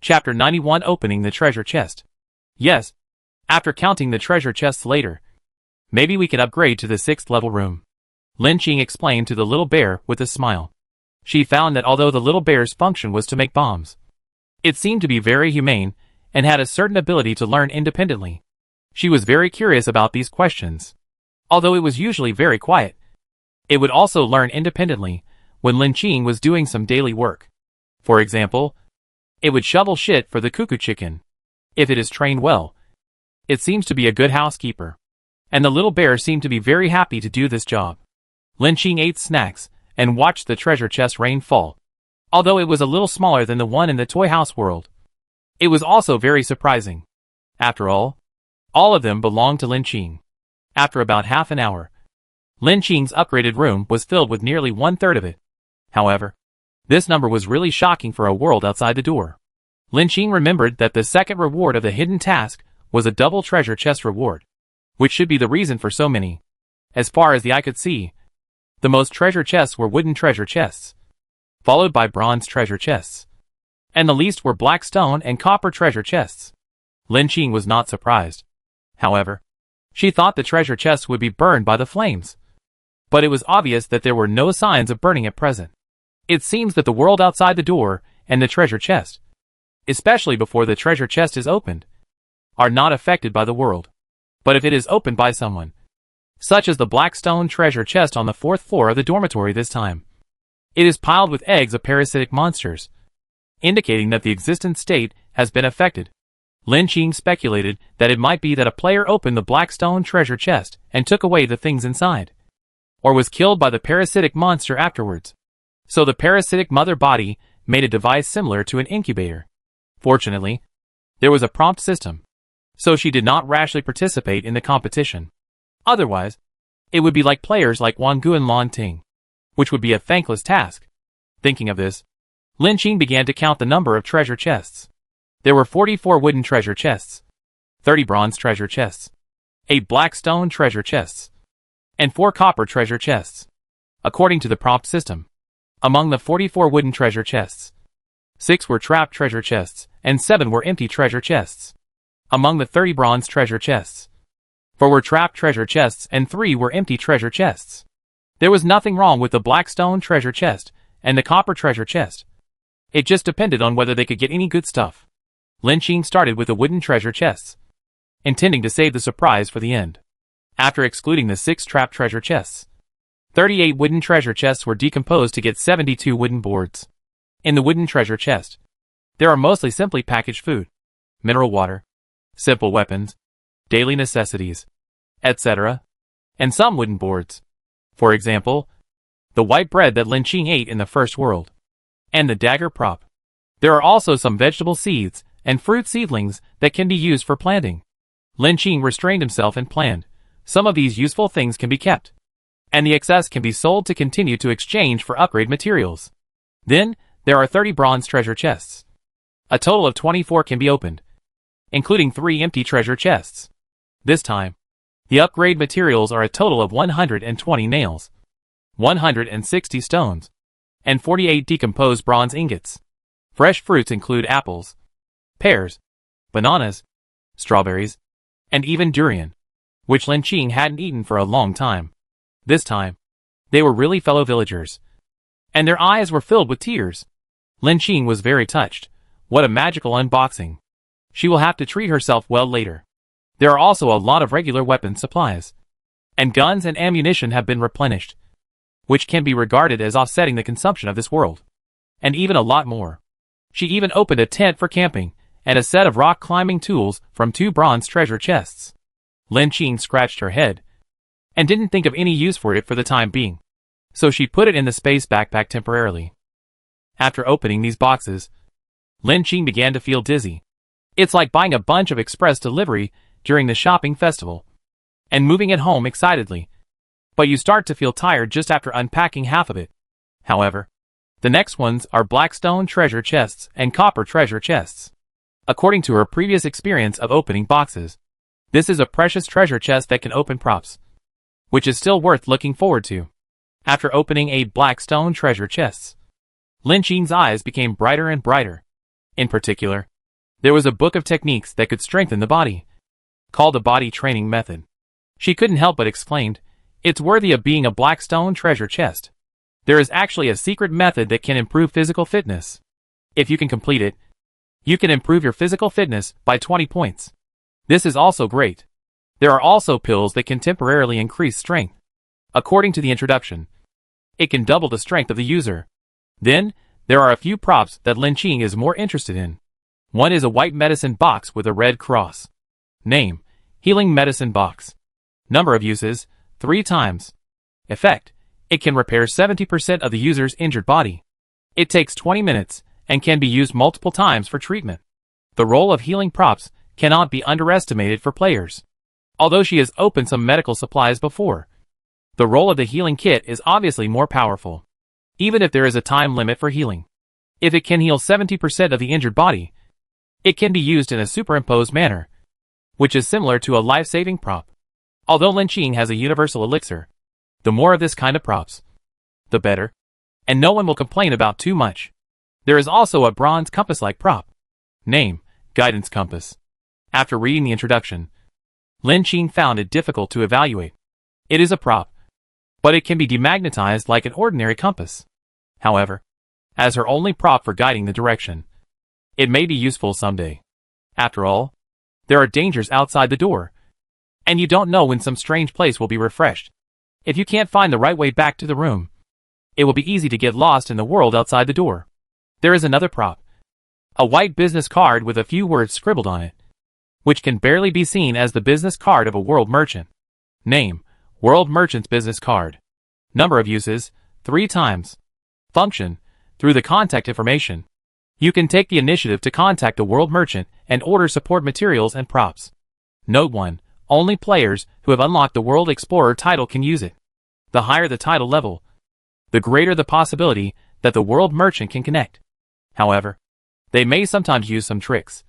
Chapter 91 Opening the Treasure Chest. Yes, after counting the treasure chests later, maybe we can upgrade to the 6th level room. Lin Qing explained to the little bear with a smile. She found that although the little bear's function was to make bombs, it seemed to be very humane and had a certain ability to learn independently. She was very curious about these questions. Although it was usually very quiet, it would also learn independently when Lin Qing was doing some daily work. For example, it would shovel shit for the cuckoo chicken. If it is trained well, it seems to be a good housekeeper. And the little bear seemed to be very happy to do this job. Lin Qing ate snacks and watched the treasure chest rain fall. Although it was a little smaller than the one in the toy house world, it was also very surprising. After all of them belonged to Lin Qing. After about half an hour, Lin Qing's upgraded room was filled with nearly 1/3 of it. However, this number was really shocking for a world outside the door. Lin Qing remembered that the second reward of the hidden task was a double treasure chest reward, which should be the reason for so many. As far as the eye could see, the most treasure chests were wooden treasure chests, followed by bronze treasure chests, and the least were black stone and copper treasure chests. Lin Qing was not surprised. However, she thought the treasure chests would be burned by the flames. But it was obvious that there were no signs of burning at present. It seems that the world outside the door and the treasure chest, especially before the treasure chest is opened, are not affected by the world. But if it is opened by someone, such as the black stone treasure chest on the 4th floor of the dormitory this time, it is piled with eggs of parasitic monsters, indicating that the existent state has been affected. Lin Qing speculated that it might be that a player opened the black stone treasure chest and took away the things inside, or was killed by the parasitic monster afterwards. So the parasitic mother body made a device similar to an incubator. Fortunately, there was a prompt system, so she did not rashly participate in the competition. Otherwise, it would be like players like Wang Gu and Lan Ting, which would be a thankless task. Thinking of this, Lin Qing began to count the number of treasure chests. There were 44 wooden treasure chests, 30 bronze treasure chests, 8 black stone treasure chests, and 4 copper treasure chests. According to the prompt system, among the 44 wooden treasure chests, 6 were trapped treasure chests, and 7 were empty treasure chests. Among the 30 bronze treasure chests, 4 were trapped treasure chests and 3 were empty treasure chests. There was nothing wrong with the black stone treasure chest and the copper treasure chest. It just depended on whether they could get any good stuff. Lin Qing started with the wooden treasure chests, intending to save the surprise for the end. After excluding the 6 trapped treasure chests, 38 wooden treasure chests were decomposed to get 72 wooden boards. In the wooden treasure chest, there are mostly simply packaged food, mineral water, simple weapons, daily necessities, etc., and some wooden boards. For example, the white bread that Lin Qing ate in the first world, and the dagger prop. There are also some vegetable seeds and fruit seedlings that can be used for planting. Lin Qing restrained himself and planned. Some of these useful things can be kept, and the excess can be sold to continue to exchange for upgrade materials. Then, there are 30 bronze treasure chests. A total of 24 can be opened, including 3 empty treasure chests. This time, the upgrade materials are a total of 120 nails, 160 stones, and 48 decomposed bronze ingots. Fresh fruits include apples, pears, bananas, strawberries, and even durian, which Lin Qing hadn't eaten for a long time. This time, they were really fellow villagers, and their eyes were filled with tears. Lin Qing was very touched. What a magical unboxing. She will have to treat herself well later. There are also a lot of regular weapon supplies, and guns and ammunition have been replenished, which can be regarded as offsetting the consumption of this world, and even a lot more. She even opened a tent for camping, and a set of rock climbing tools from 2 bronze treasure chests. Lin Qing scratched her head, and didn't think of any use for it for the time being, so she put it in the space backpack temporarily. After opening these boxes, Lin Qing began to feel dizzy. It's like buying a bunch of express delivery during the shopping festival, and moving it home excitedly, but you start to feel tired just after unpacking half of it. However, the next ones are black stone treasure chests and copper treasure chests. According to her previous experience of opening boxes, this is a precious treasure chest that can open props, which is still worth looking forward to. After opening 8 black stone treasure chests, Lin Qing's eyes became brighter and brighter. In particular, There was a book of techniques that could strengthen the body, called the body training method. She couldn't help but exclaimed, "It's worthy of being a black stone treasure chest." There is actually a secret method that can improve physical fitness. If you can complete it, you can improve your physical fitness by 20 points. This is also great. There are also pills that can temporarily increase strength. According to the introduction, it can double the strength of the user. Then, there are a few props that Lin Qing is more interested in. One is a white medicine box with a red cross. Name: Healing Medicine Box. Number of uses: 3 times. Effect: it can repair 70% of the user's injured body. It takes 20 minutes and can be used multiple times for treatment. The role of healing props cannot be underestimated for players. Although she has opened some medical supplies before, the role of the healing kit is obviously more powerful, even if there is a time limit for healing. If it can heal 70% of the injured body, it can be used in a superimposed manner, which is similar to a life-saving prop. Although Lin Qing has a universal elixir, the more of this kind of props, the better, and no one will complain about too much. There is also a bronze compass-like prop. Name: Guidance Compass. After reading the introduction, Lin Qing found it difficult to evaluate. It is a prop, but it can be demagnetized like an ordinary compass. However, as her only prop for guiding the direction, it may be useful someday. After all, there are dangers outside the door, and you don't know when some strange place will be refreshed. If you can't find the right way back to the room, it will be easy to get lost in the world outside the door. There is another prop, a white business card with a few words scribbled on it, which can barely be seen as the business card of a world merchant. Name: World Merchant's Business Card. Number of uses: 3 times. Function: through the contact information, you can take the initiative to contact the world merchant and order support materials and props. Note 1. Only players who have unlocked the World Explorer title can use it. The higher the title level, the greater the possibility that the world merchant can connect. However, they may sometimes use some tricks,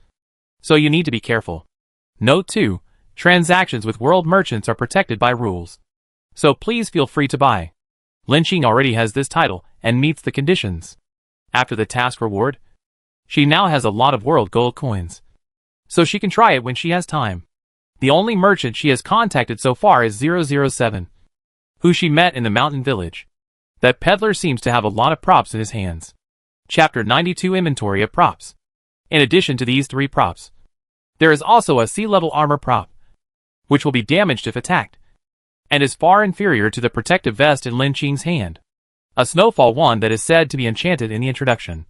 so you need to be careful. Note 2. Transactions with world merchants are protected by rules, so please feel free to buy. Lin Qing already has this title and meets the conditions. After the task reward, she now has a lot of world gold coins, so she can try it when she has time. The only merchant she has contacted so far is 007, who she met in the mountain village. That peddler seems to have a lot of props in his hands. Chapter 92: Inventory of Props. In addition to these 3 props, there is also a sea-level armor prop, which will be damaged if attacked, and is far inferior to the protective vest in Lin Qing's hand. A snowfall one that is said to be enchanted in the introduction,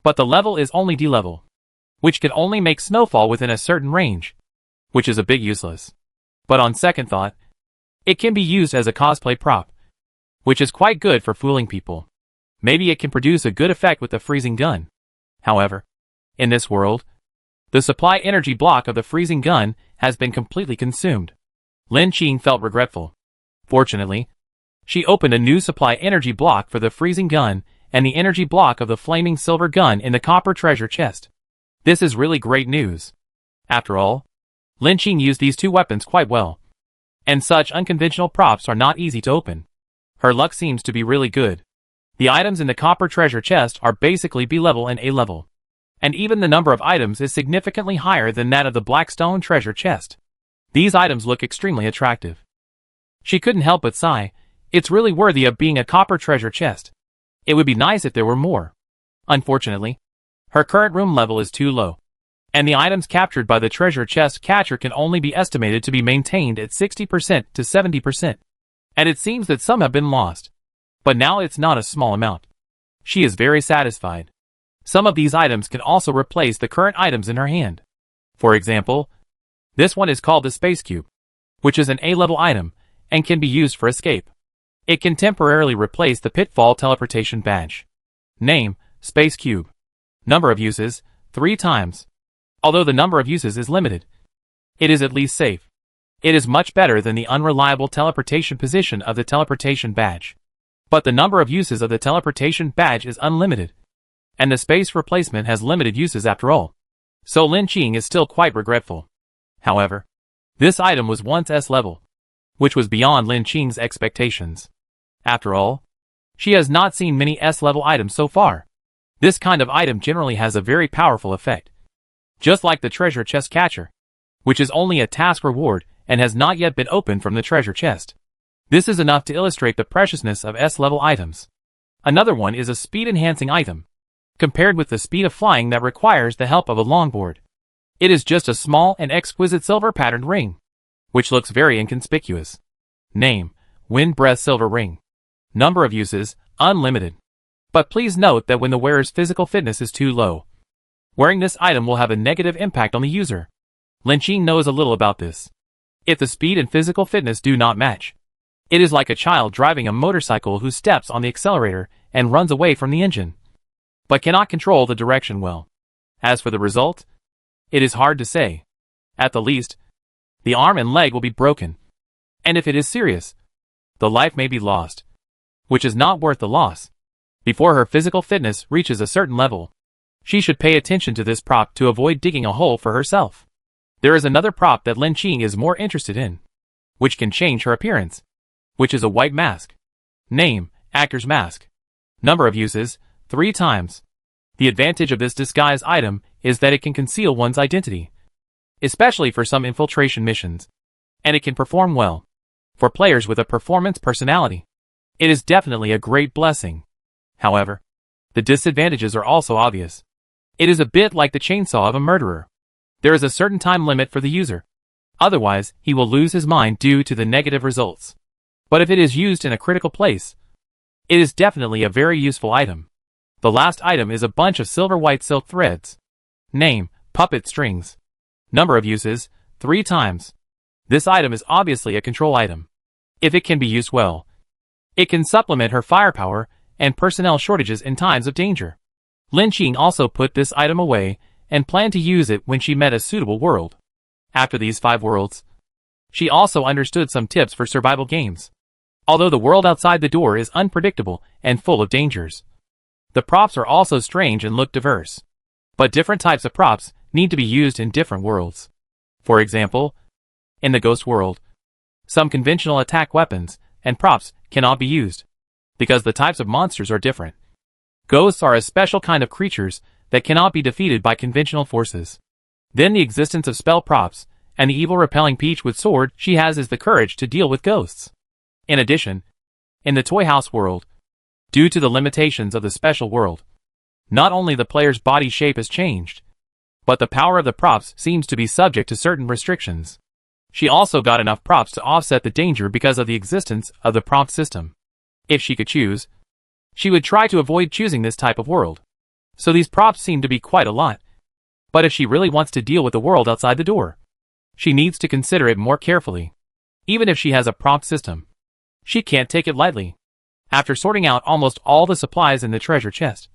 but the level is only D level, which can only make snowfall within a certain range, which is a bit useless. But on second thought, it can be used as a cosplay prop, which is quite good for fooling people. Maybe it can produce a good effect with the freezing gun. However, in this world, the supply energy block of the freezing gun has been completely consumed. Lin Qing felt regretful. Fortunately, she opened a new supply energy block for the freezing gun and the energy block of the flaming silver gun in the copper treasure chest. This is really great news. After all, Lin Qing used these 2 weapons quite well, and such unconventional props are not easy to open. Her luck seems to be really good. The items in the copper treasure chest are basically B level and A level, and even the number of items is significantly higher than that of the black stone treasure chest. These items look extremely attractive. She couldn't help but sigh. It's really worthy of being a copper treasure chest. It would be nice if there were more. Unfortunately, her current room level is too low, and the items captured by the treasure chest catcher can only be estimated to be maintained at 60% to 70%. And it seems that some have been lost. But now it's not a small amount. She is very satisfied. Some of these items can also replace the current items in her hand. For example, this one is called the Space Cube, which is an A-level item and can be used for escape. It can temporarily replace the Pitfall Teleportation Badge. Name: Space Cube. Number of uses: 3 times. Although the number of uses is limited, it is at least safe. It is much better than the unreliable teleportation position of the Teleportation Badge. But the number of uses of the Teleportation Badge is unlimited, and the space replacement has limited uses after all. So Lin Qing is still quite regretful. However, this item was once S-level, which was beyond Lin Qing's expectations. After all, she has not seen many S-level items so far. This kind of item generally has a very powerful effect, just like the treasure chest catcher, which is only a task reward and has not yet been opened from the treasure chest. This is enough to illustrate the preciousness of S-level items. Another one is a speed-enhancing item, compared with the speed of flying that requires the help of a longboard. It is just a small and exquisite silver-patterned ring, which looks very inconspicuous. Name: Wind Breath Silver Ring. Number of uses: unlimited. But please note that when the wearer's physical fitness is too low, wearing this item will have a negative impact on the user. Lin Qing knows a little about this. If the speed and physical fitness do not match, it is like a child driving a motorcycle who steps on the accelerator and runs away from the engine, but cannot control the direction well. As for the result, it is hard to say. At the least, the arm and leg will be broken, and if it is serious, the life may be lost, which is not worth the loss. Before her physical fitness reaches a certain level, she should pay attention to this prop to avoid digging a hole for herself. There is another prop that Lin Qing is more interested in, which can change her appearance, which is a white mask. Name: Actor's Mask. Number of uses: 3 times. The advantage of this disguise item is that it can conceal one's identity, especially for some infiltration missions, and it can perform well. For players with a performance personality, it is definitely a great blessing. However, the disadvantages are also obvious. It is a bit like the chainsaw of a murderer. There is a certain time limit for the user. Otherwise, he will lose his mind due to the negative results. But if it is used in a critical place, it is definitely a very useful item. The last item is a bunch of silver-white silk threads. Name: Puppet Strings. Number of uses: 3 times. This item is obviously a control item. If it can be used well, it can supplement her firepower and personnel shortages in times of danger. Lin Qing also put this item away and planned to use it when she met a suitable world. After these 5 worlds, she also understood some tips for survival games. Although the world outside the door is unpredictable and full of dangers, the props are also strange and look diverse. But different types of props need to be used in different worlds. For example, in the ghost world, some conventional attack weapons and props cannot be used, because the types of monsters are different. Ghosts are a special kind of creatures that cannot be defeated by conventional forces. Then the existence of spell props, and the evil repelling peach with sword she has is the courage to deal with ghosts. In addition, in the Toy House world, due to the limitations of the special world, not only the player's body shape has changed, but the power of the props seems to be subject to certain restrictions. She also got enough props to offset the danger because of the existence of the prompt system. If she could choose, she would try to avoid choosing this type of world. So these props seem to be quite a lot. But if she really wants to deal with the world outside the door, she needs to consider it more carefully. Even if she has a prompt system, she can't take it lightly. After sorting out almost all the supplies in the treasure chest,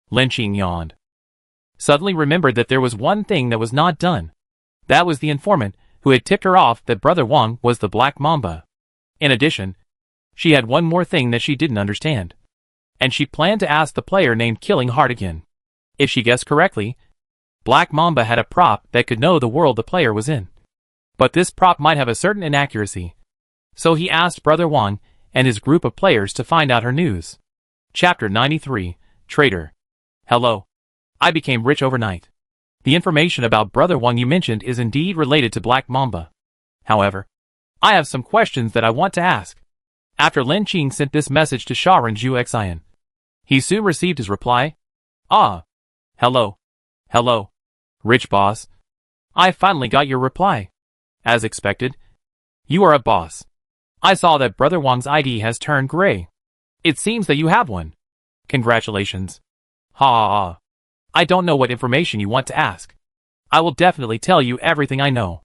Lin Qing yawned. Suddenly remembered that there was one thing that was not done. That was the informant who had tipped her off that Brother Wang was the Black Mamba. In addition, she had one more thing that she didn't understand, and she planned to ask the player named Killing Heart again. If she guessed correctly, Black Mamba had a prop that could know the world the player was in. But this prop might have a certain inaccuracy. So he asked Brother Wang and his group of players to find out her news. Chapter 93, Trader. Hello. I became rich overnight. The information about Brother Wang you mentioned is indeed related to Black Mamba. However, I have some questions that I want to ask. After Lin Qing sent this message to Sharon Zhu Xian, he soon received his reply. Ah. Hello. Hello. Rich boss. I finally got your reply. As expected, you are a boss. I saw that Brother Wang's ID has turned gray. It seems that you have one. Congratulations. Ha ha ha. I don't know what information you want to ask. I will definitely tell you everything I know.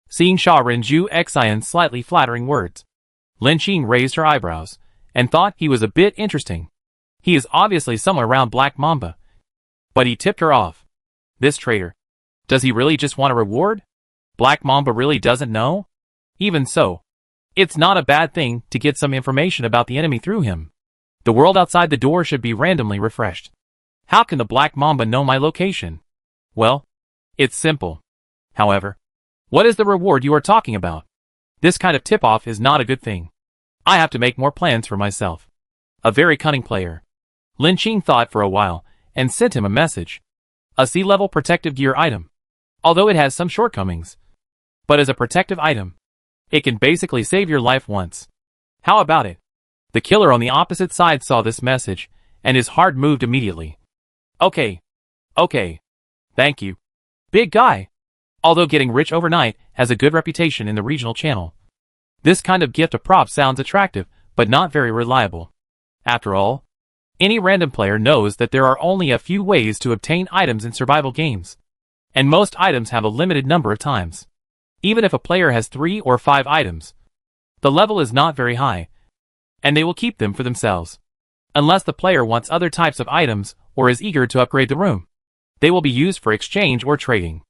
Seeing Sharon Zhu Xian's slightly flattering words, Lin Qing raised her eyebrows and thought he was a bit interesting. He is obviously somewhere around Black Mamba. But he tipped her off. This traitor. Does he really just want a reward? Black Mamba really doesn't know? Even so, it's not a bad thing to get some information about the enemy through him. The world outside the door should be randomly refreshed. How can the Black Mamba know my location? Well, it's simple. However, what is the reward you are talking about? This kind of tip-off is not a good thing. I have to make more plans for myself. A very cunning player. Lin Qing thought for a while and sent him a message. A sea-level protective gear item. although it has some shortcomings. But as a protective item, it can basically save your life once. How about it? The killer on the opposite side saw this message, and his heart moved immediately. Okay. Thank you. Big guy. Although getting rich overnight has a good reputation in the regional channel, this kind of gift of props sounds attractive, but not very reliable. After all, any random player knows that there are only a few ways to obtain items in survival games, and most items have a limited number of times. Even if a player has 3 or 5 items, the level is not very high, and they will keep them for themselves. Unless the player wants other types of items or is eager to upgrade the room, they will be used for exchange or trading.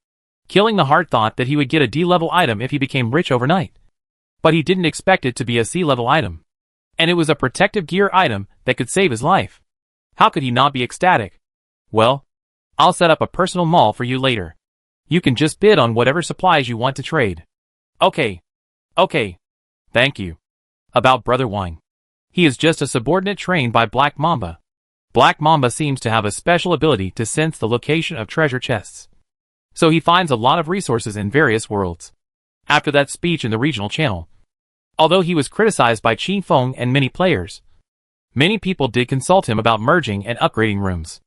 Killing the Heart thought that he would get a D-level item if he became rich overnight. But he didn't expect it to be a C-level item. And it was a protective gear item that could save his life. How could he not be ecstatic? Well, I'll set up a personal mall for you later. You can just bid on whatever supplies you want to trade. Okay. Thank you. About Brother Wang. He is just a subordinate trained by Black Mamba. Black Mamba seems to have a special ability to sense the location of treasure chests. So he finds a lot of resources in various worlds. After that speech in the regional channel, although he was criticized by Qi Feng and many players, many people did consult him about merging and upgrading rooms.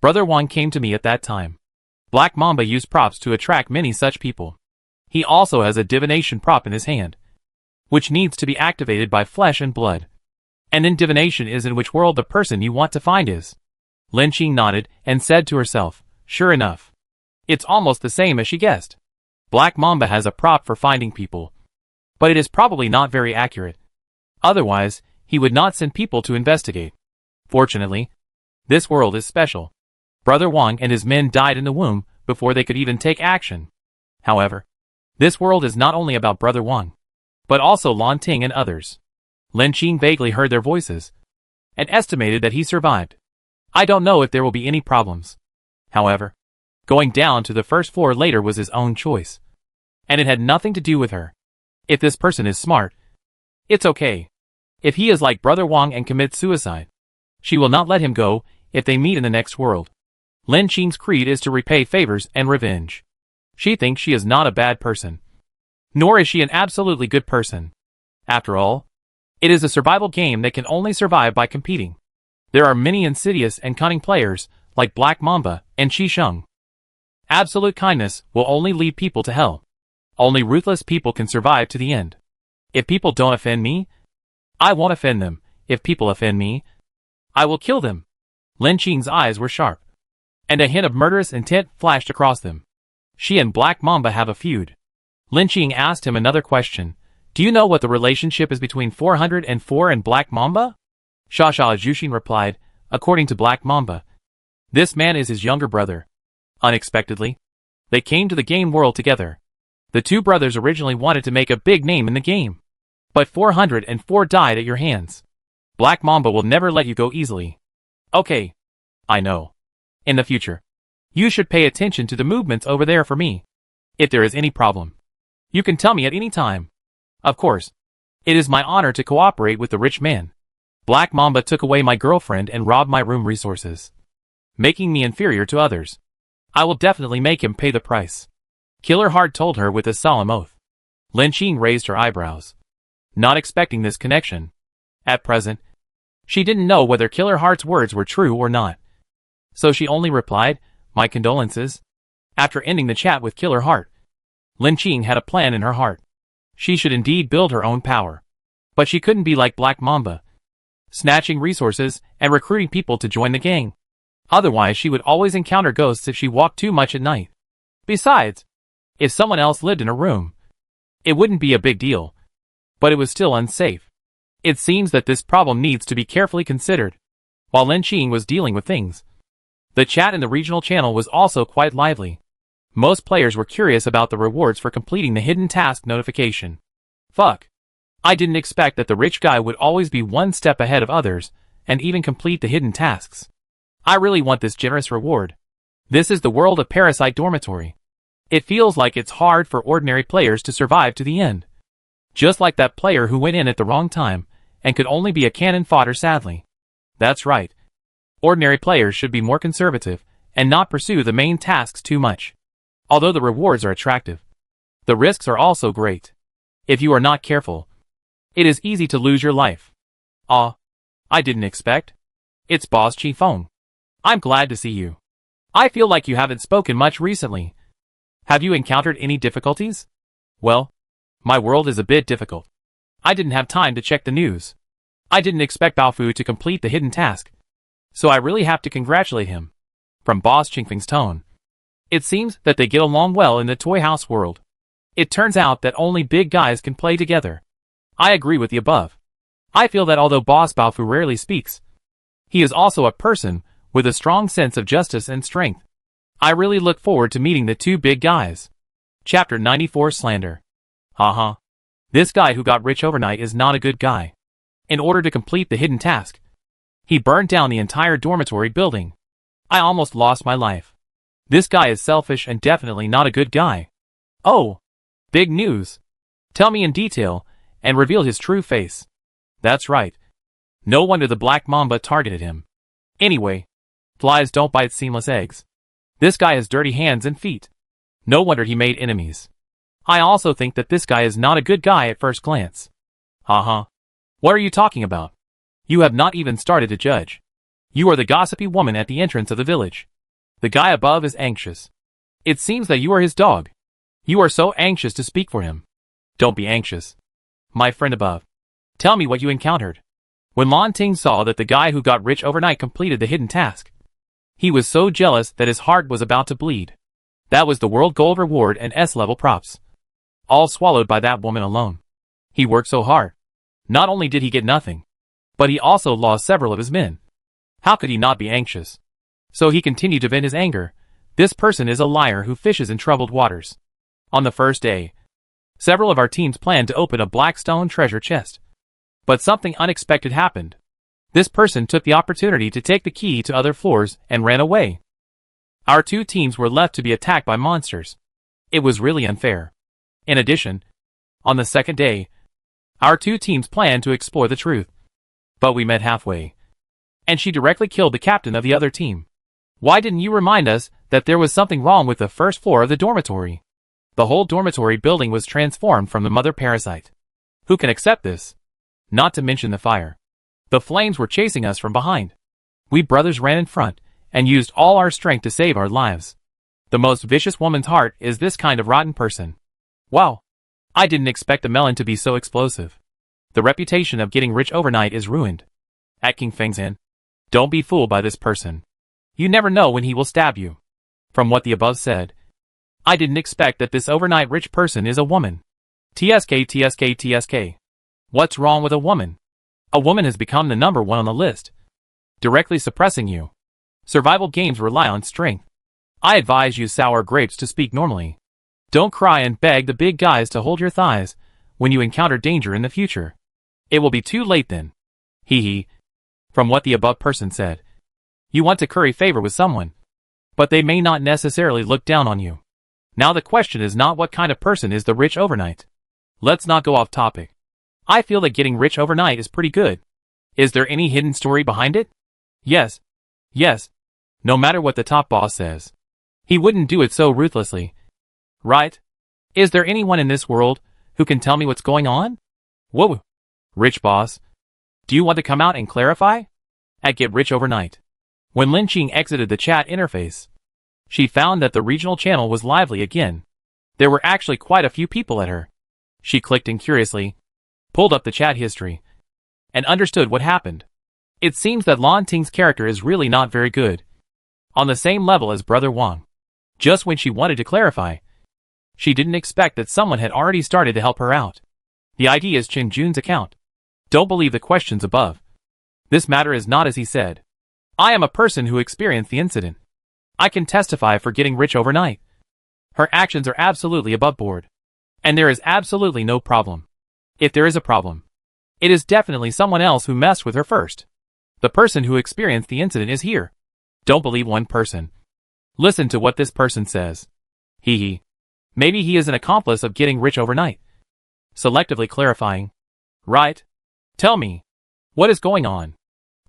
Brother Wang came to me at that time. Black Mamba used props to attract many such people. He also has a divination prop in his hand, which needs to be activated by flesh and blood. And then divination is in which world the person you want to find is. Lin Qing nodded and said to herself, sure enough. It's almost the same as she guessed. Black Mamba has a prop for finding people, but it is probably not very accurate. Otherwise, he would not send people to investigate. Fortunately, this world is special. Brother Wang and his men died in the womb before they could even take action. However, this world is not only about Brother Wang, but also Lan Ting and others. Lin Qing vaguely heard their voices, and estimated that he survived. I don't know if there will be any problems. However, going down to the first floor later was his own choice, and it had nothing to do with her. If this person is smart, it's okay. If he is like Brother Wang and commits suicide, she will not let him go if they meet in the next world. Lin Qing's creed is to repay favors and revenge. She thinks she is not a bad person, nor is she an absolutely good person. After all, it is a survival game that can only survive by competing. There are many insidious and cunning players, like Black Mamba and Qi Sheng. Absolute kindness will only lead people to hell. Only ruthless people can survive to the end. If people don't offend me, I won't offend them. If people offend me, I will kill them. Lin Qing's eyes were sharp, and a hint of murderous intent flashed across them. She and Black Mamba have a feud. Lin Qing asked him another question. Do you know what the relationship is between 404 and Black Mamba? Sha Jushin replied, according to Black Mamba, this man is his younger brother. Unexpectedly, they came to the game world together. The two brothers originally wanted to make a big name in the game, but 404 died at your hands. Black Mamba will never let you go easily. Okay. I know. In the future, you should pay attention to the movements over there for me. If there is any problem, you can tell me at any time. Of course, it is my honor to cooperate with the rich man. Black Mamba took away my girlfriend and robbed my room resources, making me inferior to others. I will definitely make him pay the price. Killer Heart told her with a solemn oath. Lin Qing raised her eyebrows, not expecting this connection. At present, she didn't know whether Killer Heart's words were true or not. So she only replied, my condolences. After ending the chat with Killer Heart, Lin Qing had a plan in her heart. She should indeed build her own power. But she couldn't be like Black Mamba, snatching resources and recruiting people to join the gang. Otherwise she would always encounter ghosts if she walked too much at night. Besides, if someone else lived in her room, it wouldn't be a big deal. But it was still unsafe. It seems that this problem needs to be carefully considered. While Lin Qing was dealing with things, the chat in the regional channel was also quite lively. Most players were curious about the rewards for completing the hidden task notification. Fuck. I didn't expect that the rich guy would always be one step ahead of others, and even complete the hidden tasks. I really want this generous reward. This is the world of Parasite Dormitory. It feels like it's hard for ordinary players to survive to the end. Just like that player who went in at the wrong time, and could only be a cannon fodder sadly. That's right. Ordinary players should be more conservative, and not pursue the main tasks too much. Although the rewards are attractive, the risks are also great. If you are not careful, it is easy to lose your life. I didn't expect. It's Boss Chief-Phone. I'm glad to see you. I feel like you haven't spoken much recently. Have you encountered any difficulties? Well, my world is a bit difficult. I didn't have time to check the news. I didn't expect Baofu to complete the hidden task, so I really have to congratulate him. From Boss Chief-Phone's tone, it seems that they get along well in the toy house world. It turns out that only big guys can play together. I agree with the above. I feel that although Boss Baofu rarely speaks, he is also a person with a strong sense of justice and strength. I really look forward to meeting the two big guys. Chapter 94 Slander. Haha. This guy who got rich overnight is not a good guy. In order to complete the hidden task, he burned down the entire dormitory building. I almost lost my life. This guy is selfish and definitely not a good guy. Oh, big news. Tell me in detail and reveal his true face. That's right. No wonder the Black Mamba targeted him. Anyway, flies don't bite seamless eggs. This guy has dirty hands and feet. No wonder he made enemies. I also think that this guy is not a good guy at first glance. Haha. What are you talking about? You have not even started to judge. You are the gossipy woman at the entrance of the village. The guy above is anxious. It seems that you are his dog. You are so anxious to speak for him. Don't be anxious. My friend above. Tell me what you encountered. When Lan Ting saw that the guy who got rich overnight completed the hidden task, he was so jealous that his heart was about to bleed. That was the world gold reward and S-level props. All swallowed by that woman alone. He worked so hard. Not only did he get nothing, but he also lost several of his men. How could he not be anxious? So he continued to vent his anger. This person is a liar who fishes in troubled waters. On the first day, several of our teams planned to open a black stone treasure chest. But something unexpected happened. This person took the opportunity to take the key to other floors and ran away. Our two teams were left to be attacked by monsters. It was really unfair. In addition, on the second day, our two teams planned to explore the truth. But we met halfway, and she directly killed the captain of the other team. Why didn't you remind us that there was something wrong with the first floor of the dormitory? The whole dormitory building was transformed from the mother parasite. Who can accept this? Not to mention the fire. The flames were chasing us from behind. We brothers ran in front and used all our strength to save our lives. The most vicious woman's heart is this kind of rotten person. Wow. I didn't expect a melon to be so explosive. The reputation of getting rich overnight is ruined. At King Feng's Inn. Don't be fooled by this person. You never know when he will stab you. From what the above said, I didn't expect that this overnight rich person is a woman. TSK. What's wrong with a woman? A woman has become the number one on the list, directly suppressing you. Survival games rely on strength. I advise you sour grapes to speak normally. Don't cry and beg the big guys to hold your thighs when you encounter danger in the future. It will be too late then. Hee. From what the above person said, you want to curry favor with someone, but they may not necessarily look down on you. Now the question is not what kind of person is the rich overnight. Let's not go off topic. I feel that getting rich overnight is pretty good. Is there any hidden story behind it? Yes. No matter what the top boss says, he wouldn't do it so ruthlessly. Right? Is there anyone in this world who can tell me what's going on? Whoa. Rich boss. Do you want to come out and clarify? At Get Rich Overnight. When Lin Qing exited the chat interface, she found that the regional channel was lively again. There were actually quite a few people at her. She clicked in curiously, pulled up the chat history, and understood what happened. It seems that Lan Ting's character is really not very good. On the same level as Brother Wang. Just when she wanted to clarify, she didn't expect that someone had already started to help her out. The ID is Chen Jun's account. Don't believe the questions above. This matter is not as he said. I am a person who experienced the incident. I can testify for getting rich overnight. Her actions are absolutely above board. And there is absolutely no problem. If there is a problem, it is definitely someone else who messed with her first. The person who experienced the incident is here. Don't believe one person. Listen to what this person says. Hee. Maybe he is an accomplice of getting rich overnight. Selectively clarifying. Right? Tell me. What is going on?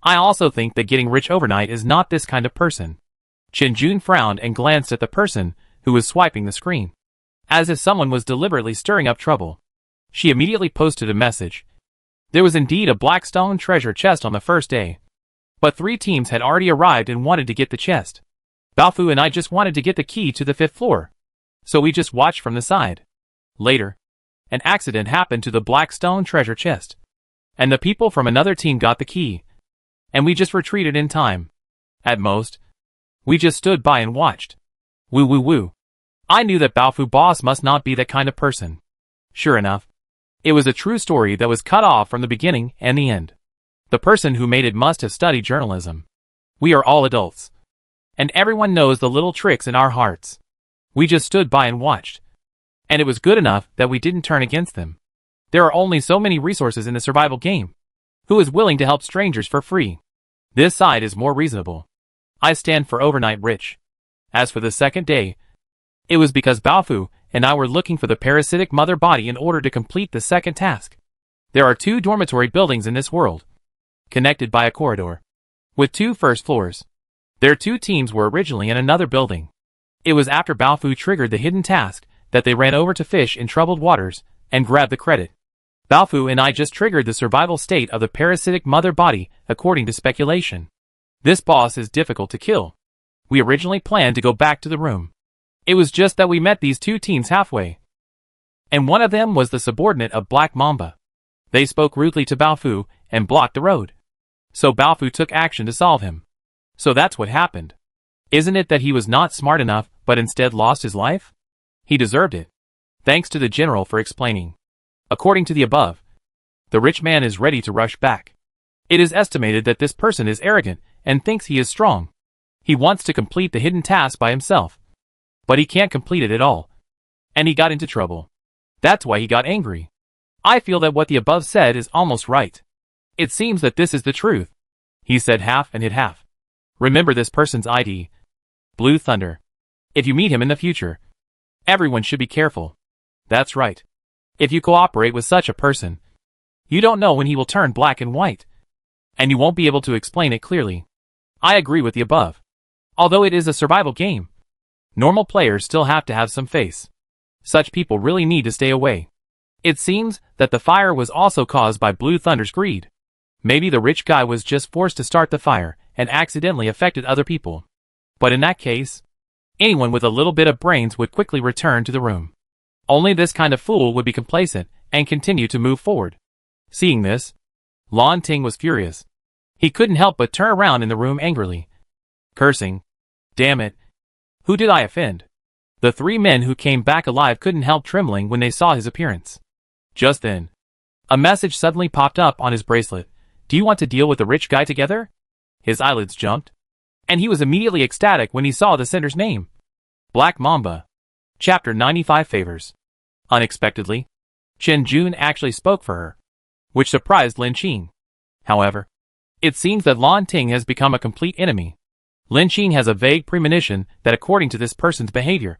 I also think that getting rich overnight is not this kind of person. Chen Jun frowned and glanced at the person who was swiping the screen, as if someone was deliberately stirring up trouble. She immediately posted a message. There was indeed a black stone treasure chest on the first day, but 3 teams had already arrived and wanted to get the chest. Baofu and I just wanted to get the key to the 5th floor, so we just watched from the side. Later, an accident happened to the black stone treasure chest, and the people from another team got the key, and we just retreated in time. At most, we just stood by and watched. Woo woo woo. I knew that Baofu boss must not be that kind of person. Sure enough, it was a true story that was cut off from the beginning and the end. The person who made it must have studied journalism. We are all adults, and everyone knows the little tricks in our hearts. We just stood by and watched, and it was good enough that we didn't turn against them. There are only so many resources in the survival game. Who is willing to help strangers for free? This side is more reasonable. I stand for overnight rich. As for the second day, it was because Baofu and I were looking for the parasitic mother body in order to complete the second task. There are 2 dormitory buildings in this world, connected by a corridor, with 2 first floors. Their 2 teams were originally in another building. It was after Baofu triggered the hidden task that they ran over to fish in troubled waters and grabbed the credit. Baofu and I just triggered the survival state of the parasitic mother body, according to speculation. This boss is difficult to kill. We originally planned to go back to the room. It was just that we met these 2 teams halfway, and one of them was the subordinate of Black Mamba. They spoke rudely to Baofu and blocked the road. So Baofu took action to solve him. So that's what happened. Isn't it that he was not smart enough but instead lost his life? He deserved it. Thanks to the general for explaining. According to the above, the rich man is ready to rush back. It is estimated that this person is arrogant and thinks he is strong. He wants to complete the hidden task by himself, but he can't complete it at all, and he got into trouble. That's why he got angry. I feel that what the above said is almost right. It seems that this is the truth. He said half and hit half. Remember this person's ID. Blue Thunder. If you meet him in the future, everyone should be careful. That's right. If you cooperate with such a person, you don't know when he will turn black and white, and you won't be able to explain it clearly. I agree with the above. Although it is a survival game, normal players still have to have some face. Such people really need to stay away. It seems that the fire was also caused by Blue Thunder's greed. Maybe the rich guy was just forced to start the fire and accidentally affected other people. But in that case, anyone with a little bit of brains would quickly return to the room. Only this kind of fool would be complacent and continue to move forward. Seeing this, Lan Ting was furious. He couldn't help but turn around in the room angrily, cursing, "Damn it! Who did I offend?" The 3 men who came back alive couldn't help trembling when they saw his appearance. Just then, a message suddenly popped up on his bracelet. "Do you want to deal with the rich guy together?" His eyelids jumped, and he was immediately ecstatic when he saw the sender's name. Black Mamba. Chapter 95 Favors. Unexpectedly, Chen Jun actually spoke for her, which surprised Lin Qing. However, it seems that Lan Ting has become a complete enemy. Lin Qing has a vague premonition that according to this person's behavior,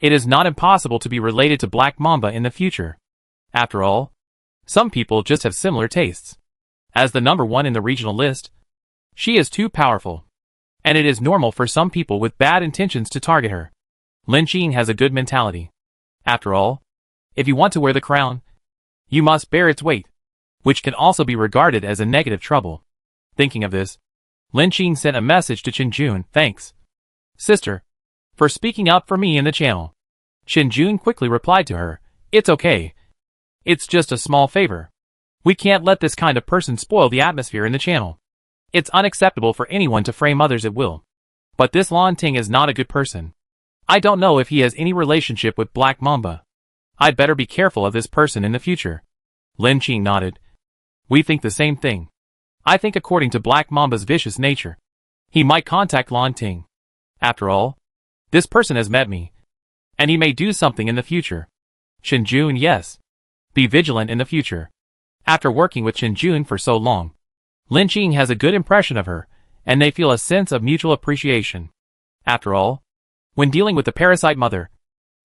it is not impossible to be related to Black Mamba in the future. After all, some people just have similar tastes. As the number 1 in the regional list, she is too powerful, and it is normal for some people with bad intentions to target her. Lin Qing has a good mentality. After all, if you want to wear the crown, you must bear its weight, which can also be regarded as a negative trouble. Thinking of this, Lin Qing sent a message to Chen Jun. "Thanks, sister, for speaking up for me in the channel." Chen Jun quickly replied to her, "It's okay. It's just a small favor. We can't let this kind of person spoil the atmosphere in the channel. It's unacceptable for anyone to frame others at will. But this Lan Ting is not a good person. I don't know if he has any relationship with Black Mamba. I'd better be careful of this person in the future." Lin Qing nodded. "We think the same thing. I think according to Black Mamba's vicious nature, he might contact Lan Ting. After all, this person has met me, and he may do something in the future." Chen Jun, yes. Be vigilant in the future. After working with Chen Jun for so long, Lin Qing has a good impression of her, and they feel a sense of mutual appreciation. After all, when dealing with the parasite mother,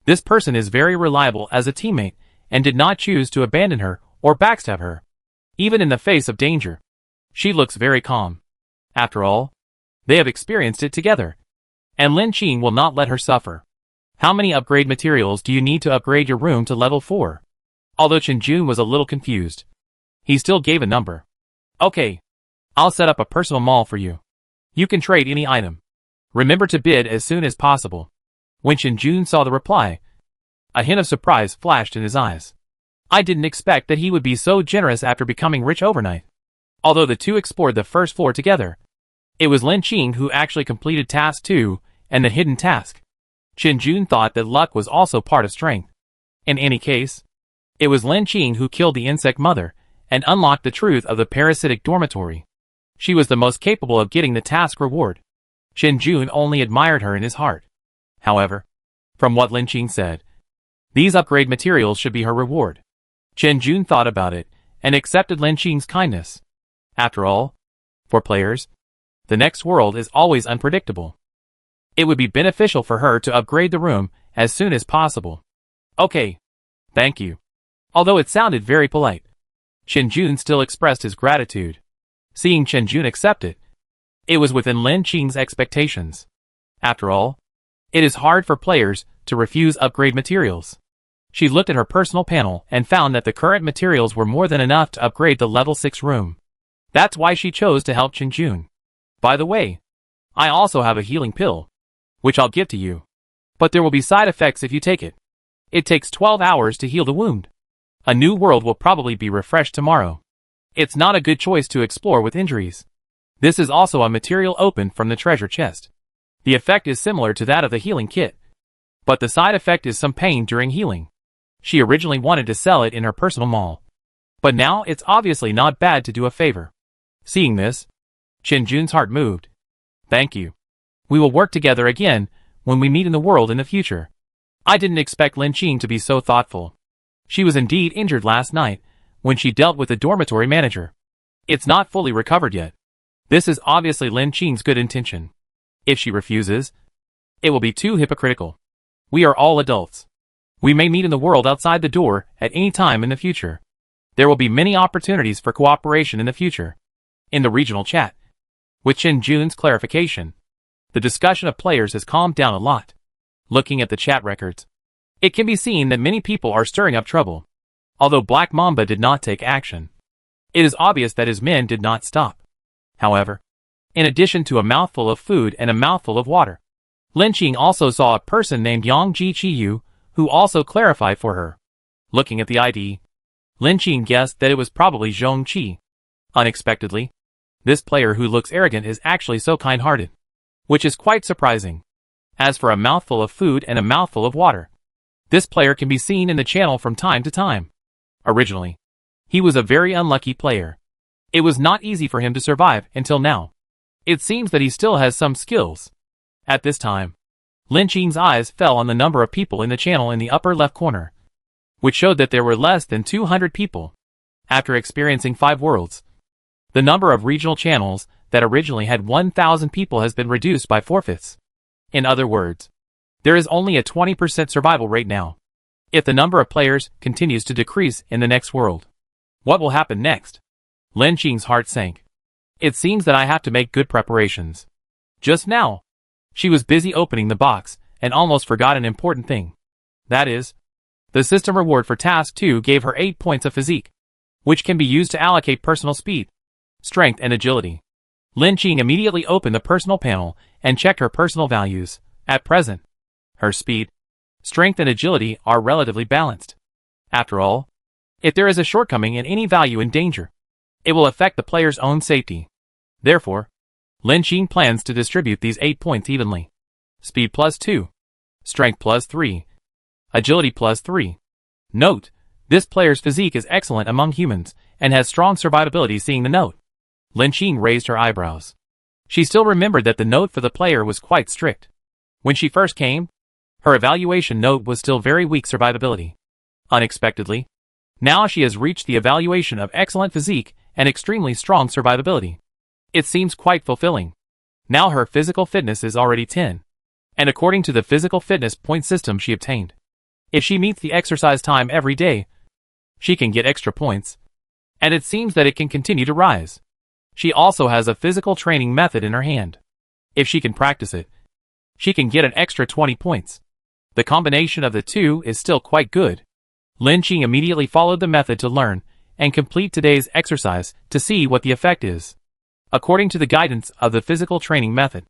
this person is very reliable as a teammate and did not choose to abandon her or backstab her. Even in the face of danger, she looks very calm. After all, they have experienced it together, and Lin Qing will not let her suffer. How many upgrade materials do you need to upgrade your room to level 4? Although Chenjun was a little confused, he still gave a number. Okay. I'll set up a personal mall for you. You can trade any item. Remember to bid as soon as possible. When Chenjun saw the reply, a hint of surprise flashed in his eyes. I didn't expect that he would be so generous after becoming rich overnight. Although the two explored the first floor together, it was Lin Qing who actually completed task 2 and the hidden task. Chenjun thought that luck was also part of strength. In any case, it was Lin Qing who killed the insect mother and unlocked the truth of the parasitic dormitory. She was the most capable of getting the task reward. Chenjun only admired her in his heart. However, from what Lin Qing said, these upgrade materials should be her reward. Chenjun thought about it and accepted Lin Qing's kindness. After all, for players, the next world is always unpredictable. It would be beneficial for her to upgrade the room as soon as possible. Okay. Thank you. Although it sounded very polite, Chenjun still expressed his gratitude. Seeing Chenjun accept it, it was within Lin Qing's expectations. After all, it is hard for players to refuse upgrade materials. She looked at her personal panel and found that the current materials were more than enough to upgrade the level 6 room. That's why she chose to help Chenjun. By the way, I also have a healing pill, which I'll give to you. But there will be side effects if you take it. It takes 12 hours to heal the wound. A new world will probably be refreshed tomorrow. It's not a good choice to explore with injuries. This is also a material opened from the treasure chest. The effect is similar to that of the healing kit, but the side effect is some pain during healing. She originally wanted to sell it in her personal mall, but now it's obviously not bad to do a favor. Seeing this, Chenjun's heart moved. Thank you. We will work together again when we meet in the world in the future. I didn't expect Lin Qing to be so thoughtful. She was indeed injured last night when she dealt with the dormitory manager. It's not fully recovered yet. This is obviously Lin Qing's good intention. If she refuses, it will be too hypocritical. We are all adults. We may meet in the world outside the door at any time in the future. There will be many opportunities for cooperation in the future. In the regional chat, with Chenjun's clarification, the discussion of players has calmed down a lot. Looking at the chat records, it can be seen that many people are stirring up trouble. Although Black Mamba did not take action, it is obvious that his men did not stop. However, in addition to a mouthful of food and a mouthful of water, Lin Qing also saw a person named Yang Ji Qiyu, who also clarified for her. Looking at the ID, Lin Qing guessed that it was probably Zhong Qi. Unexpectedly, this player who looks arrogant is actually so kind-hearted, which is quite surprising. As for a mouthful of food and a mouthful of water, this player can be seen in the channel from time to time. Originally, he was a very unlucky player. It was not easy for him to survive until now. It seems that he still has some skills. At this time, Lin Qing's eyes fell on the number of people in the channel in the upper left corner, which showed that there were less than 200 people. After experiencing 5 worlds, the number of regional channels that originally had 1,000 people has been reduced by 4/5. In other words, there is only a 20% survival rate now. If the number of players continues to decrease in the next world, what will happen next? Lin Qing's heart sank. It seems that I have to make good preparations. Just now, she was busy opening the box and almost forgot an important thing. That is, the system reward for task 2 gave her 8 points of physique, which can be used to allocate personal speed, strength and agility. Lin Qing immediately opened the personal panel and checked her personal values. At present, her speed, strength and agility are relatively balanced. After all, if there is a shortcoming in any value in danger, it will affect the player's own safety. Therefore, Lin Qing plans to distribute these 8 points evenly. Speed +2. Strength +3. Agility +3. Note, this player's physique is excellent among humans and has strong survivability. Seeing the note, Lin Qing raised her eyebrows. She still remembered that the note for the player was quite strict. When she first came, her evaluation note was still very weak survivability. Unexpectedly, now she has reached the evaluation of excellent physique and extremely strong survivability. It seems quite fulfilling. Now her physical fitness is already 10. And according to the physical fitness point system she obtained, if she meets the exercise time every day, she can get extra points. And it seems that it can continue to rise. She also has a physical training method in her hand. If she can practice it, she can get an extra 20 points. The combination of the two is still quite good. Lin Qing immediately followed the method to learn and complete today's exercise to see what the effect is. According to the guidance of the physical training method,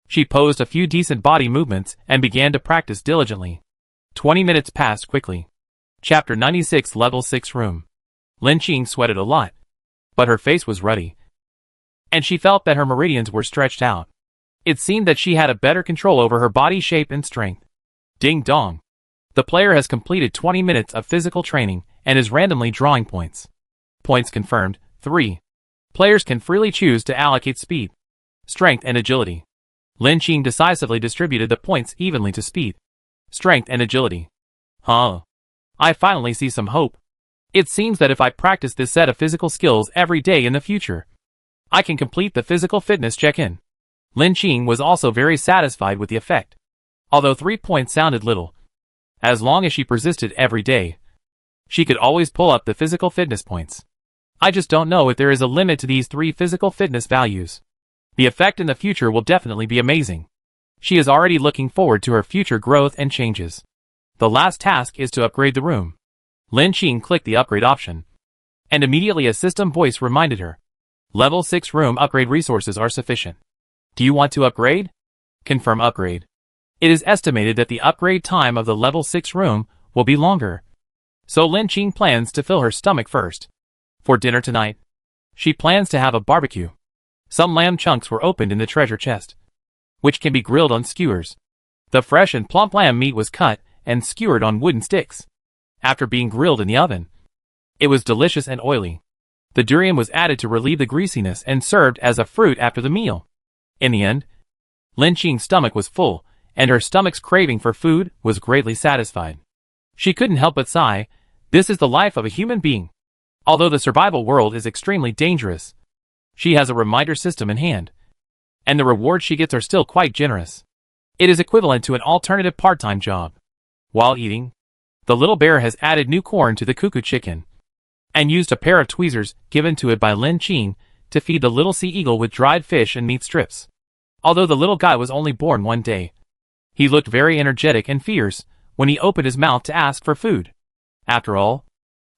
she posed a few decent body movements and began to practice diligently. 20 minutes passed quickly. Chapter 96 Level 6 Room. Lin Qing sweated a lot, but her face was ruddy, and she felt that her meridians were stretched out. It seemed that she had a better control over her body shape and strength. Ding dong. The player has completed 20 minutes of physical training and is randomly drawing points. Points confirmed. 3. Players can freely choose to allocate speed, strength, and agility. Lin Qing decisively distributed the points evenly to speed, strength, and agility. I finally see some hope. It seems that if I practice this set of physical skills every day in the future, I can complete the physical fitness check-in. Lin Qing was also very satisfied with the effect. Although 3 points sounded little, as long as she persisted every day, she could always pull up the physical fitness points. I just don't know if there is a limit to these 3 physical fitness values. The effect in the future will definitely be amazing. She is already looking forward to her future growth and changes. The last task is to upgrade the room. Lin Qing clicked the upgrade option, and immediately a system voice reminded her. Level 6 room upgrade resources are sufficient. Do you want to upgrade? Confirm upgrade. It is estimated that the upgrade time of the level 6 room will be longer, so Lin Qing plans to fill her stomach first. For dinner tonight, she plans to have a barbecue. Some lamb chunks were opened in the treasure chest, which can be grilled on skewers. The fresh and plump lamb meat was cut and skewered on wooden sticks. After being grilled in the oven, it was delicious and oily. The durian was added to relieve the greasiness and served as a fruit after the meal. In the end, Lin Qing's stomach was full, and her stomach's craving for food was greatly satisfied. She couldn't help but sigh. This is the life of a human being. Although the survival world is extremely dangerous, she has a reminder system in hand, and the rewards she gets are still quite generous. It is equivalent to an alternative part-time job. While eating, the little bear has added new corn to the cuckoo chicken, and used a pair of tweezers given to it by Lin Qing to feed the little sea eagle with dried fish and meat strips. Although the little guy was only born one day, he looked very energetic and fierce when he opened his mouth to ask for food. After all,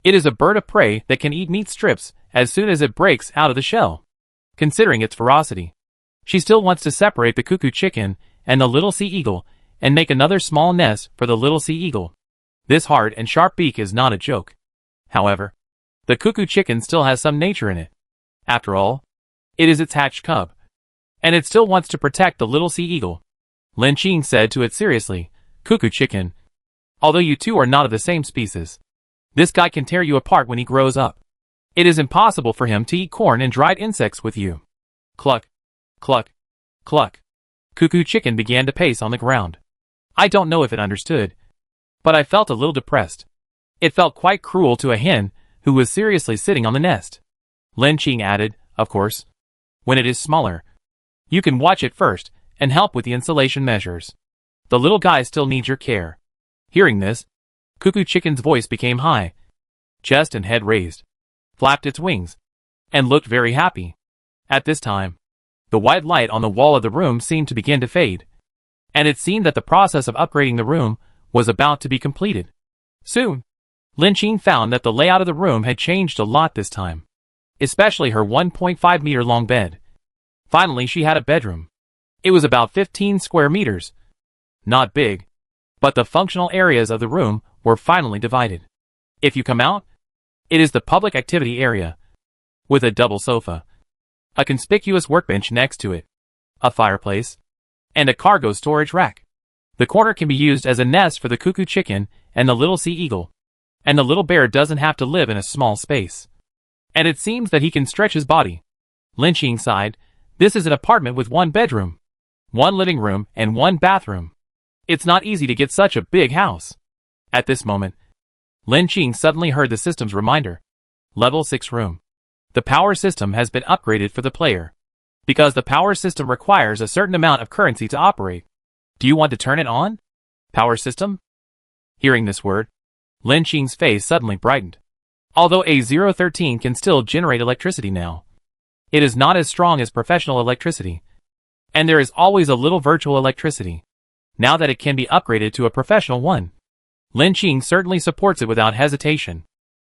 it is a bird of prey that can eat meat strips as soon as it breaks out of the shell. Considering its ferocity, she still wants to separate the cuckoo chicken and the little sea eagle and make another small nest for the little sea eagle. This hard and sharp beak is not a joke. However, the cuckoo chicken still has some nature in it. After all, it is its hatched cub, and it still wants to protect the little sea eagle. Lin Qing said to it seriously, Cuckoo chicken, although you two are not of the same species, this guy can tear you apart when he grows up. It is impossible for him to eat corn and dried insects with you. Cluck, cluck, cluck. Cuckoo chicken began to pace on the ground. I don't know if it understood, but I felt a little depressed. It felt quite cruel to a hen who was seriously sitting on the nest. Lin Qing added, of course, when it is smaller, you can watch it first and help with the insulation measures. The little guy still needs your care. Hearing this, Cuckoo Chicken's voice became high. Chest and head raised, flapped its wings, and looked very happy. At this time, the white light on the wall of the room seemed to begin to fade, and it seemed that the process of upgrading the room was about to be completed. Soon, Lin Qing found that the layout of the room had changed a lot this time, especially her 1.5 meter long bed. Finally, she had a bedroom. It was about 15 square meters. Not big, but the functional areas of the room were finally divided. If you come out, it is the public activity area, with a double sofa, a conspicuous workbench next to it, a fireplace, and a cargo storage rack. The corner can be used as a nest for the cuckoo chicken and the little sea eagle, and the little bear doesn't have to live in a small space. And it seems that he can stretch his body. Lin Qing sighed. This is an apartment with 1 bedroom, 1 living room, and 1 bathroom. It's not easy to get such a big house. At this moment, Lin Qing suddenly heard the system's reminder. Level 6 room. The power system has been upgraded for the player, because the power system requires a certain amount of currency to operate. Do you want to turn it on? Power system? Hearing this word, Lin Qing's face suddenly brightened. Although A013 can still generate electricity now, it is not as strong as professional electricity, and there is always a little virtual electricity. now that it can be upgraded to a professional one. Lin Qing certainly supports it without hesitation.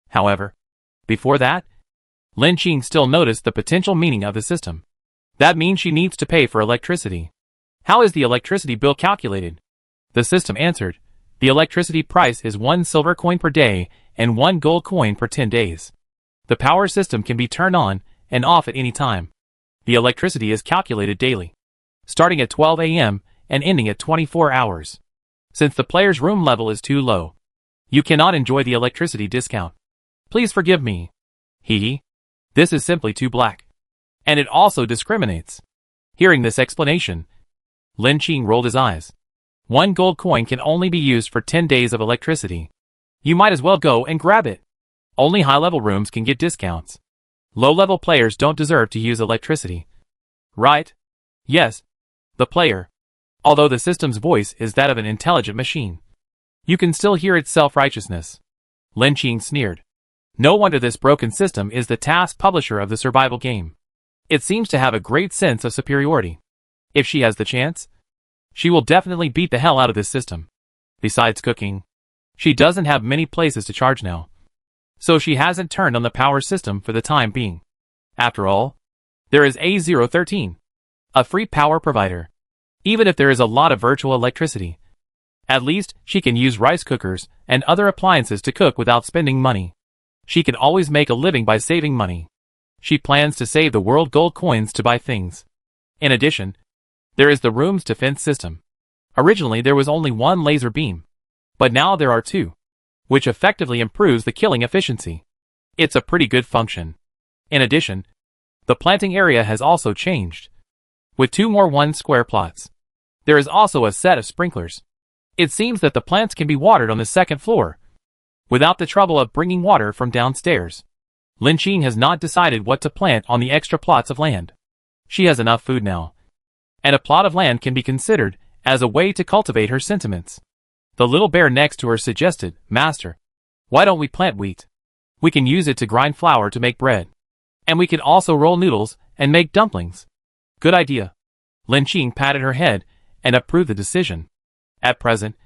However, before that, Lin Qing still noticed the potential meaning of the system. That means she needs to pay for electricity. How is the electricity bill calculated? The system answered, the electricity price is 1 silver coin per day and 1 gold coin per 10 days. The power system can be turned on and off at any time. The electricity is calculated daily, starting at 12 a.m. and ending at 24 hours. Since the player's room level is too low, you cannot enjoy the electricity discount. Please forgive me. Hee. This is simply too black. And it also discriminates. Hearing this explanation, Lin Qing rolled his eyes. 1 gold coin can only be used for 10 days of electricity. You might as well go and grab it. Only high-level rooms can get discounts. Low-level players don't deserve to use electricity. Right? Yes. The player. Although the system's voice is that of an intelligent machine, you can still hear its self-righteousness. Lin Qing sneered. No wonder this broken system is the task publisher of the survival game. It seems to have a great sense of superiority. If she has the chance, she will definitely beat the hell out of this system. Besides cooking, she doesn't have many places to charge now, so she hasn't turned on the power system for the time being. After all, there is A013, a free power provider. Even if there is a lot of virtual electricity, at least she can use rice cookers and other appliances to cook without spending money. She can always make a living by saving money. She plans to save the world gold coins to buy things. In addition, there is the room's defense system. Originally there was only 1 laser beam, but now there are 2, which effectively improves the killing efficiency. It's a pretty good function. In addition, the planting area has also changed, with 2 more 1 square plots. There is also a set of sprinklers. It seems that the plants can be watered on the 2nd floor, without the trouble of bringing water from downstairs. Lin Qing has not decided what to plant on the extra plots of land. She has enough food now, and a plot of land can be considered as a way to cultivate her sentiments. The little bear next to her suggested, Master, why don't we plant wheat? We can use it to grind flour to make bread. And we can also roll noodles and make dumplings. Good idea. Lin Qing patted her head and approved the decision. At present,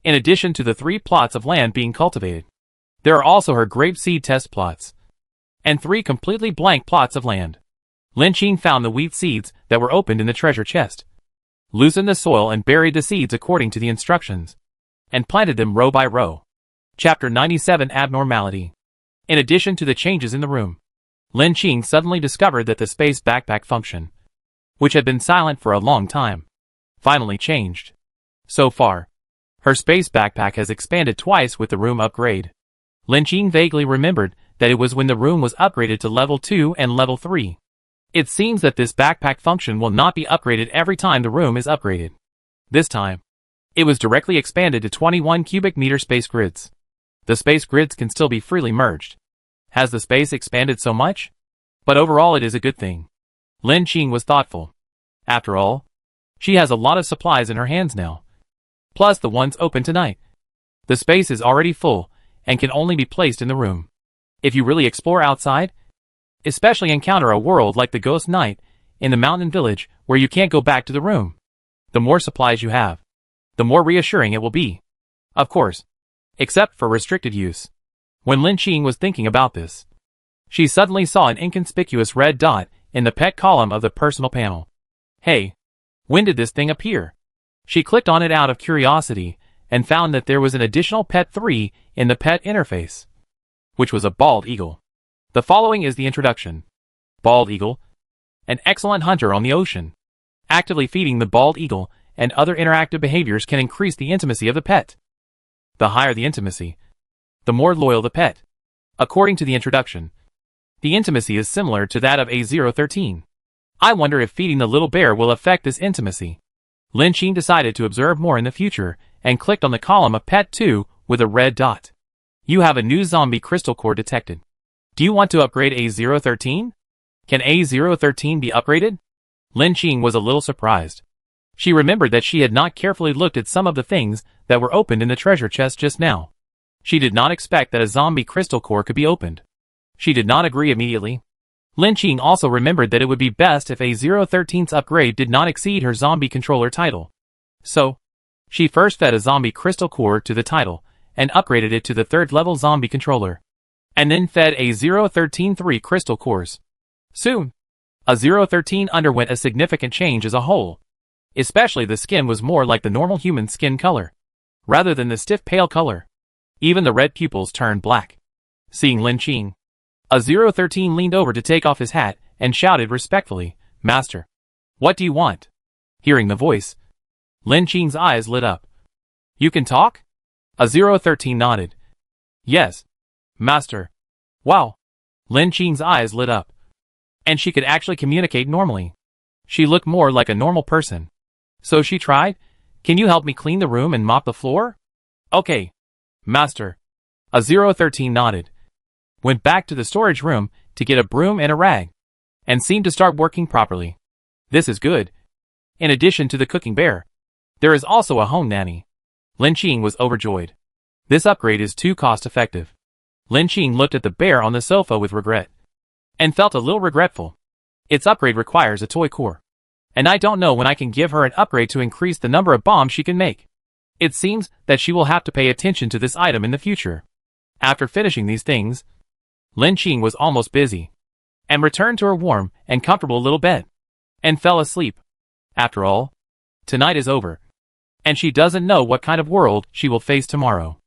in addition to the 3 plots of land being cultivated, there are also her grape seed test plots, and 3 completely blank plots of land. Lin Qing found the wheat seeds that were opened in the treasure chest, loosened the soil and buried the seeds according to the instructions, and planted them row by row. Chapter 97 Abnormality. In addition to the changes in the room, Lin Qing suddenly discovered that the space backpack function, which had been silent for a long time, finally changed. So far, her space backpack has expanded twice with the room upgrade. Lin Qing vaguely remembered that it was when the room was upgraded to level 2 and level 3. It seems that this backpack function will not be upgraded every time the room is upgraded. This time, it was directly expanded to 21 cubic meter space grids. The space grids can still be freely merged. Has the space expanded so much? But overall it is a good thing. Lin Qing was thoughtful. After all, she has a lot of supplies in her hands now, plus the ones open tonight. The space is already full and can only be placed in the room. If you really explore outside, especially encounter a world like the Ghost Night in the mountain village where you can't go back to the room, the more supplies you have, the more reassuring it will be. Of course, except for restricted use. When Lin Qing was thinking about this, she suddenly saw an inconspicuous red dot in the pet column of the personal panel. Hey, when did this thing appear? She clicked on it out of curiosity and found that there was an additional pet 3 in the pet interface, which was a bald eagle. The following is the introduction. Bald eagle, an excellent hunter on the ocean. Actively feeding the bald eagle and other interactive behaviors can increase the intimacy of the pet. The higher the intimacy, the more loyal the pet. According to the introduction, the intimacy is similar to that of A013. I wonder if feeding the little bear will affect this intimacy. Lin Qing decided to observe more in the future and clicked on the column of pet 2 with a red dot. You have a new zombie crystal core detected. Do you want to upgrade A013? Can A013 be upgraded? Lin Qing was a little surprised. She remembered that she had not carefully looked at some of the things that were opened in the treasure chest just now. She did not expect that a zombie crystal core could be opened. She did not agree immediately. Lin Qing also remembered that it would be best if A013's upgrade did not exceed her zombie controller title. So, She first fed a zombie crystal core to the title, and upgraded it to the 3rd level zombie controller. And then fed a 013-3 crystal cores. Soon, a 013 underwent a significant change as a whole. Especially the skin was more like the normal human skin color, rather than the stiff pale color. Even the red pupils turned black. Seeing Lin Qing, a 013 leaned over to take off his hat and shouted respectfully, "Master, what do you want?" Hearing the voice, Lin Qing's eyes lit up. "You can talk?" A 013 nodded. "Yes, Master." Wow. Lin Qing's eyes lit up. And she could actually communicate normally. She looked more like a normal person. So she tried, "Can you help me clean the room and mop the floor?" "Okay, Master." A 013 nodded. Went back to the storage room to get a broom and a rag, and seemed to start working properly. This is good. In addition to the cooking bear, there is also a home nanny. Lin Qing was overjoyed. This upgrade is too cost-effective. Lin Qing looked at the bear on the sofa with regret, and felt a little regretful. Its upgrade requires a toy core, and I don't know when I can give her an upgrade to increase the number of bombs she can make. It seems that she will have to pay attention to this item in the future. After finishing these things, Lin Qing was almost busy, and returned to her warm and comfortable little bed, and fell asleep. After all, tonight is over, and she doesn't know what kind of world she will face tomorrow.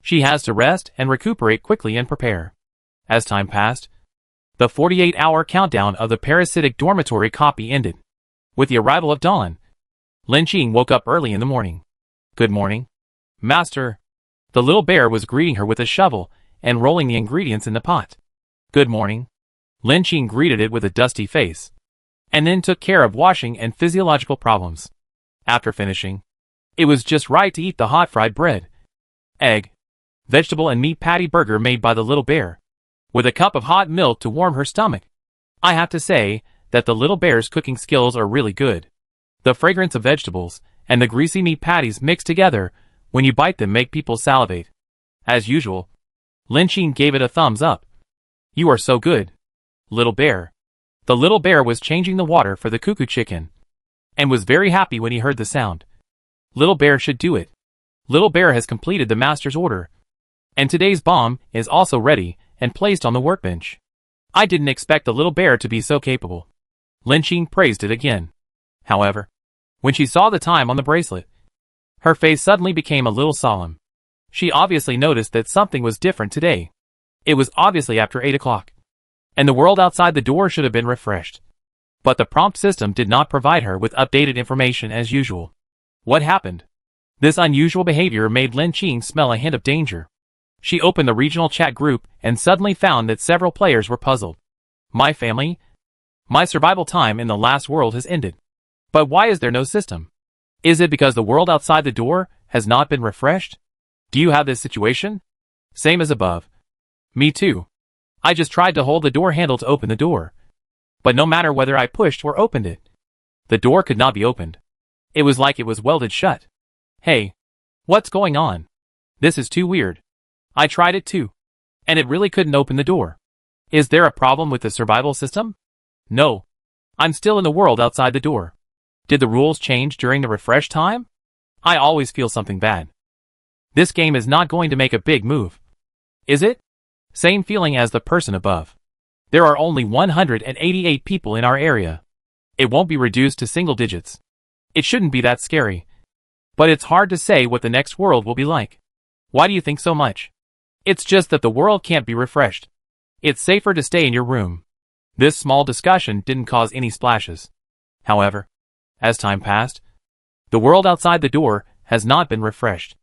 She has to rest and recuperate quickly and prepare. As time passed, the 48-hour countdown of the parasitic dormitory copy ended. With the arrival of dawn, Lin Qing woke up early in the morning. "Good morning, Master." The little bear was greeting her with a shovel and rolling the ingredients in the pot. "Good morning." Lin Qing greeted it with a dusty face, and then took care of washing and physiological problems. After finishing, it was just right to eat the hot fried bread, egg, vegetable and meat patty burger made by the little bear, with a cup of hot milk to warm her stomach. I have to say that the little bear's cooking skills are really good. The fragrance of vegetables and the greasy meat patties mixed together when you bite them make people salivate. As usual, Lin Qing gave it a thumbs up. "You are so good, little bear." The little bear was changing the water for the cuckoo chicken, and was very happy when he heard the sound. Little bear should do it. Little bear has completed the master's order, and today's bomb is also ready and placed on the workbench. I didn't expect the little bear to be so capable. Lin Qing praised it again. However, when she saw the time on the bracelet, her face suddenly became a little solemn. She obviously noticed that something was different today. It was obviously after 8 o'clock, and the world outside the door should have been refreshed. But the prompt system did not provide her with updated information as usual. What happened? This unusual behavior made Lin Qing smell a hint of danger. She opened the regional chat group and suddenly found that several players were puzzled. "My family? My survival time in the last world has ended. But why is there no system? Is it because the world outside the door has not been refreshed? Do you have this situation? Same as above. Me too. I just tried to hold the door handle to open the door, but no matter whether I pushed or opened it, the door could not be opened. It was like it was welded shut. Hey, what's going on? This is too weird. I tried it too, and it really couldn't open the door. Is there a problem with the survival system? No. I'm still in the world outside the door. Did the rules change during the refresh time? I always feel something bad. This game is not going to make a big move. Is it? Same feeling as the person above. There are only 188 people in our area. It won't be reduced to single digits. It shouldn't be that scary. But it's hard to say what the next world will be like. Why do you think so much? It's just that the world can't be refreshed. It's safer to stay in your room. This small discussion didn't cause any splashes. However, as time passed, the world outside the door has not been refreshed.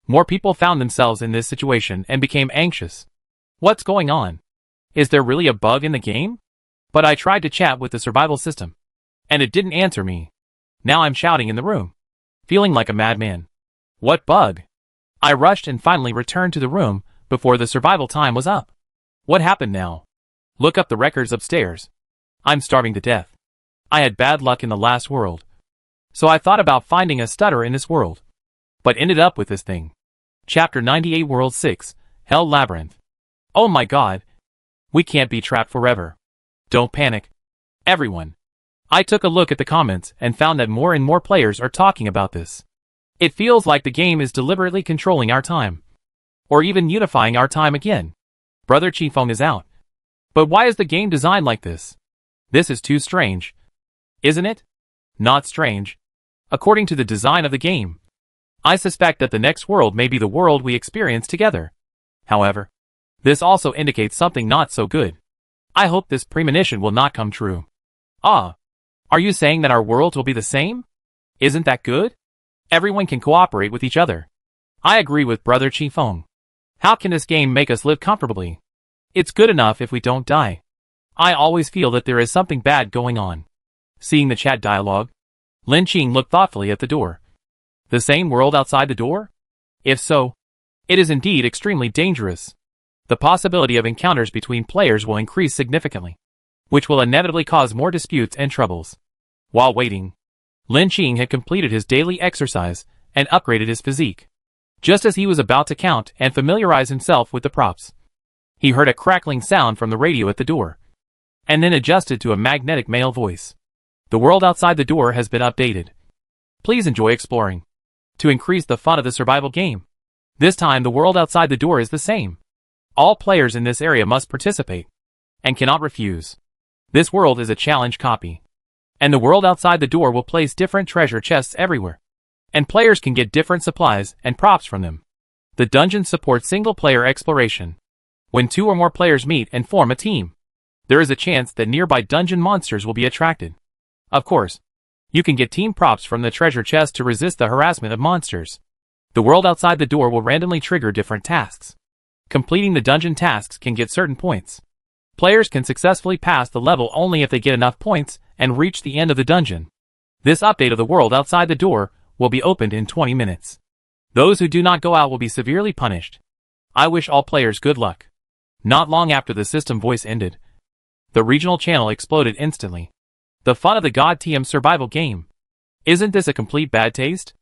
More people found themselves in this situation and became anxious. What's going on? Is there really a bug in the game? But I tried to chat with the survival system, and it didn't answer me. Now I'm shouting in the room, feeling like a madman. What bug? I rushed and finally returned to the room before the survival time was up. What happened now? Look up the records upstairs. I'm starving to death. I had bad luck in the last world, so I thought about finding a stutter in this world, but ended up with this thing. Chapter 98 World 6, Hell Labyrinth. Oh my god. We can't be trapped forever. Don't panic, everyone. I took a look at the comments and found that more and more players are talking about this. It feels like the game is deliberately controlling our time. Or even unifying our time again. Brother Qifeng is out. But why is the game designed like this? This is too strange. Isn't it? Not strange. According to the design of the game, I suspect that the next world may be the world we experience together. However, this also indicates something not so good. I hope this premonition will not come true. Ah, are you saying that our worlds will be the same? Isn't that good? Everyone can cooperate with each other. I agree with Brother Qifeng. How can this game make us live comfortably? It's good enough if we don't die. I always feel that there is something bad going on. Seeing the chat dialogue, Lin Qing looked thoughtfully at the door. The same world outside the door? If so, it is indeed extremely dangerous. The possibility of encounters between players will increase significantly, which will inevitably cause more disputes and troubles. While waiting, Lin Qing had completed his daily exercise and upgraded his physique. Just as he was about to count and familiarize himself with the props, he heard a crackling sound from the radio at the door, and then adjusted to a magnetic male voice. The world outside the door has been updated. Please enjoy exploring. To increase the fun of the survival game. This time the world outside the door is the same. All players in this area must participate, and cannot refuse. This world is a challenge copy. And the world outside the door will place different treasure chests everywhere. And players can get different supplies and props from them. The dungeon supports single-player exploration. When 2 or more players meet and form a team, there is a chance that nearby dungeon monsters will be attracted. Of course, you can get team props from the treasure chest to resist the harassment of monsters. The world outside the door will randomly trigger different tasks. Completing the dungeon tasks can get certain points. Players can successfully pass the level only if they get enough points and reach the end of the dungeon. This update of the world outside the door will be opened in 20 minutes. Those who do not go out will be severely punished. I wish all players good luck. Not long after the system voice ended, the regional channel exploded instantly. The fun of the God TM survival game. Isn't this a complete bad taste?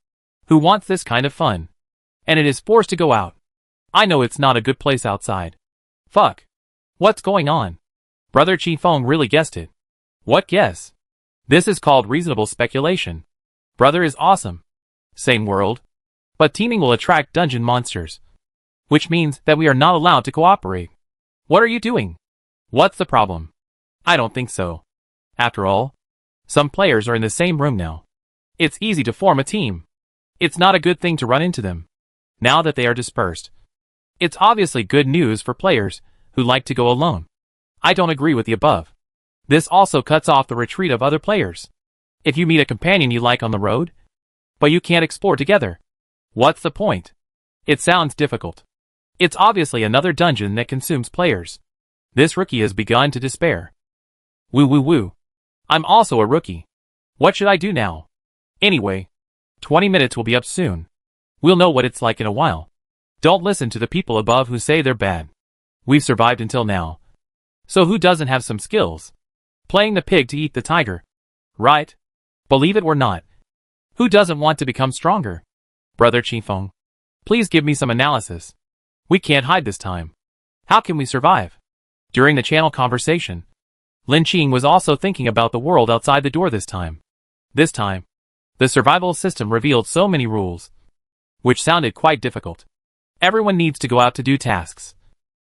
Who wants this kind of fun? And it is forced to go out. I know it's not a good place outside. Fuck. What's going on? Brother Qifeng really guessed it. What guess? This is called reasonable speculation. Brother is awesome. Same world. But teaming will attract dungeon monsters. Which means that we are not allowed to cooperate. What are you doing? What's the problem? I don't think so. After all, some players are in the same room now. It's easy to form a team. It's not a good thing to run into them. Now that they are dispersed. It's obviously good news for players who like to go alone. I don't agree with the above. This also cuts off the retreat of other players. If you meet a companion you like on the road, but you can't explore together, what's the point? It sounds difficult. It's obviously another dungeon that consumes players. This rookie has begun to despair. Woo woo woo. I'm also a rookie. What should I do now? Anyway, 20 minutes will be up soon. We'll know what it's like in a while. Don't listen to the people above who say they're bad. We've survived until now. So who doesn't have some skills? Playing the pig to eat the tiger. Right? Believe it or not. Who doesn't want to become stronger? Brother Qifeng, please give me some analysis. We can't hide this time. How can we survive? During the channel conversation, Lin Qing was also thinking about the world outside the door this time. This time, the survival system revealed so many rules, which sounded quite difficult. Everyone needs to go out to do tasks,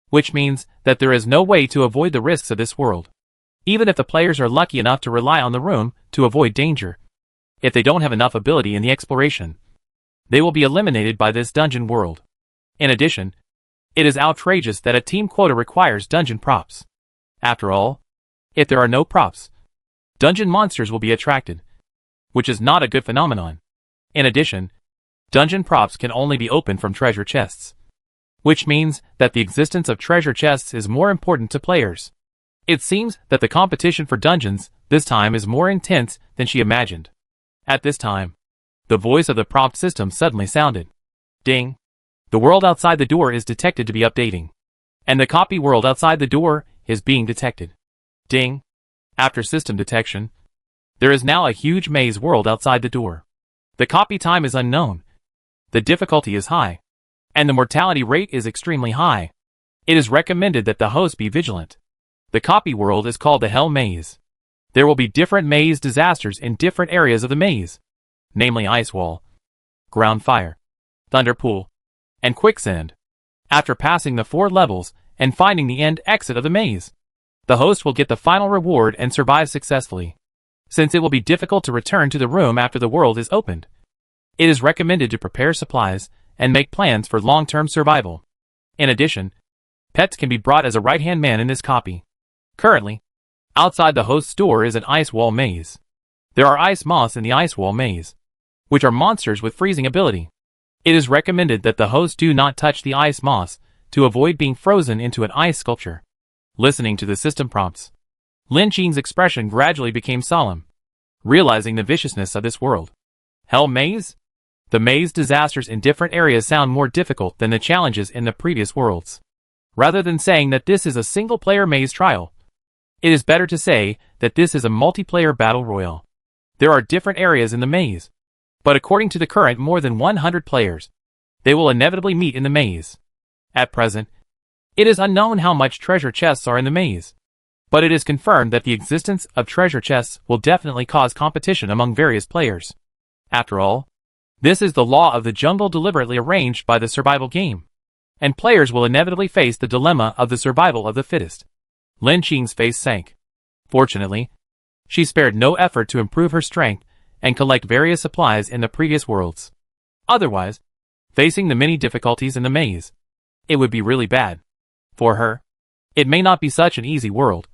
which means that there is no way to avoid the risks of this world. Even if the players are lucky enough to rely on the room to avoid danger, if they don't have enough ability in the exploration, they will be eliminated by this dungeon world. In addition, it is outrageous that a team quota requires dungeon props. After all, if there are no props, dungeon monsters will be attracted, which is not a good phenomenon. In addition, dungeon props can only be opened from treasure chests, which means that the existence of treasure chests is more important to players. It seems that the competition for dungeons this time is more intense than she imagined. At this time, the voice of the prompt system suddenly sounded. Ding. The world outside the door is detected to be updating. And the copy world outside the door is being detected. Ding. After system detection, there is now a huge maze world outside the door. The copy time is unknown. The difficulty is high. And the mortality rate is extremely high. It is recommended that the host be vigilant. The copy world is called the Hell Maze. There will be different maze disasters in different areas of the maze, namely Ice Wall, ground fire, thunder pool, and quicksand. After passing the 4 levels and finding the end exit of the maze, the host will get the final reward and survive successfully. Since it will be difficult to return to the room after the world is opened, it is recommended to prepare supplies and make plans for long-term survival. In addition, pets can be brought as a right-hand man in this copy. Currently, outside the host's door is an ice wall maze. There are ice moths in the ice wall maze, which are monsters with freezing ability. It is recommended that the host do not touch the ice moths to avoid being frozen into an ice sculpture. Listening to the system prompts, Lin Qing's expression gradually became solemn, realizing the viciousness of this world. Hell Maze? The maze disasters in different areas sound more difficult than the challenges in the previous worlds. Rather than saying that this is a single-player maze trial, it is better to say that this is a multiplayer battle royale. There are different areas in the maze, but according to the current more than 100 players, they will inevitably meet in the maze. At present, it is unknown how much treasure chests are in the maze, but it is confirmed that the existence of treasure chests will definitely cause competition among various players. After all, this is the law of the jungle deliberately arranged by the survival game, and players will inevitably face the dilemma of the survival of the fittest. Lin Qing's face sank. Fortunately, she spared no effort to improve her strength and collect various supplies in the previous worlds. Otherwise, facing the many difficulties in the maze, it would be really bad. For her, it may not be such an easy world.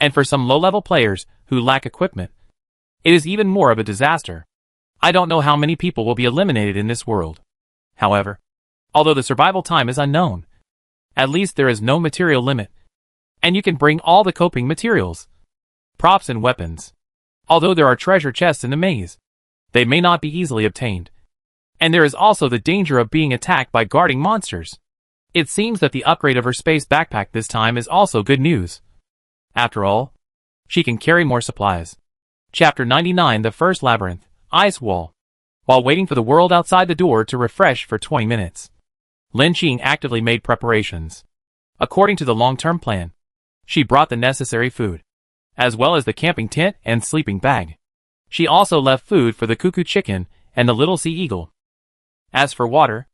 And for some low-level players who lack equipment, it is even more of a disaster. I don't know how many people will be eliminated in this world. However, although the survival time is unknown, at least there is no material limit, and you can bring all the coping materials, props and weapons. Although there are treasure chests in the maze, they may not be easily obtained. And there is also the danger of being attacked by guarding monsters. It seems that the upgrade of her space backpack this time is also good news. After all, she can carry more supplies. Chapter 99 The First Labyrinth, Ice Wall. While waiting for the world outside the door to refresh for 20 minutes, Lin Qing actively made preparations. According to the long-term plan, she brought the necessary food, as well as the camping tent and sleeping bag. She also left food for the cuckoo chicken and the little sea eagle. As for water,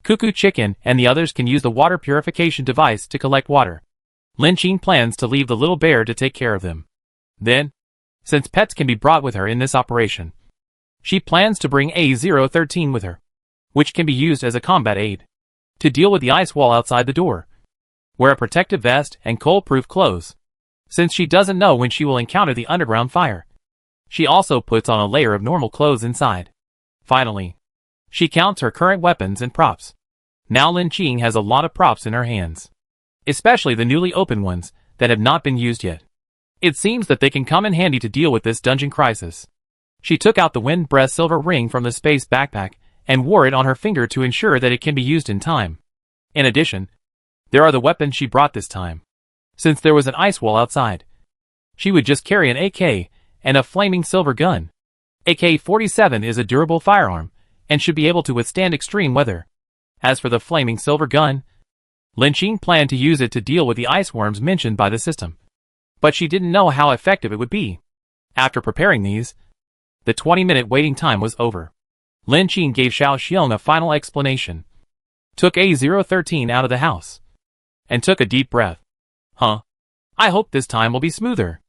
Cuckoo Chicken and the others can use the water purification device to collect water. Lin Qing plans to leave the little bear to take care of them. Then, since pets can be brought with her in this operation, she plans to bring A013 with her, which can be used as a combat aid, to deal with the ice wall outside the door. Wear a protective vest and cold-proof clothes, since she doesn't know when she will encounter the underground fire. She also puts on a layer of normal clothes inside. Finally, she counts her current weapons and props. Now Lin Qing has a lot of props in her hands, especially the newly opened ones that have not been used yet. It seems that they can come in handy to deal with this dungeon crisis. She took out the wind breath silver ring from the space backpack and wore it on her finger to ensure that it can be used in time. In addition, there are the weapons she brought this time. Since there was an ice wall outside, she would just carry an AK and a flaming silver gun. AK-47 is a durable firearm and should be able to withstand extreme weather. As for the flaming silver gun, Lin Qing planned to use it to deal with the ice worms mentioned by the system, but she didn't know how effective it would be. After preparing these, the 20-minute waiting time was over. Lin Qing gave Xiao Xiong a final explanation, took A013 out of the house, and took a deep breath. I hope this time will be smoother.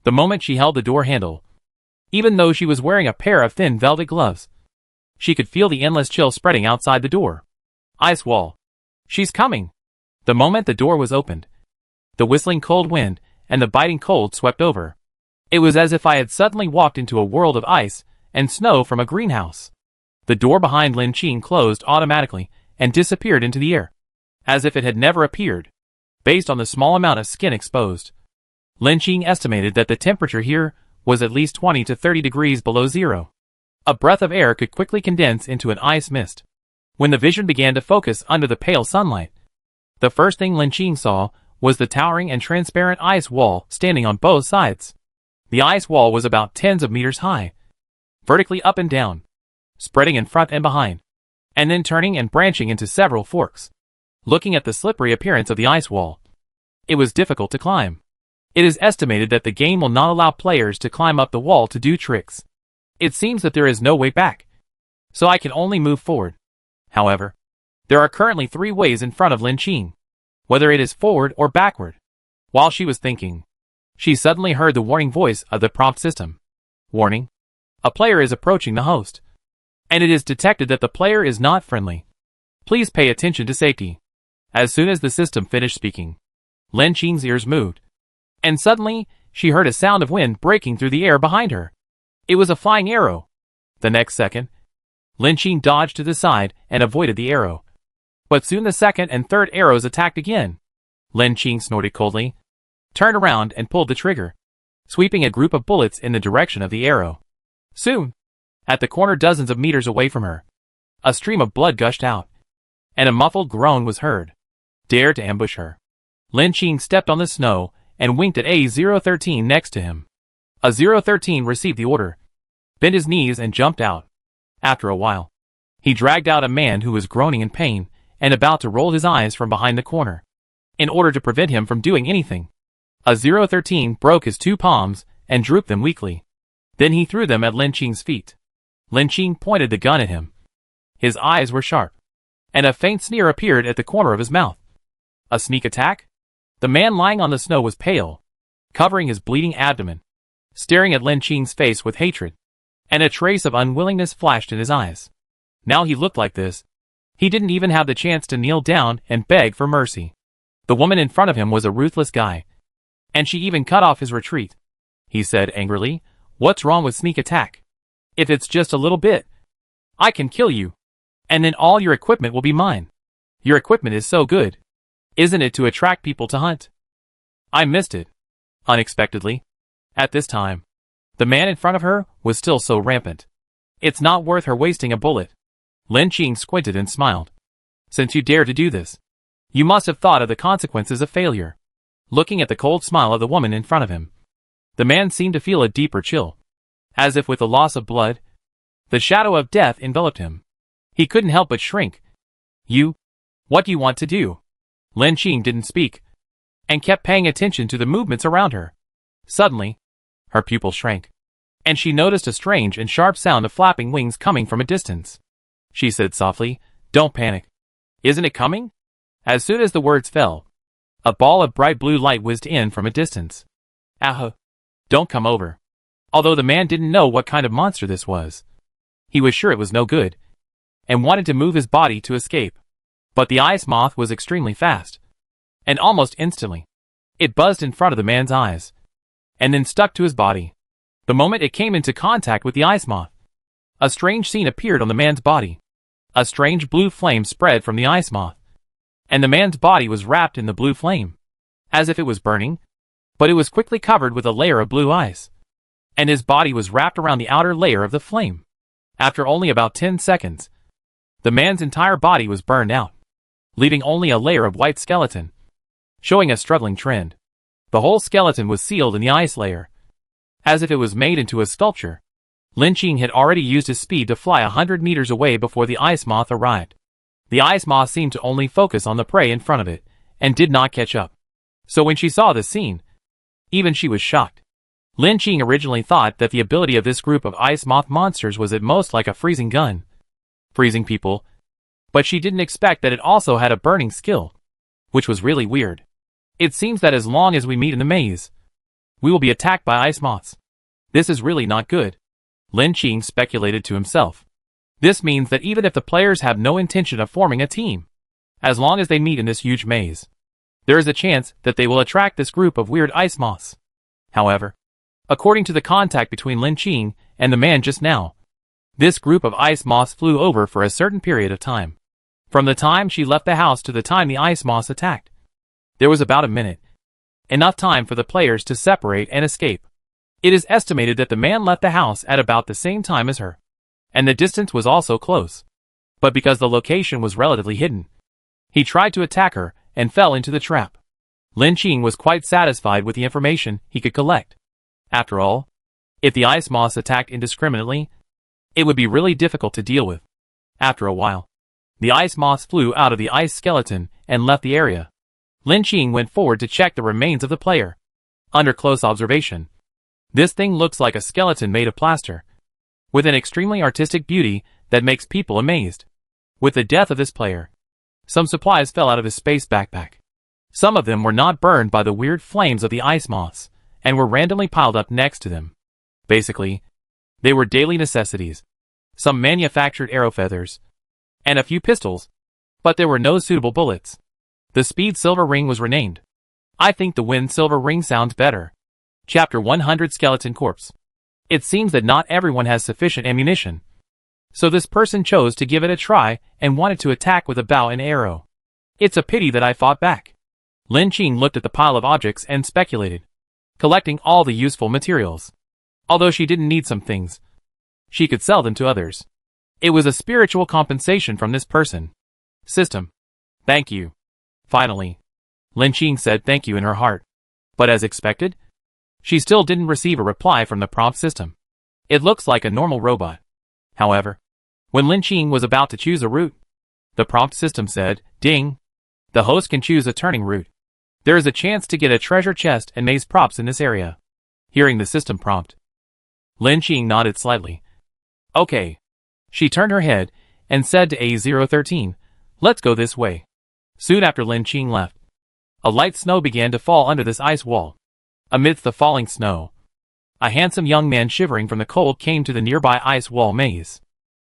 The moment she held the door handle, even though she was wearing a pair of thin velvet gloves, she could feel the endless chill spreading outside the door. Ice wall. She's coming. The moment the door was opened, the whistling cold wind and the biting cold swept over. It was as if I had suddenly walked into a world of ice and snow from a greenhouse. The door behind Lin Qing closed automatically and disappeared into the air, as if it had never appeared. Based on the small amount of skin exposed, Lin Qing estimated that the temperature here was at least 20 to 30 degrees below zero. A breath of air could quickly condense into an ice mist. When the vision began to focus under the pale sunlight, the first thing Lin Qing saw was the towering and transparent ice wall standing on both sides. The ice wall was about tens of meters high, vertically up and down, spreading in front and behind, and then turning and branching into several forks. Looking at the slippery appearance of the ice wall, it was difficult to climb. It is estimated that the game will not allow players to climb up the wall to do tricks. It seems that there is no way back. so I can only move forward. However, there are currently 3 ways in front of Lin Qing, whether it is forward or backward. While she was thinking, she suddenly heard the warning voice of the prompt system. Warning: a player is approaching the host, and it is detected that the player is not friendly. Please pay attention to safety. As soon as the system finished speaking, Lin Qing's ears moved, and suddenly, she heard a sound of wind breaking through the air behind her. It was a flying arrow. The next second, Lin Qing dodged to the side and avoided the arrow. But soon the second and third arrows attacked again. Lin Qing snorted coldly, turned around and pulled the trigger, sweeping a group of bullets in the direction of the arrow. Soon, at the corner dozens of meters away from her, a stream of blood gushed out, and a muffled groan was heard. Dare to ambush her. Lin Qing stepped on the snow and winked at A013 next to him. A013 received the order, bent his knees and jumped out. After a while, he dragged out a man who was groaning in pain and about to roll his eyes from behind the corner. In order to prevent him from doing anything, A013 broke his 2 palms and drooped them weakly. Then he threw them at Lin Qing's feet. Lin Qing pointed the gun at him. His eyes were sharp, and a faint sneer appeared at the corner of his mouth. A sneak attack? The man lying on the snow was pale, covering his bleeding abdomen, staring at Lin Qing's face with hatred, and a trace of unwillingness flashed in his eyes. Now he looked like this. He didn't even have the chance to kneel down and beg for mercy. The woman in front of him was a ruthless guy, and she even cut off his retreat. He said angrily, "What's wrong with sneak attack? If it's just a little bit, I can kill you, and then all your equipment will be mine. Your equipment is so good. Isn't it to attract people to hunt?" I missed it. Unexpectedly. At this time, the man in front of her was still so rampant. It's not worth her wasting a bullet. Lin Qing squinted and smiled. Since you dare to do this, you must have thought of the consequences of failure. Looking at the cold smile of the woman in front of him, the man seemed to feel a deeper chill. As if with the loss of blood, the shadow of death enveloped him. He couldn't help but shrink. What do you want to do? Lin Qing didn't speak, and kept paying attention to the movements around her. Suddenly, her pupil shrank, and she noticed a strange and sharp sound of flapping wings coming from a distance. She said softly, "Don't panic. Isn't it coming?" As soon as the words fell, a ball of bright blue light whizzed in from a distance. Don't come over. Although the man didn't know what kind of monster this was, he was sure it was no good, and wanted to move his body to escape. But the ice moth was extremely fast, and almost instantly, it buzzed in front of the man's eyes, and then stuck to his body. The moment it came into contact with the ice moth, a strange scene appeared on the man's body. A strange blue flame spread from the ice moth, and the man's body was wrapped in the blue flame, as if it was burning, but it was quickly covered with a layer of blue ice, and his body was wrapped around the outer layer of the flame. After only about 10 seconds, the man's entire body was burned out, leaving only a layer of white skeleton, showing a struggling trend. The whole skeleton was sealed in the ice layer, as if it was made into a sculpture. Lin Qing had already used his speed to fly 100 meters away before the ice moth arrived. The ice moth seemed to only focus on the prey in front of it, and did not catch up. So when she saw this scene, even she was shocked. Lin Qing originally thought that the ability of this group of ice moth monsters was at most like a freezing gun, freezing people, but she didn't expect that it also had a burning skill, which was really weird. It seems that as long as we meet in the maze, we will be attacked by ice moths. This is really not good, Lin Qing speculated to himself. This means that even if the players have no intention of forming a team, as long as they meet in this huge maze, there is a chance that they will attract this group of weird ice moths. However, according to the contact between Lin Qing and the man just now, this group of ice moths flew over for a certain period of time. From the time she left the house to the time the ice moths attacked, there was about a minute. Enough time for the players to separate and escape. It is estimated that the man left the house at about the same time as her, and the distance was also close. But because the location was relatively hidden, he tried to attack her and fell into the trap. Lin Qing was quite satisfied with the information he could collect. After all, if the ice moths attacked indiscriminately, it would be really difficult to deal with. After a while, the ice moths flew out of the ice skeleton and left the area. Lin Qing went forward to check the remains of the player. Under close observation, this thing looks like a skeleton made of plaster, with an extremely artistic beauty that makes people amazed. With the death of this player, some supplies fell out of his space backpack. Some of them were not burned by the weird flames of the ice moths, and were randomly piled up next to them. Basically, they were daily necessities. Some manufactured arrow feathers, and a few pistols, but there were no suitable bullets. The Speed Silver Ring was renamed. I think the Wind Silver Ring sounds better. Chapter 100 Skeleton Corpse. It seems that not everyone has sufficient ammunition. So this person chose to give it a try and wanted to attack with a bow and arrow. It's a pity that I fought back. Lin Qing looked at the pile of objects and speculated, collecting all the useful materials. Although she didn't need some things, she could sell them to others. It was a spiritual compensation from this person. System. Thank you. Finally, Lin Qing said thank you in her heart. But as expected, she still didn't receive a reply from the prompt system. It looks like a normal robot. However, when Lin Qing was about to choose a route, the prompt system said, "Ding! The host can choose a turning route. There is a chance to get a treasure chest and maze props in this area." Hearing the system prompt, Lin Qing nodded slightly. Okay. She turned her head and said to A013, "Let's go this way." Soon after Lin Qing left, a light snow began to fall under this ice wall. Amidst the falling snow, a handsome young man shivering from the cold came to the nearby ice wall maze.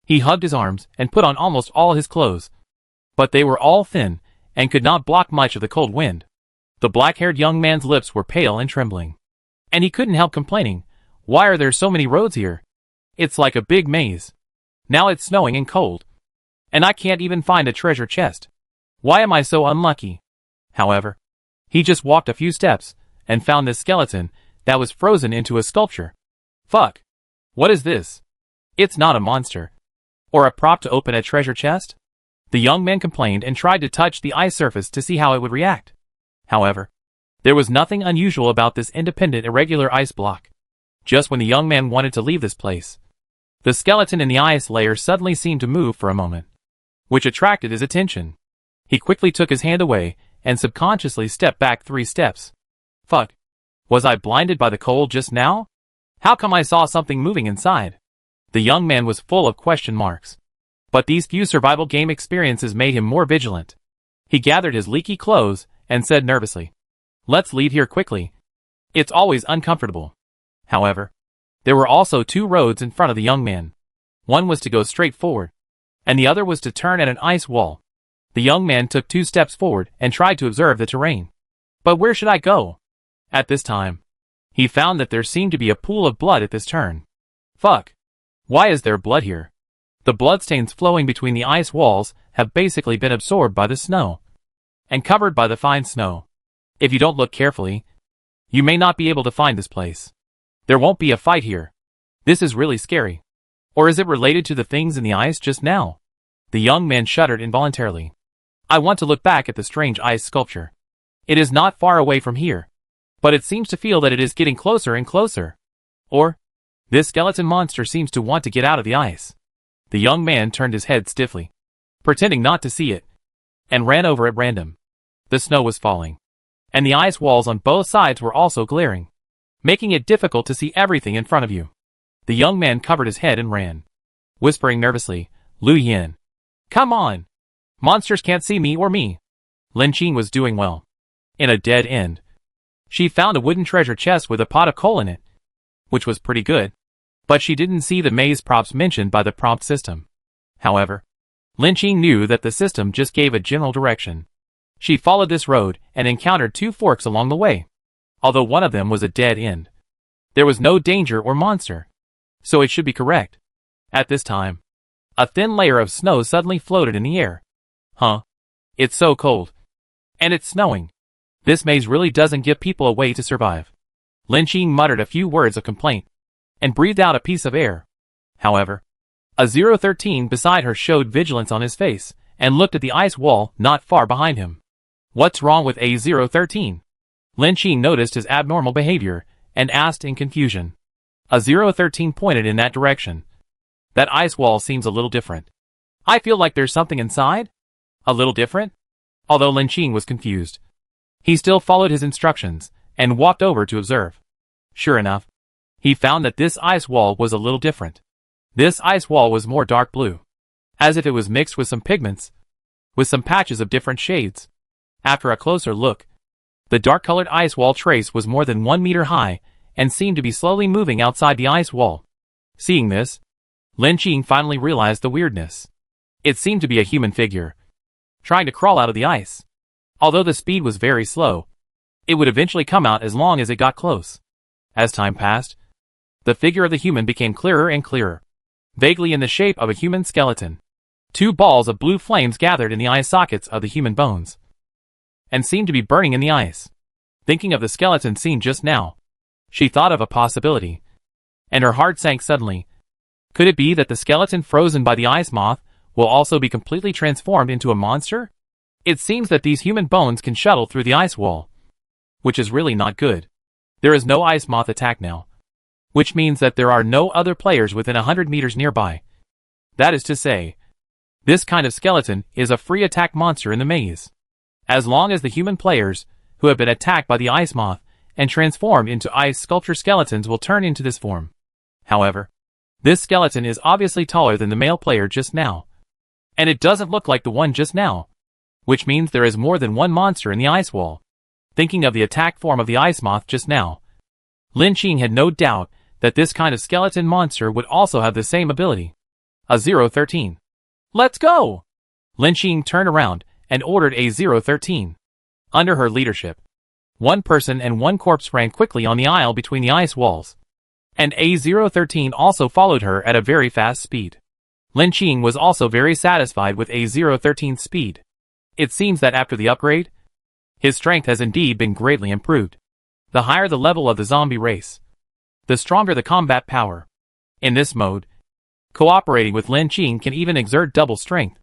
He hugged his arms and put on almost all his clothes, but they were all thin and could not block much of the cold wind. The black-haired young man's lips were pale and trembling, and he couldn't help complaining, "Why are there so many roads here? It's like a big maze. Now it's snowing and cold, and I can't even find a treasure chest. Why am I so unlucky?" However, he just walked a few steps and found this skeleton that was frozen into a sculpture. Fuck. What is this? It's not a monster. Or a prop to open a treasure chest? The young man complained and tried to touch the ice surface to see how it would react. However, there was nothing unusual about this independent irregular ice block. Just when the young man wanted to leave this place, the skeleton in the ice layer suddenly seemed to move for a moment, which attracted his attention. He quickly took his hand away and subconsciously stepped back 3 steps. Fuck. Was I blinded by the cold just now? How come I saw something moving inside? The young man was full of question marks. But these few survival game experiences made him more vigilant. He gathered his leaky clothes and said nervously, "Let's leave here quickly. It's always uncomfortable." However, there were also 2 roads in front of the young man. One was to go straight forward, and the other was to turn at an ice wall. The young man took 2 steps forward and tried to observe the terrain. But where should I go? At this time, he found that there seemed to be a pool of blood at this turn. Fuck. Why is there blood here? The bloodstains flowing between the ice walls have basically been absorbed by the snow and covered by the fine snow. If you don't look carefully, you may not be able to find this place. There won't be a fight here. This is really scary. Or is it related to the things in the ice just now? The young man shuddered involuntarily. I want to look back at the strange ice sculpture. It is not far away from here, but it seems to feel that it is getting closer and closer. Or, this skeleton monster seems to want to get out of the ice. The young man turned his head stiffly, pretending not to see it, and ran over at random. The snow was falling, and the ice walls on both sides were also glaring, making it difficult to see everything in front of you. The young man covered his head and ran, whispering nervously, "Lu Yin. Come on! Monsters can't see me or me." Lin Qing was doing well. In a dead end, she found a wooden treasure chest with a pot of coal in it, which was pretty good, but she didn't see the maze props mentioned by the prompt system. However, Lin Qing knew that the system just gave a general direction. She followed this road and encountered 2 forks along the way. Although one of them was a dead end, there was no danger or monster, so it should be correct. At this time, a thin layer of snow suddenly floated in the air. Huh? It's so cold. And it's snowing. This maze really doesn't give people a way to survive. Lin Qing muttered a few words of complaint and breathed out a piece of air. However, a 013 beside her showed vigilance on his face and looked at the ice wall not far behind him. What's wrong with A013? Lin Qing noticed his abnormal behavior and asked in confusion. A 013 pointed in that direction. That ice wall seems a little different. I feel like there's something inside? A little different? Although Lin Qing was confused, he still followed his instructions and walked over to observe. Sure enough, he found that this ice wall was a little different. This ice wall was more dark blue, as if it was mixed with some pigments, with some patches of different shades. After a closer look, the dark-colored ice wall trace was more than 1 meter high and seemed to be slowly moving outside the ice wall. Seeing this, Lin Qing finally realized the weirdness. It seemed to be a human figure, trying to crawl out of the ice. Although the speed was very slow, it would eventually come out as long as it got close. As time passed, the figure of the human became clearer and clearer, vaguely in the shape of a human skeleton. 2 balls of blue flames gathered in the eye sockets of the human bones, and seemed to be burning in the ice. Thinking of the skeleton seen just now, she thought of a possibility, and her heart sank suddenly. Could it be that the skeleton frozen by the ice moth will also be completely transformed into a monster? It seems that these human bones can shuttle through the ice wall, which is really not good. There is no ice moth attack now, which means that there are no other players within 100 meters nearby. That is to say, this kind of skeleton is a free attack monster in the maze. As long as the human players, who have been attacked by the ice moth and transformed into ice sculpture skeletons will turn into this form. However, this skeleton is obviously taller than the male player just now, and it doesn't look like the one just now, which means there is more than one monster in the ice wall. Thinking of the attack form of the ice moth just now, Lin Qing had no doubt that this kind of skeleton monster would also have the same ability. A 013. Let's go! Lin Qing turned around and ordered a 013. Under her leadership, 1 person and 1 corpse ran quickly on the aisle between the ice walls, and a 013 also followed her at a very fast speed. Lin Qing was also very satisfied with a 013's speed. It seems that after the upgrade, his strength has indeed been greatly improved. The higher the level of the zombie race, the stronger the combat power. In this mode, cooperating with Lin Qing can even exert double strength.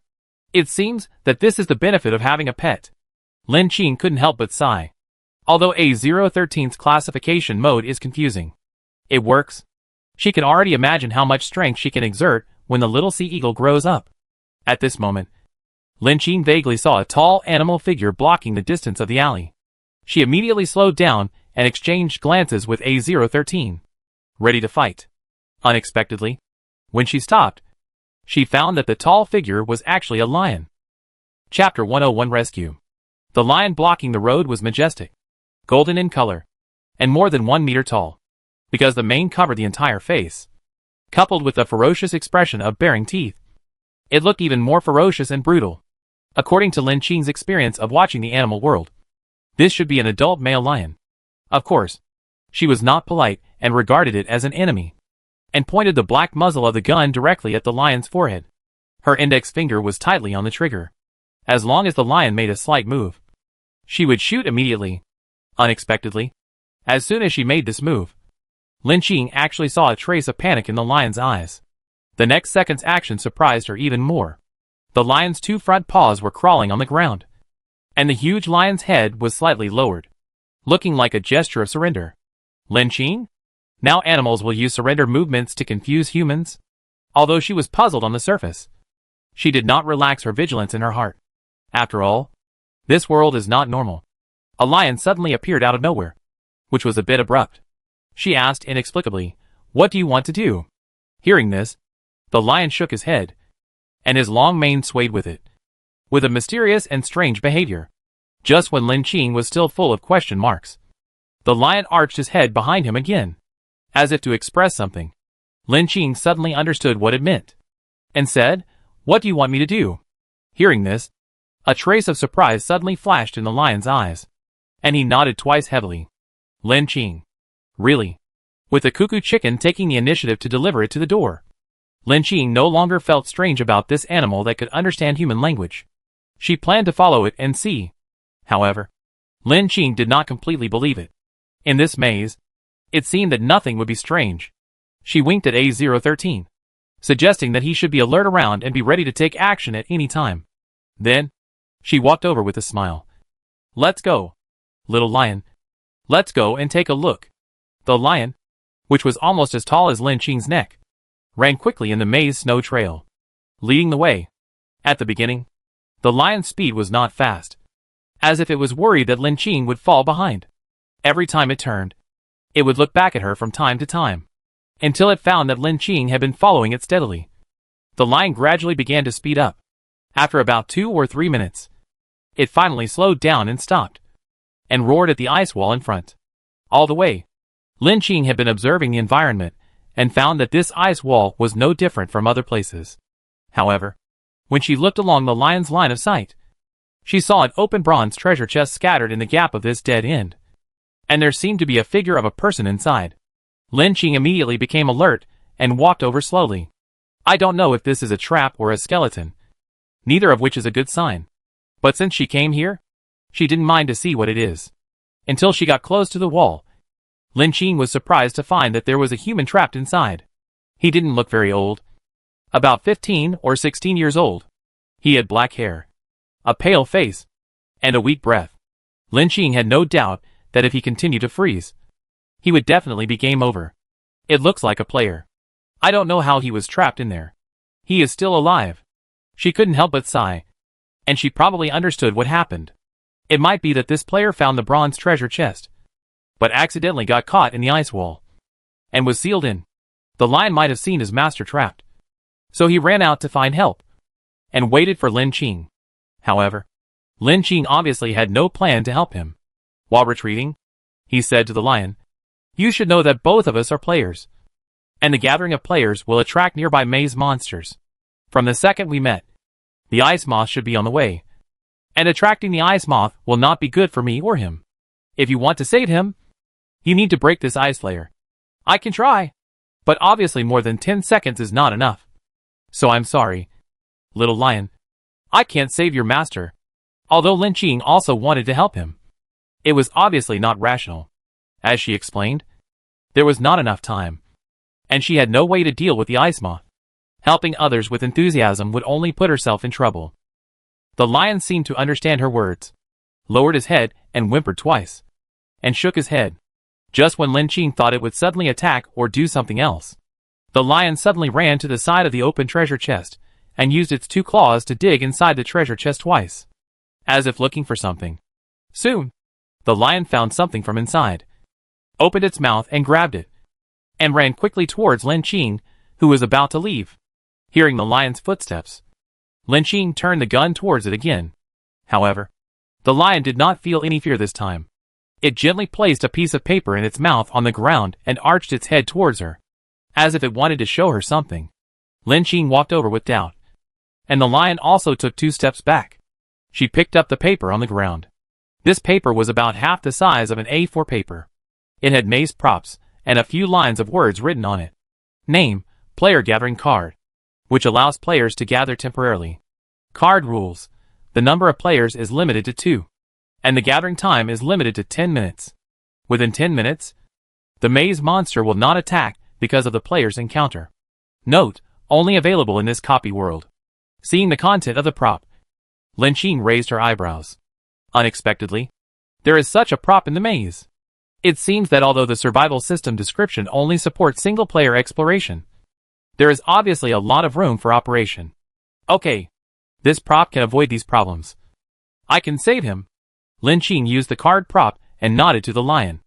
It seems that this is the benefit of having a pet. Lin Qing couldn't help but sigh. Although a 013's classification mode is confusing, it works. She can already imagine how much strength she can exert when the little sea eagle grows up. At this moment, Lin Qing vaguely saw a tall animal figure blocking the distance of the alley. She immediately slowed down and exchanged glances with a 013, ready to fight. Unexpectedly, when she stopped, she found that the tall figure was actually a lion. Chapter 101 Rescue. The lion blocking the road was majestic, golden in color, and more than 1 meter tall. Because the mane covered the entire face, coupled with the ferocious expression of baring teeth, it looked even more ferocious and brutal. According to Lin Qing's experience of watching the animal world, this should be an adult male lion. Of course, she was not polite and regarded it as an enemy, and pointed the black muzzle of the gun directly at the lion's forehead. Her index finger was tightly on the trigger. As long as the lion made a slight move, she would shoot immediately. Unexpectedly, as soon as she made this move, Lin Qing actually saw a trace of panic in the lion's eyes. The next second's action surprised her even more. The lion's 2 front paws were crawling on the ground, and the huge lion's head was slightly lowered, looking like a gesture of surrender. Lin Qing? Now animals will use surrender movements to confuse humans? Although she was puzzled on the surface, she did not relax her vigilance in her heart. After all, this world is not normal. A lion suddenly appeared out of nowhere, which was a bit abrupt. She asked inexplicably, "What do you want to do?" Hearing this, the lion shook his head, and his long mane swayed with it, with a mysterious and strange behavior. Just when Lin Qing was still full of question marks, the lion arched his head behind him again, as if to express something. Lin Qing suddenly understood what it meant, and said, "What do you want me to do?" Hearing this, a trace of surprise suddenly flashed in the lion's eyes, and he nodded twice heavily. Lin Qing. Really? With the cuckoo chicken taking the initiative to deliver it to the door. Lin Qing no longer felt strange about this animal that could understand human language. She planned to follow it and see. However, Lin Qing did not completely believe it. In this maze, it seemed that nothing would be strange. She winked at A013, suggesting that he should be alert around and be ready to take action at any time. Then, she walked over with a smile. "Let's go, little lion. Let's go and take a look." The lion, which was almost as tall as Lin Qing's neck, ran quickly in the maze snow trail, leading the way. At the beginning, the lion's speed was not fast, as if it was worried that Lin Qing would fall behind. Every time it turned, it would look back at her from time to time, until it found that Lin Qing had been following it steadily. The line gradually began to speed up. After about 2 or 3 minutes, it finally slowed down and stopped, and roared at the ice wall in front. All the way, Lin Qing had been observing the environment and found that this ice wall was no different from other places. However, when she looked along the lion's line of sight, she saw an open bronze treasure chest scattered in the gap of this dead end, and there seemed to be a figure of a person inside. Lin Qing immediately became alert and walked over slowly. I don't know if this is a trap or a skeleton, neither of which is a good sign. But since she came here, she didn't mind to see what it is. Until she got close to the wall, Lin Qing was surprised to find that there was a human trapped inside. He didn't look very old. About 15 or 16 years old. He had black hair, a pale face, and a weak breath. Lin Qing had no doubt that if he continued to freeze, he would definitely be game over. It looks like a player. I don't know how he was trapped in there. He is still alive. She couldn't help but sigh, and she probably understood what happened. It might be that this player found the bronze treasure chest, but accidentally got caught in the ice wall, and was sealed in. The lion might have seen his master trapped, so he ran out to find help, and waited for Lin Qing. However, Lin Qing obviously had no plan to help him. While retreating, he said to the lion, "You should know that both of us are players, and the gathering of players will attract nearby maze monsters. From the second we met, the ice moth should be on the way, and attracting the ice moth will not be good for me or him. If you want to save him, you need to break this ice layer. I can try, but obviously more than 10 seconds is not enough. So I'm sorry, little lion. I can't save your master." Although Lin Qing also wanted to help him, it was obviously not rational. As she explained, there was not enough time, and she had no way to deal with the ice moth. Helping others with enthusiasm would only put herself in trouble. The lion seemed to understand her words, lowered his head and whimpered twice, and shook his head. Just when Lin Qing thought it would suddenly attack or do something else, the lion suddenly ran to the side of the open treasure chest and used its 2 claws to dig inside the treasure chest twice, as if looking for something. Soon, the lion found something from inside, opened its mouth and grabbed it, and ran quickly towards Lin Qing, who was about to leave. Hearing the lion's footsteps, Lin Qing turned the gun towards it again. However, the lion did not feel any fear this time. It gently placed a piece of paper in its mouth on the ground and arched its head towards her, as if it wanted to show her something. Lin Qing walked over with doubt, and the lion also took 2 steps back. She picked up the paper on the ground. This paper was about half the size of an A4 paper. It had maze props and a few lines of words written on it. Name, player gathering card, which allows players to gather temporarily. Card rules, the number of players is limited to 2, and the gathering time is limited to 10 minutes. Within 10 minutes, the maze monster will not attack because of the player's encounter. Note, only available in this copy world. Seeing the content of the prop, Lin Qing raised her eyebrows. Unexpectedly, there is such a prop in the maze. It seems that although the survival system description only supports single-player exploration, there is obviously a lot of room for operation. Okay, this prop can avoid these problems. I can save him. Lin Qing used the card prop and nodded to the lion.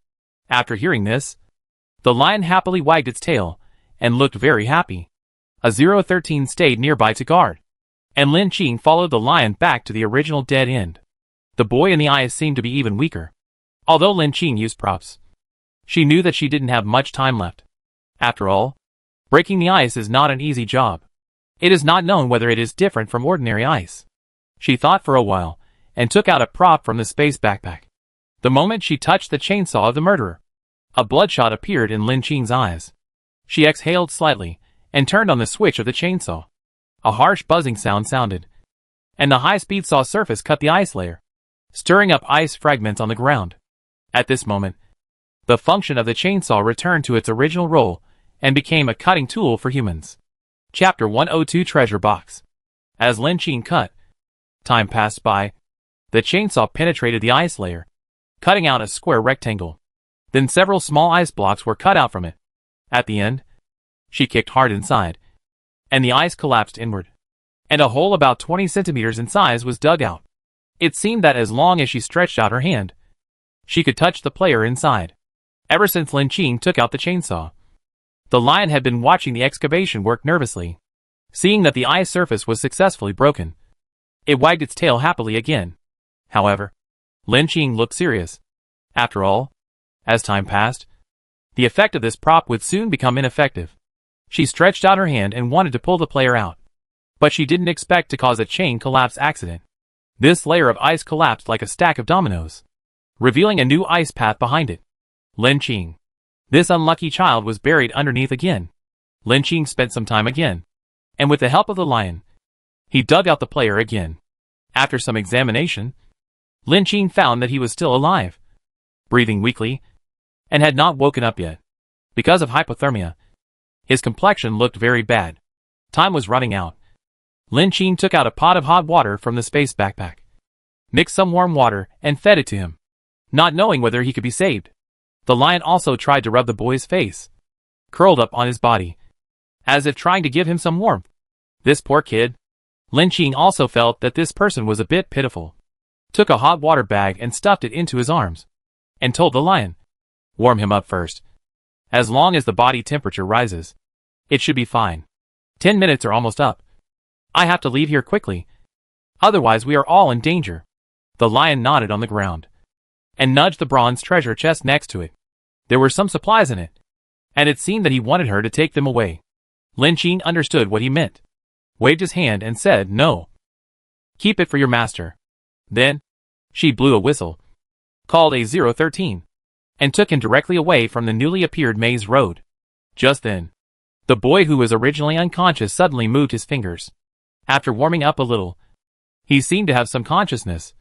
After hearing this, the lion happily wagged its tail and looked very happy. A 013 stayed nearby to guard, and Lin Qing followed the lion back to the original dead end. The boy in the eyes seemed to be even weaker. Although Lin Qing used props, she knew that she didn't have much time left. After all, breaking the ice is not an easy job. It is not known whether it is different from ordinary ice. She thought for a while, and took out a prop from the space backpack. The moment she touched the chainsaw of the murderer, a bloodshot appeared in Lin Qing's eyes. She exhaled slightly, and turned on the switch of the chainsaw. A harsh buzzing sound sounded, and the high-speed saw surface cut the ice layer, stirring up ice fragments on the ground. At this moment, the function of the chainsaw returned to its original role, and became a cutting tool for humans. Chapter 102 Treasure Box. As Lin Qing cut, time passed by. The chainsaw penetrated the ice layer, cutting out a square rectangle. Then several small ice blocks were cut out from it. At the end, she kicked hard inside, and the ice collapsed inward, and a hole about 20 centimeters in size was dug out. It seemed that as long as she stretched out her hand, she could touch the player inside. Ever since Lin Qing took out the chainsaw, the lion had been watching the excavation work nervously. Seeing that the ice surface was successfully broken, it wagged its tail happily again. However, Lin Qing looked serious. After all, as time passed, the effect of this prop would soon become ineffective. She stretched out her hand and wanted to pull the player out, but she didn't expect to cause a chain collapse accident. This layer of ice collapsed like a stack of dominoes, revealing a new ice path behind it. Lin Qing. This unlucky child was buried underneath again. Lin Qing spent some time again, and with the help of the lion, he dug out the player again. After some examination, Lin Qing found that he was still alive, breathing weakly, and had not woken up yet. Because of hypothermia, his complexion looked very bad. Time was running out. Lin Qing took out a pot of hot water from the space backpack, mixed some warm water, and fed it to him, not knowing whether he could be saved. The lion also tried to rub the boy's face, curled up on his body, as if trying to give him some warmth. This poor kid. Lin Qing also felt that this person was a bit pitiful. Took a hot water bag and stuffed it into his arms, and told the lion, "Warm him up first. As long as the body temperature rises, it should be fine. 10 minutes are almost up. I have to leave here quickly. Otherwise we are all in danger." The lion nodded on the ground, and nudged the bronze treasure chest next to it. There were some supplies in it, and it seemed that he wanted her to take them away. Lin Qing understood what he meant, waved his hand and said, "No. Keep it for your master." Then, she blew a whistle, called A013, and took him directly away from the newly appeared maze road. Just then, the boy who was originally unconscious suddenly moved his fingers. After warming up a little, he seemed to have some consciousness,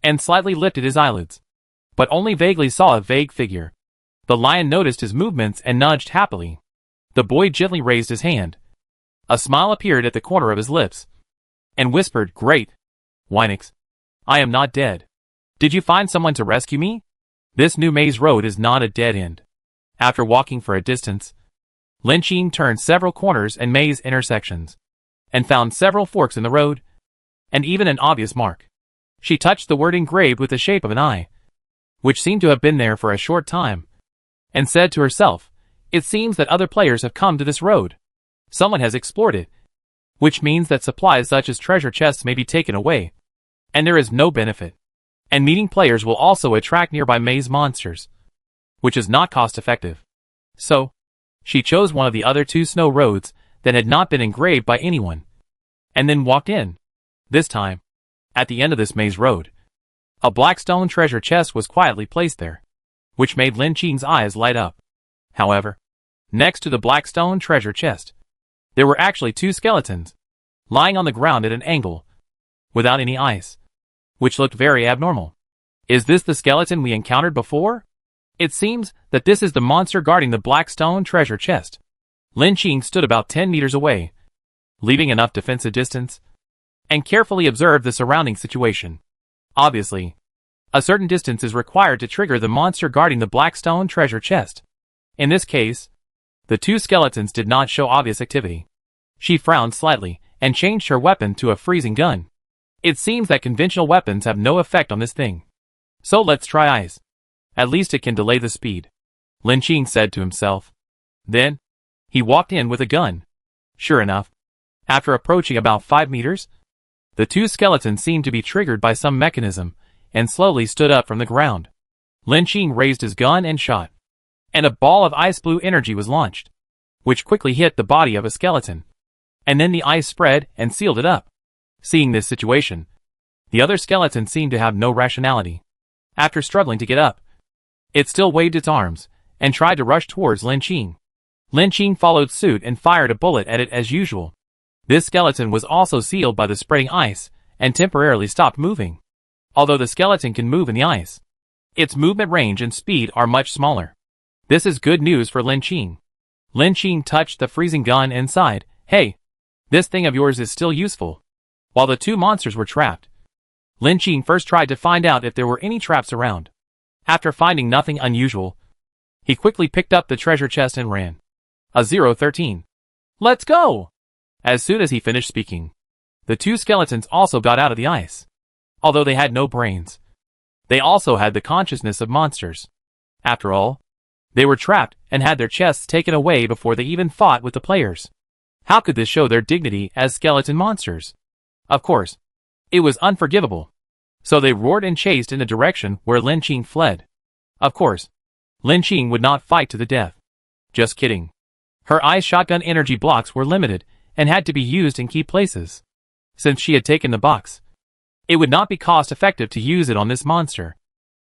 and slightly lifted his eyelids, but only vaguely saw a vague figure. The lion noticed his movements and nudged happily. The boy gently raised his hand. A smile appeared at the corner of his lips, and whispered, "Great, Wynix. I am not dead. Did you find someone to rescue me? This new maze road is not a dead end." After walking for a distance, Lin Qing turned several corners and maze intersections, and found several forks in the road, and even an obvious mark. She touched the word engraved with the shape of an eye, which seemed to have been there for a short time, and said to herself, "It seems that other players have come to this road. Someone has explored it, which means that supplies such as treasure chests may be taken away, and there is no benefit. And meeting players will also attract nearby maze monsters, which is not cost-effective." So, she chose one of the other two snow roads that had not been engraved by anyone, and then walked in. This time, at the end of this maze road, a black stone treasure chest was quietly placed there, which made Lin Qing's eyes light up. However, next to the black stone treasure chest, there were actually two skeletons, lying on the ground at an angle, without any ice, which looked very abnormal. Is this the skeleton we encountered before? It seems that this is the monster guarding the black stone treasure chest. Lin Qing stood about 10 meters away, leaving enough defensive distance, and carefully observed the surrounding situation. Obviously, a certain distance is required to trigger the monster guarding the black stone treasure chest. In this case, the two skeletons did not show obvious activity. She frowned slightly and changed her weapon to a freezing gun. It seems that conventional weapons have no effect on this thing. So let's try ice. At least it can delay the speed, Lin Qing said to himself. Then, he walked in with a gun. Sure enough, after approaching about 5 meters, the two skeletons seemed to be triggered by some mechanism and slowly stood up from the ground. Lin Qing raised his gun and shot, and a ball of ice blue energy was launched, which quickly hit the body of a skeleton, and then the ice spread and sealed it up. Seeing this situation, the other skeleton seemed to have no rationality. After struggling to get up, it still waved its arms and tried to rush towards Lin Qing. Lin Qing followed suit and fired a bullet at it as usual. This skeleton was also sealed by the spreading ice and temporarily stopped moving. Although the skeleton can move in the ice, its movement range and speed are much smaller. This is good news for Lin Qing. Lin Qing touched the freezing gun and sighed, "Hey, this thing of yours is still useful." While the two monsters were trapped, Lin Qing first tried to find out if there were any traps around. After finding nothing unusual, he quickly picked up the treasure chest and ran. A 013. "Let's go!" As soon as he finished speaking, the two skeletons also got out of the ice. Although they had no brains, they also had the consciousness of monsters. After all, they were trapped and had their chests taken away before they even fought with the players. How could this show their dignity as skeleton monsters? Of course, it was unforgivable. So they roared and chased in the direction where Lin Qing fled. Of course, Lin Qing would not fight to the death. Just kidding. Her ice shotgun energy blocks were limited and had to be used in key places. Since she had taken the box, it would not be cost-effective to use it on this monster.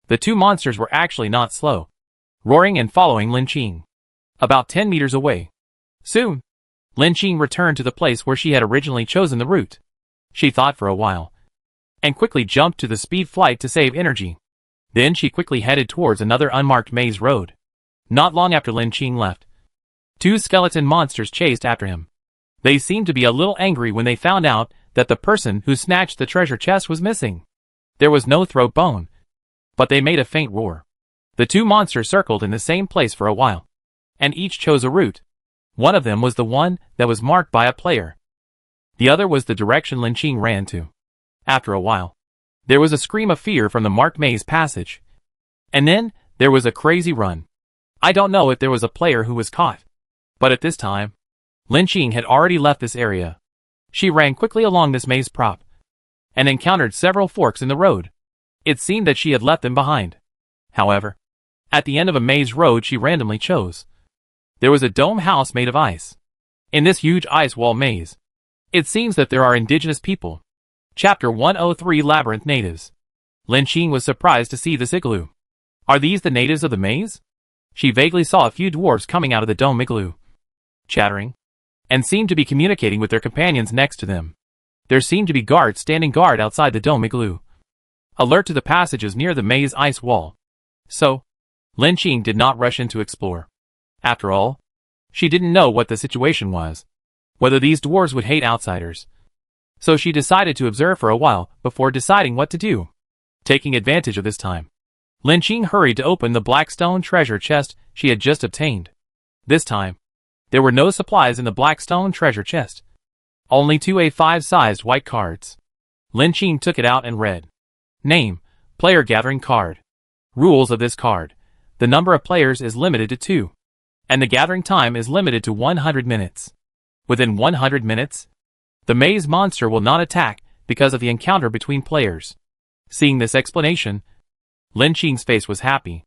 The two monsters were actually not slow, roaring and following Lin Qing. About 10 meters away. Soon, Lin Qing returned to the place where she had originally chosen the route. She thought for a while, and quickly jumped to the speed flight to save energy. Then she quickly headed towards another unmarked maze road. Not long after Lin Qing left, two skeleton monsters chased after him. They seemed to be a little angry when they found out that the person who snatched the treasure chest was missing. There was no throat bone, but they made a faint roar. The two monsters circled in the same place for a while, and each chose a route. One of them was the one that was marked by a player. The other was the direction Lin Qing ran to. After a while, there was a scream of fear from the marked maze passage. And then, there was a crazy run. I don't know if there was a player who was caught, but at this time, Lin Qing had already left this area. She ran quickly along this maze prop, and encountered several forks in the road. It seemed that she had left them behind. However, at the end of a maze road she randomly chose, there was a dome house made of ice. In this huge ice wall maze, it seems that there are indigenous people. Chapter 103 Labyrinth Natives. Lin Qing was surprised to see this igloo. Are these the natives of the maze? She vaguely saw a few dwarves coming out of the dome igloo, chattering, and seemed to be communicating with their companions next to them. There seemed to be guards standing guard outside the dome igloo, alert to the passages near the maze ice wall. So, Lin Qing did not rush in to explore. After all, she didn't know what the situation was, whether these dwarves would hate outsiders. So she decided to observe for a while before deciding what to do. Taking advantage of this time, Lin Qing hurried to open the black stone treasure chest she had just obtained. This time, there were no supplies in the black stone treasure chest. Only two A5-sized white cards. Lin Qing took it out and read. Name, player gathering card. Rules of this card. The number of players is limited to 2. And the gathering time is limited to 100 minutes. Within 100 minutes, the maze monster will not attack because of the encounter between players. Seeing this explanation, Lin Qing's face was happy.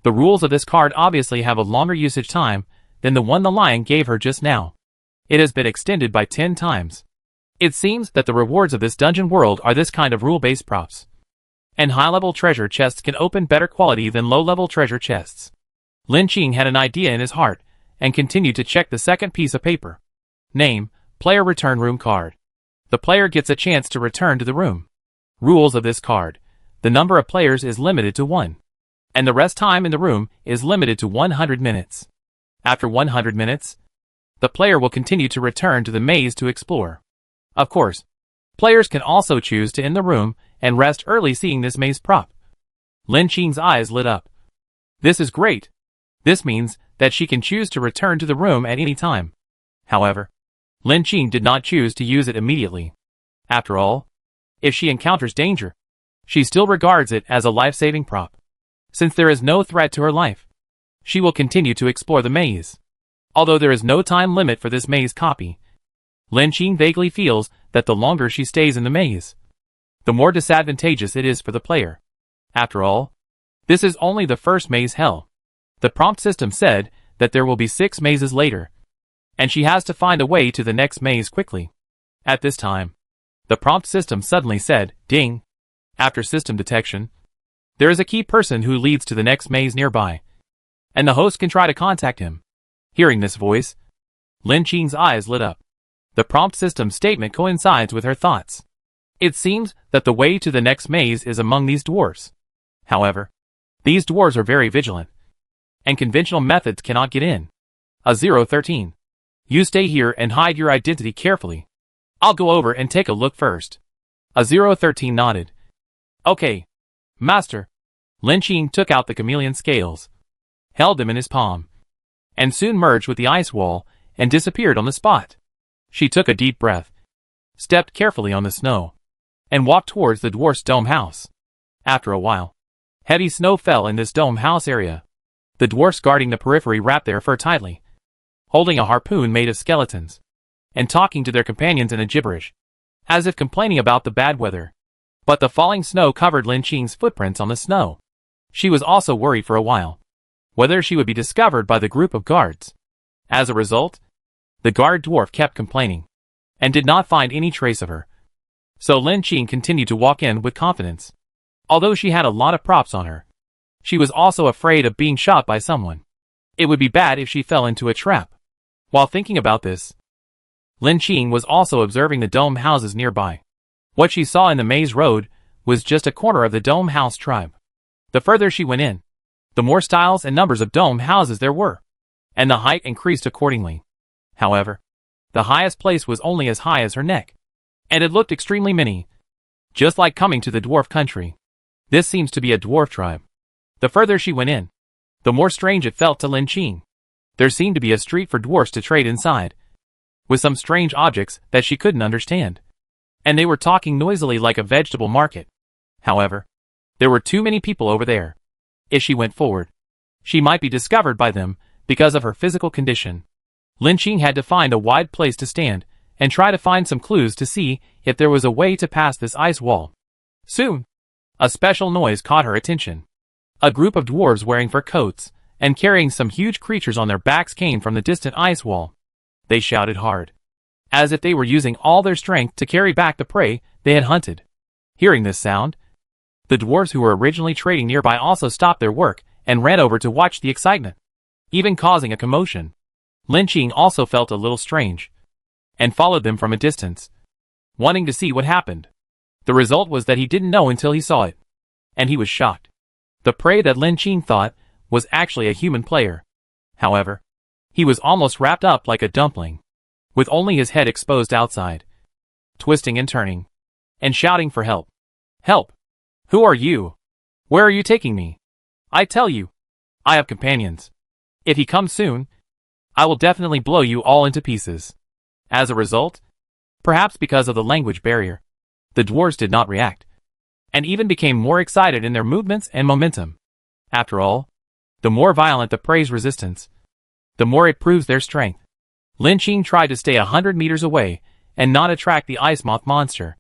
The rules of this card obviously have a longer usage time than the one the lion gave her just now. It has been extended by 10 times. It seems that the rewards of this dungeon world are this kind of rule-based props. And high-level treasure chests can open better quality than low-level treasure chests. Lin Qing had an idea in his heart, and continued to check the second piece of paper. Name, player return room card. The player gets a chance to return to the room. Rules of this card. The number of players is limited to 1. And the rest time in the room is limited to 100 minutes. After 100 minutes, the player will continue to return to the maze to explore. Of course, players can also choose to end the room and rest early seeing this maze prop. Lin Qing's eyes lit up. This is great. This means that she can choose to return to the room at any time. However, Lin Qing did not choose to use it immediately. After all, if she encounters danger, she still regards it as a life-saving prop. Since there is no threat to her life, she will continue to explore the maze. Although there is no time limit for this maze copy, Lin Qing vaguely feels that the longer she stays in the maze, the more disadvantageous it is for the player. After all, this is only the first maze hell. The prompt system said that there will be 6 mazes later, and she has to find a way to the next maze quickly. At this time, the prompt system suddenly said, ding. After system detection, there is a key person who leads to the next maze nearby, and the host can try to contact him. Hearing this voice, Lin Qing's eyes lit up. The prompt system statement coincides with her thoughts. It seems that the way to the next maze is among these dwarves. However, these dwarves are very vigilant, and conventional methods cannot get in. A013. You stay here and hide your identity carefully. I'll go over and take a look first. A013 nodded. Okay, master. Lin Qing took out the chameleon scales, held them in his palm, and soon merged with the ice wall and disappeared on the spot. She took a deep breath, stepped carefully on the snow, and walked towards the dwarf's dome house. After a while, heavy snow fell in this dome house area. The dwarfs guarding the periphery wrapped their fur tightly, holding a harpoon made of skeletons, and talking to their companions in a gibberish, as if complaining about the bad weather. But the falling snow covered Lin Qing's footprints on the snow. She was also worried for a while whether she would be discovered by the group of guards. As a result, the guard dwarf kept complaining and did not find any trace of her. So Lin Qing continued to walk in with confidence. Although she had a lot of props on her, she was also afraid of being shot by someone. It would be bad if she fell into a trap. While thinking about this, Lin Qing was also observing the dome houses nearby. What she saw in the maze road was just a corner of the dome house tribe. The further she went in, the more styles and numbers of dome houses there were, and the height increased accordingly. However, the highest place was only as high as her neck, and it looked extremely many, just like coming to the dwarf country. This seems to be a dwarf tribe. The further she went in, the more strange it felt to Lin Qing. There seemed to be a street for dwarfs to trade inside, with some strange objects that she couldn't understand. And they were talking noisily like a vegetable market. However, there were too many people over there. If she went forward, she might be discovered by them because of her physical condition. Lin Qing had to find a wide place to stand and try to find some clues to see if there was a way to pass this ice wall. Soon, a special noise caught her attention. A group of dwarves wearing fur coats and carrying some huge creatures on their backs came from the distant ice wall. They shouted hard, as if they were using all their strength to carry back the prey they had hunted. Hearing this sound, the dwarves who were originally trading nearby also stopped their work and ran over to watch the excitement, even causing a commotion. Lin Qing also felt a little strange, and followed them from a distance, wanting to see what happened. The result was that he didn't know until he saw it, and he was shocked. The prey that Lin Qing thought was actually a human player. However, he was almost wrapped up like a dumpling, with only his head exposed outside, twisting and turning, and shouting for help. Help! Who are you? Where are you taking me? I tell you, I have companions. If he comes soon, I will definitely blow you all into pieces. As a result, perhaps because of the language barrier, the dwarves did not react, and even became more excited in their movements and momentum. After all, the more violent the prey's resistance, the more it proves their strength. Lin Qing tried to stay 100 meters away and not attract the ice moth monster.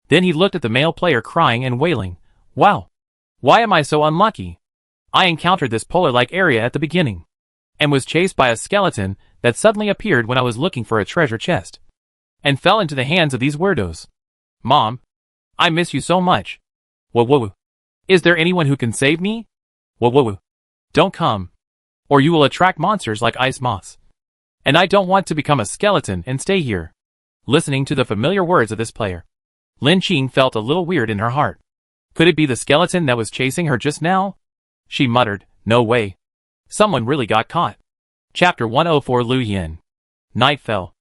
Then he looked at the male player crying and wailing, "Wow! Why am I so unlucky? I encountered this polar-like area at the beginning, and was chased by a skeleton that suddenly appeared when I was looking for a treasure chest, and fell into the hands of these weirdos. Mom, I miss you so much. Whoa. Is there anyone who can save me? Whoa. Don't come, or you will attract monsters like ice moths. And I don't want to become a skeleton and stay here." Listening to the familiar words of this player, Lin Qing felt a little weird in her heart. Could it be the skeleton that was chasing her just now? She muttered, "No way. Someone really got caught." Chapter 104. Lu Yin. Night fell,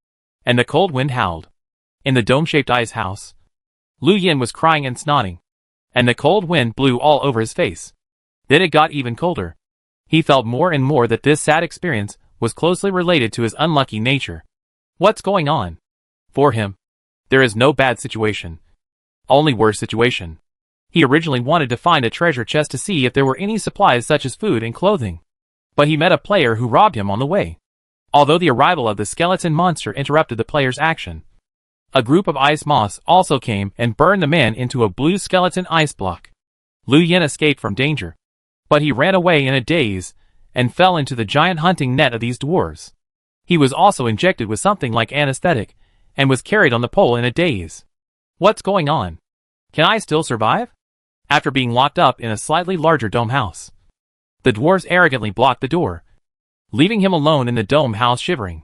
and the cold wind howled. In the dome-shaped ice house, Lu Yin was crying and snotting, and the cold wind blew all over his face. Then it got even colder. He felt more and more that this sad experience was closely related to his unlucky nature. What's going on? For him, there is no bad situation, only worse situation. He originally wanted to find a treasure chest to see if there were any supplies such as food and clothing, but he met a player who robbed him on the way. Although the arrival of the skeleton monster interrupted the player's action, a group of ice moths also came and burned the man into a blue skeleton ice block. Lu Yin escaped from danger, but he ran away in a daze and fell into the giant hunting net of these dwarves. He was also injected with something like anesthetic and was carried on the pole in a daze. What's going on? Can I still survive? After being locked up in a slightly larger dome house, the dwarves arrogantly blocked the door, leaving him alone in the dome house shivering.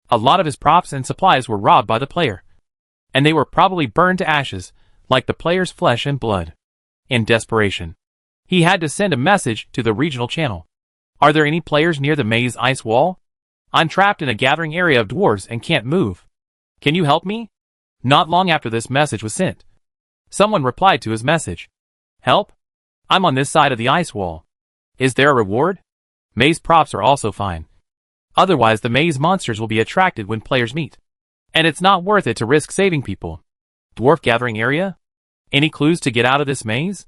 A lot of his props and supplies were robbed by the player, and they were probably burned to ashes, like the player's flesh and blood. In desperation, he had to send a message to the regional channel. "Are there any players near the maze ice wall? I'm trapped in a gathering area of dwarves and can't move. Can you help me?" Not long after this message was sent, someone replied to his message. "Help? I'm on this side of the ice wall. Is there a reward? Maze props are also fine. Otherwise the maze monsters will be attracted when players meet, and it's not worth it to risk saving people." Dwarf gathering area? Any clues to get out of this maze?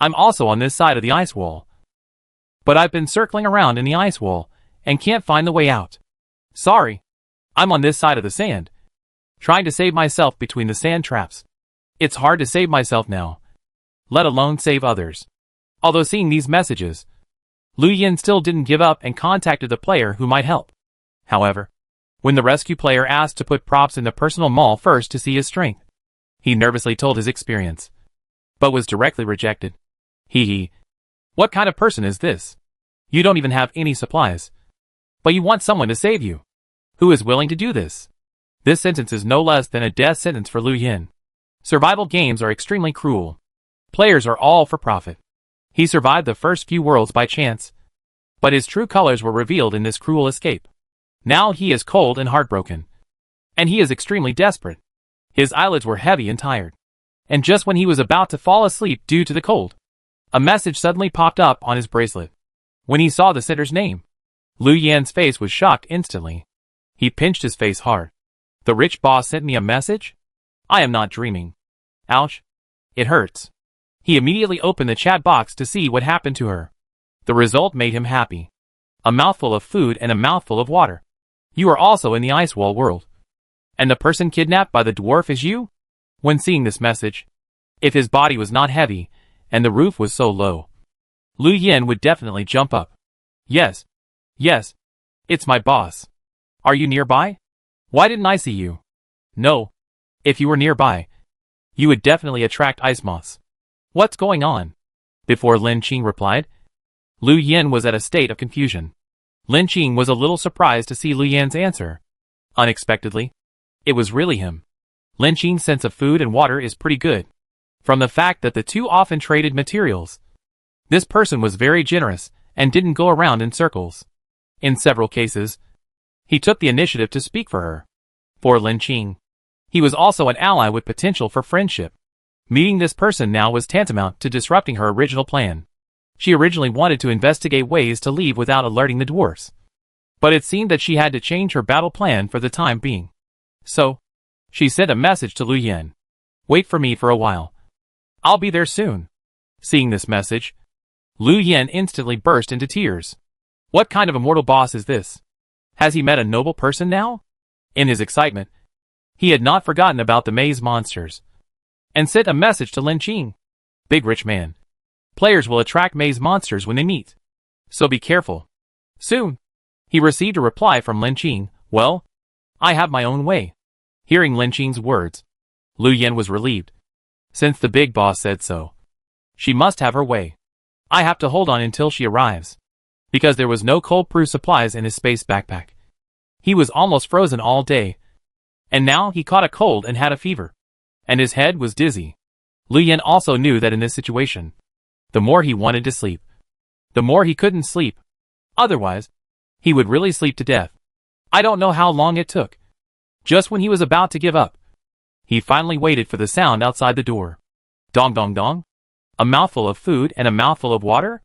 I'm also on this side of the ice wall, but I've been circling around in the ice wall and can't find the way out. Sorry. I'm on this side of the sand. trying to save myself between the sand traps. It's hard to save myself now, let alone save others. Although seeing these messages, Lu Yin still didn't give up and contacted the player who might help. However, when the rescue player asked to put props in the personal mall first to see his strength, he nervously told his experience, but was directly rejected. Hee. What kind of person is this? You don't even have any supplies, but you want someone to save you. Who is willing to do this? This sentence is no less than a death sentence for Lu Yin. Survival games are extremely cruel. Players are all for profit. He survived the first few worlds by chance, but his true colors were revealed in this cruel escape. Now he is cold and heartbroken, and he is extremely desperate. His eyelids were heavy and tired, and just when he was about to fall asleep due to the cold, a message suddenly popped up on his bracelet. When he saw the sitter's name, Lu Yan's face was shocked instantly. He pinched his face hard. The rich boss sent me a message? I am not dreaming. Ouch. It hurts. He immediately opened the chat box to see what happened to her. The result made him happy. A mouthful of food and a mouthful of water. You are also in the ice wall world. And the person kidnapped by the dwarf is you? When seeing this message, if his body was not heavy, and the roof was so low, Lu Yin would definitely jump up. Yes. Yes. It's my boss. Are you nearby? Why didn't I see you? No. If you were nearby, you would definitely attract ice moths. What's going on? Before Lin Qing replied, Lu Yin was at a state of confusion. Lin Qing was a little surprised to see Lu Yan's answer. Unexpectedly, it was really him. Lin Qing's sense of food and water is pretty good. From the fact that the two often traded materials, this person was very generous and didn't go around in circles. In several cases, he took the initiative to speak for her. For Lin Qing, he was also an ally with potential for friendship. Meeting this person now was tantamount to disrupting her original plan. She originally wanted to investigate ways to leave without alerting the dwarfs, but it seemed that she had to change her battle plan for the time being. So, she sent a message to Lu Yin. Wait for me for a while. I'll be there soon. Seeing this message, Lu Yin instantly burst into tears. What kind of immortal boss is this? Has he met a noble person now? In his excitement, he had not forgotten about the maze monsters, and sent a message to Lin Qing. Big rich man. Players will attract maze monsters when they meet, so be careful. Soon, he received a reply from Lin Qing. Well, I have my own way. Hearing Lin Qing's words, Lu Yin was relieved. Since the big boss said so, she must have her way. I have to hold on until she arrives, because there was no cold-proof supplies in his space backpack. He was almost frozen all day, and now he caught a cold and had a fever, and his head was dizzy. Lu Yin also knew that in this situation, the more he wanted to sleep, the more he couldn't sleep. Otherwise, he would really sleep to death. I don't know how long it took. Just when he was about to give up, he finally waited for the sound outside the door. Dong dong dong. A mouthful of food and a mouthful of water?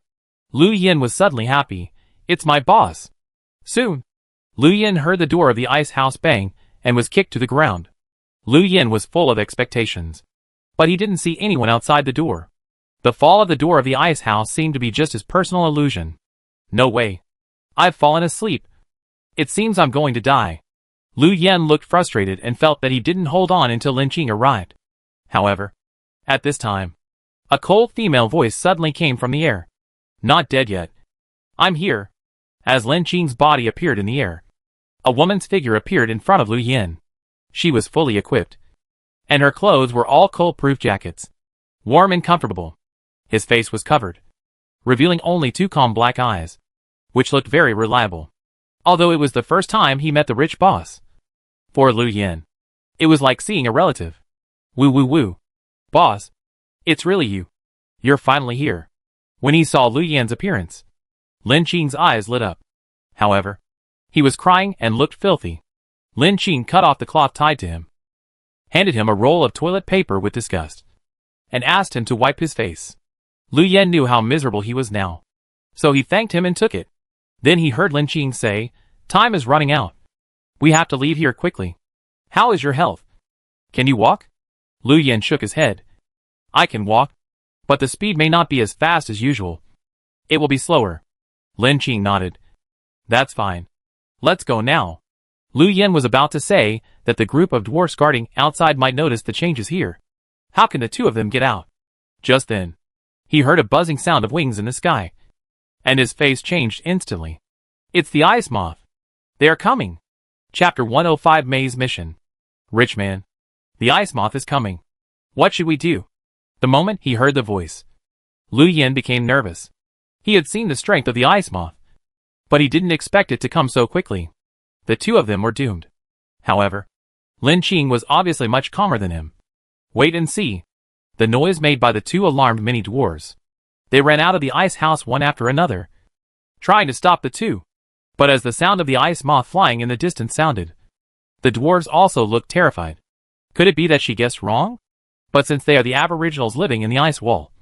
Lu Yin was suddenly happy. It's my boss. Soon, Lu Yin heard the door of the ice house bang and was kicked to the ground. Lu Yin was full of expectations, but he didn't see anyone outside the door. The fall of the door of the ice house seemed to be just his personal illusion. No way. I've fallen asleep. It seems I'm going to die. Lu Yin looked frustrated and felt that he didn't hold on until Lin Qing arrived. However, at this time, a cold female voice suddenly came from the air. Not dead yet. I'm here. As Lin Qing's body appeared in the air, a woman's figure appeared in front of Lu Yin. She was fully equipped, and her clothes were all cold-proof jackets, warm and comfortable. His face was covered, revealing only two calm black eyes, which looked very reliable. Although it was the first time he met the rich boss. For Lu Yin, it was like seeing a relative. Woo woo woo. Boss, it's really you. You're finally here. When he saw Lu Yin's appearance, Lin Qing's eyes lit up. However, he was crying and looked filthy. Lin Qing cut off the cloth tied to him, handed him a roll of toilet paper with disgust, and asked him to wipe his face. Lu Yin knew how miserable he was now, so he thanked him and took it. Then he heard Lin Qing say, time is running out. We have to leave here quickly. How is your health? Can you walk? Lu Yin shook his head. I can walk, but the speed may not be as fast as usual. It will be slower. Lin Qing nodded. That's fine. Let's go now. Lu Yen was about to say that the group of dwarfs guarding outside might notice the changes here. How can the two of them get out? Just then, he heard a buzzing sound of wings in the sky, and his face changed instantly. It's the ice moth. They are coming. Chapter 105 May's Mission. Rich man. The ice moth is coming. What should we do? The moment he heard the voice, Lu Yen became nervous. He had seen the strength of the ice moth, but he didn't expect it to come so quickly. The two of them were doomed. However, Lin Qing was obviously much calmer than him. Wait and see. The noise made by the two alarmed many dwarves. They ran out of the ice house one after another, trying to stop the two. But as the sound of the ice moth flying in the distance sounded, the dwarves also looked terrified. Could it be that she guessed wrong? But since they are the aboriginals living in the ice wall,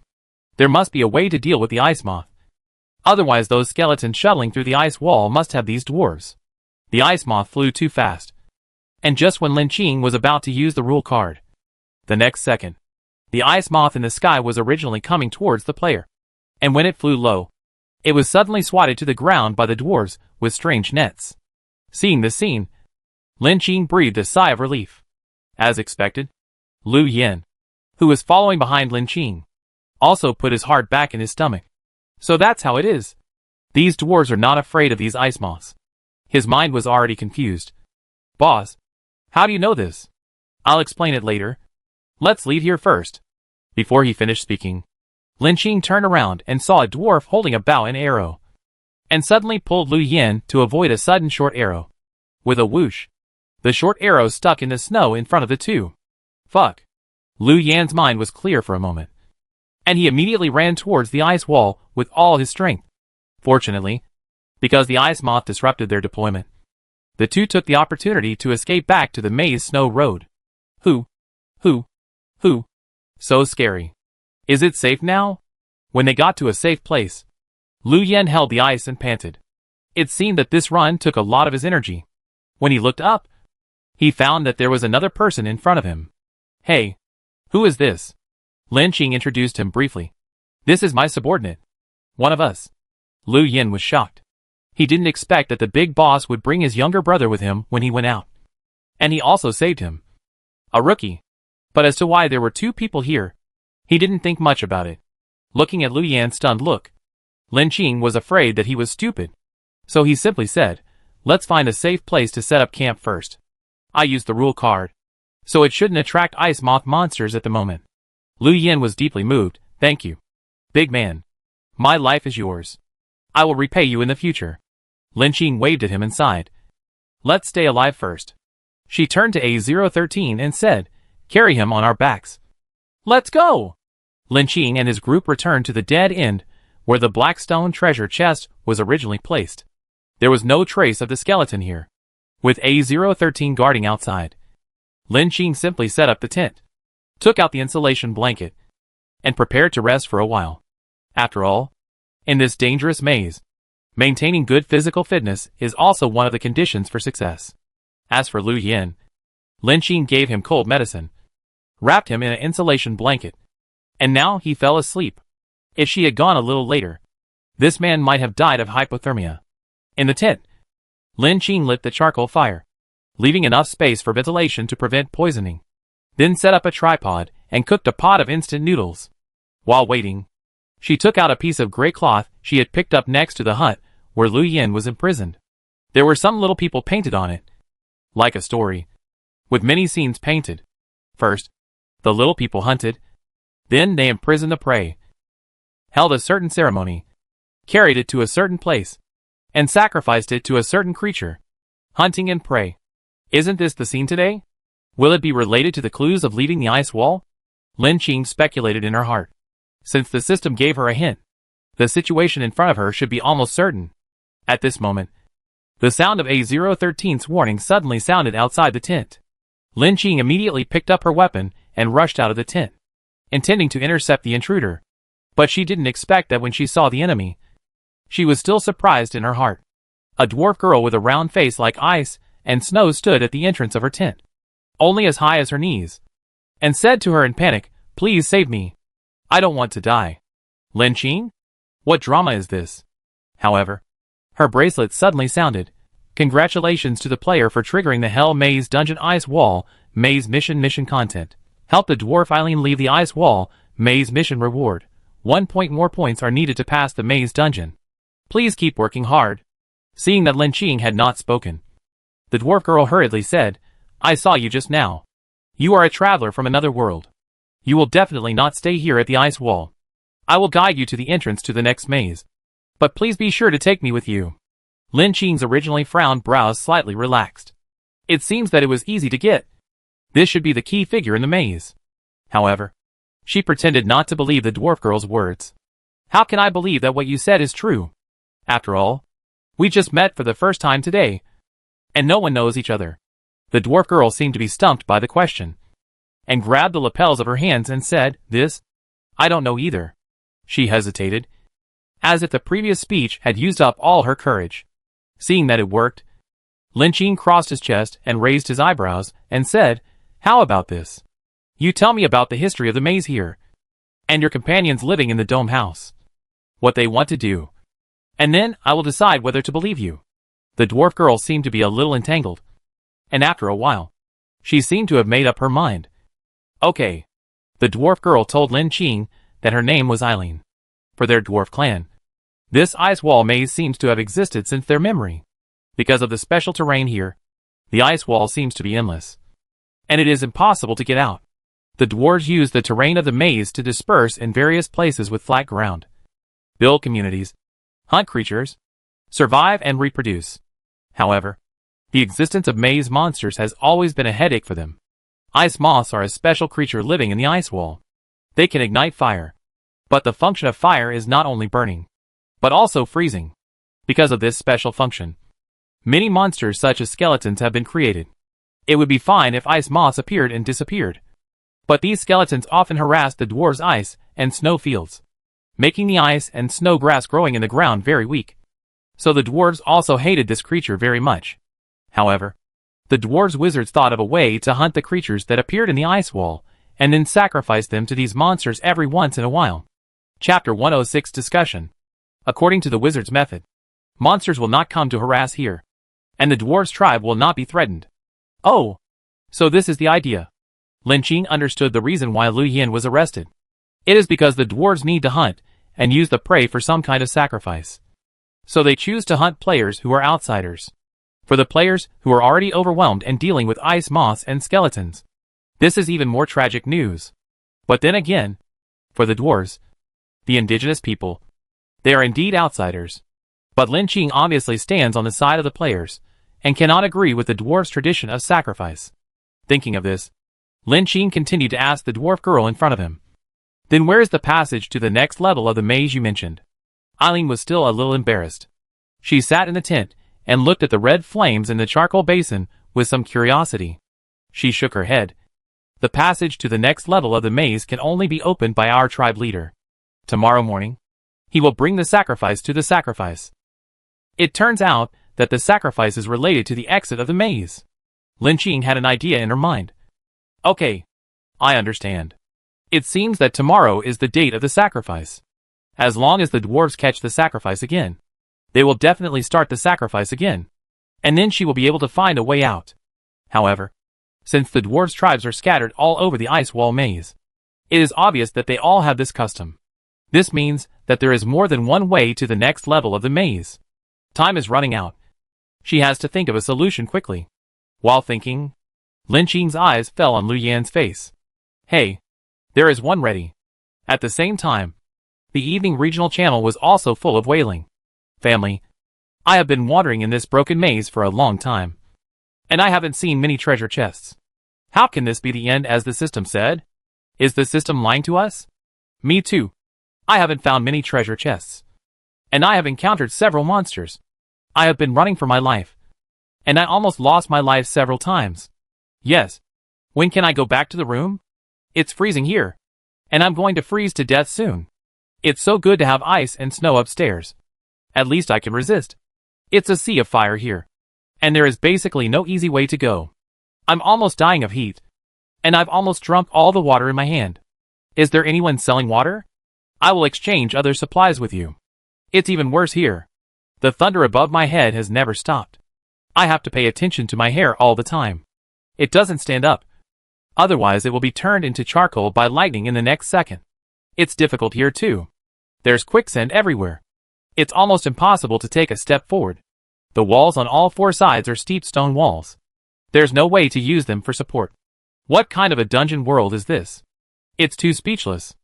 there must be a way to deal with the ice moth. Otherwise those skeletons shuttling through the ice wall must have these dwarves. The ice moth flew too fast. And just when Lin Qing was about to use the rule card, the next second, the ice moth in the sky was originally coming towards the player. And when it flew low, it was suddenly swatted to the ground by the dwarves with strange nets. Seeing this scene, Lin Qing breathed a sigh of relief. As expected, Lu Yen, who was following behind Lin Qing, also put his heart back in his stomach. So that's how it is. These dwarves are not afraid of these ice moths. His mind was already confused. Boss, how do you know this? I'll explain it later. Let's leave here first. Before he finished speaking, Lin Qing turned around and saw a dwarf holding a bow and arrow, and suddenly pulled Lu Yen to avoid a sudden short arrow. With a whoosh, the short arrow stuck in the snow in front of the two. Fuck. Lu Yan's mind was clear for a moment, and he immediately ran towards the ice wall with all his strength. Fortunately, because the ice moth disrupted their deployment, the two took the opportunity to escape back to the maze snow road. Who? So scary. Is it safe now? When they got to a safe place, Lu Yen held the ice and panted. It seemed that this run took a lot of his energy. When he looked up, he found that there was another person in front of him. Hey, who is this? Lin Qing introduced him briefly. This is my subordinate. One of us. Lu Yen was shocked. He didn't expect that the big boss would bring his younger brother with him when he went out. And he also saved him. A rookie. But as to why there were two people here, he didn't think much about it. Looking at Lu Yan's stunned look, Lin Qing was afraid that he was stupid. So he simply said, let's find a safe place to set up camp first. I used the rule card, so it shouldn't attract ice moth monsters at the moment. Lu Yen was deeply moved. Thank you. Big man. My life is yours. I will repay you in the future. Lin Qing waved at him and sighed. Let's stay alive first. She turned to A013 and said, carry him on our backs. Let's go! Lin Qing and his group returned to the dead end, where the black stone treasure chest was originally placed. There was no trace of the skeleton here. With A013 guarding outside, Lin Qing simply set up the tent, took out the insulation blanket, and prepared to rest for a while. After all, in this dangerous maze, maintaining good physical fitness is also one of the conditions for success. As for Lu Yen, Lin Qing gave him cold medicine, wrapped him in an insulation blanket, and now he fell asleep. If she had gone a little later, this man might have died of hypothermia. In the tent, Lin Qing lit the charcoal fire, leaving enough space for ventilation to prevent poisoning. Then set up a tripod and cooked a pot of instant noodles. While waiting, she took out a piece of gray cloth she had picked up next to the hut where Lu Yen was imprisoned. There were some little people painted on it, like a story, with many scenes painted. First, the little people hunted, then they imprisoned the prey, held a certain ceremony, carried it to a certain place, and sacrificed it to a certain creature. Hunting and prey. Isn't this the scene today? Will it be related to the clues of leaving the ice wall? Lin Qing speculated in her heart. Since the system gave her a hint, the situation in front of her should be almost certain. At this moment, the sound of A013's warning suddenly sounded outside the tent. Lin Qing immediately picked up her weapon and rushed out of the tent, intending to intercept the intruder. But she didn't expect that when she saw the enemy, she was still surprised in her heart. A dwarf girl with a round face like ice and snow stood at the entrance of her tent, only as high as her knees, and said to her in panic, "Please save me. I don't want to die." Lin Qing? What drama is this? However, her bracelet suddenly sounded, Congratulations to the player for triggering the Hell Maze Dungeon Ice Wall Maze Mission content. Help the dwarf Eileen leave the Ice Wall Maze mission reward. 1 point more points are needed to pass the maze dungeon. Please keep working hard. Seeing that Lin Qing had not spoken, the dwarf girl hurriedly said, I saw you just now. You are a traveler from another world. You will definitely not stay here at the ice wall. I will guide you to the entrance to the next maze. But please be sure to take me with you. Lin Qing's originally frowned brows slightly relaxed. It seems that it was easy to get. This should be the key figure in the maze. However, she pretended not to believe the dwarf girl's words. How can I believe that what you said is true? After all, we just met for the first time today, and no one knows each other. The dwarf girl seemed to be stumped by the question, and grabbed the lapels of her hands and said, This? I don't know either. She hesitated, as if the previous speech had used up all her courage. Seeing that it worked, Lin Qing crossed his chest and raised his eyebrows and said, How about this? You tell me about the history of the maze here, and your companions living in the dome house, what they want to do, and then I will decide whether to believe you. The dwarf girl seemed to be a little entangled, and after a while, she seemed to have made up her mind. Okay. The dwarf girl told Lin Qing that her name was Eileen. For their dwarf clan, this ice wall maze seems to have existed since their memory. Because of the special terrain here, the ice wall seems to be endless, and it is impossible to get out. The dwarves use the terrain of the maze to disperse in various places with flat ground, build communities, hunt creatures, survive and reproduce. However, the existence of maze monsters has always been a headache for them. Ice moths are a special creature living in the ice wall. They can ignite fire, but the function of fire is not only burning, but also freezing. Because of this special function, many monsters such as skeletons have been created. It would be fine if ice moths appeared and disappeared, but these skeletons often harass the dwarves' ice and snow fields, making the ice and snow grass growing in the ground very weak. So the dwarves also hated this creature very much. However, the dwarves' wizards thought of a way to hunt the creatures that appeared in the ice wall, and then sacrifice them to these monsters every once in a while. Chapter 106 Discussion. According to the wizard's method, monsters will not come to harass here, and the dwarves' tribe will not be threatened. Oh, so this is the idea. Lin Qing understood the reason why Lu Yin was arrested. It is because the dwarves need to hunt and use the prey for some kind of sacrifice. So they choose to hunt players who are outsiders. For the players who are already overwhelmed and dealing with ice moths and skeletons, this is even more tragic news. But then again, for the dwarves, the indigenous people, they are indeed outsiders. But Lin Qing obviously stands on the side of the players, and cannot agree with the dwarves' tradition of sacrifice. Thinking of this, Lin Qing continued to ask the dwarf girl in front of him, Then where is the passage to the next level of the maze you mentioned? Eileen was still a little embarrassed. She sat in the tent and looked at the red flames in the charcoal basin with some curiosity. She shook her head. The passage to the next level of the maze can only be opened by our tribe leader. Tomorrow morning, he will bring the sacrifice to the sacrifice. It turns out that the sacrifice is related to the exit of the maze. Lin Qing had an idea in her mind. Okay, I understand. It seems that tomorrow is the date of the sacrifice. As long as the dwarves catch the sacrifice again, they will definitely start the sacrifice again, and then she will be able to find a way out. However, since the dwarves' tribes are scattered all over the ice wall maze, it is obvious that they all have this custom. This means that there is more than one way to the next level of the maze. Time is running out. She has to think of a solution quickly. While thinking, Lin Qing's eyes fell on Lu Yan's face. Hey, there is one ready. At the same time, the evening regional channel was also full of wailing. Family, I have been wandering in this broken maze for a long time, and I haven't seen many treasure chests. How can this be the end as the system said? Is the system lying to us? Me too. I haven't found many treasure chests, and I have encountered several monsters. I have been running for my life, and I almost lost my life several times. Yes. When can I go back to the room? It's freezing here, and I'm going to freeze to death soon. It's so good to have ice and snow upstairs. At least I can resist. It's a sea of fire here, and there is basically no easy way to go. I'm almost dying of heat, and I've almost drunk all the water in my hand. Is there anyone selling water? I will exchange other supplies with you. It's even worse here. The thunder above my head has never stopped, I have to pay attention to my hair all the time. It doesn't stand up. Otherwise it will be turned into charcoal by lightning in the next second. It's difficult here too. There's quicksand everywhere. It's almost impossible to take a step forward. The walls on all four sides are steep stone walls. There's no way to use them for support. What kind of a dungeon world is this? It's too speechless.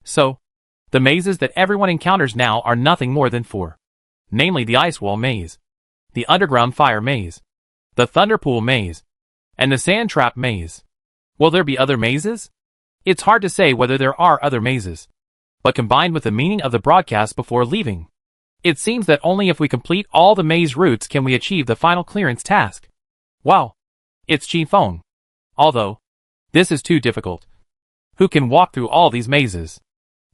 So, the mazes that everyone encounters now are nothing more than four. Namely the ice wall maze, the underground fire maze, the thunderpool maze, and the sand trap maze. Will there be other mazes? It's hard to say whether there are other mazes. But combined with the meaning of the broadcast before leaving, it seems that only if we complete all the maze routes can we achieve the final clearance task. Wow. It's Qifeng. Although, this is too difficult. Who can walk through all these mazes?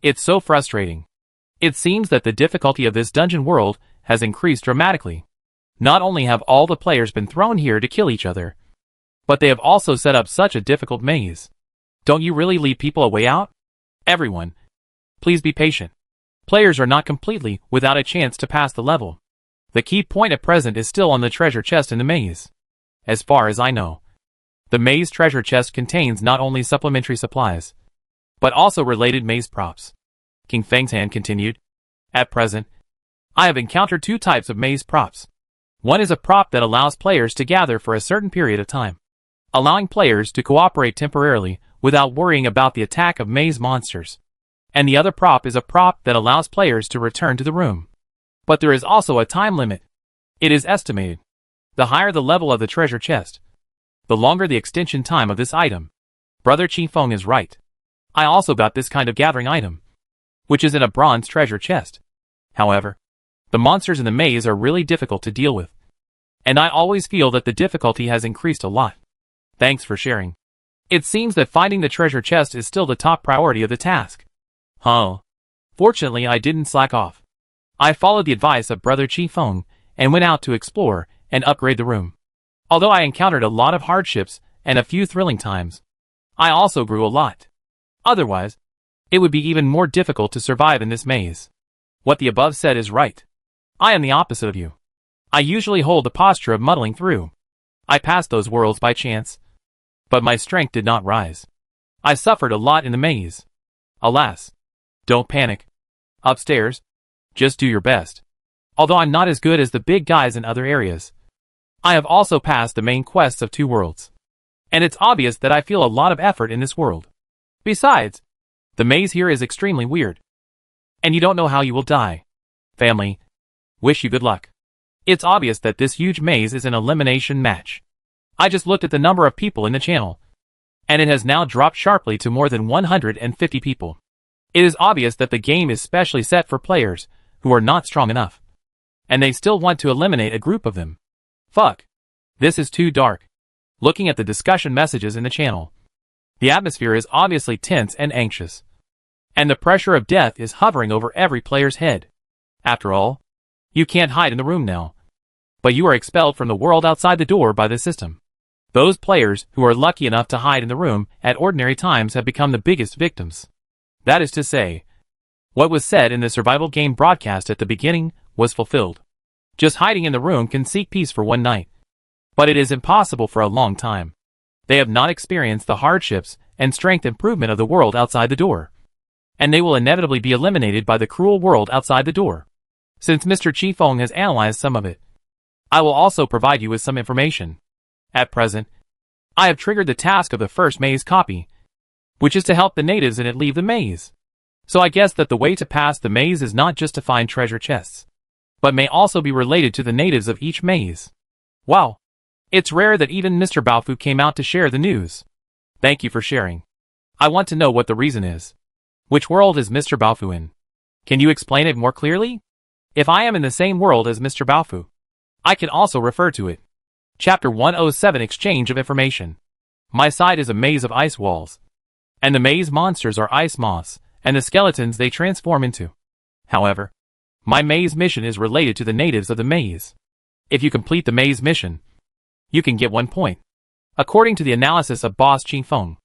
It's so frustrating. It seems that the difficulty of this dungeon world has increased dramatically. Not only have all the players been thrown here to kill each other, but they have also set up such a difficult maze. Don't you really leave people a way out? Everyone, please be patient. Players are not completely without a chance to pass the level. The key point at present is still on the treasure chest in the maze. As far as I know, the maze treasure chest contains not only supplementary supplies, but also related maze props. King Feng's hand continued. At present, I have encountered two types of maze props. One is a prop that allows players to gather for a certain period of time, allowing players to cooperate temporarily without worrying about the attack of maze monsters. And the other prop is a prop that allows players to return to the room. But there is also a time limit. It is estimated. The higher the level of the treasure chest, the longer the extension time of this item. Brother Qifeng is right. I also got this kind of gathering item, which is in a bronze treasure chest. However, the monsters in the maze are really difficult to deal with. And I always feel that the difficulty has increased a lot. Thanks for sharing. It seems that finding the treasure chest is still the top priority of the task. Huh. Fortunately, I didn't slack off. I followed the advice of Brother Qifeng and went out to explore and upgrade the room. Although I encountered a lot of hardships and a few thrilling times, I also grew a lot. Otherwise, it would be even more difficult to survive in this maze. What the above said is right. I am the opposite of you. I usually hold the posture of muddling through. I passed those worlds by chance, but my strength did not rise. I suffered a lot in the maze. Alas. Don't panic. Upstairs, just do your best. Although I'm not as good as the big guys in other areas, I have also passed the main quests of two worlds. And it's obvious that I feel a lot of effort in this world. Besides, the maze here is extremely weird. And you don't know how you will die. Family, wish you good luck. It's obvious that this huge maze is an elimination match. I just looked at the number of people in the channel, and it has now dropped sharply to more than 150 people. It is obvious that the game is specially set for players who are not strong enough, and they still want to eliminate a group of them. Fuck. This is too dark. Looking at the discussion messages in the channel, the atmosphere is obviously tense and anxious, and the pressure of death is hovering over every player's head. After all, you can't hide in the room now, but you are expelled from the world outside the door by the system. Those players who are lucky enough to hide in the room at ordinary times have become the biggest victims. That is to say, what was said in the survival game broadcast at the beginning was fulfilled. Just hiding in the room can seek peace for one night, but it is impossible for a long time. They have not experienced the hardships and strength improvement of the world outside the door, and they will inevitably be eliminated by the cruel world outside the door. Since Mr. Qifeng has analyzed some of it, I will also provide you with some information. At present, I have triggered the task of the first maze copy, which is to help the natives in it leave the maze. So I guess that the way to pass the maze is not just to find treasure chests, but may also be related to the natives of each maze. Wow. It's rare that even Mr. Baofu came out to share the news. Thank you for sharing. I want to know what the reason is. Which world is Mr. Baofu in? Can you explain it more clearly? If I am in the same world as Mr. Baofu, I can also refer to it. Chapter 107 Exchange of Information. My side is a maze of ice walls, and the maze monsters are ice moths, and the skeletons they transform into. However, my maze mission is related to the natives of the maze. If you complete the maze mission, you can get 1 point. According to the analysis of Boss Qifeng,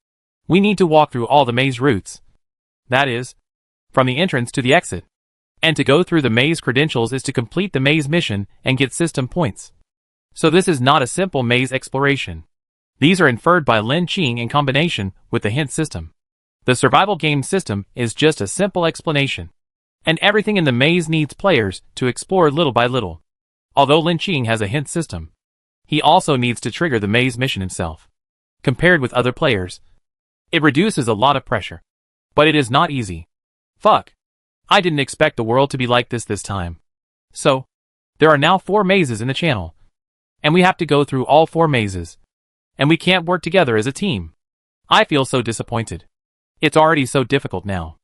we need to walk through all the maze routes. That is, from the entrance to the exit. And to go through the maze credentials is to complete the maze mission and get system points. So this is not a simple maze exploration. These are inferred by Lin Qing in combination with the hint system. The survival game system is just a simple explanation. And everything in the maze needs players to explore little by little. Although Lin Qing has a hint system, he also needs to trigger the maze mission himself. Compared with other players, it reduces a lot of pressure. But it is not easy. Fuck. I didn't expect the world to be like this time. So, there are now 4 mazes in the channel. And we have to go through all 4 mazes. And we can't work together as a team. I feel so disappointed. It's already so difficult now.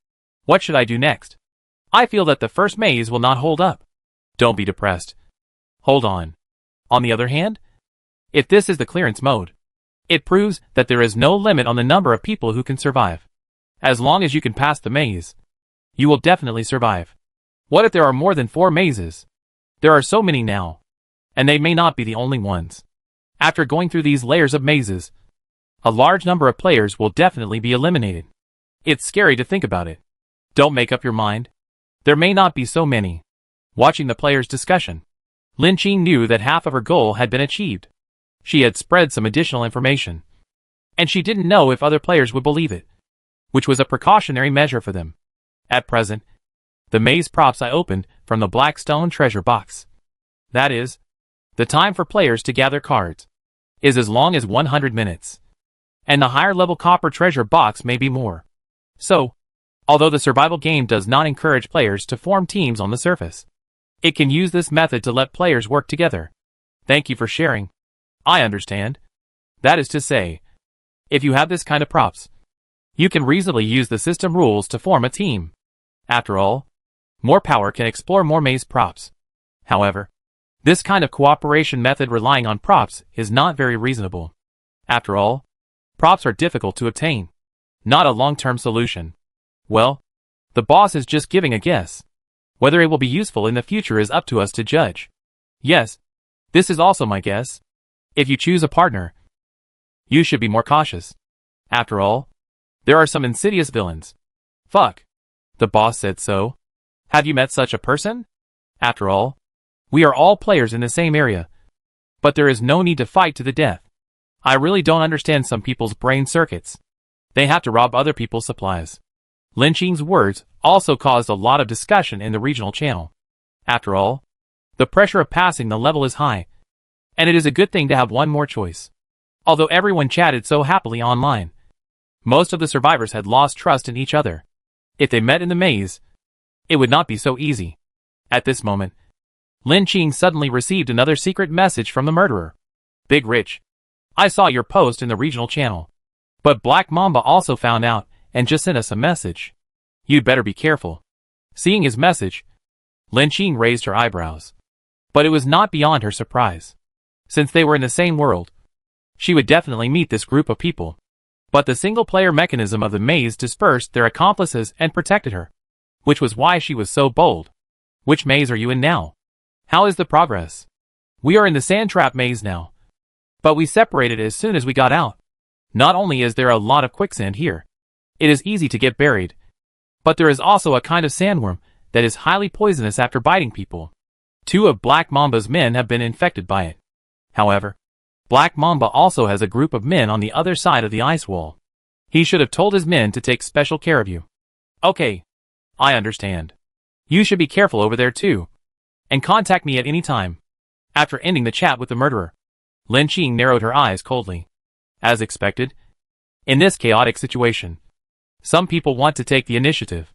What should I do next? I feel that the first maze will not hold up. Don't be depressed. Hold on. On the other hand, if this is the clearance mode, it proves that there is no limit on the number of people who can survive. As long as you can pass the maze, you will definitely survive. What if there are more than 4 mazes? There are so many now. And they may not be the only ones. After going through these layers of mazes, a large number of players will definitely be eliminated. It's scary to think about it. Don't make up your mind. There may not be so many. Watching the players' discussion, Lin Qing knew that half of her goal had been achieved. She had spread some additional information. And she didn't know if other players would believe it, which was a precautionary measure for them. At present, the maze props I opened from the Blackstone treasure box. That is, the time for players to gather cards is as long as 100 minutes. And the higher level copper treasure box may be more. So, although the survival game does not encourage players to form teams on the surface, it can use this method to let players work together. Thank you for sharing. I understand. That is to say, if you have this kind of props, you can reasonably use the system rules to form a team. After all, more power can explore more maze props. However, this kind of cooperation method relying on props is not very reasonable. After all, props are difficult to obtain. Not a long-term solution. Well, the boss is just giving a guess. Whether it will be useful in the future is up to us to judge. Yes, this is also my guess. If you choose a partner, you should be more cautious. After all, there are some insidious villains. Fuck. The boss said so. Have you met such a person? After all, we are all players in the same area. But there is no need to fight to the death. I really don't understand some people's brain circuits. They have to rob other people's supplies. Lin Qing's words also caused a lot of discussion in the regional channel. After all, the pressure of passing the level is high. And it is a good thing to have one more choice. Although everyone chatted so happily online, most of the survivors had lost trust in each other. If they met in the maze, it would not be so easy. At this moment, Lin Qing suddenly received another secret message from the murderer. Big Rich, I saw your post in the regional channel. But Black Mamba also found out and just sent us a message. You'd better be careful. Seeing his message, Lin Qing raised her eyebrows. But it was not beyond her surprise. Since they were in the same world, she would definitely meet this group of people. But the single-player mechanism of the maze dispersed their accomplices and protected her. Which was why she was so bold. Which maze are you in now? How is the progress? We are in the sand trap maze now. But we separated as soon as we got out. Not only is there a lot of quicksand here, it is easy to get buried. But there is also a kind of sandworm that is highly poisonous after biting people. 2 of Black Mamba's men have been infected by it. However, Black Mamba also has a group of men on the other side of the ice wall. He should have told his men to take special care of you. Okay, I understand. You should be careful over there too. And contact me at any time. After ending the chat with the murderer, Lin Qing narrowed her eyes coldly. As expected, in this chaotic situation, some people want to take the initiative.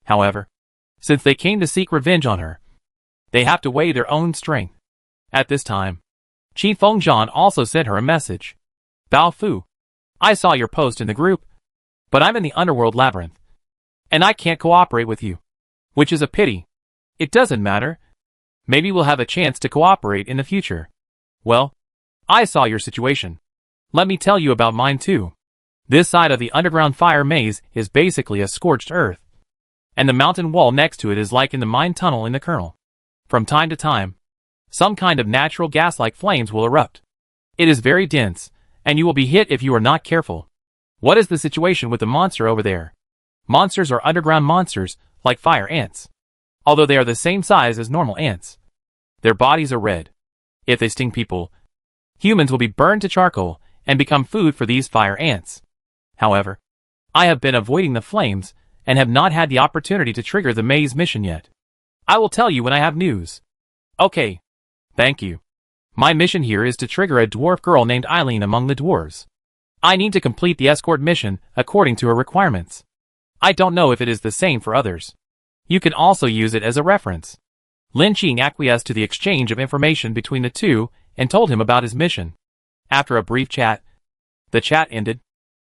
However, since they came to seek revenge on her, they have to weigh their own strength. At this time, Qi Fengzhan also sent her a message. Bao Fu, I saw your post in the group, but I'm in the underworld labyrinth, and I can't cooperate with you, which is a pity. It doesn't matter. Maybe we'll have a chance to cooperate in the future. Well, I saw your situation. Let me tell you about mine too. This side of the underground fire maze is basically a scorched earth. And the mountain wall next to it is like in the mine tunnel in the kernel. From time to time, some kind of natural gas-like flames will erupt. It is very dense, and you will be hit if you are not careful. What is the situation with the monster over there? Monsters are underground monsters, like fire ants. Although they are the same size as normal ants. Their bodies are red. If they sting people, humans will be burned to charcoal and become food for these fire ants. However, I have been avoiding the flames and have not had the opportunity to trigger the maze mission yet. I will tell you when I have news. Okay. Thank you. My mission here is to trigger a dwarf girl named Eileen among the dwarves. I need to complete the escort mission according to her requirements. I don't know if it is the same for others. You can also use it as a reference. Lin Qing acquiesced to the exchange of information between the two and told him about his mission. After a brief chat, the chat ended.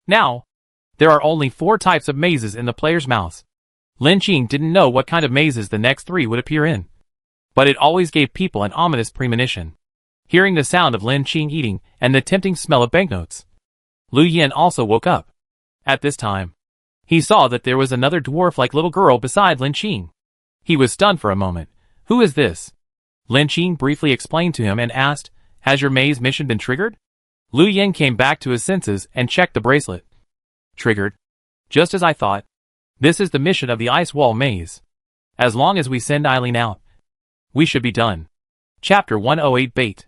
Now, there are only 4 types of mazes in the player's mouse. Lin Qing didn't know what kind of mazes the next 3 would appear in, but it always gave people an ominous premonition. Hearing the sound of Lin Qing eating and the tempting smell of banknotes, Lu Yin also woke up. At this time, he saw that there was another dwarf-like little girl beside Lin Qing. He was stunned for a moment. Who is this? Lin Qing briefly explained to him and asked, has your maze mission been triggered? Lu Yin came back to his senses and checked the bracelet. Triggered. Just as I thought. This is the mission of the ice wall maze. As long as we send Eileen out, we should be done. Chapter 108 Bait.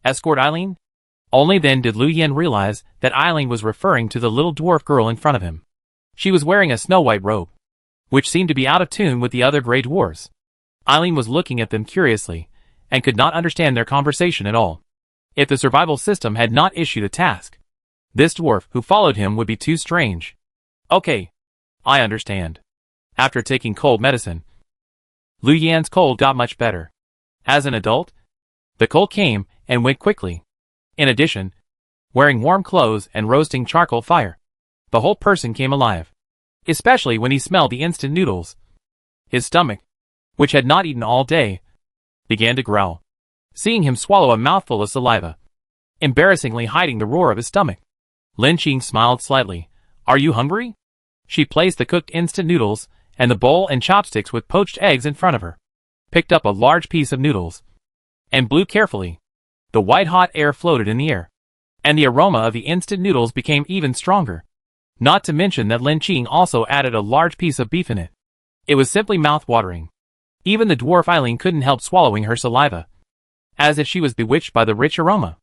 Escort Eileen? Only then did Lu Yin realize that Eileen was referring to the little dwarf girl in front of him. She was wearing a snow-white robe, which seemed to be out of tune with the other gray dwarves. Eileen was looking at them curiously, and could not understand their conversation at all. If the survival system had not issued a task, this dwarf who followed him would be too strange. Okay. I understand. After taking cold medicine, Lu Yan's cold got much better. As an adult, the cold came and went quickly. In addition, wearing warm clothes and roasting charcoal fire, the whole person came alive. Especially when he smelled the instant noodles. His stomach, which had not eaten all day, began to growl. Seeing him swallow a mouthful of saliva, embarrassingly hiding the roar of his stomach, Lin Qing smiled slightly. Are you hungry? She placed the cooked instant noodles and the bowl and chopsticks with poached eggs in front of her, picked up a large piece of noodles, and blew carefully. The white-hot air floated in the air, and the aroma of the instant noodles became even stronger. Not to mention that Lin Qing also added a large piece of beef in it. It was simply mouth-watering. Even the dwarf Eileen couldn't help swallowing her saliva, as if she was bewitched by the rich aroma.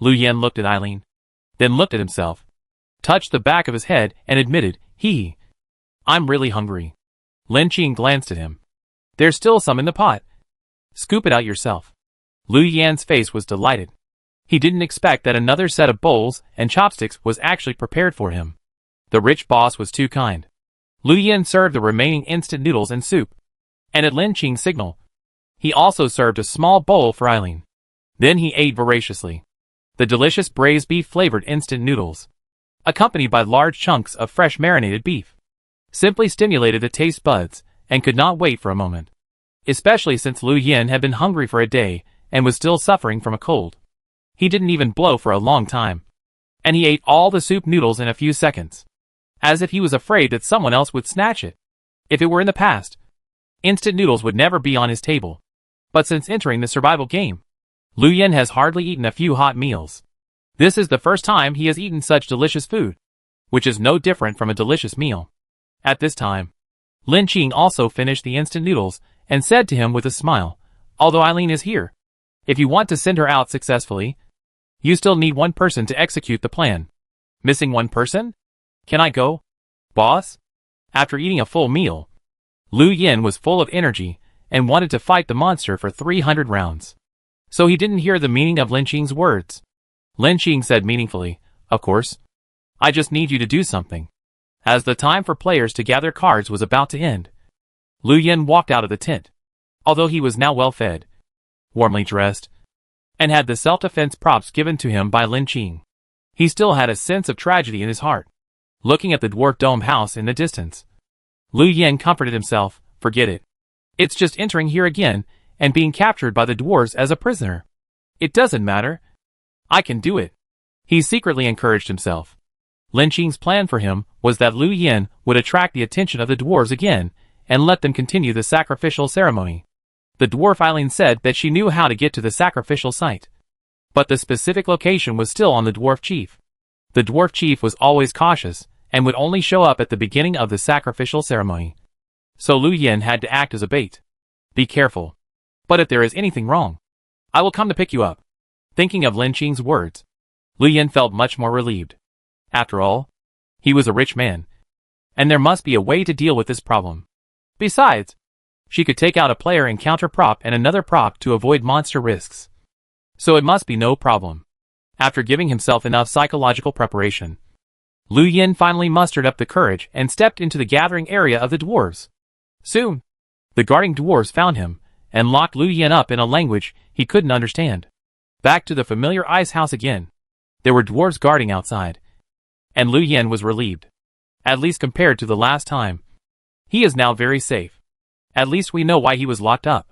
Lu Yin looked at Eileen, then looked at himself, touched the back of his head and admitted, I'm really hungry. Lin Qing glanced at him. There's still some in the pot. Scoop it out yourself. Lu Yan's face was delighted. He didn't expect that another set of bowls and chopsticks was actually prepared for him. The rich boss was too kind. Lu Yin served the remaining instant noodles and soup, and at Lin Qing's signal, he also served a small bowl for Eileen. Then he ate voraciously. The delicious braised beef-flavored instant noodles, accompanied by large chunks of fresh marinated beef, simply stimulated the taste buds and could not wait for a moment. Especially since Lu Yin had been hungry for a day and was still suffering from a cold. He didn't even blow for a long time, and he ate all the soup noodles in a few seconds, as if he was afraid that someone else would snatch it. If it were in the past, instant noodles would never be on his table. But since entering the survival game, Lu Yin has hardly eaten a few hot meals. This is the first time he has eaten such delicious food, which is no different from a delicious meal. At this time, Lin Qing also finished the instant noodles and said to him with a smile, although Eileen is here, if you want to send her out successfully, you still need one person to execute the plan. Missing one person? Can I go, boss? After eating a full meal, Lu Yin was full of energy and wanted to fight the monster for 300 rounds. So he didn't hear the meaning of Lin Qing's words. Lin Qing said meaningfully, of course. I just need you to do something. As the time for players to gather cards was about to end, Lu Yin walked out of the tent. Although he was now well-fed, warmly dressed, and had the self-defense props given to him by Lin Qing, he still had a sense of tragedy in his heart. Looking at the dwarf dome house in the distance, Lu Yin comforted himself, forget it. It's just entering here again and being captured by the dwarves as a prisoner. It doesn't matter. I can do it. He secretly encouraged himself. Lin Qing's plan for him was that Lu Yin would attract the attention of the dwarves again and let them continue the sacrificial ceremony. The dwarf Eileen said that she knew how to get to the sacrificial site, but the specific location was still on the dwarf chief. The dwarf chief was always cautious and would only show up at the beginning of the sacrificial ceremony. So Lu Yin had to act as a bait. Be careful. But if there is anything wrong, I will come to pick you up. Thinking of Lin Qing's words, Lu Yan felt much more relieved. After all, he was a rich man, and there must be a way to deal with this problem. Besides, she could take out a player and counter prop and another prop to avoid monster risks. So it must be no problem. After giving himself enough psychological preparation, Lu Yan finally mustered up the courage and stepped into the gathering area of the dwarves. Soon, the guarding dwarves found him and locked Lu Yan up in a language he couldn't understand. Back to the familiar ice house again. There were dwarves guarding outside, and Lu Yan was relieved. At least compared to the last time. He is now very safe. At least we know why he was locked up.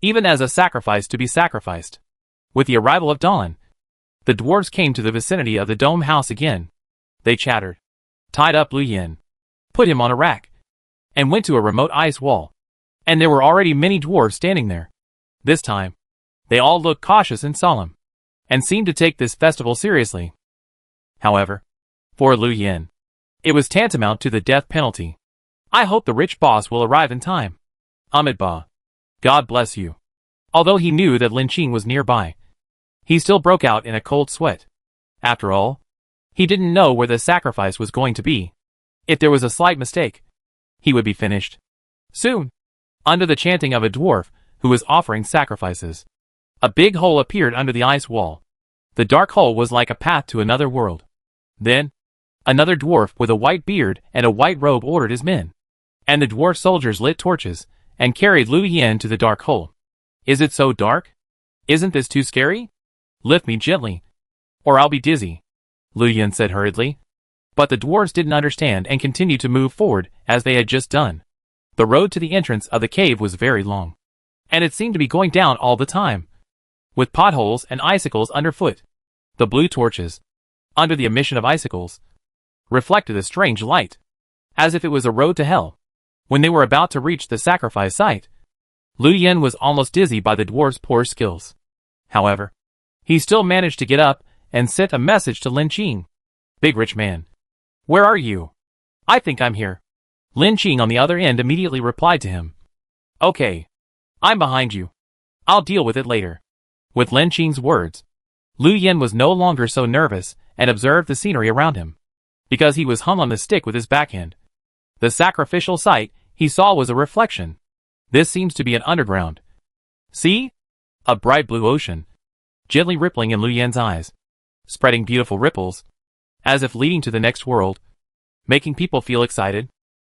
Even as a sacrifice to be sacrificed. With the arrival of dawn, the dwarves came to the vicinity of the dome house again. They chattered, tied up Lu Yan, put him on a rack, and went to a remote ice wall. And there were already many dwarves standing there. This time, they all looked cautious and solemn, and seemed to take this festival seriously. However, for Lu Yan, it was tantamount to the death penalty. I hope the rich boss will arrive in time. Amitabha. God bless you. Although he knew that Lin Qing was nearby, he still broke out in a cold sweat. After all, he didn't know where the sacrifice was going to be. If there was a slight mistake, he would be finished. Soon, under the chanting of a dwarf who was offering sacrifices, a big hole appeared under the ice wall. The dark hole was like a path to another world. Then, another dwarf with a white beard and a white robe ordered his men. And the dwarf soldiers lit torches and carried Lu Yan to the dark hole. Is it so dark? Isn't this too scary? Lift me gently, or I'll be dizzy, Lu Yan said hurriedly. But the dwarves didn't understand and continued to move forward as they had just done. The road to the entrance of the cave was very long, and it seemed to be going down all the time, with potholes and icicles underfoot. The blue torches, under the emission of icicles, reflected a strange light, as if it was a road to hell. When they were about to reach the sacrifice site, Lu Yan was almost dizzy by the dwarf's poor skills. However, he still managed to get up and sent a message to Lin Qing. Big rich man, where are you? I think I'm here. Lin Qing on the other end immediately replied to him. Okay, I'm behind you. I'll deal with it later. With Lin Qing's words, Lu Yan was no longer so nervous and observed the scenery around him, because he was hung on the stick with his backhand. The sacrificial site he saw was a reflection. This seems to be an underground. See? A bright blue ocean, gently rippling in Lu Yan's eyes, spreading beautiful ripples, as if leading to the next world, making people feel excited.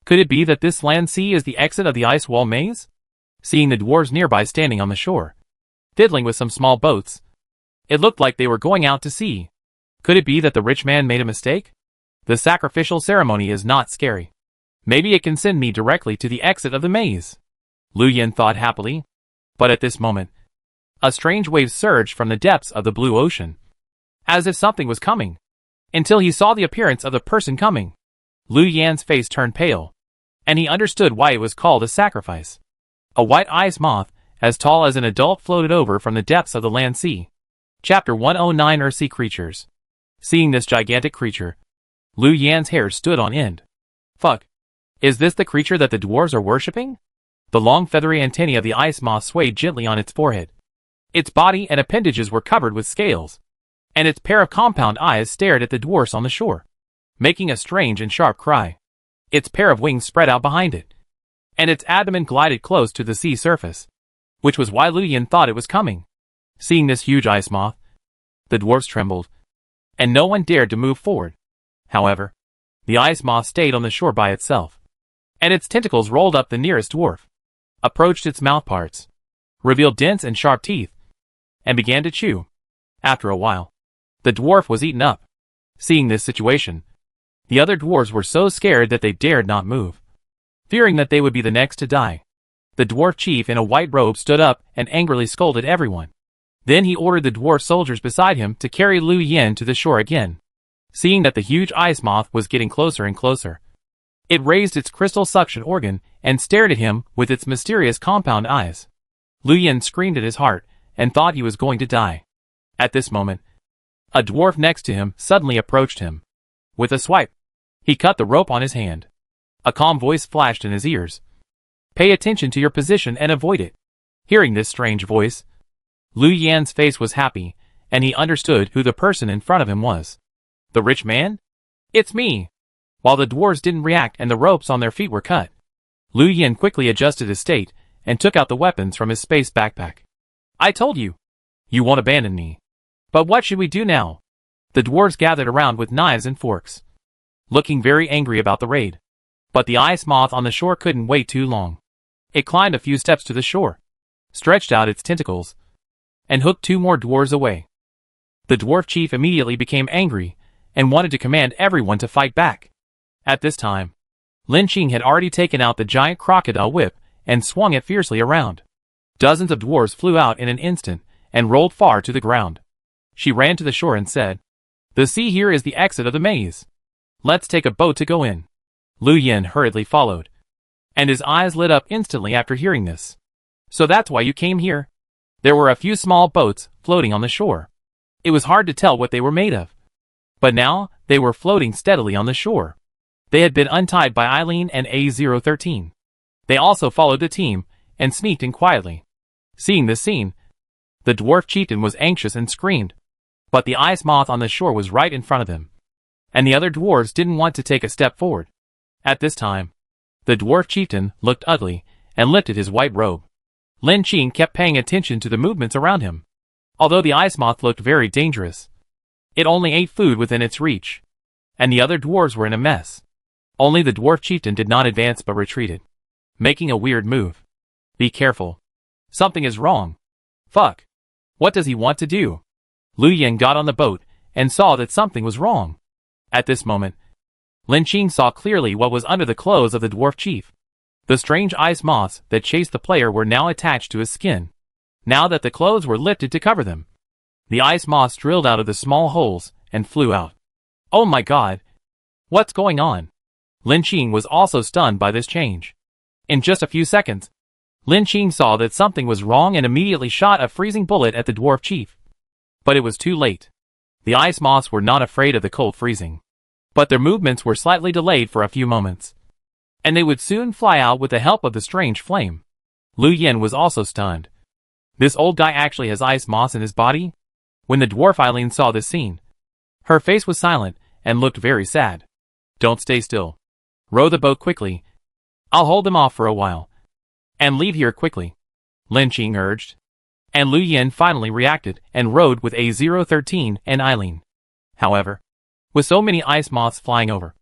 Could it be that this land sea is the exit of the ice wall maze? Seeing the dwarves nearby standing on the shore, fiddling with some small boats, it looked like they were going out to sea. Could it be that the rich man made a mistake? The sacrificial ceremony is not scary. Maybe it can send me directly to the exit of the maze. Lu Yan thought happily. But at this moment, a strange wave surged from the depths of the blue ocean, as if something was coming, until he saw the appearance of the person coming. Lu Yan's face turned pale, and he understood why it was called a sacrifice. A white ice moth, as tall as an adult, floated over from the depths of the land sea. Chapter 109 Earthsea Creatures. Seeing this gigantic creature, Lu Yan's hair stood on end. Fuck. Is this the creature that the dwarves are worshipping? The long feathery antennae of the ice moth swayed gently on its forehead. Its body and appendages were covered with scales, and its pair of compound eyes stared at the dwarfs on the shore, making a strange and sharp cry. Its pair of wings spread out behind it, and its abdomen glided close to the sea surface, which was why Lu Yan thought it was coming. Seeing this huge ice moth, the dwarfs trembled, and no one dared to move forward. However, the ice moth stayed on the shore by itself, and its tentacles rolled up the nearest dwarf, approached its mouthparts, revealed dense and sharp teeth, and began to chew. After a while, the dwarf was eaten up. Seeing this situation, the other dwarves were so scared that they dared not move, fearing that they would be the next to die. The dwarf chief in a white robe stood up and angrily scolded everyone. Then he ordered the dwarf soldiers beside him to carry Lu Yan to the shore again. Seeing that the huge ice moth was getting closer and closer, it raised its crystal suction organ and stared at him with its mysterious compound eyes. Lu Yan screamed at his heart and thought he was going to die. At this moment, a dwarf next to him suddenly approached him. With a swipe, he cut the rope on his hand. A calm voice flashed in his ears. Pay attention to your position and avoid it. Hearing this strange voice, Lu Yan's face was happy, and he understood who the person in front of him was. The rich man? It's me! While the dwarves didn't react and the ropes on their feet were cut, Lu Yin quickly adjusted his state and took out the weapons from his space backpack. I told you! You won't abandon me. But what should we do now? The dwarves gathered around with knives and forks, looking very angry about the raid. But the ice moth on the shore couldn't wait too long. It climbed a few steps to the shore, stretched out its tentacles, and hooked 2 more dwarves away. The dwarf chief immediately became angry and wanted to command everyone to fight back. At this time, Lin Qing had already taken out the giant crocodile whip and swung it fiercely around. Dozens of dwarves flew out in an instant and rolled far to the ground. She ran to the shore and said, "The sea here is the exit of the maze. Let's take a boat to go in." Lu Yin hurriedly followed, and his eyes lit up instantly after hearing this. So that's why you came here? There were a few small boats floating on the shore. It was hard to tell what they were made of. But now, they were floating steadily on the shore. They had been untied by Eileen and A013. They also followed the team, and sneaked in quietly. Seeing this scene, the dwarf chieftain was anxious and screamed. But the ice moth on the shore was right in front of him, and the other dwarves didn't want to take a step forward. At this time, the dwarf chieftain looked ugly and lifted his white robe. Lin Qing kept paying attention to the movements around him. Although the ice moth looked very dangerous, it only ate food within its reach, and the other dwarves were in a mess. Only the dwarf chieftain did not advance but retreated, making a weird move. Be careful. Something is wrong. Fuck. What does he want to do? Lu Yin got on the boat and saw that something was wrong. At this moment, Lin Qing saw clearly what was under the clothes of the dwarf chief. The strange ice moths that chased the player were now attached to his skin. Now that the clothes were lifted to cover them, the ice moths drilled out of the small holes and flew out. Oh my god! What's going on? Lin Qing was also stunned by this change. In just a few seconds, Lin Qing saw that something was wrong and immediately shot a freezing bullet at the dwarf chief. But it was too late. The ice moths were not afraid of the cold freezing, but their movements were slightly delayed for a few moments, and they would soon fly out with the help of the strange flame. Lu Yin was also stunned. This old guy actually has ice moths in his body? When the dwarf Eileen saw this scene, her face was silent and looked very sad. Don't stay still. Row the boat quickly. I'll hold them off for a while. And leave here quickly, Lin Qing urged. And Lu Yin finally reacted and rowed with A013 and Eileen. However, with so many ice moths flying over,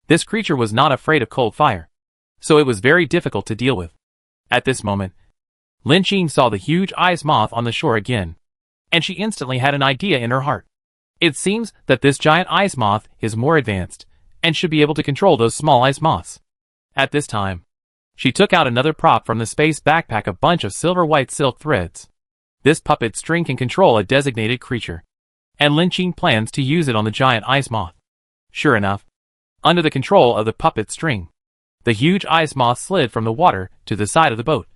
this creature was not afraid of cold fire, so it was very difficult to deal with. At this moment, Lin Qing saw the huge ice moth on the shore again, and she instantly had an idea in her heart. It seems that this giant ice moth is more advanced, and should be able to control those small ice moths. At this time, she took out another prop from the space backpack, a bunch of silver-white silk threads. This puppet string can control a designated creature, and Lin Qing plans to use it on the giant ice moth. Sure enough, under the control of the puppet string, the huge ice moth slid from the water to the side of the boat,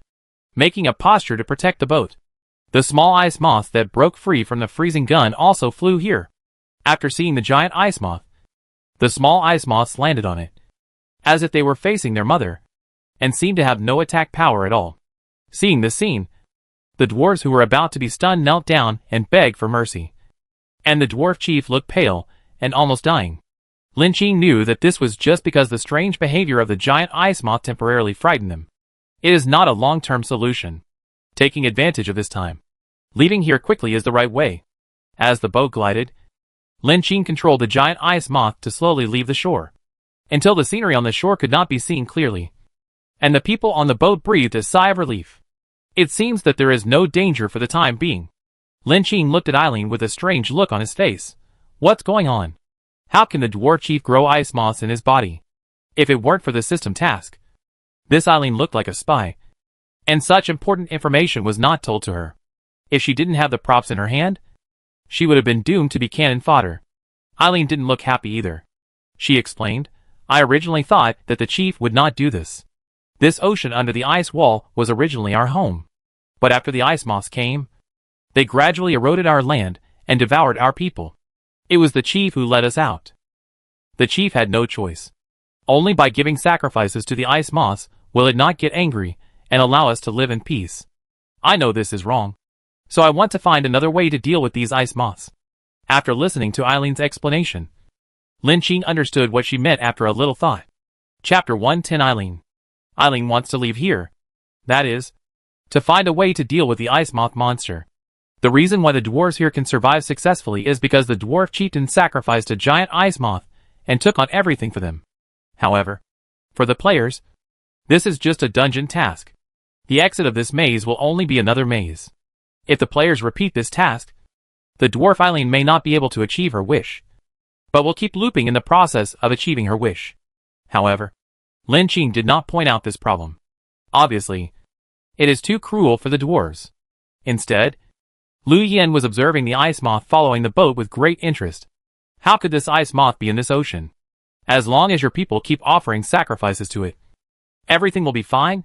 making a posture to protect the boat. The small ice moths that broke free from the freezing gun also flew here. After seeing the giant ice moth, the small ice moths landed on it, as if they were facing their mother, and seemed to have no attack power at all. Seeing this scene, the dwarves who were about to be stunned knelt down and begged for mercy, and the dwarf chief looked pale and almost dying. Lin Qing knew that this was just because the strange behavior of the giant ice moth temporarily frightened them. It is not a long-term solution. Taking advantage of this time, leaving here quickly is the right way. As the boat glided, Lin Qing controlled the giant ice moth to slowly leave the shore, until the scenery on the shore could not be seen clearly, and the people on the boat breathed a sigh of relief. It seems that there is no danger for the time being. Lin Qing looked at Eileen with a strange look on his face. What's going on? How can the dwarf chief grow ice moths in his body? If it weren't for the system task, this Eileen looked like a spy, and such important information was not told to her. If she didn't have the props in her hand, she would have been doomed to be cannon fodder. Eileen didn't look happy either. She explained, I originally thought that the chief would not do this. This ocean under the ice wall was originally our home. But after the ice moths came, they gradually eroded our land and devoured our people. It was the chief who let us out. The chief had no choice. Only by giving sacrifices to the ice moths will it not get angry and allow us to live in peace. I know this is wrong. So I want to find another way to deal with these ice moths. After listening to Eileen's explanation, Lin Qing understood what she meant after a little thought. Chapter 110 Eileen. Eileen wants to leave here. That is, to find a way to deal with the ice moth monster. The reason why the dwarves here can survive successfully is because the dwarf chieftain sacrificed a giant ice moth and took on everything for them. However, for the players, this is just a dungeon task. The exit of this maze will only be another maze. If the players repeat this task, the dwarf Eileen may not be able to achieve her wish, but will keep looping in the process of achieving her wish. However, Lin Qing did not point out this problem. Obviously, it is too cruel for the dwarves. Instead, Lu Yan was observing the ice moth following the boat with great interest. How could this ice moth be in this ocean? As long as your people keep offering sacrifices to it, everything will be fine?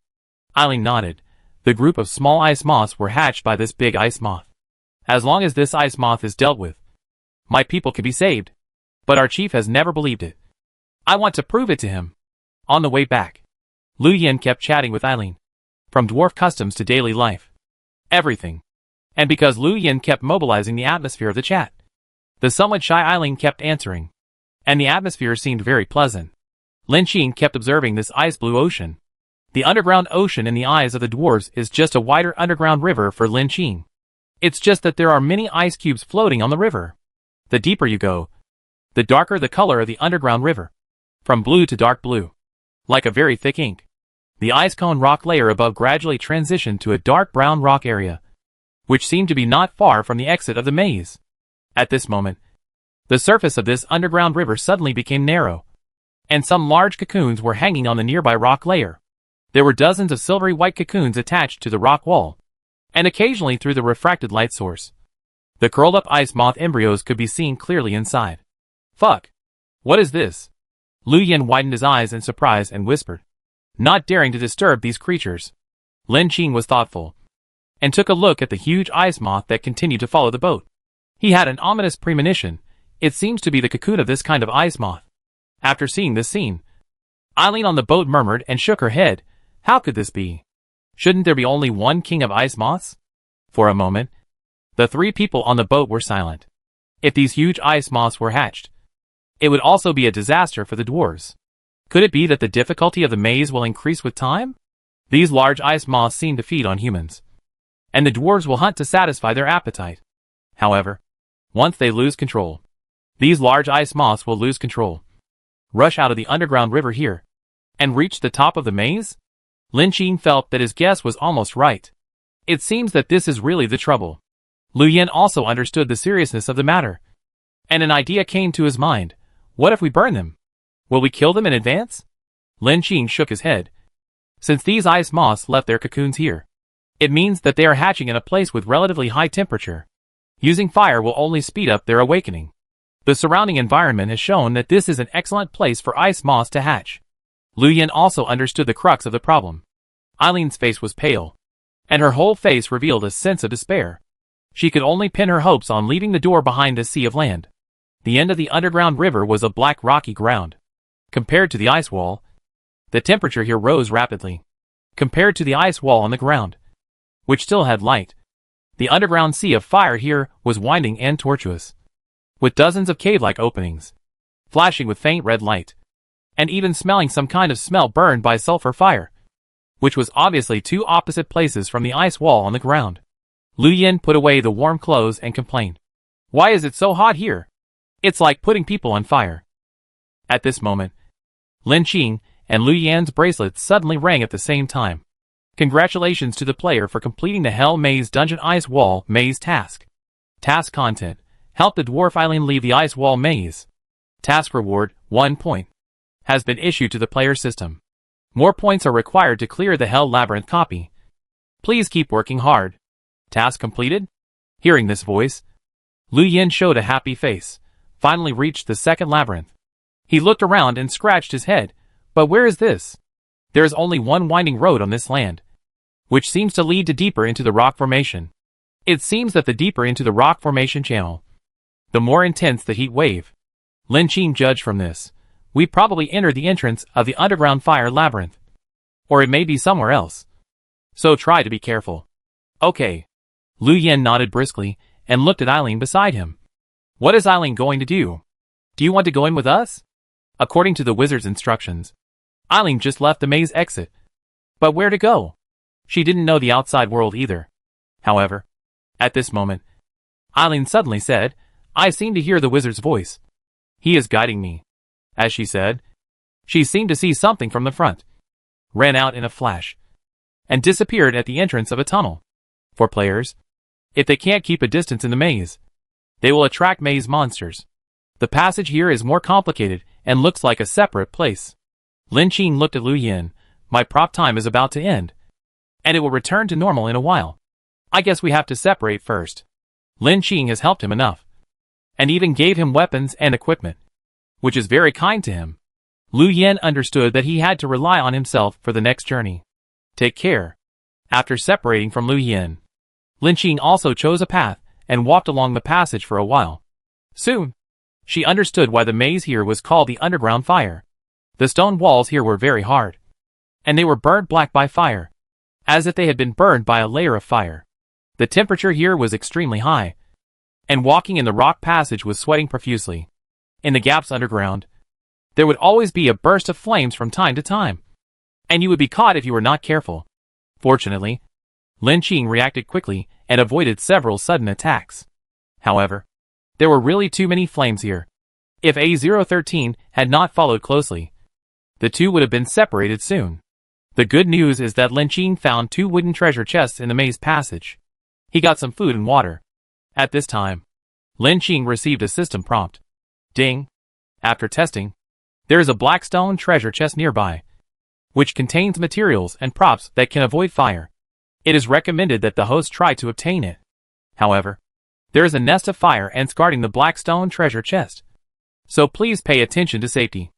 Eileen nodded. The group of small ice moths were hatched by this big ice moth. As long as this ice moth is dealt with, my people can be saved. But our chief has never believed it. I want to prove it to him. On the way back, Lu Yan kept chatting with Eileen. From dwarf customs to daily life. Everything. And because Lu Yan kept mobilizing the atmosphere of the chat, the somewhat shy Eileen kept answering. And the atmosphere seemed very pleasant. Lin Qing kept observing this ice-blue ocean. The underground ocean in the eyes of the dwarves is just a wider underground river for Lin Qing. It's just that there are many ice cubes floating on the river. The deeper you go, the darker the color of the underground river. From blue to dark blue. Like a very thick ink. The ice cone rock layer above gradually transitioned to a dark brown rock area, which seemed to be not far from the exit of the maze. At this moment, the surface of this underground river suddenly became narrow, and some large cocoons were hanging on the nearby rock layer. There were dozens of silvery white cocoons attached to the rock wall, and occasionally through the refracted light source. The curled-up ice moth embryos could be seen clearly inside. Fuck! What is this? Lu Yan widened his eyes in surprise and whispered, not daring to disturb these creatures. Lin Qing was thoughtful, and took a look at the huge ice moth that continued to follow the boat. He had an ominous premonition. It seems to be the cocoon of this kind of ice moth. After seeing this scene, Eileen on the boat murmured and shook her head. How could this be? Shouldn't there be only one king of ice moths? For a moment, the three people on the boat were silent. If these huge ice moths were hatched, it would also be a disaster for the dwarves. Could it be that the difficulty of the maze will increase with time? These large ice moths seem to feed on humans, and the dwarves will hunt to satisfy their appetite. However, once they lose control, these large ice moths will lose control, rush out of the underground river here, and reach the top of the maze? Lin Qing felt that his guess was almost right. It seems that this is really the trouble. Lu Yan also understood the seriousness of the matter, and an idea came to his mind. What if we burn them? Will we kill them in advance? Lin Qing shook his head. Since these ice moths left their cocoons here, it means that they are hatching in a place with relatively high temperature. Using fire will only speed up their awakening. The surrounding environment has shown that this is an excellent place for ice moths to hatch. Lu Yan also understood the crux of the problem. Eileen's face was pale, and her whole face revealed a sense of despair. She could only pin her hopes on leaving the door behind a sea of land. The end of the underground river was a black rocky ground. Compared to the ice wall, the temperature here rose rapidly. Compared to the ice wall on the ground, which still had light, the underground sea of fire here was winding and tortuous, with dozens of cave-like openings, flashing with faint red light, and even smelling some kind of smell burned by sulfur fire, which was obviously two opposite places from the ice wall on the ground. Lu Yan put away the warm clothes and complained, "Why is it so hot here? It's like putting people on fire." At this moment, Lin Qing and Lu Yan's bracelets suddenly rang at the same time. Congratulations to the player for completing the Hell Maze Dungeon Ice Wall Maze task. Task content: help the dwarf Eileen leave the ice wall maze. Task reward: 1 point. Has been issued to the player system. More points are required to clear the Hell Labyrinth copy. Please keep working hard. Task completed? Hearing this voice, Lu Yan showed a happy face. Finally reached the second labyrinth. He looked around and scratched his head. But where is this? There is only one winding road on this land, which seems to lead to deeper into the rock formation. It seems that the deeper into the rock formation channel, the more intense the heat wave. Lin Qing judged from this. We probably entered the entrance of the underground fire labyrinth. Or it may be somewhere else. So try to be careful. Okay. Lu Yen nodded briskly and looked at Eileen beside him. What is Eileen going to do? Do you want to go in with us? According to the wizard's instructions, Eileen just left the maze exit. But where to go? She didn't know the outside world either. However, at this moment, Eileen suddenly said, I seem to hear the wizard's voice. He is guiding me. As she said, she seemed to see something from the front, ran out in a flash, and disappeared at the entrance of a tunnel. For players, if they can't keep a distance in the maze, they will attract maze monsters. The passage here is more complicated and looks like a separate place. Lin Qing looked at Lu Yin. My prop time is about to end, and it will return to normal in a while. I guess we have to separate first. Lin Qing has helped him enough, and even gave him weapons and equipment, which is very kind to him. Lu Yin understood that he had to rely on himself for the next journey. Take care. After separating from Lu Yin, Lin Qing also chose a path and walked along the passage for a while. Soon, she understood why the maze here was called the underground fire. The stone walls here were very hard, and they were burned black by fire, as if they had been burned by a layer of fire. The temperature here was extremely high, and walking in the rock passage was sweating profusely. In the gaps underground, there would always be a burst of flames from time to time, and you would be caught if you were not careful. Fortunately, Lin Qing reacted quickly and avoided several sudden attacks. However, there were really too many flames here. If A013 had not followed closely, the two would have been separated soon. The good news is that Lin Qing found 2 wooden treasure chests in the maze passage. He got some food and water. At this time, Lin Qing received a system prompt. Ding! After testing, there is a black stone treasure chest nearby, which contains materials and props that can avoid fire. It is recommended that the host try to obtain it. However, there is a nest of fire ants guarding the black stone treasure chest, so please pay attention to safety.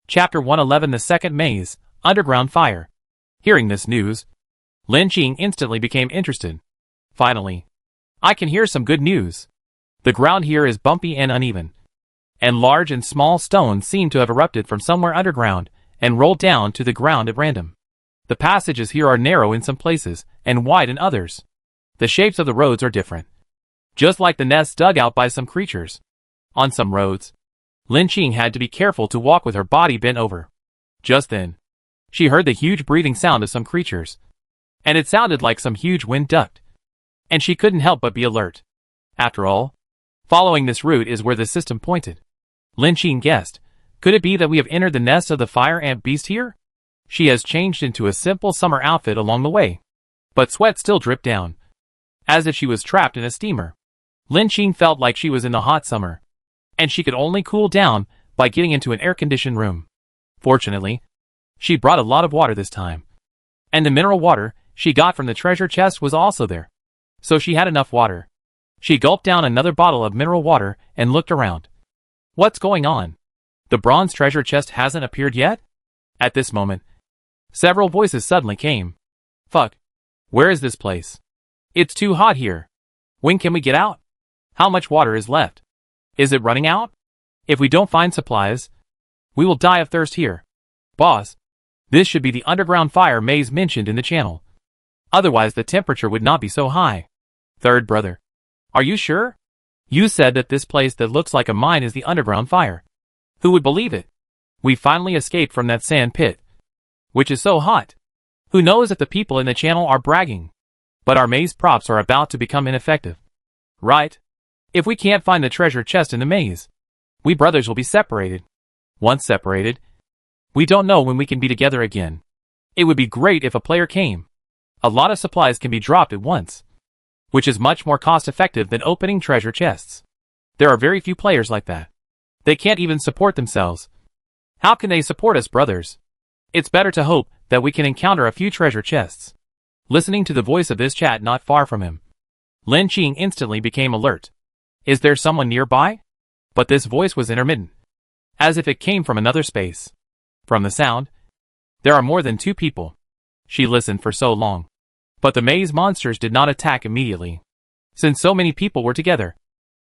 Chapter 111 The Second Maze, Underground Fire. Hearing this news, Lin Qing instantly became interested. Finally, I can hear some good news. The ground here is bumpy and uneven, and large and small stones seem to have erupted from somewhere underground and rolled down to the ground at random. The passages here are narrow in some places and wide in others. The shapes of the roads are different, just like the nests dug out by some creatures. On some roads, Lin Qing had to be careful to walk with her body bent over. Just then, she heard the huge breathing sound of some creatures, and it sounded like some huge wind duct, and she couldn't help but be alert. After all, following this route is where the system pointed. Lin Qing guessed, could it be that we have entered the nest of the fire ant beast here? She has changed into a simple summer outfit along the way, but sweat still dripped down, as if she was trapped in a steamer. Lin Qing felt like she was in the hot summer, and she could only cool down by getting into an air-conditioned room. Fortunately, she brought a lot of water this time, and the mineral water she got from the treasure chest was also there, so she had enough water. She gulped down another bottle of mineral water and looked around. What's going on? The bronze treasure chest hasn't appeared yet? At this moment, several voices suddenly came. Fuck. Where is this place? It's too hot here. When can we get out? How much water is left? Is it running out? If we don't find supplies, we will die of thirst here. Boss, this should be the underground fire maze mentioned in the channel. Otherwise the temperature would not be so high. Third brother, are you sure? You said that this place that looks like a mine is the underground fire. Who would believe it? We finally escaped from that sand pit, which is so hot. Who knows if the people in the channel are bragging? But our maze props are about to become ineffective. Right? If we can't find the treasure chest in the maze, we brothers will be separated. Once separated, we don't know when we can be together again. It would be great if a player came. A lot of supplies can be dropped at once, which is much more cost-effective than opening treasure chests. There are very few players like that. They can't even support themselves. How can they support us, brothers? It's better to hope that we can encounter a few treasure chests. Listening to the voice of this chat not far from him, Lin Qing instantly became alert. Is there someone nearby? But this voice was intermittent, as if it came from another space. From the sound, there are more than 2 people. She listened for so long, but the maze monsters did not attack immediately. Since so many people were together,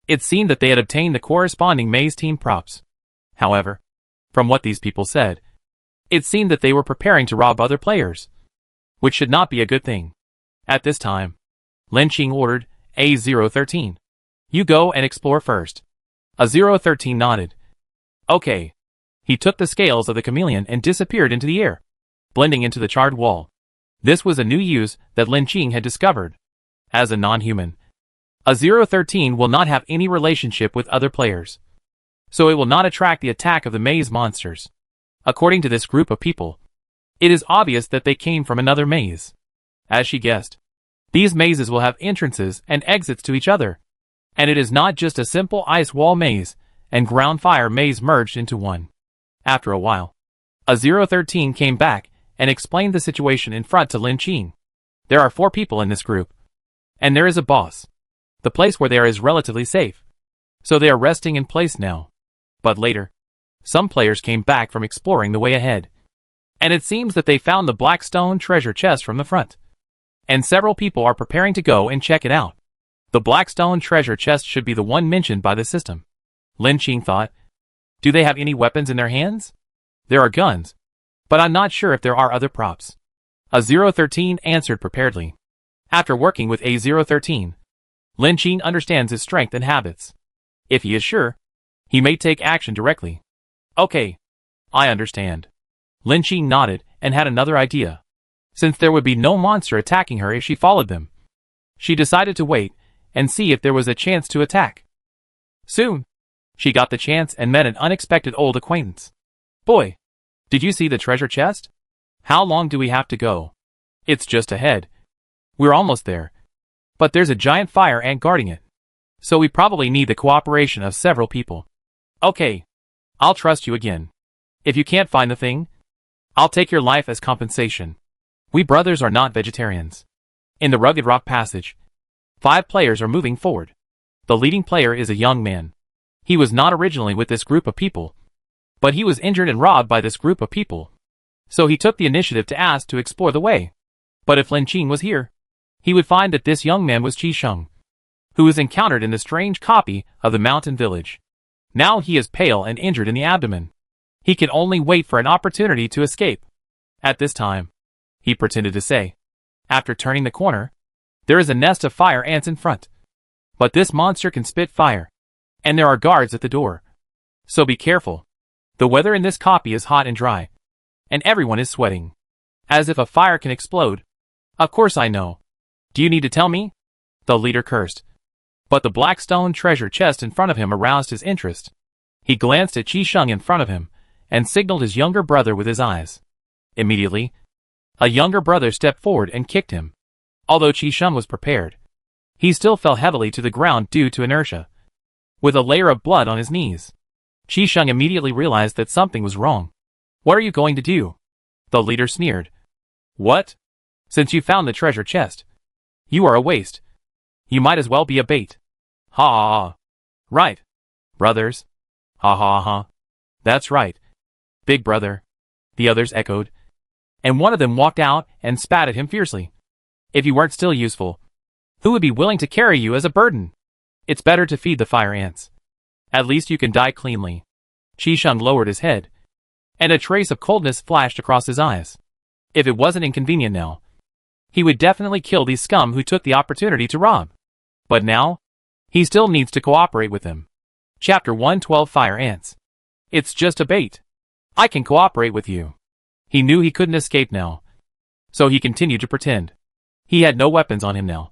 it seemed that they had obtained the corresponding maze team props. However, from what these people said, it seemed that they were preparing to rob other players, which should not be a good thing. At this time, Lin Qing ordered. A013. You go and explore first. A013 nodded. Okay. He took the scales of the chameleon and disappeared into the air, blending into the charred wall. This was a new use that Lin Qing had discovered. As a non-human, A013 will not have any relationship with other players, so it will not attract the attack of the maze monsters. According to this group of people, it is obvious that they came from another maze. As she guessed, these mazes will have entrances and exits to each other, and it is not just a simple ice wall maze and ground fire maze merged into one. After a while, A013 came back and explained the situation in front to Lin Qing. There are 4 people in this group, and there is a boss. The place where they are is relatively safe, so they are resting in place now. But later, some players came back from exploring the way ahead, and it seems that they found the black stone treasure chest from the front, and several people are preparing to go and check it out. The black stone treasure chest should be the one mentioned by the system. Lin Qing thought. Do they have any weapons in their hands? There are guns, but I'm not sure if there are other props. A013 answered preparedly. After working with A013, Lin Qing understands his strength and habits. If he is sure, he may take action directly. Okay, I understand. Lin Qing nodded and had another idea. Since there would be no monster attacking her if she followed them, she decided to wait and see if there was a chance to attack. Soon, she got the chance and met an unexpected old acquaintance. Boy, did you see the treasure chest? How long do we have to go? It's just ahead. We're almost there. But there's a giant fire ant guarding it, so we probably need the cooperation of several people. Okay, I'll trust you again. If you can't find the thing, I'll take your life as compensation. We brothers are not vegetarians. In the rugged rock passage, 5 players are moving forward. The leading player is a young man. He was not originally with this group of people, but he was injured and robbed by this group of people, so he took the initiative to ask to explore the way. But if Lin Qing was here, he would find that this young man was Qi Sheng, who was encountered in the strange copy of the mountain village. Now he is pale and injured in the abdomen. He can only wait for an opportunity to escape. At this time, he pretended to say, after turning the corner, there is a nest of fire ants in front. But this monster can spit fire, and there are guards at the door. So be careful. The weather in this copy is hot and dry, and everyone is sweating, as if a fire can explode. Of course I know. Do you need to tell me? The leader cursed. But the black stone treasure chest in front of him aroused his interest. He glanced at Qi Sheng in front of him, and signaled his younger brother with his eyes. Immediately, a younger brother stepped forward and kicked him. Although Qi Sheng was prepared, he still fell heavily to the ground due to inertia, with a layer of blood on his knees. Qi Sheng immediately realized that something was wrong. What are you going to do? The leader sneered. What? Since you found the treasure chest, you are a waste. You might as well be a bait. Ha ha ha. Right, brothers. Ha ha ha. That's right, big brother, the others echoed. And one of them walked out and spat at him fiercely. If you weren't still useful, who would be willing to carry you as a burden? It's better to feed the fire ants. At least you can die cleanly. Qi Sheng lowered his head, and a trace of coldness flashed across his eyes. If it wasn't inconvenient now, he would definitely kill these scum who took the opportunity to rob. But now, he still needs to cooperate with them. Chapter 112 Fire Ants. It's just a bait. I can cooperate with you. He knew he couldn't escape now, so he continued to pretend. He had no weapons on him now,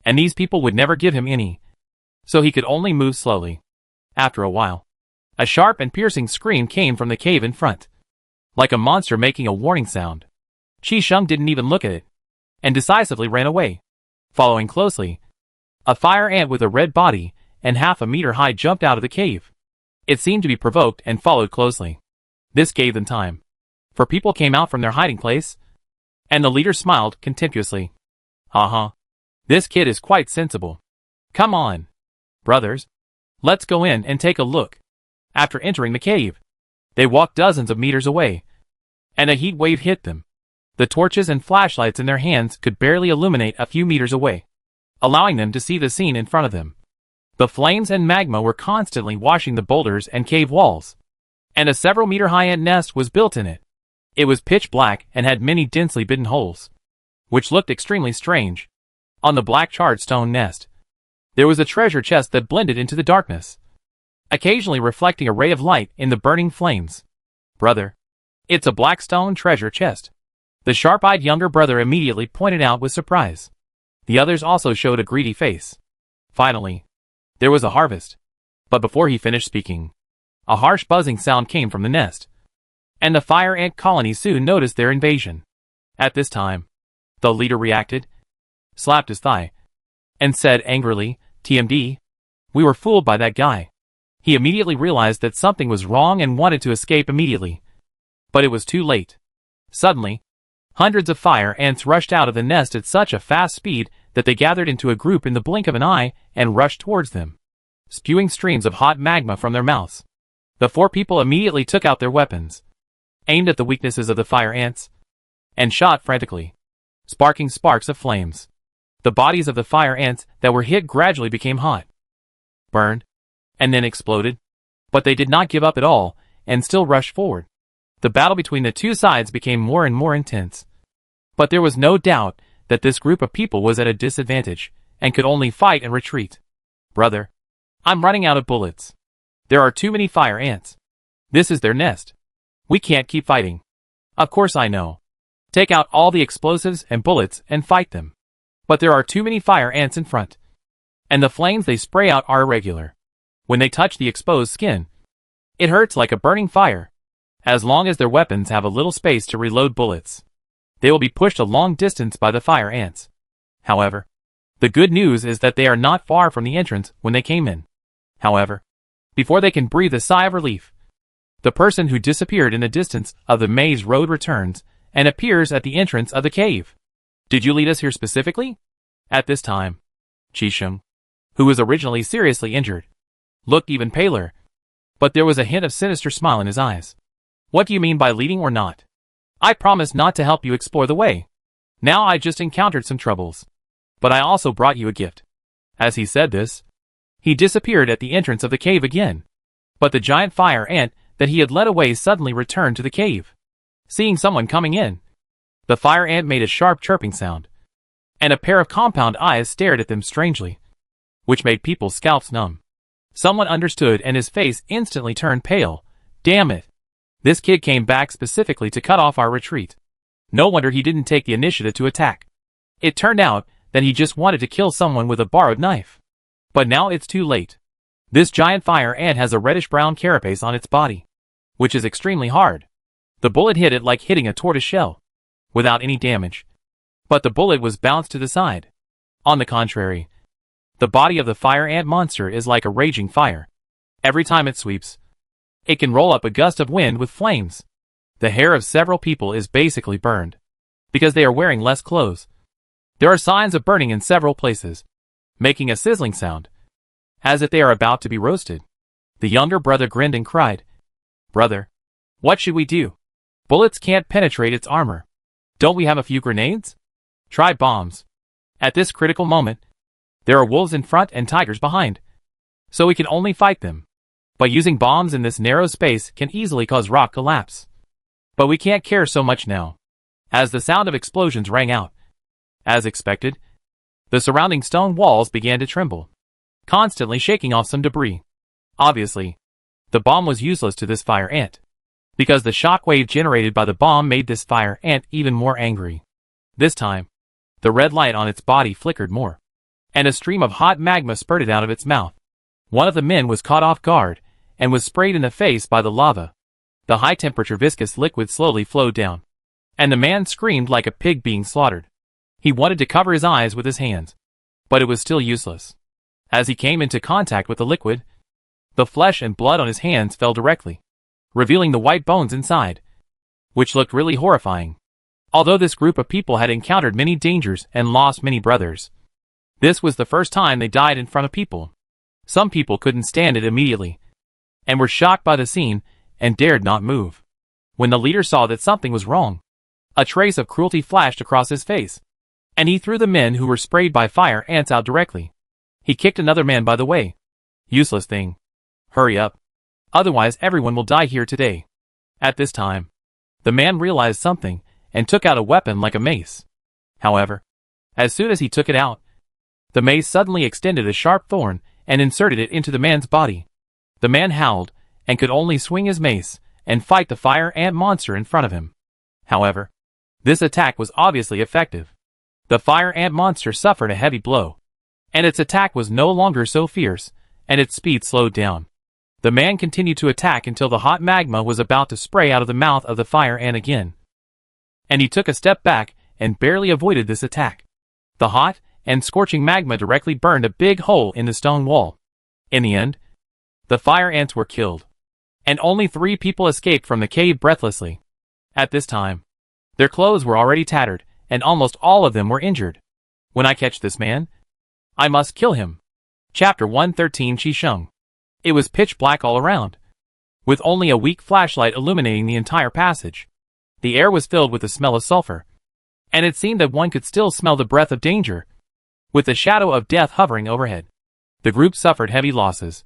and these people would never give him any, so he could only move slowly. After a while, a sharp and piercing scream came from the cave in front, like a monster making a warning sound. Qi Sheng didn't even look at it, and decisively ran away. Following closely, a fire ant with a red body and half a meter high jumped out of the cave. It seemed to be provoked and followed closely. This gave them time, for people came out from their hiding place, and the leader smiled contemptuously. Ha. This kid is quite sensible. Come on, brothers. Let's go in and take a look. After entering the cave, they walked dozens of meters away, and a heat wave hit them. The torches and flashlights in their hands could barely illuminate a few meters away, allowing them to see the scene in front of them. The flames and magma were constantly washing the boulders and cave walls, and a several-meter-high ant nest was built in it. It was pitch black and had many densely bitten holes, which looked extremely strange. On the black charred stone nest, there was a treasure chest that blended into the darkness, occasionally reflecting a ray of light in the burning flames. "Brother, it's a black stone treasure chest," the sharp-eyed younger brother immediately pointed out with surprise. The others also showed a greedy face. Finally, there was a harvest. But before he finished speaking, a harsh buzzing sound came from the nest, and the fire ant colony soon noticed their invasion. At this time, the leader reacted, slapped his thigh, and said angrily, "TMD, we were fooled by that guy." He immediately realized that something was wrong and wanted to escape immediately. But it was too late. Suddenly, hundreds of fire ants rushed out of the nest at such a fast speed that they gathered into a group in the blink of an eye and rushed towards them, spewing streams of hot magma from their mouths. The 4 people immediately took out their weapons, aimed at the weaknesses of the fire ants, and shot frantically, sparking sparks of flames. The bodies of the fire ants that were hit gradually became hot, burned, and then exploded. But they did not give up at all, and still rushed forward. The battle between the two sides became more and more intense. But there was no doubt that this group of people was at a disadvantage, and could only fight and retreat. "Brother, I'm running out of bullets. There are too many fire ants. This is their nest. We can't keep fighting." "Of course I know. Take out all the explosives and bullets and fight them. But there are too many fire ants in front. And the flames they spray out are irregular. When they touch the exposed skin, it hurts like a burning fire. As long as their weapons have a little space to reload bullets, they will be pushed a long distance by the fire ants. However, the good news is that they are not far from the entrance when they came in. However, before they can breathe a sigh of relief, the person who disappeared in the distance of the maze road returns and appears at the entrance of the cave." "Did you lead us here specifically?" At this time, Chishung, who was originally seriously injured, looked even paler, but there was a hint of sinister smile in his eyes. "What do you mean by leading or not? I promised not to help you explore the way. Now I just encountered some troubles. But I also brought you a gift." As he said this, he disappeared at the entrance of the cave again. But the giant fire ant that he had led away suddenly returned to the cave. Seeing someone coming in, the fire ant made a sharp chirping sound, and a pair of compound eyes stared at them strangely, which made people's scalps numb. Someone understood and his face instantly turned pale. "Damn it. This kid came back specifically to cut off our retreat. No wonder he didn't take the initiative to attack. It turned out that he just wanted to kill someone with a borrowed knife. But now it's too late. This giant fire ant has a reddish-brown carapace on its body, which is extremely hard. The bullet hit it like hitting a tortoise shell, without any damage. But the bullet was bounced to the side. On the contrary, the body of the fire ant monster is like a raging fire. Every time it sweeps, it can roll up a gust of wind with flames. The hair of several people is basically burned, because they are wearing less clothes. There are signs of burning in several places, making a sizzling sound, as if they are about to be roasted." The younger brother grinned and cried, "Brother, what should we do? Bullets can't penetrate its armor. Don't we have a few grenades? Try bombs. At this critical moment, there are wolves in front and tigers behind, so we can only fight them. But using bombs in this narrow space can easily cause rock collapse. But we can't care so much now." As the sound of explosions rang out, as expected, the surrounding stone walls began to tremble, constantly shaking off some debris. Obviously, the bomb was useless to this fire ant, because the shock wave generated by the bomb made this fire ant even more angry. This time, the red light on its body flickered more, and a stream of hot magma spurted out of its mouth. One of the men was caught off guard, and was sprayed in the face by the lava. The high-temperature viscous liquid slowly flowed down, and the man screamed like a pig being slaughtered. He wanted to cover his eyes with his hands, but it was still useless. As he came into contact with the liquid, the flesh and blood on his hands fell directly, revealing the white bones inside, which looked really horrifying. Although this group of people had encountered many dangers and lost many brothers, this was the first time they died in front of people. Some people couldn't stand it immediately, and were shocked by the scene and dared not move. When the leader saw that something was wrong, a trace of cruelty flashed across his face, and he threw the men who were sprayed by fire ants out directly. He kicked another man by the way. "Useless thing. Hurry up. Otherwise everyone will die here today." At this time, the man realized something and took out a weapon like a mace. However, as soon as he took it out, The mace suddenly extended a sharp thorn and inserted it into the man's body. The man howled and could only swing his mace and fight the fire ant monster in front of him. However, this attack was obviously effective. The fire ant monster suffered a heavy blow, and its attack was no longer so fierce, and its speed slowed down. The man continued to attack until the hot magma was about to spray out of the mouth of the fire ant again. And he took a step back and barely avoided this attack. The hot and scorching magma directly burned a big hole in the stone wall. In the end, the fire ants were killed, and only 3 people escaped from the cave breathlessly. At this time, their clothes were already tattered, and almost all of them were injured. When I catch this man, I must kill him. Chapter 113 Shisheng. It was pitch black all around, with only a weak flashlight illuminating the entire passage. The air was filled with the smell of sulfur, and it seemed that one could still smell the breath of danger, with the shadow of death hovering overhead. The group suffered heavy losses,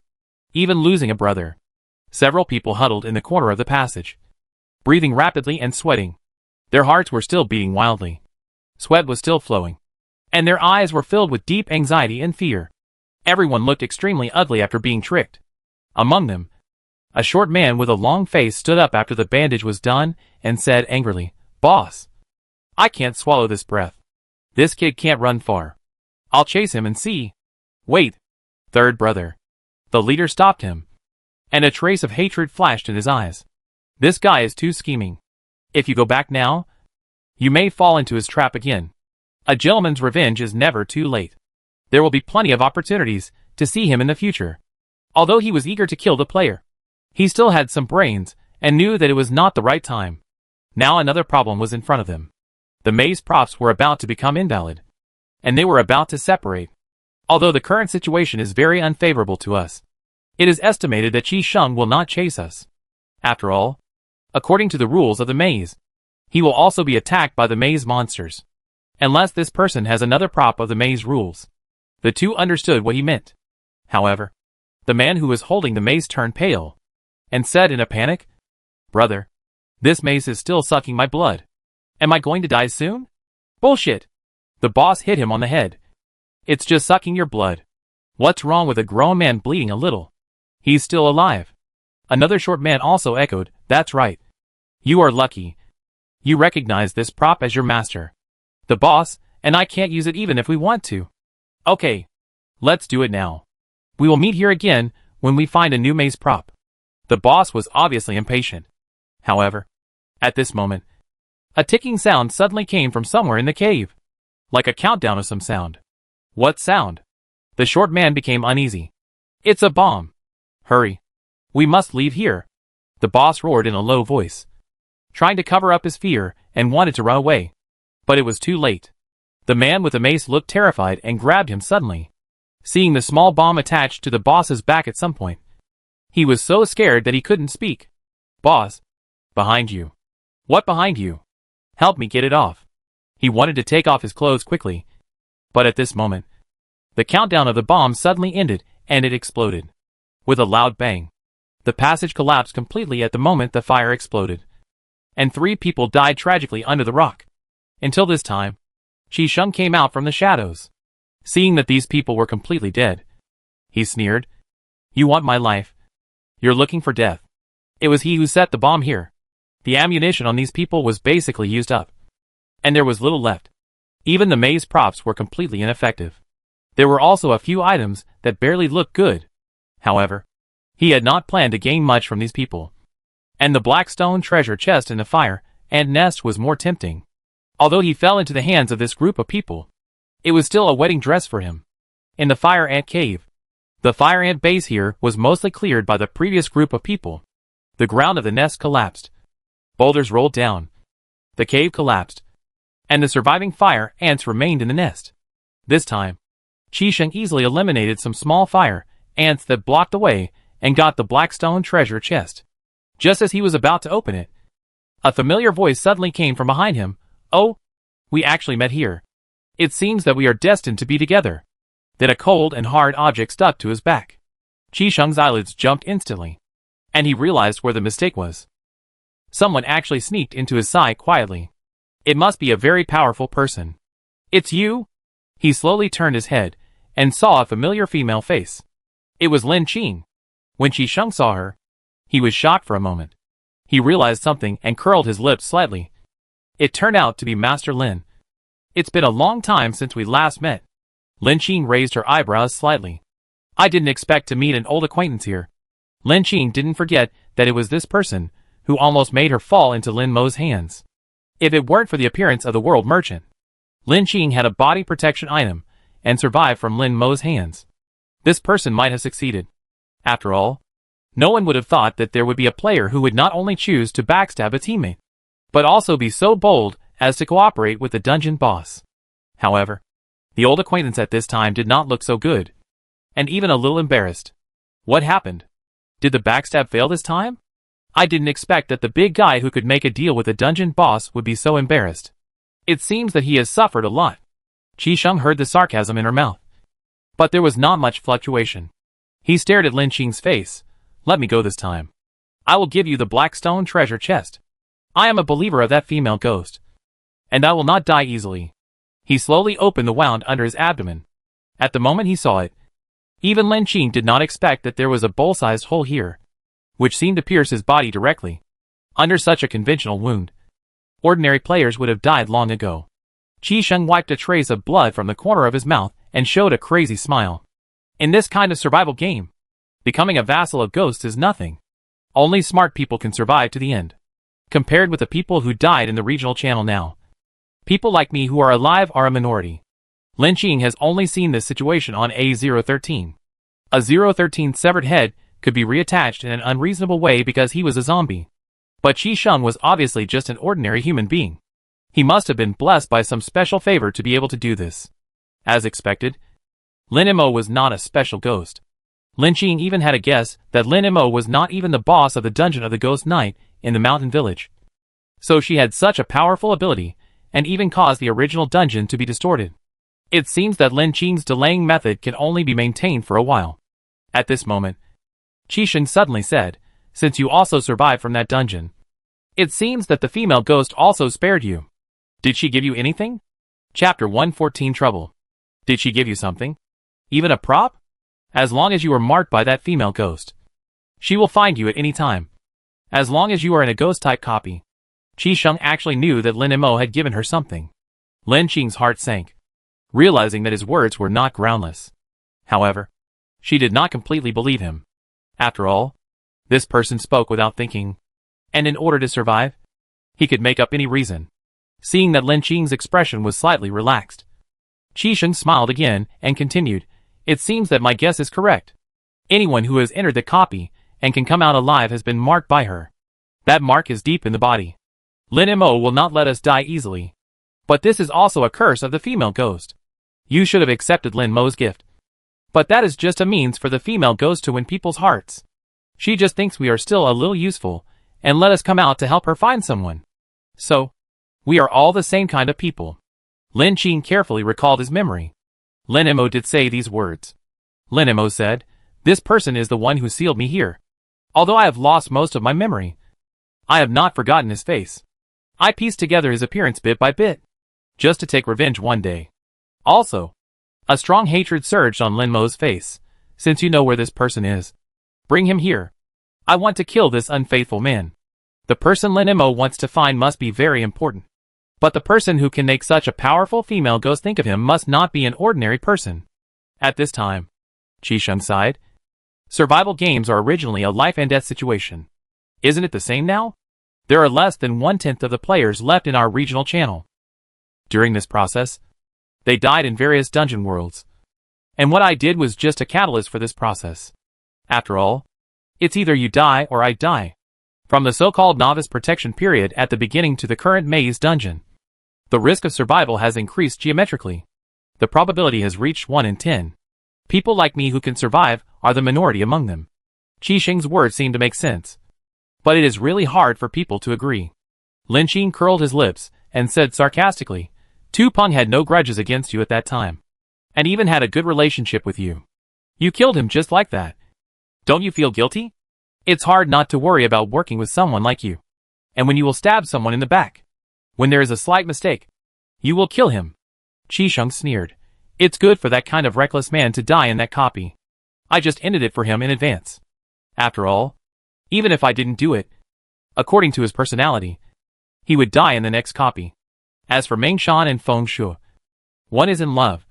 even losing a brother. Several people huddled in the corner of the passage, breathing rapidly and sweating. Their hearts were still beating wildly. Sweat was still flowing, and their eyes were filled with deep anxiety and fear. Everyone looked extremely ugly after being tricked. Among them, a short man with a long face stood up after the bandage was done and said angrily, "Boss, I can't swallow this breath. This kid can't run far. I'll chase him and see." "Wait, third brother." The leader stopped him, and a trace of hatred flashed in his eyes. "This guy is too scheming. If you go back now, you may fall into his trap again. A gentleman's revenge is never too late. There will be plenty of opportunities to see him in the future." Although he was eager to kill the player, he still had some brains and knew that it was not the right time. Now another problem was in front of them. The maze props were about to become invalid, and they were about to separate. Although the current situation is very unfavorable to us, it is estimated that Shisheng will not chase us. After all, according to the rules of the maze, he will also be attacked by the maze monsters, unless this person has another prop of the maze rules. The two understood what he meant. However, the man who was holding the mace turned pale, and said in a panic, "Brother, this mace is still sucking my blood. Am I going to die soon?" "Bullshit!" The boss hit him on the head. "It's just sucking your blood. What's wrong with a grown man bleeding a little? He's still alive." Another short man also echoed, "That's right. You are lucky. You recognize this prop as your master. The boss and I can't use it even if we want to." "Okay, let's do it now. We will meet here again when we find a new maze prop." The boss was obviously impatient. However, at this moment, a ticking sound suddenly came from somewhere in the cave, like a countdown of some sound. What sound? The short man became uneasy. "It's a bomb. Hurry. We must leave here," the boss roared in a low voice, trying to cover up his fear and wanted to run away. But it was too late. The man with the mace looked terrified and grabbed him suddenly, seeing the small bomb attached to the boss's back at some point. He was so scared that he couldn't speak. "Boss, behind you." "What behind you? Help me get it off." He wanted to take off his clothes quickly, but at this moment, the countdown of the bomb suddenly ended and it exploded. With a loud bang, the passage collapsed completely at the moment the fire exploded, and 3 people died tragically under the rock. Until this time, Shisheng came out from the shadows. Seeing that these people were completely dead, he sneered, "You want my life? You're looking for death." It was he who set the bomb here. The ammunition on these people was basically used up, and there was little left. Even the maze props were completely ineffective. There were also a few items that barely looked good. However, he had not planned to gain much from these people, and the black stone treasure chest in the fire ant nest was more tempting. Although he fell into the hands of this group of people, it was still a wedding dress for him. In the fire ant cave, the fire ant base here was mostly cleared by the previous group of people. The ground of the nest collapsed. Boulders rolled down. The cave collapsed, and the surviving fire ants remained in the nest. This time, Shisheng easily eliminated some small fire ants that blocked the way and got the black stone treasure chest. Just as he was about to open it, a familiar voice suddenly came from behind him. "Oh, we actually met here. It seems that we are destined to be together." Then a cold and hard object stuck to his back. Shisheng's eyelids jumped instantly, and he realized where the mistake was. Someone actually sneaked into his side quietly. It must be a very powerful person. "It's you?" He slowly turned his head and saw a familiar female face. It was Lin Qing. When Qi Sheng saw her, he was shocked for a moment. He realized something and curled his lips slightly. It turned out to be Master Lin. It's been a long time since we last met. Lin Qing raised her eyebrows slightly. I didn't expect to meet an old acquaintance here. Lin Qing didn't forget that it was this person who almost made her fall into Lin Mo's hands. If it weren't for the appearance of the world merchant, Lin Qing had a body protection item and survived from Lin Mo's hands. This person might have succeeded. After all, no one would have thought that there would be a player who would not only choose to backstab a teammate, but also be so bold as to cooperate with the dungeon boss. However, the old acquaintance at this time did not look so good, and even a little embarrassed. What happened? Did the backstab fail this time? I didn't expect that the big guy who could make a deal with the dungeon boss would be so embarrassed. It seems that he has suffered a lot. Qi Sheng heard the sarcasm in her mouth. But there was not much fluctuation. He stared at Lin Qing's face. Let me go this time. I will give you the Blackstone treasure chest. I am a believer of that female ghost. And I will not die easily. He slowly opened the wound under his abdomen. At the moment he saw it, even Lin Qing did not expect that there was a bowl-sized hole here, which seemed to pierce his body directly. Under such a conventional wound, ordinary players would have died long ago. Qi Sheng wiped a trace of blood from the corner of his mouth and showed a crazy smile. In this kind of survival game, becoming a vassal of ghosts is nothing. Only smart people can survive to the end. Compared with the people who died in the regional channel now, people like me who are alive are a minority. Lin Qing has only seen this situation on A013. A 013 severed head could be reattached in an unreasonable way because he was a zombie. But Qi Sheng was obviously just an ordinary human being. He must have been blessed by some special favor to be able to do this. As expected, Lin Mo was not a special ghost. Lin Qing even had a guess that Lin Mo was not even the boss of the Dungeon of the Ghost Knight in the mountain village. So she had such a powerful ability, and even caused the original dungeon to be distorted. It seems that Lin Qing's delaying method can only be maintained for a while. At this moment, Qi Sheng suddenly said, since you also survived from that dungeon, it seems that the female ghost also spared you. Did she give you anything? Chapter 114 Trouble. Did she give you something? Even a prop? As long as you were marked by that female ghost, she will find you at any time. As long as you are in a ghost-type copy. Qi Sheng actually knew that Lin Mo had given her something. Lin Qing's heart sank, realizing that his words were not groundless. However, she did not completely believe him. After all, this person spoke without thinking, and in order to survive, he could make up any reason. Seeing that Lin Qing's expression was slightly relaxed, Qi Sheng smiled again and continued, it seems that my guess is correct. Anyone who has entered the copy and can come out alive has been marked by her. That mark is deep in the body. Lin Mo will not let us die easily. But this is also a curse of the female ghost. You should have accepted Lin Mo's gift. But that is just a means for the female ghost to win people's hearts. She just thinks we are still a little useful, and let us come out to help her find someone. So, we are all the same kind of people. Lin Qing carefully recalled his memory. Lin Mo did say these words. Lin Mo said, this person is the one who sealed me here. Although I have lost most of my memory, I have not forgotten his face. I pieced together his appearance bit by bit, just to take revenge one day. Also, a strong hatred surged on Lin Mo's face. Since you know where this person is, bring him here. I want to kill this unfaithful man. The person Lin Mo wants to find must be very important. But the person who can make such a powerful female ghost think of him must not be an ordinary person. At this time, Qi Sheng sighed. Survival games are originally a life and death situation. Isn't it the same now? There are less than 1/10 of the players left in our regional channel. During this process, they died in various dungeon worlds. And what I did was just a catalyst for this process. After all, it's either you die or I die. From the so-called novice protection period at the beginning to the current maze dungeon, the risk of survival has increased geometrically. The probability has reached 1 in 10. People like me who can survive are the minority among them. Qi Sheng's words seem to make sense. But it is really hard for people to agree. Lin Qing curled his lips and said sarcastically, Tu Peng had no grudges against you at that time, and even had a good relationship with you. You killed him just like that. Don't you feel guilty? It's hard not to worry about working with someone like you. And when you will stab someone in the back, when there is a slight mistake, you will kill him. Qi Sheng sneered. It's good for that kind of reckless man to die in that copy. I just ended it for him in advance. After all, even if I didn't do it, according to his personality, he would die in the next copy. As for Meng Shan and Feng Shui, one is in love.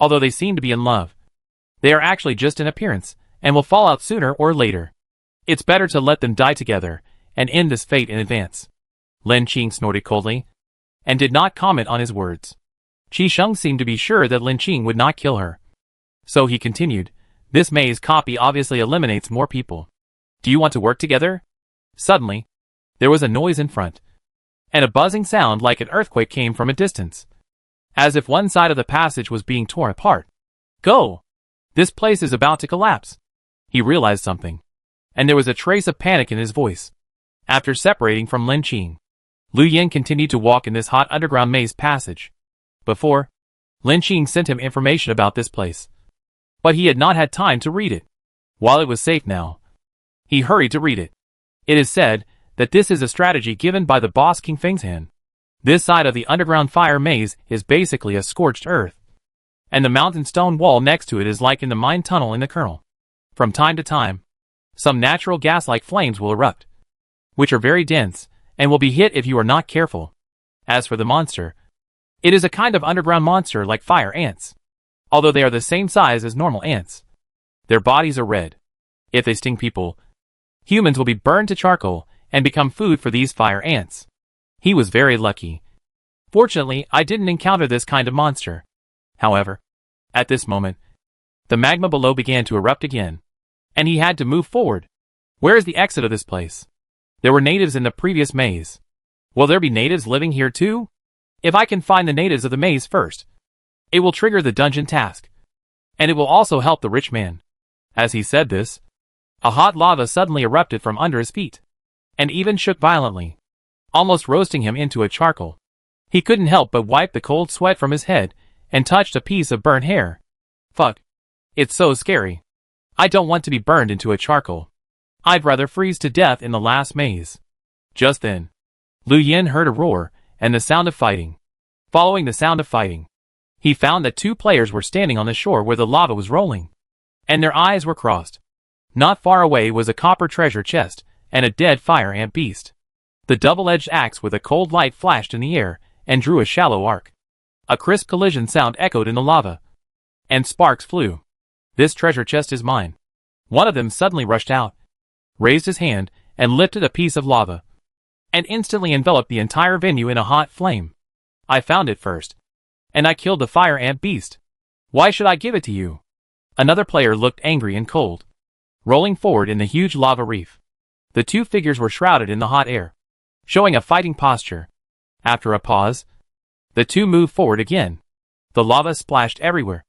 Although they seem to be in love, they are actually just an appearance, and will fall out sooner or later. It's better to let them die together, and end this fate in advance. Lin Qing snorted coldly, and did not comment on his words. Qi Sheng seemed to be sure that Lin Qing would not kill her. So he continued, this maze copy obviously eliminates more people. Do you want to work together? Suddenly, there was a noise in front, and a buzzing sound like an earthquake came from a distance, as if one side of the passage was being torn apart. Go! This place is about to collapse. He realized something, and there was a trace of panic in his voice. After separating from Lin Qing, Lu Yin continued to walk in this hot underground maze passage. Before, Lin Qing sent him information about this place, but he had not had time to read it. While it was safe now, he hurried to read it. It is said that this is a strategy given by the boss King Feng's hand. This side of the underground fire maze is basically a scorched earth, and the mountain stone wall next to it is like in the mine tunnel in the kernel. From time to time, some natural gas-like flames will erupt, which are very dense, and will be hit if you are not careful. As for the monster, it is a kind of underground monster like fire ants, although they are the same size as normal ants. Their bodies are red. If they sting people, humans will be burned to charcoal and become food for these fire ants. He was very lucky. Fortunately, I didn't encounter this kind of monster. However, at this moment, the magma below began to erupt again, and he had to move forward. Where is the exit of this place? There were natives in the previous maze. Will there be natives living here too? If I can find the natives of the maze first, it will trigger the dungeon task, and it will also help the rich man. As he said this, a hot lava suddenly erupted from under his feet, and even shook violently, almost roasting him into a charcoal. He couldn't help but wipe the cold sweat from his head and touched a piece of burnt hair. Fuck. It's so scary. I don't want to be burned into a charcoal. I'd rather freeze to death in the last maze. Just then, Lu Yin heard a roar and the sound of fighting. Following the sound of fighting, he found that two players were standing on the shore where the lava was rolling, and their eyes were crossed. Not far away was a copper treasure chest and a dead fire ant beast. The double-edged axe with a cold light flashed in the air and drew a shallow arc. A crisp collision sound echoed in the lava, and sparks flew. This treasure chest is mine. One of them suddenly rushed out, raised his hand, and lifted a piece of lava, and instantly enveloped the entire venue in a hot flame. I found it first, and I killed the fire ant beast. Why should I give it to you? Another player looked angry and cold, rolling forward in the huge lava reef. The two figures were shrouded in the hot air, showing a fighting posture. After a pause, the two moved forward again. The lava splashed everywhere,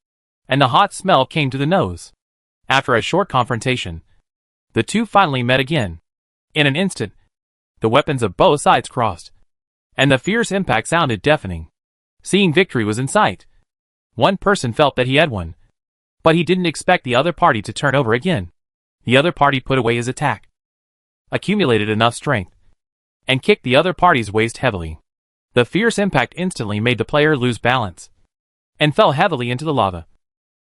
and the hot smell came to the nose. After a short confrontation, the two finally met again. In an instant, the weapons of both sides crossed, and the fierce impact sounded deafening. Seeing victory was in sight, one person felt that he had won, but he didn't expect the other party to turn over again. The other party put away his attack, accumulated enough strength, and kicked the other party's waist heavily. The fierce impact instantly made the player lose balance, and fell heavily into the lava,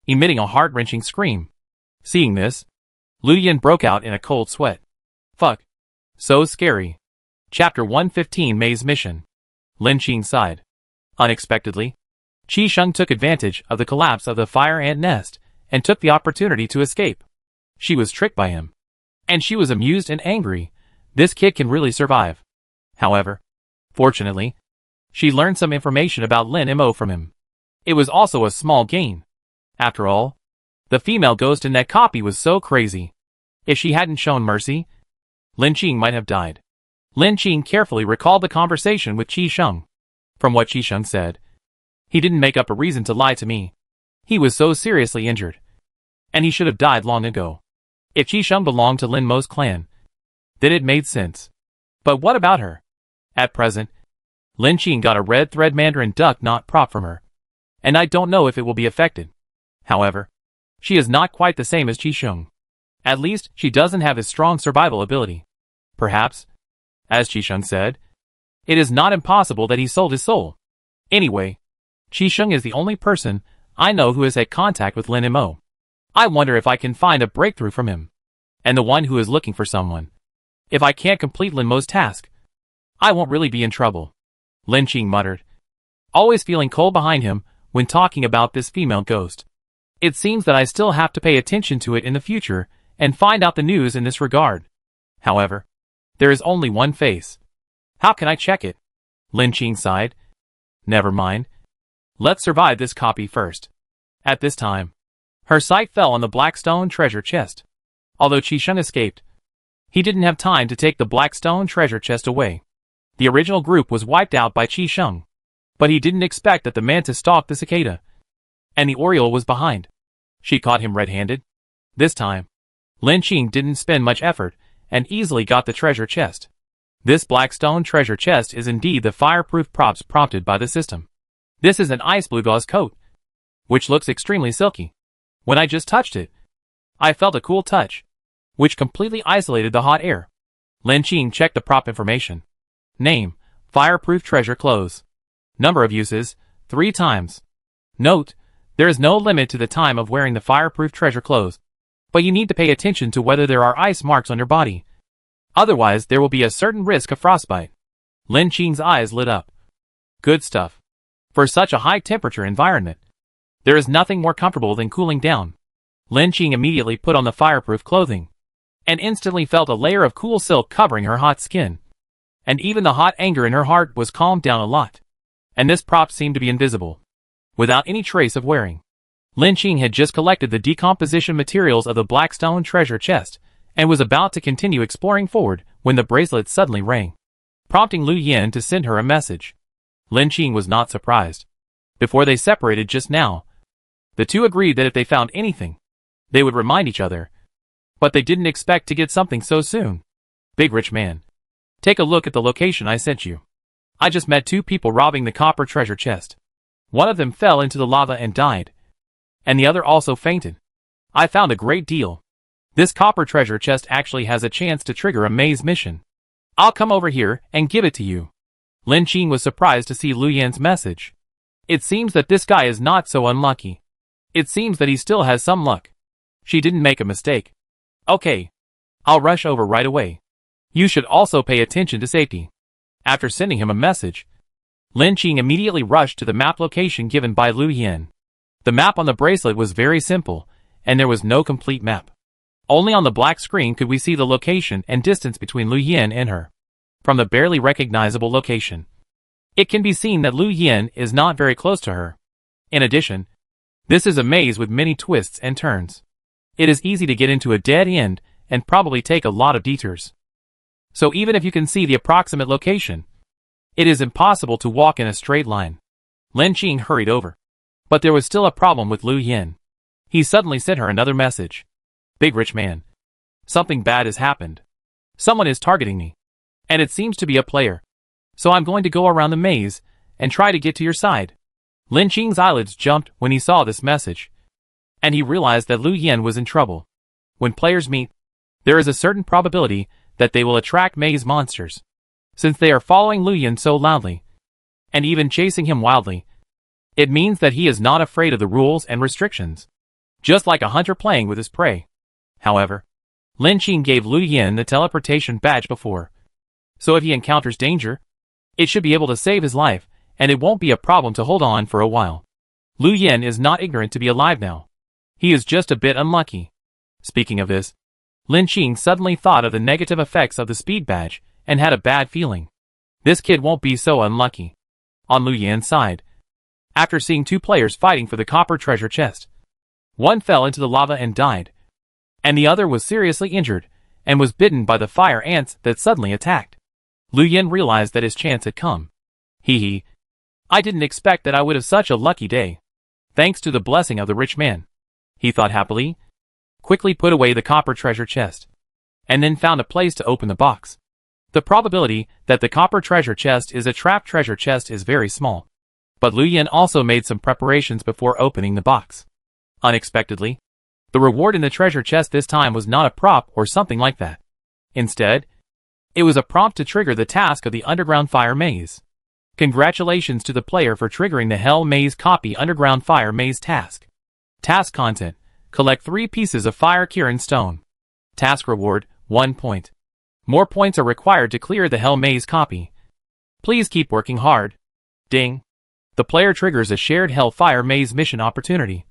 emitting a heart-wrenching scream. Seeing this, Lu Yin broke out in a cold sweat. Fuck. So scary. Chapter 115 Maze Mission. Lin Qing sighed. Unexpectedly, Qi Sheng took advantage of the collapse of the fire ant nest and took the opportunity to escape. She was tricked by him, and she was amused and angry. This kid can really survive. However, fortunately, she learned some information about Lin Mo from him. It was also a small gain. After all, the female ghost in that copy was so crazy. If she hadn't shown mercy, Lin Qing might have died. Lin Qing carefully recalled the conversation with Qi Sheng. From what Qi Sheng said, he didn't make up a reason to lie to me. He was so seriously injured, and he should have died long ago. If Qi Sheng belonged to Lin Mo's clan, then it made sense. But what about her? At present, Lin Qing got a red thread mandarin duck knot prop from her, and I don't know if it will be affected. However, she is not quite the same as Qi Sheng. At least, she doesn't have his strong survival ability. Perhaps, as Qi Sheng said, it is not impossible that he sold his soul. Anyway, Qi Sheng is the only person I know who has had contact with Lin Mo. I wonder if I can find a breakthrough from him. And the one who is looking for someone. If I can't complete Lin Mo's task, I won't really be in trouble. Lin Qing muttered, always feeling cold behind him when talking about this female ghost. It seems that I still have to pay attention to it in the future and find out the news in this regard. However, there is only one face. How can I check it? Lin Qing sighed. Never mind. Let's survive this copy first. At this time, her sight fell on the black stone treasure chest. Although Qi Sheng escaped, he didn't have time to take the black stone treasure chest away. The original group was wiped out by Qi Sheng, but he didn't expect that the mantis stalked the cicada, and the oriole was behind. She caught him red-handed. This time, Lin Qing didn't spend much effort and easily got the treasure chest. This black stone treasure chest is indeed the fireproof props prompted by the system. This is an ice blue gauze coat, which looks extremely silky. When I just touched it, I felt a cool touch, which completely isolated the hot air. Lin Qing checked the prop information. Name, fireproof treasure clothes. Number of uses, 3 times. Note, there is no limit to the time of wearing the fireproof treasure clothes, but you need to pay attention to whether there are ice marks on your body. Otherwise, there will be a certain risk of frostbite. Lin Qing's eyes lit up. Good stuff. For such a high-temperature environment, there is nothing more comfortable than cooling down. Lin Qing immediately put on the fireproof clothing, and instantly felt a layer of cool silk covering her hot skin. And even the hot anger in her heart was calmed down a lot. And this prop seemed to be invisible, without any trace of wearing. Lin Qing had just collected the decomposition materials of the black stone treasure chest, and was about to continue exploring forward when the bracelet suddenly rang, prompting Lu Yin to send her a message. Lin Qing was not surprised. Before they separated just now, the two agreed that if they found anything, they would remind each other. But they didn't expect to get something so soon. Big rich man, take a look at the location I sent you. I just met 2 people robbing the copper treasure chest. One of them fell into the lava and died, and the other also fainted. I found a great deal. This copper treasure chest actually has a chance to trigger a maze mission. I'll come over here and give it to you. Lin Qing was surprised to see Lu Yan's message. It seems that this guy is not so unlucky. It seems that he still has some luck. She didn't make a mistake. Okay. I'll rush over right away. You should also pay attention to safety. After sending him a message, Lin Qing immediately rushed to the map location given by Lu Yan. The map on the bracelet was very simple, and there was no complete map. Only on the black screen could we see the location and distance between Lu Yan and her. From the barely recognizable location, it can be seen that Lu Yan is not very close to her. In addition, this is a maze with many twists and turns. It is easy to get into a dead end and probably take a lot of detours. So even if you can see the approximate location, it is impossible to walk in a straight line. Lin Qing hurried over. But there was still a problem with Lu Yan. He suddenly sent her another message. Big rich man. Something bad has happened. Someone is targeting me. And it seems to be a player. So I'm going to go around the maze and try to get to your side. Lin Qing's eyelids jumped when he saw this message, and he realized that Lu Yan was in trouble. When players meet, there is a certain probability that they will attract maze monsters. Since they are following Lu Yan so loudly, and even chasing him wildly, it means that he is not afraid of the rules and restrictions, just like a hunter playing with his prey. However, Lin Qing gave Lu Yan the teleportation badge before, so if he encounters danger, it should be able to save his life, and it won't be a problem to hold on for a while. Lu Yan is not ignorant to be alive now. He is just a bit unlucky. Speaking of this, Lin Qing suddenly thought of the negative effects of the speed badge and had a bad feeling. This kid won't be so unlucky. On Lu Yan's side, after seeing 2 players fighting for the copper treasure chest, one fell into the lava and died, and the other was seriously injured and was bitten by the fire ants that suddenly attacked. Lu Yan realized that his chance had come. Hee. I didn't expect that I would have such a lucky day. Thanks to the blessing of the rich man. He thought happily, quickly put away the copper treasure chest, and then found a place to open the box. The probability that the copper treasure chest is a trapped treasure chest is very small. But Lu Yan also made some preparations before opening the box. Unexpectedly, the reward in the treasure chest this time was not a prop or something like that. Instead, it was a prompt to trigger the task of the underground fire maze. Congratulations to the player for triggering the Hell Maze Copy Underground Fire Maze task. Task content: collect 3 pieces of Fire Kirin Stone. Task reward: 1 point. More points are required to clear the Hell Maze copy. Please keep working hard. Ding. The player triggers a shared Hellfire Maze mission opportunity.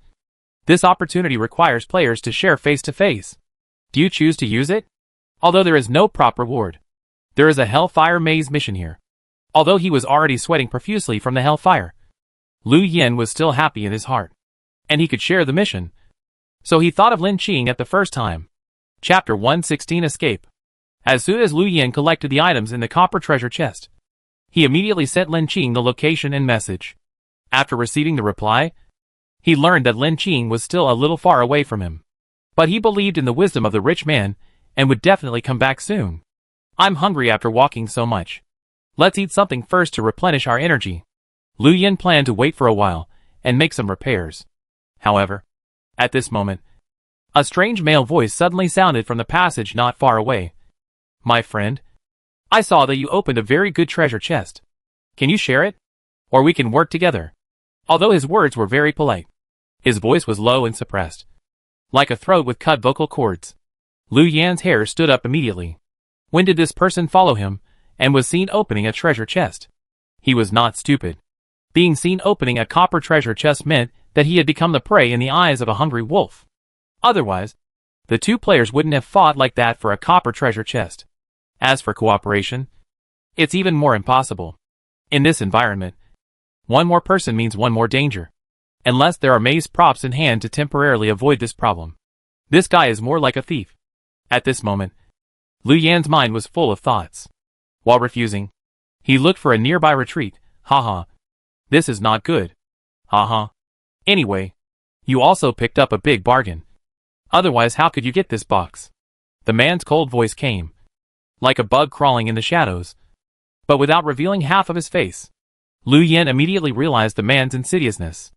This opportunity requires players to share face-to-face. Do you choose to use it? Although there is no prop reward, there is a Hellfire Maze mission here. Although he was already sweating profusely from the Hellfire, Lu Yin was still happy in his heart. And he could share the mission. So he thought of Lin Qing at the first time. Chapter 116 Escape. As soon as Lu Yin collected the items in the copper treasure chest, he immediately sent Lin Qing the location and message. After receiving the reply, he learned that Lin Qing was still a little far away from him. But he believed in the wisdom of the rich man, and would definitely come back soon. I'm hungry after walking so much. Let's eat something first to replenish our energy. Lu Yin planned to wait for a while, and make some repairs. However, at this moment, a strange male voice suddenly sounded from the passage not far away. My friend, I saw that you opened a very good treasure chest. Can you share it? Or we can work together. Although his words were very polite, his voice was low and suppressed, like a throat with cut vocal cords. Lu Yan's hair stood up immediately. When did this person follow him, and was seen opening a treasure chest? He was not stupid. Being seen opening a copper treasure chest meant that he had become the prey in the eyes of a hungry wolf. Otherwise, the two players wouldn't have fought like that for a copper treasure chest. As for cooperation, it's even more impossible. In this environment, one more person means one more danger. Unless there are maze props in hand to temporarily avoid this problem. This guy is more like a thief. At this moment, Lu Yan's mind was full of thoughts. While refusing, he looked for a nearby retreat. Haha. This is not good. Haha. Anyway, you also picked up a big bargain. Otherwise, how could you get this box? The man's cold voice came, like a bug crawling in the shadows, but without revealing half of his face. Lu Yan immediately realized the man's insidiousness.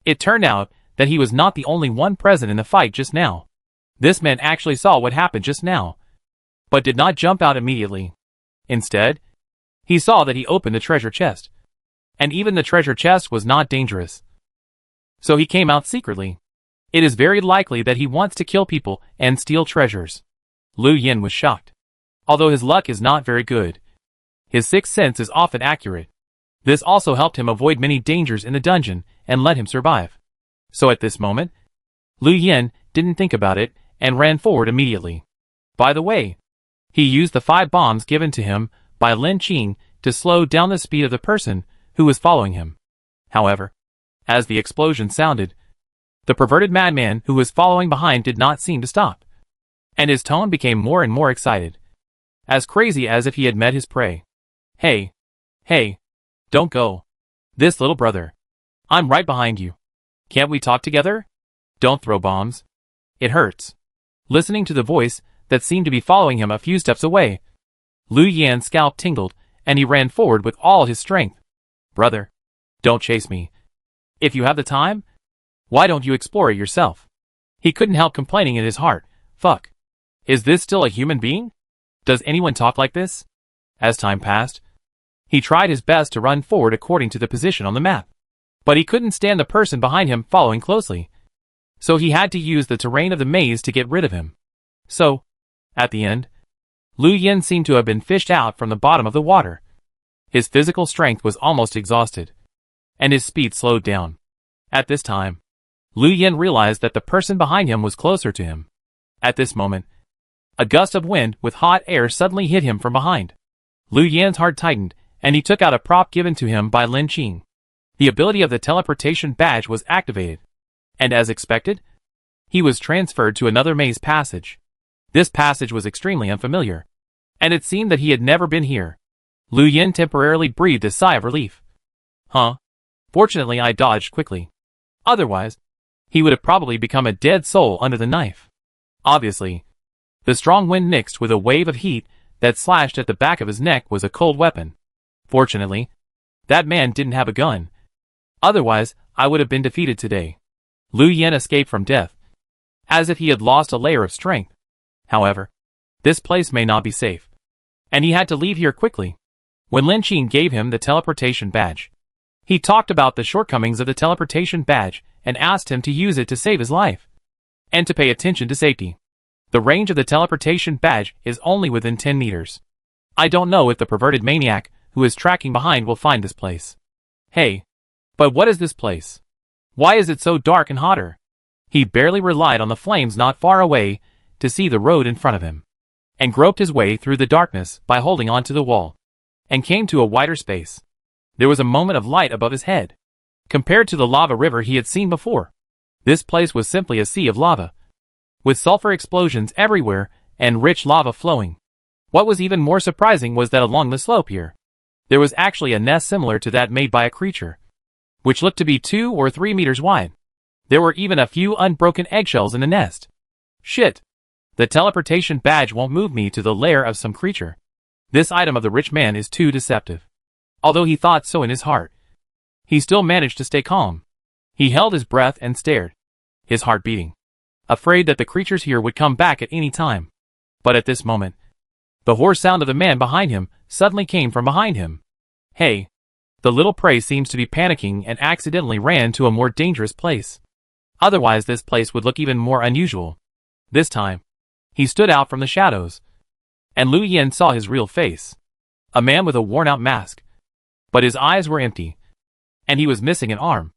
It turned out that he was not the only one present in the fight just now. This man actually saw what happened just now, but did not jump out immediately. Instead, he saw that he opened the treasure chest, and even the treasure chest was not dangerous. So he came out secretly. It is very likely that he wants to kill people and steal treasures. Lu Yan was shocked. Although his luck is not very good, his sixth sense is often accurate. This also helped him avoid many dangers in the dungeon and let him survive. So at this moment, Lu Yan didn't think about it and ran forward immediately. By the way, he used the 5 bombs given to him by Lin Qing to slow down the speed of the person who was following him. However, as the explosion sounded, the perverted madman who was following behind did not seem to stop, and his tone became more and more excited, as crazy as if he had met his prey. Hey, don't go. This little brother. I'm right behind you. Can't we talk together? Don't throw bombs. It hurts. Listening to the voice that seemed to be following him a few steps away, Lu Yan's scalp tingled, and he ran forward with all his strength. Brother, don't chase me. If you have the time, why don't you explore it yourself? He couldn't help complaining in his heart. Fuck. Is this still a human being? Does anyone talk like this? As time passed, he tried his best to run forward according to the position on the map. But he couldn't stand the person behind him following closely. So he had to use the terrain of the maze to get rid of him. So, at the end, Lu Yan seemed to have been fished out from the bottom of the water. His physical strength was almost exhausted, and his speed slowed down. At this time, Lu Yan realized that the person behind him was closer to him. At this moment, a gust of wind with hot air suddenly hit him from behind. Lu Yan's heart tightened, and he took out a prop given to him by Lin Qing. The ability of the teleportation badge was activated, and as expected, he was transferred to another maze passage. This passage was extremely unfamiliar, and it seemed that he had never been here. Lu Yan temporarily breathed a sigh of relief. Fortunately, I dodged quickly. Otherwise, he would have probably become a dead soul under the knife. Obviously, the strong wind mixed with a wave of heat that slashed at the back of his neck was a cold weapon. Fortunately, that man didn't have a gun. Otherwise, I would have been defeated today. Lu Yan escaped from death, as if he had lost a layer of strength. However, this place may not be safe, and he had to leave here quickly. when Lin Qing gave him the teleportation badge. He talked about the shortcomings of the teleportation badge and asked him to use it to save his life and to pay attention to safety. The range of the teleportation badge is only within 10 meters. I don't know if the perverted maniac who is tracking behind will find this place. Hey, but what is this place? Why is it so dark and hotter? He barely relied on the flames not far away to see the road in front of him, and groped his way through the darkness by holding onto the wall, and came to a wider space. There was a moment of light above his head. Compared to the lava river he had seen before, this place was simply a sea of lava, with sulfur explosions everywhere and rich lava flowing. What was even more surprising was that along the slope here, there was actually a nest similar to that made by a creature, which looked to be 2 or 3 meters wide. There were even a few unbroken eggshells in the nest. Shit! The teleportation badge won't move me to the lair of some creature. This item of the rich man is too deceptive. Although he thought so in his heart, he still managed to stay calm. He held his breath and stared, his heart beating, afraid that the creatures here would come back at any time. But at this moment, the hoarse sound of the man behind him suddenly came from behind him. Hey! The little prey seems to be panicking and accidentally ran to a more dangerous place. Otherwise this place would look even more unusual. This time, he stood out from the shadows, and Lu Yin saw his real face. A man with a worn-out mask. But his eyes were empty, and he was missing an arm.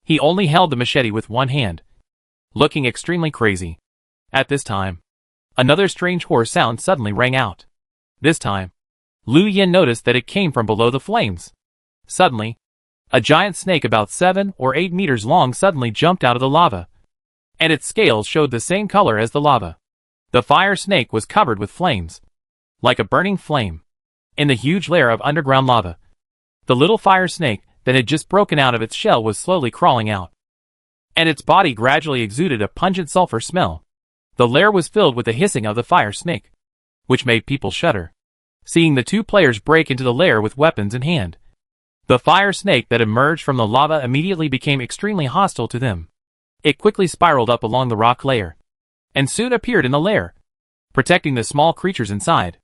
He only held the machete with one hand, looking extremely crazy. At this time, another strange hoarse sound suddenly rang out. This time, Lu Yin noticed that it came from below the flames. Suddenly, a giant snake about 7 or 8 meters long suddenly jumped out of the lava, and its scales showed the same color as the lava. The fire snake was covered with flames, like a burning flame, in the huge lair of underground lava. The little fire snake that had just broken out of its shell was slowly crawling out, and its body gradually exuded a pungent sulfur smell. The lair was filled with the hissing of the fire snake, which made people shudder. Seeing the two players break into the lair with weapons in hand, the fire snake that emerged from the lava immediately became extremely hostile to them. It quickly spiraled up along the rock layer, and soon appeared in the lair, protecting the small creatures inside.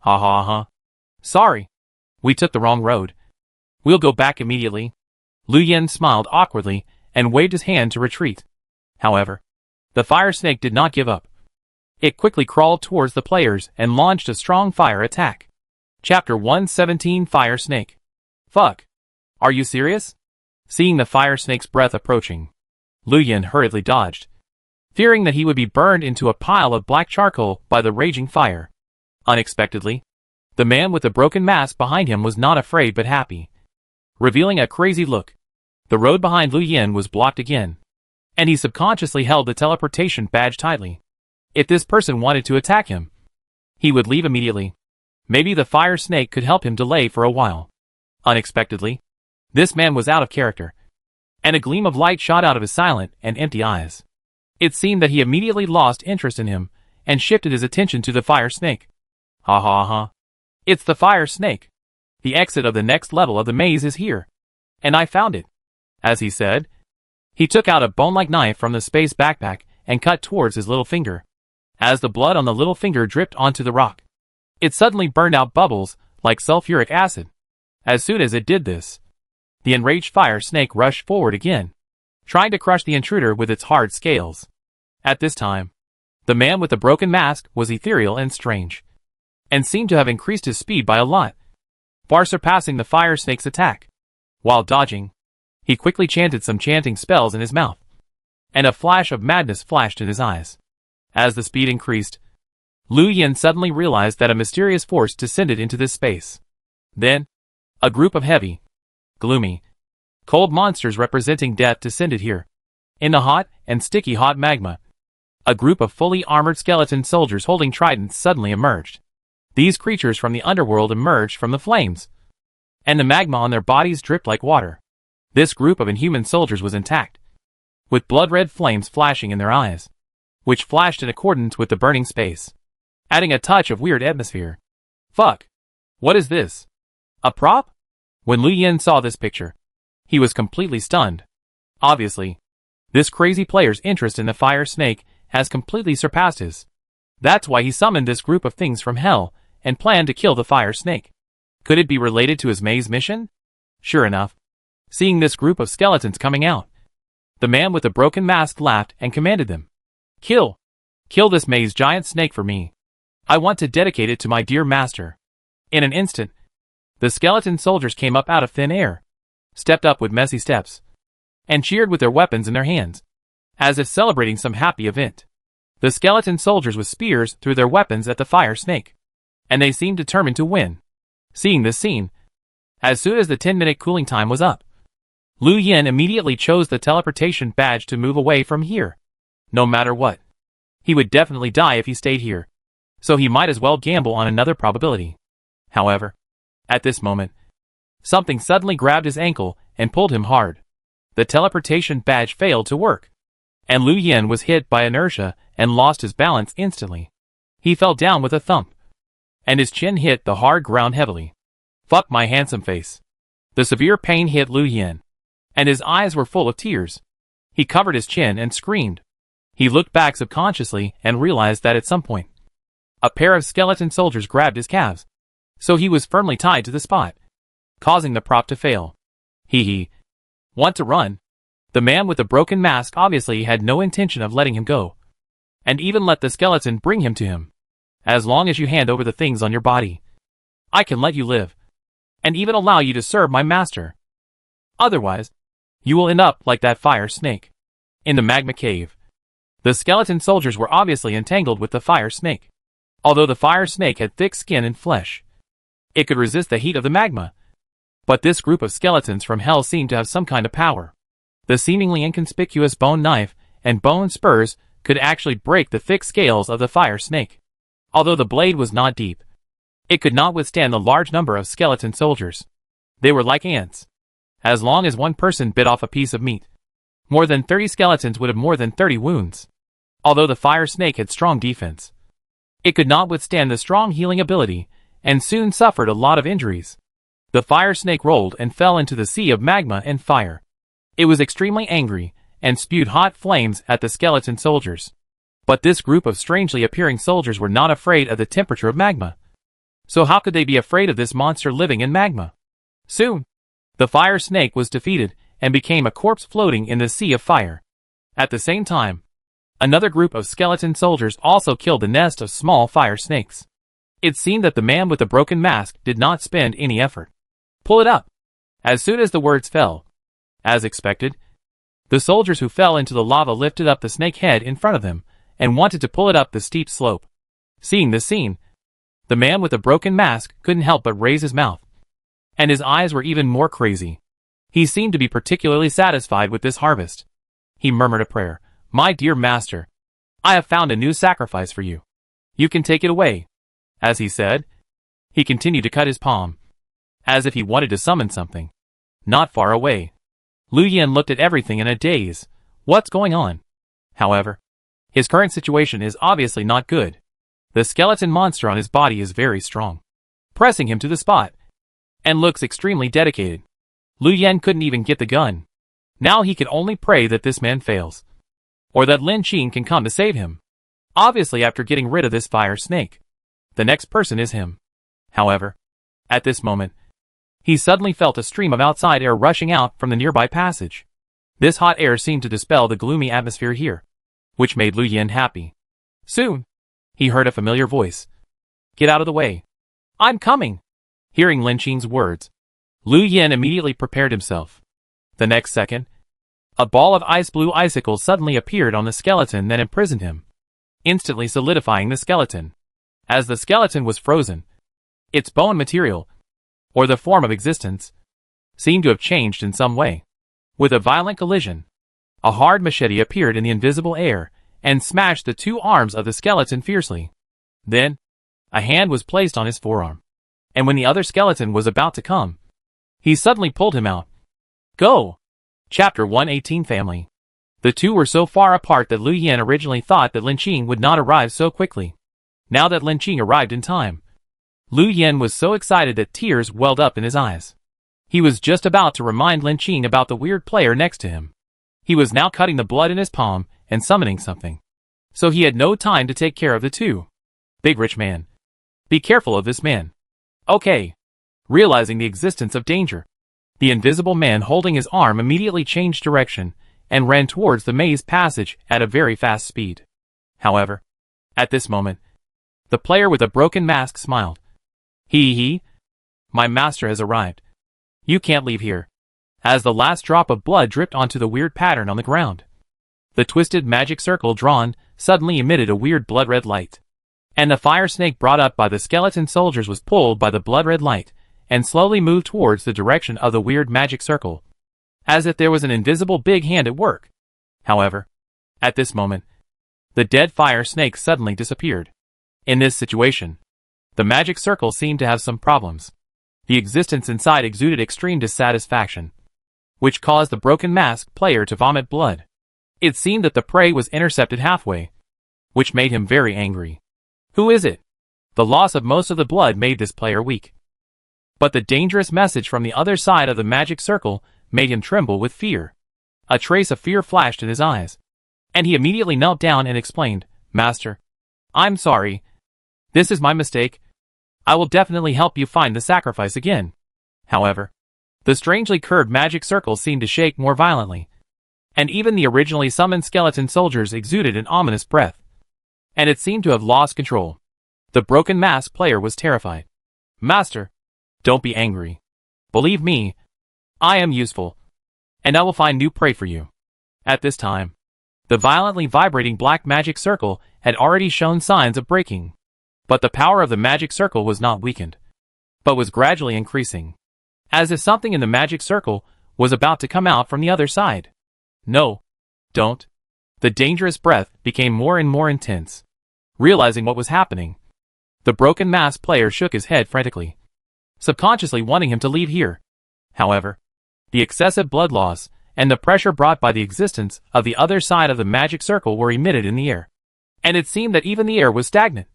Ha ha ha. Sorry. We took the wrong road. We'll go back immediately. Lu Yin smiled awkwardly and waved his hand to retreat. However, the fire snake did not give up. It quickly crawled towards the players and launched a strong fire attack. Chapter 117 Fire Snake. Fuck. Are you serious? Seeing the fire snake's breath approaching, Lu Yin hurriedly dodged, fearing that he would be burned into a pile of black charcoal by the raging fire. Unexpectedly, the man with the broken mask behind him was not afraid but happy, revealing a crazy look. The road behind Lu Yin was blocked again, and he subconsciously held the teleportation badge tightly. If this person wanted to attack him, he would leave immediately. Maybe the fire snake could help him delay for a while. Unexpectedly, this man was out of character, and a gleam of light shot out of his silent and empty eyes. It seemed that he immediately lost interest in him and shifted his attention to the fire snake. Ha ha ha. It's the fire snake. The exit of the next level of the maze is here, and I found it. As he said, he took out a bone-like knife from the space backpack and cut towards his little finger. As the blood on the little finger dripped onto the rock, it suddenly burned out bubbles like sulfuric acid. As soon as it did this, the enraged fire snake rushed forward again, trying to crush the intruder with its hard scales. At this time, the man with the broken mask was ethereal and strange, and seemed to have increased his speed by a lot, far surpassing the fire snake's attack. While dodging, he quickly chanted some chanting spells in his mouth, and a flash of madness flashed in his eyes. As the speed increased, Lu Yin suddenly realized that a mysterious force descended into this space. Then, a group of heavy, gloomy, cold monsters representing death descended here. In the hot and sticky hot magma, a group of fully armored skeleton soldiers holding tridents suddenly emerged. These creatures from the underworld emerged from the flames, and the magma on their bodies dripped like water. This group of inhuman soldiers was intact, with blood-red flames flashing in their eyes, which flashed in accordance with the burning space, adding a touch of weird atmosphere. Fuck. What is this? A prop? When Lu Yin saw this picture, he was completely stunned. Obviously, this crazy player's interest in the fire snake has completely surpassed his. That's why he summoned this group of things from hell and planned to kill the fire snake. Could it be related to his maze mission? Sure enough, seeing this group of skeletons coming out, the man with the broken mask laughed and commanded them. Kill! Kill this maze giant snake for me. I want to dedicate it to my dear master. In an instant, the skeleton soldiers came up out of thin air, stepped up with messy steps, and cheered with their weapons in their hands, as if celebrating some happy event. The skeleton soldiers with spears threw their weapons at the fire snake, and they seemed determined to win. Seeing this scene, as soon as the 10-minute cooling time was up, Lu Yin immediately chose the teleportation badge to move away from here. No matter what, he would definitely die if he stayed here, so he might as well gamble on another probability. However, at this moment, something suddenly grabbed his ankle and pulled him hard. The teleportation badge failed to work, and Lu Yin was hit by inertia and lost his balance instantly. He fell down with a thump, and his chin hit the hard ground heavily. Fuck my handsome face. The severe pain hit Lu Yin, and his eyes were full of tears. He covered his chin and screamed. He looked back subconsciously and realized that at some point, a pair of skeleton soldiers grabbed his calves, so he was firmly tied to the spot, causing the prop to fail. Hee. Want to run? The man with the broken mask obviously had no intention of letting him go, and even let the skeleton bring him to him. As long as you hand over the things on your body, I can let you live, and even allow you to serve my master. Otherwise, you will end up like that fire snake in the magma cave. The skeleton soldiers were obviously entangled with the fire snake. Although the fire snake had thick skin and flesh, it could resist the heat of the magma. But this group of skeletons from hell seemed to have some kind of power. The seemingly inconspicuous bone knife and bone spurs could actually break the thick scales of the fire snake. Although the blade was not deep, it could not withstand the large number of skeleton soldiers. They were like ants. As long as one person bit off a piece of meat, more than 30 skeletons would have more than 30 wounds. Although the fire snake had strong defense, it could not withstand the strong healing ability, and soon suffered a lot of injuries. The fire snake rolled and fell into the sea of magma and fire. It was extremely angry, and spewed hot flames at the skeleton soldiers. But this group of strangely appearing soldiers were not afraid of the temperature of magma. So how could they be afraid of this monster living in magma? Soon, the fire snake was defeated, and became a corpse floating in the sea of fire. At the same time, another group of skeleton soldiers also killed a nest of small fire snakes. It seemed that the man with the broken mask did not spend any effort. Pull it up. As soon as the words fell, as expected, the soldiers who fell into the lava lifted up the snake head in front of them, and wanted to pull it up the steep slope. Seeing this scene, the man with the broken mask couldn't help but raise his mouth, and his eyes were even more crazy. He seemed to be particularly satisfied with this harvest. He murmured a prayer. My dear master, I have found a new sacrifice for you. You can take it away. As he said, he continued to cut his palm, as if he wanted to summon something. Not far away, Lu Yin looked at everything in a daze. What's going on? However, his current situation is obviously not good. The skeleton monster on his body is very strong, pressing him to the spot, and looks extremely dedicated. Lu Yin couldn't even get the gun. Now he could only pray that this man fails, or that Lin Qing can come to save him. Obviously, after getting rid of this fire snake, the next person is him. However, at this moment, he suddenly felt a stream of outside air rushing out from the nearby passage. This hot air seemed to dispel the gloomy atmosphere here, which made Lu Yin happy. Soon, he heard a familiar voice. Get out of the way. I'm coming. Hearing Lin Qing's words, Lu Yin immediately prepared himself. The next second, a ball of ice blue icicles suddenly appeared on the skeleton that imprisoned him, instantly solidifying the skeleton. As the skeleton was frozen, its bone material, or the form of existence, seemed to have changed in some way. With a violent collision, a hard machete appeared in the invisible air and smashed the two arms of the skeleton fiercely. Then, a hand was placed on his forearm, and when the other skeleton was about to come, he suddenly pulled him out. Go! Chapter 118 Family. The two were so far apart that Lu Yin originally thought that Lin Qing would not arrive so quickly. Now that Lin Qing arrived in time, Lu Yin was so excited that tears welled up in his eyes. He was just about to remind Lin Qing about the weird player next to him. He was now cutting the blood in his palm and summoning something. So he had no time to take care of the two. Big rich man. Be careful of this man. Okay. Realizing the existence of danger, the invisible man holding his arm immediately changed direction and ran towards the maze passage at a very fast speed. However, at this moment, the player with the broken mask smiled. He, my master has arrived. You can't leave here. As the last drop of blood dripped onto the weird pattern on the ground, the twisted magic circle drawn suddenly emitted a weird blood-red light. And the fire snake brought up by the skeleton soldiers was pulled by the blood-red light and slowly moved towards the direction of the weird magic circle, as if there was an invisible big hand at work. However, at this moment, the dead fire snake suddenly disappeared. In this situation, the magic circle seemed to have some problems. The existence inside exuded extreme dissatisfaction, which caused the broken mask player to vomit blood. It seemed that the prey was intercepted halfway, which made him very angry. Who is it? The loss of most of the blood made this player weak. But the dangerous message from the other side of the magic circle made him tremble with fear. A trace of fear flashed in his eyes, and he immediately knelt down and explained, Master, I'm sorry. This is my mistake. I will definitely help you find the sacrifice again. However, the strangely curved magic circle seemed to shake more violently, and even the originally summoned skeleton soldiers exuded an ominous breath, and it seemed to have lost control. The broken mask player was terrified. Master, don't be angry. Believe me, I am useful, and I will find new prey for you. At this time, the violently vibrating black magic circle had already shown signs of breaking, but the power of the magic circle was not weakened, but was gradually increasing, as if something in the magic circle was about to come out from the other side. No, don't. The dangerous breath became more and more intense. Realizing what was happening, the broken mask player shook his head frantically, subconsciously wanting him to leave here. However, the excessive blood loss and the pressure brought by the existence of the other side of the magic circle were emitted in the air, and it seemed that even the air was stagnant,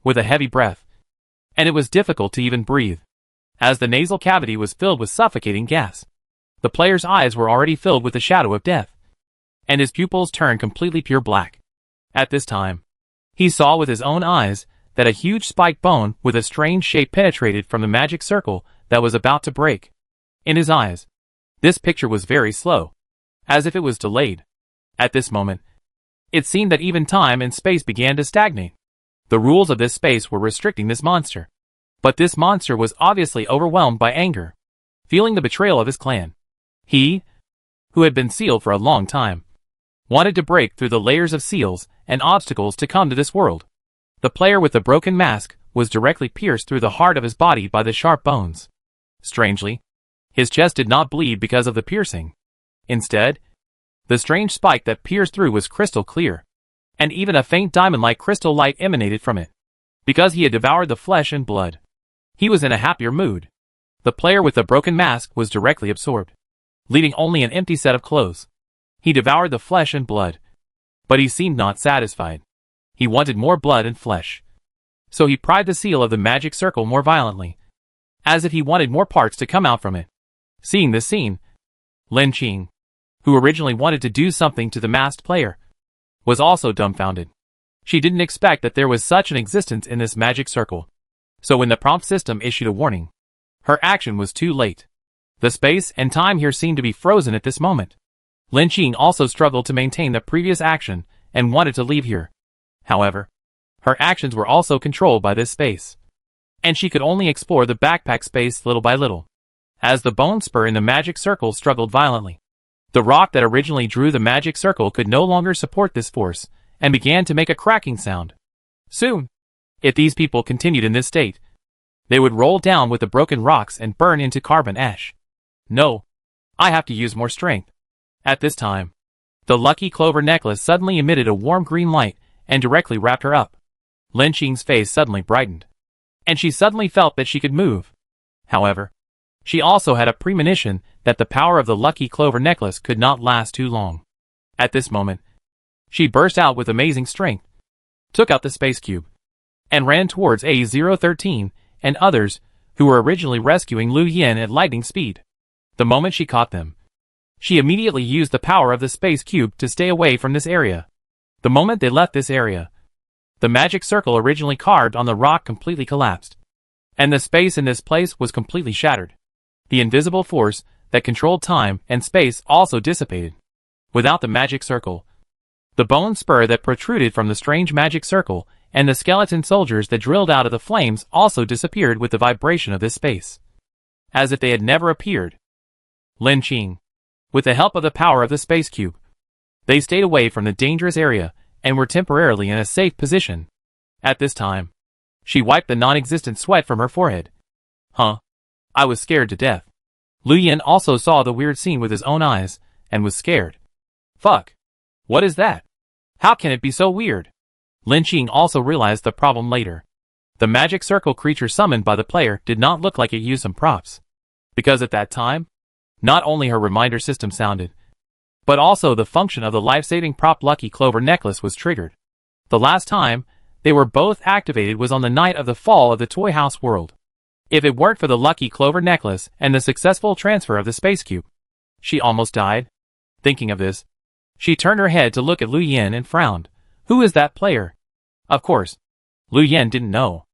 with a heavy breath, and it was difficult to even breathe, as the nasal cavity was filled with suffocating gas. The player's eyes were already filled with the shadow of death, and his pupils turned completely pure black. At this time, he saw with his own eyes that a huge spiked bone with a strange shape penetrated from the magic circle that was about to break. In his eyes, this picture was very slow, as if it was delayed. At this moment, it seemed that even time and space began to stagnate. The rules of this space were restricting this monster. But this monster was obviously overwhelmed by anger, feeling the betrayal of his clan. He, who had been sealed for a long time, wanted to break through the layers of seals and obstacles to come to this world. The player with the broken mask was directly pierced through the heart of his body by the sharp bones. Strangely, his chest did not bleed because of the piercing. Instead, the strange spike that pierced through was crystal clear, and even a faint diamond-like crystal light emanated from it. Because he had devoured the flesh and blood, he was in a happier mood. The player with the broken mask was directly absorbed, leaving only an empty set of clothes. He devoured the flesh and blood, but he seemed not satisfied. He wanted more blood and flesh. So he pried the seal of the magic circle more violently, as if he wanted more parts to come out from it. Seeing this scene, Lin Qing, who originally wanted to do something to the masked player, was also dumbfounded. She didn't expect that there was such an existence in this magic circle. So when the prompt system issued a warning, her action was too late. The space and time here seemed to be frozen at this moment. Lin Qing also struggled to maintain the previous action and wanted to leave here. However, her actions were also controlled by this space, and she could only explore the backpack space little by little, as the bone spur in the magic circle struggled violently. The rock that originally drew the magic circle could no longer support this force, and began to make a cracking sound. Soon, if these people continued in this state, they would roll down with the broken rocks and burn into carbon ash. No, I have to use more strength. At this time, the lucky clover necklace suddenly emitted a warm green light and directly wrapped her up. Lin Qing's face suddenly brightened, and she suddenly felt that she could move. However, she also had a premonition that the power of the lucky clover necklace could not last too long. At this moment, she burst out with amazing strength, took out the space cube, and ran towards A013 and others who were originally rescuing Lu Yin at lightning speed. The moment she caught them, she immediately used the power of the space cube to stay away from this area. The moment they left this area, the magic circle originally carved on the rock completely collapsed. and the space in this place was completely shattered. The invisible force that controlled time and space also dissipated. Without the magic circle, the bone spur that protruded from the strange magic circle and the skeleton soldiers that drilled out of the flames also disappeared with the vibration of this space, as if they had never appeared. Lin Qing, with the help of the power of the space cube, they stayed away from the dangerous area and were temporarily in a safe position. At this time, she wiped the non-existent sweat from her forehead. Huh? I was scared to death. Lu Yin also saw the weird scene with his own eyes, and was scared. Fuck. What is that? How can it be so weird? Lin Qing also realized the problem later. The magic circle creature summoned by the player did not look like it used some props. Because at that time, not only her reminder system sounded, but also the function of the life-saving prop Lucky Clover necklace was triggered. The last time they were both activated was on the night of the fall of the Toy House world. If it weren't for the Lucky Clover necklace and the successful transfer of the space cube, she almost died. Thinking of this, she turned her head to look at Lu Yin and frowned. Who is that player? Of course, Lu Yin didn't know.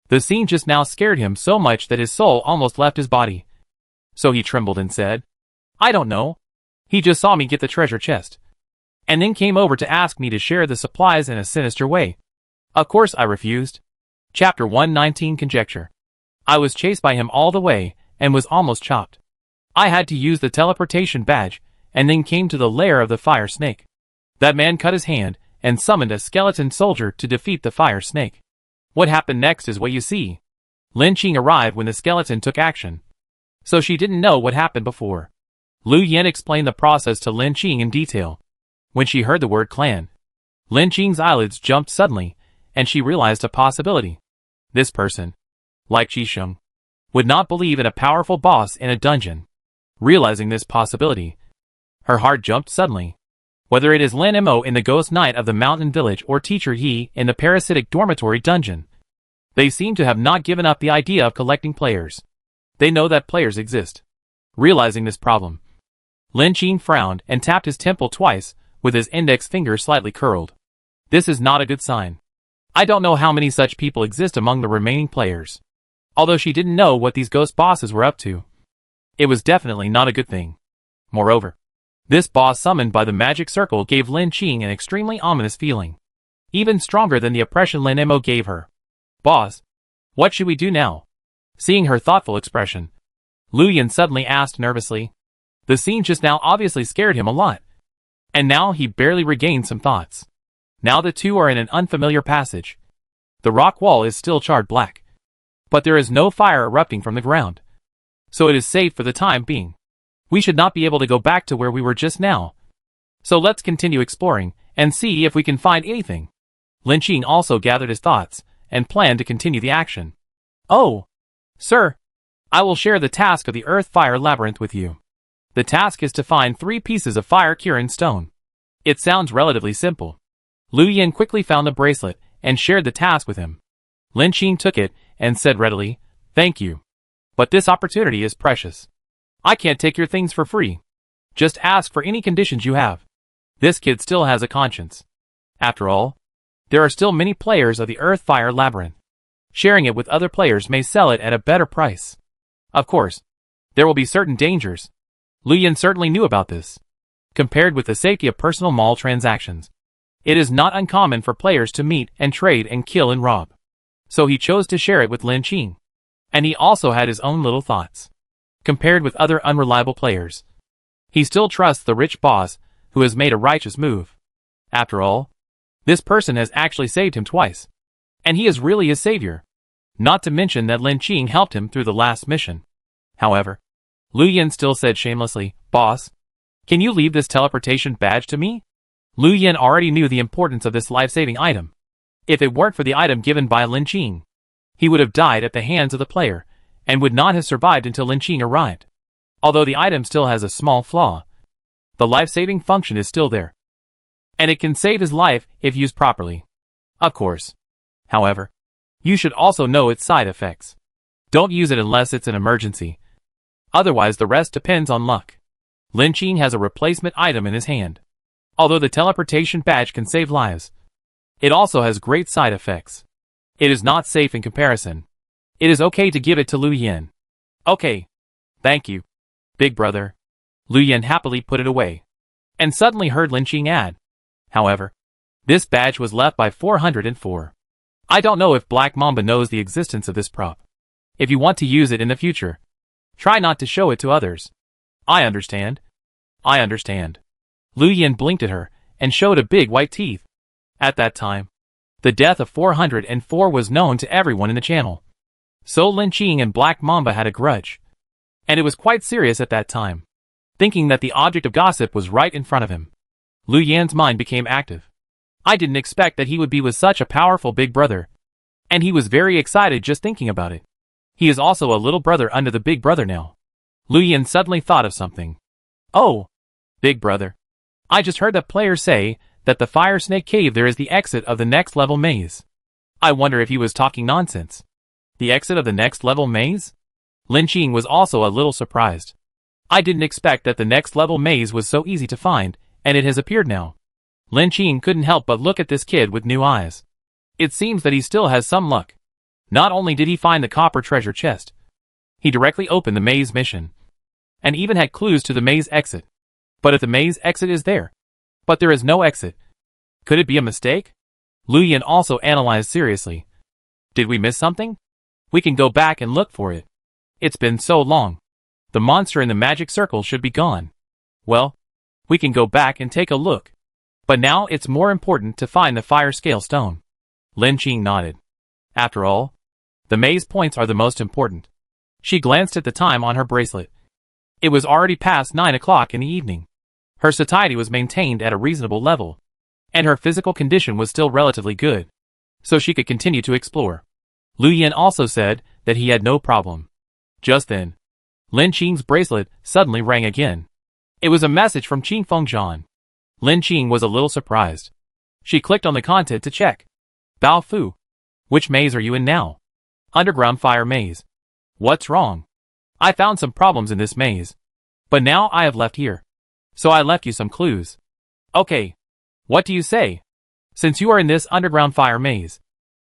The scene just now scared him so much that his soul almost left his body. So he trembled and said, I don't know. He just saw me get the treasure chest, and then came over to ask me to share the supplies in a sinister way. Of course I refused. Chapter 119 Conjecture. I was chased by him all the way, and was almost chopped. I had to use the teleportation badge, and then came to the lair of the fire snake. That man cut his hand, and summoned a skeleton soldier to defeat the fire snake. What happened next is what you see. Lin Qing arrived when the skeleton took action, so she didn't know what happened before. Lu Yin explained the process to Lin Qing in detail. When she heard the word clan, Lin Qing's eyelids jumped suddenly, and she realized a possibility. This person, like Qisheng, would not believe in a powerful boss in a dungeon. Realizing this possibility, her heart jumped suddenly. Whether it is Lin Mo in the Ghost Knight of the Mountain Village or Teacher Yi in the Parasitic Dormitory Dungeon, they seem to have not given up the idea of collecting players. They know that players exist. Realizing this problem, Lin Qing frowned and tapped his temple twice, with his index finger slightly curled. This is not a good sign. I don't know how many such people exist among the remaining players. Although she didn't know what these ghost bosses were up to, it was definitely not a good thing. Moreover, this boss summoned by the magic circle gave Lin Qing an extremely ominous feeling, even stronger than the oppression Lin Mo gave her. Boss, what should we do now? Seeing her thoughtful expression, Lu Yin suddenly asked nervously. The scene just now obviously scared him a lot, and now he barely regained some thoughts. Now the two are in an unfamiliar passage. The rock wall is still charred black, but there is no fire erupting from the ground, so it is safe for the time being. We should not be able to go back to where we were just now, so let's continue exploring and see if we can find anything. Lin Qing also gathered his thoughts and planned to continue the action. Oh, sir, I will share the task of the Earth Fire Labyrinth with you. The task is to find 3 pieces of fire Kirin stone. It sounds relatively simple. Lu Yin quickly found the bracelet and shared the task with him. Lin Qing took it and said readily, Thank you. But this opportunity is precious. I can't take your things for free. Just ask for any conditions you have. This kid still has a conscience. After all, there are still many players of the Earth Fire Labyrinth. Sharing it with other players may sell it at a better price. Of course, there will be certain dangers. Lu Yin certainly knew about this. Compared with the safety of personal mall transactions, it is not uncommon for players to meet and trade and kill and rob. So he chose to share it with Lin Qing. And he also had his own little thoughts. Compared with other unreliable players, he still trusts the rich boss who has made a righteous move. After all, this person has actually saved him twice, and he is really his savior. Not to mention that Lin Qing helped him through the last mission. However, Lu Yin still said shamelessly, Boss, can you leave this teleportation badge to me? Lu Yin already knew the importance of this life-saving item. If it weren't for the item given by Lin Qing, he would have died at the hands of the player, and would not have survived until Lin Qing arrived. Although the item still has a small flaw, the life-saving function is still there, and it can save his life if used properly. Of course. However, you should also know its side effects. Don't use it unless it's an emergency. Otherwise the rest depends on luck. Lin Qing has a replacement item in his hand. Although the teleportation badge can save lives, it also has great side effects. It is not safe in comparison. It is okay to give it to Lu Yin. Okay. Thank you, big brother. Lu Yin happily put it away. And suddenly heard Lin Qing add. However, this badge was left by 404. I don't know if Black Mamba knows the existence of this prop. If you want to use it in the future, try not to show it to others. I understand. I understand. Lu Yin blinked at her and showed a big white teeth. At that time, the death of 404 was known to everyone in the channel. So Lin Qing and Black Mamba had a grudge. And it was quite serious at that time. Thinking that the object of gossip was right in front of him, Lu Yan's mind became active. I didn't expect that he would be with such a powerful big brother. And he was very excited just thinking about it. He is also a little brother under the big brother now. Lu Yan suddenly thought of something. Oh, big brother. I just heard that players say that the Fire Snake Cave there is the exit of the next level maze. I wonder if he was talking nonsense. The exit of the next level maze? Lin Qing was also a little surprised. I didn't expect that the next level maze was so easy to find, and it has appeared now. Lin Qing couldn't help but look at this kid with new eyes. It seems that he still has some luck. Not only did he find the copper treasure chest, he directly opened the maze mission, and even had clues to the maze exit. But if the maze exit is there, but there is no exit, could it be a mistake? Lu Yan also analyzed seriously. Did we miss something? We can go back and look for it. It's been so long. The monster in the magic circle should be gone. Well, we can go back and take a look. But now it's more important to find the fire scale stone. Lin Qing nodded. After all, the maze points are the most important. She glanced at the time on her bracelet. It was already past 9 o'clock in the evening. Her satiety was maintained at a reasonable level, and her physical condition was still relatively good, so she could continue to explore. Lu Yan also said that he had no problem. Just then, Lin Qing's bracelet suddenly rang again. It was a message from Qing Fengzhan. Lin Qing was a little surprised. She clicked on the content to check. Bao Fu. Which maze are you in now? Underground fire maze. What's wrong? I found some problems in this maze. But now I have left here. So I left you some clues. Okay. What do you say? Since you are in this underground fire maze,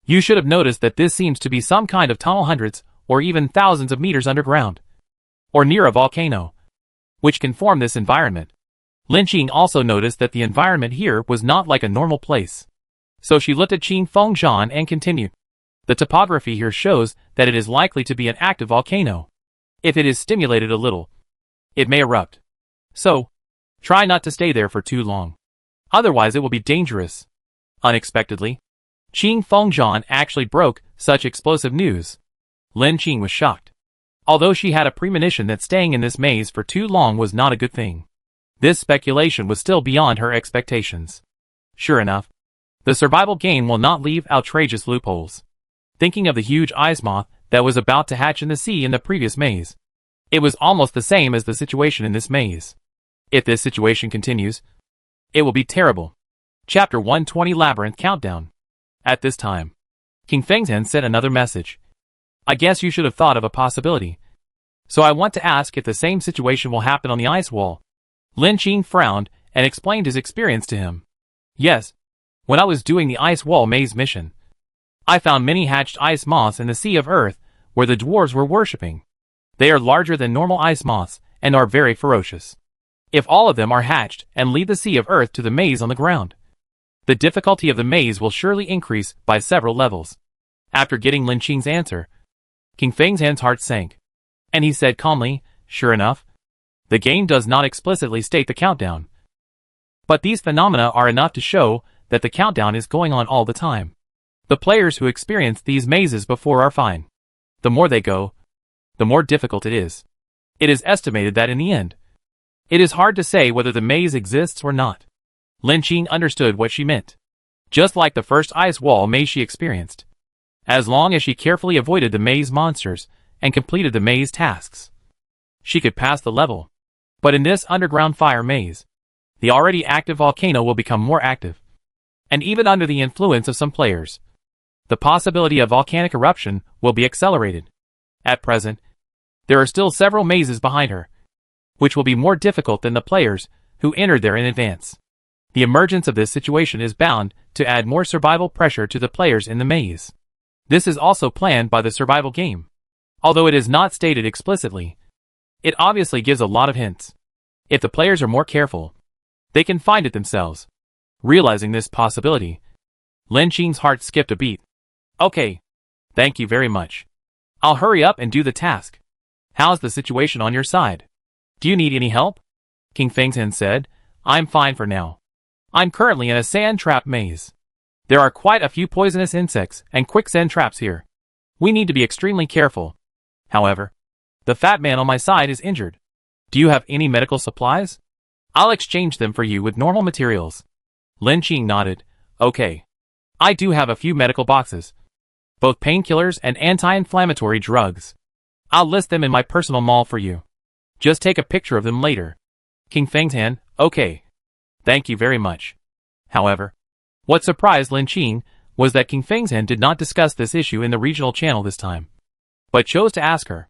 you should have noticed that this seems to be some kind of tunnel hundreds or even thousands of meters underground. Or near a volcano, which can form this environment. Lin Qing also noticed that the environment here was not like a normal place. So she looked at Qing Fengzhan and continued. The topography here shows that it is likely to be an active volcano. If it is stimulated a little, it may erupt. So, try not to stay there for too long. Otherwise it will be dangerous. Unexpectedly, Qing Fengzhan actually broke such explosive news. Lin Qing was shocked. Although she had a premonition that staying in this maze for too long was not a good thing, this speculation was still beyond her expectations. Sure enough, the survival game will not leave outrageous loopholes. Thinking of the huge ice moth that was about to hatch in the sea in the previous maze, it was almost the same as the situation in this maze. If this situation continues, it will be terrible. Chapter 120 Labyrinth Countdown. At this time, King Fengzhan sent another message. I guess you should have thought of a possibility. So I want to ask if the same situation will happen on the ice wall. Lin Qing frowned and explained his experience to him. Yes. When I was doing the ice wall maze mission, I found many hatched ice moths in the Sea of Earth where the dwarves were worshipping. They are larger than normal ice moths and are very ferocious. If all of them are hatched and leave the Sea of Earth to the maze on the ground, the difficulty of the maze will surely increase by several levels. After getting Lin Qing's answer, King Fengzhan's heart sank, and he said calmly, sure enough, the game does not explicitly state the countdown. But these phenomena are enough to show that the countdown is going on all the time. The players who experience these mazes before are fine. The more they go, the more difficult it is. It is estimated that in the end, it is hard to say whether the maze exists or not. Lin Qing understood what she meant. Just like the first ice wall maze she experienced. As long as she carefully avoided the maze monsters and completed the maze tasks, she could pass the level. But in this underground fire maze, the already active volcano will become more active. And even under the influence of some players, the possibility of volcanic eruption will be accelerated. At present, there are still several mazes behind her, which will be more difficult than the players who entered there in advance. The emergence of this situation is bound to add more survival pressure to the players in the maze. This is also planned by the survival game. Although it is not stated explicitly, it obviously gives a lot of hints. If the players are more careful, they can find it themselves. Realizing this possibility, Lin Qing's heart skipped a beat. Okay. Thank you very much. I'll hurry up and do the task. How's the situation on your side? Do you need any help? King Fengtian said. I'm fine for now. I'm currently in a sand trap maze. There are quite a few poisonous insects and quicksand traps here. We need to be extremely careful. However, the fat man on my side is injured. Do you have any medical supplies? I'll exchange them for you with normal materials. Lin Qing nodded. Okay. I do have a few medical boxes. Both painkillers and anti-inflammatory drugs. I'll list them in my personal mall for you. Just take a picture of them later. King Fengtian, okay. Thank you very much. However, what surprised Lin Qing was that King Fengtian did not discuss this issue in the regional channel this time, but chose to ask her.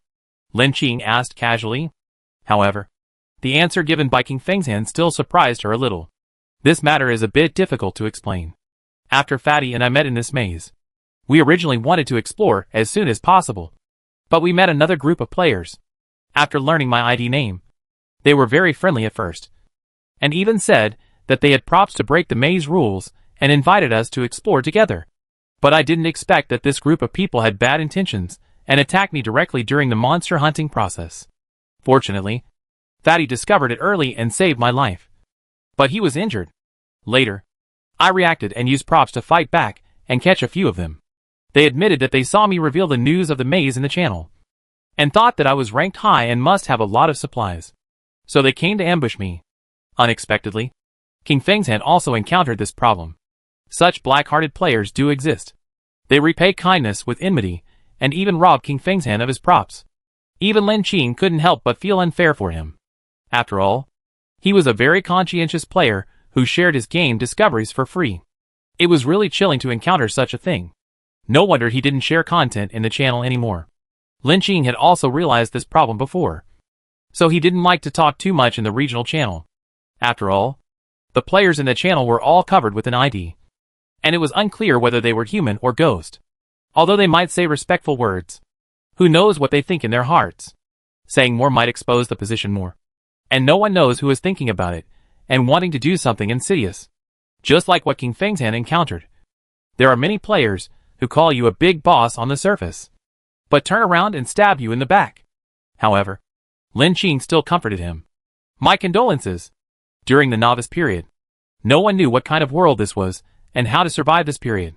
Lin Qing asked casually. However, the answer given by King Fengtian still surprised her a little. This matter is a bit difficult to explain. After Fatty and I met in this maze, we originally wanted to explore as soon as possible, but we met another group of players. After learning my ID name, they were very friendly at first, and even said that they had props to break the maze rules and invited us to explore together. But I didn't expect that this group of people had bad intentions and attacked me directly during the monster hunting process. Fortunately, Fatty discovered it early and saved my life. But he was injured. Later, I reacted and used props to fight back and catch a few of them. They admitted that they saw me reveal the news of the maze in the channel, and thought that I was ranked high and must have a lot of supplies. So they came to ambush me. Unexpectedly, King Fengtian also encountered this problem. Such black-hearted players do exist. They repay kindness with enmity, and even rob King Fengtian of his props. Even Lin Qing couldn't help but feel unfair for him. After all, he was a very conscientious player who shared his game discoveries for free. It was really chilling to encounter such a thing. No wonder he didn't share content in the channel anymore. Lin Qing had also realized this problem before, so he didn't like to talk too much in the regional channel. After all, the players in the channel were all covered with an ID, and it was unclear whether they were human or ghost. Although they might say respectful words, who knows what they think in their hearts? Saying more might expose the position more, and no one knows who is thinking about it and wanting to do something insidious. Just like what King Fengtian encountered. There are many players who call you a big boss on the surface, but turn around and stab you in the back. However, Lin Qing still comforted him. My condolences. During the novice period, no one knew what kind of world this was and how to survive this period.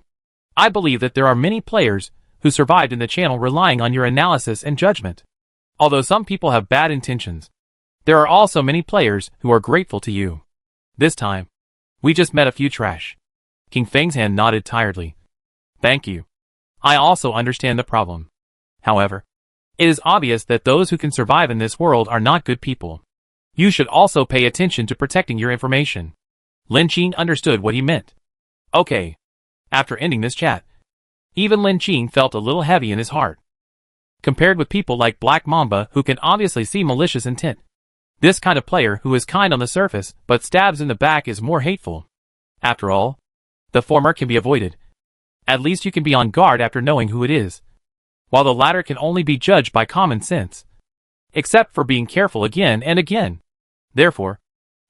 I believe that there are many players who survived in the channel relying on your analysis and judgment. Although some people have bad intentions, there are also many players who are grateful to you. This time, we just met a few trash. King Fengtian nodded tiredly. Thank you. I also understand the problem. However, it is obvious that those who can survive in this world are not good people. You should also pay attention to protecting your information. Lin Qing understood what he meant. Okay. After ending this chat, even Lin Qing felt a little heavy in his heart. Compared with people like Black Mamba who can obviously see malicious intent, this kind of player who is kind on the surface but stabs in the back is more hateful. After all, the former can be avoided. At least you can be on guard after knowing who it is, while the latter can only be judged by common sense, except for being careful again and again. Therefore,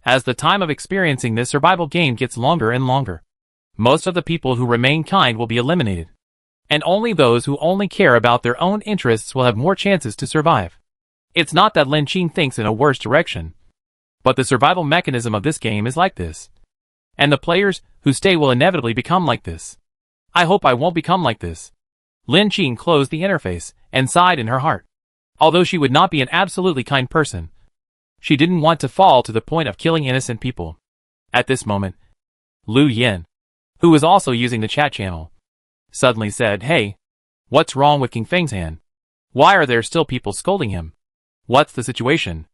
as the time of experiencing this survival game gets longer and longer, most of the people who remain kind will be eliminated, and only those who only care about their own interests will have more chances to survive. It's not that Lin Qing thinks in a worse direction, but the survival mechanism of this game is like this, and the players who stay will inevitably become like this. I hope I won't become like this. Lin Qing closed the interface and sighed in her heart. Although she would not be an absolutely kind person, she didn't want to fall to the point of killing innocent people. At this moment, Lu Yin, who was also using the chat channel, suddenly said, "Hey, what's wrong with King Fengtian? Why are there still people scolding him? What's the situation?"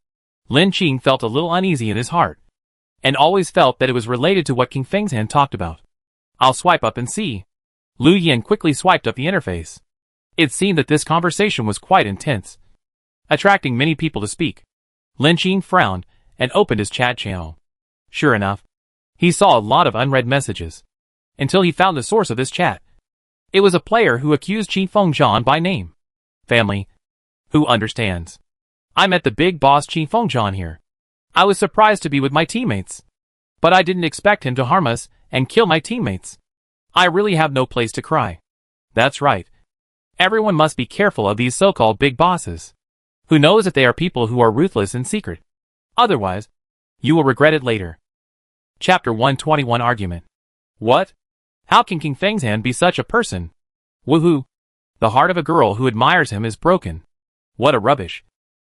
Lin Qing felt a little uneasy in his heart, and always felt that it was related to what King Fengtian talked about. I'll swipe up and see. Lu Yin quickly swiped up the interface. It seemed that this conversation was quite intense, attracting many people to speak. Lin Qing frowned and opened his chat channel. Sure enough, he saw a lot of unread messages, until he found the source of this chat. It was a player who accused Qi Fengzhan by name. Family. Who understands? I met the big boss Qi Fengzhan here. I was surprised to be with my teammates. But I didn't expect him to harm us and kill my teammates. I really have no place to cry. That's right. Everyone must be careful of these so-called big bosses. Who knows if they are people who are ruthless in secret? Otherwise, you will regret it later. Chapter 121 Argument. What? How can King Fengzhan be such a person? Woohoo! The heart of a girl who admires him is broken. What a rubbish.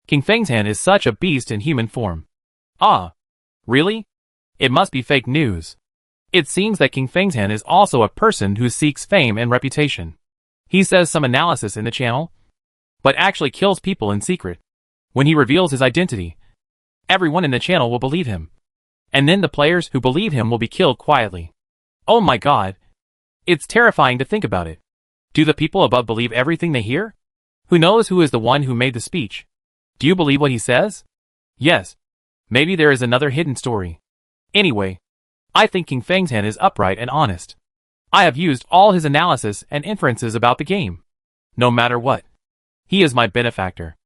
King Fengzhan is such a beast in human form. Ah. Really? It must be fake news. It seems that King Fengzhan is also a person who seeks fame and reputation. He says some analysis in the channel, but actually kills people in secret. When he reveals his identity, everyone in the channel will believe him. And then the players who believe him will be killed quietly. Oh my god. It's terrifying to think about it. Do the people above believe everything they hear? Who knows who is the one who made the speech? Do you believe what he says? Yes. Maybe there is another hidden story. Anyway, I think King Fengzhan is upright and honest. I have used all his analysis and inferences about the game. No matter what. He is my benefactor.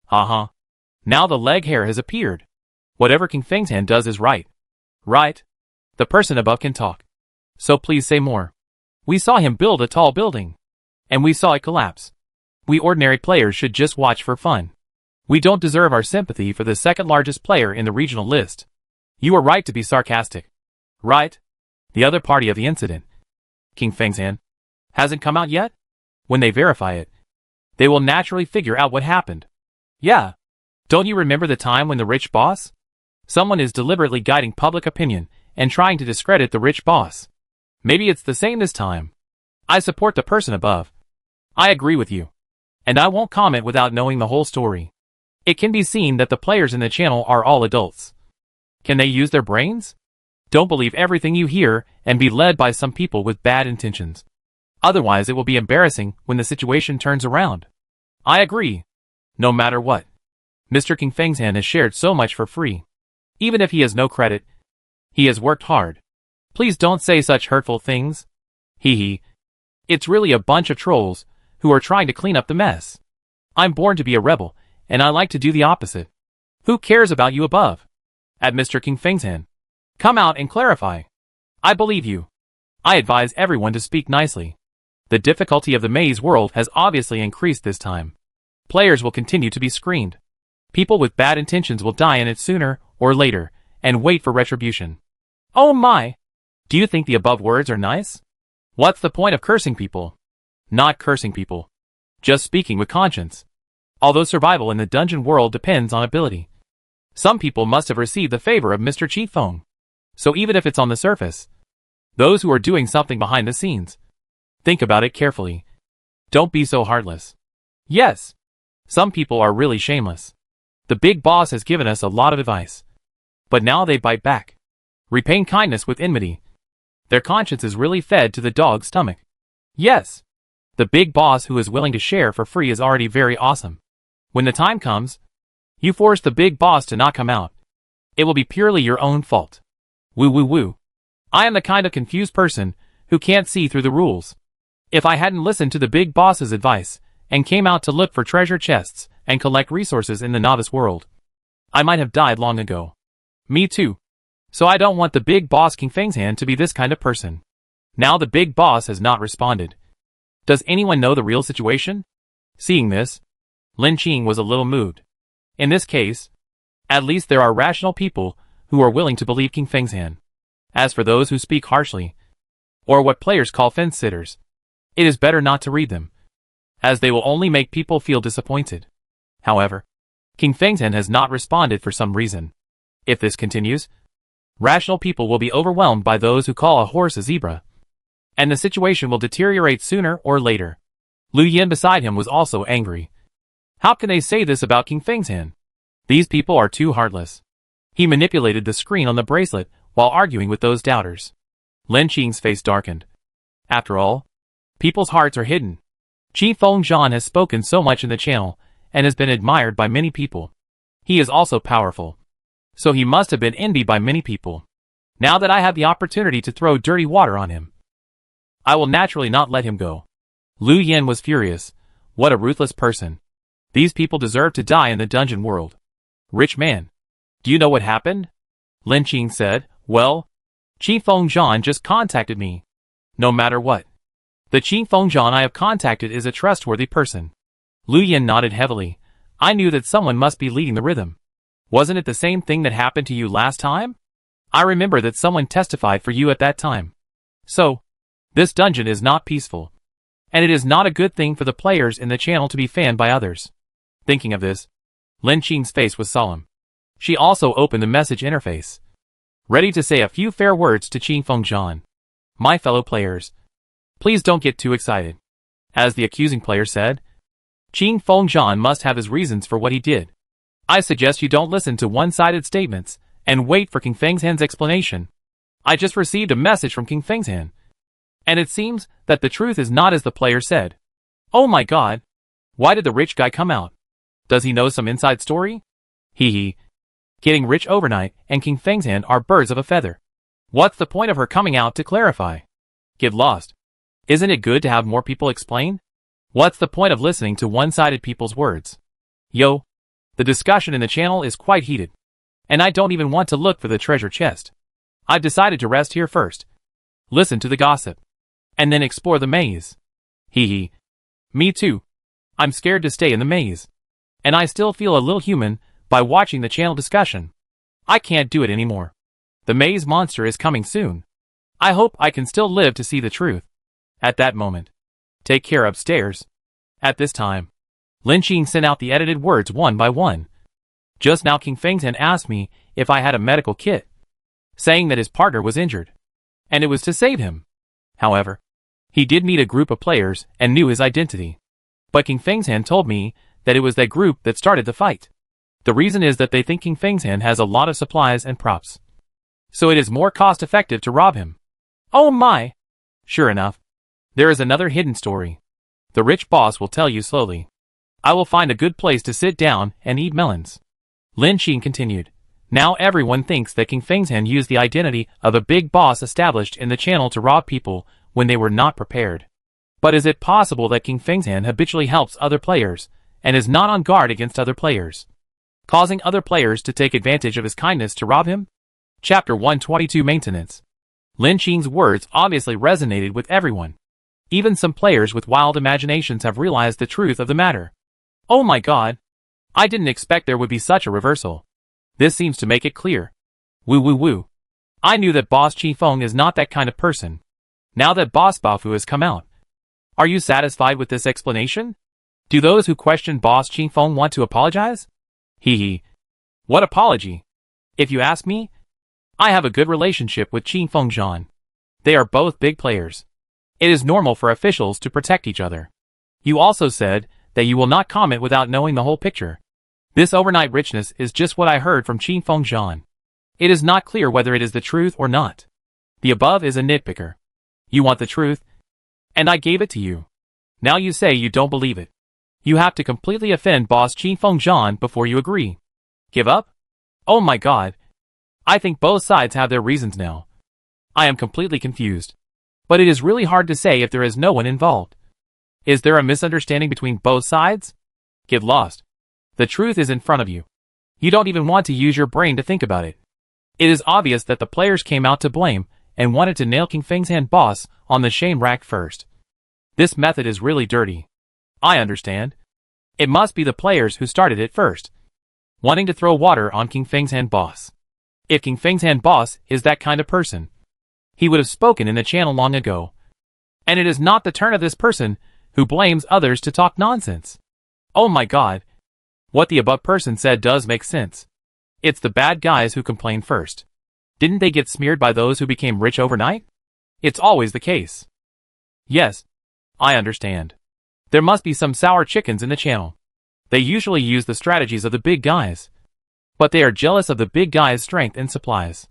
Haha. Now the leg hair has appeared. Whatever King Fengzhan does is right. Right? The person above can talk. So please say more. We saw him build a tall building. And we saw it collapse. We ordinary players should just watch for fun. We don't deserve our sympathy for the second largest player in the regional list. You are right to be sarcastic. Right? The other party of the incident, King Fengzhan, hasn't come out yet? When they verify it, they will naturally figure out what happened. Yeah. Don't you remember the time when the rich boss? Someone is deliberately guiding public opinion and trying to discredit the rich boss. Maybe it's the same this time. I support the person above. I agree with you. And I won't comment without knowing the whole story. It can be seen that the players in the channel are all adults. Can they use their brains? Don't believe everything you hear and be led by some people with bad intentions. Otherwise it will be embarrassing when the situation turns around. I agree. No matter what. Mr. King Fengzhan has shared so much for free. Even if he has no credit, he has worked hard. Please don't say such hurtful things. Hee hee. It's really a bunch of trolls who are trying to clean up the mess. I'm born to be a rebel, and I like to do the opposite. Who cares about you above? At Mr. King Fengzhan. Come out and clarify. I believe you. I advise everyone to speak nicely. The difficulty of the maze world has obviously increased this time. Players will continue to be screened. People with bad intentions will die in it sooner or later, and wait for retribution. Oh my! Do you think the above words are nice? What's the point of cursing people? Not cursing people. Just speaking with conscience. Although survival in the dungeon world depends on ability. Some people must have received the favor of Mr. Qi Feng. So even if it's on the surface, those who are doing something behind the scenes, think about it carefully. Don't be so heartless. Yes. Some people are really shameless. The big boss has given us a lot of advice. But now they bite back. Repaying kindness with enmity. Their conscience is really fed to the dog's stomach. Yes. The big boss who is willing to share for free is already very awesome. When the time comes, you force the big boss to not come out. It will be purely your own fault. Woo woo woo. I am the kind of confused person who can't see through the rules. If I hadn't listened to the big boss's advice and came out to look for treasure chests and collect resources in the novice world, I might have died long ago. Me too. So I don't want the big boss King Fengzhan to be this kind of person. Now the big boss has not responded. Does anyone know the real situation? Seeing this, Lin Qing was a little moved. In this case, at least there are rational people who are willing to believe King Fengzhan. As for those who speak harshly, or what players call fence-sitters, it is better not to read them, as they will only make people feel disappointed. However, King Fengzhan has not responded for some reason. If this continues, rational people will be overwhelmed by those who call a horse a zebra, and the situation will deteriorate sooner or later. Lu Yin beside him was also angry. How can they say this about King Fengzhan? These people are too heartless. He manipulated the screen on the bracelet while arguing with those doubters. Lin Qing's face darkened. After all, people's hearts are hidden. Qi Fengzhan has spoken so much in the channel and has been admired by many people. He is also powerful. So he must have been envied by many people. Now that I have the opportunity to throw dirty water on him, I will naturally not let him go. Lu Yen was furious. What a ruthless person. These people deserve to die in the dungeon world. Rich man. Do you know what happened? Lin Qing said, well, Qi Fengzhan just contacted me. No matter what. The Qi Fengzhan I have contacted is a trustworthy person. Lu Yen nodded heavily. I knew that someone must be leading the rhythm. Wasn't it the same thing that happened to you last time? I remember that someone testified for you at that time. So, this dungeon is not peaceful. And it is not a good thing for the players in the channel to be fanned by others. Thinking of this, Lin Qing's face was solemn. She also opened the message interface, ready to say a few fair words to Qi Fengzhan. My fellow players, please don't get too excited. As the accusing player said, Qi Fengzhan must have his reasons for what he did. I suggest you don't listen to one-sided statements and wait for King Fengzhan's explanation. I just received a message from King Fengzhan, and it seems that the truth is not as the player said. Oh my god. Why did the rich guy come out? Does he know some inside story? Hee hee. Getting rich overnight and King Fengzhan are birds of a feather. What's the point of her coming out to clarify? Get lost. Isn't it good to have more people explain? What's the point of listening to one-sided people's words? Yo, the discussion in the channel is quite heated, and I don't even want to look for the treasure chest. I've decided to rest here first, listen to the gossip, and then explore the maze. Hee hee. Me too. I'm scared to stay in the maze, and I still feel a little human by watching the channel discussion. I can't do it anymore. The maze monster is coming soon. I hope I can still live to see the truth. At that moment, take care upstairs. At this time, Lin Qing sent out the edited words one by one. Just now King Fengzhan asked me if I had a medical kit, saying that his partner was injured, and it was to save him. However, he did meet a group of players and knew his identity. But King Fengzhan told me that it was that group that started the fight. The reason is that they think King Fengzhan has a lot of supplies and props, so it is more cost-effective to rob him. Oh my! Sure enough, there is another hidden story. The rich boss will tell you slowly. I will find a good place to sit down and eat melons. Lin Qing continued. Now everyone thinks that King Fengzhan used the identity of a big boss established in the channel to rob people when they were not prepared. But is it possible that King Fengzhan habitually helps other players and is not on guard against other players, causing other players to take advantage of his kindness to rob him? Chapter 122 Maintenance. Lin Qing's words obviously resonated with everyone. Even some players with wild imaginations have realized the truth of the matter. Oh my god. I didn't expect there would be such a reversal. This seems to make it clear. Woo woo woo. I knew that Boss Qi Feng is not that kind of person. Now that Boss Baofu has come out, are you satisfied with this explanation? Do those who question Boss Qi Feng want to apologize? Hee hee. What apology? If you ask me, I have a good relationship with Qi Fengzhan. They are both big players. It is normal for officials to protect each other. You also said that you will not comment without knowing the whole picture. This overnight richness is just what I heard from Qi Fengzhan. It is not clear whether it is the truth or not. The above is a nitpicker. You want the truth, and I gave it to you. Now you say you don't believe it. You have to completely offend Boss Qi Fengzhan before you agree. Give up? Oh my god. I think both sides have their reasons now. I am completely confused. But it is really hard to say if there is no one involved. Is there a misunderstanding between both sides? Get lost. The truth is in front of you. You don't even want to use your brain to think about it. It is obvious that the players came out to blame and wanted to nail King Fengzhan boss on the shame rack first. This method is really dirty. I understand. It must be the players who started it first, wanting to throw water on King Fengzhan boss. If King Fengzhan boss is that kind of person, he would have spoken in the channel long ago. And it is not the turn of this person who blames others to talk nonsense. Oh my god. What the above person said does make sense. It's the bad guys who complain first. Didn't they get smeared by those who became rich overnight? It's always the case. Yes, I understand. There must be some sour chickens in the channel. They usually use the strategies of the big guys. But they are jealous of the big guys' strength and supplies.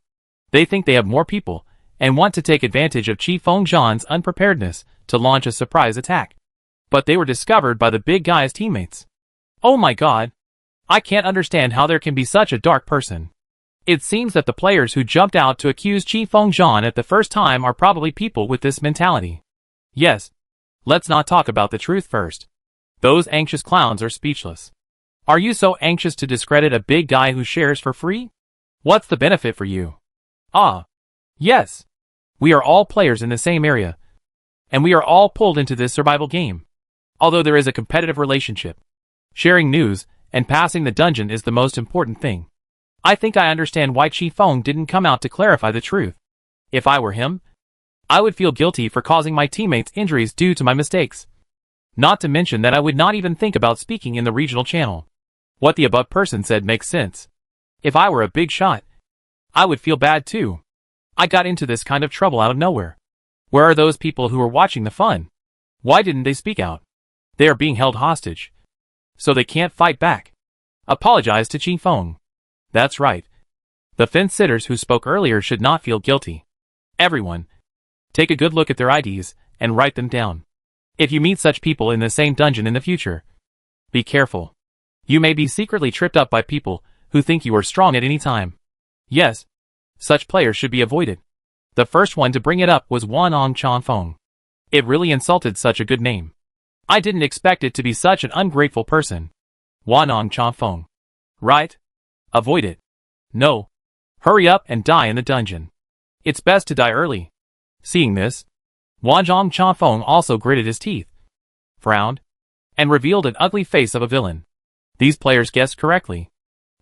They think they have more people and want to take advantage of Qi Fengzhan's unpreparedness to launch a surprise attack. But they were discovered by the big guy's teammates. Oh my god. I can't understand how there can be such a dark person. It seems that the players who jumped out to accuse Qi Fengzhan at the first time are probably people with this mentality. Yes, Let's not talk about the truth first. Those anxious clowns are speechless. Are you so anxious to discredit a big guy who shares for free? What's the benefit for you? Ah. Yes. We are all players in the same area. And we are all pulled into this survival game. Although there is a competitive relationship. Sharing news and passing the dungeon is the most important thing. I think I understand why Chi Feng didn't come out to clarify the truth. If I were him, I would feel guilty for causing my teammates injuries due to my mistakes. Not to mention that I would not even think about speaking in the regional channel. What the above person said makes sense. If I were a big shot, I would feel bad too. I got into this kind of trouble out of nowhere. Where are those people who were watching the fun? Why didn't they speak out? They are being held hostage. So they can't fight back. Apologize to Chi Feng. That's right. The fence-sitters who spoke earlier should not feel guilty. Everyone, take a good look at their IDs and write them down. If you meet such people in the same dungeon in the future, be careful. You may be secretly tripped up by people who think you are strong at any time. Yes, such players should be avoided. The first one to bring it up was Wanong Chanfeng. It really insulted such a good name. I didn't expect it to be such an ungrateful person. Wanong Chanfeng. Right? Avoid it. No. Hurry up and die in the dungeon. It's best to die early. Seeing this, Wanong Chanfeng also gritted his teeth, frowned, and revealed an ugly face of a villain. These players guessed correctly.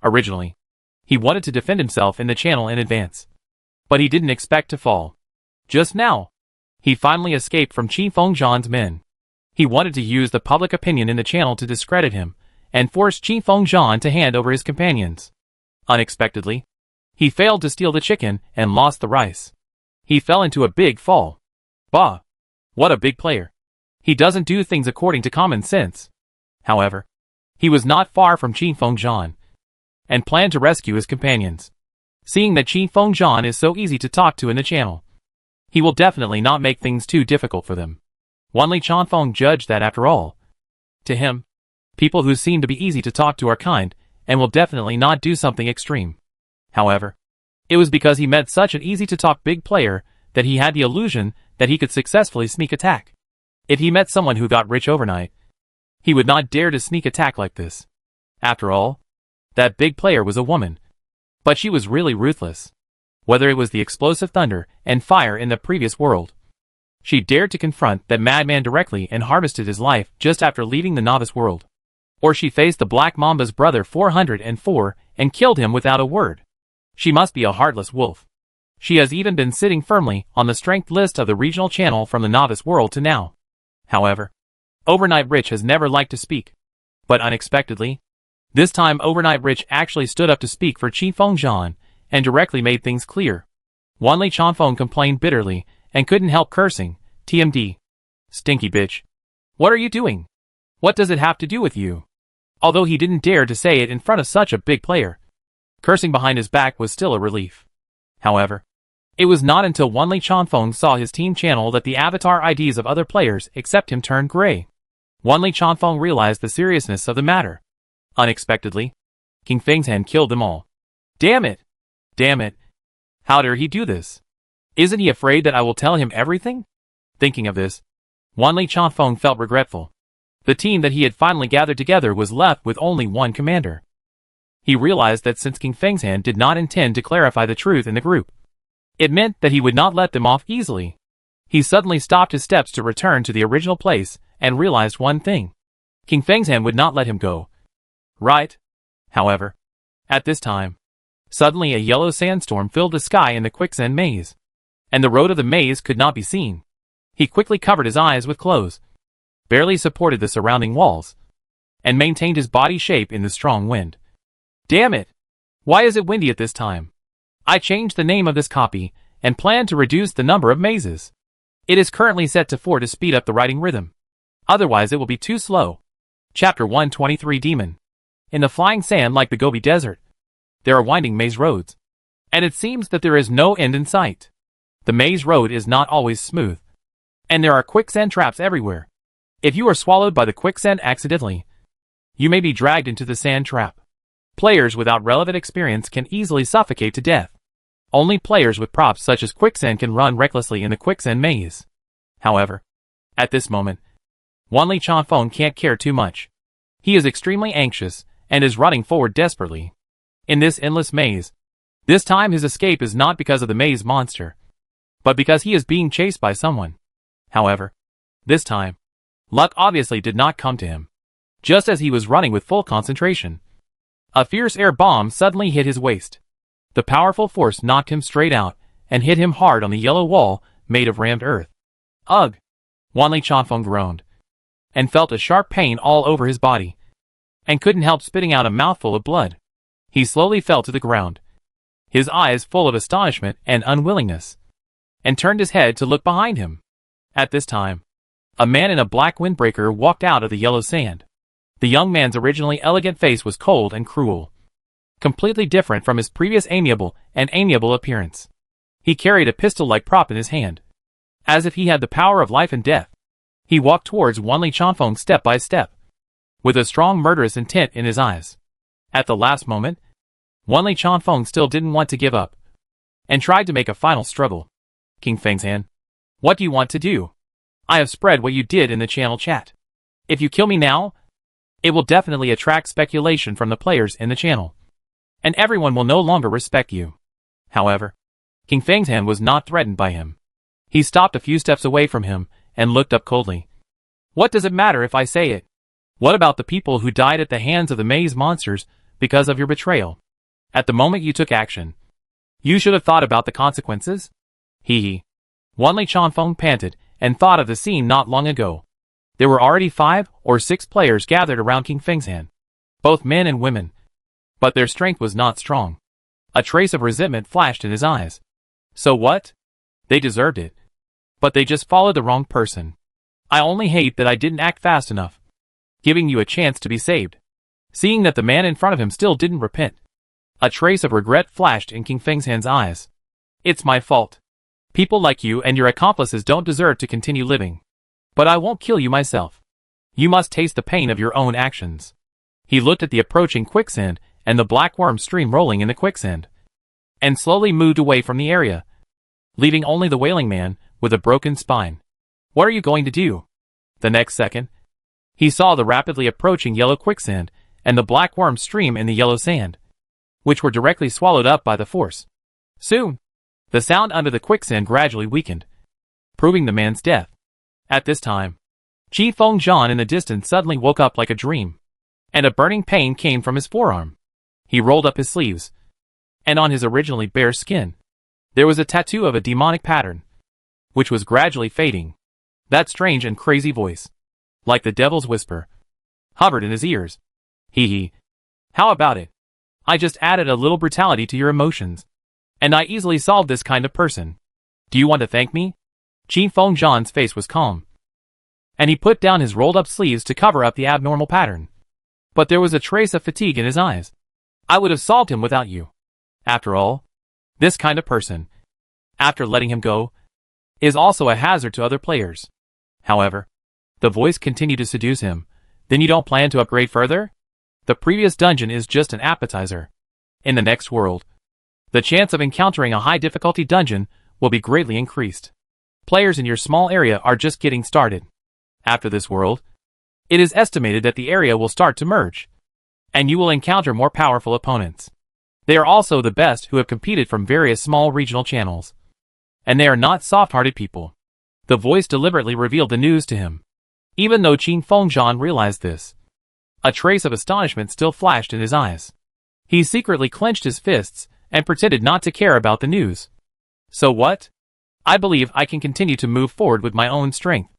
Originally, he wanted to defend himself in the channel in advance. But he didn't expect to fall. Just now, he finally escaped from Chi Fengzhan's men. He wanted to use the public opinion in the channel to discredit him, and force Chi Fengzhan to hand over his companions. Unexpectedly, he failed to steal the chicken and lost the rice. He fell into a big fall. Bah! What a big player. He doesn't do things according to common sense. However, he was not far from Chi Fengzhan, and planned to rescue his companions. Seeing that Chi Fengzhan is so easy to talk to in the channel, he will definitely not make things too difficult for them. Wanli Chanfeng judged that after all. To him, people who seem to be easy to talk to are kind, and will definitely not do something extreme. However, it was because he met such an easy-to-talk big player that he had the illusion that he could successfully sneak attack. If he met someone who got rich overnight, he would not dare to sneak attack like this. After all, that big player was a woman. But she was really ruthless. Whether it was the explosive thunder and fire in the previous world, she dared to confront that madman directly and harvested his life just after leaving the novice world. Or she faced the Black Mamba's brother 404 and killed him without a word. She must be a heartless wolf. She has even been sitting firmly on the strength list of the regional channel from the novice world to now. However, Overnight Rich has never liked to speak. But unexpectedly, this time Overnight Rich actually stood up to speak for Chi Fengzhan and directly made things clear. Wanli Chanfeng complained bitterly and couldn't help cursing, TMD. Stinky bitch. What are you doing? What does it have to do with you? Although he didn't dare to say it in front of such a big player, cursing behind his back was still a relief. However, it was not until Wanli Chanfeng saw his team channel that the avatar IDs of other players except him turned gray. Wanli Chanfeng realized the seriousness of the matter. Unexpectedly, King Fengzhan killed them all. Damn it! Damn it! How dare he do this? Isn't he afraid that I will tell him everything? Thinking of this, Wanli Chanfeng felt regretful. The team that he had finally gathered together was left with only one commander. He realized that since King Fengzhan did not intend to clarify the truth in the group, it meant that he would not let them off easily. He suddenly stopped his steps to return to the original place and realized one thing. King Fengzhan would not let him go. Right? However, at this time, suddenly a yellow sandstorm filled the sky in the quicksand maze, and the road of the maze could not be seen. He quickly covered his eyes with clothes, barely supported the surrounding walls, and maintained his body shape in the strong wind. Damn it! Why is it windy at this time? I changed the name of this copy and plan to reduce the number of mazes. It is currently set to 4 to speed up the writing rhythm. Otherwise it will be too slow. Chapter 123 Demon. In the flying sand like the Gobi Desert, there are winding maze roads. And it seems that there is no end in sight. The maze road is not always smooth. And there are quicksand traps everywhere. If you are swallowed by the quicksand accidentally, you may be dragged into the sand trap. Players without relevant experience can easily suffocate to death. Only players with props such as quicksand can run recklessly in the quicksand maze. However, at this moment, Wanli Chanfeng can't care too much. He is extremely anxious, and is running forward desperately. In this endless maze. This time his escape is not because of the maze monster, but because he is being chased by someone. However, this time, luck obviously did not come to him. Just as he was running with full concentration, a fierce air bomb suddenly hit his waist. The powerful force knocked him straight out, and hit him hard on the yellow wall made of rammed earth. Ugh! Wanli Chanfeng groaned, and felt a sharp pain all over his body, and couldn't help spitting out a mouthful of blood. He slowly fell to the ground, his eyes full of astonishment and unwillingness, and turned his head to look behind him. At this time, a man in a black windbreaker walked out of the yellow sand. The young man's originally elegant face was cold and cruel, completely different from his previous amiable appearance. He carried a pistol-like prop in his hand, as if he had the power of life and death. He walked towards Wanli Chanfeng step by step, with a strong murderous intent in his eyes. At the last moment, Wanli Chanfeng still didn't want to give up, and tried to make a final struggle. King Fengzhan, what do you want to do? I have spread what you did in the channel chat. If you kill me now, it will definitely attract speculation from the players in the channel, and everyone will no longer respect you. However, King Fengzhan was not threatened by him. He stopped a few steps away from him and looked up coldly. What does it matter if I say it? What about the people who died at the hands of the maze monsters because of your betrayal? At the moment you took action, you should have thought about the consequences. Hee. Wanli Chanfeng panted and thought of the scene not long ago. There were already 5 or 6 players gathered around King Fengzhan, both men and women, but their strength was not strong. A trace of resentment flashed in his eyes. So what? They deserved it. But they just followed the wrong person. I only hate that I didn't act fast enough, giving you a chance to be saved. Seeing that the man in front of him still didn't repent, a trace of regret flashed in King Fengzhan's eyes. It's my fault. People like you and your accomplices don't deserve to continue living. But I won't kill you myself. You must taste the pain of your own actions. He looked at the approaching quicksand and the black worm stream rolling in the quicksand, and slowly moved away from the area, leaving only the wailing man with a broken spine. What are you going to do? The next second, he saw the rapidly approaching yellow quicksand and the black worm stream in the yellow sand, which were directly swallowed up by the force. Soon, the sound under the quicksand gradually weakened, proving the man's death. At this time, Qi Fengzhan in the distance suddenly woke up like a dream, and a burning pain came from his forearm. He rolled up his sleeves, and on his originally bare skin, there was a tattoo of a demonic pattern, which was gradually fading. That strange and crazy voice, like the devil's whisper, hovered in his ears. Hee. How about it? I just added a little brutality to your emotions, and I easily solved this kind of person. Do you want to thank me? Qi Fengzhan's face was calm, and he put down his rolled up sleeves to cover up the abnormal pattern. But there was a trace of fatigue in his eyes. I would have solved him without you. After all, this kind of person, after letting him go, is also a hazard to other players. However, the voice continued to seduce him. Then you don't plan to upgrade further? The previous dungeon is just an appetizer. In the next world, the chance of encountering a high difficulty dungeon will be greatly increased. Players in your small area are just getting started. After this world, it is estimated that the area will start to merge, and you will encounter more powerful opponents. They are also the best who have competed from various small regional channels, and they are not soft-hearted people. The voice deliberately revealed the news to him. Even though Qi Fengzhan realized this, a trace of astonishment still flashed in his eyes. He secretly clenched his fists and pretended not to care about the news. So what? I believe I can continue to move forward with my own strength.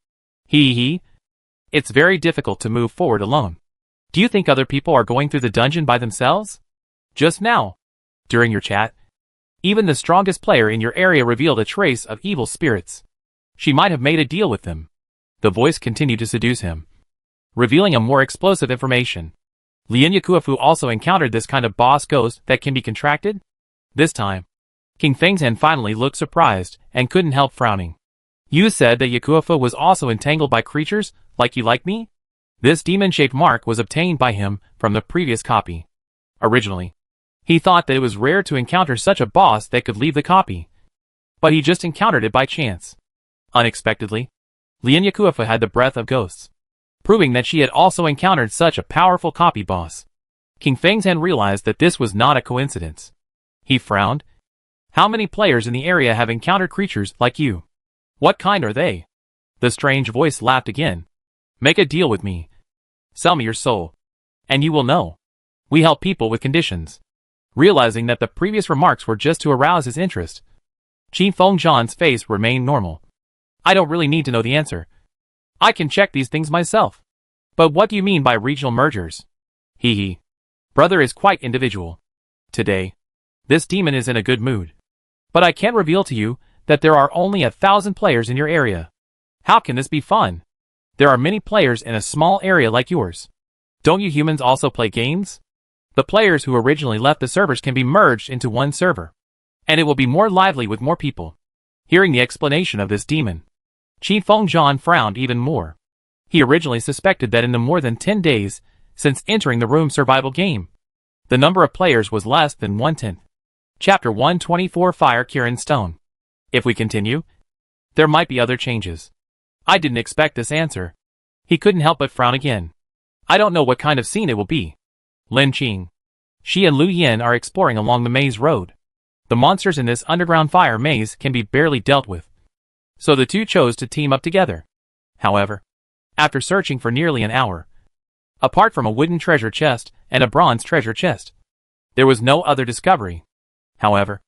Hee. It's very difficult to move forward alone. Do you think other people are going through the dungeon by themselves? Just now, during your chat, even the strongest player in your area revealed a trace of evil spirits. She might have made a deal with them. The voice continued to seduce him, revealing a more explosive information. Lin Yakuafu also encountered this kind of boss ghost that can be contracted. This time, King Fengzhan finally looked surprised and couldn't help frowning. You said that Yakuafu was also entangled by creatures like you like me? This demon-shaped mark was obtained by him from the previous copy. Originally, he thought that it was rare to encounter such a boss that could leave the copy, but he just encountered it by chance. Unexpectedly, Lin Yakuafu had the breath of ghosts. proving that she had also encountered such a powerful copy boss. King Fengzhen realized that this was not a coincidence. He frowned. How many players in the area have encountered creatures like you? What kind are they? The strange voice laughed again. Make a deal with me. Sell me your soul. And you will know. We help people with conditions. Realizing that the previous remarks were just to arouse his interest, Qin Fengzhen's face remained normal. I don't really need to know the answer. I can check these things myself. But what do you mean by regional mergers? Hee hee. Brother is quite individual. Today, this demon is in a good mood. But I can't reveal to you that there are only 1,000 players in your area. How can this be fun? There are many players in a small area like yours. Don't you humans also play games? The players who originally left the servers can be merged into one server. And it will be more lively with more people. Hearing the explanation of this demon, Qin Fengzhen frowned even more. He originally suspected that in the more than 10 days since entering the room survival game, the number of players was less than 1/10. Chapter 124 Fire Kirin Stone. If we continue, there might be other changes. I didn't expect this answer. He couldn't help but frown again. I don't know what kind of scene it will be. Lin Qing. She and Lu Yin are exploring along the maze road. The monsters in this underground fire maze can be barely dealt with. So the two chose to team up together. However, after searching for nearly an hour, apart from a wooden treasure chest and a bronze treasure chest, there was no other discovery. However,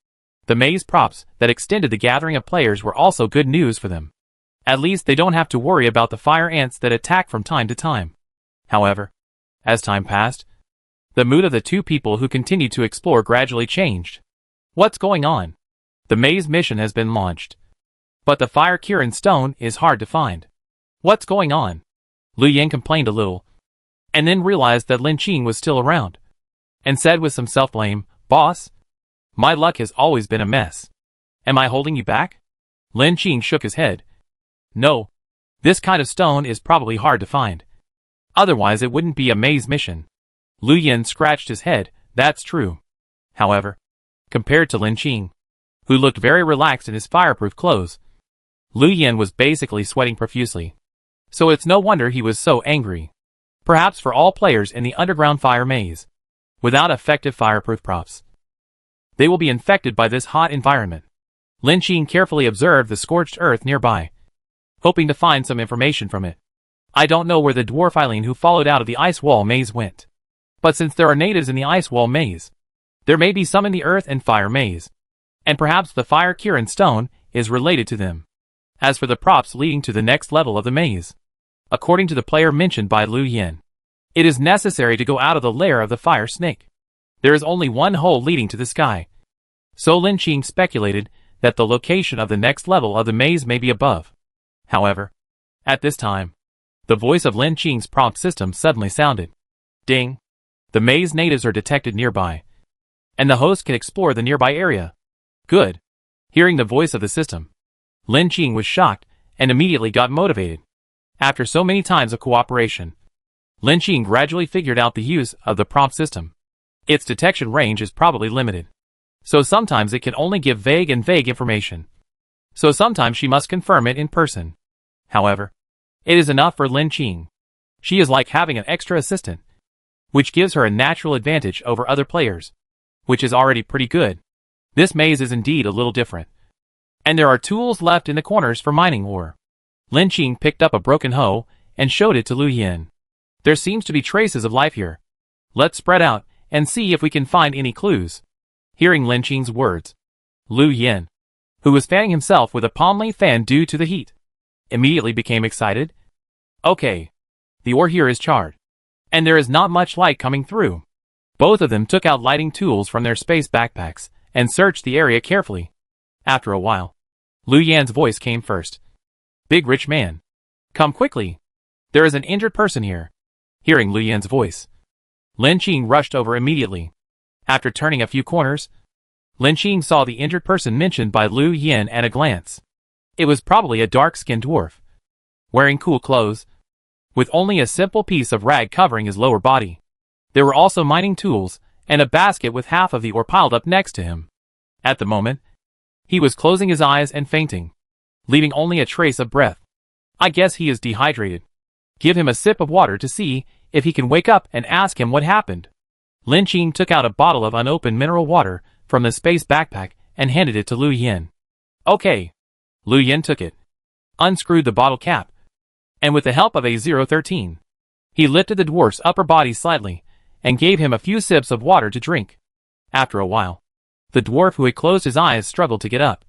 the maze props that extended the gathering of players were also good news for them. At least they don't have to worry about the fire ants that attack from time to time. However, as time passed, the mood of the two people who continued to explore gradually changed. What's going on? The maze mission has been launched. But the Fire Kirin Stone is hard to find. What's going on? Lu Yin complained a little, and then realized that Lin Qing was still around, and said with some self-blame, Boss, my luck has always been a mess. Am I holding you back? Lin Qing shook his head. No. This kind of stone is probably hard to find. Otherwise it wouldn't be a maze mission. Lu Yin scratched his head. That's true. However, compared to Lin Qing, who looked very relaxed in his fireproof clothes, Lu Yin was basically sweating profusely. So it's no wonder he was so angry. Perhaps for all players in the underground fire maze, without effective fireproof props, they will be infected by this hot environment. Lin Qing carefully observed the scorched earth nearby, hoping to find some information from it. I don't know where the dwarf Eileen who followed out of the ice wall maze went. But since there are natives in the ice wall maze, there may be some in the earth and fire maze. And perhaps the Fire Kirin Stone is related to them. As for the props leading to the next level of the maze, according to the player mentioned by Lu Yin, it is necessary to go out of the lair of the fire snake. There is only one hole leading to the sky. So Lin Qing speculated that the location of the next level of the maze may be above. However, at this time, the voice of Lin Qing's prompt system suddenly sounded. Ding! The maze natives are detected nearby, and the host can explore the nearby area. Good. Hearing the voice of the system, Lin Qing was shocked and immediately got motivated. After so many times of cooperation, Lin Qing gradually figured out the use of the prompt system. Its detection range is probably limited, so sometimes it can only give vague information. So sometimes she must confirm it in person. However, it is enough for Lin Qing. She is like having an extra assistant, which gives her a natural advantage over other players, which is already pretty good. This maze is indeed a little different. And there are tools left in the corners for mining ore. Lin Qing picked up a broken hoe and showed it to Lu Yin. There seems to be traces of life here. Let's spread out and see if we can find any clues. Hearing Lin Qing's words, Lu Yin, who was fanning himself with a palm leaf fan due to the heat, immediately became excited. Okay. The ore here is charred, and there is not much light coming through. Both of them took out lighting tools from their space backpacks and searched the area carefully. After a while, Lu Yan's voice came first. Big rich man. Come quickly. There is an injured person here. Hearing Lu Yan's voice, Lin Qing rushed over immediately. After turning a few corners, Lin Qing saw the injured person mentioned by Lu Yin at a glance. It was probably a dark-skinned dwarf, wearing cool clothes, with only a simple piece of rag covering his lower body. There were also mining tools and a basket with half of the ore piled up next to him. At the moment, he was closing his eyes and fainting, leaving only a trace of breath. I guess he is dehydrated. Give him a sip of water to see if he can wake up and ask him what happened. Lin Qing took out a bottle of unopened mineral water from the space backpack and handed it to Lu Yin. Okay. Lu Yin took it, unscrewed the bottle cap, and with the help of A013, he lifted the dwarf's upper body slightly and gave him a few sips of water to drink. After a while, the dwarf who had closed his eyes struggled to get up,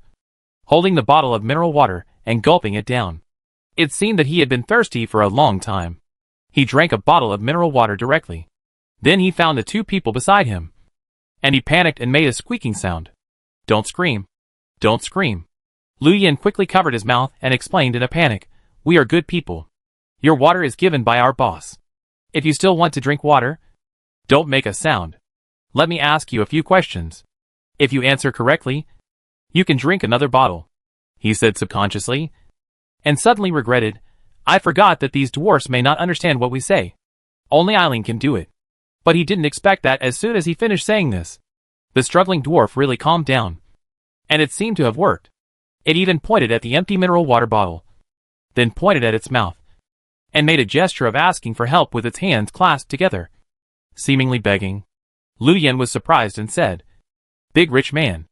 holding the bottle of mineral water and gulping it down. It seemed that he had been thirsty for a long time. He drank a bottle of mineral water directly. Then he found the two people beside him, and he panicked and made a squeaking sound. Don't scream. Don't scream. Lu Yin quickly covered his mouth and explained in a panic, We are good people. Your water is given by our boss. If you still want to drink water, don't make a sound. Let me ask you a few questions. If you answer correctly, you can drink another bottle, he said subconsciously, and suddenly regretted, I forgot that these dwarfs may not understand what we say. Only Eileen can do it. But he didn't expect that as soon as he finished saying this, the struggling dwarf really calmed down. And it seemed to have worked. It even pointed at the empty mineral water bottle, then pointed at its mouth, and made a gesture of asking for help with its hands clasped together, seemingly begging. Lu Yin was surprised and said, Big rich man.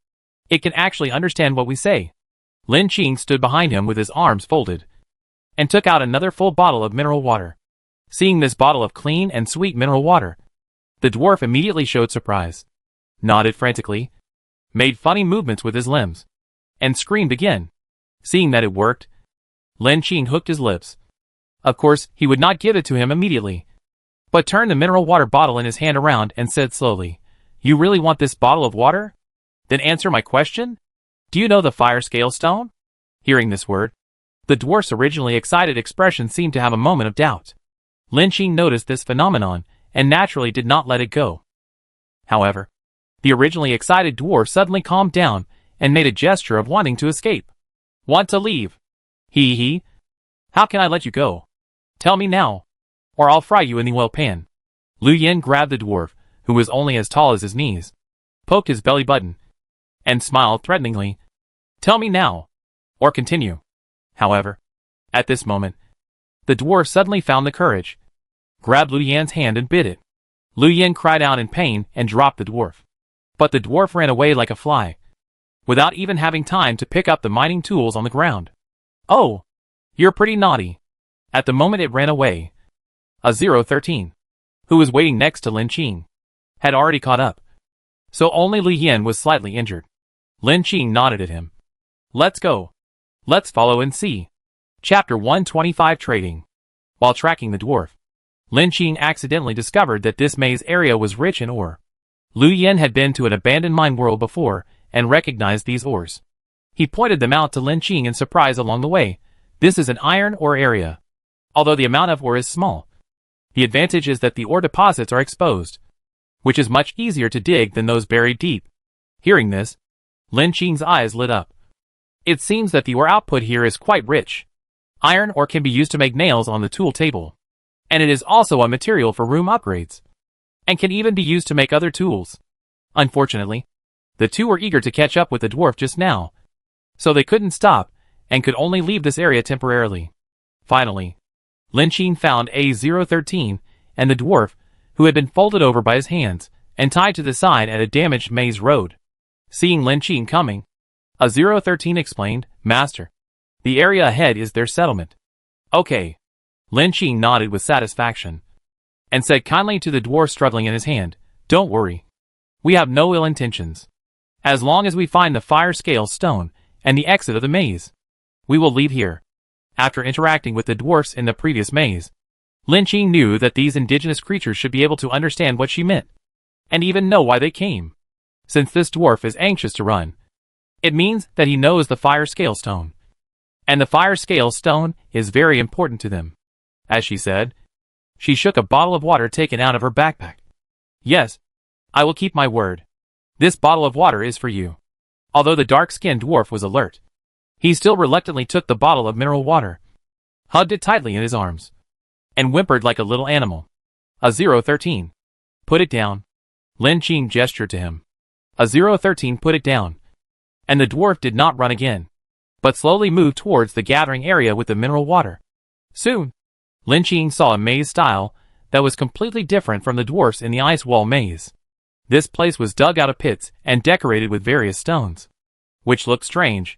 It can actually understand what we say. Lin Qing stood behind him with his arms folded, and took out another full bottle of mineral water. Seeing this bottle of clean and sweet mineral water, the dwarf immediately showed surprise, nodded frantically, made funny movements with his limbs, and screamed again. Seeing that it worked, Lin Qing hooked his lips. Of course, he would not give it to him immediately, but turned the mineral water bottle in his hand around and said slowly, You really want this bottle of water? Then answer my question? Do you know the fire scale stone? Hearing this word, the dwarf's originally excited expression seemed to have a moment of doubt. Lin Qing noticed this phenomenon and naturally did not let it go. However, the originally excited dwarf suddenly calmed down and made a gesture of wanting to escape. Want to leave? He. How can I let you go? Tell me now, or I'll fry you in the oil pan. Lu Yin grabbed the dwarf, who was only as tall as his knees, poked his belly button, and smiled threateningly. Tell me now, or continue. However, at this moment, the dwarf suddenly found the courage, grabbed Lu Yin's hand and bit it. Lu Yin cried out in pain and dropped the dwarf. But the dwarf ran away like a fly, without even having time to pick up the mining tools on the ground. Oh, you're pretty naughty. At the moment it ran away, A013, who was waiting next to Lin Qing, had already caught up. So only Lu Yin was slightly injured. Lin Qing nodded at him. Let's go. Let's follow and see. Chapter 125 Trading. While tracking the dwarf, Lin Qing accidentally discovered that this maze area was rich in ore. Lu Yin had been to an abandoned mine world before and recognized these ores. He pointed them out to Lin Qing in surprise along the way. This is an iron ore area. Although the amount of ore is small, the advantage is that the ore deposits are exposed, which is much easier to dig than those buried deep. Hearing this, Lin Qing's eyes lit up. It seems that the ore output here is quite rich. Iron ore can be used to make nails on the tool table, and it is also a material for room upgrades, and can even be used to make other tools. Unfortunately, the two were eager to catch up with the dwarf just now, so they couldn't stop and could only leave this area temporarily. Finally, Lin Qing found A013 and the dwarf, who had been folded over by his hands and tied to the side at a damaged maze road. Seeing Lin Qing coming, A013 explained, Master, the area ahead is their settlement. Okay. Lin Qing nodded with satisfaction, and said kindly to the dwarf struggling in his hand, Don't worry. We have no ill intentions. As long as we find the fire scale stone and the exit of the maze, we will leave here. After interacting with the dwarfs in the previous maze, Lin Qing knew that these indigenous creatures should be able to understand what she meant, and even know why they came. Since this dwarf is anxious to run, it means that he knows the fire scale stone, and the fire scale stone is very important to them. As she said, she shook a bottle of water taken out of her backpack. Yes, I will keep my word. This bottle of water is for you. Although the dark-skinned dwarf was alert, he still reluctantly took the bottle of mineral water, hugged it tightly in his arms, and whimpered like a little animal. A013. Put it down. Lin Qing gestured to him. A013 put it down, and the dwarf did not run again, but slowly moved towards the gathering area with the mineral water. Soon, Lin Qing saw a maze style that was completely different from the dwarfs in the ice wall maze. This place was dug out of pits and decorated with various stones, which looked strange.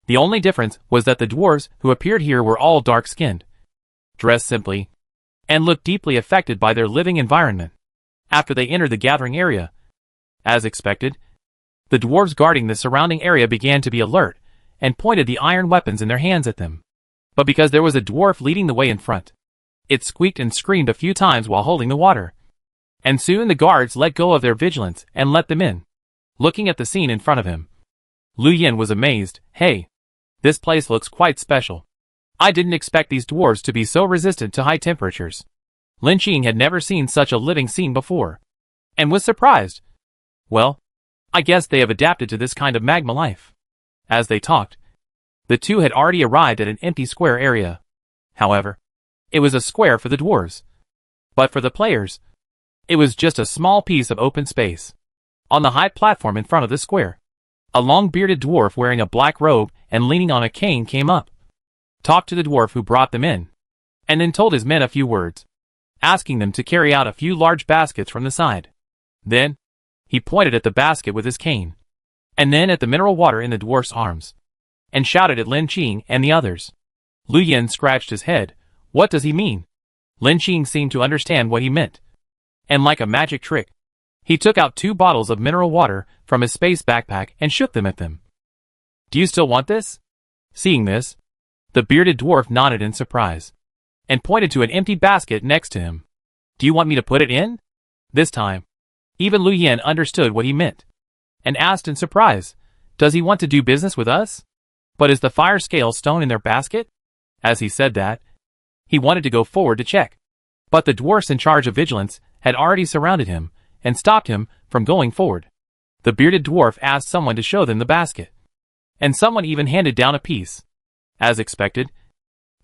The only difference was that the dwarves who appeared here were all dark-skinned, dressed simply, and looked deeply affected by their living environment. After they entered the gathering area, as expected, the dwarves guarding the surrounding area began to be alert and pointed the iron weapons in their hands at them. But because there was a dwarf leading the way in front, it squeaked and screamed a few times while holding the water. And soon the guards let go of their vigilance and let them in. Looking at the scene in front of him, Lu Yin was amazed. Hey, this place looks quite special. I didn't expect these dwarves to be so resistant to high temperatures. Lin Qing had never seen such a living scene before, and was surprised. Well, I guess they have adapted to this kind of magma life. As they talked, the two had already arrived at an empty square area. However, it was a square for the dwarves. But for the players, it was just a small piece of open space. On the high platform in front of the square, a long-bearded dwarf wearing a black robe and leaning on a cane came up, talked to the dwarf who brought them in, and then told his men a few words, asking them to carry out a few large baskets from the side. Then, he pointed at the basket with his cane, and then at the mineral water in the dwarf's arms, and shouted at Lin Qing and the others. Lu Yin scratched his head. What does he mean? Lin Qing seemed to understand what he meant, and like a magic trick, he took out 2 bottles of mineral water from his space backpack and shook them at them. Do you still want this? Seeing this, the bearded dwarf nodded in surprise, and pointed to an empty basket next to him. Do you want me to put it in? This time, even Lu Yin understood what he meant, and asked in surprise, does he want to do business with us? But is the fire scale stone in their basket? As he said that, he wanted to go forward to check, but the dwarfs in charge of vigilance had already surrounded him and stopped him from going forward. The bearded dwarf asked someone to show them the basket, and someone even handed down a piece. As expected,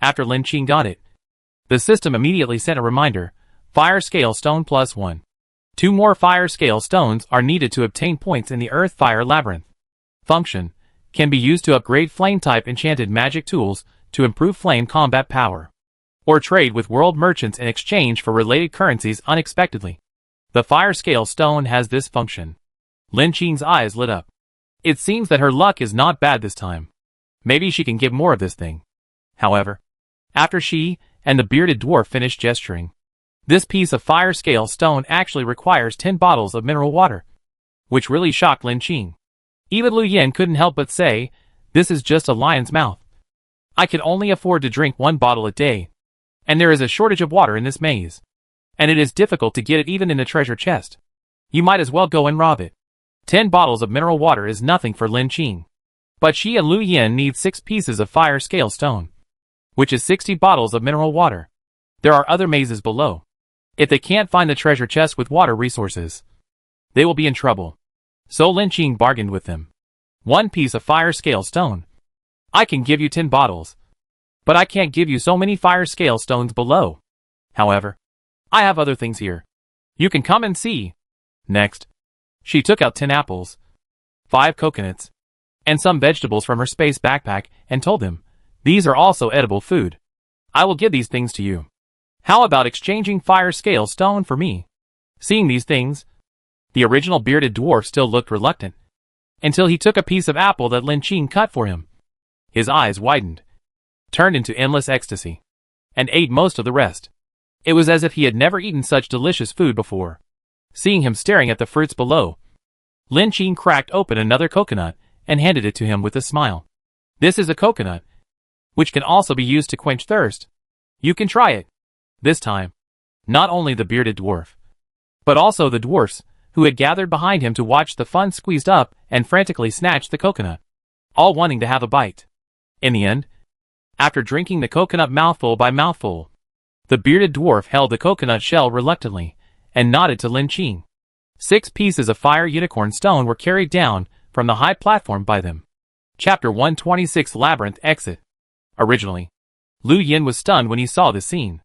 after Lin Qing got it, the system immediately sent a reminder, fire scale stone +1. 2 more fire scale stones are needed to obtain points in the Earth Fire Labyrinth. Function can be used to upgrade flame-type enchanted magic tools to improve flame combat power, or trade with world merchants in exchange for related currencies unexpectedly. The fire scale stone has this function. Lin Qing's eyes lit up. It seems that her luck is not bad this time. Maybe she can get more of this thing. However, after she and the bearded dwarf finished gesturing, this piece of fire scale stone actually requires 10 bottles of mineral water, which really shocked Lin Qing. Even Lu Yin couldn't help but say, this is just a lion's mouth. I can only afford to drink 1 bottle a day, and there is a shortage of water in this maze, and it is difficult to get it even in the treasure chest. You might as well go and rob it. 10 bottles of mineral water is nothing for Lin Qing, but she and Lu Yin need 6 pieces of fire scale stone, which is 60 bottles of mineral water. There are other mazes below. If they can't find the treasure chest with water resources, they will be in trouble. So Lin Qing bargained with them. 1 piece of fire scale stone. I can give you 10 bottles, but I can't give you so many fire scale stones below. However, I have other things here. You can come and see. Next, she took out 10 apples, 5 coconuts, and some vegetables from her space backpack and told him, these are also edible food. I will give these things to you. How about exchanging fire scale stone for me? Seeing these things, the original bearded dwarf still looked reluctant, until he took a piece of apple that Lin Qing cut for him. His eyes widened, turned into endless ecstasy, and ate most of the rest. It was as if he had never eaten such delicious food before. Seeing him staring at the fruits below, Lin Qing cracked open another coconut and handed it to him with a smile. This is a coconut, which can also be used to quench thirst. You can try it. This time, not only the bearded dwarf, but also the dwarfs, who had gathered behind him to watch the fun squeezed up and frantically snatched the coconut, all wanting to have a bite. In the end, after drinking the coconut mouthful by mouthful, the bearded dwarf held the coconut shell reluctantly and nodded to Lin Qing. 6 pieces of fire unicorn stone were carried down from the high platform by them. Chapter 126 Labyrinth Exit. Originally, Lu Yin was stunned when he saw this scene.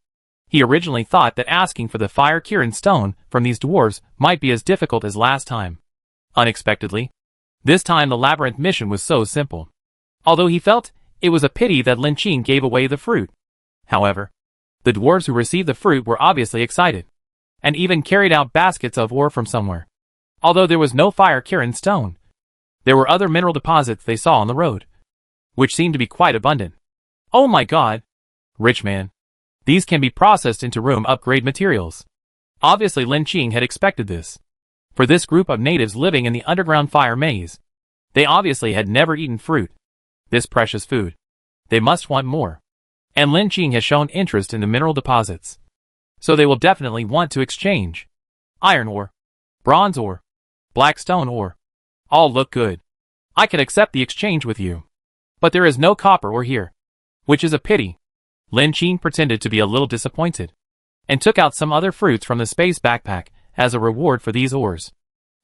He originally thought that asking for the fire Kirin stone from these dwarves might be as difficult as last time. Unexpectedly, this time the labyrinth mission was so simple. Although he felt it was a pity that Lin Qing gave away the fruit. However, The dwarves who received the fruit were obviously excited, and even carried out baskets of ore from somewhere. Although there was no fire Kirin stone, there were other mineral deposits they saw on the road, which seemed to be quite abundant. Oh my god! Rich man. These can be processed into room upgrade materials. Obviously Lin Qing had expected this. For this group of natives living in the underground fire maze, they obviously had never eaten fruit. This precious food. They must want more. And Lin Qing has shown interest in the mineral deposits. So they will definitely want to exchange. Iron ore, bronze ore, black stone ore. All look good. I can accept the exchange with you. But there is no copper ore here, which is a pity. Lin Qing pretended to be a little disappointed, and took out some other fruits from the space backpack as a reward for these ores.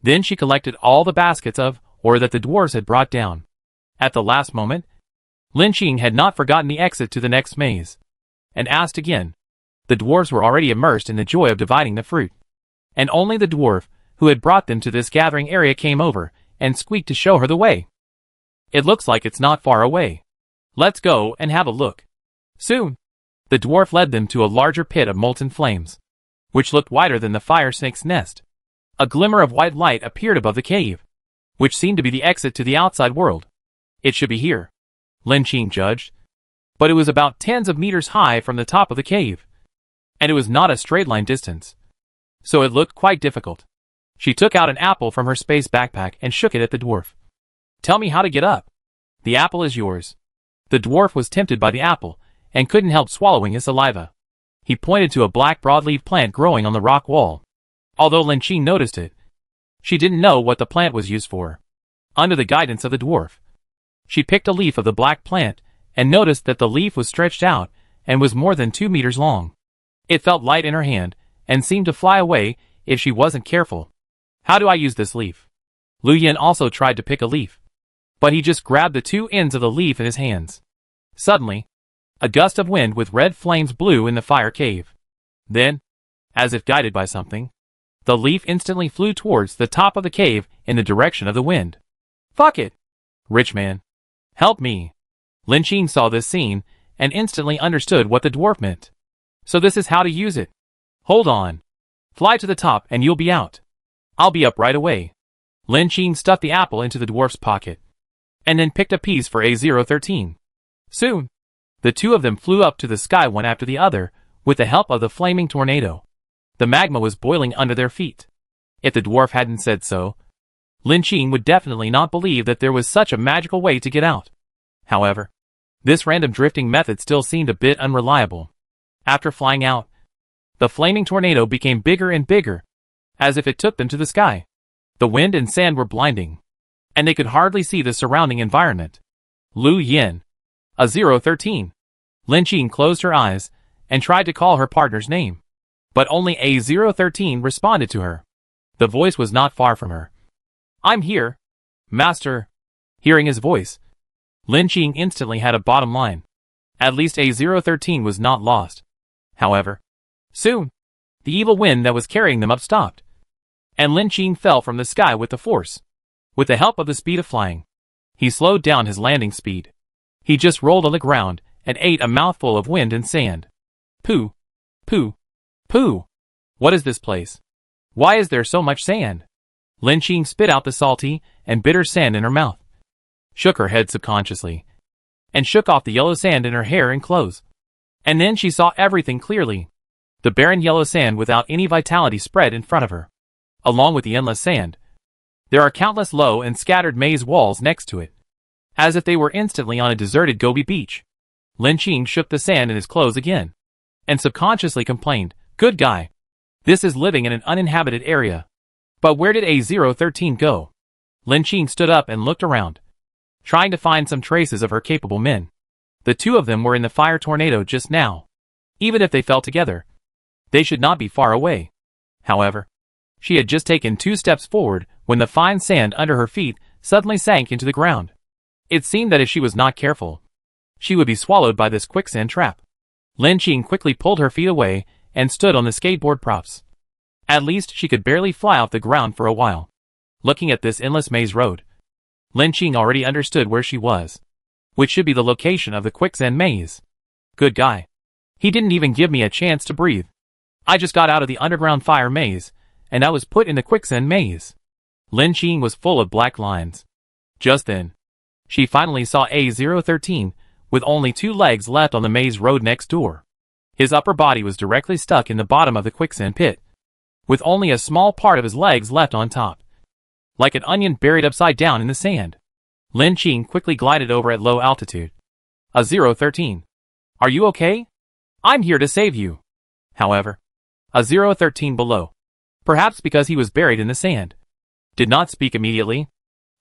Then she collected all the baskets of ore that the dwarves had brought down. At the last moment, Lin Qing had not forgotten the exit to the next maze, and asked again. The dwarves were already immersed in the joy of dividing the fruit, and only the dwarf who had brought them to this gathering area came over and squeaked to show her the way. It looks like it's not far away. Let's go and have a look. Soon, the dwarf led them to a larger pit of molten flames, which looked wider than the fire snake's nest. A glimmer of white light appeared above the cave, which seemed to be the exit to the outside world. It should be here, Lin Qing judged. But it was about tens of meters high from the top of the cave, and it was not a straight line distance, so it looked quite difficult. She took out an apple from her space backpack and shook it at the dwarf. Tell me how to get up. The apple is yours. The dwarf was tempted by the apple, and couldn't help swallowing his saliva. He pointed to a black broadleaf plant growing on the rock wall. Although Lin Qing noticed it, she didn't know what the plant was used for. Under the guidance of the dwarf, she picked a leaf of the black plant, and noticed that the leaf was stretched out, and was more than 2 meters long. It felt light in her hand, and seemed to fly away if she wasn't careful. How do I use this leaf? Lu Yin also tried to pick a leaf, but he just grabbed the 2 ends of the leaf in his hands. Suddenly, a gust of wind with red flames blew in the fire cave. Then, as if guided by something, the leaf instantly flew towards the top of the cave in the direction of the wind. Fuck it! Rich man. Help me. Lin Qing saw this scene, and instantly understood what the dwarf meant. So this is how to use it. Hold on. Fly to the top and you'll be out. I'll be up right away. Lin Qing stuffed the apple into the dwarf's pocket, and then picked a piece for A013. Soon, the 2 of them flew up to the sky one after the other, with the help of the flaming tornado. The magma was boiling under their feet. If the dwarf hadn't said so, Lin Qing would definitely not believe that there was such a magical way to get out. However, this random drifting method still seemed a bit unreliable. After flying out, the flaming tornado became bigger and bigger, as if it took them to the sky. The wind and sand were blinding, and they could hardly see the surrounding environment. Lu Yin. A013. Lin Qing closed her eyes, and tried to call her partner's name. But only A013 responded to her. The voice was not far from her. I'm here, Master. Hearing his voice, Lin Qing instantly had a bottom line. At least A013 was not lost. However, soon, the evil wind that was carrying them up stopped, and Lin Qing fell from the sky with the force. With the help of the speed of flying, he slowed down his landing speed. He just rolled on the ground and ate a mouthful of wind and sand. Pooh, pooh, pooh. What is this place? Why is there so much sand? Lin Qing spit out the salty and bitter sand in her mouth, shook her head subconsciously, and shook off the yellow sand in her hair and clothes. And then she saw everything clearly. The barren yellow sand without any vitality spread in front of her. Along with the endless sand, there are countless low and scattered maze walls next to it, as if they were instantly on a deserted Gobi beach. Lin Qing shook the sand in his clothes again, and subconsciously complained, "Good guy. This is living in an uninhabited area." But where did A013 go? Lin Qing stood up and looked around, trying to find some traces of her capable men. The 2 of them were in the fire tornado just now. Even if they fell together, they should not be far away. However, she had just taken 2 steps forward when the fine sand under her feet suddenly sank into the ground. It seemed that if she was not careful, she would be swallowed by this quicksand trap. Lin Qing quickly pulled her feet away and stood on the skateboard props. At least she could barely fly off the ground for a while. Looking at this endless maze road, Lin Qing already understood where she was, which should be the location of the quicksand maze. Good guy. He didn't even give me a chance to breathe. I just got out of the underground fire maze, and I was put in the quicksand maze. Lin Qing was full of black lines. Just then, she finally saw A013, with only 2 legs left on the maze road next door. His upper body was directly stuck in the bottom of the quicksand pit, with only a small part of his legs left on top, like an onion buried upside down in the sand. Lin Qing quickly glided over at low altitude. A013. Are you okay? I'm here to save you. However, A013 below, perhaps because he was buried in the sand, did not speak immediately.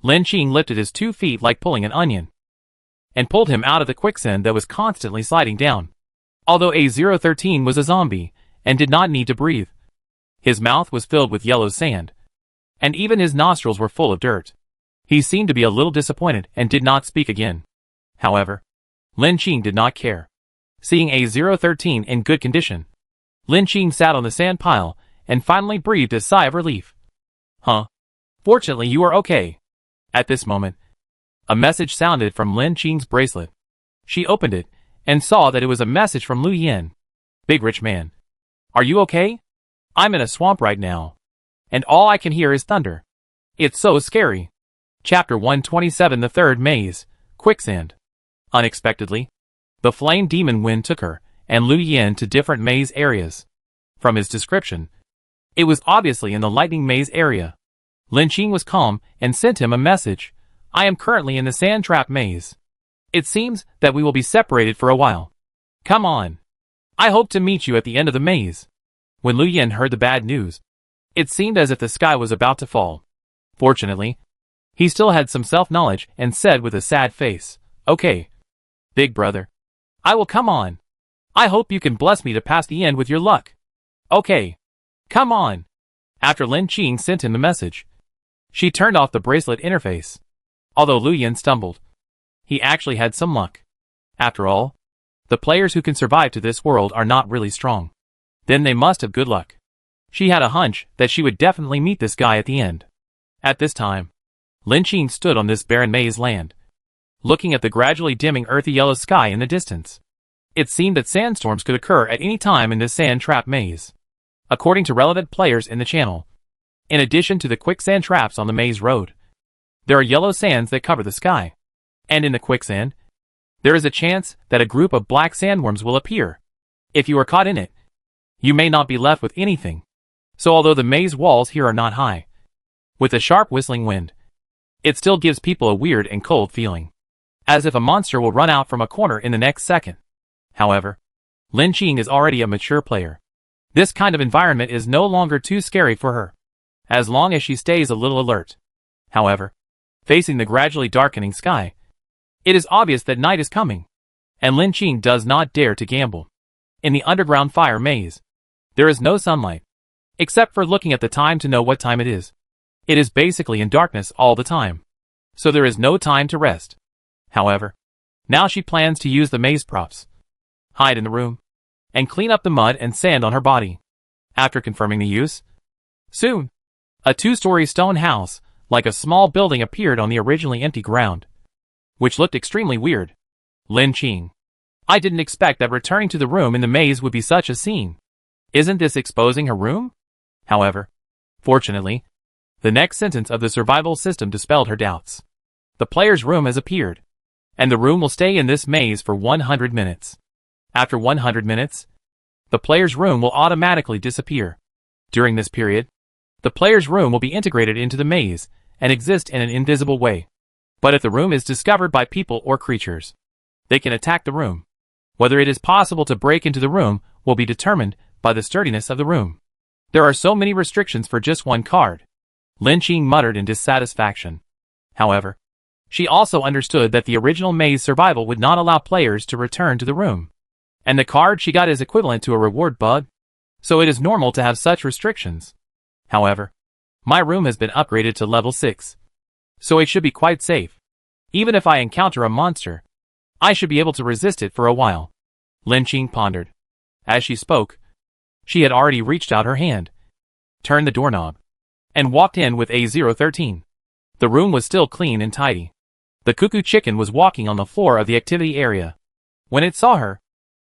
Lin Qing lifted his 2 feet like pulling an onion, and pulled him out of the quicksand that was constantly sliding down. Although A013 was a zombie, and did not need to breathe, his mouth was filled with yellow sand, and even his nostrils were full of dirt. He seemed to be a little disappointed and did not speak again. However, Lin Qing did not care. Seeing A013 in good condition, Lin Qing sat on the sand pile and finally breathed a sigh of relief. Huh? Fortunately you are okay. At this moment, a message sounded from Lin Qing's bracelet. She opened it and saw that it was a message from Lu Yin. Big rich man. Are you okay? I'm in a swamp right now, and all I can hear is thunder. It's so scary. Chapter 127, The Third Maze, Quicksand. Unexpectedly, the flame demon wind took her and Lu Yin to different maze areas. From his description, it was obviously in the lightning maze area. Lin Qing was calm and sent him a message. I am currently in the sand trap maze. It seems that we will be separated for a while. Come on. I hope to meet you at the end of the maze. When Lu Yin heard the bad news, it seemed as if the sky was about to fall. Fortunately, he still had some self-knowledge and said with a sad face, Okay, big brother. I will come on. I hope you can bless me to pass the end with your luck. Okay. Come on. After Lin Qing sent him the message, she turned off the bracelet interface. Although Lu Yin stumbled, he actually had some luck. After all, the players who can survive to this world are not really strong. Then they must have good luck. She had a hunch that she would definitely meet this guy at the end. At this time, Lin Qing stood on this barren maze land, looking at the gradually dimming earthy yellow sky in the distance. It seemed that sandstorms could occur at any time in this sand trap maze. According to relevant players in the channel, in addition to the quicksand traps on the maze road, there are yellow sands that cover the sky. And in the quicksand, there is a chance that a group of black sandworms will appear. If you are caught in it, you may not be left with anything. So although the maze walls here are not high, with a sharp whistling wind, it still gives people a weird and cold feeling, as if a monster will run out from a corner in the next second. However, Lin Qing is already a mature player. This kind of environment is no longer too scary for her, as long as she stays a little alert. However, facing the gradually darkening sky, it is obvious that night is coming, and Lin Qing does not dare to gamble. In the underground fire maze, there is no sunlight, except for looking at the time to know what time it is. It is basically in darkness all the time, so there is no time to rest. However, now she plans to use the maze props, hide in the room, and clean up the mud and sand on her body. After confirming the use, soon, a 2-story stone house, like a small building, appeared on the originally empty ground, which looked extremely weird. Lin Qing. I didn't expect that returning to the room in the maze would be such a scene. Isn't this exposing her room? However, fortunately, the next sentence of the survival system dispelled her doubts. The player's room has appeared, and the room will stay in this maze for 100 minutes. After 100 minutes, the player's room will automatically disappear. During this period, the player's room will be integrated into the maze and exist in an invisible way. But if the room is discovered by people or creatures, they can attack the room. Whether it is possible to break into the room will be determined by the sturdiness of the room. There are so many restrictions for just one card. Lin Qing muttered in dissatisfaction. However, she also understood that the original maze survival would not allow players to return to the room. And the card she got is equivalent to a reward bug, so it is normal to have such restrictions. However, my room has been upgraded to level 6, so it should be quite safe. Even if I encounter a monster, I should be able to resist it for a while. Lin Qing pondered. As she spoke, she had already reached out her hand, turned the doorknob, and walked in with A013. The room was still clean and tidy. The cuckoo chicken was walking on the floor of the activity area. When it saw her,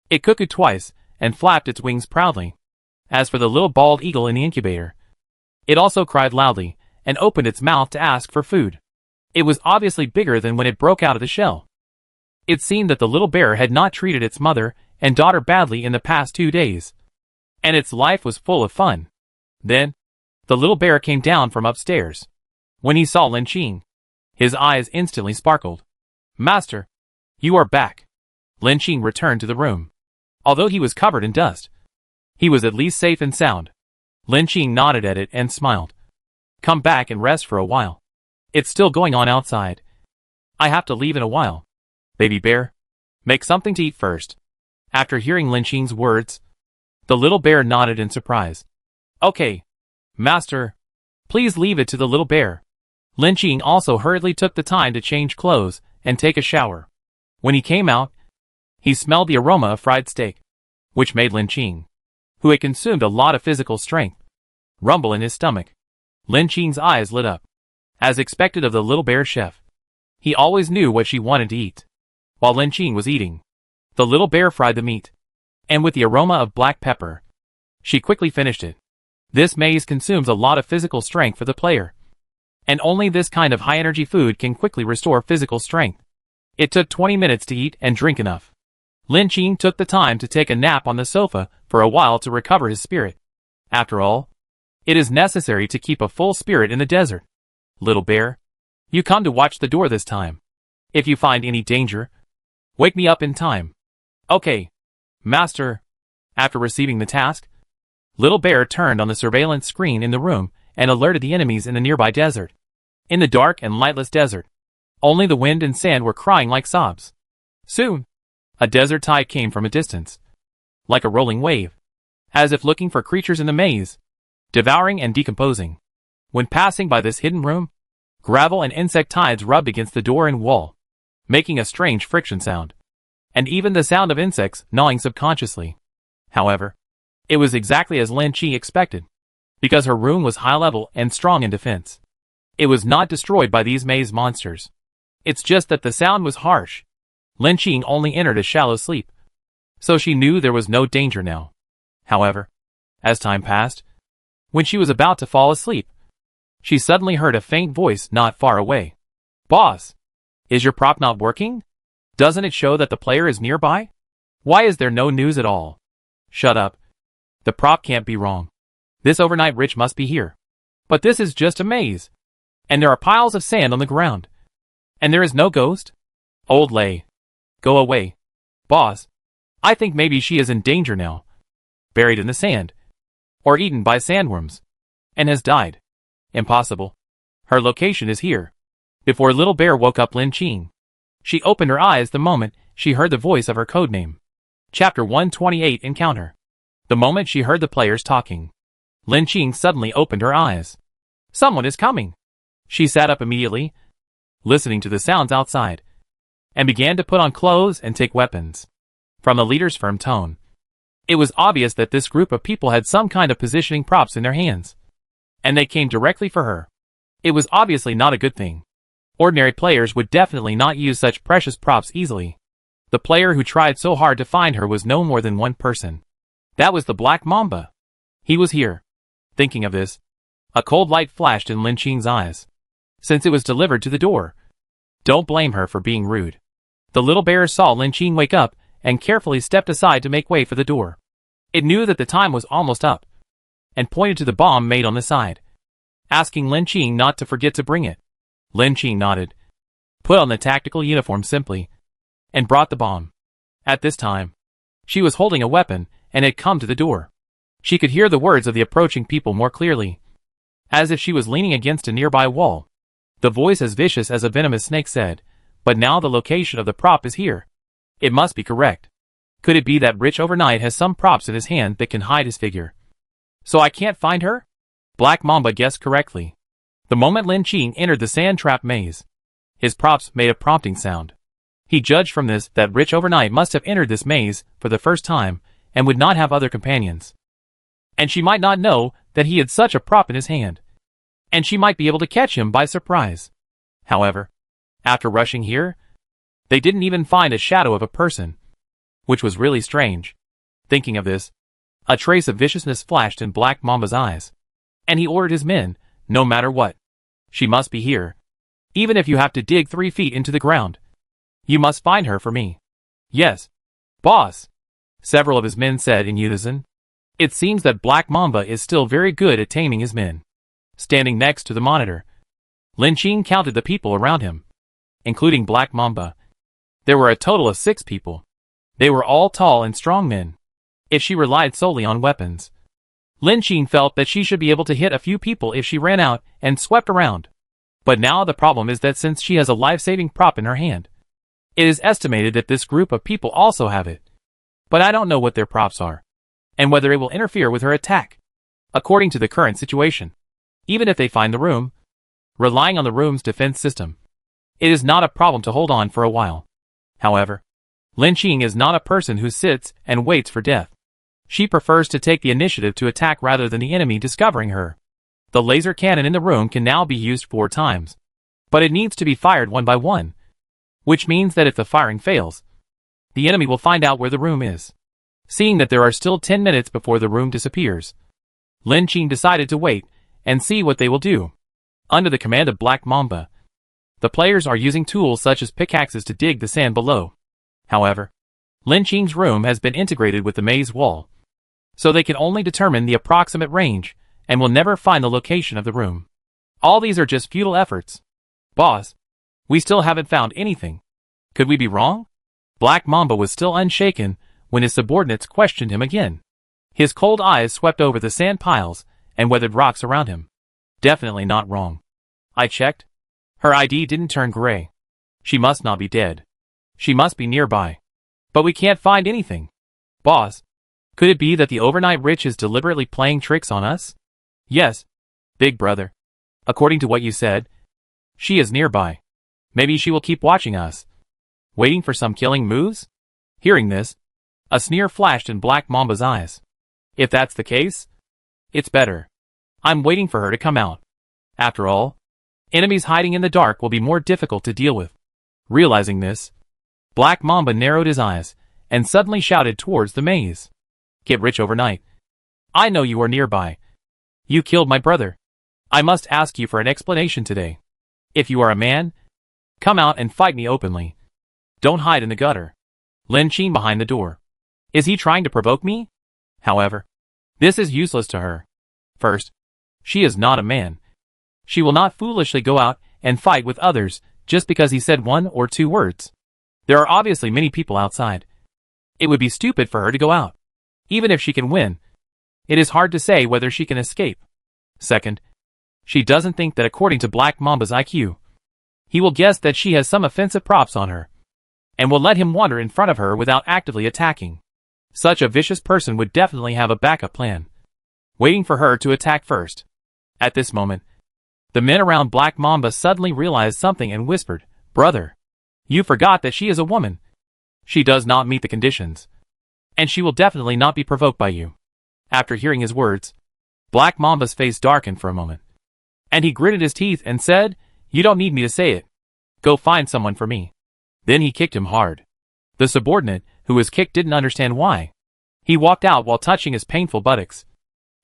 it cuckooed twice and flapped its wings proudly. As for the little bald eagle in the incubator, it also cried loudly and opened its mouth to ask for food. It was obviously bigger than when it broke out of the shell. It seemed that the little bear had not treated its mother and daughter badly in the past 2 days, and its life was full of fun. Then, the little bear came down from upstairs. When he saw Lin Qing, his eyes instantly sparkled. "Master, you are back." Lin Qing returned to the room. Although he was covered in dust, he was at least safe and sound. Lin Qing nodded at it and smiled. "Come back and rest for a while. It's still going on outside. I have to leave in a while. Baby bear, make something to eat first." After hearing Lin Qing's words, the little bear nodded in surprise. "Okay, master. Please leave it to the little bear." Lin Qing also hurriedly took the time to change clothes and take a shower. When he came out, he smelled the aroma of fried steak, which made Lin Qing, who had consumed a lot of physical strength, rumble in his stomach. Lin Qing's eyes lit up. As expected of the little bear chef, he always knew what she wanted to eat. While Lin Qing was eating, the little bear fried the meat, and with the aroma of black pepper, she quickly finished it. This maze consumes a lot of physical strength for the player, and only this kind of high-energy food can quickly restore physical strength. It took 20 minutes to eat and drink enough. Lin Qing took the time to take a nap on the sofa for a while to recover his spirit. After all, it is necessary to keep a full spirit in the desert. "Little bear, you come to watch the door this time. If you find any danger, wake me up in time." "Okay, master." After receiving the task, little bear turned on the surveillance screen in the room and alerted the enemies in the nearby desert. In the dark and lightless desert, only the wind and sand were crying like sobs. Soon, a desert tide came from a distance, like a rolling wave, as if looking for creatures in the maze, devouring and decomposing. When passing by this hidden room, gravel and insect tides rubbed against the door and wall, making a strange friction sound, and even the sound of insects gnawing subconsciously. However, it was exactly as Lin Qing expected, because her room was high level and strong in defense. It was not destroyed by these maze monsters. It's just that the sound was harsh. Lin Qing only entered a shallow sleep, so she knew there was no danger now. However, as time passed, when she was about to fall asleep, she suddenly heard a faint voice not far away. "Boss, is your prop not working? Doesn't it show that the player is nearby? Why is there no news at all?" "Shut up. The prop can't be wrong. This overnight rich must be here. But this is just a maze. And there are piles of sand on the ground. And there is no ghost? Old lay. Go away. Boss, I think maybe she is in danger now. Buried in the sand. Or eaten by sandworms. And has died. Impossible. Her location is here." Before Little Bear woke up Lin Qing, she opened her eyes the moment she heard the voice of her codename. Chapter 128 Encounter. The moment she heard the players talking, Lin Qing suddenly opened her eyes. "Someone is coming." She sat up immediately, listening to the sounds outside, and began to put on clothes and take weapons. From the leader's firm tone, it was obvious that this group of people had some kind of positioning props in their hands, and they came directly for her. It was obviously not a good thing. Ordinary players would definitely not use such precious props easily. The player who tried so hard to find her was no more than one person. That was the Black Mamba. He was here. Thinking of this, a cold light flashed in Lin Qing's eyes, since it was delivered to the door. Don't blame her for being rude. The little bear saw Lin Qing wake up and carefully stepped aside to make way for the door. It knew that the time was almost up, and pointed to the bomb made on the side, asking Lin Qing not to forget to bring it. Lin Qing nodded, put on the tactical uniform simply, and brought the bomb. At this time, she was holding a weapon and had come to the door. She could hear the words of the approaching people more clearly, as if she was leaning against a nearby wall. The voice as vicious as a venomous snake said, "But now the location of the prop is here. It must be correct. Could it be that Rich Overnight has some props in his hand that can hide his figure? So I can't find her?" Black Mamba guessed correctly. The moment Lin Qing entered the sand trap maze, his props made a prompting sound. He judged from this that Rich Overnight must have entered this maze for the first time and would not have other companions. And she might not know that he had such a prop in his hand, and she might be able to catch him by surprise. However, after rushing here, they didn't even find a shadow of a person, which was really strange. Thinking of this, a trace of viciousness flashed in Black Mamba's eyes, and he ordered his men, no matter what. She must be here. Even if you have to dig 3 feet into the ground. You must find her for me. Yes, boss, several of his men said in unison. It seems that Black Mamba is still very good at taming his men. Standing next to the monitor, Lin Qing counted the people around him, including Black Mamba. There were a total of 6 people. They were all tall and strong men. If she relied solely on weapons, Lin Qing felt that she should be able to hit a few people if she ran out and swept around. But now the problem is that since she has a life-saving prop in her hand, it is estimated that this group of people also have it. But I don't know what their props are, and whether it will interfere with her attack. According to the current situation, even if they find the room, relying on the room's defense system, it is not a problem to hold on for a while. However, Lin Qing is not a person who sits and waits for death. She prefers to take the initiative to attack rather than the enemy discovering her. The laser cannon in the room can now be used 4 times, but it needs to be fired one by one, which means that if the firing fails, the enemy will find out where the room is. Seeing that there are still 10 minutes before the room disappears, Lin Qing decided to wait and see what they will do. Under the command of Black Mamba, the players are using tools such as pickaxes to dig the sand below. However, Lin Qing's room has been integrated with the maze wall, so they can only determine the approximate range and will never find the location of the room. All these are just futile efforts. Boss, we still haven't found anything. Could we be wrong? Black Mamba was still unshaken when his subordinates questioned him again. His cold eyes swept over the sand piles and weathered rocks around him. Definitely not wrong. I checked. Her ID didn't turn gray. She must not be dead. She must be nearby. But we can't find anything. Boss, could it be that the overnight rich is deliberately playing tricks on us? Yes, big brother. According to what you said, she is nearby. Maybe she will keep watching us, waiting for some killing moves? Hearing this, a sneer flashed in Black Mamba's eyes. If that's the case, it's better. I'm waiting for her to come out. After all, enemies hiding in the dark will be more difficult to deal with. Realizing this, Black Mamba narrowed his eyes and suddenly shouted towards the maze. Get rich overnight. I know you are nearby. You killed my brother. I must ask you for an explanation today. If you are a man, come out and fight me openly. Don't hide in the gutter. Lin Qing behind the door. Is he trying to provoke me? However, this is useless to her. First, she is not a man. She will not foolishly go out and fight with others just because he said 1 or 2 words. There are obviously many people outside. It would be stupid for her to go out. Even if she can win, it is hard to say whether she can escape. Second, she doesn't think that according to Black Mamba's IQ, he will guess that she has some offensive props on her, and will let him wander in front of her without actively attacking. Such a vicious person would definitely have a backup plan, waiting for her to attack first. At this moment, the men around Black Mamba suddenly realized something and whispered, Brother, you forgot that she is a woman. She does not meet the conditions, and she will definitely not be provoked by you. After hearing his words, Black Mamba's face darkened for a moment, and he gritted his teeth and said, You don't need me to say it. Go find someone for me. Then he kicked him hard. The subordinate, who was kicked, didn't understand why. He walked out while touching his painful buttocks,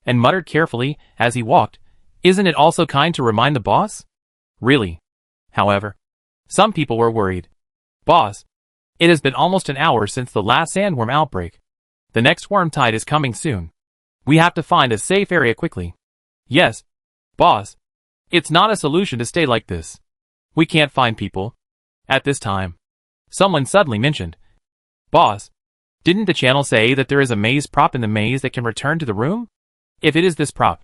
and muttered carefully as he walked, Isn't it also kind to remind the boss? Really? However, some people were worried. Boss, it has been almost an hour since the last sandworm outbreak. The next worm tide is coming soon. We have to find a safe area quickly. Yes, boss. It's not a solution to stay like this. We can't find people. At this time, someone suddenly mentioned, Boss, didn't the channel say that there is a maze prop in the maze that can return to the room? If it is this prop,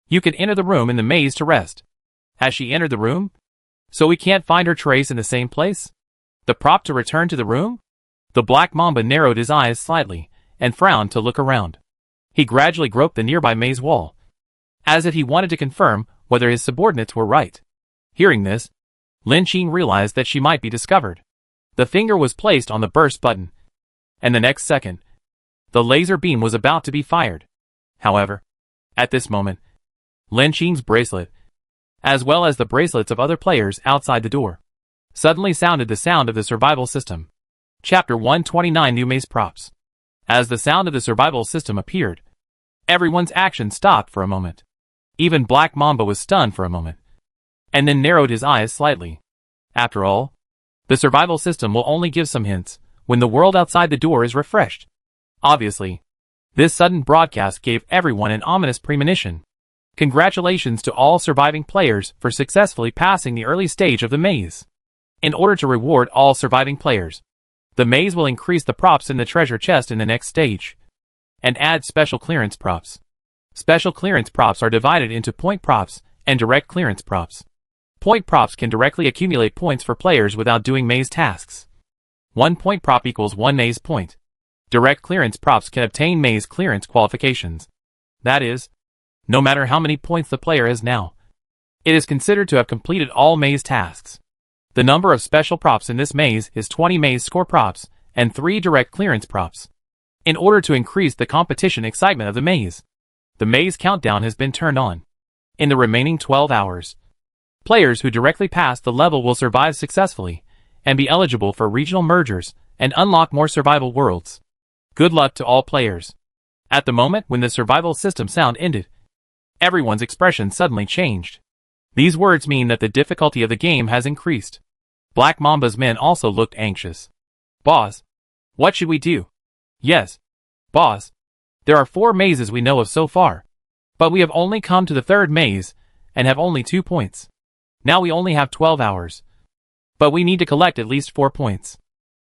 you can enter the room in the maze to rest. Has she entered the room? So we can't find her trace in the same place? The prop to return to the room? The Black Mamba narrowed his eyes slightly and frowned to look around. He gradually groped the nearby maze wall, as if he wanted to confirm whether his subordinates were right. Hearing this, Lin Qing realized that she might be discovered. The finger was placed on the burst button, and the next second, the laser beam was about to be fired. However, at this moment, Lin Qing's bracelet, as well as the bracelets of other players outside the door, suddenly sounded the sound of the survival system. Chapter 129 New Maze Props. As the sound of the survival system appeared, everyone's action stopped for a moment. Even Black Mamba was stunned for a moment, and then narrowed his eyes slightly. After all, the survival system will only give some hints when the world outside the door is refreshed. Obviously, this sudden broadcast gave everyone an ominous premonition. Congratulations to all surviving players for successfully passing the early stage of the maze. In order to reward all surviving players, the maze will increase the props in the treasure chest in the next stage, and add special clearance props. Special clearance props are divided into point props and direct clearance props. Point props can directly accumulate points for players without doing maze tasks. 1 point prop equals 1 maze point. Direct clearance props can obtain maze clearance qualifications. That is, no matter how many points the player has now, it is considered to have completed all maze tasks. The number of special props in this maze is 20 maze score props and 3 direct clearance props. In order to increase the competition excitement of the maze countdown has been turned on. In the remaining 12 hours, players who directly pass the level will survive successfully and be eligible for regional mergers and unlock more survival worlds. Good luck to all players. At the moment when the survival system sound ended, everyone's expression suddenly changed. These words mean that the difficulty of the game has increased. Black Mamba's men also looked anxious. Boss, what should we do? Yes, boss. There are 4 mazes we know of so far, but we have only come to the 3rd maze and have only 2 points. Now we only have 12 hours, but we need to collect at least 4 points.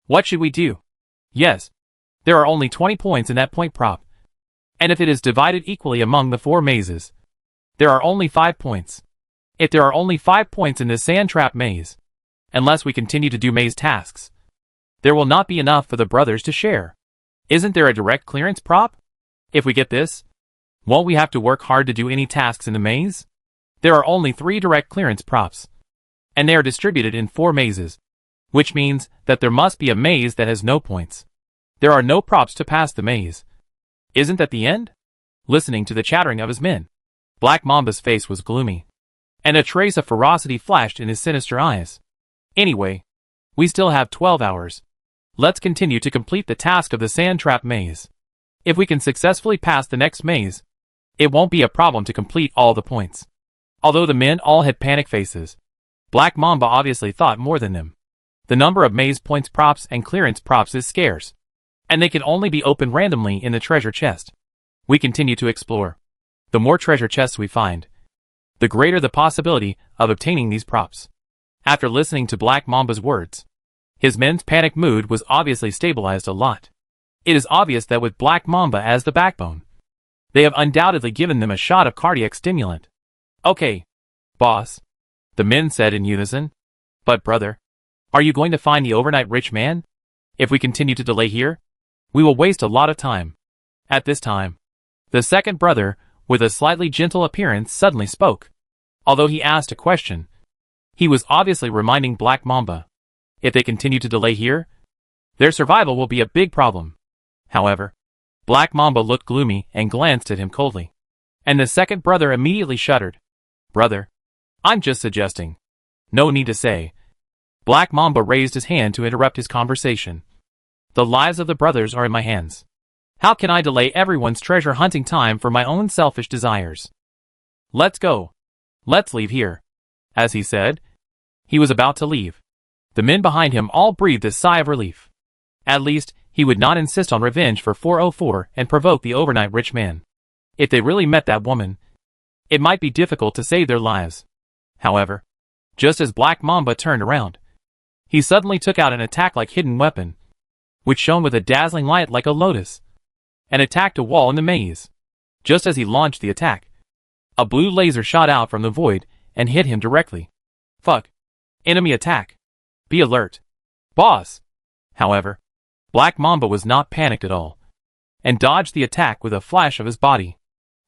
What should we do? Yes, there are only 20 points in that point prop, and if it is divided equally among the 4 mazes, there are only 5 points. If there are only 5 points in this sand trap maze, unless we continue to do maze tasks, there will not be enough for the brothers to share. Isn't there a direct clearance prop? If we get this, won't we have to work hard to do any tasks in the maze? There are only 3 direct clearance props, and they are distributed in 4 mazes, which means that there must be a maze that has no points. There are no props to pass the maze. Isn't that the end? Listening to the chattering of his men, Black Mamba's face was gloomy, and a trace of ferocity flashed in his sinister eyes. Anyway, we still have 12 hours. Let's continue to complete the task of the sand trap maze. If we can successfully pass the next maze, it won't be a problem to complete all the points. Although the men all had panic faces, Black Mamba obviously thought more than them. The number of maze points props and clearance props is scarce, and they can only be opened randomly in the treasure chest. We continue to explore. The more treasure chests we find, the greater the possibility of obtaining these props. After listening to Black Mamba's words, his men's panic mood was obviously stabilized a lot. It is obvious that with Black Mamba as the backbone, they have undoubtedly given them a shot of cardiac stimulant. Okay, boss, the men said in unison. But brother, are you going to find the overnight rich man? If we continue to delay here, we will waste a lot of time. At this time, the second brother, with a slightly gentle appearance, suddenly spoke. Although he asked a question, he was obviously reminding Black Mamba. If they continue to delay here, their survival will be a big problem. However, Black Mamba looked gloomy and glanced at him coldly, and the second brother immediately shuddered. Brother, I'm just suggesting. No need to say. Black Mamba raised his hand to interrupt his conversation. The lives of the brothers are in my hands. How can I delay everyone's treasure hunting time for my own selfish desires? Let's go. Let's leave here. As he said, he was about to leave. The men behind him all breathed a sigh of relief. At least, he would not insist on revenge for 404 and provoke the overnight rich man. If they really met that woman, it might be difficult to save their lives. However, just as Black Mamba turned around, he suddenly took out an attack-like hidden weapon, which shone with a dazzling light like a lotus, and attacked a wall in the maze. Just as he launched the attack, a blue laser shot out from the void and hit him directly. Fuck. Enemy attack. Be alert. Boss. However, Black Mamba was not panicked at all, and dodged the attack with a flash of his body.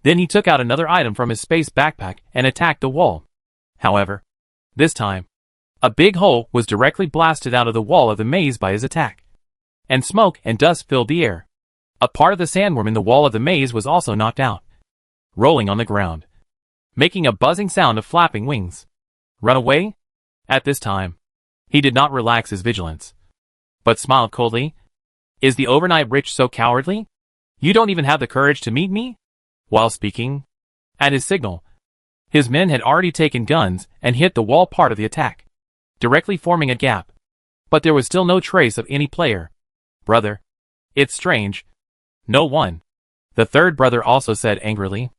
Then he took out another item from his space backpack and attacked the wall. However, this time, a big hole was directly blasted out of the wall of the maze by his attack, and smoke and dust filled the air. A part of the sandworm in the wall of the maze was also knocked out, rolling on the ground, making a buzzing sound of flapping wings. Run away? At this time, he did not relax his vigilance, but smiled coldly. Is the overnight rich so cowardly? You don't even have the courage to meet me? While speaking, at his signal, his men had already taken guns and hit the wall part of the attack, directly forming a gap. But there was still no trace of any player. Brother, it's strange. No one. The third brother also said angrily.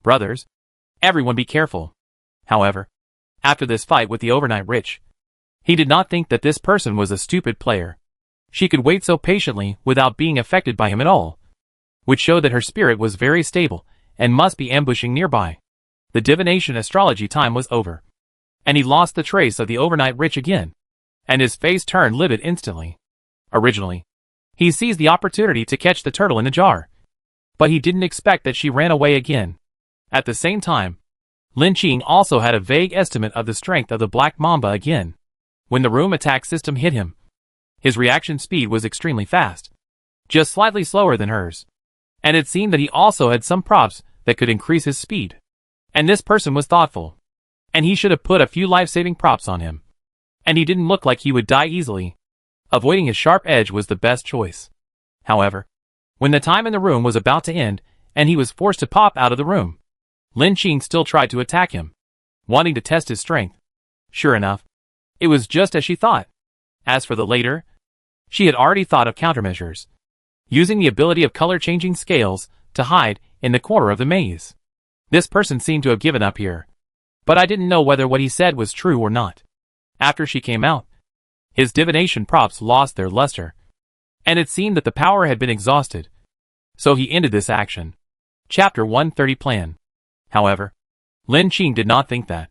Brothers, everyone be careful. However, after this fight with the overnight rich, he did not think that this person was a stupid player. She could wait so patiently without being affected by him at all, which showed that her spirit was very stable and must be ambushing nearby. The divination astrology time was over, and he lost the trace of the overnight rich again, and his face turned livid instantly. Originally, he seized the opportunity to catch the turtle in the jar, but he didn't expect that she ran away again. At the same time, Lin Qing also had a vague estimate of the strength of the black mamba again. When the room attack system hit him, his reaction speed was extremely fast, just slightly slower than hers. And it seemed that he also had some props that could increase his speed. And this person was thoughtful, and he should have put a few life-saving props on him. And he didn't look like he would die easily. Avoiding his sharp edge was the best choice. However, when the time in the room was about to end, and he was forced to pop out of the room, Lin Qing still tried to attack him, wanting to test his strength. Sure enough, it was just as she thought. As for the later, she had already thought of countermeasures, using the ability of color-changing scales to hide in the corner of the maze. This person seemed to have given up here, but I didn't know whether what he said was true or not. After she came out, his divination props lost their luster, and it seemed that the power had been exhausted, so he ended this action. Chapter 130 Plan. However, Lin Qing did not think that,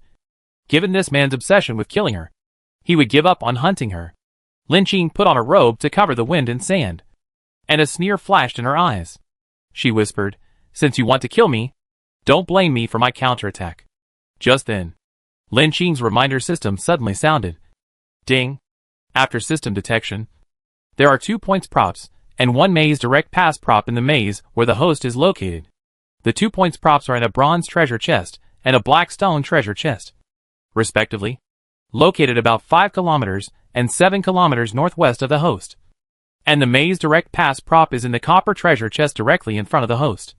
given this man's obsession with killing her, he would give up on hunting her. Lin Qing put on a robe to cover the wind and sand, and a sneer flashed in her eyes. She whispered, "Since you want to kill me, don't blame me for my counterattack." Just then, Lin Qing's reminder system suddenly sounded. Ding. After system detection, there are 2 points props, and 1 maze direct pass prop in the maze where the host is located. The 2 points props are in a bronze treasure chest and a black stone treasure chest, respectively, located about 5 kilometers and 7 kilometers northwest of the host. And the maze direct pass prop is in the copper treasure chest directly in front of the host,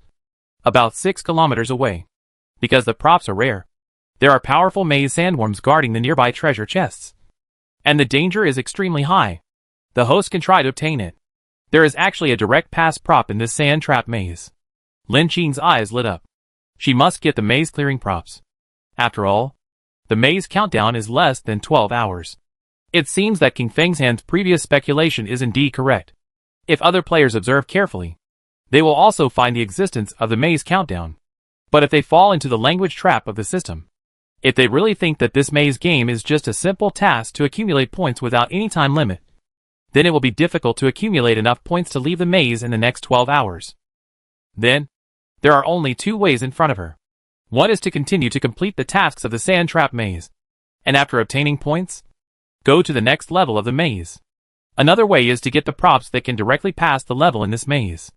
about 6 kilometers away. Because the props are rare, there are powerful maze sandworms guarding the nearby treasure chests, and the danger is extremely high. The host can try to obtain it. There is actually a direct pass prop in this sand trap maze. Lin Qing's eyes lit up. She must get the maze clearing props. After all, the maze countdown is less than 12 hours. It seems that King Feng's hand's previous speculation is indeed correct. If other players observe carefully, they will also find the existence of the maze countdown. But if they fall into the language trap of the system, if they really think that this maze game is just a simple task to accumulate points without any time limit, then it will be difficult to accumulate enough points to leave the maze in the next 12 hours. Then, there are only 2 ways in front of her. One is to continue to complete the tasks of the sand trap maze, and after obtaining points, go to the next level of the maze. Another way is to get the props that can directly pass the level in this maze.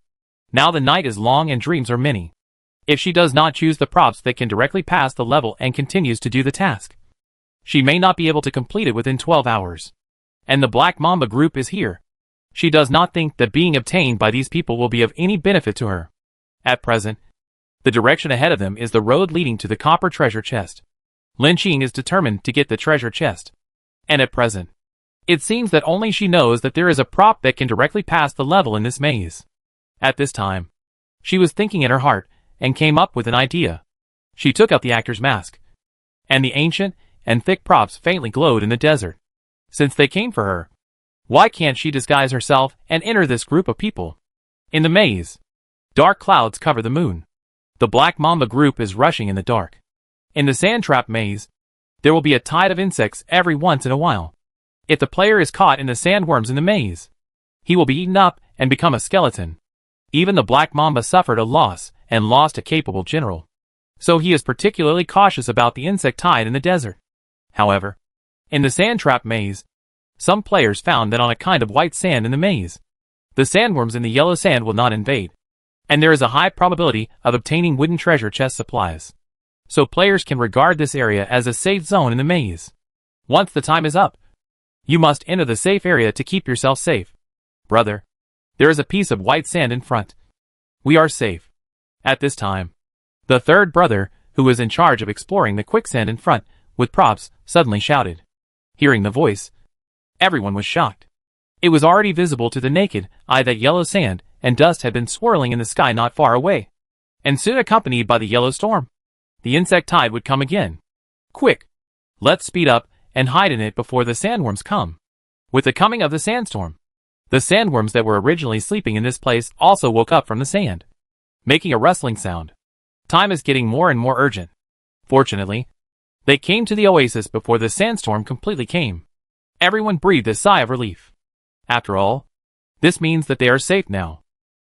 Now the night is long and dreams are many. If she does not choose the props that can directly pass the level and continues to do the task, she may not be able to complete it within 12 hours. And the Black Mamba group is here. She does not think that being obtained by these people will be of any benefit to her. At present, the direction ahead of them is the road leading to the copper treasure chest. Lin Qing is determined to get the treasure chest. And at present, it seems that only she knows that there is a prop that can directly pass the level in this maze. At this time, she was thinking in her heart and came up with an idea. She took out the actor's mask, and the ancient and thick props faintly glowed in the desert. Since they came for her, why can't she disguise herself and enter this group of people? In the maze, dark clouds cover the moon. The Black Mamba group is rushing in the dark. In the sand trap maze, there will be a tide of insects every once in a while. If the player is caught in the sandworms in the maze, he will be eaten up and become a skeleton. Even the Black Mamba suffered a loss and lost a capable general, so he is particularly cautious about the insect tide in the desert. However, in the sand trap maze, some players found that on a kind of white sand in the maze, the sandworms in the yellow sand will not invade, and there is a high probability of obtaining wooden treasure chest supplies. So players can regard this area as a safe zone in the maze. Once the time is up, you must enter the safe area to keep yourself safe. Brother, There is a piece of white sand in front. We are safe. At this time, the third brother, who was in charge of exploring the quicksand in front, with props, suddenly shouted. Hearing the voice, everyone was shocked. It was already visible to the naked eye that yellow sand and dust had been swirling in the sky not far away, and soon accompanied by the yellow storm. The insect tide would come again. Quick! Let's speed up and hide in it before the sandworms come. With the coming of the sandstorm, the sandworms that were originally sleeping in this place also woke up from the sand, making a rustling sound. Time is getting more and more urgent. Fortunately, they came to the oasis before the sandstorm completely came. Everyone breathed a sigh of relief. After all, this means that they are safe now.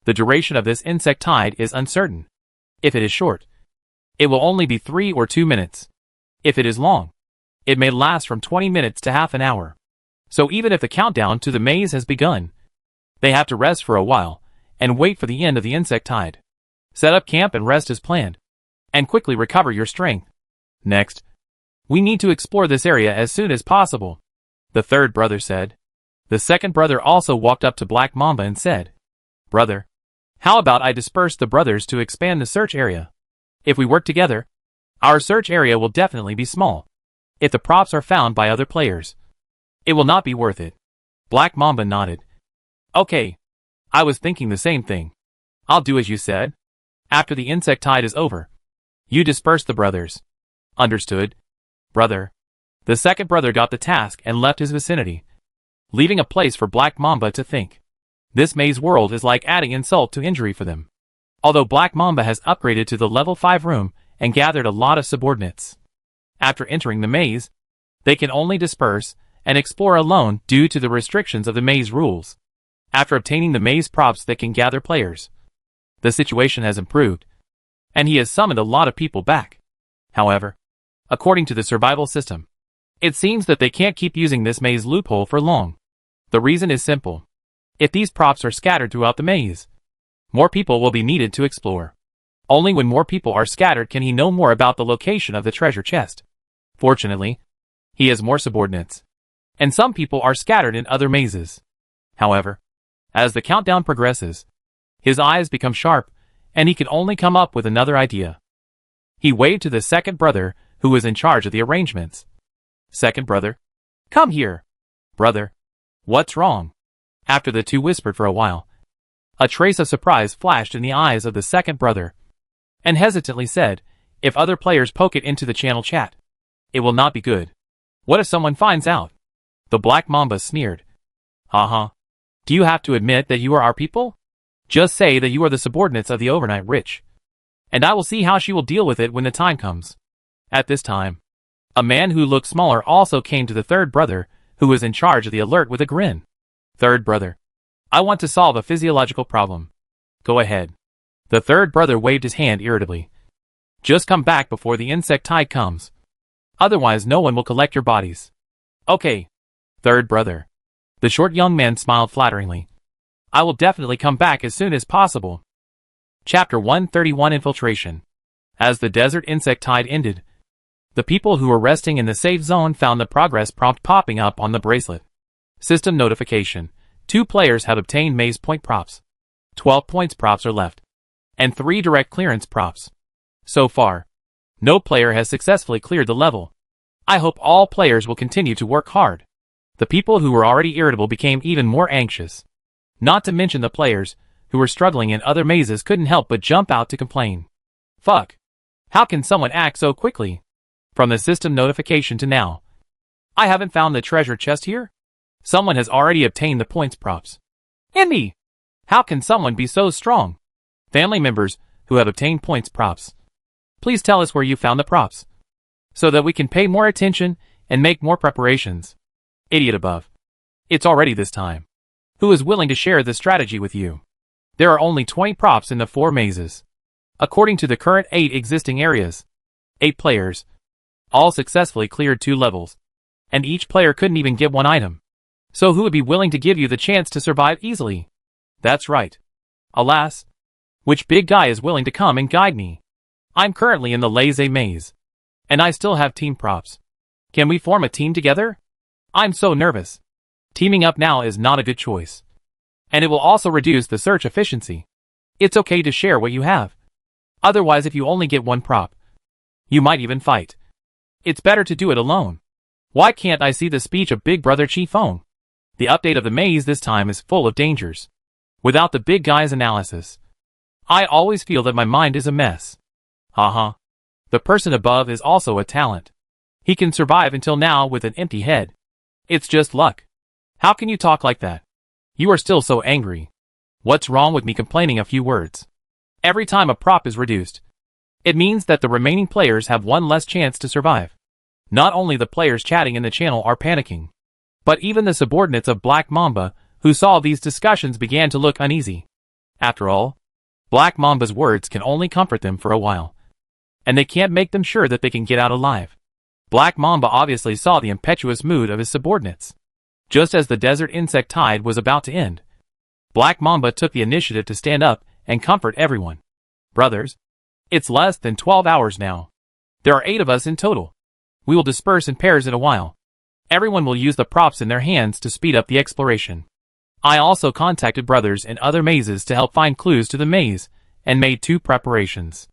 The duration of this insect tide is uncertain. If it is short, it will only be 3 or 2 minutes. If it is long, it may last from 20 minutes to half an hour. So even if the countdown to the maze has begun, they have to rest for a while and wait for the end of the insect tide. Set up camp and rest as planned, and quickly recover your strength. Next, we need to explore this area as soon as possible, the third brother said. The second brother also walked up to Black Mamba and said, Brother, how about I disperse the brothers to expand the search area? If we work together, our search area will definitely be small. If the props are found by other players, it will not be worth it. Black Mamba nodded. Okay, I was thinking the same thing. I'll do as you said. After the insect tide is over, you disperse the brothers. Understood, brother. The second brother got the task and left his vicinity, leaving a place for Black Mamba to think. This maze world is like adding insult to injury for them. Although Black Mamba has upgraded to the level 5 room and gathered a lot of subordinates. After entering the maze, they can only disperse and explore alone due to the restrictions of the maze rules. After obtaining the maze props that can gather players, the situation has improved, and he has summoned a lot of people back. However, according to the survival system, it seems that they can't keep using this maze loophole for long. The reason is simple. If these props are scattered throughout the maze, more people will be needed to explore. Only when more people are scattered can he know more about the location of the treasure chest. Fortunately, he has more subordinates, and some people are scattered in other mazes. However, as the countdown progresses, his eyes become sharp, and he can only come up with another idea. He waved to the second brother, who was in charge of the arrangements. Second brother, come here. Brother, what's wrong? After the two whispered for a while, a trace of surprise flashed in the eyes of the second brother, and hesitantly said, if other players poke it into the channel chat, it will not be good. What if someone finds out? The Black Mamba sneered. Do you have to admit that you are our people? Just say that you are the subordinates of the overnight rich, and I will see how she will deal with it when the time comes. At this time, a man who looked smaller also came to the third brother, who was in charge of the alert with a grin. Third brother, I want to solve a physiological problem. Go ahead. The third brother waved his hand irritably. Just come back before the insect tide comes. Otherwise no one will collect your bodies. Okay. Third brother. The short young man smiled flatteringly. I will definitely come back as soon as possible. Chapter 131 Infiltration. As the desert insect tide ended, the people who were resting in the safe zone found the progress prompt popping up on the bracelet. System notification. 2 players have obtained maze point props. 12 points props are left, and 3 direct clearance props. So far, no player has successfully cleared the level. I hope all players will continue to work hard. The people who were already irritable became even more anxious. Not to mention the players who were struggling in other mazes couldn't help but jump out to complain. Fuck. How can someone act so quickly? From the system notification to now, I haven't found the treasure chest here? Someone has already obtained the points props. And me! How can someone be so strong? Family members who have obtained points props, please tell us where you found the props, so that we can pay more attention and make more preparations. Idiot above. It's already this time. Who is willing to share this strategy with you? There are only 20 props in the 4 mazes. According to the current 8 existing areas, 8 players all successfully cleared 2 levels, and each player couldn't even get 1 item. So who would be willing to give you the chance to survive easily? That's right. Alas, which big guy is willing to come and guide me? I'm currently in the Lazy Maze, and I still have team props. Can we form a team together? I'm so nervous. Teaming up now is not a good choice. And it will also reduce the search efficiency. It's okay to share what you have. Otherwise, if you only get one prop, you might even fight. It's better to do it alone. Why can't I see the speech of Big Brother Chiefong? The update of the maze this time is full of dangers. Without the big guy's analysis, I always feel that my mind is a mess. Haha. The person above is also a talent. He can survive until now with an empty head. It's just luck. How can you talk like that? You are still so angry. What's wrong with me complaining a few words? Every time a prop is reduced, it means that the remaining players have one less chance to survive. Not only the players chatting in the channel are panicking, but even the subordinates of Black Mamba, who saw these discussions, began to look uneasy. After all, Black Mamba's words can only comfort them for a while, and they can't make them sure that they can get out alive. Black Mamba obviously saw the impetuous mood of his subordinates. Just as the desert insect tide was about to end, Black Mamba took the initiative to stand up and comfort everyone. Brothers, it's less than 12 hours now. There are 8 of us in total. We will disperse in pairs in a while. Everyone will use the props in their hands to speed up the exploration. I also contacted brothers in other mazes to help find clues to the maze, and made 2 preparations.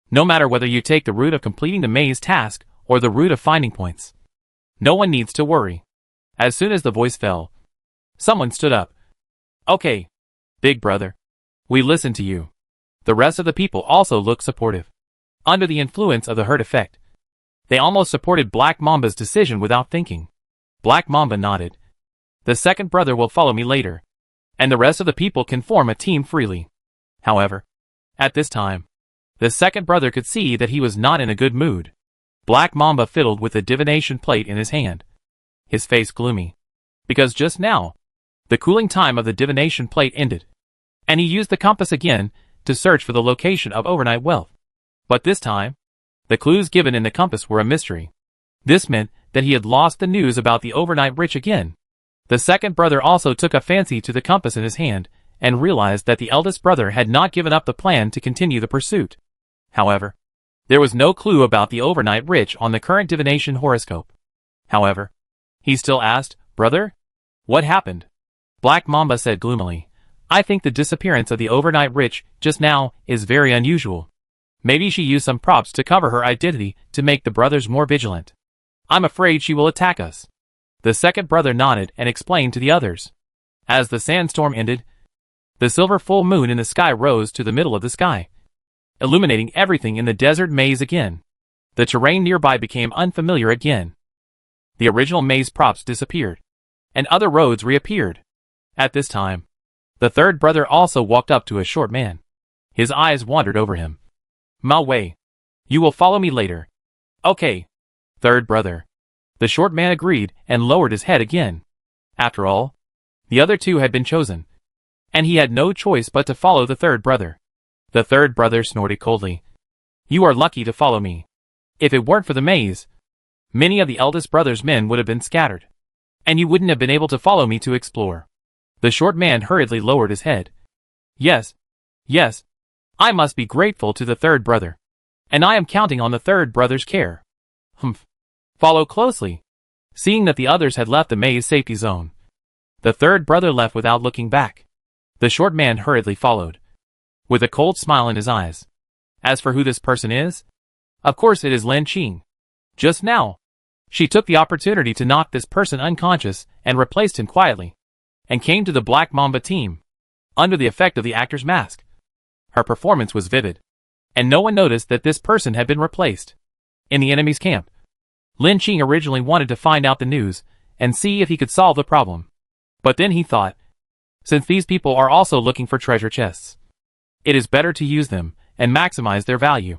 No matter whether you take the route of completing the maze task or the route of finding points, no one needs to worry. As soon as the voice fell, someone stood up. Okay, Big Brother. We listen to you. The rest of the people also looked supportive. Under the influence of the herd effect, they almost supported Black Mamba's decision without thinking. Black Mamba nodded. The second brother will follow me later, and the rest of the people can form a team freely. However, at this time, the second brother could see that he was not in a good mood. Black Mamba fiddled with the divination plate in his hand, his face gloomy, because just now, the cooling time of the divination plate ended, and he used the compass again to search for the location of overnight wealth. But this time, the clues given in the compass were a mystery. This meant that he had lost the news about the overnight rich again. The second brother also took a fancy to the compass in his hand, and realized that the eldest brother had not given up the plan to continue the pursuit. However, there was no clue about the overnight rich on the current divination horoscope. However, he still asked, "Brother? What happened?" Black Mamba said gloomily, "I think the disappearance of the overnight rich just now is very unusual. Maybe she used some props to cover her identity to make the brothers more vigilant. I'm afraid she will attack us." The second brother nodded and explained to the others. As the sandstorm ended, the silver full moon in the sky rose to the middle of the sky, illuminating everything in the desert maze again. The terrain nearby became unfamiliar again. The original maze props disappeared, and other roads reappeared. At this time, the third brother also walked up to a short man. His eyes wandered over him. "Ma Wei, you will follow me later." "Okay, third brother." The short man agreed and lowered his head again. After all, the other 2 had been chosen, and he had no choice but to follow the third brother. The third brother snorted coldly. "You are lucky to follow me. If it weren't for the maze, many of the eldest brother's men would have been scattered, and you wouldn't have been able to follow me to explore." The short man hurriedly lowered his head. Yes, I must be grateful to the third brother, and I am counting on the third brother's care. Humph. Follow closely." Seeing that the others had left the maze safety zone, the third brother left without looking back. The short man hurriedly followed, with a cold smile in his eyes. As for who this person is, of course it is Lin Qing. Just now, she took the opportunity to knock this person unconscious and replaced him quietly, and came to the Black Mamba team, under the effect of the actor's mask. Her performance was vivid, and no one noticed that this person had been replaced. In the enemy's camp, Lin Qing originally wanted to find out the news and see if he could solve the problem. But then he thought, since these people are also looking for treasure chests, it is better to use them and maximize their value.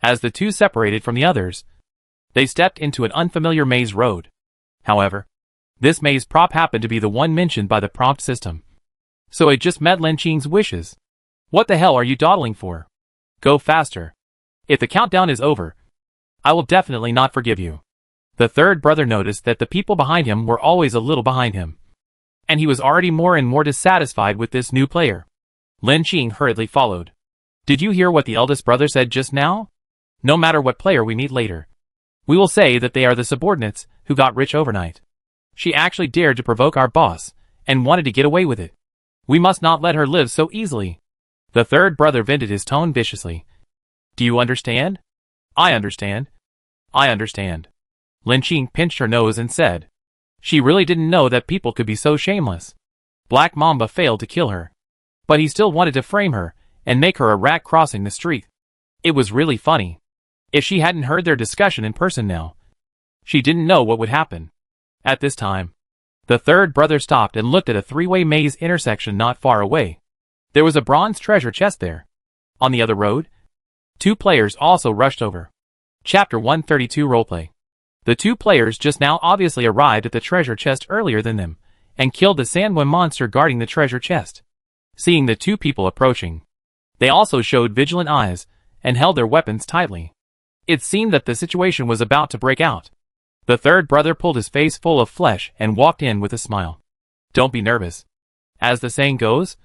As the 2 separated from the others, they stepped into an unfamiliar maze road. However, this maze prop happened to be the one mentioned by the prompt system, so it just met Lin Qing's wishes. "What the hell are you dawdling for? Go faster. If the countdown is over, I will definitely not forgive you." The third brother noticed that the people behind him were always a little behind him, and he was already more and more dissatisfied with this new player. Lin Qing hurriedly followed. "Did you hear what the eldest brother said just now? No matter what player we meet later, we will say that they are the subordinates who got rich overnight. She actually dared to provoke our boss, and wanted to get away with it. We must not let her live so easily. The third brother vented his tone viciously. Do you understand? I understand. I understand. Lin Qing pinched her nose and said. She really didn't know that people could be so shameless. Black Mamba failed to kill her. But he still wanted to frame her and make her a rat crossing the street. It was really funny. If she hadn't heard their discussion in person now, she didn't know what would happen. At this time, the third brother stopped and looked at a three-way maze intersection not far away. There was a bronze treasure chest there. On the other road, two players also rushed over. Chapter 132 Roleplay. The two players just now obviously arrived at the treasure chest earlier than them, and killed the Sandworm monster guarding the treasure chest. Seeing the two people approaching, they also showed vigilant eyes, and held their weapons tightly. It seemed that the situation was about to break out. The third brother pulled his face full of flesh and walked in with a smile. Don't be nervous. As the saying goes,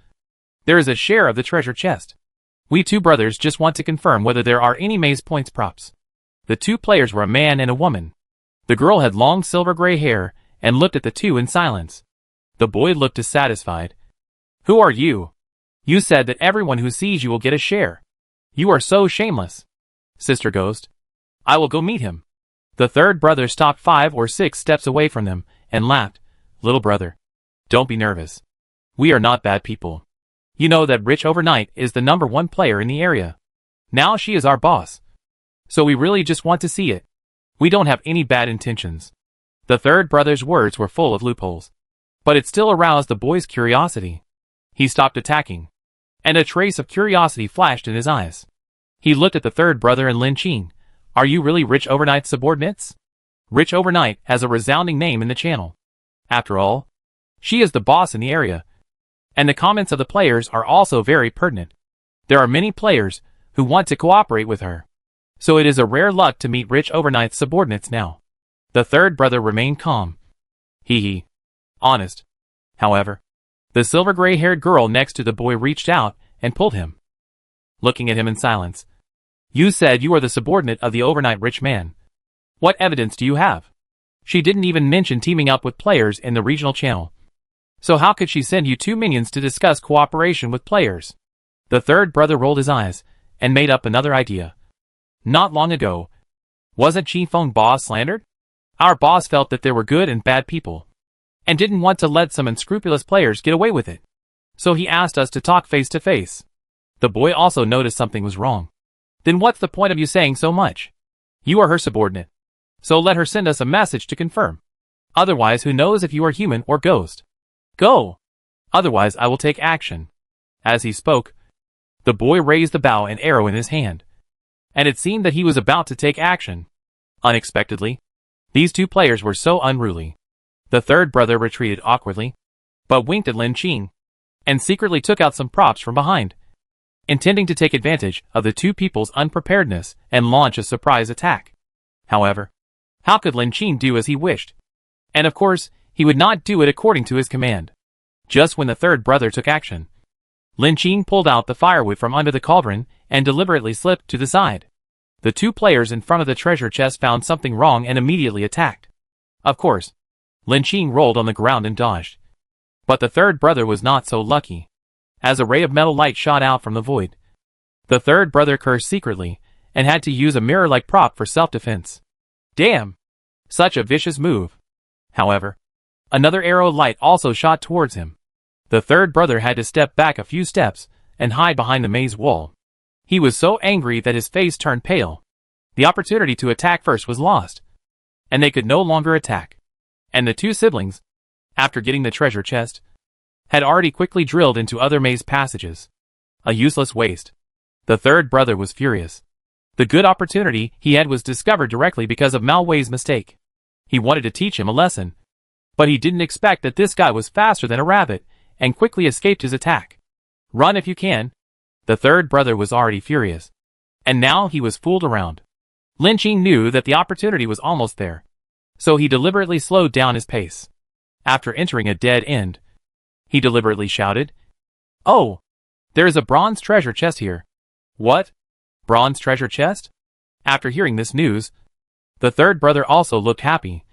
there is a share of the treasure chest. We two brothers just want to confirm whether there are any maze points props. The two players were a man and a woman. The girl had long silver-gray hair and looked at the two in silence. The boy looked dissatisfied. Who are you? You said that everyone who sees you will get a share. You are so shameless. Sister Ghost. I will go meet him. The third brother stopped 5 or 6 steps away from them and laughed. Little brother, don't be nervous. We are not bad people. You know that Rich Overnight is the #1 player in the area. Now she is our boss. So we really just want to see it. We don't have any bad intentions. The third brother's words were full of loopholes. But it still aroused the boy's curiosity. He stopped attacking. And a trace of curiosity flashed in his eyes. He looked at the third brother and Lin Qing. Are you really Rich Overnight's subordinates? Rich Overnight has a resounding name in the channel. After all, she is the boss in the area. And the comments of the players are also very pertinent. There are many players who want to cooperate with her. So it is a rare luck to meet Rich Overnight's subordinates now. The third brother remained calm. Hee. Honest. However, the silver-gray-haired girl next to the boy reached out and pulled him. Looking at him in silence. You said you are the subordinate of the overnight rich man. What evidence do you have? She didn't even mention teaming up with players in the regional channel. So how could she send you 2 minions to discuss cooperation with players? The third brother rolled his eyes and made up another idea. Not long ago, wasn't Qifeng boss slandered? Our boss felt that there were good and bad people, and didn't want to let some unscrupulous players get away with it. So he asked us to talk face to face. The boy also noticed something was wrong. Then what's the point of you saying so much? You are her subordinate. So let her send us a message to confirm. Otherwise, who knows if you are human or ghost? Go! Otherwise, I will take action. As he spoke, the boy raised the bow and arrow in his hand. And it seemed that he was about to take action. Unexpectedly, these two players were so unruly. The third brother retreated awkwardly, but winked at Lin Qing, and secretly took out some props from behind, intending to take advantage of the two people's unpreparedness and launch a surprise attack. However, how could Lin Qing do as he wished? And of course, he would not do it according to his command. Just when the third brother took action, Lin Qing pulled out the firewood from under the cauldron and deliberately slipped to the side. The two players in front of the treasure chest found something wrong and immediately attacked. Of course, Lin Qing rolled on the ground and dodged. But the third brother was not so lucky. As a ray of metal light shot out from the void, the third brother cursed secretly and had to use a mirror-like prop for self-defense. Damn! Such a vicious move. However, another arrow of light also shot towards him. The third brother had to step back a few steps and hide behind the maze wall. He was so angry that his face turned pale. The opportunity to attack first was lost, and they could no longer attack. And the two siblings, after getting the treasure chest, had already quickly drilled into other maze passages. A useless waste. The third brother was furious. The good opportunity he had was discovered directly because of Malway's mistake. He wanted to teach him a lesson, but he didn't expect that this guy was faster than a rabbit and quickly escaped his attack. Run if you can. The third brother was already furious, and now he was fooled around. Lin Qing knew that the opportunity was almost there, so he deliberately slowed down his pace. After entering a dead end, he deliberately shouted, "Oh! There is a bronze treasure chest here." What? Bronze treasure chest? After hearing this news, the third brother also looked happy,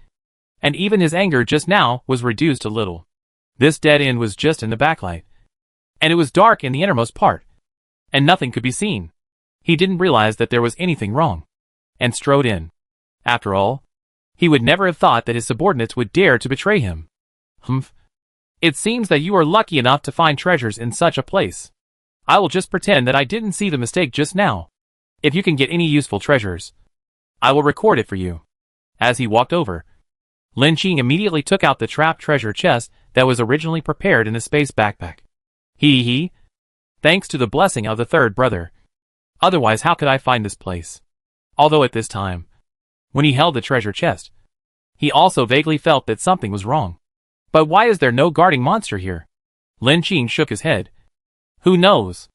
and even his anger just now was reduced a little. This dead end was just in the backlight, and it was dark in the innermost part, and nothing could be seen. He didn't realize that there was anything wrong, and strode in. After all, he would never have thought that his subordinates would dare to betray him. Humph. It seems that you are lucky enough to find treasures in such a place. I will just pretend that I didn't see the mistake just now. If you can get any useful treasures, I will record it for you. As he walked over, Lin Qing immediately took out the trapped treasure chest that was originally prepared in the space backpack. He. Thanks to the blessing of the third brother. Otherwise, how could I find this place? Although at this time, when he held the treasure chest, he also vaguely felt that something was wrong. But why is there no guarding monster here? Lin Qing shook his head. Who knows?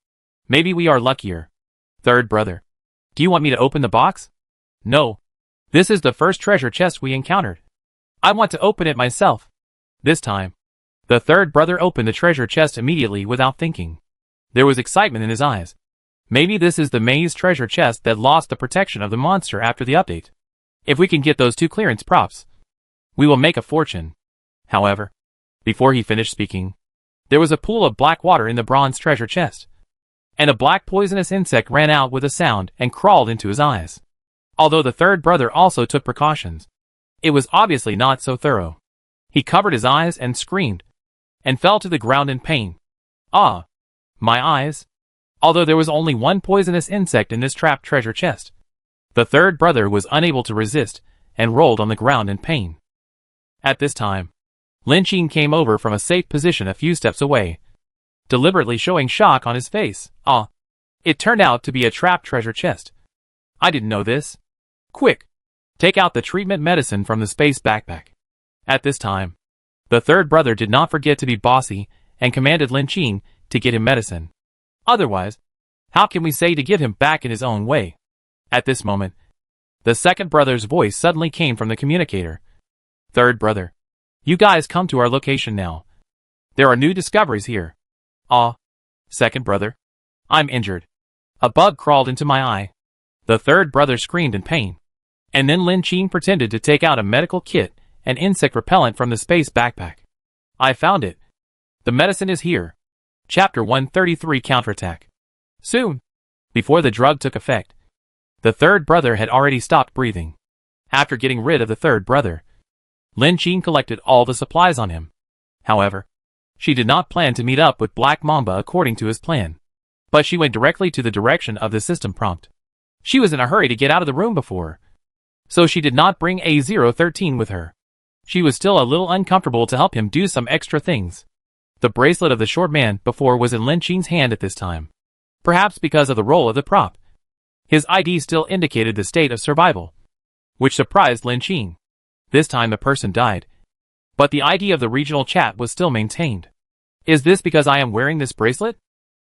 Maybe we are luckier. Third brother. Do you want me to open the box? No. This is the first treasure chest we encountered. I want to open it myself. This time, the third brother opened the treasure chest immediately without thinking. There was excitement in his eyes. Maybe this is the maze treasure chest that lost the protection of the monster after the update. If we can get those 2 clearance props, we will make a fortune. However, before he finished speaking, there was a pool of black water in the bronze treasure chest, and a black poisonous insect ran out with a sound and crawled into his eyes. Although the third brother also took precautions, it was obviously not so thorough. He covered his eyes and screamed, and fell to the ground in pain. Ah! My eyes! Although there was only one poisonous insect in this trapped treasure chest, the third brother was unable to resist and rolled on the ground in pain. At this time, Lin Qing came over from a safe position a few steps away, deliberately showing shock on his face. Ah! It turned out to be a trapped treasure chest. I didn't know this. Quick! Take out the treatment medicine from the space backpack. At this time, the third brother did not forget to be bossy and commanded Lin Qing to get him medicine. Otherwise, how can we say to give him back in his own way? At this moment, the second brother's voice suddenly came from the communicator. Third brother, you guys come to our location now. There are new discoveries here. Ah, second brother, I'm injured. A bug crawled into my eye. The third brother screamed in pain. And then Lin Qing pretended to take out a medical kit and insect repellent from the space backpack. I found it. The medicine is here. Chapter 133 Counterattack. Soon, before the drug took effect, the third brother had already stopped breathing. After getting rid of the third brother, Lin Qing collected all the supplies on him. However, she did not plan to meet up with Black Mamba according to his plan, but she went directly to the direction of the system prompt. She was in a hurry to get out of the room before, so she did not bring A013 with her. She was still a little uncomfortable to help him do some extra things. The bracelet of the short man before was in Lin Qing's hand at this time. Perhaps because of the role of the prop, his ID still indicated the state of survival, which surprised Lin Qing. This time the person died, but the ID of the regional chat was still maintained. Is this because I am wearing this bracelet?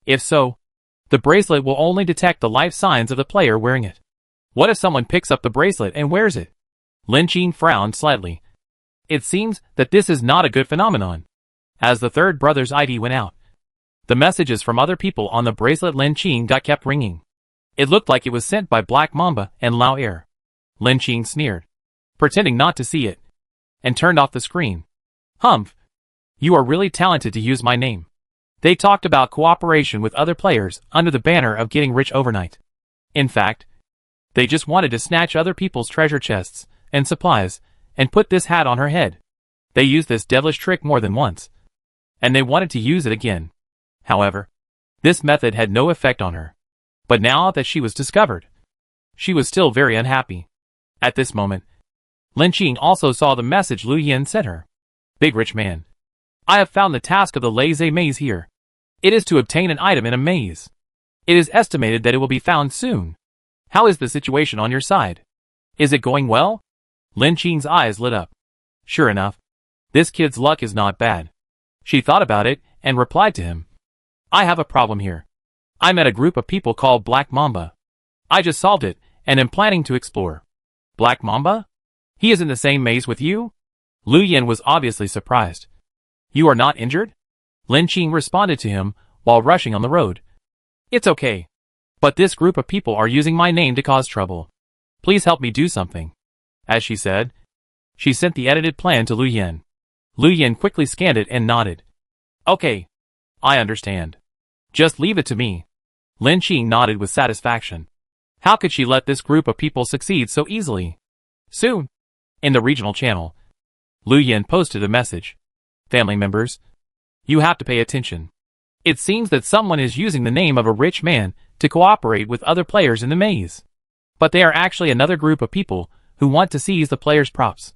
If so, the bracelet will only detect the life signs of the player wearing it. What if someone picks up the bracelet and wears it? Lin Qing frowned slightly. It seems that this is not a good phenomenon. As the third brother's ID went out, the messages from other people on the bracelet Lin Qing got kept ringing. It looked like it was sent by Black Mamba and Lao Air. Lin Qing sneered, pretending not to see it, and turned off the screen. Humph! You are really talented to use my name. They talked about cooperation with other players under the banner of getting rich overnight. In fact, they just wanted to snatch other people's treasure chests and supplies and put this hat on her head. They used this devilish trick more than once, and they wanted to use it again. However, this method had no effect on her. But now that she was discovered, she was still very unhappy. At this moment, Lin Qing also saw the message Lu Yin sent her. Big rich man, I have found the task of the lazy maze here. It is to obtain an item in a maze. It is estimated that it will be found soon. How is the situation on your side? Is it going well? Lin Qing's eyes lit up. Sure enough, this kid's luck is not bad. She thought about it and replied to him. I have a problem here. I met a group of people called Black Mamba. I just solved it and am planning to explore. Black Mamba? He is in the same maze with you? Lu Yin was obviously surprised. You are not injured? Lin Qing responded to him while rushing on the road. It's okay. But this group of people are using my name to cause trouble. Please help me do something. As she said, she sent the edited plan to Lu Yin. Lu Yin quickly scanned it and nodded. Okay. I understand. Just leave it to me. Lin Qing nodded with satisfaction. How could she let this group of people succeed so easily? Soon, in the regional channel, Lu Yin posted a message. Family members, you have to pay attention. It seems that someone is using the name of a rich man to cooperate with other players in the maze. But they are actually another group of people who want to seize the players' props.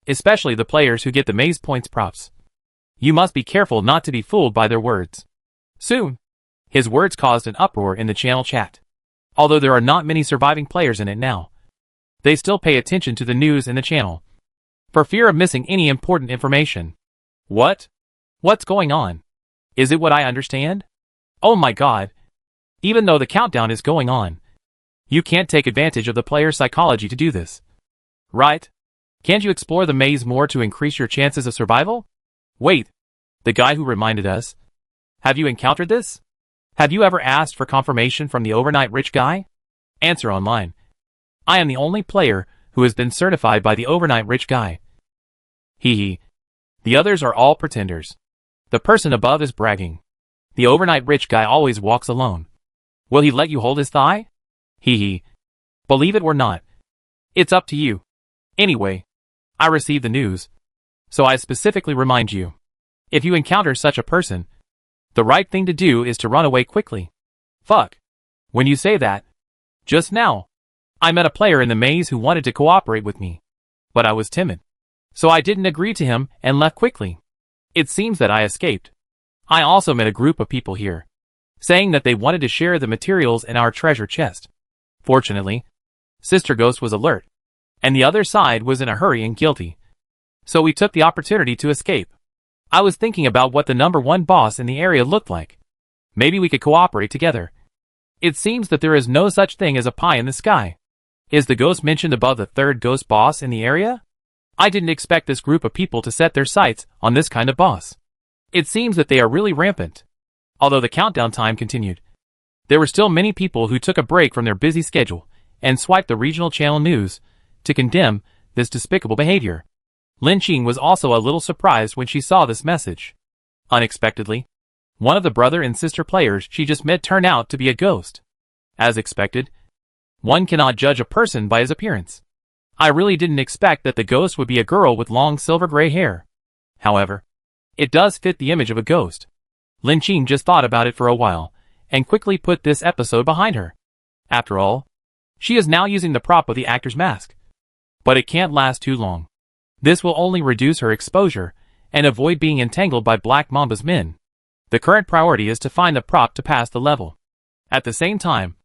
Especially the players who get the maze points props. You must be careful not to be fooled by their words. Soon, his words caused an uproar in the channel chat. Although there are not many surviving players in it now, they still pay attention to the news in the channel, for fear of missing any important information. What? What's going on? Is it what I understand? Oh my god. Even though the countdown is going on, you can't take advantage of the player's psychology to do this. Right? Can't you explore the maze more to increase your chances of survival? Wait, the guy who reminded us. Have you encountered this? Have you ever asked for confirmation from the overnight rich guy? Answer online. I am the only player who has been certified by the overnight rich guy. Hee hee. The others are all pretenders. The person above is bragging. The overnight rich guy always walks alone. Will he let you hold his thigh? Hee hee. Believe it or not. It's up to you. Anyway, I received the news, so I specifically remind you. If you encounter such a person, the right thing to do is to run away quickly. Fuck. When you say that, just now, I met a player in the maze who wanted to cooperate with me. But I was timid, so I didn't agree to him and left quickly. It seems that I escaped. I also met a group of people here, saying that they wanted to share the materials in our treasure chest. Fortunately, Sister Ghost was alert, and the other side was in a hurry and guilty. So we took the opportunity to escape. I was thinking about what the number one boss in the area looked like. Maybe we could cooperate together. It seems that there is no such thing as a pie in the sky. Is the ghost mentioned above the third ghost boss in the area? I didn't expect this group of people to set their sights on this kind of boss. It seems that they are really rampant. Although the countdown time continued, there were still many people who took a break from their busy schedule and swiped the regional channel news to condemn this despicable behavior. Lin Qing was also a little surprised when she saw this message. Unexpectedly, one of the brother and sister players she just met turned out to be a ghost. As expected, one cannot judge a person by his appearance. I really didn't expect that the ghost would be a girl with long silver gray hair. However, it does fit the image of a ghost. Lin Qing just thought about it for a while, and quickly put this episode behind her. After all, she is now using the prop of the actor's mask. But it can't last too long. This will only reduce her exposure, and avoid being entangled by Black Mamba's men. The current priority is to find the prop to pass the level. At the same time,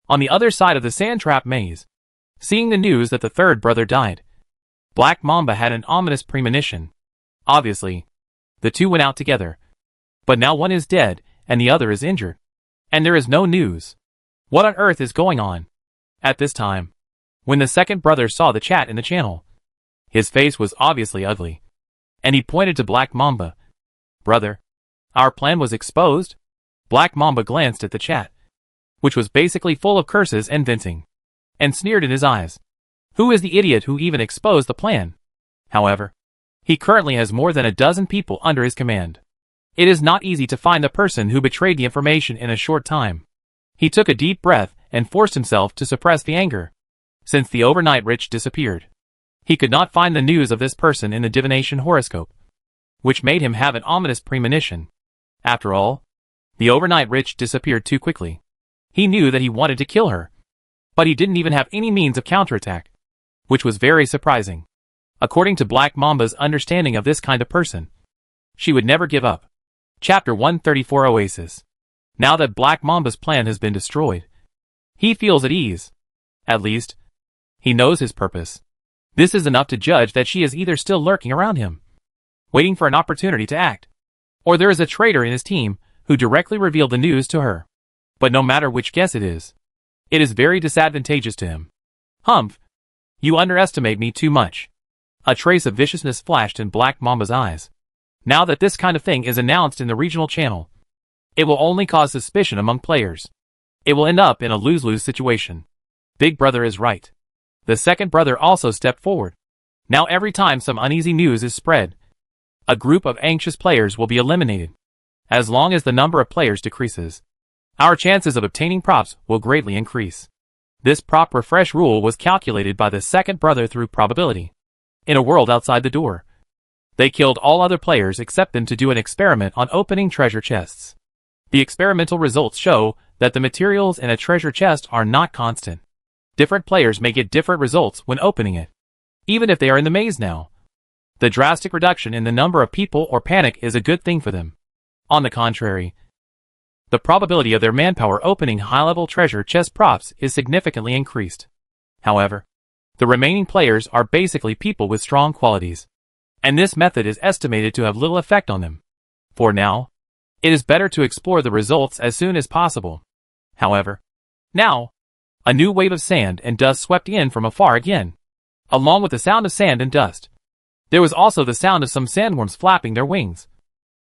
on the other side of the sand trap maze, seeing the news that the third brother died, Black Mamba had an ominous premonition. Obviously, the two went out together. But now one is dead, and the other is injured. And there is no news. What on earth is going on? At this time, when the second brother saw the chat in the channel, his face was obviously ugly, and he pointed to Black Mamba. Brother, our plan was exposed? Black Mamba glanced at the chat, which was basically full of curses and venting, and sneered in his eyes. Who is the idiot who even exposed the plan? However, he currently has more than a dozen people under his command. It is not easy to find the person who betrayed the information in a short time. He took a deep breath and forced himself to suppress the anger. Since the overnight rich disappeared, he could not find the news of this person in the divination horoscope, which made him have an ominous premonition. After all, the overnight rich disappeared too quickly. He knew that he wanted to kill her, but he didn't even have any means of counterattack, which was very surprising. According to Black Mamba's understanding of this kind of person, she would never give up. Chapter 134 Oasis. Now that Black Mamba's plan has been destroyed, he feels at ease. At least, he knows his purpose. This is enough to judge that she is either still lurking around him, waiting for an opportunity to act, or there is a traitor in his team who directly revealed the news to her. But no matter which guess it is very disadvantageous to him. Humph! You underestimate me too much. A trace of viciousness flashed in Black Mamba's eyes. Now that this kind of thing is announced in the regional channel, it will only cause suspicion among players. It will end up in a lose-lose situation. Big brother is right. The second brother also stepped forward. Now every time some uneasy news is spread, a group of anxious players will be eliminated. As long as the number of players decreases, our chances of obtaining props will greatly increase. This prop refresh rule was calculated by the second brother through probability. In a world outside the door, they killed all other players except them to do an experiment on opening treasure chests. The experimental results show that the materials in a treasure chest are not constant. Different players may get different results when opening it, even if they are in the maze now. The drastic reduction in the number of people or panic is a good thing for them. On the contrary, the probability of their manpower opening high-level treasure chest props is significantly increased. However, the remaining players are basically people with strong qualities, and this method is estimated to have little effect on them. For now, it is better to explore the results as soon as possible. However, now, a new wave of sand and dust swept in from afar again. Along with the sound of sand and dust, there was also the sound of some sandworms flapping their wings,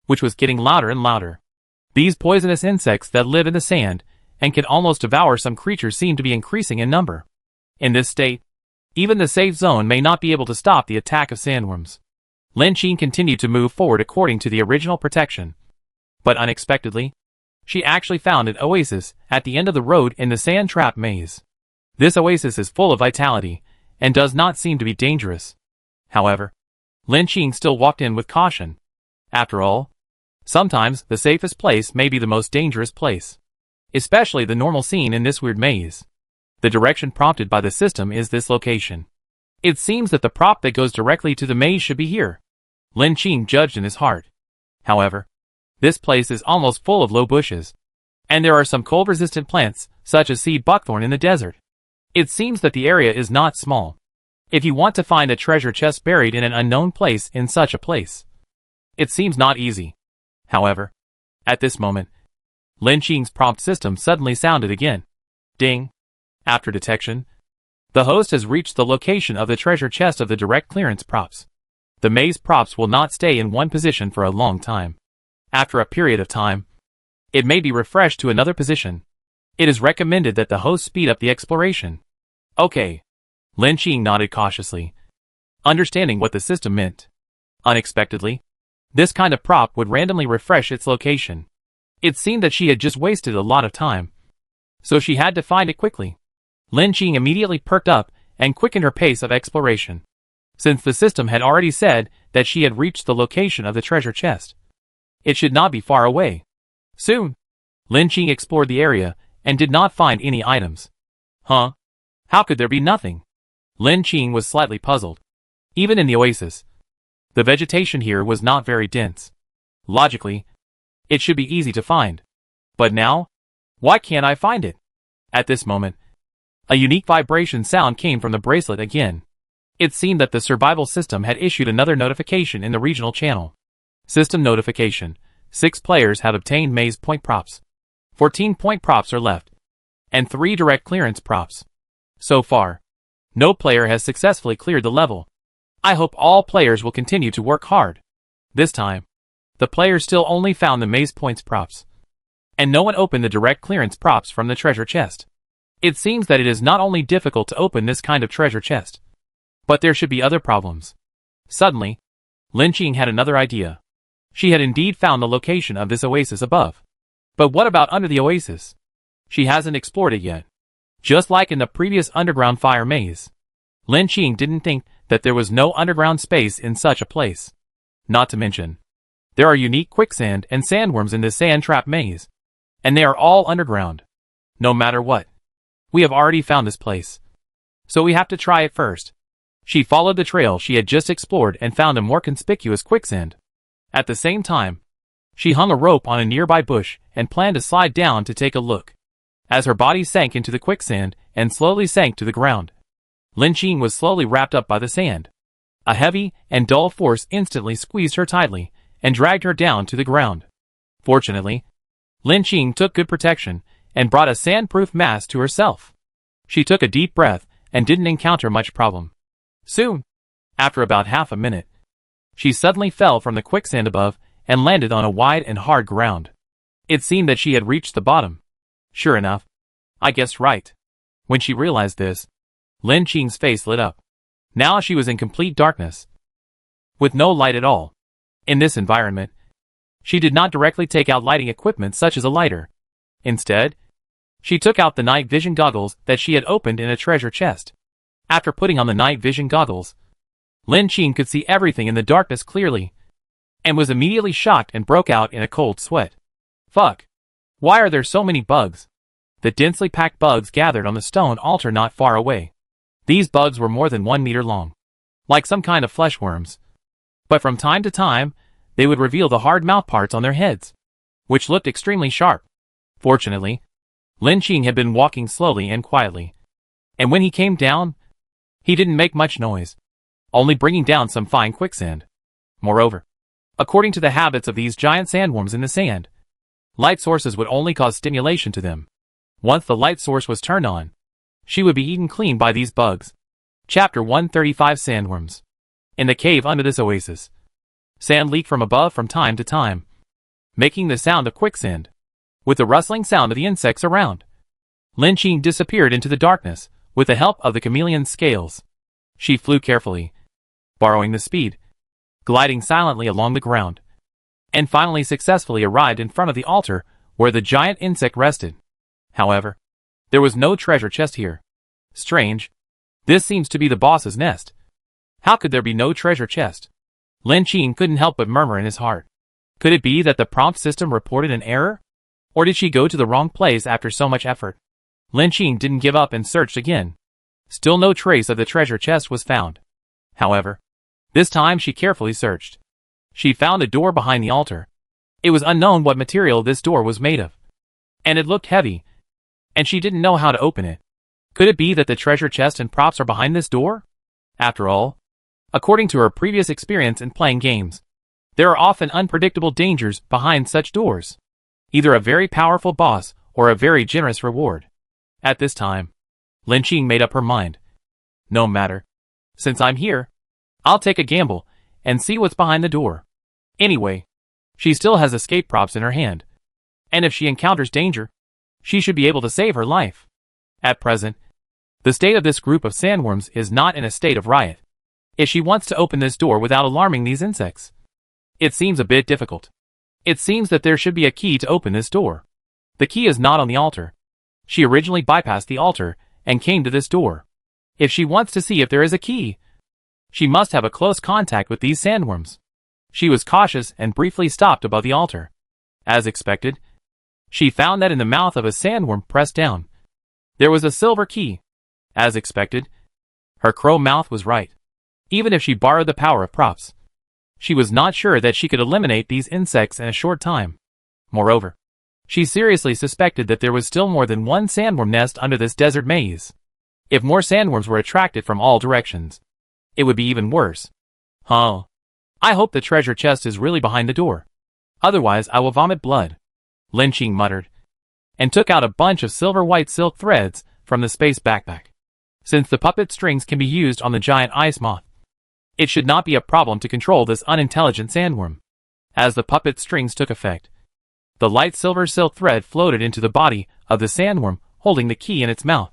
which was getting louder and louder. These poisonous insects that live in the sand and can almost devour some creatures seem to be increasing in number. In this state, even the safe zone may not be able to stop the attack of sandworms. Lin Qing continued to move forward according to the original protection. But unexpectedly, she actually found an oasis at the end of the road in the sand trap maze. This oasis is full of vitality and does not seem to be dangerous. However, Lin Qing still walked in with caution. After all, sometimes the safest place may be the most dangerous place, especially the normal scene in this weird maze. The direction prompted by the system is this location. It seems that the prop that goes directly to the maze should be here, Lin Qing judged in his heart. However, this place is almost full of low bushes, and there are some cold-resistant plants, such as seed buckthorn in the desert. It seems that the area is not small. If you want to find a treasure chest buried in an unknown place in such a place, it seems not easy. However, at this moment, Lin Qing's prompt system suddenly sounded again. Ding! After detection, the host has reached the location of the treasure chest of the direct clearance props. The maze props will not stay in one position for a long time. After a period of time, it may be refreshed to another position. It is recommended that the host speed up the exploration. Okay. Lin Qing nodded cautiously, understanding what the system meant. Unexpectedly, this kind of prop would randomly refresh its location. It seemed that she had just wasted a lot of time, so she had to find it quickly. Lin Qing immediately perked up and quickened her pace of exploration, since the system had already said that she had reached the location of the treasure chest. It should not be far away. Soon, Lin Qing explored the area and did not find any items. Huh? How could there be nothing? Lin Qing was slightly puzzled. Even in the oasis, the vegetation here was not very dense. Logically, it should be easy to find. But now, why can't I find it? At this moment, a unique vibration sound came from the bracelet again. It seemed that the survival system had issued another notification in the regional channel. System notification: 6 players have obtained maze point props. 14 point props are left, and 3 direct clearance props. So far, no player has successfully cleared the level. I hope all players will continue to work hard. This time, the players still only found the maze points props, and no one opened the direct clearance props from the treasure chest. It seems that it is not only difficult to open this kind of treasure chest, but there should be other problems. Suddenly, Lin Qing had another idea. She had indeed found the location of this oasis above. But what about under the oasis? She hasn't explored it yet. Just like in the previous underground fire maze, Lin Qing didn't think that there was no underground space in such a place. Not to mention, there are unique quicksand and sandworms in this sand trap maze, and they are all underground. No matter what, we have already found this place, so we have to try it first. She followed the trail she had just explored and found a more conspicuous quicksand. At the same time, she hung a rope on a nearby bush and planned to slide down to take a look. As her body sank into the quicksand and slowly sank to the ground, Lin Qing was slowly wrapped up by the sand. A heavy and dull force instantly squeezed her tightly and dragged her down to the ground. Fortunately, Lin Qing took good protection and brought a sandproof mask to herself. She took a deep breath and didn't encounter much problem. Soon, after about half a minute, she suddenly fell from the quicksand above and landed on a wide and hard ground. It seemed that she had reached the bottom. Sure enough, I guessed right. When she realized this, Lin Qing's face lit up. Now she was in complete darkness, with no light at all. In this environment, she did not directly take out lighting equipment such as a lighter. Instead, she took out the night vision goggles that she had opened in a treasure chest. After putting on the night vision goggles, Lin Qing could see everything in the darkness clearly, and was immediately shocked and broke out in a cold sweat. Fuck! Why are there so many bugs? The densely packed bugs gathered on the stone altar not far away. These bugs were more than 1 meter long, like some kind of flesh worms. But from time to time, they would reveal the hard mouth parts on their heads, which looked extremely sharp. Fortunately, Lin Qing had been walking slowly and quietly, and when he came down, he didn't make much noise, only bringing down some fine quicksand. Moreover, according to the habits of these giant sandworms in the sand, light sources would only cause stimulation to them. Once the light source was turned on, she would be eaten clean by these bugs. Chapter 135 Sandworms. In the cave under this oasis, sand leaked from above from time to time, making the sound of quicksand. With the rustling sound of the insects around, Lin Qing disappeared into the darkness with the help of the chameleon's scales. She flew carefully, borrowing the speed, gliding silently along the ground, and finally successfully arrived in front of the altar where the giant insect rested. However, there was no treasure chest here. Strange. This seems to be the boss's nest. How could there be no treasure chest? Lin Qing couldn't help but murmur in his heart. Could it be that the prompt system reported an error? Or did she go to the wrong place after so much effort? Lin Qing didn't give up and searched again. Still no trace of the treasure chest was found. However, this time she carefully searched. She found a door behind the altar. It was unknown what material this door was made of, and it looked heavy, and she didn't know how to open it. Could it be that the treasure chest and props are behind this door? After all, according to her previous experience in playing games, there are often unpredictable dangers behind such doors. Either a very powerful boss or a very generous reward. At this time, Lin Qing made up her mind. No matter. Since I'm here, I'll take a gamble and see what's behind the door. Anyway, she still has escape props in her hand, and if she encounters danger, she should be able to save her life. At present, the state of this group of sandworms is not in a state of riot. If she wants to open this door without alarming these insects, it seems a bit difficult. It seems that there should be a key to open this door. The key is not on the altar. She originally bypassed the altar and came to this door. If she wants to see if there is a key, she must have a close contact with these sandworms. She was cautious and briefly stopped above the altar. As expected, she found that in the mouth of a sandworm pressed down, there was a silver key. As expected, her crow mouth was right. Even if she borrowed the power of props, she was not sure that she could eliminate these insects in a short time. Moreover, she seriously suspected that there was still more than one sandworm nest under this desert maze. If more sandworms were attracted from all directions, it would be even worse. I hope the treasure chest is really behind the door. Otherwise I will vomit blood. Lin Qing muttered, and took out a bunch of silver-white silk threads from the space backpack. Since the puppet strings can be used on the giant ice moth, it should not be a problem to control this unintelligent sandworm. As the puppet strings took effect, the light silver silk thread floated into the body of the sandworm, holding the key in its mouth.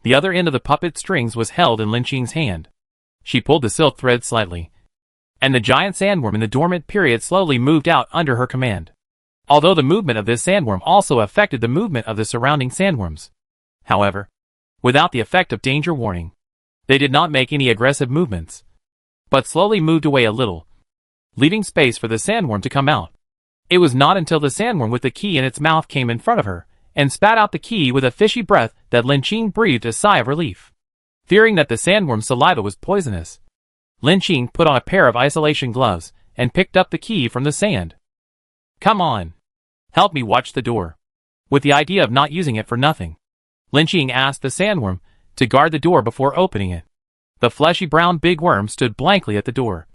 The other end of the puppet strings was held in Lin Qing's hand. She pulled the silk thread slightly, and the giant sandworm in the dormant period slowly moved out under her command. Although the movement of this sandworm also affected the movement of the surrounding sandworms. However, without the effect of danger warning, they did not make any aggressive movements, but slowly moved away a little, leaving space for the sandworm to come out. It was not until the sandworm with the key in its mouth came in front of her, and spat out the key with a fishy breath, that Lin Qing breathed a sigh of relief. Fearing that the sandworm's saliva was poisonous, Lin Qing put on a pair of isolation gloves, and picked up the key from the sand. Come on. Help me watch the door. With the idea of not using it for nothing, Lin Qing asked the sandworm to guard the door before opening it. The fleshy brown big worm stood blankly at the door,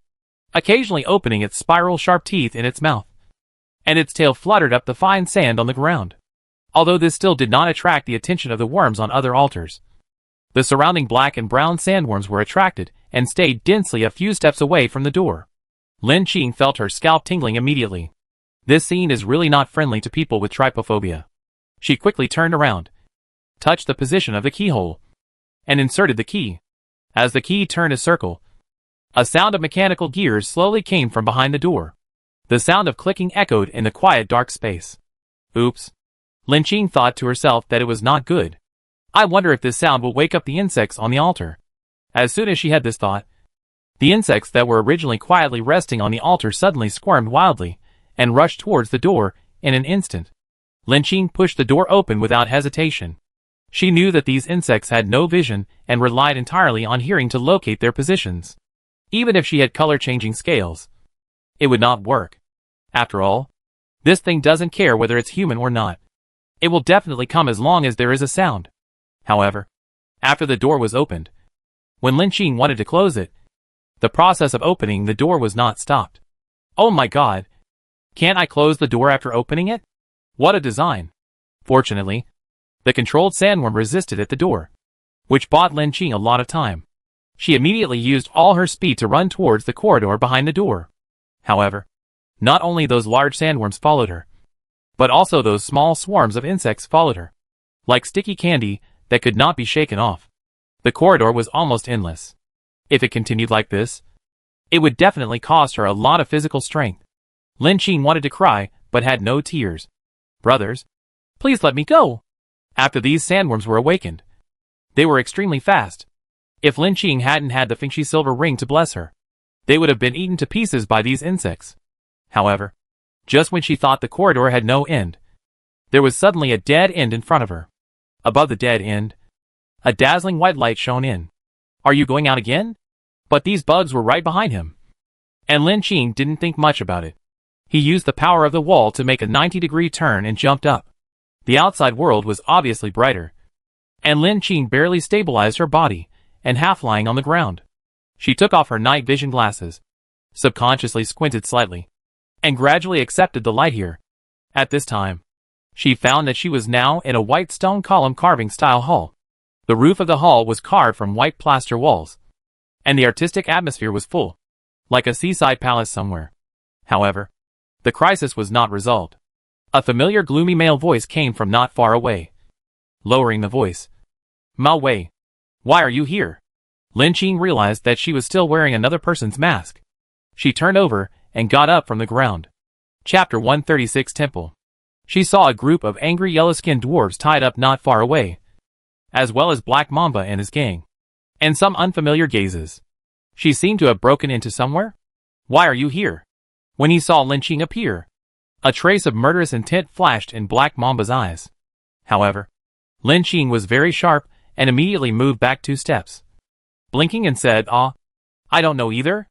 occasionally opening its spiral sharp teeth in its mouth, and its tail fluttered up the fine sand on the ground. Although this still did not attract the attention of the worms on other altars, the surrounding black and brown sandworms were attracted and stayed densely a few steps away from the door. Lin Qing felt her scalp tingling immediately. This scene is really not friendly to people with trypophobia. She quickly turned around, touched the position of the keyhole, and inserted the key. As the key turned a circle, a sound of mechanical gears slowly came from behind the door. The sound of clicking echoed in the quiet dark space. Oops. Lin Qing thought to herself that it was not good. I wonder if this sound will wake up the insects on the altar. As soon as she had this thought, the insects that were originally quietly resting on the altar suddenly squirmed wildly and rushed towards the door in an instant. Lin Qing pushed the door open without hesitation. She knew that these insects had no vision and relied entirely on hearing to locate their positions. Even if she had color-changing scales, it would not work. After all, this thing doesn't care whether it's human or not. It will definitely come as long as there is a sound. However, after the door was opened, when Lin Qing wanted to close it, the process of opening the door was not stopped. Oh my god! Can't I close the door after opening it? What a design! Fortunately, the controlled sandworm resisted at the door, which bought Lin Qing a lot of time. She immediately used all her speed to run towards the corridor behind the door. However, not only those large sandworms followed her, but also those small swarms of insects followed her, like sticky candy that could not be shaken off. The corridor was almost endless. If it continued like this, it would definitely cost her a lot of physical strength. Lin Qing wanted to cry, but had no tears. Brothers, please let me go. After these sandworms were awakened, they were extremely fast. If Lin Qing hadn't had the Fengshi silver ring to bless her, they would have been eaten to pieces by these insects. However, just when she thought the corridor had no end, there was suddenly a dead end in front of her. Above the dead end, a dazzling white light shone in. Are you going out again? But these bugs were right behind him. And Lin Qing didn't think much about it. He used the power of the wall to make a 90-degree turn and jumped up. The outside world was obviously brighter, and Lin Qing barely stabilized her body and half lying on the ground. She took off her night vision glasses, subconsciously squinted slightly, and gradually accepted the light here. At this time, she found that she was now in a white stone column carving style hall. The roof of the hall was carved from white plaster walls, and the artistic atmosphere was full, like a seaside palace somewhere. However, the crisis was not resolved. A familiar gloomy male voice came from not far away. Lowering the voice, "Mao Wei, why are you here?" Lin Qing realized that she was still wearing another person's mask. She turned over and got up from the ground. Chapter 136 Temple. She saw a group of angry yellow-skinned dwarves tied up not far away, as well as Black Mamba and his gang, and some unfamiliar gazes. She seemed to have broken into somewhere. "Why are you here?" When he saw Lin Qing appear, a trace of murderous intent flashed in Black Mamba's eyes. However, Lin Qing was very sharp and immediately moved back 2 steps, blinking and said, I don't know either.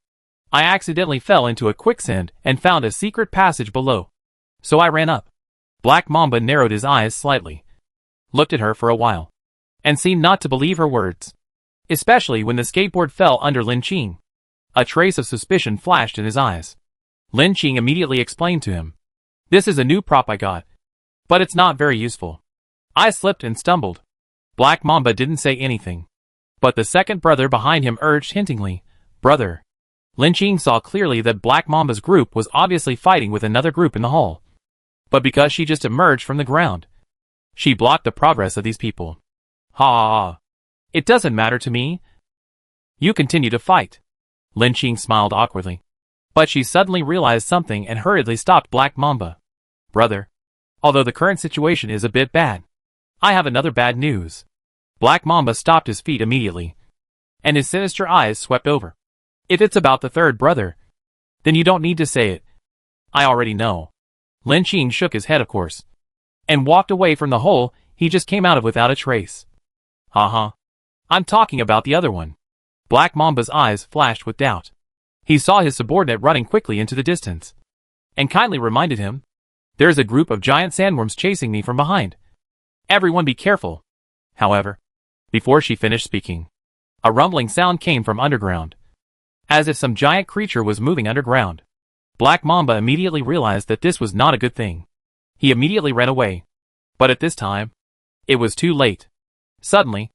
I accidentally fell into a quicksand and found a secret passage below, so I ran up." Black Mamba narrowed his eyes slightly, looked at her for a while, and seemed not to believe her words, especially when the skateboard fell under Lin Qing. A trace of suspicion flashed in his eyes. Lin Qing immediately explained to him, "This is a new prop I got, but it's not very useful. I slipped and stumbled." Black Mamba didn't say anything, but the second brother behind him urged hintingly, "Brother." Lin Qing saw clearly that Black Mamba's group was obviously fighting with another group in the hall, but because she just emerged from the ground, she blocked the progress of these people. "Ha! It doesn't matter to me. You continue to fight." Lin Qing smiled awkwardly, but she suddenly realized something and hurriedly stopped Black Mamba. "Brother, although the current situation is a bit bad, I have another bad news." Black Mamba stopped his feet immediately, and his sinister eyes swept over. "If it's about the third brother, then you don't need to say it. I already know." Lin Qing shook his head, of course, and walked away from the hole he just came out of without a trace. I'm talking about the other one." Black Mamba's eyes flashed with doubt. He saw his subordinate running quickly into the distance, and kindly reminded him, "There's a group of giant sandworms chasing me from behind. Everyone be careful." However, before she finished speaking, a rumbling sound came from underground, as if some giant creature was moving underground. Black Mamba immediately realized that this was not a good thing. He immediately ran away, but at this time, it was too late. Suddenly,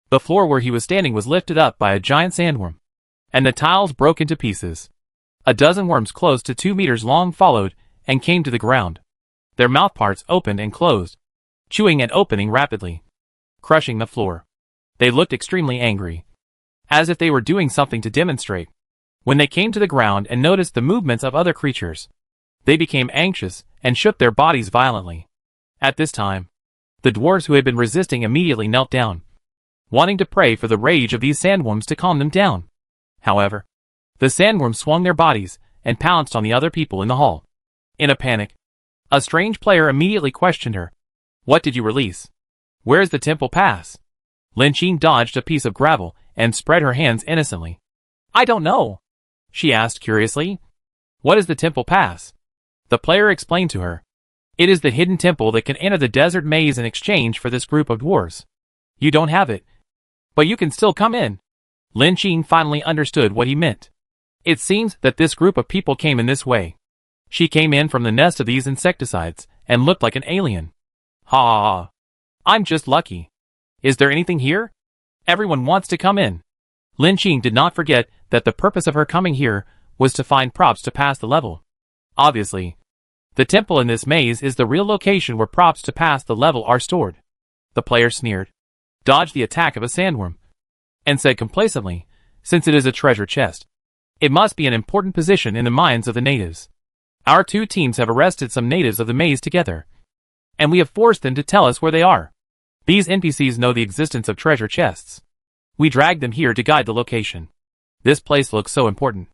the floor where he was standing was lifted up by a giant sandworm, and the tiles broke into pieces. A dozen worms close to 2 meters long followed and came to the ground. Their mouthparts opened and closed, chewing and opening rapidly, crushing the floor. They looked extremely angry, as if they were doing something to demonstrate. When they came to the ground and noticed the movements of other creatures, they became anxious and shook their bodies violently. At this time, the dwarves who had been resisting immediately knelt down, wanting to pray for the rage of these sandworms to calm them down. However, the sandworms swung their bodies and pounced on the other people in the hall. In a panic, a strange player immediately questioned her. "What did you release? Where's the temple pass?" Lin Qing dodged a piece of gravel and spread her hands innocently. "I don't know," she asked curiously. "What is the temple pass?" The player explained to her. "It is the hidden temple that can enter the desert maze in exchange for this group of dwarves. You don't have it, but you can still come in." Lin Qing finally understood what he meant. It seems that this group of people came in this way. She came in from the nest of these insecticides and looked like an alien. Ha! I'm just lucky. Is there anything here? Everyone wants to come in. Lin Qing did not forget that the purpose of her coming here was to find props to pass the level. Obviously, the temple in this maze is the real location where props to pass the level are stored. The player sneered, dodged the attack of a sandworm, and said complacently, "Since it is a treasure chest, it must be an important position in the minds of the natives. Our two teams have arrested some natives of the maze together, and we have forced them to tell us where they are. These NPCs know the existence of treasure chests. We dragged them here to guide the location. This place looks so important.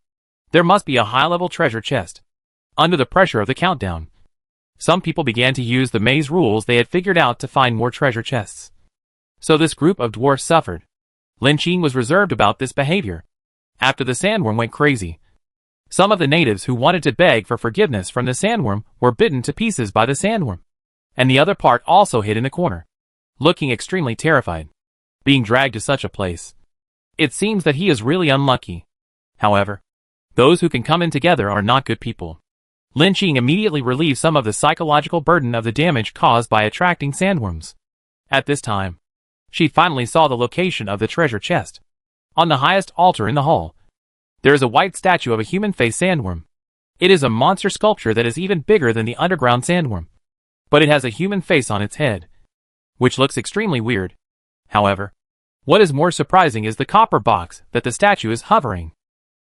There must be a high-level treasure chest." Under the pressure of the countdown, some people began to use the maze rules they had figured out to find more treasure chests. So this group of dwarfs suffered. Lin Qing was reserved about this behavior. After the sandworm went crazy, some of the natives who wanted to beg for forgiveness from the sandworm were bitten to pieces by the sandworm, and the other part also hid in the corner, looking extremely terrified, being dragged to such a place. It seems that he is really unlucky. However, those who can come in together are not good people. Lin Qing immediately relieved some of the psychological burden of the damage caused by attracting sandworms. At this time, she finally saw the location of the treasure chest. On the highest altar in the hall, there is a white statue of a human-faced sandworm. It is a monster sculpture that is even bigger than the underground sandworm, but it has a human face on its head, which looks extremely weird. However, what is more surprising is the copper box that the statue is hovering.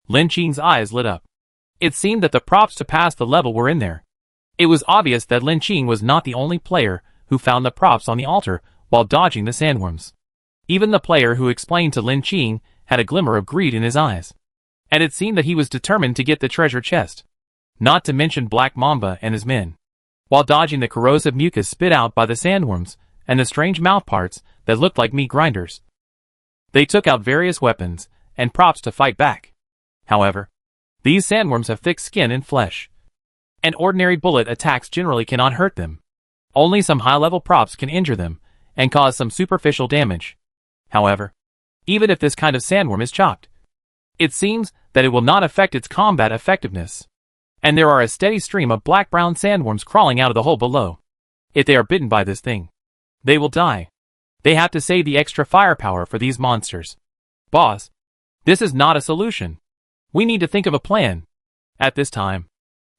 Lin Qing's eyes lit up. It seemed that the props to pass the level were in there. It was obvious that Lin Qing was not the only player who found the props on the altar while dodging the sandworms. Even the player who explained to Lin Qing had a glimmer of greed in his eyes, and it seemed that he was determined to get the treasure chest. Not to mention Black Mamba and his men. While dodging the corrosive mucus spit out by the sandworms and the strange mouthparts that looked like meat grinders, they took out various weapons and props to fight back. However, these sandworms have thick skin and flesh, and ordinary bullet attacks generally cannot hurt them. Only some high-level props can injure them and cause some superficial damage. However, even if this kind of sandworm is chopped, it seems that it will not affect its combat effectiveness. And there are a steady stream of black-brown sandworms crawling out of the hole below. If they are bitten by this thing, they will die. They have to save the extra firepower for these monsters. Boss, this is not a solution. We need to think of a plan. At this time,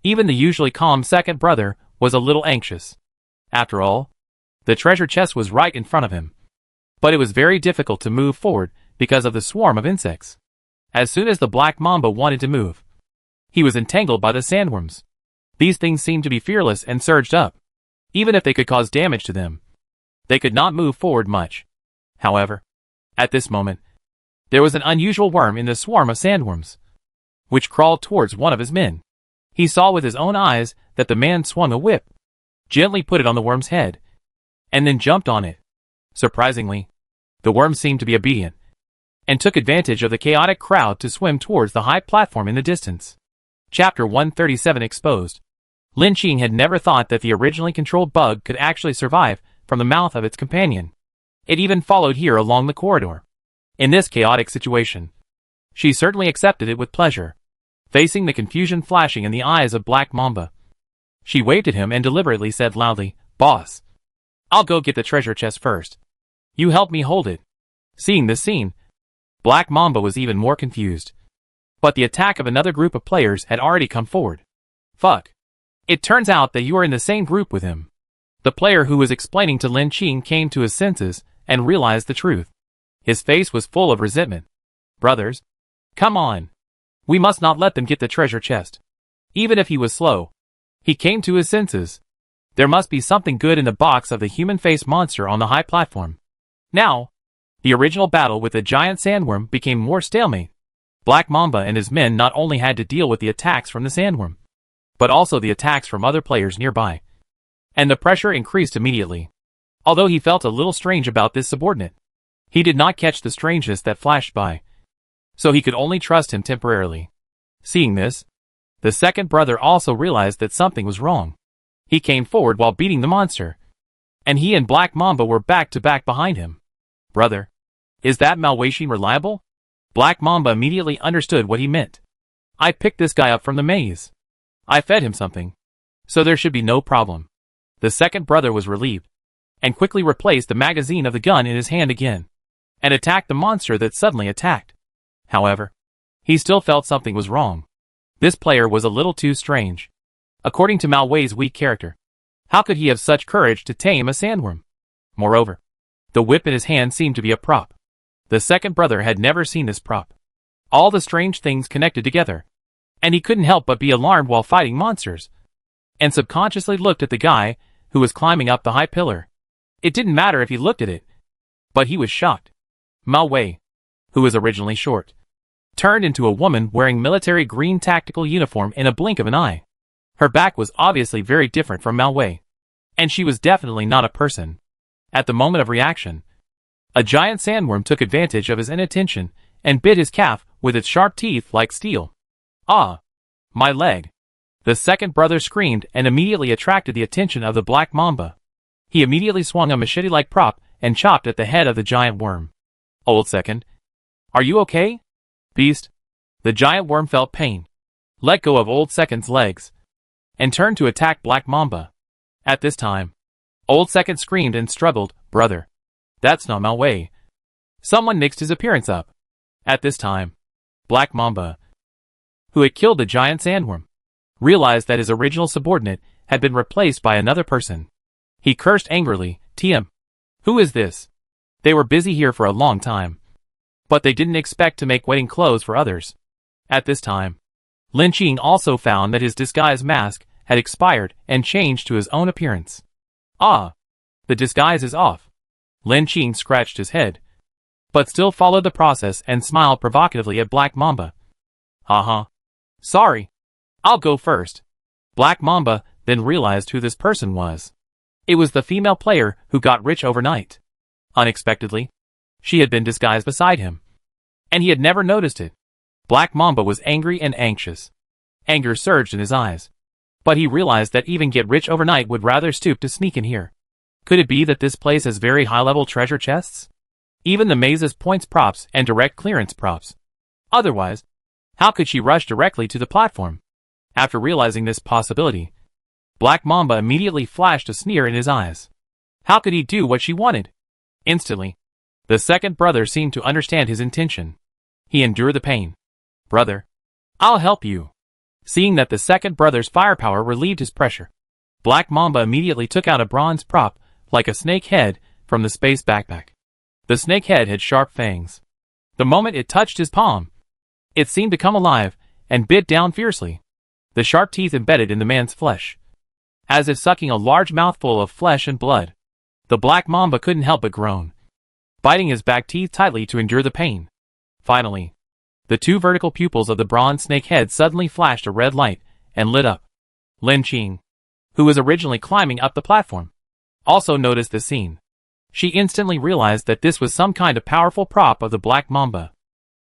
even the usually calm second brother was a little anxious. After all, the treasure chest was right in front of him. But it was very difficult to move forward because of the swarm of insects. As soon as the Black Mamba wanted to move, he was entangled by the sandworms. These things seemed to be fearless and surged up. Even if they could cause damage to them, they could not move forward much. However, at this moment, there was an unusual worm in the swarm of sandworms, which crawled towards one of his men. He saw with his own eyes that the man swung a whip, gently put it on the worm's head, and then jumped on it. Surprisingly, the worm seemed to be obedient, and took advantage of the chaotic crowd to swim towards the high platform in the distance. Chapter 137 Exposed. Lin Qing had never thought that the originally controlled bug could actually survive from the mouth of its companion. It even followed here along the corridor. In this chaotic situation, she certainly accepted it with pleasure. Facing the confusion flashing in the eyes of Black Mamba, she waved at him and deliberately said loudly, "Boss, I'll go get the treasure chest first. You help me hold it." Seeing this scene, Black Mamba was even more confused. But the attack of another group of players had already come forward. Fuck. It turns out that you are in the same group with him. The player who was explaining to Lin Qing came to his senses and realized the truth. His face was full of resentment. "Brothers, come on. We must not let them get the treasure chest." Even if he was slow, he came to his senses. There must be something good in the box of the human-faced monster on the high platform. Now, the original battle with the giant sandworm became more stalemate. Black Mamba and his men not only had to deal with the attacks from the sandworm, but also the attacks from other players nearby. And the pressure increased immediately. Although he felt a little strange about this subordinate, he did not catch the strangeness that flashed by, so he could only trust him temporarily. Seeing this, the second brother also realized that something was wrong. He came forward while beating the monster, and he and Black Mamba were back to back behind him. Brother, is that Malwaxian reliable? Black Mamba immediately understood what he meant. I picked this guy up from the maze. I fed him something, so there should be no problem. The second brother was relieved, and quickly replaced the magazine of the gun in his hand again, and attacked the monster that suddenly attacked. However, he still felt something was wrong. This player was a little too strange. According to Malway's weak character, how could he have such courage to tame a sandworm? Moreover, the whip in his hand seemed to be a prop. The second brother had never seen this prop. All the strange things connected together, and he couldn't help but be alarmed while fighting monsters, and subconsciously looked at the guy who was climbing up the high pillar. It didn't matter if he looked at it, but he was shocked. Malway, who was originally short, turned into a woman wearing military green tactical uniform in a blink of an eye. Her back was obviously very different from Malway, and she was definitely not a person. At the moment of reaction, a giant sandworm took advantage of his inattention and bit his calf with its sharp teeth like steel. Ah! My leg! The second brother screamed and immediately attracted the attention of the Black Mamba. He immediately swung a machete-like prop and chopped at the head of the giant worm. Old Second, are you okay? Beast. The giant worm felt pain, let go of Old Second's legs, and turned to attack Black Mamba. At this time, Old Second screamed and struggled. Brother, that's not my way. Someone mixed his appearance up. At this time, Black Mamba, who had killed the giant sandworm, realized that his original subordinate had been replaced by another person. He cursed angrily. TM. Who is this? They were busy here for a long time, but they didn't expect to make wedding clothes for others. At this time, Lin Qing also found that his disguise mask had expired and changed to his own appearance. Ah! The disguise is off. Lin Qing scratched his head, but still followed the process and smiled provocatively at Black Mamba. Haha. Sorry. I'll go first. Black Mamba then realized who this person was. It was the female player who got rich overnight. Unexpectedly, she had been disguised beside him, and he had never noticed it. Black Mamba was angry and anxious. Anger surged in his eyes, but he realized that even Get Rich Overnight would rather stoop to sneak in here. Could it be that this place has very high-level treasure chests? Even the maze has points props and direct clearance props. Otherwise, how could she rush directly to the platform? After realizing this possibility, Black Mamba immediately flashed a sneer in his eyes. How could he do what she wanted? Instantly, the second brother seemed to understand his intention. He endured the pain. Brother, I'll help you. Seeing that the second brother's firepower relieved his pressure, Black Mamba immediately took out a bronze prop, like a snake head, from the space backpack. The snake head had sharp fangs. The moment it touched his palm, it seemed to come alive and bit down fiercely. The sharp teeth embedded in the man's flesh, as if sucking a large mouthful of flesh and blood. The Black Mamba couldn't help but groan, biting his back teeth tightly to endure the pain. Finally, the two vertical pupils of the bronze snake head suddenly flashed a red light and lit up. Lin Qing, who was originally climbing up the platform, also noticed the scene. She instantly realized that this was some kind of powerful prop of the Black Mamba.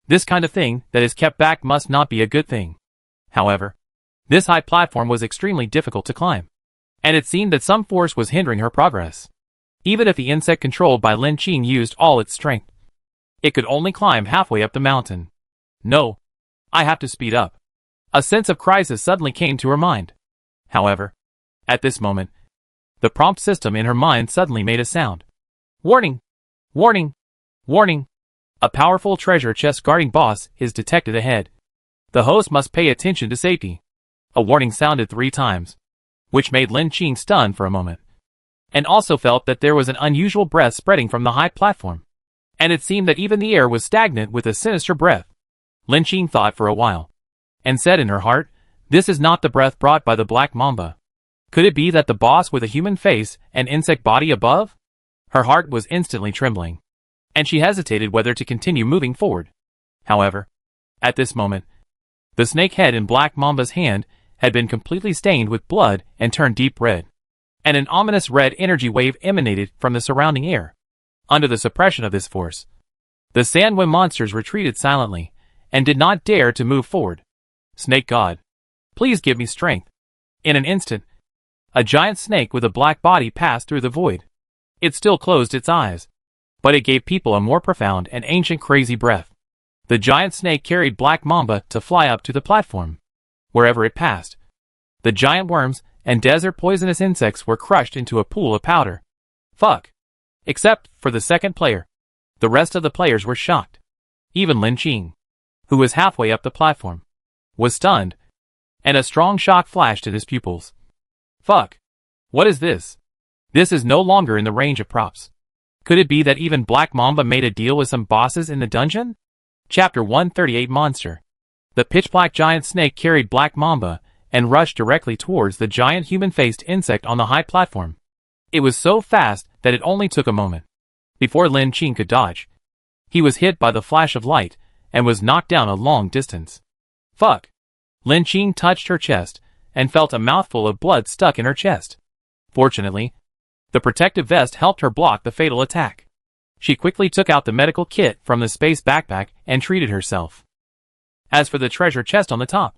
This kind of thing that is kept back must not be a good thing. However, this high platform was extremely difficult to climb, and it seemed that some force was hindering her progress. Even if the insect controlled by Lin Qing used all its strength, it could only climb halfway up the mountain. No, I have to speed up. A sense of crisis suddenly came to her mind. However, at this moment, the prompt system in her mind suddenly made a sound. Warning! Warning! Warning! A powerful treasure chest guarding boss is detected ahead. The host must pay attention to safety. A warning sounded 3 times, which made Lin Qing stunned for a moment, and also felt that there was an unusual breath spreading from the high platform, and it seemed that even the air was stagnant with a sinister breath. Lin Qing thought for a while, and said in her heart, "This is not the breath brought by the Black Mamba. Could it be that the boss with a human face and insect body above? Her heart was instantly trembling, and she hesitated whether to continue moving forward. However, at this moment, the snake head in Black Mamba's hand had been completely stained with blood and turned deep red, and an ominous red energy wave emanated from the surrounding air. Under the suppression of this force, the sandworm monsters retreated silently and did not dare to move forward. Snake God, please give me strength. In an instant, a giant snake with a black body passed through the void. It still closed its eyes, but it gave people a more profound and ancient crazy breath. The giant snake carried Black Mamba to fly up to the platform. Wherever it passed, the giant worms and desert poisonous insects were crushed into a pool of powder. Fuck. Except for the second player. The rest of the players were shocked. Even Lin Qing, who was halfway up the platform, was stunned, and a strong shock flashed in his pupils. Fuck. What is this? This is no longer in the range of props. Could it be that even Black Mamba made a deal with some bosses in the dungeon? Chapter 138 Monster. The pitch-black giant snake carried Black Mamba and rushed directly towards the giant human-faced insect on the high platform. It was so fast that it only took a moment. Before Lin Qing could dodge, he was hit by the flash of light and was knocked down a long distance. Fuck. Lin Qing touched her chest and felt a mouthful of blood stuck in her chest. Fortunately, the protective vest helped her block the fatal attack. She quickly took out the medical kit from the space backpack and treated herself. As for the treasure chest on the top,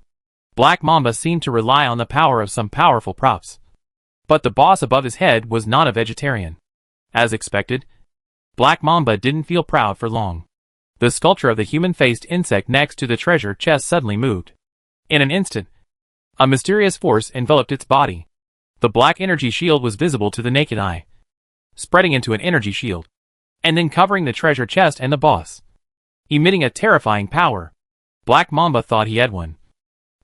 Black Mamba seemed to rely on the power of some powerful props. But the boss above his head was not a vegetarian. As expected, Black Mamba didn't feel proud for long. The sculpture of the human-faced insect next to the treasure chest suddenly moved. In an instant, a mysterious force enveloped its body. The black energy shield was visible to the naked eye, spreading into an energy shield, and then covering the treasure chest and the boss, emitting a terrifying power. Black Mamba thought he had one,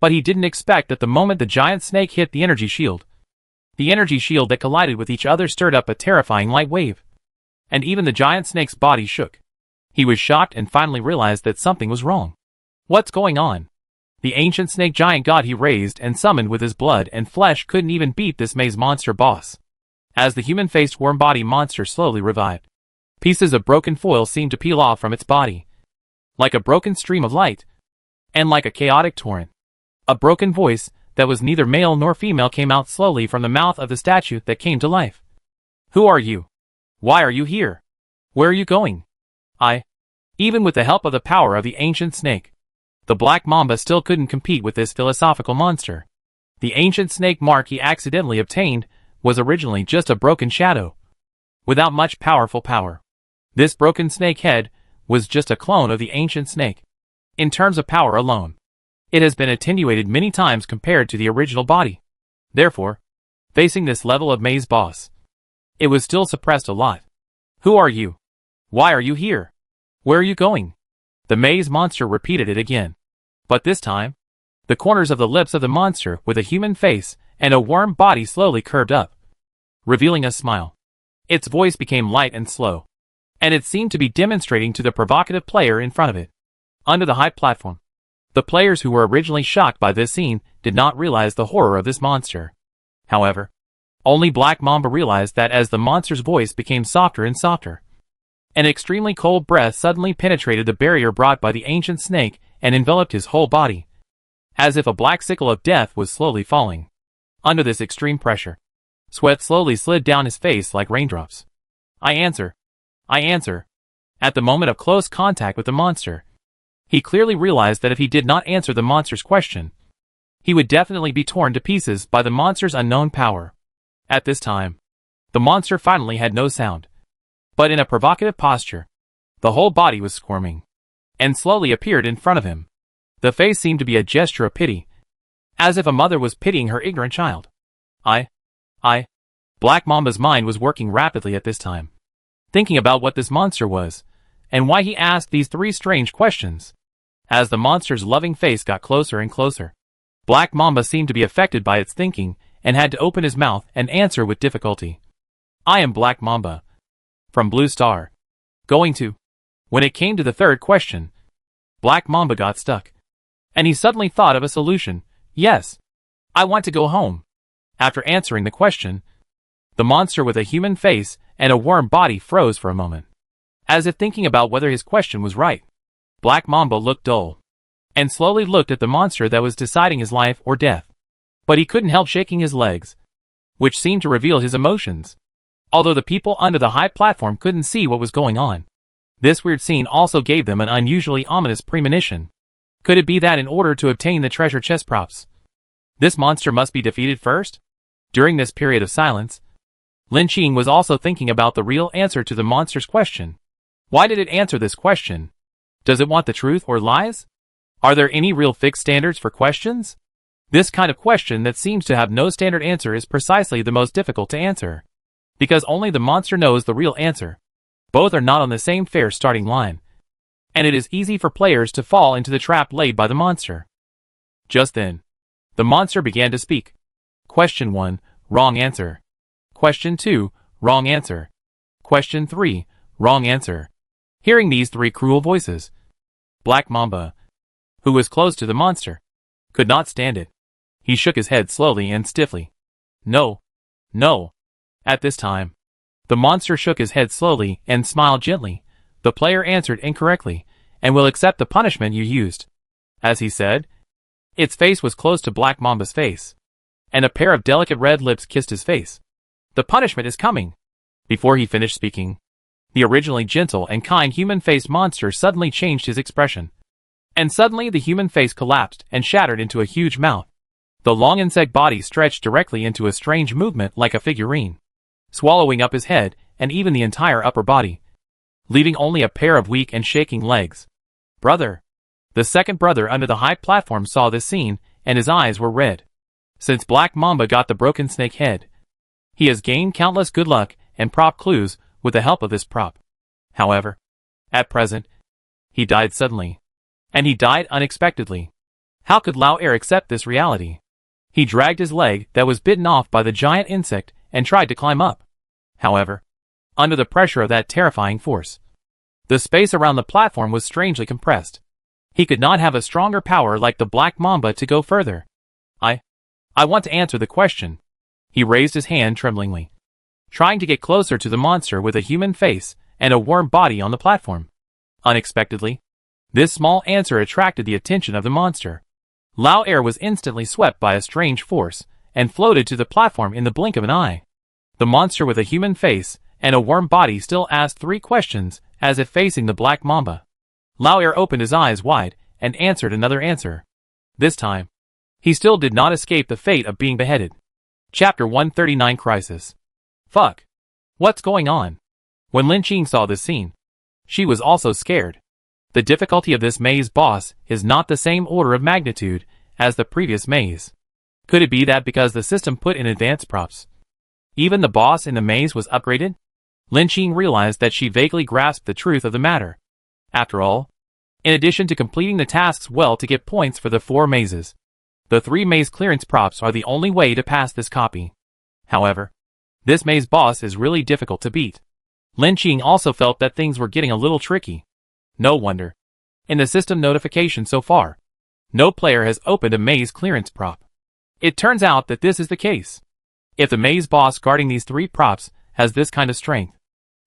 but he didn't expect that the moment the giant snake hit the energy shield that collided with each other stirred up a terrifying light wave, and even the giant snake's body shook. He was shocked and finally realized that something was wrong. What's going on? The ancient snake giant god he raised and summoned with his blood and flesh couldn't even beat this maze monster boss. As the human-faced worm body monster slowly revived, pieces of broken foil seemed to peel off from its body, like a broken stream of light, and like a chaotic torrent. A broken voice that was neither male nor female came out slowly from the mouth of the statue that came to life. Who are you? Why are you here? Where are you going? Even with the help of the power of the ancient snake, the Black Mamba still couldn't compete with this philosophical monster. The ancient snake mark he accidentally obtained was originally just a broken shadow, without much powerful power. This broken snake head was just a clone of the ancient snake. In terms of power alone, it has been attenuated many times compared to the original body. Therefore, facing this level of maze boss, it was still suppressed a lot. Who are you? Why are you here? Where are you going? The maze monster repeated it again. But this time, the corners of the lips of the monster with a human face and a worm body slowly curved up, revealing a smile. Its voice became light and slow, and it seemed to be demonstrating to the provocative player in front of it. Under the high platform, the players who were originally shocked by this scene did not realize the horror of this monster. However, only Black Mamba realized that as the monster's voice became softer and softer, an extremely cold breath suddenly penetrated the barrier brought by the ancient snake and enveloped his whole body, as if a black sickle of death was slowly falling. Under this extreme pressure, sweat slowly slid down his face like raindrops. I answer. At the moment of close contact with the monster, he clearly realized that if he did not answer the monster's question, he would definitely be torn to pieces by the monster's unknown power. At this time, the monster finally had no sound, but in a provocative posture, the whole body was squirming, and slowly appeared in front of him. The face seemed to be a gesture of pity, as if a mother was pitying her ignorant child. Black Mamba's mind was working rapidly at this time, thinking about what this monster was, and why he asked these three strange questions. As the monster's loving face got closer and closer, Black Mamba seemed to be affected by its thinking and had to open his mouth and answer with difficulty. I am Black Mamba, from Blue Star. Going to. When it came to the third question, Black Mamba got stuck, and he suddenly thought of a solution. Yes. I want to go home. After answering the question, the monster with a human face and a worm body froze for a moment, as if thinking about whether his question was right. Black Mamba looked dull, and slowly looked at the monster that was deciding his life or death. But he couldn't help shaking his legs, which seemed to reveal his emotions, although the people under the high platform couldn't see what was going on. This weird scene also gave them an unusually ominous premonition. Could it be that in order to obtain the treasure chest props, this monster must be defeated first? During this period of silence, Lin Qing was also thinking about the real answer to the monster's question. Why did it answer this question? Does it want the truth or lies? Are there any real fixed standards for questions? This kind of question that seems to have no standard answer is precisely the most difficult to answer, because only the monster knows the real answer. Both are not on the same fair starting line, and it is easy for players to fall into the trap laid by the monster. Just then, the monster began to speak. Question 1, wrong answer. Question 2, wrong answer. Question 3, wrong answer. Hearing these three cruel voices, Black Mamba, who was close to the monster, could not stand it. He shook his head slowly and stiffly. No. No. At this time, the monster shook his head slowly and smiled gently. The player answered incorrectly, and will accept the punishment you used. As he said, its face was close to Black Mamba's face, and a pair of delicate red lips kissed his face. The punishment is coming. Before he finished speaking, the originally gentle and kind human-faced monster suddenly changed his expression. And suddenly the human face collapsed and shattered into a huge mouth. The long insect body stretched directly into a strange movement like a figurine, swallowing up his head and even the entire upper body, leaving only a pair of weak and shaking legs. Brother! The second brother under the high platform saw this scene, and his eyes were red. Since Black Mamba got the broken snake head, he has gained countless good luck and prop clues with the help of this prop. However, at present, he died suddenly. And he died unexpectedly. How could Lao Er accept this reality? He dragged his leg that was bitten off by the giant insect and tried to climb up. However, under the pressure of that terrifying force, the space around the platform was strangely compressed. He could not have a stronger power like the Black Mamba to go further. I want to answer the question. He raised his hand tremblingly, trying to get closer to the monster with a human face and a worm body on the platform. Unexpectedly, this small answer attracted the attention of the monster. Lao Er was instantly swept by a strange force and floated to the platform in the blink of an eye. The monster with a human face and a worm body still asked three questions as if facing the Black Mamba. Lao Er opened his eyes wide and answered another answer. This time, he still did not escape the fate of being beheaded. Chapter 139 Crisis. Fuck. What's going on? When Lin Qing saw this scene, she was also scared. The difficulty of this maze boss is not the same order of magnitude as the previous maze. Could it be that because the system put in advanced props, even the boss in the maze was upgraded? Lin Qing realized that she vaguely grasped the truth of the matter. After all, in addition to completing the tasks well to get points for the 4 mazes, the 3 maze clearance props are the only way to pass this copy. However, this maze boss is really difficult to beat. Lin Qing also felt that things were getting a little tricky. No wonder. In the system notification so far, no player has opened a maze clearance prop. It turns out that this is the case. If the maze boss guarding these 3 props has this kind of strength,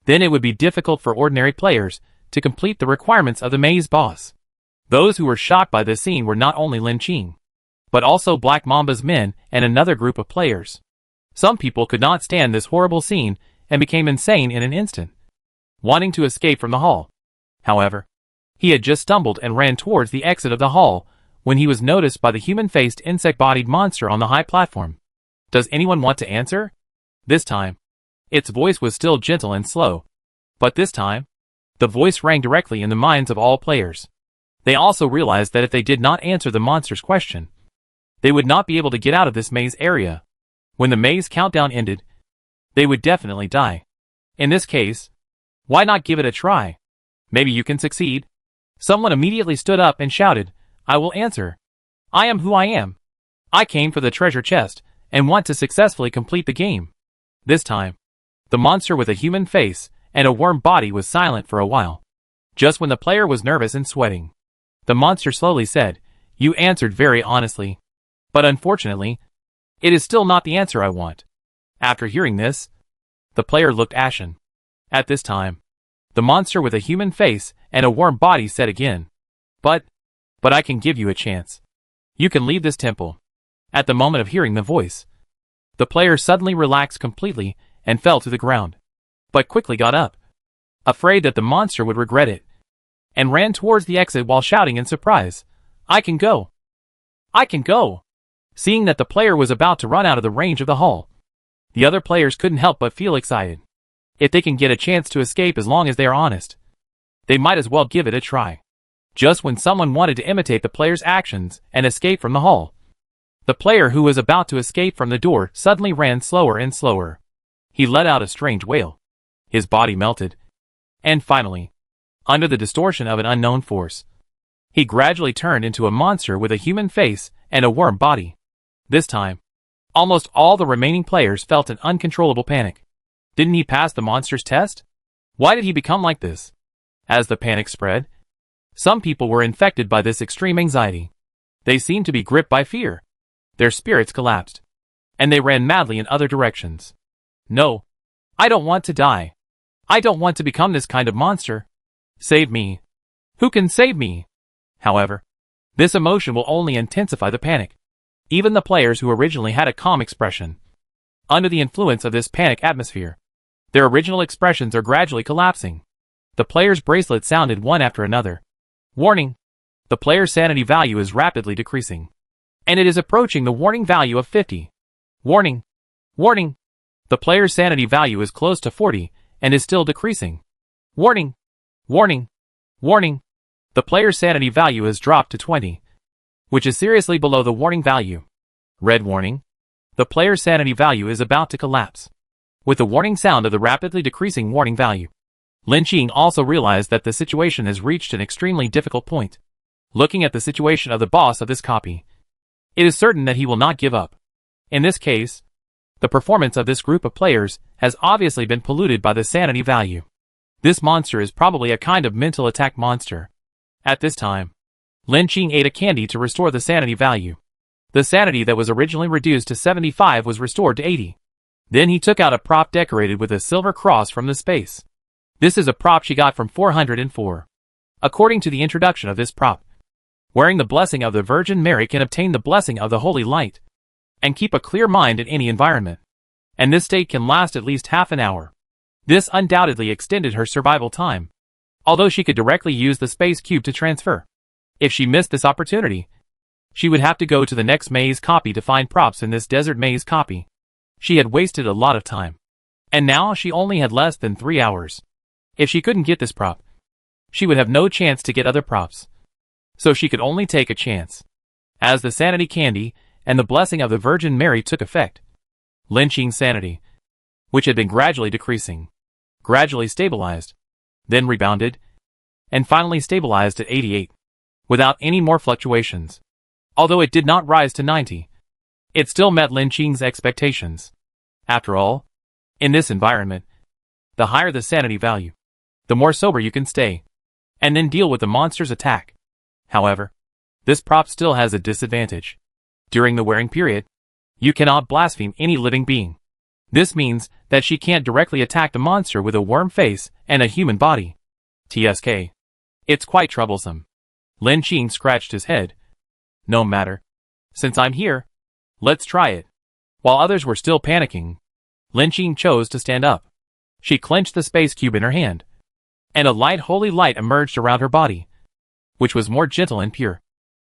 then it would be difficult for ordinary players to complete the requirements of the maze boss. Those who were shocked by this scene were not only Lin Qing, but also Black Mamba's men and another group of players. Some people could not stand this horrible scene and became insane in an instant, wanting to escape from the hall. However, he had just stumbled and ran towards the exit of the hall when he was noticed by the human-faced insect-bodied monster on the high platform. Does anyone want to answer? This time, its voice was still gentle and slow, but this time, the voice rang directly in the minds of all players. They also realized that if they did not answer the monster's question, they would not be able to get out of this maze area. When the maze countdown ended, they would definitely die. In this case, why not give it a try? Maybe you can succeed. Someone immediately stood up and shouted, I will answer. I am who I am. I came for the treasure chest and want to successfully complete the game. This time, the monster with a human face and a worm body was silent for a while. Just when the player was nervous and sweating, the monster slowly said, You answered very honestly. But unfortunately, It is still not the answer I want. After hearing this, the player looked ashen. At this time, the monster with a human face and a warm body said again, But I can give you a chance. You can leave this temple. At the moment of hearing the voice, the player suddenly relaxed completely and fell to the ground, but quickly got up, afraid that the monster would regret it, and ran towards the exit while shouting in surprise, I can go! I can go! Seeing that the player was about to run out of the range of the hall, the other players couldn't help but feel excited. If they can get a chance to escape as long as they are honest, they might as well give it a try. Just when someone wanted to imitate the player's actions and escape from the hall, the player who was about to escape from the door suddenly ran slower and slower. He let out a strange wail. His body melted. And finally, under the distortion of an unknown force, he gradually turned into a monster with a human face and a worm body. This time, almost all the remaining players felt an uncontrollable panic. Didn't he pass the monster's test? Why did he become like this? As the panic spread, some people were infected by this extreme anxiety. They seemed to be gripped by fear. Their spirits collapsed, and they ran madly in other directions. No, I don't want to die. I don't want to become this kind of monster. Save me. Who can save me? However, this emotion will only intensify the panic. Even the players who originally had a calm expression, under the influence of this panic atmosphere, their original expressions are gradually collapsing. The player's bracelet sounded one after another. Warning! The player's sanity value is rapidly decreasing, and it is approaching the warning value of 50. Warning! Warning! The player's sanity value is close to 40 and is still decreasing. Warning! Warning! Warning! The player's sanity value has dropped to 20, which is seriously below the warning value. Red warning. The player's sanity value is about to collapse. With the warning sound of the rapidly decreasing warning value, Lin Qing also realized that the situation has reached an extremely difficult point. Looking at the situation of the boss of this copy, it is certain that he will not give up. In this case, the performance of this group of players has obviously been polluted by the sanity value. This monster is probably a kind of mental attack monster. At this time, Lin Qing ate a candy to restore the sanity value. The sanity that was originally reduced to 75 was restored to 80. Then he took out a prop decorated with a silver cross from the space. This is a prop she got from 404. According to the introduction of this prop, wearing the blessing of the Virgin Mary can obtain the blessing of the Holy Light, and keep a clear mind in any environment. And this state can last at least half an hour. This undoubtedly extended her survival time, although she could directly use the space cube to transfer. If she missed this opportunity, she would have to go to the next maze copy to find props in this desert maze copy. She had wasted a lot of time, and now she only had less than 3 hours. If she couldn't get this prop, she would have no chance to get other props. So she could only take a chance. As the sanity candy and the blessing of the Virgin Mary took effect, Lin Qing's sanity, which had been gradually decreasing, gradually stabilized, then rebounded, and finally stabilized at 88, without any more fluctuations. Although it did not rise to 90, it still met Lin Qing's expectations. After all, in this environment, the higher the sanity value, the more sober you can stay, and then deal with the monster's attack. However, this prop still has a disadvantage. During the wearing period, you cannot blaspheme any living being. This means that she can't directly attack the monster with a worm face and a human body. TSK. It's quite troublesome. Lin Qing scratched his head. No matter. Since I'm here, let's try it. While others were still panicking, Lin Qing chose to stand up. She clenched the space cube in her hand, and a light holy light emerged around her body, which was more gentle and pure,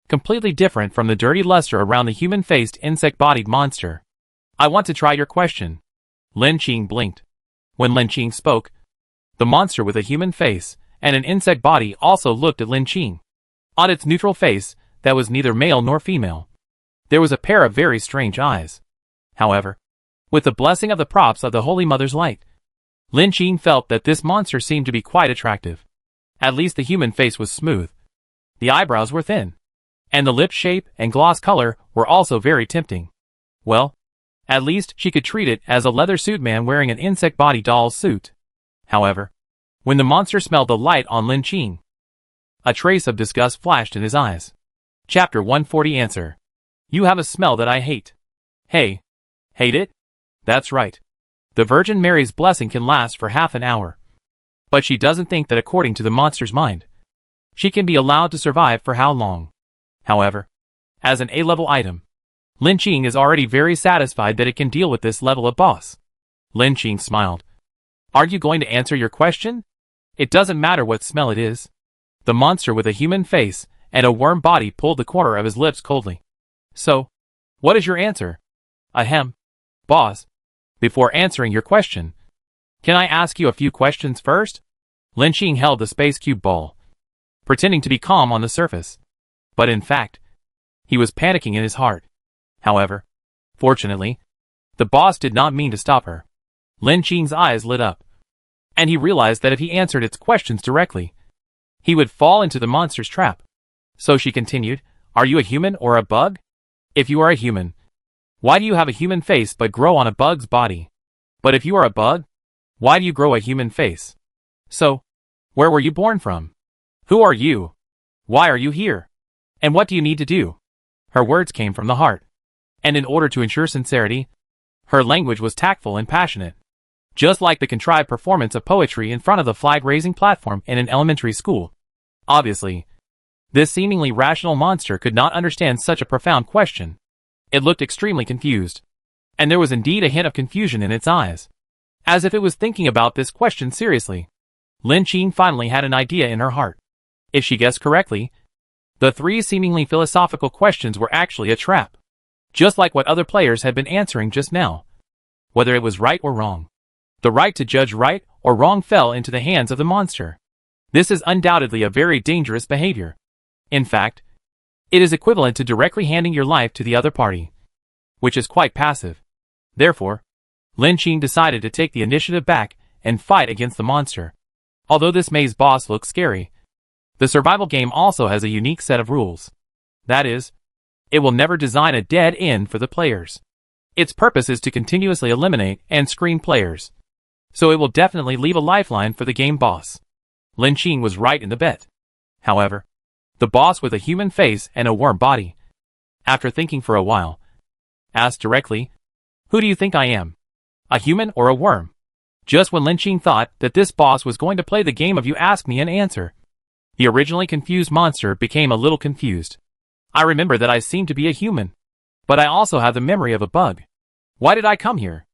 completely different from the dirty luster around the human-faced insect-bodied monster. I want to try your question. Lin Qing blinked. When Lin Qing spoke, the monster with a human face and an insect body also looked at Lin Qing. On its neutral face, that was neither male nor female, there was a pair of very strange eyes. However, with the blessing of the props of the Holy Mother's light, Lin Qing felt that this monster seemed to be quite attractive. At least the human face was smooth. The eyebrows were thin, and the lip shape and gloss color were also very tempting. Well, at least she could treat it as a leather suit man wearing an insect body doll's suit. However, when the monster smelled the light on Lin Qing, a trace of disgust flashed in his eyes. Chapter 140 Answer. You have a smell that I hate. Hey, Hate it? That's right. The Virgin Mary's blessing can last for half an hour. But she doesn't think that according to the monster's mind, she can be allowed to survive for how long. However, as an A-level item, Lin Qing is already very satisfied that it can deal with this level of boss. Lin Qing smiled. Are you going to answer your question? It doesn't matter what smell it is. The monster with a human face and a worm body pulled the corner of his lips coldly. So, what is your answer? Ahem. Boss, before answering your question, can I ask you a few questions first? Lin Qing held the space cube ball, pretending to be calm on the surface. But in fact, he was panicking in his heart. However, fortunately, the boss did not mean to stop her. Lin Qing's eyes lit up, and he realized that if he answered its questions directly, he would fall into the monster's trap. So she continued, are you a human or a bug? If you are a human, why do you have a human face but grow on a bug's body? But if you are a bug, why do you grow a human face? So, where were you born from? Who are you? Why are you here? And what do you need to do? Her words came from the heart. And in order to ensure sincerity, her language was tactful and passionate. Just like the contrived performance of poetry in front of the flag-raising platform in an elementary school. Obviously, this seemingly rational monster could not understand such a profound question. It looked extremely confused. And there was indeed a hint of confusion in its eyes, as if it was thinking about this question seriously. Lin Qing finally had an idea in her heart. If she guessed correctly, the three seemingly philosophical questions were actually a trap. Just like what other players had been answering just now. Whether it was right or wrong. The right to judge right or wrong fell into the hands of the monster. This is undoubtedly a very dangerous behavior. In fact, it is equivalent to directly handing your life to the other party, which is quite passive. Therefore, Lin Qing decided to take the initiative back and fight against the monster. Although this maze boss looks scary, the survival game also has a unique set of rules. That is, it will never design a dead end for the players. Its purpose is to continuously eliminate and screen players. So it will definitely leave a lifeline for the game boss. Lin Qing was right in the bet. However, the boss with a human face and a worm body, after thinking for a while, asked directly, who do you think I am? A human or a worm? Just when Lin Qing thought that this boss was going to play the game of you ask me and answer, the originally confused monster became a little confused. I remember that I seem to be a human, but I also have the memory of a bug. Why did I come here?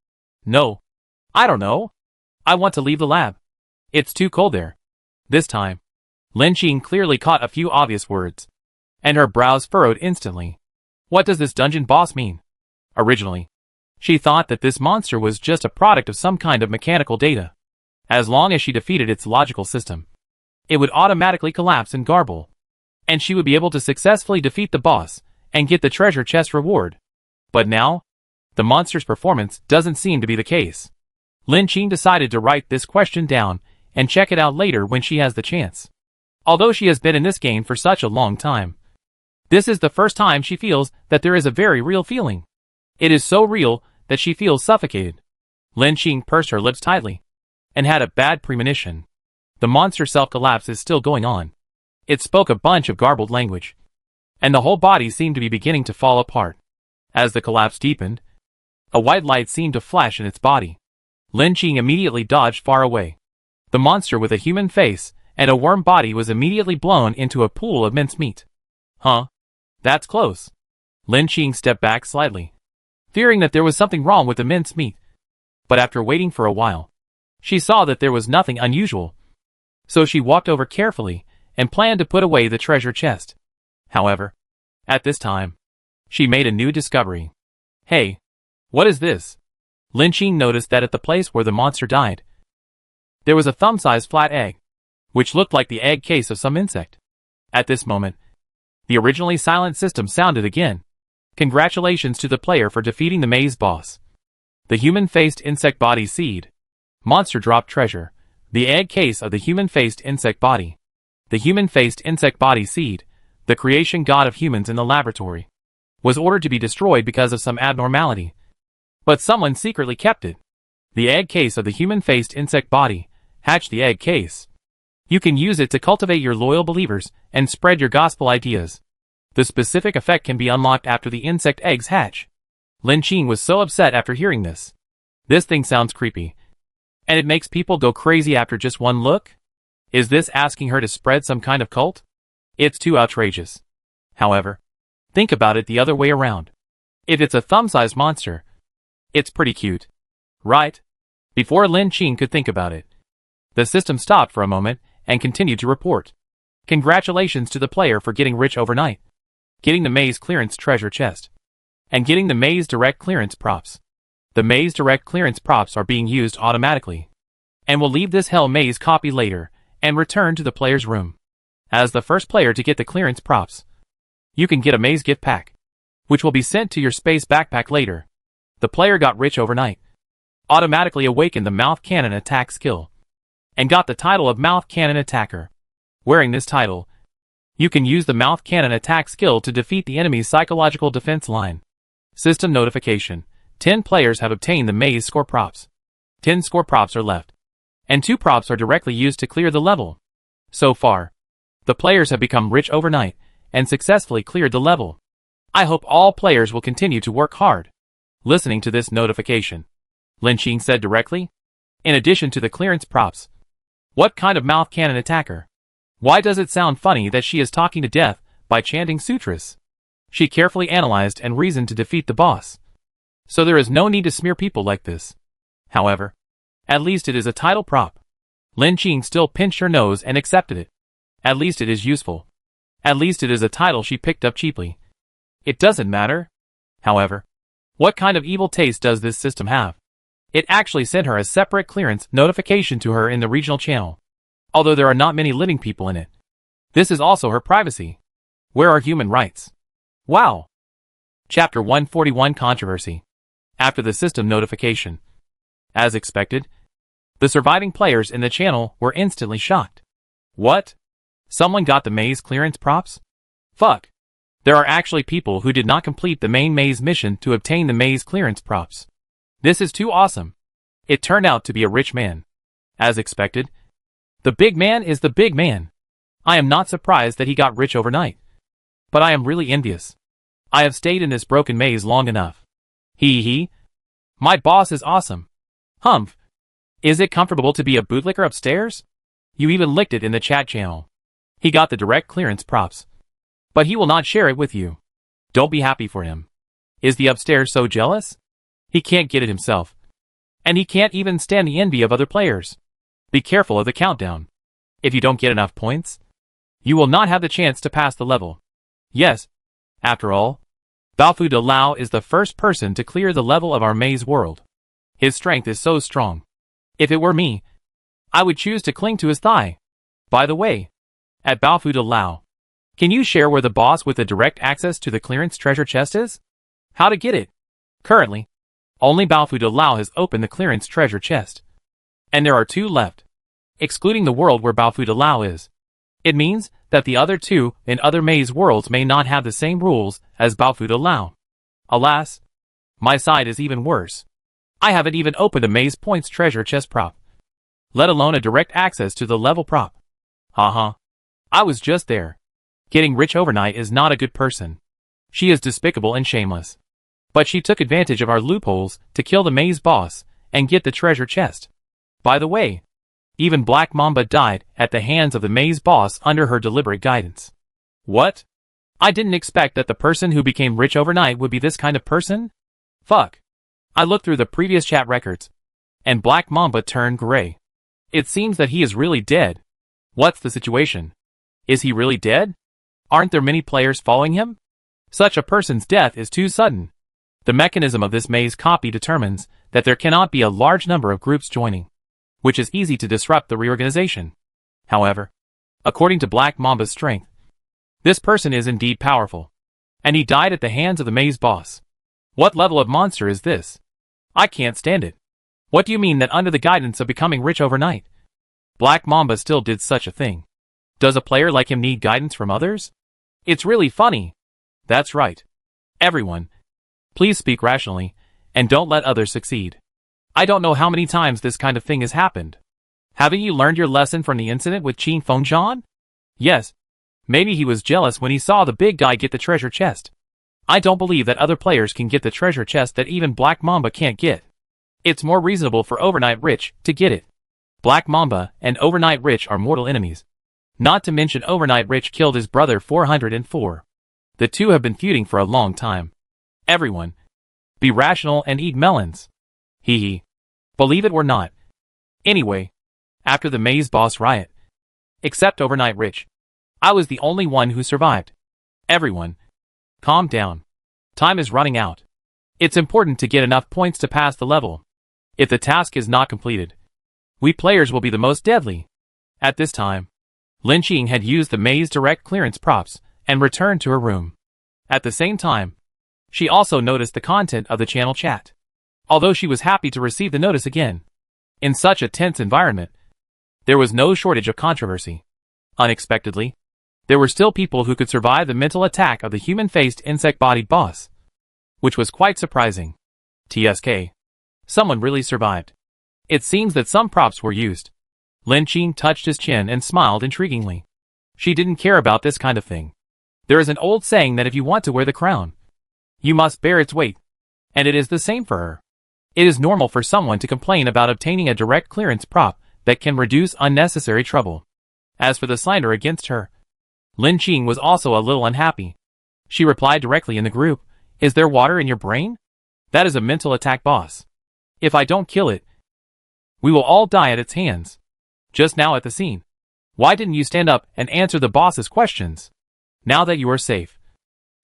No. I don't know. I want to leave the lab. It's too cold there. This time, Lin Qing clearly caught a few obvious words, and her brows furrowed instantly. What does this dungeon boss mean? Originally, she thought that this monster was just a product of some kind of mechanical data. As long as she defeated its logical system, it would automatically collapse and garble, and she would be able to successfully defeat the boss and get the treasure chest reward. But now, the monster's performance doesn't seem to be the case. Lin Qing decided to write this question down and check it out later when she has the chance. Although she has been in this game for such a long time, this is the first time she feels that there is a very real feeling. It is so real that she feels suffocated. Lin Qing pursed her lips tightly and had a bad premonition. The monster self-collapse is still going on. It spoke a bunch of garbled language, and the whole body seemed to be beginning to fall apart. As the collapse deepened, a white light seemed to flash in its body. Lin Qing immediately dodged far away. The monster with a human face and a worm body was immediately blown into a pool of mincemeat. Huh? That's close. Lin Qing stepped back slightly, fearing that there was something wrong with the mincemeat. But after waiting for a while, she saw that there was nothing unusual. So she walked over carefully and planned to put away the treasure chest. However, at this time, she made a new discovery. Hey, what is this? Lin Qing noticed that at the place where the monster died, there was a thumb-sized flat egg, which looked like the egg case of some insect. At this moment, the originally silent system sounded again. Congratulations to the player for defeating the maze boss. The human-faced insect body seed. Monster drop treasure. The egg case of the human-faced insect body. The human-faced insect body seed, the creation god of humans in the laboratory, was ordered to be destroyed because of some abnormality. But someone secretly kept it. The egg case of the human-faced insect body. Hatch the egg case. You can use it to cultivate your loyal believers and spread your gospel ideas. The specific effect can be unlocked after the insect eggs hatch. Lin Qing was so upset after hearing this. This thing sounds creepy. And it makes people go crazy after just one look? Is this asking her to spread some kind of cult? It's too outrageous. However, think about it the other way around. If it's a thumb-sized monster, it's pretty cute. Right? Before Lin Qing could think about it, the system stopped for a moment and continued to report. Congratulations to the player for getting rich overnight, getting the maze clearance treasure chest, and getting the maze direct clearance props. The maze direct clearance props are being used automatically, and will leave this hell maze copy later and return to the player's room. As the first player to get the clearance props, you can get a maze gift pack, which will be sent to your space backpack later. The player got rich overnight, automatically awakened the mouth cannon attack skill, and got the title of mouth cannon attacker. Wearing this title, you can use the mouth cannon attack skill to defeat the enemy's psychological defense line. System notification: 10 players have obtained the maze score props. 10 score props are left, and 2 props are directly used to clear the level. So far, the players have become rich overnight and successfully cleared the level. I hope all players will continue to work hard. Listening to this notification, Lin Qing said directly, in addition to the clearance props, what kind of mouth cannon attacker? Why does it sound funny that she is talking to death by chanting sutras? She carefully analyzed and reasoned to defeat the boss. So there is no need to smear people like this. However, at least it is a title prop. Lin Qing still pinched her nose and accepted it. At least it is useful. At least it is a title she picked up cheaply. It doesn't matter. However, what kind of evil taste does this system have? It actually sent her a separate clearance notification to her in the regional channel, although there are not many living people in it. This is also her privacy. Where are human rights? Wow! Chapter 141 Controversy. After the system notification, as expected, the surviving players in the channel were instantly shocked. What? Someone got the maze clearance props? Fuck. There are actually people who did not complete the main maze mission to obtain the maze clearance props. This is too awesome. It turned out to be a rich man. As expected, the big man is the big man. I am not surprised that he got rich overnight. But I am really envious. I have stayed in this broken maze long enough. Hee. My boss is awesome. Humph. Is it comfortable to be a bootlicker upstairs? You even licked it in the chat channel. He got the direct clearance props, but he will not share it with you. Don't be happy for him. Is the upstairs so jealous? He can't get it himself. And he can't even stand the envy of other players. Be careful of the countdown. If you don't get enough points, you will not have the chance to pass the level. Yes, after all, Baofu de Lao is the first person to clear the level of our maze world. His strength is so strong. If it were me, I would choose to cling to his thigh. By the way, at Baofu de Lao, can you share where the boss with the direct access to the clearance treasure chest is? How to get it? Currently, only Baofu de Lao has opened the clearance treasure chest, and there are 2 left, excluding the world where Baofu de Lao is. It means that the other 2 in other maze worlds may not have the same rules as Baofu de Lao. Alas, my side is even worse. I haven't even opened a maze points treasure chest prop, let alone a direct access to the level prop. Haha. I was just there. Getting rich overnight is not a good person. She is despicable and shameless. But she took advantage of our loopholes to kill the maze boss and get the treasure chest. By the way, even Black Mamba died at the hands of the maze boss under her deliberate guidance. What? I didn't expect that the person who became rich overnight would be this kind of person? Fuck. I looked through the previous chat records, and Black Mamba turned gray. It seems that he is really dead. What's the situation? Is he really dead? Aren't there many players following him? Such a person's death is too sudden. The mechanism of this maze copy determines that there cannot be a large number of groups joining, which is easy to disrupt the reorganization. However, according to Black Mamba's strength, this person is indeed powerful, and he died at the hands of the maze boss. What level of monster is this? I can't stand it. What do you mean that under the guidance of becoming rich overnight, Black Mamba still did such a thing? Does a player like him need guidance from others? It's really funny. That's right. Everyone, please speak rationally, and don't let others succeed. I don't know how many times this kind of thing has happened. Haven't you learned your lesson from the incident with Qin Fengzhan? Yes. Maybe he was jealous when he saw the big guy get the treasure chest. I don't believe that other players can get the treasure chest that even Black Mamba can't get. It's more reasonable for Overnight Rich to get it. Black Mamba and Overnight Rich are mortal enemies. Not to mention Overnight Rich killed his brother 404. The two have been feuding for a long time. Everyone, be rational and eat melons. Hee hee. Believe it or not. Anyway, after the maze boss riot, except Overnight Rich, I was the only one who survived. Everyone, calm down. Time is running out. It's important to get enough points to pass the level. If the task is not completed, we players will be the most deadly. At this time, Lin Qing had used the maze direct clearance props and returned to her room. At the same time, she also noticed the content of the channel chat. Although she was happy to receive the notice again. In such a tense environment, there was no shortage of controversy. Unexpectedly, there were still people who could survive the mental attack of the human-faced insect-bodied boss, which was quite surprising. TSK. Someone really survived. It seems that some props were used. Lin Qing touched his chin and smiled intriguingly. She didn't care about this kind of thing. There is an old saying that if you want to wear the crown, you must bear its weight. And it is the same for her. It is normal for someone to complain about obtaining a direct clearance prop that can reduce unnecessary trouble. As for the slander against her, Lin Qing was also a little unhappy. She replied directly in the group, "Is there water in your brain? That is a mental attack boss. If I don't kill it, we will all die at its hands." Just now at the scene, why didn't you stand up and answer the boss's questions? Now that you are safe,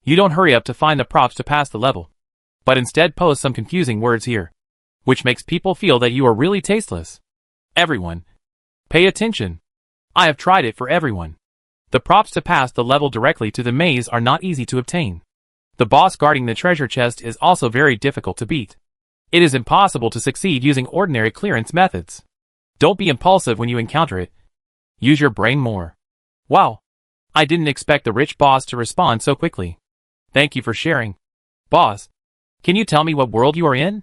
you don't hurry up to find the props to pass the level, but instead post some confusing words here, which makes people feel that you are really tasteless. Everyone, pay attention. I have tried it for everyone. The props to pass the level directly to the maze are not easy to obtain. The boss guarding the treasure chest is also very difficult to beat. It is impossible to succeed using ordinary clearance methods. Don't be impulsive when you encounter it. Use your brain more. Wow. I didn't expect the rich boss to respond so quickly. Thank you for sharing. Boss, can you tell me what world you are in?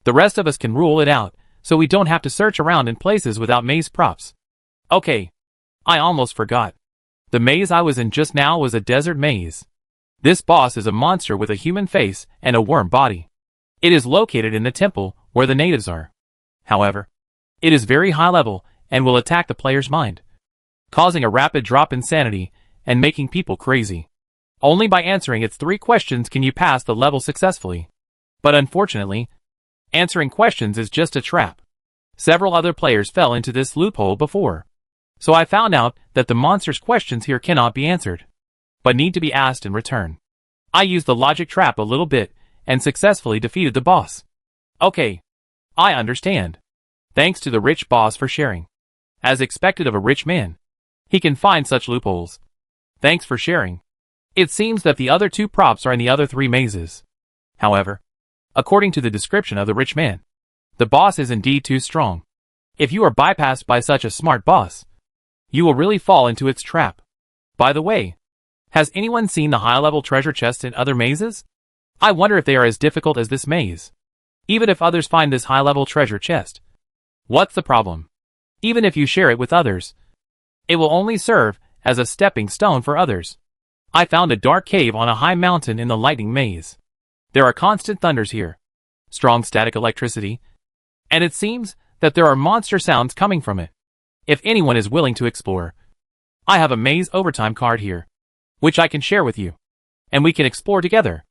The rest of us can rule it out, so we don't have to search around in places without maze props. Okay. I almost forgot. The maze I was in just now was a desert maze. This boss is a monster with a human face and a worm body. It is located in the temple where the natives are. However, it is very high level and will attack the player's mind, causing a rapid drop in sanity and making people crazy. Only by answering its 3 questions can you pass the level successfully. But unfortunately, answering questions is just a trap. Several other players fell into this loophole before. So I found out that the monster's questions here cannot be answered, but need to be asked in return. I used the logic trap a little bit and successfully defeated the boss. Okay. I understand. Thanks to the rich boss for sharing. As expected of a rich man, he can find such loopholes. Thanks for sharing. It seems that the other 2 props are in the other 3 mazes. However, according to the description of the rich man, the boss is indeed too strong. If you are bypassed by such a smart boss, you will really fall into its trap. By the way, has anyone seen the high-level treasure chests in other mazes? I wonder if they are as difficult as this maze. Even if others find this high-level treasure chest, what's the problem? Even if you share it with others, it will only serve as a stepping stone for others. I found a dark cave on a high mountain in the lightning maze. There are constant thunders here, strong static electricity, and it seems that there are monster sounds coming from it. If anyone is willing to explore, I have a maze overtime card here, which I can share with you, and we can explore together.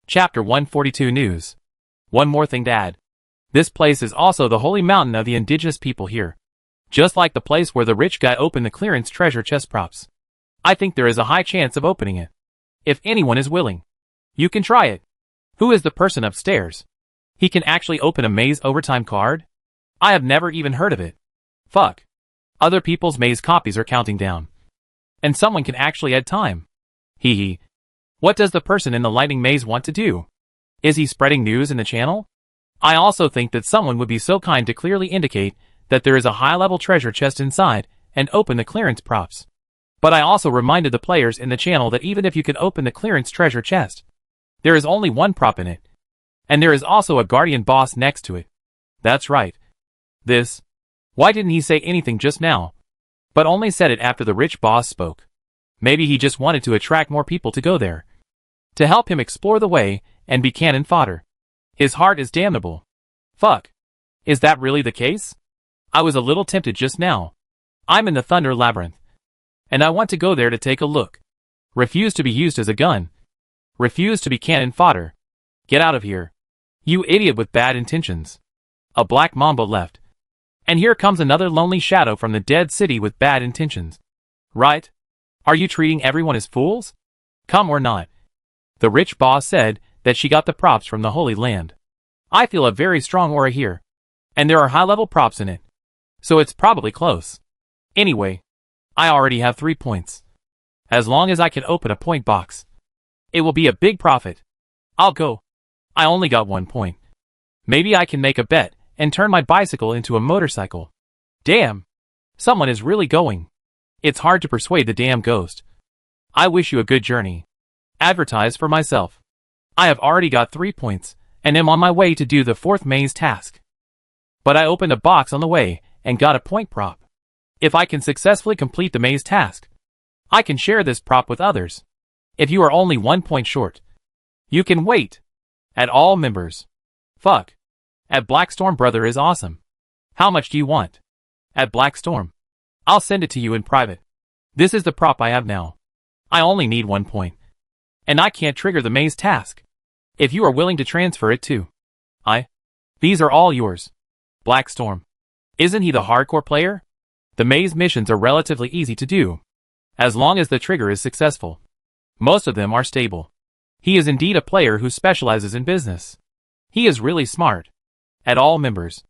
Chapter 142 News. One more thing to add. This place is also the holy mountain of the indigenous people here. Just like the place where the rich guy opened the clearance treasure chest props. I think there is a high chance of opening it. If anyone is willing, you can try it. Who is the person upstairs? He can actually open a maze overtime card? I have never even heard of it. Fuck. Other people's maze copies are counting down. And someone can actually add time. Hee hee. What does the person in the lightning maze want to do? Is he spreading news in the channel? I also think that someone would be so kind to clearly indicate that there is a high-level treasure chest inside and open the clearance props. But I also reminded the players in the channel that even if you can open the clearance treasure chest, there is only 1 prop in it. And there is also a guardian boss next to it. That's right. This. Why didn't he say anything just now? But only said it after the rich boss spoke. Maybe he just wanted to attract more people to go there. to help him explore the way and be cannon fodder. His heart is damnable. Fuck. Is that really the case? I was a little tempted just now. I'm in the Thunder Labyrinth. And I want to go there to take a look. Refuse to be used as a gun. Refuse to be cannon fodder. Get out of here. You idiot with bad intentions. A black mamba left. And here comes another lonely shadow from the dead city with bad intentions. Right? Are you treating everyone as fools? Come or not. The rich boss said that she got the props from the Holy Land. I feel a very strong aura here. And there are high-level props in it. So it's probably close. Anyway, I already have 3 points. As long as I can open a point box, it will be a big profit. I'll go. I only got 1 point. Maybe I can make a bet and turn my bicycle into a motorcycle. Damn. Someone is really going. It's hard to persuade the damn ghost. I wish you a good journey. Advertise for myself. I have already got 3 points and am on my way to do the 4th maze task. But I opened a box on the way and got a point prop. If I can successfully complete the maze task, I can share this prop with others. If you are only 1 point short, you can wait. At all members. Fuck. At Blackstorm brother is awesome. How much do you want? At Blackstorm. I'll send it to you in private. This is the prop I have now. I only need 1 point. And I can't trigger the maze task. If you are willing to transfer it to these are all yours. Blackstorm. Isn't he the hardcore player? The maze missions are relatively easy to do, as long as the trigger is successful. Most of them are stable. He is indeed a player who specializes in business. He is really smart. At all members.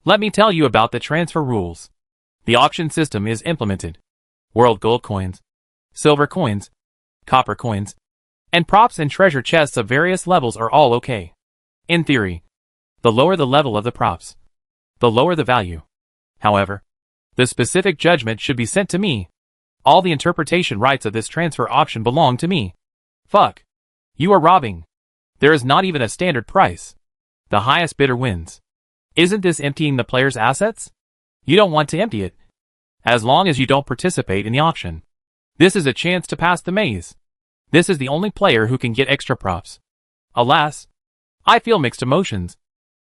Let me tell you about the transfer rules. The auction system is implemented. World gold coins, silver coins, copper coins, and props and treasure chests of various levels are all okay. In theory, the lower the level of the props, the lower the value. However, the specific judgment should be sent to me. All the interpretation rights of this transfer option belong to me. Fuck. You are robbing. There is not even a standard price. The highest bidder wins. Isn't this emptying the player's assets? You don't want to empty it. As long as you don't participate in the auction. This is a chance to pass the maze. This is the only player who can get extra props. Alas, I feel mixed emotions.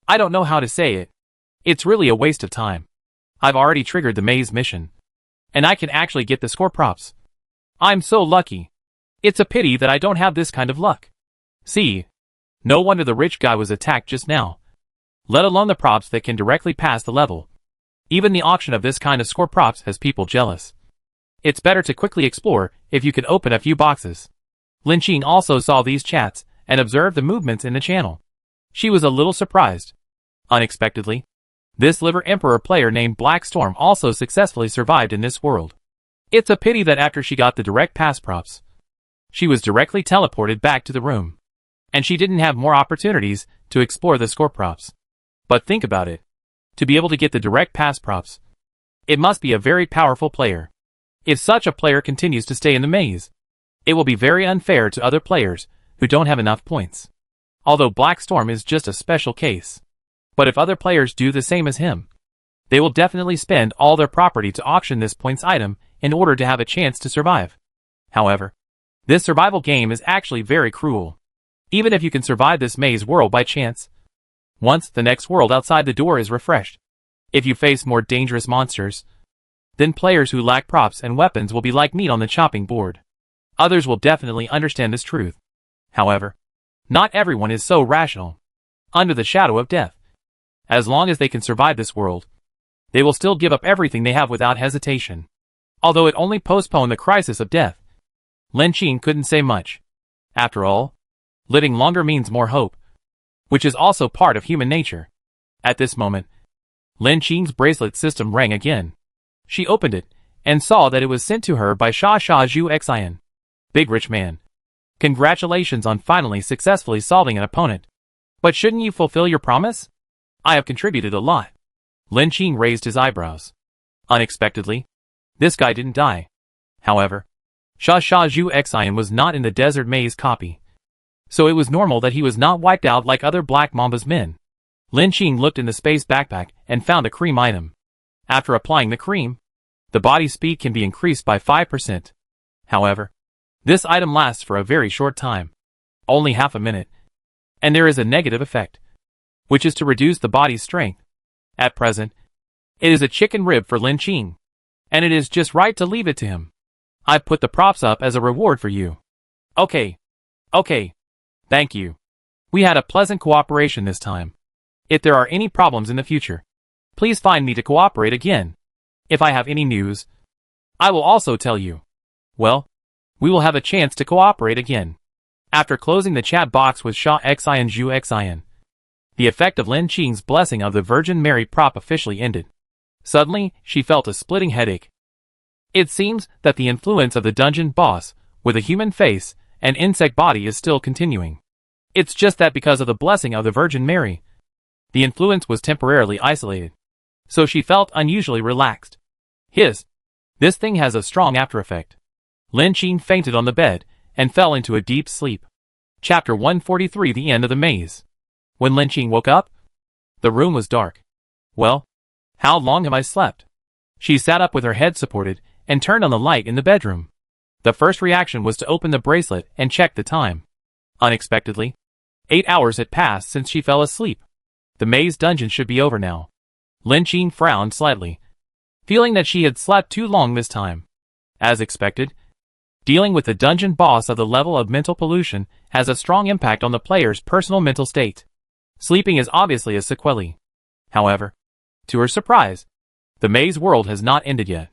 I don't know how to say it. It's really a waste of time. I've already triggered the maze mission. And I can actually get the score props. I'm so lucky. It's a pity that I don't have this kind of luck. See? No wonder the rich guy was attacked just now. Let alone the props that can directly pass the level. Even the auction of this kind of score props has people jealous. It's better to quickly explore if you can open a few boxes. Lin Qing also saw these chats and observed the movements in the channel. She was a little surprised. Unexpectedly, this Liver Emperor player named Blackstorm also successfully survived in this world. It's a pity that after she got the direct pass props, she was directly teleported back to the room. And she didn't have more opportunities to explore the score props. But think about it. To be able to get the direct pass props, it must be a very powerful player. If such a player continues to stay in the maze, it will be very unfair to other players who don't have enough points. Although Blackstorm is just a special case. But if other players do the same as him, they will definitely spend all their property to auction this points item in order to have a chance to survive. However, this survival game is actually very cruel. Even if you can survive this maze world by chance, once the next world outside the door is refreshed, if you face more dangerous monsters, then players who lack props and weapons will be like meat on the chopping board. Others will definitely understand this truth. However, not everyone is so rational. Under the shadow of death, as long as they can survive this world, they will still give up everything they have without hesitation. Although it only postponed the crisis of death, Lin Qing couldn't say much. After all, living longer means more hope, which is also part of human nature. At this moment, Lin Qing's bracelet system rang again. She opened it, and saw that it was sent to her by Sha Zhu Xian. Big rich man. Congratulations on finally successfully solving an opponent. But shouldn't you fulfill your promise? I have contributed a lot. Lin Qing raised his eyebrows. Unexpectedly, this guy didn't die. However, Sha Zhu Xian was not in the desert maze copy. So it was normal that he was not wiped out like other Black Mamba's men. Lin Qing looked in the space backpack and found a cream item. After applying the cream, the body speed can be increased by 5%. However, this item lasts for a very short time. Only half a minute. And there is a negative effect, which is to reduce the body's strength. At present, it is a chicken rib for Lin Qing, and it is just right to leave it to him. I've put the props up as a reward for you. Okay. Okay. Thank you. We had a pleasant cooperation this time. If there are any problems in the future, please find me to cooperate again. If I have any news, I will also tell you. Well, we will have a chance to cooperate again. After closing the chat box with Sha Xian Zhu Xian, the effect of Lin Qing's blessing of the Virgin Mary prop officially ended. Suddenly, she felt a splitting headache. It seems that the influence of the dungeon boss, with a human face and insect body, is still continuing. It's just that because of the blessing of the Virgin Mary, the influence was temporarily isolated. So she felt unusually relaxed. This thing has a strong after effect. Lin Qing fainted on the bed and fell into a deep sleep. Chapter 143, The End of the Maze. When Lin Qing woke up, the room was dark. Well, how long have I slept? She sat up with her head supported and turned on the light in the bedroom. The first reaction was to open the bracelet and check the time. Unexpectedly, 8 hours had passed since she fell asleep. The maze dungeon should be over now. Lin Qing frowned slightly, feeling that she had slept too long this time. As expected, dealing with the dungeon boss of the level of mental pollution has a strong impact on the player's personal mental state. Sleeping is obviously a sequelae. However, to her surprise, the maze world has not ended yet.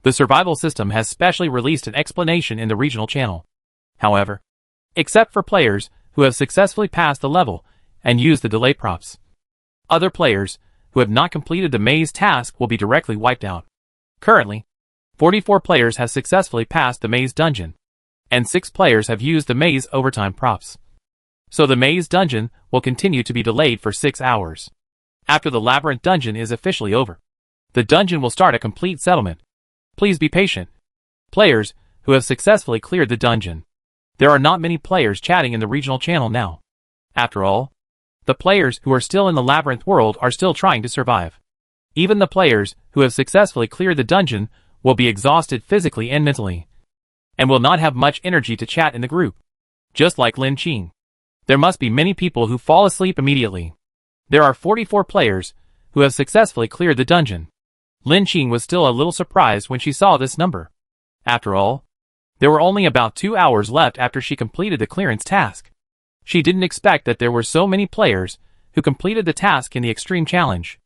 The survival system has specially released an explanation in the regional channel. However, except for players who have successfully passed the level and used the delay props, other players who have not completed the maze task will be directly wiped out. Currently, 44 players have successfully passed the maze dungeon, and 6 players have used the maze overtime props. So the maze dungeon will continue to be delayed for 6 hours. After the labyrinth dungeon is officially over, the dungeon will start a complete settlement. Please be patient. Players who have successfully cleared the dungeon. There are not many players chatting in the regional channel now. After all, the players who are still in the labyrinth world are still trying to survive. Even the players who have successfully cleared the dungeon will be exhausted physically and mentally, and will not have much energy to chat in the group. Just like Lin Qing, there must be many people who fall asleep immediately. There are 44 players who have successfully cleared the dungeon. Lin Qing was still a little surprised when she saw this number. After all, there were only about 2 hours left after she completed the clearance task. She didn't expect that there were so many players who completed the task in the extreme challenge.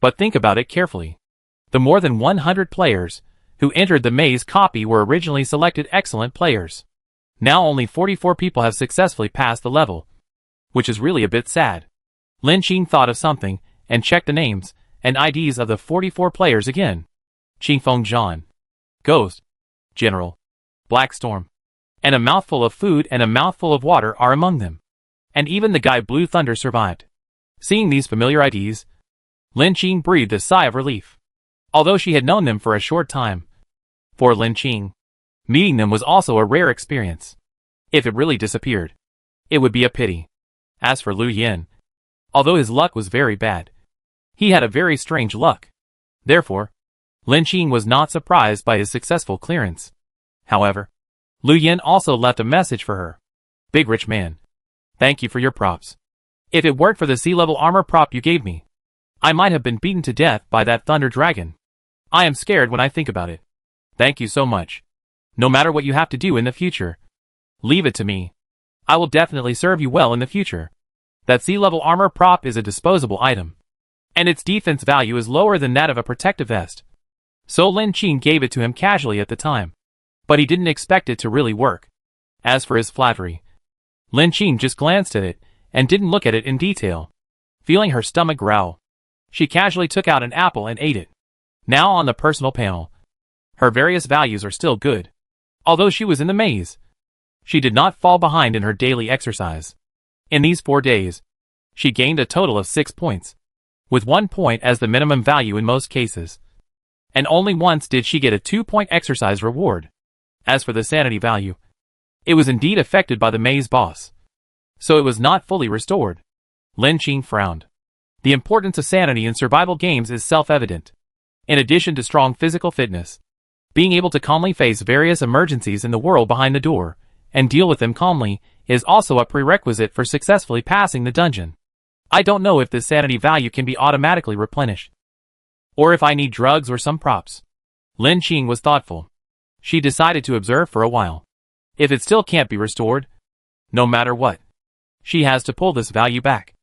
But think about it carefully. The more than 100 players who entered the maze copy were originally selected excellent players. Now only 44 people have successfully passed the level, which is really a bit sad. Lin Qing thought of something and checked the names and IDs of the 44 players again. Qingfeng Zhan, Ghost, General, Black Storm, and a mouthful of food and a mouthful of water are among them. And even the guy Blue Thunder survived. Seeing these familiar IDs, Lin Qing breathed a sigh of relief. Although she had known them for a short time. For Lin Qing, meeting them was also a rare experience. If it really disappeared, it would be a pity. As for Lu Yin, although his luck was very bad, he had a very strange luck. Therefore, Lin Qing was not surprised by his successful clearance. However, Lu Yin also left a message for her. Big rich man, thank you for your props. If it weren't for the sea-level armor prop you gave me, I might have been beaten to death by that thunder dragon. I am scared when I think about it. Thank you so much. No matter what you have to do in the future, leave it to me. I will definitely serve you well in the future. That sea-level armor prop is a disposable item, and its defense value is lower than that of a protective vest. So Lin Qing gave it to him casually at the time, but he didn't expect it to really work. As for his flattery, Lin Qing just glanced at it and didn't look at it in detail. Feeling her stomach growl, she casually took out an apple and ate it. Now on the personal panel, her various values are still good. Although she was in the maze, she did not fall behind in her daily exercise. In these 4 days, she gained a total of 6 points, with 1 point as the minimum value in most cases. And only once did she get a 2-point exercise reward. As for the sanity value, it was indeed affected by the maze boss, so it was not fully restored. Lin Qing frowned. The importance of sanity in survival games is self-evident. In addition to strong physical fitness, being able to calmly face various emergencies in the world behind the door, and deal with them calmly is also a prerequisite for successfully passing the dungeon. I don't know if this sanity value can be automatically replenished, or if I need drugs or some props. Lin Qing was thoughtful. She decided to observe for a while. If it still can't be restored, no matter what, she has to pull this value back.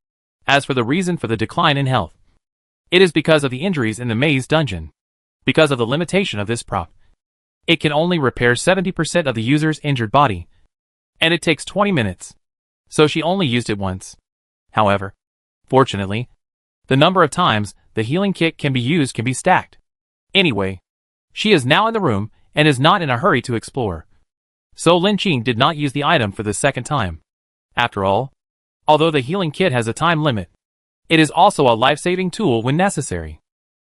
As for the reason for the decline in health, it is because of the injuries in the maze dungeon. Because of the limitation of this prop, it can only repair 70% of the user's injured body, and it takes 20 minutes. So she only used it once. However, fortunately, the number of times the healing kit can be used can be stacked. Anyway, she is now in the room and is not in a hurry to explore. So Lin Qing did not use the item for the second time. After all, although the healing kit has a time limit, it is also a life-saving tool when necessary.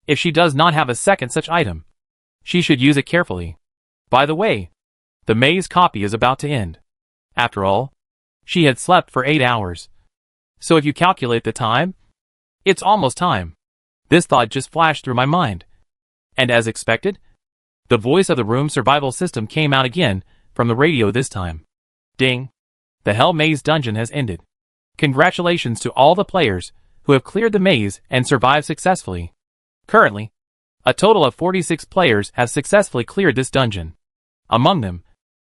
If she does not have a second such item, she should use it carefully. By the way, the maze copy is about to end. After all, she had slept for 8 hours. So if you calculate the time, it's almost time. This thought just flashed through my mind. And as expected, the voice of the room survival system came out again from the radio this time. Ding! The Hell Maze dungeon has ended. Congratulations to all the players who have cleared the maze and survived successfully. Currently, a total of 46 players have successfully cleared this dungeon. Among them,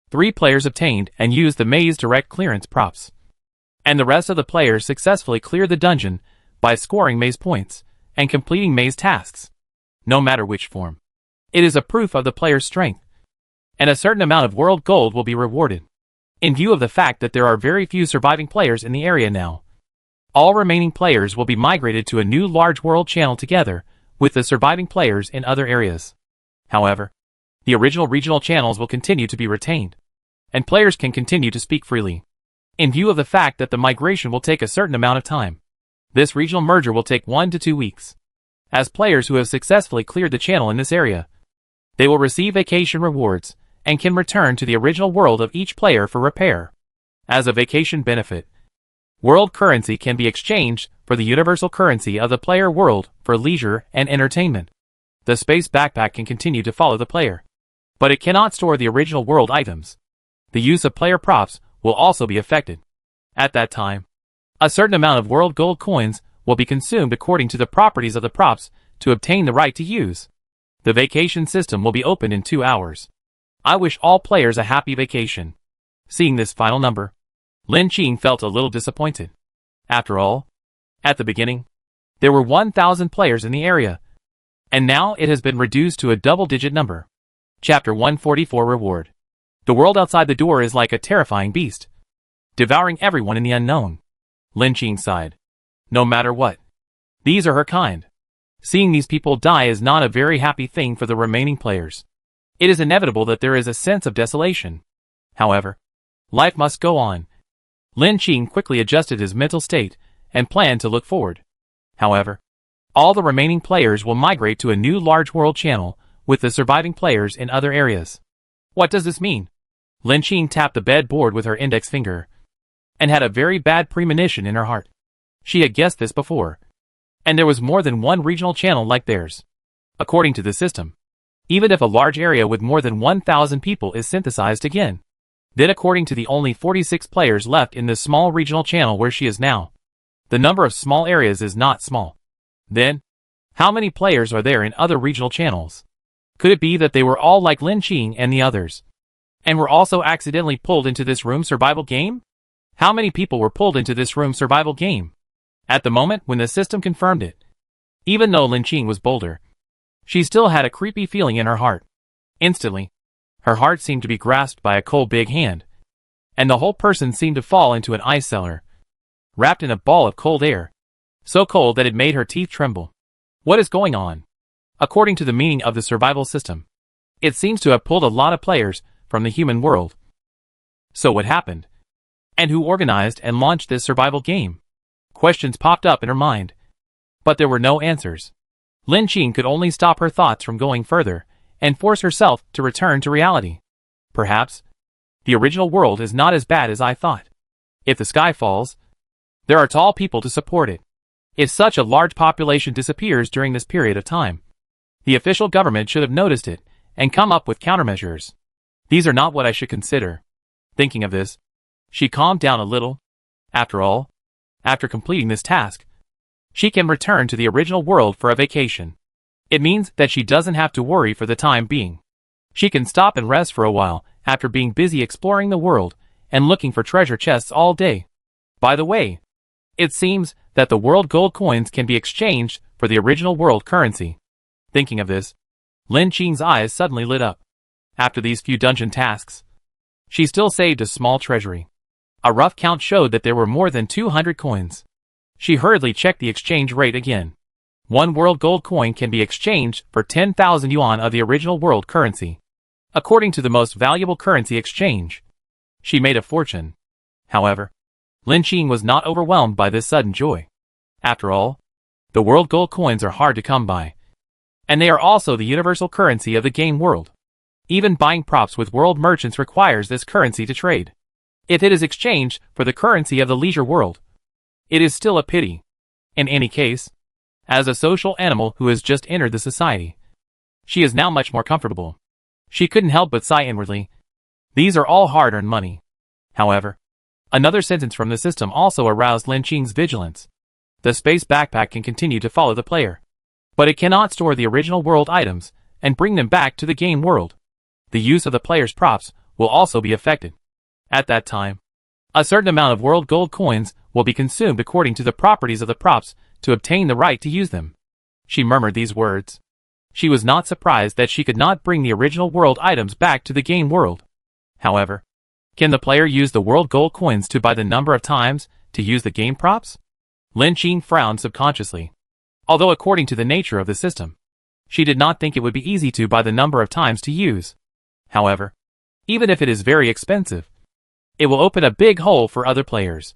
3 players obtained and used the maze direct clearance props. And the rest of the players successfully cleared the dungeon by scoring maze points and completing maze tasks. No matter which form, it is a proof of the player's strength, and a certain amount of world gold will be rewarded. In view of the fact that there are very few surviving players in the area now, all remaining players will be migrated to a new large world channel together with the surviving players in other areas. However, the original regional channels will continue to be retained, and players can continue to speak freely. In view of the fact that the migration will take a certain amount of time, this regional merger will take 1 to 2 weeks. As players who have successfully cleared the channel in this area, they will receive vacation rewards and can return to the original world of each player for repair. As a vacation benefit, world currency can be exchanged for the universal currency of the player world for leisure and entertainment. The space backpack can continue to follow the player, but it cannot store the original world items. The use of player props will also be affected. At that time, a certain amount of world gold coins will be consumed according to the properties of the props to obtain the right to use. The vacation system will be open in 2 hours. I wish all players a happy vacation. Seeing this final number, Lin Qing felt a little disappointed. After all, at the beginning, there were 1,000 players in the area, and now it has been reduced to a double-digit number. Chapter 144 Reward. The world outside the door is like a terrifying beast, devouring everyone in the unknown. Lin Qing sighed. No matter what, these are her kind. Seeing these people die is not a very happy thing for the remaining players. It is inevitable that there is a sense of desolation. However, life must go on. Lin Qing quickly adjusted his mental state and planned to look forward. However, all the remaining players will migrate to a new large world channel with the surviving players in other areas. What does this mean? Lin Qing tapped the bed board with her index finger and had a very bad premonition in her heart. She had guessed this before, and there was more than one regional channel like theirs. According to the system, even if a large area with more than 1,000 people is synthesized again, then according to the only 46 players left in this small regional channel where she is now, the number of small areas is not small. Then, how many players are there in other regional channels? Could it be that they were all like Lin Qing and the others, and were also accidentally pulled into this room survival game? How many people were pulled into this room survival game? At the moment when the system confirmed it, even though Lin Qing was bolder, she still had a creepy feeling in her heart. Instantly, her heart seemed to be grasped by a cold big hand, and the whole person seemed to fall into an ice cellar, wrapped in a ball of cold air, so cold that it made her teeth tremble. What is going on? According to the meaning of the survival system, it seems to have pulled a lot of players from the human world. So what happened? And who organized and launched this survival game? Questions popped up in her mind, but there were no answers. Lin Qing could only stop her thoughts from going further and force herself to return to reality. Perhaps the original world is not as bad as I thought. If the sky falls, there are tall people to support it. If such a large population disappears during this period of time, the official government should have noticed it and come up with countermeasures. These are not what I should consider. Thinking of this, she calmed down a little. After all, after completing this task, she can return to the original world for a vacation. It means that she doesn't have to worry for the time being. She can stop and rest for a while after being busy exploring the world and looking for treasure chests all day. By the way, it seems that the world gold coins can be exchanged for the original world currency. Thinking of this, Lin Qing's eyes suddenly lit up. After these few dungeon tasks, she still saved a small treasury. A rough count showed that there were more than 200 coins. She hurriedly checked the exchange rate again. One world gold coin can be exchanged for 10,000 yuan of the original world currency. According to the most valuable currency exchange, she made a fortune. However, Lin Qing was not overwhelmed by this sudden joy. After all, the world gold coins are hard to come by, and they are also the universal currency of the game world. Even buying props with world merchants requires this currency to trade. If it is exchanged for the currency of the leisure world, it is still a pity. In any case, as a social animal who has just entered the society, she is now much more comfortable. She couldn't help but sigh inwardly. These are all hard-earned money. However, another sentence from the system also aroused Lin Qing's vigilance. The space backpack can continue to follow the player, but it cannot store the original world items and bring them back to the game world. The use of the player's props will also be affected. At that time, a certain amount of world gold coins will be consumed according to the properties of the props to obtain the right to use them. She murmured these words. She was not surprised that she could not bring the original world items back to the game world. However, can the player use the world gold coins to buy the number of times to use the game props? Lin Qing frowned subconsciously. Although according to the nature of the system, she did not think it would be easy to buy the number of times to use. However, even if it is very expensive, it will open a big hole for other players,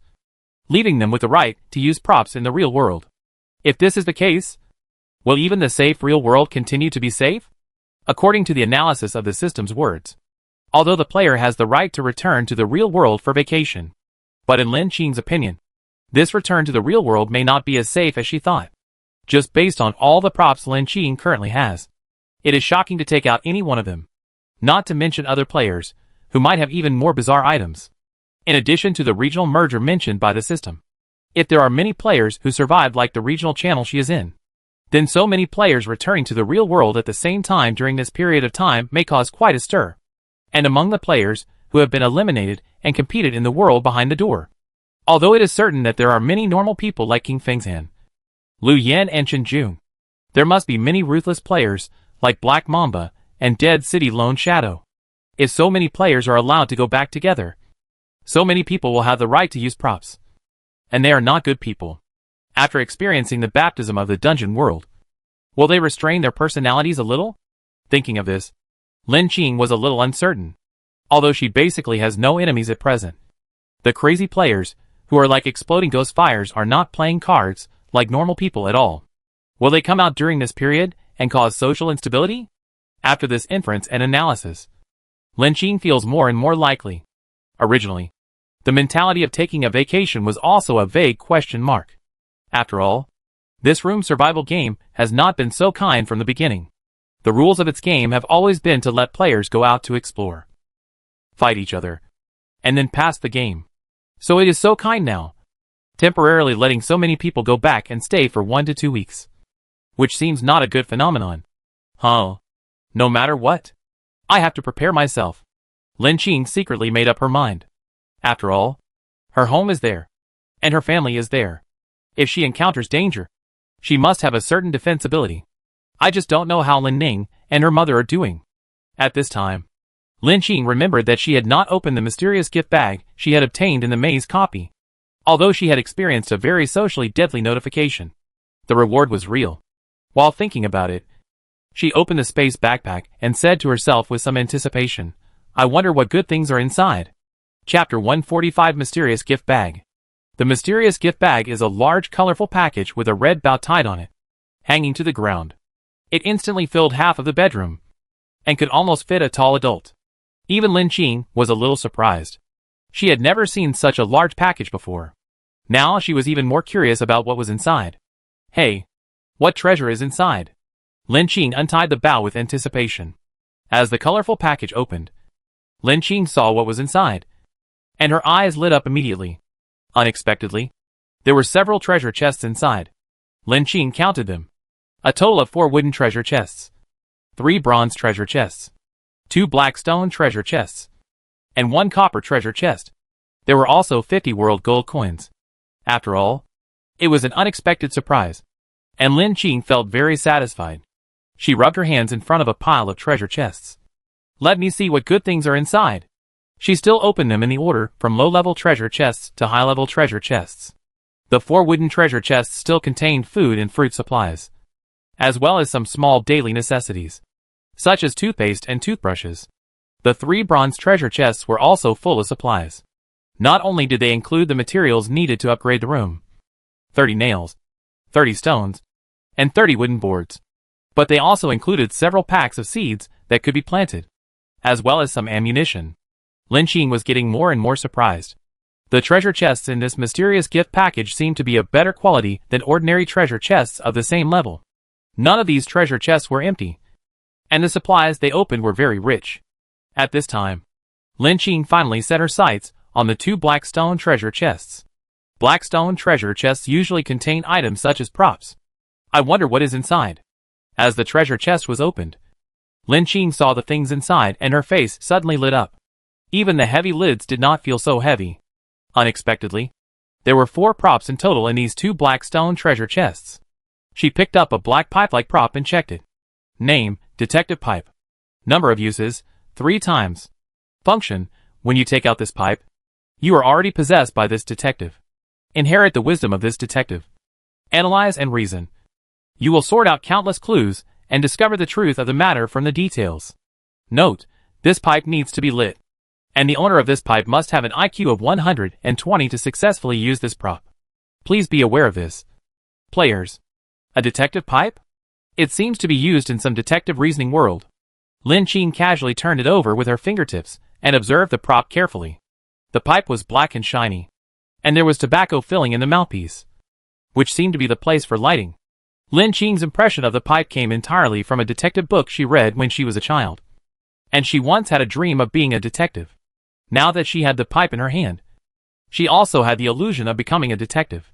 leaving them with the right to use props in the real world. If this is the case, will even the safe real world continue to be safe? According to the analysis of the system's words, although the player has the right to return to the real world for vacation, but in Lin Qing's opinion, this return to the real world may not be as safe as she thought. Just based on all the props Lin Qing currently has, it is shocking to take out any one of them, not to mention other players, who might have even more bizarre items. In addition to the regional merger mentioned by the system, if there are many players who survived like the regional channel she is in, then so many players returning to the real world at the same time during this period of time may cause quite a stir. And among the players who have been eliminated and competed in the world behind the door, although it is certain that there are many normal people like King Fengzhan, Lu Yan and Chen Jun, there must be many ruthless players like Black Mamba and Dead City Lone Shadow. If so many players are allowed to go back together, so many people will have the right to use props. And they are not good people. After experiencing the baptism of the dungeon world, will they restrain their personalities a little? Thinking of this, Lin Qing was a little uncertain. Although she basically has no enemies at present, the crazy players, who are like exploding ghost fires, are not playing cards like normal people at all. Will they come out during this period and cause social instability? After this inference and analysis, Lin Qing feels more and more likely. Originally, the mentality of taking a vacation was also a vague question mark. After all, this room survival game has not been so kind from the beginning. The rules of its game have always been to let players go out to explore, fight each other, and then pass the game. So it is so kind now, temporarily letting so many people go back and stay for 1 to 2 weeks. Which seems not a good phenomenon. Huh? No matter what, I have to prepare myself. Lin Qing secretly made up her mind. After all, her home is there, and her family is there. If she encounters danger, she must have a certain defensibility. I just don't know how Lin Ning and her mother are doing. At this time, Lin Qing remembered that she had not opened the mysterious gift bag she had obtained in the maze copy. Although she had experienced a very socially deadly notification, the reward was real. While thinking about it, she opened the space backpack and said to herself with some anticipation, I wonder what good things are inside. Chapter 145 Mysterious Gift Bag. The mysterious gift bag is a large colorful package with a red bow tied on it, hanging to the ground. It instantly filled half of the bedroom, and could almost fit a tall adult. Even Lin Qing was a little surprised. She had never seen such a large package before. Now she was even more curious about what was inside. Hey, what treasure is inside? Lin Qing untied the bow with anticipation. As the colorful package opened, Lin Qing saw what was inside. and her eyes lit up immediately. Unexpectedly, there were several treasure chests inside. Lin Qing counted them. A total of 4 wooden treasure chests, 3 bronze treasure chests, 2 black stone treasure chests, and 1 copper treasure chest. There were also 50 world gold coins. After all, it was an unexpected surprise, and Lin Qing felt very satisfied. She rubbed her hands in front of a pile of treasure chests. Let me see what good things are inside. She still opened them in the order from low-level treasure chests to high-level treasure chests. The 4 wooden treasure chests still contained food and fruit supplies, as well as some small daily necessities, such as toothpaste and toothbrushes. The 3 bronze treasure chests were also full of supplies. Not only did they include the materials needed to upgrade the room, 30 nails, 30 stones, and 30 wooden boards, but they also included several packs of seeds that could be planted, as well as some ammunition. Lin Qing was getting more and more surprised. The treasure chests in this mysterious gift package seemed to be of better quality than ordinary treasure chests of the same level. None of these treasure chests were empty, and the supplies they opened were very rich. At this time, Lin Qing finally set her sights on the 2 black stone treasure chests. Black stone treasure chests usually contain items such as props. I wonder what is inside. As the treasure chest was opened, Lin Qing saw the things inside and her face suddenly lit up. Even the heavy lids did not feel so heavy. Unexpectedly, there were 4 props in total in these 2 black stone treasure chests. She picked up a black pipe-like prop and checked it. Name, Detective Pipe. Number of uses, 3 times. Function, when you take out this pipe, you are already possessed by this detective. Inherit the wisdom of this detective. Analyze and reason. You will sort out countless clues and discover the truth of the matter from the details. Note, this pipe needs to be lit, and the owner of this pipe must have an IQ of 120 to successfully use this prop. Please be aware of this. Players. A detective pipe? It seems to be used in some detective reasoning world. Lin Qing casually turned it over with her fingertips and observed the prop carefully. The pipe was black and shiny, and there was tobacco filling in the mouthpiece, which seemed to be the place for lighting. Lin Qing's impression of the pipe came entirely from a detective book she read when she was a child, and she once had a dream of being a detective. Now that she had the pipe in her hand, she also had the illusion of becoming a detective.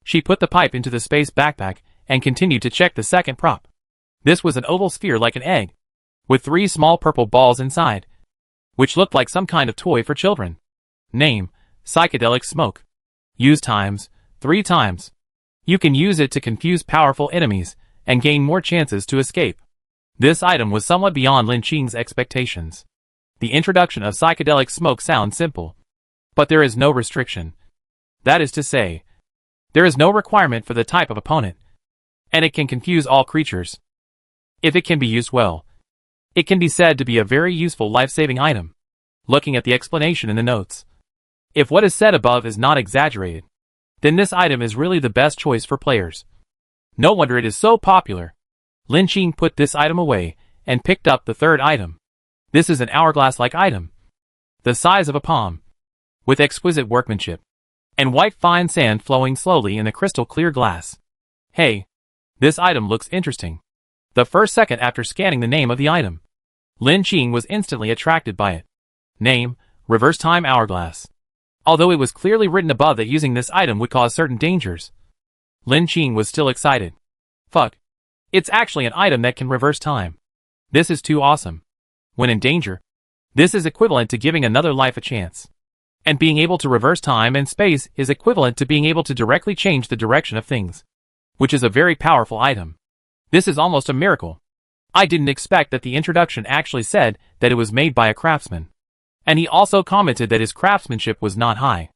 She put the pipe into the space backpack and continued to check the second prop. This was an oval sphere like an egg, with 3 small purple balls inside, which looked like some kind of toy for children. Name, Psychedelic Smoke. Use times, 3 times. You can use it to confuse powerful enemies and gain more chances to escape. This item was somewhat beyond Lin Qing's expectations. The introduction of psychedelic smoke sounds simple, but there is no restriction. That is to say, there is no requirement for the type of opponent, and it can confuse all creatures. If it can be used well, it can be said to be a very useful life-saving item. Looking at the explanation in the notes, if what is said above is not exaggerated, then this item is really the best choice for players. No wonder it is so popular. Lin Qing put this item away and picked up the 3rd item. This is an hourglass-like item, the size of a palm, with exquisite workmanship, and white fine sand flowing slowly in the crystal-clear glass. Hey, this item looks interesting. The first second after scanning the name of the item, Lin Qing was instantly attracted by it. Name, Reverse Time Hourglass. Although it was clearly written above that using this item would cause certain dangers, Lin Qing was still excited. Fuck. It's actually an item that can reverse time. This is too awesome. When in danger, this is equivalent to giving another life a chance. And being able to reverse time and space is equivalent to being able to directly change the direction of things, which is a very powerful item. This is almost a miracle. I didn't expect that the introduction actually said that it was made by a craftsman. And he also commented that his craftsmanship was not high.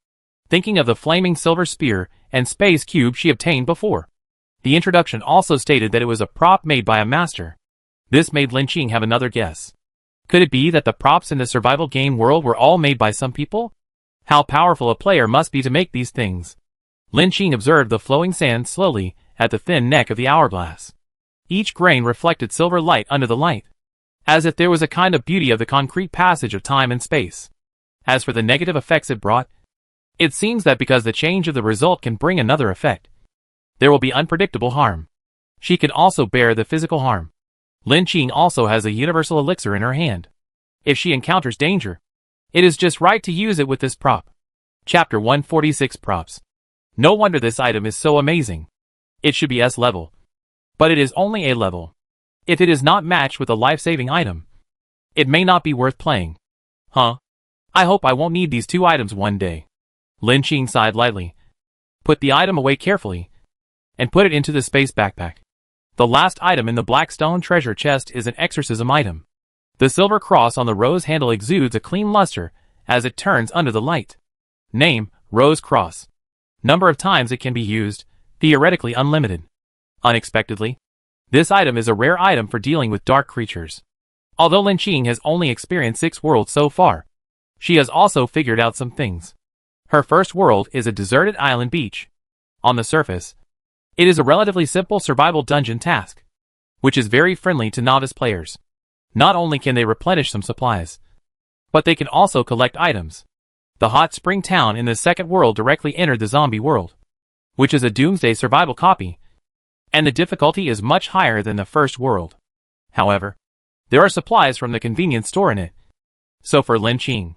Thinking of the flaming silver spear and space cube she obtained before, the introduction also stated that it was a prop made by a master. This made Lin Qing have another guess. Could it be that the props in the survival game world were all made by some people? How powerful a player must be to make these things. Lin Qing observed the flowing sand slowly at the thin neck of the hourglass. Each grain reflected silver light under the light, as if there was a kind of beauty of the concrete passage of time and space. As for the negative effects it brought, it seems that because the change of the result can bring another effect, there will be unpredictable harm. She can also bear the physical harm. Lin Qing also has a universal elixir in her hand. If she encounters danger, it is just right to use it with this prop. Chapter 146 Props. No wonder this item is so amazing. It should be S level. But it is only A level. If it is not matched with a life-saving item, it may not be worth playing. Huh? I hope I won't need these two items one day. Lin Qing sighed lightly, put the item away carefully, and put it into the space backpack. The last item in the black stone treasure chest is an exorcism item. The silver cross on the rose handle exudes a clean luster as it turns under the light. Name, Rose Cross. Number of times it can be used, theoretically unlimited. Unexpectedly, this item is a rare item for dealing with dark creatures. Although Lin Qing has only experienced 6 worlds so far, she has also figured out some things. Her first world is a deserted island beach. On the surface, it is a relatively simple survival dungeon task, which is very friendly to novice players. Not only can they replenish some supplies, but they can also collect items. The hot spring town in the second world directly entered the zombie world, which is a doomsday survival copy, and the difficulty is much higher than the first world. However, there are supplies from the convenience store in it. So for Lin Qing,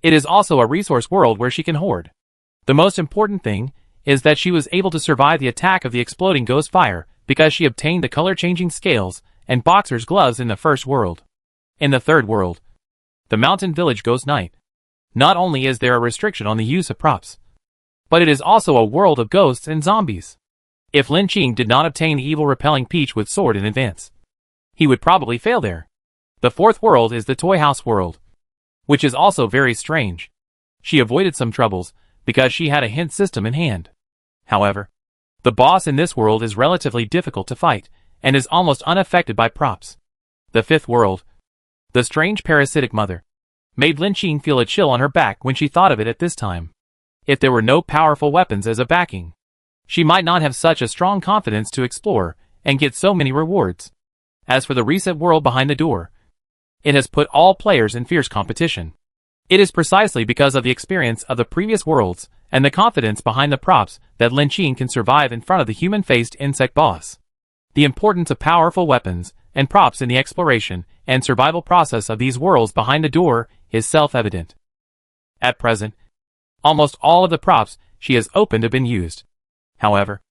it is also a resource world where she can hoard. The most important thing is that she was able to survive the attack of the exploding ghost fire because she obtained the color-changing scales and boxer's gloves in the first world. In the third world, the mountain village ghost night, not only is there a restriction on the use of props, but it is also a world of ghosts and zombies. If Lin Qing did not obtain the evil-repelling peach with sword in advance, he would probably fail there. The fourth world is the toy house world, which is also very strange. She avoided some troubles because she had a hint system in hand. However, the boss in this world is relatively difficult to fight and is almost unaffected by props. The fifth world, the strange parasitic mother, made Lin Qing feel a chill on her back when she thought of it at this time. If there were no powerful weapons as a backing, she might not have such a strong confidence to explore and get so many rewards. As for the recent world behind the door, it has put all players in fierce competition. It is precisely because of the experience of the previous worlds and the confidence behind the props that Lin Qing can survive in front of the human-faced insect boss. The importance of powerful weapons and props in the exploration and survival process of these worlds behind the door is self-evident. At present, almost all of the props she has opened have been used. However,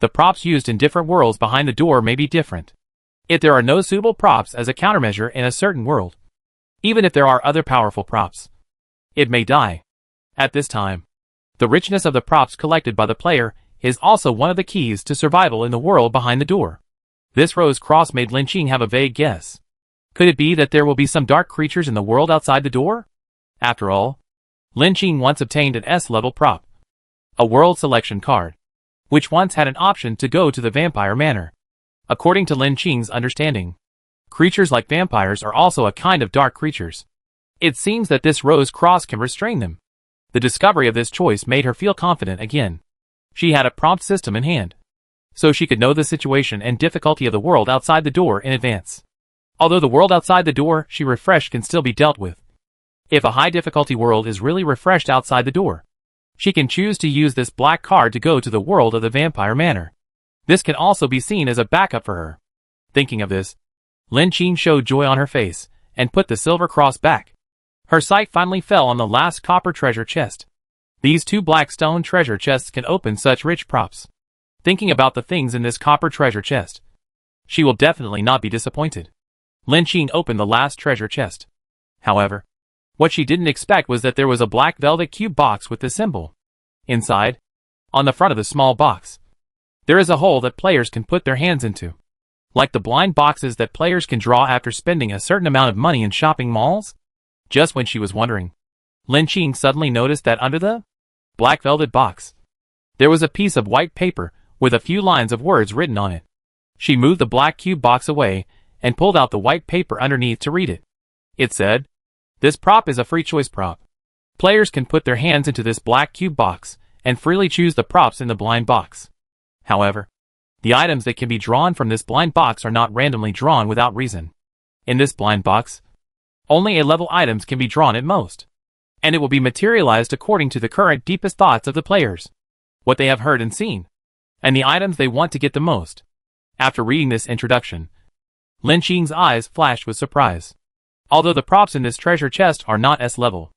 the props used in different worlds behind the door may be different. If there are no suitable props as a countermeasure in a certain world, even if there are other powerful props, it may die. At this time, the richness of the props collected by the player is also one of the keys to survival in the world behind the door. This rose cross made Lin Qing have a vague guess. Could it be that there will be some dark creatures in the world outside the door? After all, Lin Qing once obtained an S-level prop, a world selection card, which once had an option to go to the vampire manor. According to Lin Qing's understanding, creatures like vampires are also a kind of dark creatures. It seems that this rose cross can restrain them. The discovery of this choice made her feel confident again. She had a prompt system in hand, so she could know the situation and difficulty of the world outside the door in advance. Although the world outside the door she refreshed can still be dealt with. If a high difficulty world is really refreshed outside the door, she can choose to use this black card to go to the world of the vampire manor. This can also be seen as a backup for her. Thinking of this, Lin Qing showed joy on her face and put the silver cross back. Her sight finally fell on the last copper treasure chest. These 2 black stone treasure chests can open such rich props. Thinking about the things in this copper treasure chest, she will definitely not be disappointed. Lin Qing opened the last treasure chest. However, what she didn't expect was that there was a black velvet cube box with the symbol. Inside, on the front of the small box, there is a hole that players can put their hands into. Like the blind boxes that players can draw after spending a certain amount of money in shopping malls? Just when she was wondering, Lin Qing suddenly noticed that under the black velvet box, there was a piece of white paper with a few lines of words written on it. She moved the black cube box away and pulled out the white paper underneath to read it. It said, "This prop is a free choice prop. Players can put their hands into this black cube box and freely choose the props in the blind box. However, the items that can be drawn from this blind box are not randomly drawn without reason. In this blind box, only A-level items can be drawn at most, and it will be materialized according to the current deepest thoughts of the players, what they have heard and seen, and the items they want to get the most." After reading this introduction, Lin Qing's eyes flashed with surprise. Although the props in this treasure chest are not S-level,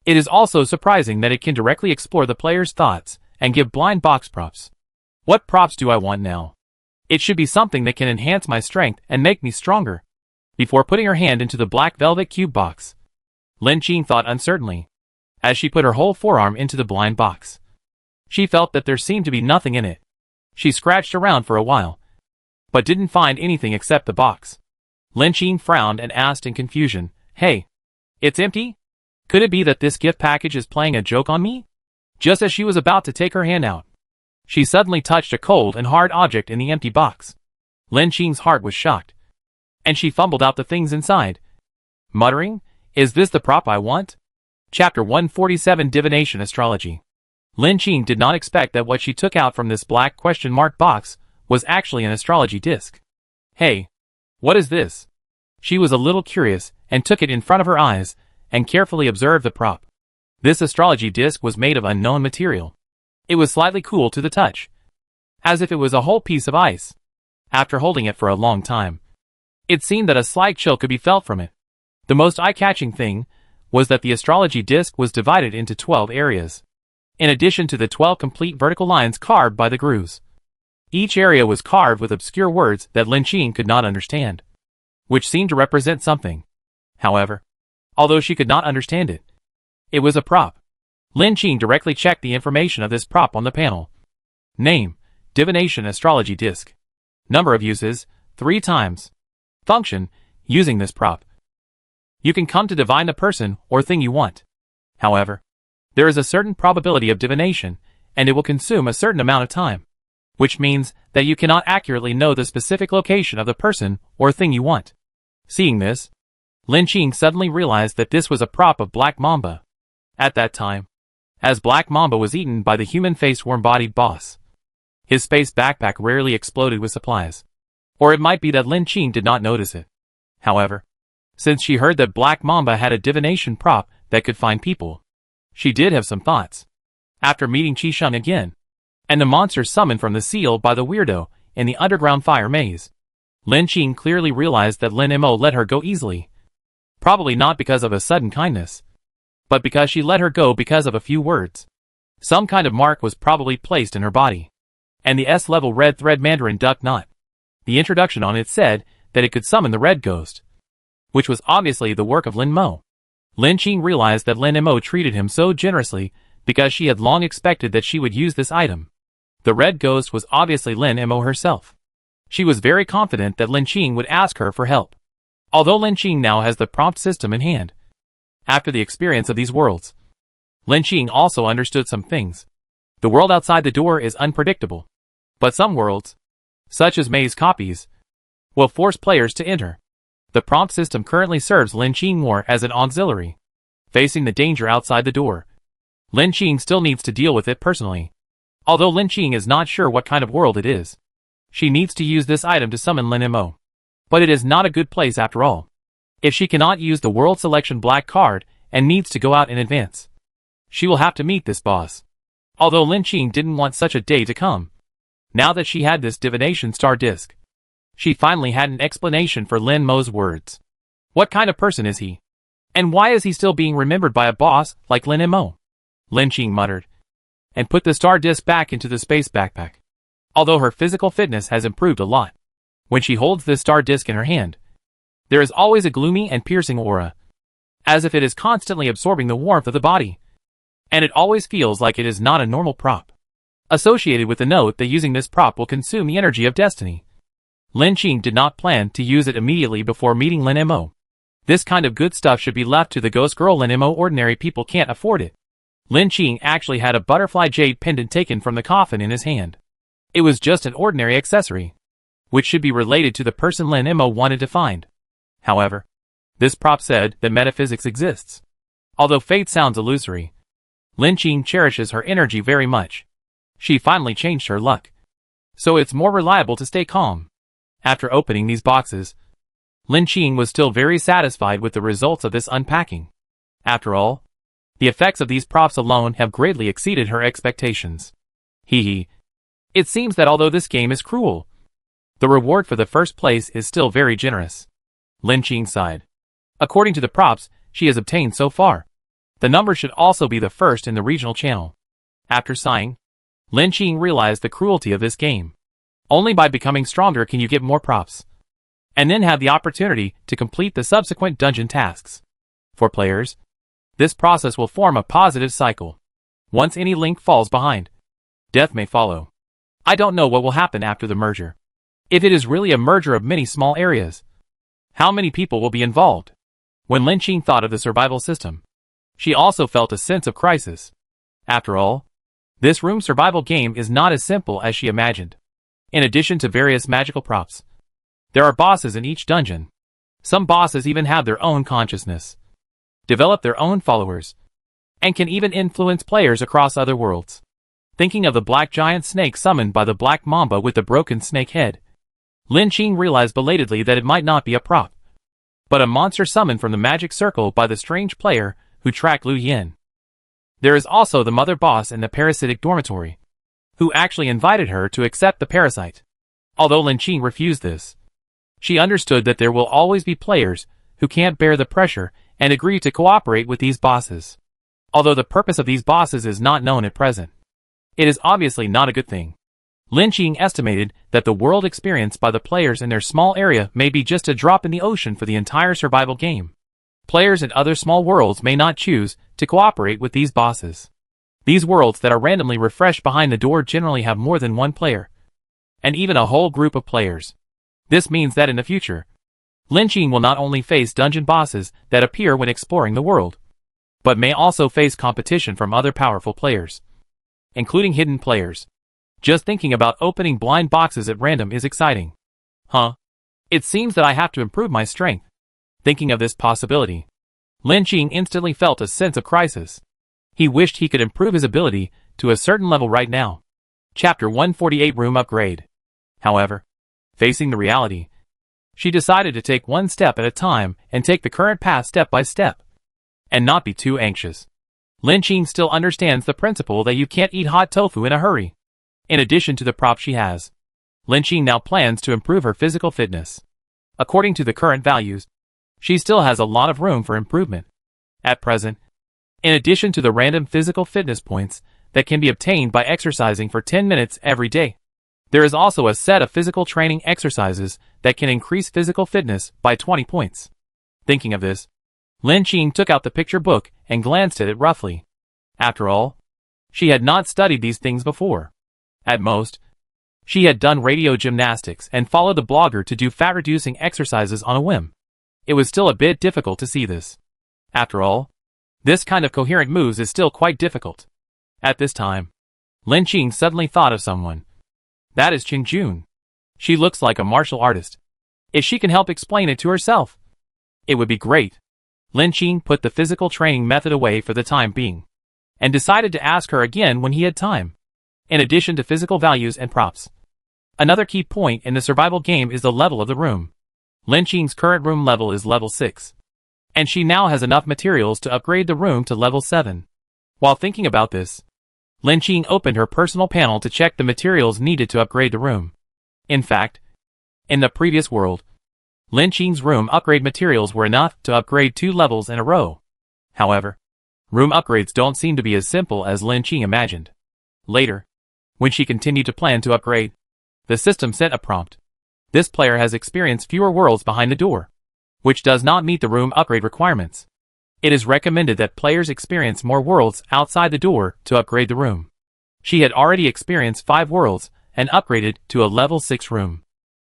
It is also surprising that it can directly explore the player's thoughts and give blind box props. What props do I want now? It should be something that can enhance my strength and make me stronger. Before putting her hand into the black velvet cube box, Lin Qing thought uncertainly. As she put her whole forearm into the blind box, she felt that there seemed to be nothing in it. She scratched around for a while, but didn't find anything except the box. Lin Qing frowned and asked in confusion, "Hey, it's empty? Could it be that this gift package is playing a joke on me?" Just as she was about to take her hand out, she suddenly touched a cold and hard object in the empty box. Lin Qing's heart was shocked, and she fumbled out the things inside, muttering, "Is this the prop I want?" Chapter 147 Divination Astrology. Lin Qing did not expect that what she took out from this black question mark box was actually an astrology disc. "Hey, what is this?" She was a little curious and took it in front of her eyes and carefully observed the prop. This astrology disc was made of unknown material. It was slightly cool to the touch, as if it was a whole piece of ice. After holding it for a long time, it seemed that a slight chill could be felt from it. The most eye-catching thing was that the astrology disc was divided into 12 areas, in addition to the 12 complete vertical lines carved by the grooves. Each area was carved with obscure words that Lin Qing could not understand, which seemed to represent something. However, although she could not understand it, it was a prop. Lin Qing directly checked the information of this prop on the panel. Name: Divination Astrology Disc. Number of uses: 3 times. Function: using this prop, you can come to divine the person or thing you want. However, there is a certain probability of divination, and it will consume a certain amount of time, which means that you cannot accurately know the specific location of the person or thing you want. Seeing this, Lin Qing suddenly realized that this was a prop of Black Mamba. At that time, as Black Mamba was eaten by the human-faced worm-bodied boss, his space backpack rarely exploded with supplies. Or it might be that Lin Qing did not notice it. However, since she heard that Black Mamba had a divination prop that could find people, she did have some thoughts. After meeting Qisheng again, and the monster summoned from the seal by the weirdo in the underground fire maze, Lin Qing clearly realized that Lin Mo let her go easily. Probably not because of a sudden kindness, but because she let her go because of a few words. Some kind of mark was probably placed in her body, and the S-level red thread Mandarin duck knot. The introduction on it said that it could summon the red ghost, which was obviously the work of Lin Mo. Lin Qing realized that Lin Mo treated him so generously because she had long expected that she would use this item. The red ghost was obviously Lin Mo herself. She was very confident that Lin Qing would ask her for help. Although Lin Qing now has the prompt system in hand, after the experience of these worlds, Lin Qing also understood some things. The world outside the door is unpredictable, but some worlds, such as maze copies, will force players to enter. The prompt system currently serves Lin Qing more as an auxiliary. Facing the danger outside the door, Lin Qing still needs to deal with it personally. Although Lin Qing is not sure what kind of world it is, she needs to use this item to summon Lin Mo. But it is not a good place after all. If she cannot use the World Selection Black card and needs to go out in advance, she will have to meet this boss. Although Lin Qing didn't want such a day to come, now that she had this divination star disc, she finally had an explanation for Lin Mo's words. What kind of person is he? And why is he still being remembered by a boss like Lin Mo? Lin Qing muttered, and put the star disc back into the space backpack. Although her physical fitness has improved a lot, when she holds this star disc in her hand, there is always a gloomy and piercing aura, as if it is constantly absorbing the warmth of the body, and it always feels like it is not a normal prop. Associated with the note that using this prop will consume the energy of destiny. Lin Qing did not plan to use it immediately before meeting Lin Mo. This kind of good stuff should be left to the ghost girl Lin Mo. Ordinary people can't afford it. Lin Qing actually had a butterfly jade pendant taken from the coffin in his hand. It was just an ordinary accessory, which should be related to the person Lin Mo wanted to find. However, this prop said that metaphysics exists. Although fate sounds illusory, Lin Qing cherishes her energy very much. She finally changed her luck, so it's more reliable to stay calm. After opening these boxes, Lin Qing was still very satisfied with the results of this unpacking. After all, the effects of these props alone have greatly exceeded her expectations. Hee. It seems that although this game is cruel, the reward for the first place is still very generous. Lin Qing sighed. According to the props she has obtained so far, The number should also be the first in the regional channel. After sighing, Lin Qing realized the cruelty of this game. Only by becoming stronger can you get more props, and then have the opportunity to complete the subsequent dungeon tasks. For players, this process will form a positive cycle. Once any link falls behind, death may follow. I don't know what will happen after the merger. If it is really a merger of many small areas, how many people will be involved? When Lin Qing thought of the survival system, she also felt a sense of crisis. After all, this room survival game is not as simple as she imagined. In addition to various magical props, there are bosses in each dungeon. Some bosses even have their own consciousness, develop their own followers, and can even influence players across other worlds. Thinking of the black giant snake summoned by the black mamba with the broken snake head, Lin Qing realized belatedly that it might not be a prop, but a monster summoned from the magic circle by the strange player who tracked Lu Yin. There is also the mother boss in the parasitic dormitory, who actually invited her to accept the parasite. Although Lin Qing refused this, she understood that there will always be players who can't bear the pressure and agree to cooperate with these bosses. Although the purpose of these bosses is not known at present, it is obviously not a good thing. Lin Qing estimated that the world experienced by the players in their small area may be just a drop in the ocean for the entire survival game. Players in other small worlds may not choose to cooperate with these bosses. These worlds that are randomly refreshed behind the door generally have more than one player, and even a whole group of players. This means that in the future, Lin Qing will not only face dungeon bosses that appear when exploring the world, but may also face competition from other powerful players, including hidden players. Just thinking about opening blind boxes at random is exciting. It seems that I have to improve my strength. Thinking of this possibility, Lin Qing instantly felt a sense of crisis. He wished he could improve his ability to a certain level right now. Chapter 148 Room Upgrade. However, facing the reality, she decided to take one step at a time and take the current path step by step, and not be too anxious. Lin Qing still understands the principle that you can't eat hot tofu in a hurry. In addition to the prop she has, Lin Qing now plans to improve her physical fitness. According to the current values, she still has a lot of room for improvement. At present, in addition to the random physical fitness points that can be obtained by exercising for 10 minutes every day, there is also a set of physical training exercises that can increase physical fitness by 20 points. Thinking of this, Lin Qing took out the picture book and glanced at it roughly. After all, she had not studied these things before. At most, she had done radio gymnastics and followed a blogger to do fat-reducing exercises on a whim. It was still a bit difficult to see this. After all, this kind of coherent moves is still quite difficult. At this time, Lin Qing suddenly thought of someone. That is Qing Jun. She looks like a martial artist. If she can help explain it to herself, it would be great. Lin Qing put the physical training method away for the time being, and decided to ask her again when he had time. In addition to physical values and props, another key point in the survival game is the level of the room. Lin Qing's current room level is level 6, and she now has enough materials to upgrade the room to level 7. While thinking about this, Lin Qing opened her personal panel to check the materials needed to upgrade the room. In fact, in the previous world, Lin Qing's room upgrade materials were enough to upgrade 2 levels in a row. However, room upgrades don't seem to be as simple as Lin Qing imagined. Later, when she continued to plan to upgrade, the system sent a prompt. This player has experienced fewer worlds behind the door, which does not meet the room upgrade requirements. It is recommended that players experience more worlds outside the door to upgrade the room. She had already experienced 5 worlds and upgraded to a level 6 room.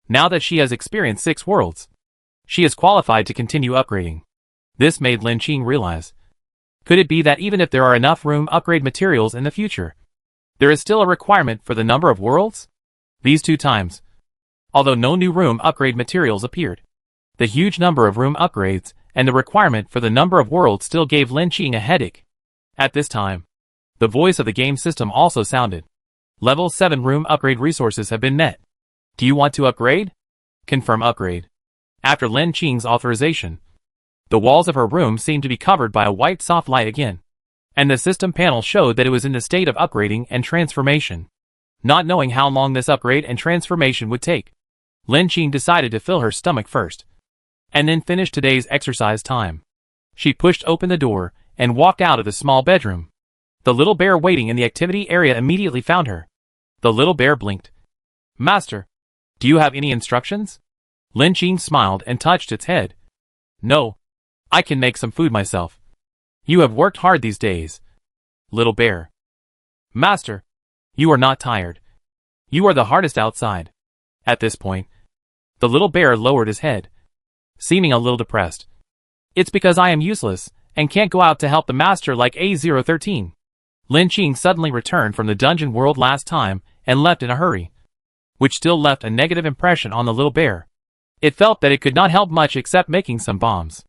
Now that she has experienced 6 worlds, she is qualified to continue upgrading. This made Lin Qing realize, could it be that even if there are enough room upgrade materials in the future, there is still a requirement for the number of worlds? These 2 times, although no new room upgrade materials appeared, the huge number of room upgrades and the requirement for the number of worlds still gave Lin Qing a headache. At this time, the voice of the game system also sounded. Level 7 room upgrade resources have been met. Do you want to upgrade? Confirm upgrade. After Lin Qing's authorization, the walls of her room seemed to be covered by a white soft light again, and the system panel showed that it was in the state of upgrading and transformation. Not knowing how long this upgrade and transformation would take, Lin Qing decided to fill her stomach first, and then finish today's exercise time. She pushed open the door and walked out of the small bedroom. The little bear waiting in the activity area immediately found her. The little bear blinked. "Master, do you have any instructions?" Lin Qing smiled and touched its head. "No. I can make some food myself. You have worked hard these days." Little bear. "Master, you are not tired. You are the hardest outside." At this point, the little bear lowered his head, seeming a little depressed. "It's because I am useless, and can't go out to help the master like A013. Lin Qing suddenly returned from the dungeon world last time, and left in a hurry, which still left a negative impression on the little bear. It felt that it could not help much except making some bombs.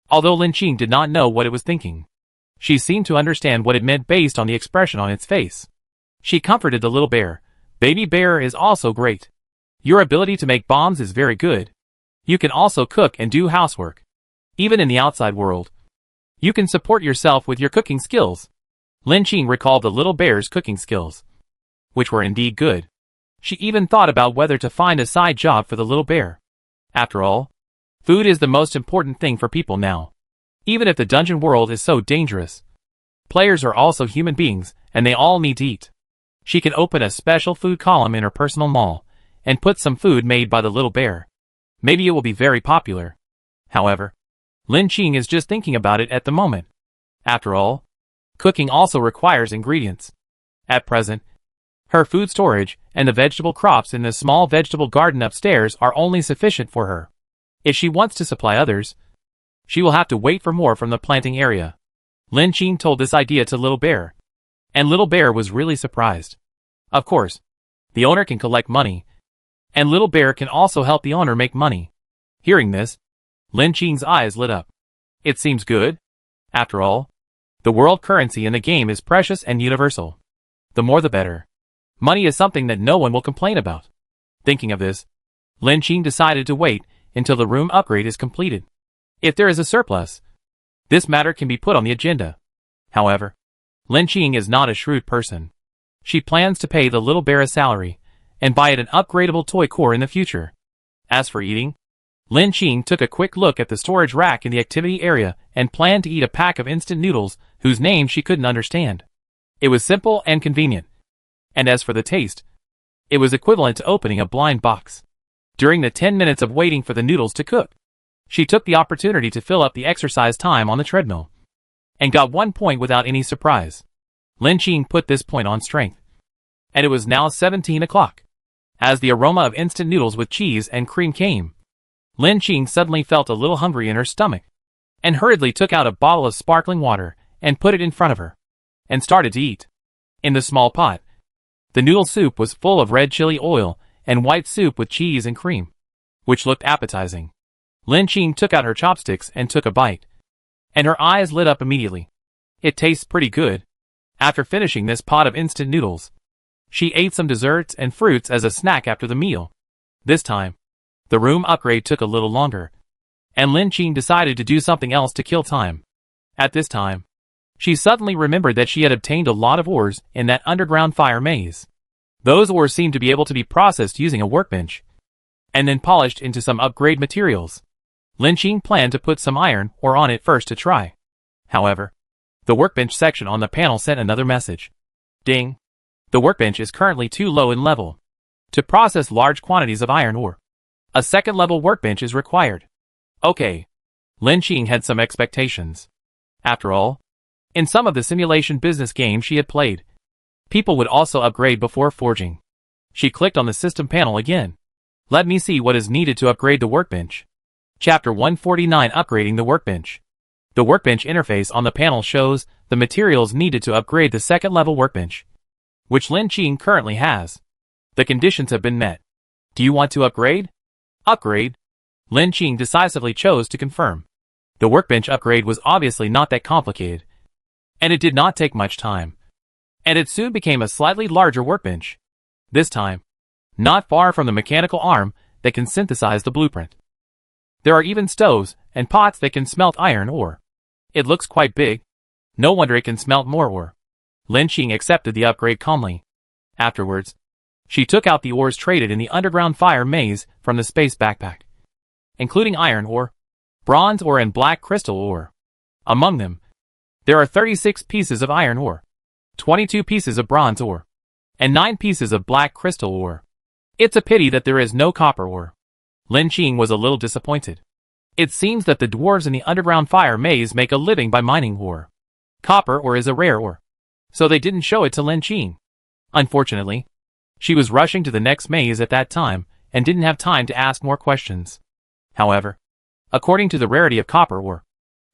Although Lin Qing did not know what it was thinking, she seemed to understand what it meant based on the expression on its face. She comforted the little bear. "Baby bear is also great. Your ability to make bombs is very good. You can also cook and do housework. Even in the outside world, you can support yourself with your cooking skills." Lin Qing recalled the little bear's cooking skills, which were indeed good. She even thought about whether to find a side job for the little bear. After all, food is the most important thing for people now. Even if the dungeon world is so dangerous, players are also human beings, and they all need to eat. She can open a special food column in her personal mall, and put some food made by the little bear. Maybe it will be very popular. However, Lin Qing is just thinking about it at the moment. After all, cooking also requires ingredients. At present, her food storage and the vegetable crops in the small vegetable garden upstairs are only sufficient for her. If she wants to supply others, she will have to wait for more from the planting area. Lin Qing told this idea to Little Bear, and Little Bear was really surprised. Of course, the owner can collect money, and Little Bear can also help the owner make money. Hearing this, Lin Qing's eyes lit up. It seems good. After all, the world currency in the game is precious and universal. The more the better. Money is something that no one will complain about. Thinking of this, Lin Qing decided to wait until the room upgrade is completed. If there is a surplus, this matter can be put on the agenda. However, Lin Qing is not a shrewd person. She plans to pay the little bear a salary, and buy it an upgradable toy core in the future. As for eating, Lin Qing took a quick look at the storage rack in the activity area and planned to eat a pack of instant noodles whose name she couldn't understand. It was simple and convenient. And as for the taste, it was equivalent to opening a blind box. During the 10 minutes of waiting for the noodles to cook, she took the opportunity to fill up the exercise time on the treadmill, and got 1 point without any surprise. Lin Qing put this point on strength. And it was now 17 o'clock. As the aroma of instant noodles with cheese and cream came, Lin Qing suddenly felt a little hungry in her stomach, and hurriedly took out a bottle of sparkling water and put it in front of her, and started to eat. In the small pot, the noodle soup was full of red chili oil and white soup with cheese and cream, which looked appetizing. Lin Qing took out her chopsticks and took a bite, and her eyes lit up immediately. It tastes pretty good. After finishing this pot of instant noodles, she ate some desserts and fruits as a snack after the meal. This time, the room upgrade took a little longer, and Lin Qing decided to do something else to kill time. At this time, she suddenly remembered that she had obtained a lot of ores in that underground fire maze. Those ores seemed to be able to be processed using a workbench, and then polished into some upgrade materials. Lin Qing planned to put some iron ore on it first to try. However, the workbench section on the panel sent another message. Ding! The workbench is currently too low in level to process large quantities of iron ore. A second-level workbench is required. Okay. Lin Qing had some expectations. After all, in some of the simulation business games she had played, people would also upgrade before forging. She clicked on the system panel again. Let me see what is needed to upgrade the workbench. Chapter 149 Upgrading the Workbench. The workbench interface on the panel shows the materials needed to upgrade the second-level workbench, which Lin Qing currently has. The conditions have been met. Do you want to upgrade? Upgrade? Lin Qing decisively chose to confirm. The workbench upgrade was obviously not that complicated, and it did not take much time. And it soon became a slightly larger workbench. This time, not far from the mechanical arm that can synthesize the blueprint. There are even stoves and pots that can smelt iron ore. It looks quite big. No wonder it can smelt more ore. Lin Qing accepted the upgrade calmly. Afterwards, she took out the ores traded in the underground fire maze from the space backpack, including iron ore, bronze ore and black crystal ore. Among them, There are 36 pieces of iron ore, 22 pieces of bronze ore, and 9 pieces of black crystal ore. It's a pity that there is no copper ore. Lin Qing was a little disappointed. It seems that the dwarves in the underground fire maze make a living by mining ore. Copper ore is a rare ore, so they didn't show it to Lin Qing. Unfortunately, she was rushing to the next maze at that time and didn't have time to ask more questions. However, according to the rarity of copper ore,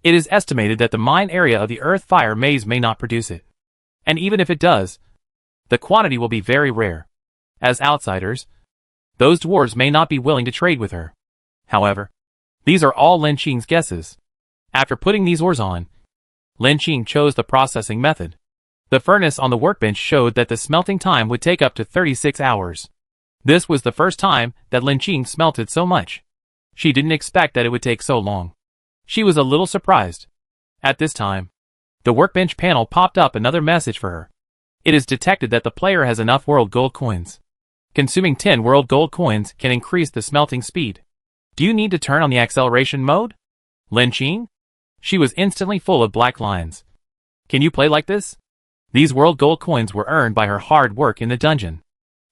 it is estimated that the mine area of the earth fire maze may not produce it. And even if it does, the quantity will be very rare. As outsiders, those dwarves may not be willing to trade with her. However, these are all Lin Qing's guesses. After putting these ores on, Lin Qing chose the processing method. The furnace on the workbench showed that the smelting time would take up to 36 hours. This was the first time that Lin Qing smelted so much. She didn't expect that it would take so long. She was a little surprised. At this time, the workbench panel popped up another message for her. It is detected that the player has enough world gold coins. Consuming 10 world gold coins can increase the smelting speed. Do you need to turn on the acceleration mode? Lin Qing? She was instantly full of black lines. Can you play like this? These world gold coins were earned by her hard work in the dungeon.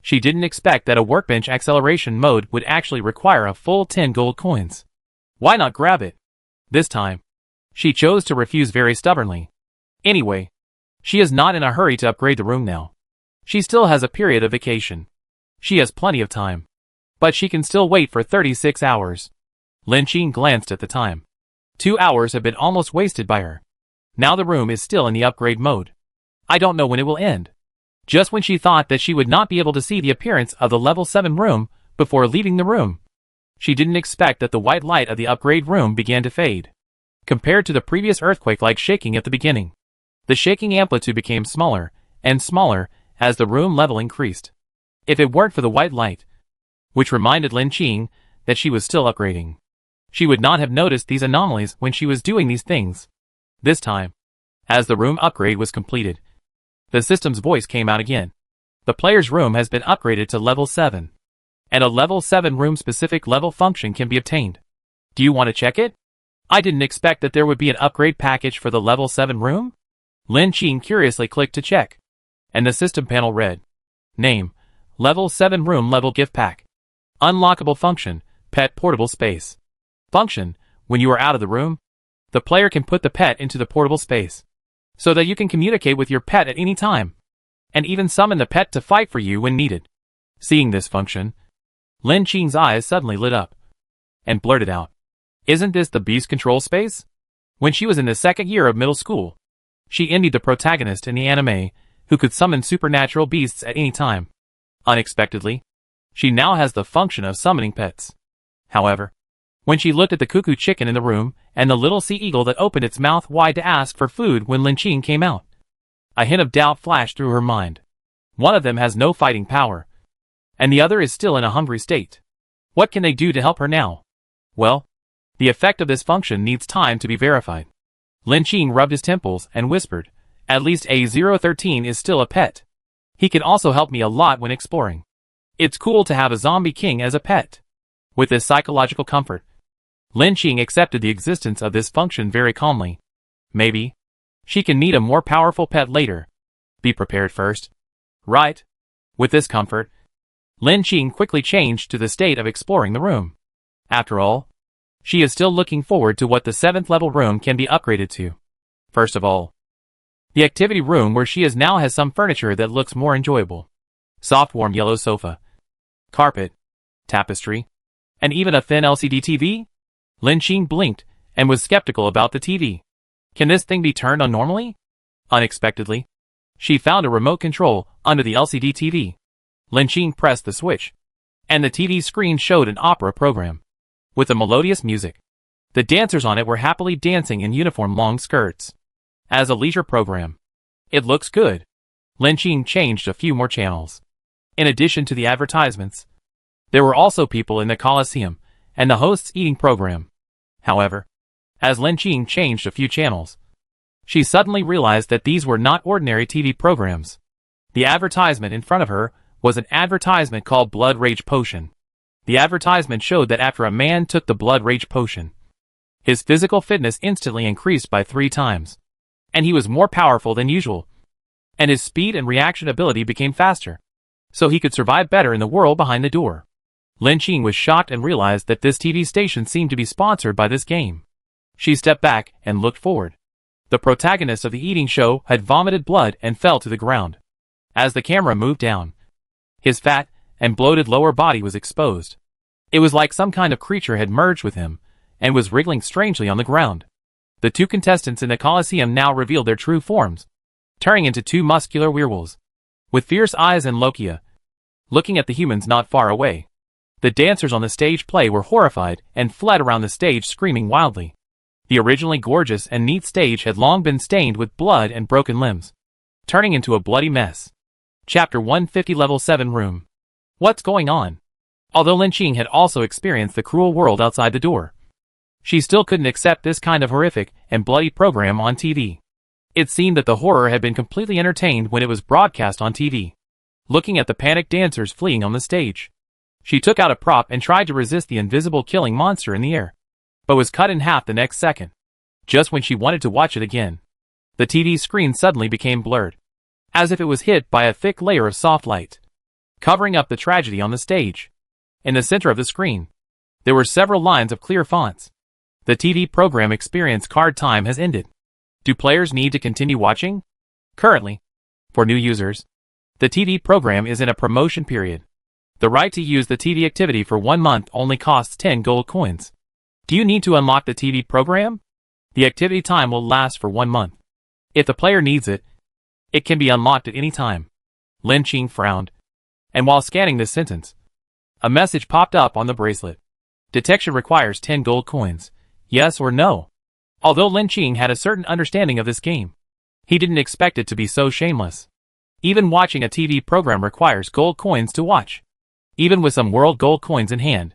She didn't expect that a workbench acceleration mode would actually require a full 10 gold coins. Why not grab it? This time, she chose to refuse very stubbornly. Anyway, she is not in a hurry to upgrade the room now. She still has a period of vacation. She has plenty of time. But she can still wait for 36 hours. Lin Qing glanced at the time. 2 hours have been almost wasted by her. Now the room is still in the upgrade mode. I don't know when it will end. Just when she thought that she would not be able to see the appearance of the level 7 room before leaving the room, she didn't expect that the white light of the upgrade room began to fade. Compared to the previous earthquake-like shaking at the beginning, the shaking amplitude became smaller and smaller as the room level increased. If it weren't for the white light, which reminded Lin Qing that she was still upgrading, she would not have noticed these anomalies when she was doing these things. This time, as the room upgrade was completed, the system's voice came out again. The player's room has been upgraded to level 7. And a level 7 room-specific level function can be obtained. Do you want to check it? I didn't expect that there would be an upgrade package for the level 7 room. Lin Qing curiously clicked to check. And the system panel read, Name, Level 7 Room Level Gift Pack. Unlockable function, Pet Portable Space. Function, when you are out of the room, the player can put the pet into the portable space, so that you can communicate with your pet at any time, and even summon the pet to fight for you when needed. Seeing this function, Lin Qing's eyes suddenly lit up, and blurted out, Isn't this the beast control space? When she was in the 2nd year of middle school, she envied the protagonist in the anime, who could summon supernatural beasts at any time. Unexpectedly, she now has the function of summoning pets. However, when she looked at the cuckoo chicken in the room, and the little sea eagle that opened its mouth wide to ask for food when Lin Qing came out, a hint of doubt flashed through her mind. One of them has no fighting power, and the other is still in a hungry state. What can they do to help her now? Well, the effect of this function needs time to be verified. Lin Qing rubbed his temples and whispered, At least A013 is still a pet. He can also help me a lot when exploring. It's cool to have a zombie king as a pet. With this psychological comfort, Lin Qing accepted the existence of this function very calmly. Maybe she can need a more powerful pet later. Be prepared first. Right? With this comfort, Lin Qing quickly changed to the state of exploring the room. After all, she is still looking forward to what the 7th level room can be upgraded to. First of all, the activity room where she is now has some furniture that looks more enjoyable. Soft warm yellow sofa, carpet, tapestry, and even a thin LCD TV? Lin Qing blinked and was skeptical about the TV. Can this thing be turned on normally? Unexpectedly, she found a remote control under the LCD TV. Lin Qing pressed the switch, and the TV screen showed an opera program with a melodious music. The dancers on it were happily dancing in uniform long skirts. As a leisure program, it looks good. Lin Qing changed a few more channels. In addition to the advertisements, there were also people in the Colosseum and the host's eating program. However, as Lin Qing changed a few channels, she suddenly realized that these were not ordinary TV programs. The advertisement in front of her was an advertisement called Blood Rage Potion. The advertisement showed that after a man took the Blood Rage Potion, his physical fitness instantly increased by 3 times. and he was more powerful than usual. And his speed and reaction ability became faster, so he could survive better in the world behind the door. Lin Qing was shocked and realized that this TV station seemed to be sponsored by this game. She stepped back and looked forward. The protagonist of the eating show had vomited blood and fell to the ground. As the camera moved down, his fat and bloated lower body was exposed. It was like some kind of creature had merged with him and was wriggling strangely on the ground. The two contestants in the Colosseum now revealed their true forms, turning into two muscular werewolves, with fierce eyes and lochia, looking at the humans not far away. The dancers on the stage play were horrified and fled around the stage screaming wildly. The originally gorgeous and neat stage had long been stained with blood and broken limbs, turning into a bloody mess. Chapter 150 Level 7 Room. What's going on? Although Lin Qing had also experienced the cruel world outside the door, she still couldn't accept this kind of horrific and bloody program on TV. It seemed that the horror had been completely entertained when it was broadcast on TV. Looking at the panicked dancers fleeing on the stage, she took out a prop and tried to resist the invisible killing monster in the air, but was cut in half the next second. Just when she wanted to watch it again, the TV screen suddenly became blurred, as if it was hit by a thick layer of soft light, covering up the tragedy on the stage. In the center of the screen, there were several lines of clear fonts. The TV program experience card time has ended. Do players need to continue watching? Currently, for new users, the TV program is in a promotion period. The right to use the TV activity for 1 month only costs 10 gold coins. Do you need to unlock the TV program? The activity time will last for 1 month. If the player needs it, it can be unlocked at any time. Lin Qing frowned, and while scanning this sentence, a message popped up on the bracelet. Detection requires 10 gold coins. Yes or no? Although Lin Qing had a certain understanding of this game, he didn't expect it to be so shameless. Even watching a TV program requires gold coins to watch. Even with some world gold coins in hand,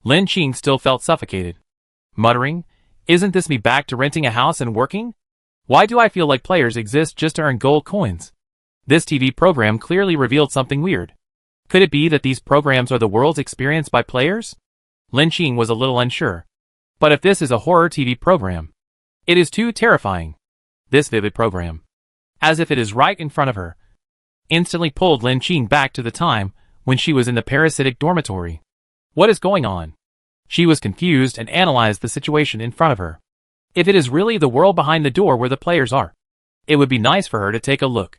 Lin Qing still felt suffocated. Muttering, "Isn't this me back to renting a house and working? Why do I feel like players exist just to earn gold coins?" This TV program clearly revealed something weird. Could it be that these programs are the worlds experienced by players? Lin Qing was a little unsure. But if this is a horror TV program, it is too terrifying. This vivid program, as if it is right in front of her, instantly pulled Lin Qing back to the time when she was in the parasitic dormitory. What is going on? She was confused and analyzed the situation in front of her. If it is really the world behind the door where the players are, it would be nice for her to take a look.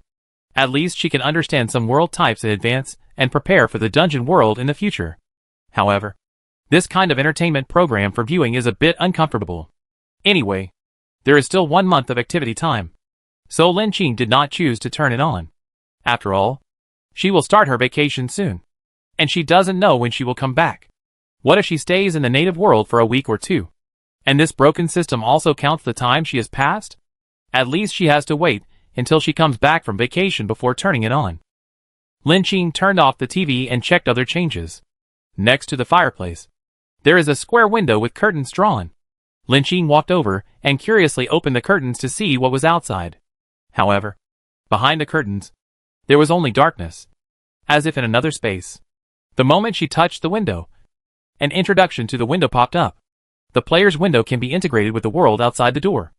At least she can understand some world types in advance and prepare for the dungeon world in the future. However, this kind of entertainment program for viewing is a bit uncomfortable. Anyway, there is still 1 month of activity time, so Lin Qing did not choose to turn it on. After all, she will start her vacation soon, and she doesn't know when she will come back. What if she stays in the native world for a week or two, and this broken system also counts the time she has passed? At least she has to wait until she comes back from vacation before turning it on. Lin Qing turned off the TV and checked other changes. Next to the fireplace, there is a square window with curtains drawn. Lin Qing walked over and curiously opened the curtains to see what was outside. However, behind the curtains, there was only darkness, as if in another space. The moment she touched the window, an introduction to the window popped up. The player's window can be integrated with the world outside the door,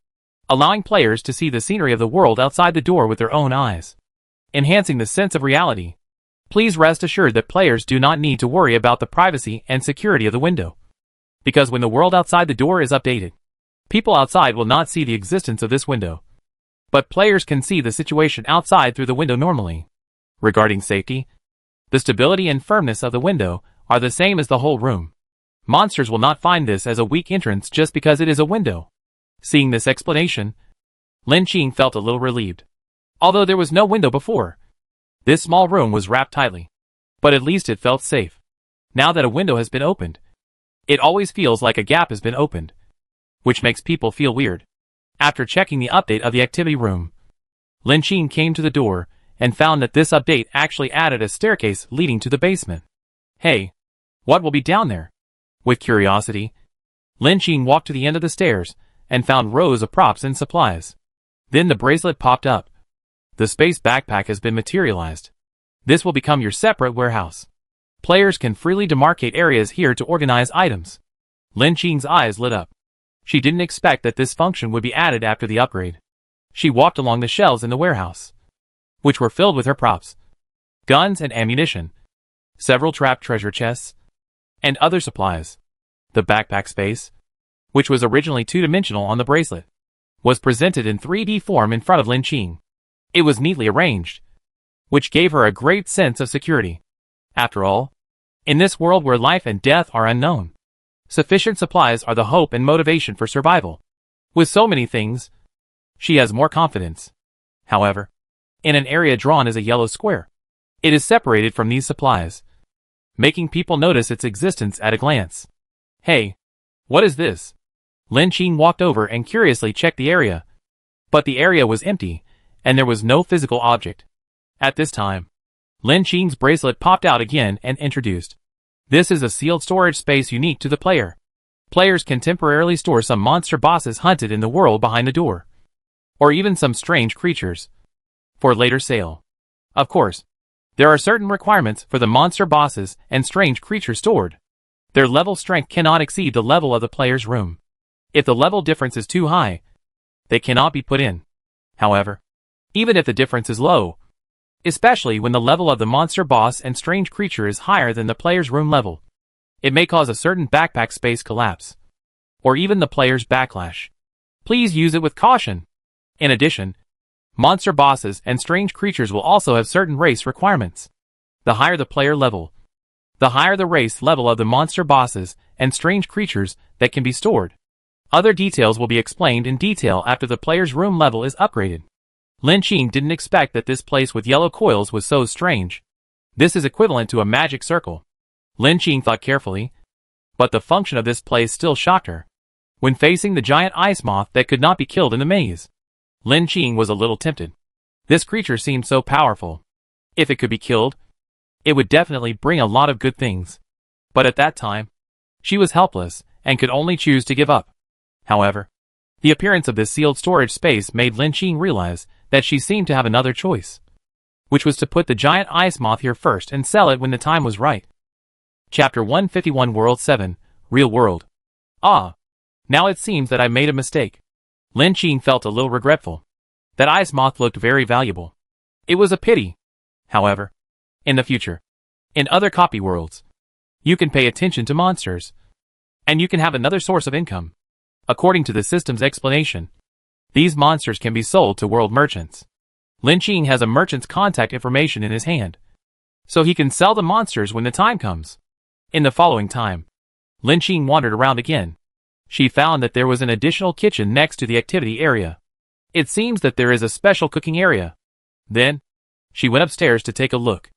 allowing players to see the scenery of the world outside the door with their own eyes, enhancing the sense of reality. Please rest assured that players do not need to worry about the privacy and security of the window, because when the world outside the door is updated, people outside will not see the existence of this window, but players can see the situation outside through the window normally. Regarding safety, the stability and firmness of the window are the same as the whole room. Monsters will not find this as a weak entrance just because it is a window. Seeing this explanation, Lin Qing felt a little relieved. Although there was no window before, this small room was wrapped tightly, but at least it felt safe. Now that a window has been opened, it always feels like a gap has been opened, which makes people feel weird. After checking the update of the activity room, Lin Qing came to the door and found that this update actually added a staircase leading to the basement. Hey, what will be down there? With curiosity, Lin Qing walked to the end of the stairs and found rows of props and supplies. Then the bracelet popped up. The space backpack has been materialized. This will become your separate warehouse. Players can freely demarcate areas here to organize items. Lin Qing's eyes lit up. She didn't expect that this function would be added after the upgrade. She walked along the shelves in the warehouse, which were filled with her props, guns and ammunition, several trapped treasure chests, and other supplies. The backpack space, which was originally two-dimensional on the bracelet, was presented in 3D form in front of Lin Qing. It was neatly arranged, which gave her a great sense of security. After all, in this world where life and death are unknown, sufficient supplies are the hope and motivation for survival. With so many things, she has more confidence. However, in an area drawn as a yellow square, it is separated from these supplies, making people notice its existence at a glance. Hey, what is this? Lin Qing walked over and curiously checked the area. But the area was empty, and there was no physical object. At this time, Lin Qing's bracelet popped out again and introduced. This is a sealed storage space unique to the player. Players can temporarily store some monster bosses hunted in the world behind the door, or even some strange creatures, for later sale. Of course, there are certain requirements for the monster bosses and strange creatures stored. Their level strength cannot exceed the level of the player's room. If the level difference is too high, they cannot be put in. However, even if the difference is low, especially when the level of the monster boss and strange creature is higher than the player's room level, it may cause a certain backpack space collapse, or even the player's backlash. Please use it with caution. In addition, monster bosses and strange creatures will also have certain race requirements. The higher the player level, the higher the race level of the monster bosses and strange creatures that can be stored. Other details will be explained in detail after the player's room level is upgraded. Lin Qing didn't expect that this place with yellow coils was so strange. This is equivalent to a magic circle. Lin Qing thought carefully, but the function of this place still shocked her. When facing the giant ice moth that could not be killed in the maze, Lin Qing was a little tempted. This creature seemed so powerful. If it could be killed, it would definitely bring a lot of good things. But at that time, she was helpless and could only choose to give up. However, the appearance of this sealed storage space made Lin Qing realize that she seemed to have another choice, which was to put the giant ice moth here first and sell it when the time was right. Chapter 151 World 7, Real World. Ah, now it seems that I made a mistake. Lin Qing felt a little regretful. That ice moth looked very valuable. It was a pity. However, in the future, in other copy worlds, you can pay attention to monsters, and you can have another source of income. According to the system's explanation, these monsters can be sold to world merchants. Lin Qing has a merchant's contact information in his hand, so he can sell the monsters when the time comes. In the following time, Lin Qing wandered around again. She found that there was an additional kitchen next to the activity area. It seems that there is a special cooking area. Then, she went upstairs to take a look.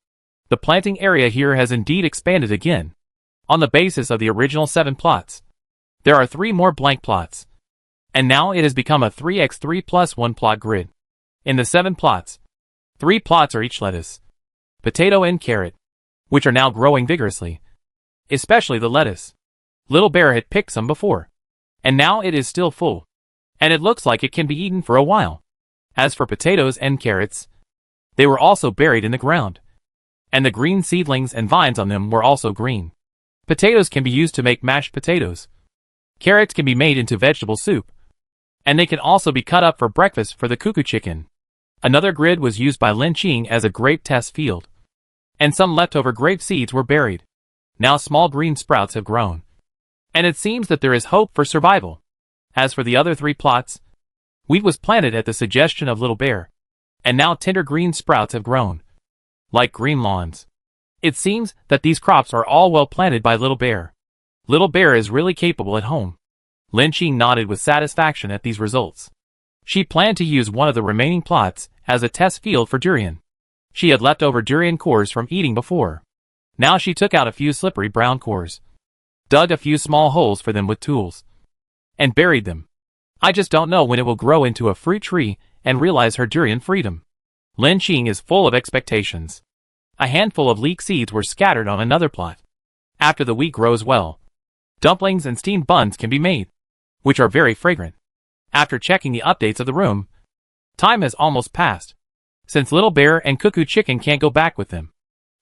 The planting area here has indeed expanded again. On the basis of the original 7 plots, there are 3 more blank plots, and now it has become a 3x3 plus 1 plot grid. In the 7 plots, 3 plots are each lettuce, potato and carrot, which are now growing vigorously, especially the lettuce. Little Bear had picked some before, and now it is still full, and it looks like it can be eaten for a while. As for potatoes and carrots, they were also buried in the ground, and the green seedlings and vines on them were also green. Potatoes can be used to make mashed potatoes. Carrots can be made into vegetable soup, and they can also be cut up for breakfast for the cuckoo chicken. Another grid was used by Lin Qing as a grape test field, and some leftover grape seeds were buried. Now small green sprouts have grown, and it seems that there is hope for survival. As for the other 3 plots, wheat was planted at the suggestion of Little Bear, and now tender green sprouts have grown, like green lawns. It seems that these crops are all well planted by Little Bear. Little Bear is really capable at home. Lin Qing nodded with satisfaction at these results. She planned to use one of the remaining plots as a test field for durian. She had leftover durian cores from eating before. Now she took out a few slippery brown cores, dug a few small holes for them with tools, and buried them. I just don't know when it will grow into a fruit tree and realize her durian freedom. Lin Qing is full of expectations. A handful of leek seeds were scattered on another plot. After the wheat grows well, dumplings and steamed buns can be made, which are very fragrant. After checking the updates of the room, time has almost passed, since Little Bear and Cuckoo Chicken can't go back with them.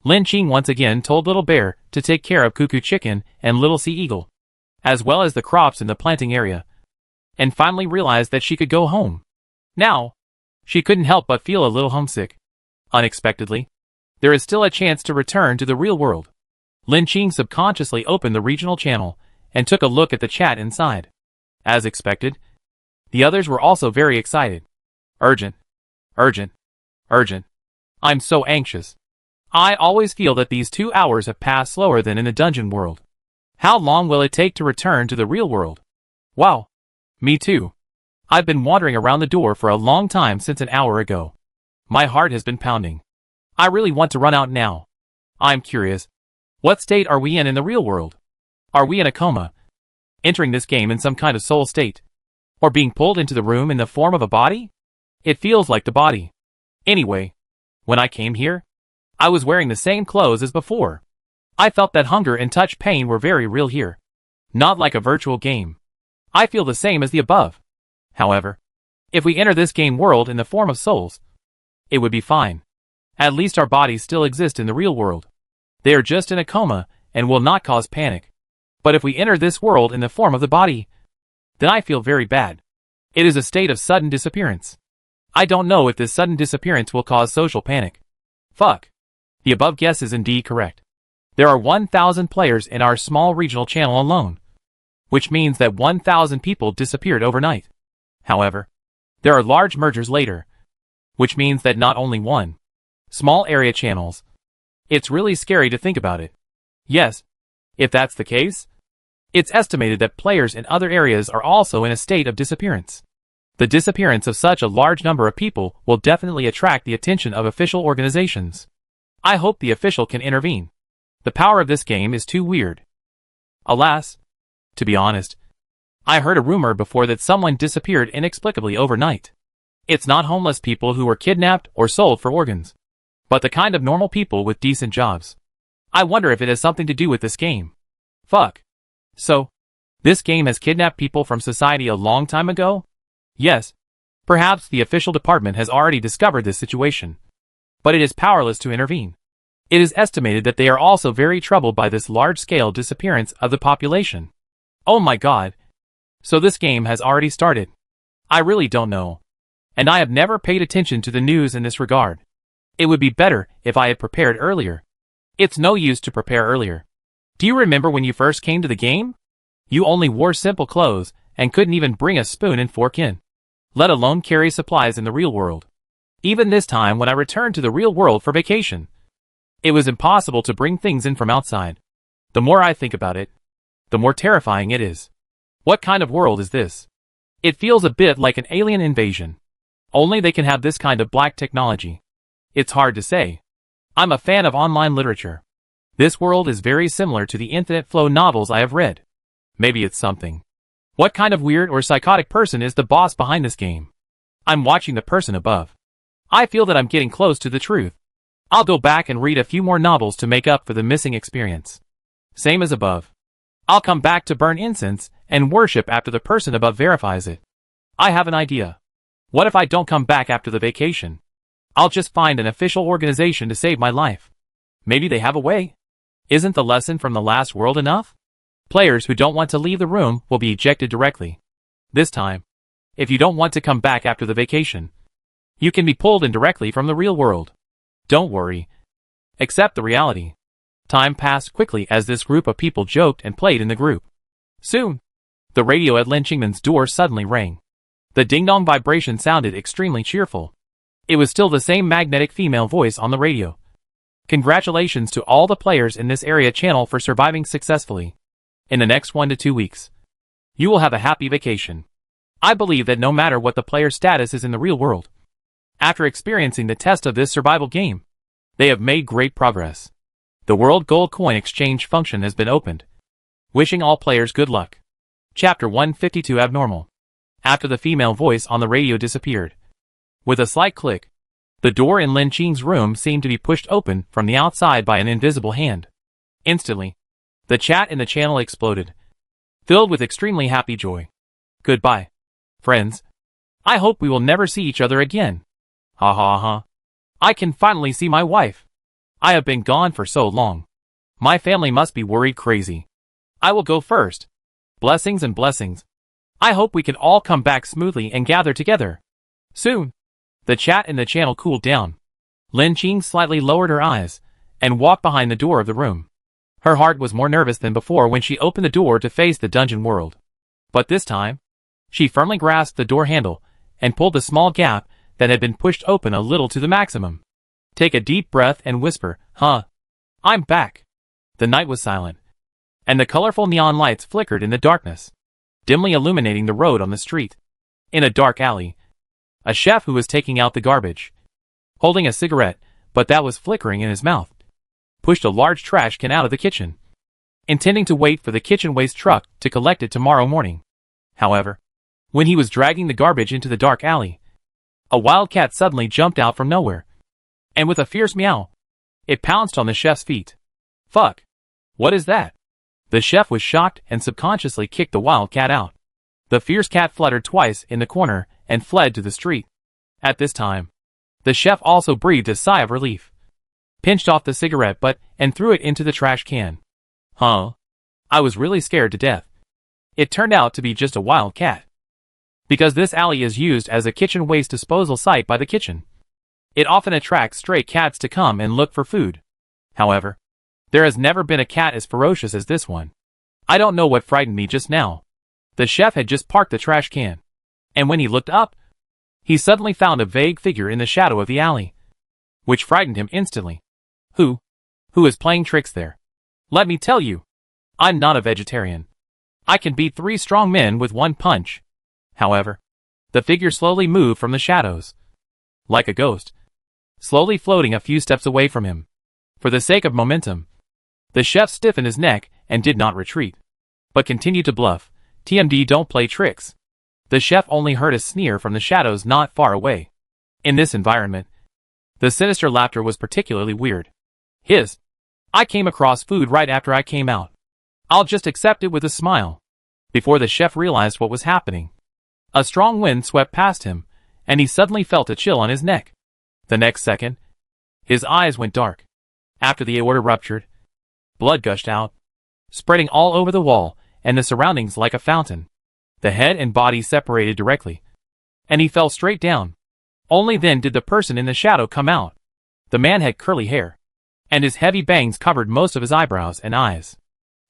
Lin Qing once again told Little Bear to take care of Cuckoo Chicken and Little Sea Eagle, as well as the crops in the planting area, and finally realized that she could go home. Now, She couldn't help but feel a little homesick. Unexpectedly, there is still a chance to return to the real world. Lin Qing subconsciously opened the regional channel and took a look at the chat inside. As expected, the others were also very excited. Urgent. Urgent. Urgent. I'm so anxious. I always feel that these 2 hours have passed slower than in the dungeon world. How long will it take to return to the real world? Wow. Me too. I've been wandering around the door for a long time since an hour ago. My heart has been pounding. I really want to run out now. I'm curious. What state are we in the real world? Are we in a coma? Entering this game in some kind of soul state? Or being pulled into the room in the form of a body? It feels like the body. Anyway, when I came here, I was wearing the same clothes as before. I felt that hunger and touch pain were very real here. Not like a virtual game. I feel the same as the above. However, if we enter this game world in the form of souls, it would be fine. At least our bodies still exist in the real world. They are just in a coma and will not cause panic. But if we enter this world in the form of the body, then I feel very bad. It is a state of sudden disappearance. I don't know if this sudden disappearance will cause social panic. Fuck. The above guess is indeed correct. There are 1,000 players in our small regional channel alone, which means that 1,000 people disappeared overnight. However, there are large mergers later, which means that not only one. Small area channels. It's really scary to think about it. Yes, if that's the case, it's estimated that players in other areas are also in a state of disappearance. The disappearance of such a large number of people will definitely attract the attention of official organizations. I hope the official can intervene. The power of this game is too weird. Alas, to be honest, I heard a rumor before that someone disappeared inexplicably overnight. It's not homeless people who were kidnapped or sold for organs, but the kind of normal people with decent jobs. I wonder if it has something to do with this game. Fuck. So, this game has kidnapped people from society a long time ago? Yes. Perhaps the official department has already discovered this situation, but it is powerless to intervene. It is estimated that they are also very troubled by this large-scale disappearance of the population. Oh my god. So this game has already started. I really don't know. And I have never paid attention to the news in this regard. It would be better if I had prepared earlier. It's no use to prepare earlier. Do you remember when you first came to the game? You only wore simple clothes and couldn't even bring a spoon and fork in, let alone carry supplies in the real world. Even this time when I returned to the real world for vacation, it was impossible to bring things in from outside. The more I think about it, the more terrifying it is. What kind of world is this? It feels a bit like an alien invasion. Only they can have this kind of black technology. It's hard to say. I'm a fan of online literature. This world is very similar to the Infinite Flow novels I have read. Maybe it's something. What kind of weird or psychotic person is the boss behind this game? I'm watching the person above. I feel that I'm getting close to the truth. I'll go back and read a few more novels to make up for the missing experience. Same as above. I'll come back to burn incense and worship after the person above verifies it. I have an idea. What if I don't come back after the vacation? I'll just find an official organization to save my life. Maybe they have a way. Isn't the lesson from the last world enough? Players who don't want to leave the room will be ejected directly. This time, if you don't want to come back after the vacation, you can be pulled in directly from the real world. Don't worry. Accept the reality. Time passed quickly as this group of people joked and played in the group. Soon, the radio at Lin Qingman's door suddenly rang. The ding-dong vibration sounded extremely cheerful. It was still the same magnetic female voice on the radio. Congratulations to all the players in this area channel for surviving successfully. In the next 1 to 2 weeks, you will have a happy vacation. I believe that no matter what the player's status is in the real world, after experiencing the test of this survival game, they have made great progress. The World Gold Coin Exchange function has been opened. Wishing all players good luck. Chapter 152 Abnormal. After the female voice on the radio disappeared, with a slight click, the door in Lin Qing's room seemed to be pushed open from the outside by an invisible hand. Instantly, the chat in the channel exploded, filled with extremely happy joy. Goodbye, friends. I hope we will never see each other again. Ha ha ha. I can finally see my wife. I have been gone for so long. My family must be worried crazy. I will go first. Blessings and blessings. I hope we can all come back smoothly and gather together soon. The chat in the channel cooled down. Lin Qing slightly lowered her eyes and walked behind the door of the room. Her heart was more nervous than before when she opened the door to face the dungeon world. But this time, she firmly grasped the door handle and pulled the small gap that had been pushed open a little to the maximum. Take a deep breath and whisper, "Huh? I'm back." The night was silent, and the colorful neon lights flickered in the darkness, dimly illuminating the road on the street. In a dark alley, a chef who was taking out the garbage, holding a cigarette, but that was flickering in his mouth, pushed a large trash can out of the kitchen, intending to wait for the kitchen waste truck to collect it tomorrow morning. However, when he was dragging the garbage into the dark alley, a wildcat suddenly jumped out from nowhere, and with a fierce meow, it pounced on the chef's feet. "Fuck! What is that?" The chef was shocked and subconsciously kicked the wildcat out. The fierce cat fluttered twice in the corner and fled to the street. At this time, the chef also breathed a sigh of relief, pinched off the cigarette butt and threw it into the trash can. "Huh? I was really scared to death." It turned out to be just a wild cat. Because this alley is used as a kitchen waste disposal site by the kitchen, it often attracts stray cats to come and look for food. However, there has never been a cat as ferocious as this one. I don't know what frightened me just now. The chef had just parked the trash can, and when he looked up, he suddenly found a vague figure in the shadow of the alley, which frightened him instantly. Who is playing tricks there? Let me tell you, I'm not a vegetarian. I can beat 3 strong men with 1 punch. However, the figure slowly moved from the shadows, like a ghost, slowly floating a few steps away from him. For the sake of momentum, the chef stiffened his neck and did not retreat, but continued to bluff. TMD, don't play tricks. The chef only heard a sneer from the shadows not far away. In this environment, the sinister laughter was particularly weird. I came across food right after I came out. I'll just accept it with a smile. Before the chef realized what was happening, a strong wind swept past him, and he suddenly felt a chill on his neck. The next second, his eyes went dark. After the aorta ruptured, blood gushed out, spreading all over the wall and the surroundings like a fountain. The head and body separated directly, and he fell straight down. Only then did the person in the shadow come out. The man had curly hair, and his heavy bangs covered most of his eyebrows and eyes.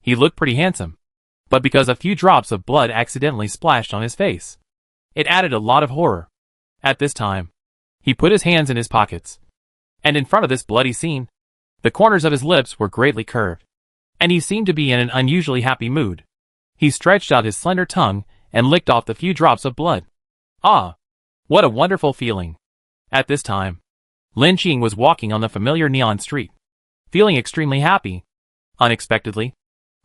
He looked pretty handsome, but because a few drops of blood accidentally splashed on his face, it added a lot of horror. At this time, he put his hands in his pockets, and in front of this bloody scene, the corners of his lips were greatly curved, and he seemed to be in an unusually happy mood. He stretched out his slender tongue and licked off the few drops of blood. Ah! What a wonderful feeling! At this time, Lin Qing was walking on the familiar neon street, feeling extremely happy. Unexpectedly,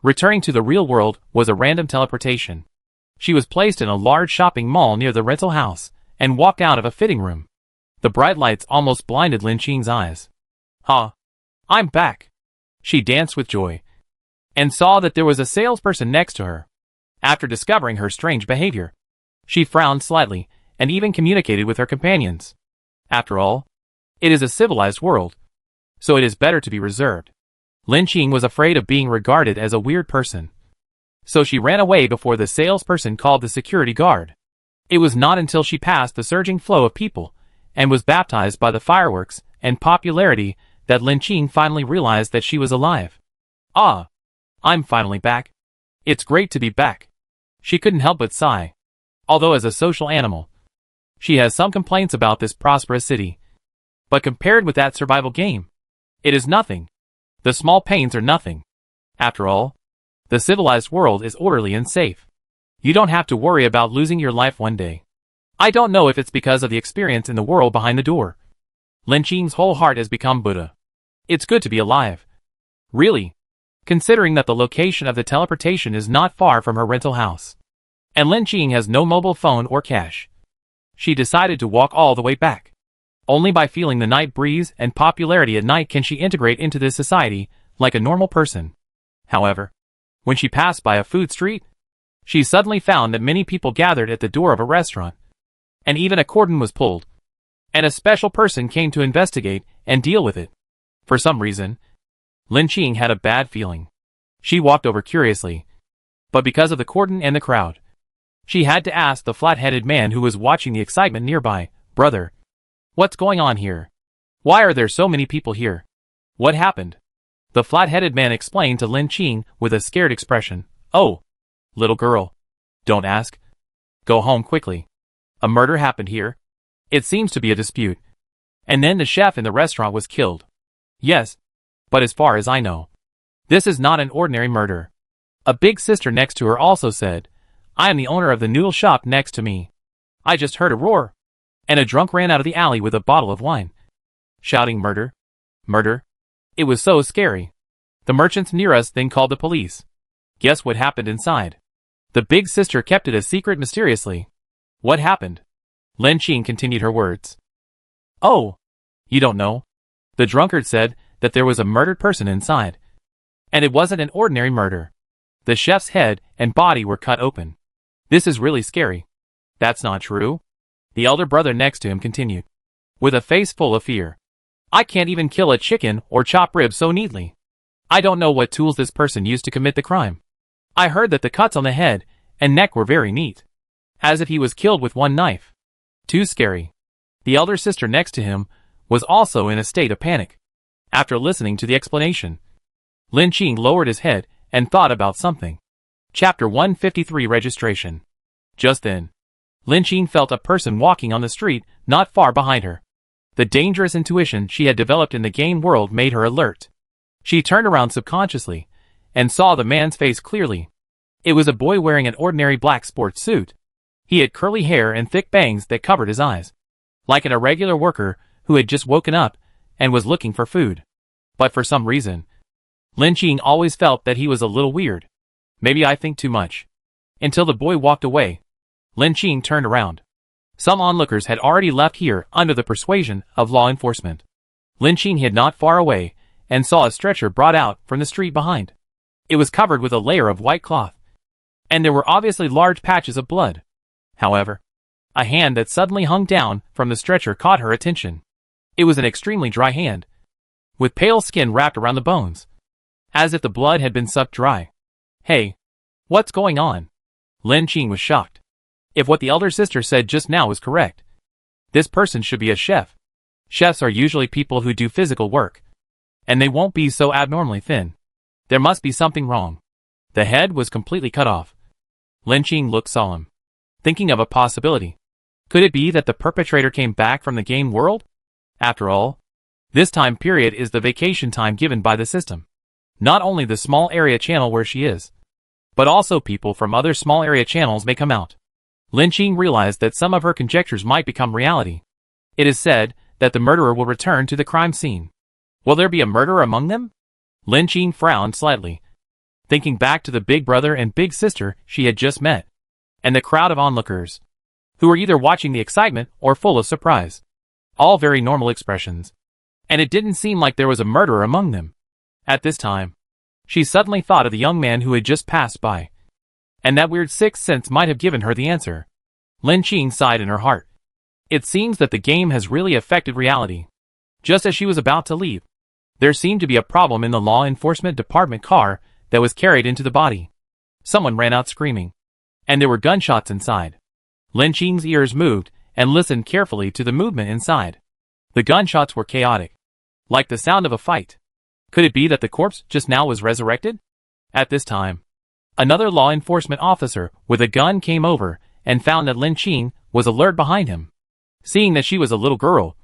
returning to the real world was a random teleportation. She was placed in a large shopping mall near the rental house and walked out of a fitting room. The bright lights almost blinded Lin Qing's eyes. "Huh! I'm back!" She danced with joy and saw that there was a salesperson next to her. After discovering her strange behavior, she frowned slightly and even communicated with her companions. After all, it is a civilized world, so it is better to be reserved. Lin Qing was afraid of being regarded as a weird person, so she ran away before the salesperson called the security guard. It was not until she passed the surging flow of people and was baptized by the fireworks and popularity that Lin Qing finally realized that she was alive. "Ah! I'm finally back. It's great to be back." She couldn't help but sigh. Although as a social animal, she has some complaints about this prosperous city. But compared with that survival game, it is nothing. The small pains are nothing. After all, the civilized world is orderly and safe. You don't have to worry about losing your life one day. I don't know if it's because of the experience in the world behind the door. Lin Qing's whole heart has become Buddha. It's good to be alive. Really, considering that the location of the teleportation is not far from her rental house, and Lin Qing has no mobile phone or cash, she decided to walk all the way back. Only by feeling the night breeze and popularity at night can she integrate into this society like a normal person. However, when she passed by a food street, she suddenly found that many people gathered at the door of a restaurant, and even a cordon was pulled, and a special person came to investigate and deal with it. For some reason, Lin Qing had a bad feeling. She walked over curiously, but because of the cordon and the crowd, she had to ask the flat-headed man who was watching the excitement nearby, "Brother, What's going on here? Why are there so many people here? What happened? The flat-headed man explained to Lin Qing with a scared expression. Oh, little girl. Don't ask. Go home quickly. A murder happened here. It seems to be a dispute. And then the chef in the restaurant was killed. Yes, but as far as I know, this is not an ordinary murder. A big sister next to her also said, I am the owner of the noodle shop next to me. I just heard a roar. And a drunk ran out of the alley with a bottle of wine, shouting murder, murder. It was so scary. The merchants near us then called the police. Guess what happened inside? The big sister kept it a secret mysteriously. What happened? Lin Qing continued her words. Oh, you don't know? The drunkard said that there was a murdered person inside. And it wasn't an ordinary murder. The chef's head and body were cut open. This is really scary. That's not true. The elder brother next to him continued, with a face full of fear. I can't even kill a chicken or chop ribs so neatly. I don't know what tools this person used to commit the crime. I heard that the cuts on the head and neck were very neat, as if he was killed with one knife. Too scary. The elder sister next to him was also in a state of panic. After listening to the explanation, Lin Qing lowered his head and thought about something. Chapter 153 Registration. Just then, Lin Qing felt a person walking on the street not far behind her. The dangerous intuition she had developed in the game world made her alert. She turned around subconsciously and saw the man's face clearly. It was a boy wearing an ordinary black sports suit. He had curly hair and thick bangs that covered his eyes, like an irregular worker who had just woken up and was looking for food. But for some reason, Lin Qing always felt that he was a little weird. Maybe I think too much. Until the boy walked away, Lin Qing turned around. Some onlookers had already left here under the persuasion of law enforcement. Lin Qing hid not far away and saw a stretcher brought out from the street behind. It was covered with a layer of white cloth, and there were obviously large patches of blood. However, a hand that suddenly hung down from the stretcher caught her attention. It was an extremely dry hand, with pale skin wrapped around the bones, as if the blood had been sucked dry. Hey, what's going on? Lin Qing was shocked. If what the elder sister said just now was correct, this person should be a chef. Chefs are usually people who do physical work, and they won't be so abnormally thin. There must be something wrong. The head was completely cut off. Lin Qing looked solemn, thinking of a possibility. Could it be that the perpetrator came back from the game world? After all, this time period is the vacation time given by the system. Not only the small area channel where she is, but also people from other small area channels may come out. Lin Qing realized that some of her conjectures might become reality. It is said that the murderer will return to the crime scene. Will there be a murderer among them? Lin Qing frowned slightly, thinking back to the big brother and big sister she had just met, and the crowd of onlookers, who were either watching the excitement or full of surprise. All very normal expressions. And it didn't seem like there was a murderer among them. At this time, she suddenly thought of the young man who had just passed by, and that weird sixth sense might have given her the answer. Lin Qing sighed in her heart. It seems that the game has really affected reality. Just as she was about to leave, there seemed to be a problem in the law enforcement department car that was carried into the body. Someone ran out screaming, and there were gunshots inside. Lin Qing's ears moved and listened carefully to the movement inside. The gunshots were chaotic, like the sound of a fight. Could it be that the corpse just now was resurrected? At this time, another law enforcement officer with a gun came over and found that Lin Qing was alert behind him. Seeing that she was a little girl,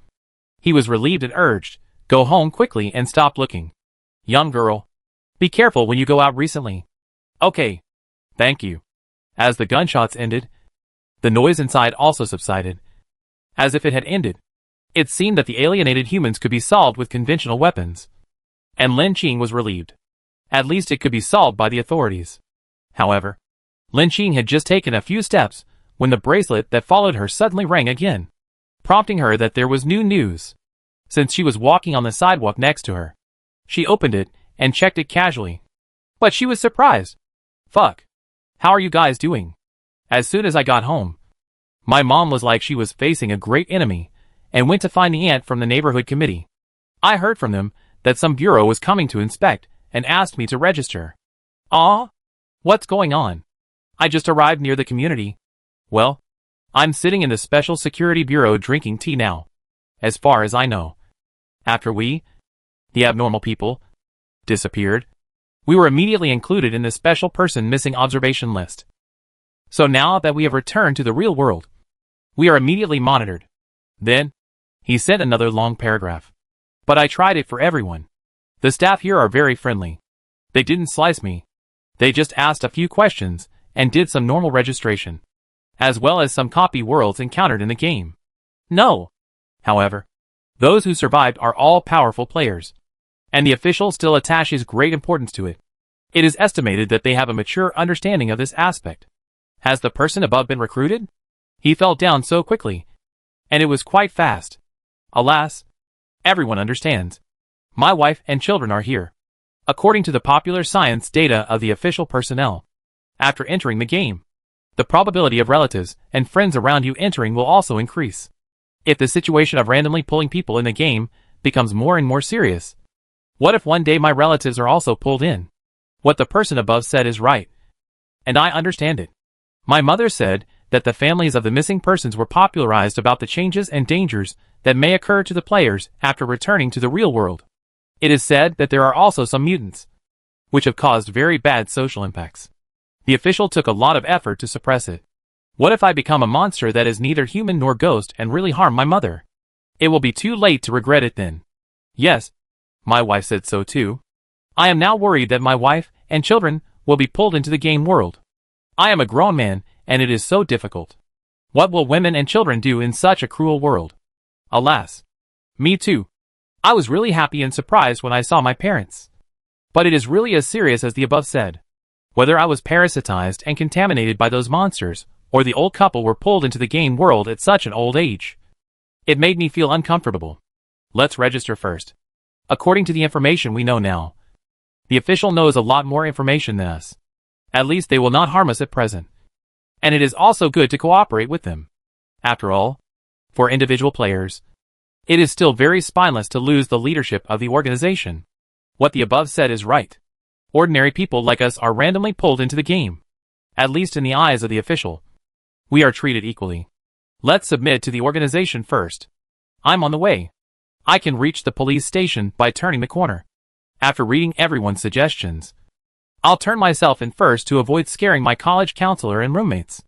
he was relieved and urged, "Go home quickly and stop looking. Young girl, be careful when you go out recently." "Okay, thank you." As the gunshots ended, the noise inside also subsided, as if it had ended. It seemed that the alienated humans could be solved with conventional weapons, and Lin Qing was relieved. At least it could be solved by the authorities. However, Lin Qing had just taken a few steps when the bracelet that followed her suddenly rang again, prompting her that there was new news. Since she was walking on the sidewalk next to her, she opened it and checked it casually. But she was surprised. "Fuck. How are you guys doing?" As soon as I got home, my mom was like she was facing a great enemy and went to find the aunt from the neighborhood committee. I heard from them that some bureau was coming to inspect and asked me to register. Aw? What's going on? I just arrived near the community. Well, I'm sitting in the Special Security Bureau drinking tea now. as far as I know. After we, the abnormal people, disappeared, we were immediately included in the special person missing observation list. So now that we have returned to the real world, we are immediately monitored. Then, he sent another long paragraph. But I tried it for everyone. The staff here are very friendly. They didn't slice me. They just asked a few questions and did some normal registration, as well as some copy worlds encountered in the game. No. However, those who survived are all powerful players, and the official still attaches great importance to it. It is estimated that they have a mature understanding of this aspect. Has the person above been recruited? He fell down so quickly, and it was quite fast. Alas, everyone understands. My wife and children are here. According to the popular science data of the official personnel, after entering the game, the probability of relatives and friends around you entering will also increase. If the situation of randomly pulling people in the game becomes more and more serious, what if one day my relatives are also pulled in? What the person above said is right, and I understand it. My mother said that the families of the missing persons were popularized about the changes and dangers that may occur to the players after returning to the real world. It is said that there are also some mutants, which have caused very bad social impacts. The official took a lot of effort to suppress it. What if I become a monster that is neither human nor ghost and really harm my mother? It will be too late to regret it then. Yes, my wife said so too. I am now worried that my wife and children will be pulled into the game world. I am a grown man, and it is so difficult. What will women and children do in such a cruel world? Alas. Me too. I was really happy and surprised when I saw my parents. But it is really as serious as the above said. Whether I was parasitized and contaminated by those monsters, or the old couple were pulled into the game world at such an old age, it made me feel uncomfortable. Let's register first. According to the information we know now, the official knows a lot more information than us. At least they will not harm us at present. And it is also good to cooperate with them. After all, for individual players, it is still very spineless to lose the leadership of the organization. What the above said is right. Ordinary people like us are randomly pulled into the game. At least in the eyes of the official, we are treated equally. Let's submit to the organization first. I'm on the way. I can reach the police station by turning the corner. After reading everyone's suggestions, I'll turn myself in first to avoid scaring my college counselor and roommates.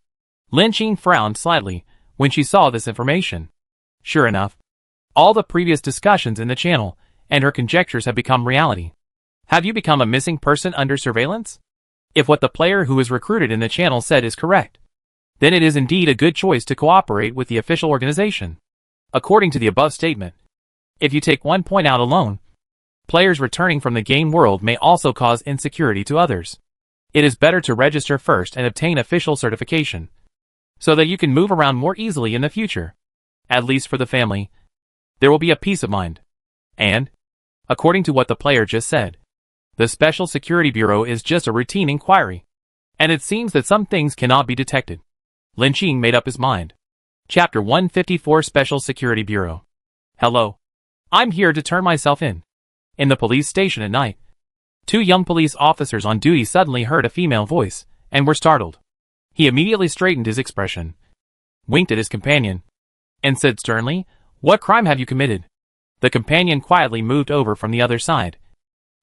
Lin Qing frowned slightly when she saw this information. Sure enough, all the previous discussions in the channel and her conjectures have become reality. Have you become a missing person under surveillance? If what the player who is recruited in the channel said is correct, then it is indeed a good choice to cooperate with the official organization. According to the above statement, if you take one point out alone, players returning from the game world may also cause insecurity to others. It is better to register first and obtain official certification, so that you can move around more easily in the future. At least for the family, there will be a peace of mind. And, according to what the player just said, the Special Security Bureau is just a routine inquiry, and it seems that some things cannot be detected. Lin Qing made up his mind. Chapter 154 Special Security Bureau. Hello. I'm here to turn myself in. In the police station at night, two young police officers on duty suddenly heard a female voice, and were startled. He immediately straightened his expression, winked at his companion, and said sternly, "What crime have you committed?" The companion quietly moved over from the other side,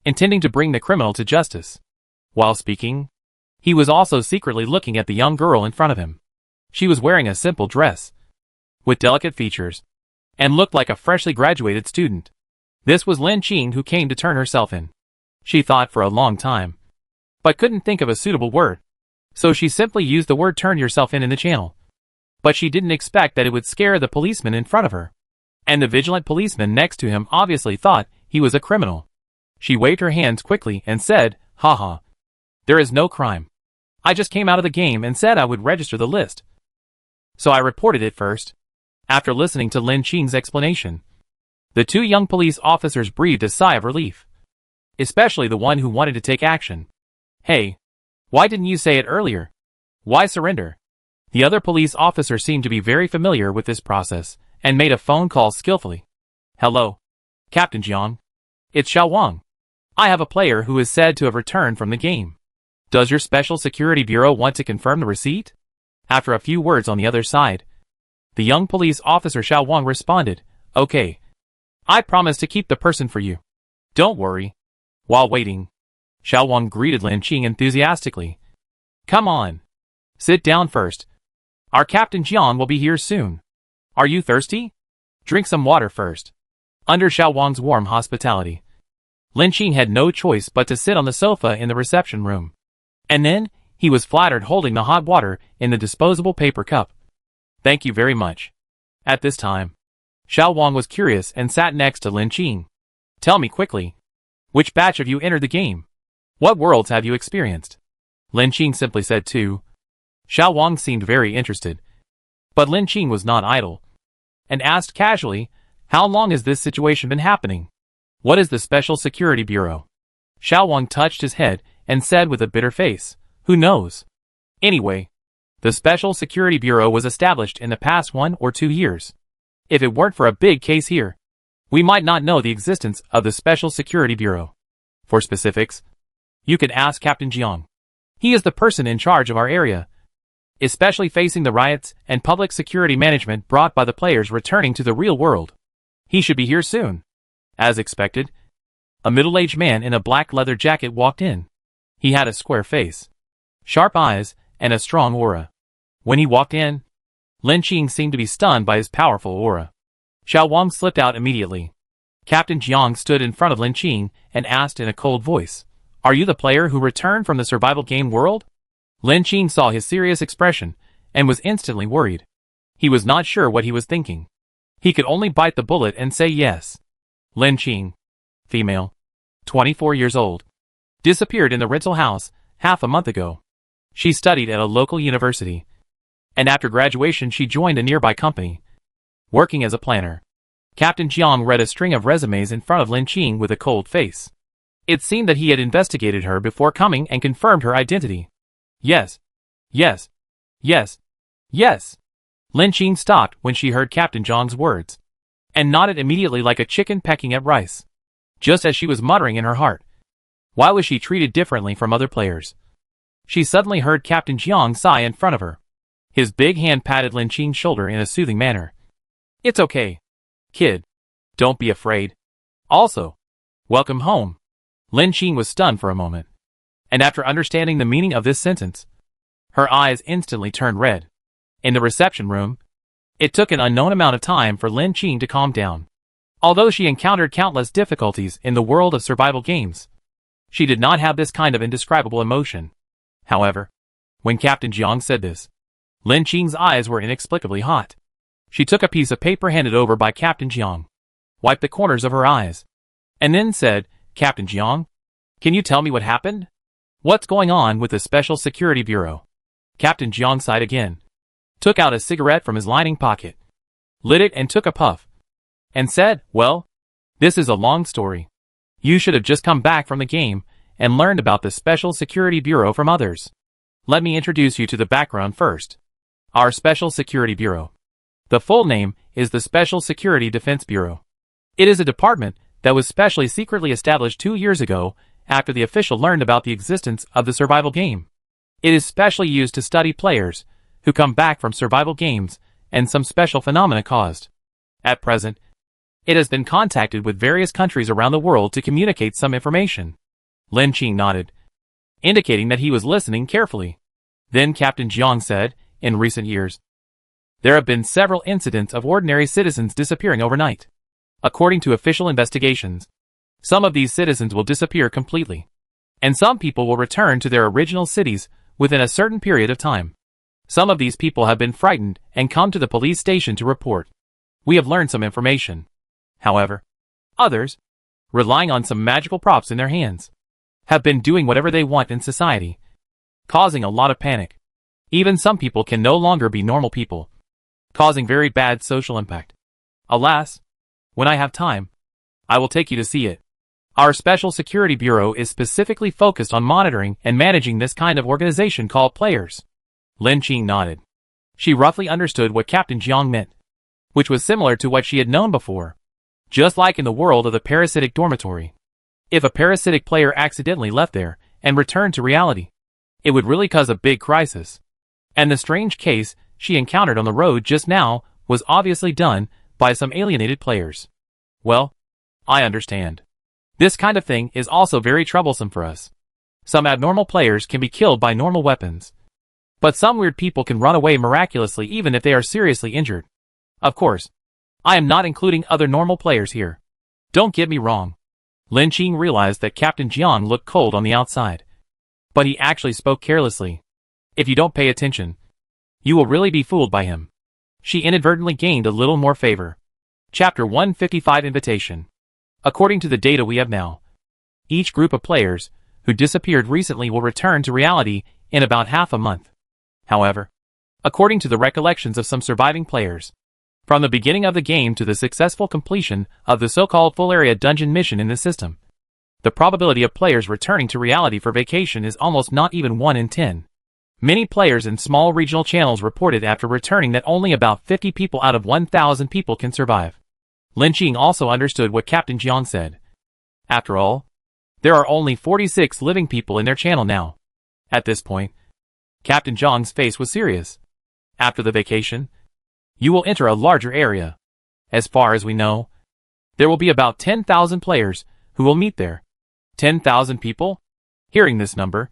intending to bring the criminal to justice. While speaking, he was also secretly looking at the young girl in front of him. She was wearing a simple dress, with delicate features, and looked like a freshly graduated student. This was Lin Qing, who came to turn herself in. She thought for a long time, but couldn't think of a suitable word, so she simply used the word "turn yourself in" the channel. But she didn't expect that it would scare the policeman in front of her, and the vigilant policeman next to him obviously thought he was a criminal. She waved her hands quickly and said, "Haha. There is no crime. I just came out of the game and said I would register the list. So I reported it first." After listening to Lin Qing's explanation, the two young police officers breathed a sigh of relief. Especially the one who wanted to take action. "Hey, why didn't you say it earlier? Why surrender?" The other police officer seemed to be very familiar with this process, and made a phone call skillfully. "Hello, Captain Jiang. It's Xiao Wang. I have a player who is said to have returned from the game. Does your Special Security Bureau want to confirm the receipt?" After a few words on the other side, the young police officer Xiao Wang responded, Okay. I promise to keep the person for you. Don't worry. While waiting, Xiao Wang greeted Lin Qing enthusiastically. Come on. Sit down first. Our Captain Jiang will be here soon. Are you thirsty? Drink some water first. Under Xiao Wang's warm hospitality, Lin Qing had no choice but to sit on the sofa in the reception room. And then, he was flattered holding the hot water in the disposable paper cup. Thank you very much. At this time, Xiao Wang was curious and sat next to Lin Qing. Tell me quickly, which batch have you entered the game? What worlds have you experienced? Lin Qing simply said too. Xiao Wang seemed very interested. But Lin Qing was not idle, and asked casually, how long has this situation been happening? What is the Special Security Bureau? Xiao Wang touched his head and said with a bitter face, who knows? Anyway, the Special Security Bureau was established in the past 1 or 2 years. If it weren't for a big case here, we might not know the existence of the Special Security Bureau. For specifics, you can ask Captain Jiang. He is the person in charge of our area, especially facing the riots and public security management brought by the players returning to the real world. He should be here soon. As expected, a middle-aged man in a black leather jacket walked in. He had a square face, sharp eyes, and a strong aura. When he walked in, Lin Qing seemed to be stunned by his powerful aura. Xiao Wang slipped out immediately. Captain Jiang stood in front of Lin Qing and asked in a cold voice, Are you the player who returned from the survival game world? Lin Qing saw his serious expression and was instantly worried. He was not sure what he was thinking. He could only bite the bullet and say yes. Lin Qing, female, 24 years old, disappeared in the rental house half a month ago. She studied at a local university, and after graduation she joined a nearby company, working as a planner. Captain Jiang read a string of resumes in front of Lin Qing with a cold face. It seemed that he had investigated her before coming and confirmed her identity. Yes. Yes. Yes. Yes. Lin Qing stopped when she heard Captain Jiang's words, and nodded immediately like a chicken pecking at rice. Just as she was muttering in her heart, why was she treated differently from other players? She suddenly heard Captain Jiang sigh in front of her. His big hand patted Lin Qing's shoulder in a soothing manner. It's okay, kid. Don't be afraid. Also, welcome home. Lin Qing was stunned for a moment, and after understanding the meaning of this sentence, her eyes instantly turned red. In the reception room, it took an unknown amount of time for Lin Qing to calm down. Although she encountered countless difficulties in the world of survival games, she did not have this kind of indescribable emotion. However, when Captain Jiang said this, Lin Qing's eyes were inexplicably hot. She took a piece of paper handed over by Captain Jiang, wiped the corners of her eyes, and then said, Captain Jiang, can you tell me what happened? What's going on with the Special Security Bureau? Captain Jiang sighed again, took out a cigarette from his lining pocket, lit it and took a puff, and said, well, this is a long story. You should have just come back from the game and learned about the Special Security Bureau from others. Let me introduce you to the background first. Our Special Security Bureau. The full name is the Special Security Defense Bureau. It is a department that was specially secretly established 2 years ago after the official learned about the existence of the survival game. It is specially used to study players who come back from survival games and some special phenomena caused. At present, it has been contacted with various countries around the world to communicate some information. Lin Qing nodded, indicating that he was listening carefully. Then Captain Jiang said, in recent years, there have been several incidents of ordinary citizens disappearing overnight. According to official investigations, some of these citizens will disappear completely, and some people will return to their original cities within a certain period of time. Some of these people have been frightened and come to the police station to report. We have learned some information. However, others, relying on some magical props in their hands, have been doing whatever they want in society, causing a lot of panic. Even some people can no longer be normal people, causing very bad social impact. Alas, when I have time, I will take you to see it. Our Special Security Bureau is specifically focused on monitoring and managing this kind of organization called players. Lin Qing nodded. She roughly understood what Captain Jiang meant, which was similar to what she had known before. Just like in the world of the parasitic dormitory. If a parasitic player accidentally left there and returned to reality, it would really cause a big crisis. And the strange case she encountered on the road just now was obviously done by some alienated players. Well, I understand. This kind of thing is also very troublesome for us. Some abnormal players can be killed by normal weapons. But some weird people can run away miraculously even if they are seriously injured. Of course, I am not including other normal players here. Don't get me wrong. Lin Qing realized that Captain Jiang looked cold on the outside. But he actually spoke carelessly. If you don't pay attention, you will really be fooled by him. She inadvertently gained a little more favor. Chapter 155 Invitation. According to the data we have now, each group of players who disappeared recently will return to reality in about half a month. However, according to the recollections of some surviving players, from the beginning of the game to the successful completion of the so-called full-area dungeon mission in the system, the probability of players returning to reality for vacation is almost not even 1 in 10. Many players in small regional channels reported after returning that only about 50 people out of 1,000 people can survive. Lin Qing also understood what Captain Jiang said. After all, there are only 46 living people in their channel now. At this point, Captain Jiang's face was serious. After the vacation, you will enter a larger area. As far as we know, there will be about 10,000 players who will meet there. 10,000 people? Hearing this number,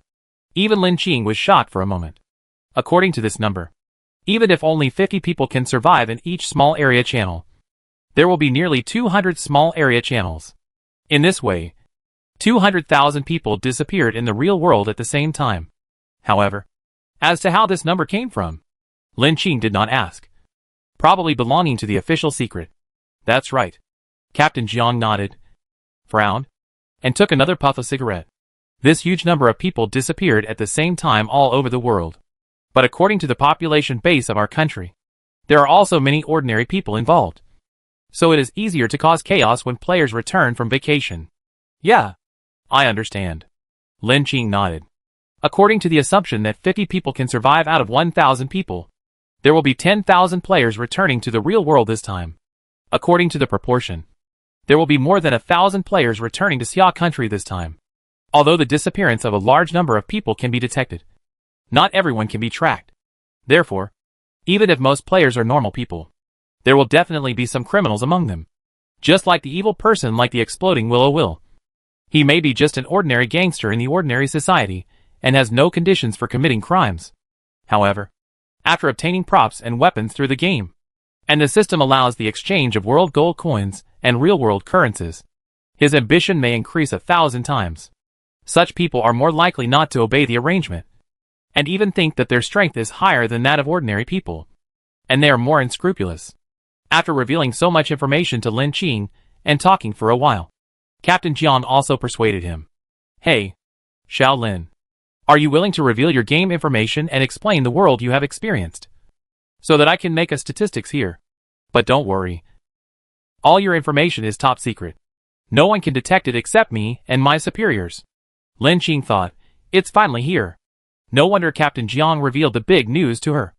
even Lin Qing was shocked for a moment. According to this number, even if only 50 people can survive in each small area channel, there will be nearly 200 small area channels. In this way, 200,000 people disappeared in the real world at the same time. However, as to how this number came from, Lin Qing did not ask. Probably belonging to the official secret. That's right. Captain Jiang nodded, frowned, and took another puff of cigarette. This huge number of people disappeared at the same time all over the world. But according to the population base of our country, there are also many ordinary people involved. So it is easier to cause chaos when players return from vacation. Yeah, I understand. Lin Qing nodded. According to the assumption that 50 people can survive out of 1,000 people, there will be 10,000 players returning to the real world this time. According to the proportion, there will be more than 1,000 players returning to Xia country this time. Although the disappearance of a large number of people can be detected, not everyone can be tracked. Therefore, even if most players are normal people, there will definitely be some criminals among them. Just like the evil person like the exploding Willow Will. He may be just an ordinary gangster in the ordinary society, and has no conditions for committing crimes. However, after obtaining props and weapons through the game, and the system allows the exchange of world gold coins and real-world currencies, his ambition may increase 1,000 times. Such people are more likely not to obey the arrangement, and even think that their strength is higher than that of ordinary people, and they are more unscrupulous. After revealing so much information to Lin Qing, and talking for a while, Captain Jiang also persuaded him. Hey, Xiao Lin. Are you willing to reveal your game information and explain the world you have experienced? So that I can make a statistics here. But don't worry. All your information is top secret. No one can detect it except me and my superiors. Lin Qing thought, it's finally here. No wonder Captain Jiang revealed the big news to her.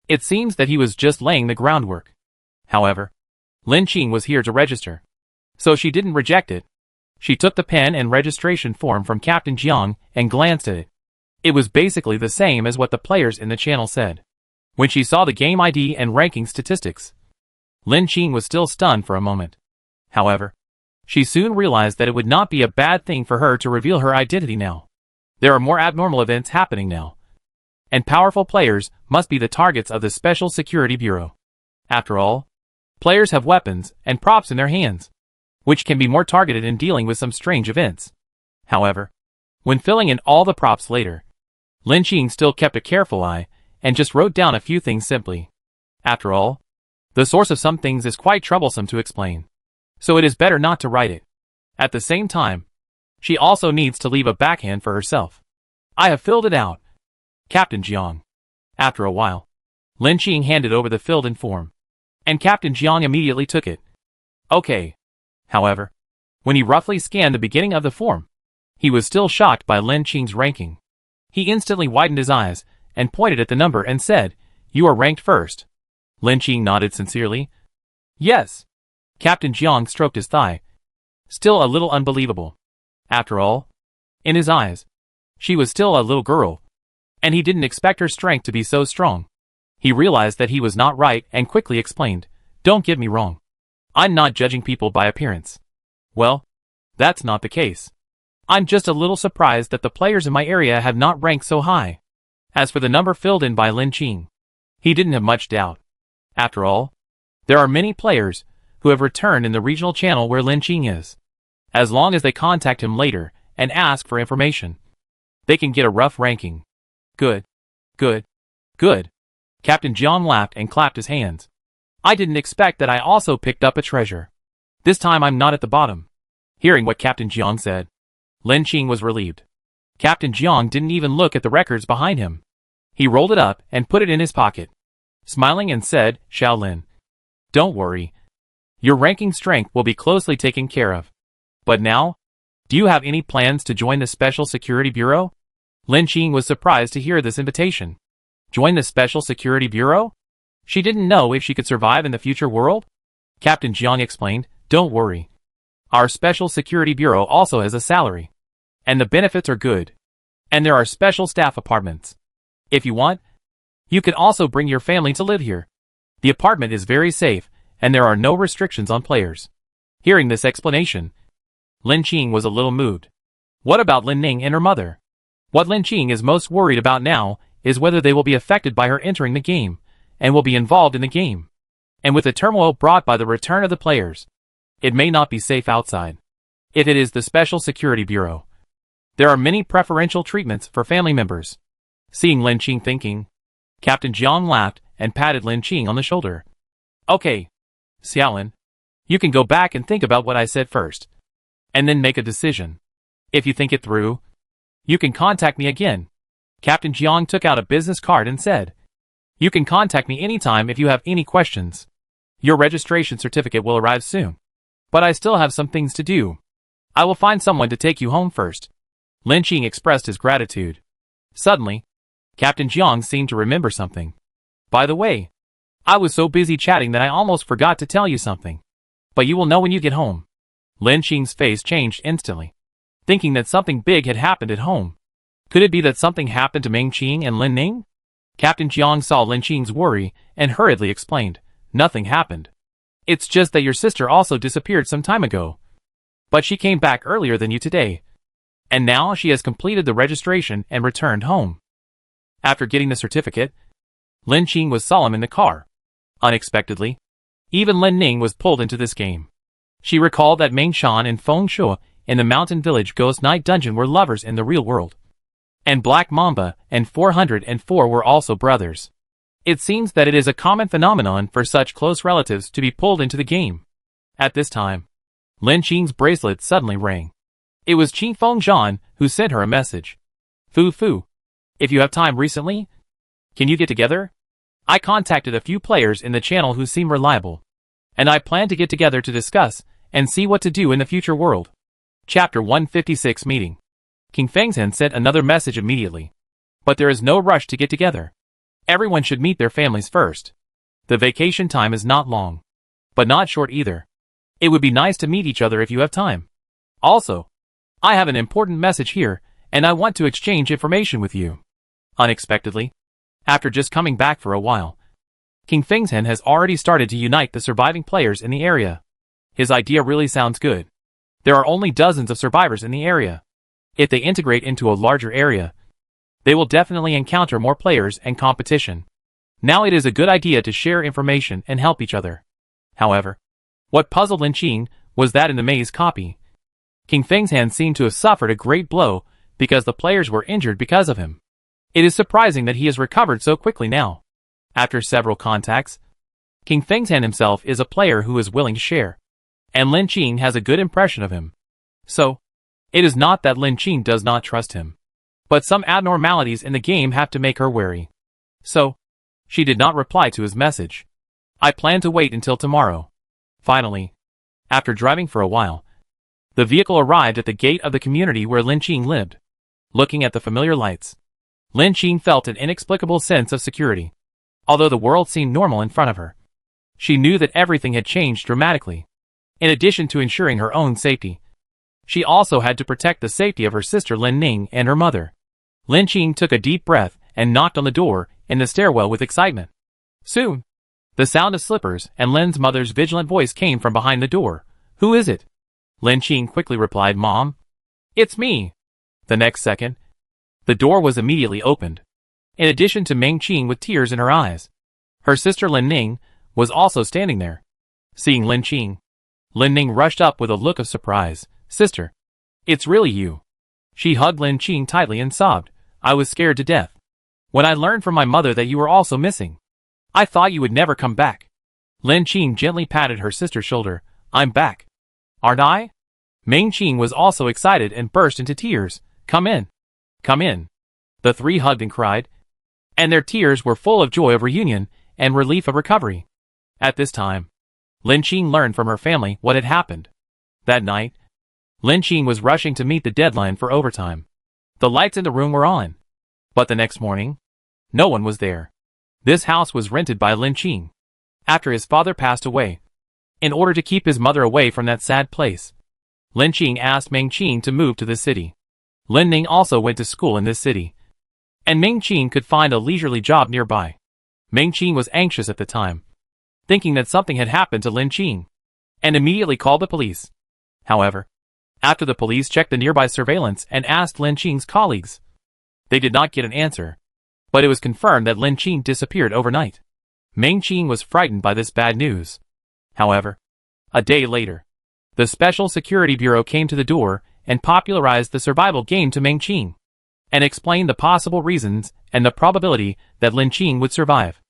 It seems that he was just laying the groundwork. However, Lin Qing was here to register. So she didn't reject it. She took the pen and registration form from Captain Jiang and glanced at it. It was basically the same as what the players in the channel said. When she saw the game ID and ranking statistics, Lin Qing was still stunned for a moment. However, she soon realized that it would not be a bad thing for her to reveal her identity now. There are more abnormal events happening now, and powerful players must be the targets of the Special Security Bureau. After all, players have weapons and props in their hands, which can be more targeted in dealing with some strange events. However, when filling in all the props later, Lin Qing still kept a careful eye and just wrote down a few things simply. After all, the source of some things is quite troublesome to explain, so it is better not to write it. At the same time, she also needs to leave a backhand for herself. I have filled it out. Captain Jiang. After a while, Lin Qing handed over the filled-in form, and Captain Jiang immediately took it. Okay. However, when he roughly scanned the beginning of the form, he was still shocked by Lin Qing's ranking. He instantly widened his eyes and pointed at the number and said, "You are ranked first." Lin Qing nodded sincerely. Yes. Captain Jiang stroked his thigh. Still a little unbelievable. After all, in his eyes, she was still a little girl, and he didn't expect her strength to be so strong. He realized that he was not right and quickly explained, "Don't get me wrong. I'm not judging people by appearance. Well, that's not the case. I'm just a little surprised that the players in my area have not ranked so high. As for the number filled in by Lin Qing, he didn't have much doubt. After all, there are many players who have returned in the regional channel where Lin Qing is. As long as they contact him later and ask for information, they can get a rough ranking. Good. Good. Good. Captain Jiang laughed and clapped his hands. I didn't expect that I also picked up a treasure. This time I'm not at the bottom. Hearing what Captain Jiang said, Lin Qing was relieved. Captain Jiang didn't even look at the records behind him. He rolled it up and put it in his pocket, smiling and said, Shaolin, don't worry. Your ranking strength will be closely taken care of. But now, do you have any plans to join the Special Security Bureau? Lin Qing was surprised to hear this invitation. Join the Special Security Bureau? She didn't know if she could survive in the future world? Captain Jiang explained, don't worry. Our Special Security Bureau also has a salary. And the benefits are good. And there are special staff apartments. If you want, you can also bring your family to live here. The apartment is very safe, and there are no restrictions on players. Hearing this explanation, Lin Qing was a little moved. What about Lin Ning and her mother? What Lin Qing is most worried about now is whether they will be affected by her entering the game, and will be involved in the game. And with the turmoil brought by the return of the players, it may not be safe outside. If it is the Special Security Bureau, there are many preferential treatments for family members. Seeing Lin Qing thinking, Captain Jiang laughed and patted Lin Qing on the shoulder. Okay, Xiaolin, you can go back and think about what I said first, and then make a decision. If you think it through, you can contact me again. Captain Jiang took out a business card and said, you can contact me anytime if you have any questions. Your registration certificate will arrive soon. But I still have some things to do. I will find someone to take you home first. Lin Qing expressed his gratitude. Suddenly, Captain Jiang seemed to remember something. By the way, I was so busy chatting that I almost forgot to tell you something. But you will know when you get home. Lin Qing's face changed instantly, thinking that something big had happened at home. Could it be that something happened to Meng Qing and Lin Ning? Captain Jiang saw Lin Qing's worry and hurriedly explained, nothing happened. It's just that your sister also disappeared some time ago. But she came back earlier than you today. And now she has completed the registration and returned home. After getting the certificate, Lin Qing was solemn in the car. Unexpectedly, even Lin Ning was pulled into this game. She recalled that Meng Shan and Feng Shuo in the Mountain Village Ghost Night Dungeon were lovers in the real world. And Black Mamba and 404 were also brothers. It seems that it is a common phenomenon for such close relatives to be pulled into the game. At this time, Lin Qing's bracelet suddenly rang. It was Qing Fengzhan who sent her a message. Fu Fu, if you have time recently, can you get together? I contacted a few players in the channel who seem reliable, and I plan to get together to discuss and see what to do in the future world. Chapter 156 Meeting. King Fengzhan sent another message immediately. But there is no rush to get together. Everyone should meet their families first. The vacation time is not long, but not short either. It would be nice to meet each other if you have time. Also, I have an important message here, and I want to exchange information with you. Unexpectedly, after just coming back for a while, King Fengzhan has already started to unite the surviving players in the area. His idea really sounds good. There are only dozens of survivors in the area. If they integrate into a larger area, they will definitely encounter more players and competition. Now it is a good idea to share information and help each other. However, what puzzled Lin Qing was that in the maze copy, King Fengzhan seemed to have suffered a great blow because the players were injured because of him. It is surprising that he has recovered so quickly now. After several contacts, King Fengzhan himself is a player who is willing to share, and Lin Qing has a good impression of him. So, it is not that Lin Qing does not trust him, but some abnormalities in the game have to make her wary. So, she did not reply to his message. I plan to wait until tomorrow. Finally, after driving for a while, the vehicle arrived at the gate of the community where Lin Qing lived. Looking at the familiar lights, Lin Qing felt an inexplicable sense of security. Although the world seemed normal in front of her, she knew that everything had changed dramatically. In addition to ensuring her own safety, she also had to protect the safety of her sister Lin Ning and her mother. Lin Qing took a deep breath and knocked on the door in the stairwell with excitement. Soon, The sound of slippers and Lin's mother's vigilant voice came from behind the door. "Who is it?" Lin Qing quickly replied, "Mom. It's me." The next second, the door was immediately opened. In addition to Meng Qing with tears in her eyes, her sister Lin Ning was also standing there. Seeing Lin Qing, Lin Ning rushed up with a look of surprise. "Sister, it's really you." She hugged Lin Qing tightly and sobbed, "I was scared to death when I learned from my mother that you were also missing. I thought you would never come back." Lin Qing gently patted her sister's shoulder. "I'm back. Aren't I?" Meng Qing was also excited and burst into tears. "Come in. Come in." The three hugged and cried, and their tears were full of joy of reunion and relief of recovery. At this time, Lin Qing learned from her family what had happened. That night, Lin Qing was rushing to meet the deadline for overtime. The lights in the room were on, but the next morning, no one was there. This house was rented by Lin Qing after his father passed away. In order to keep his mother away from that sad place, Lin Qing asked Meng Qing to move to the city. Lin Ning also went to school in this city, and Meng Qing could find a leisurely job nearby. Meng Qing was anxious at the time, thinking that something had happened to Lin Qing, and immediately called the police. However, after the police checked the nearby surveillance and asked Lin Qing's colleagues, they did not get an answer, but it was confirmed that Lin Qing disappeared overnight. Meng Qing was frightened by this bad news. However, a day later, the Special Security Bureau came to the door and popularized the survival game to Meng Qing, and explained the possible reasons and the probability that Lin Qing would survive.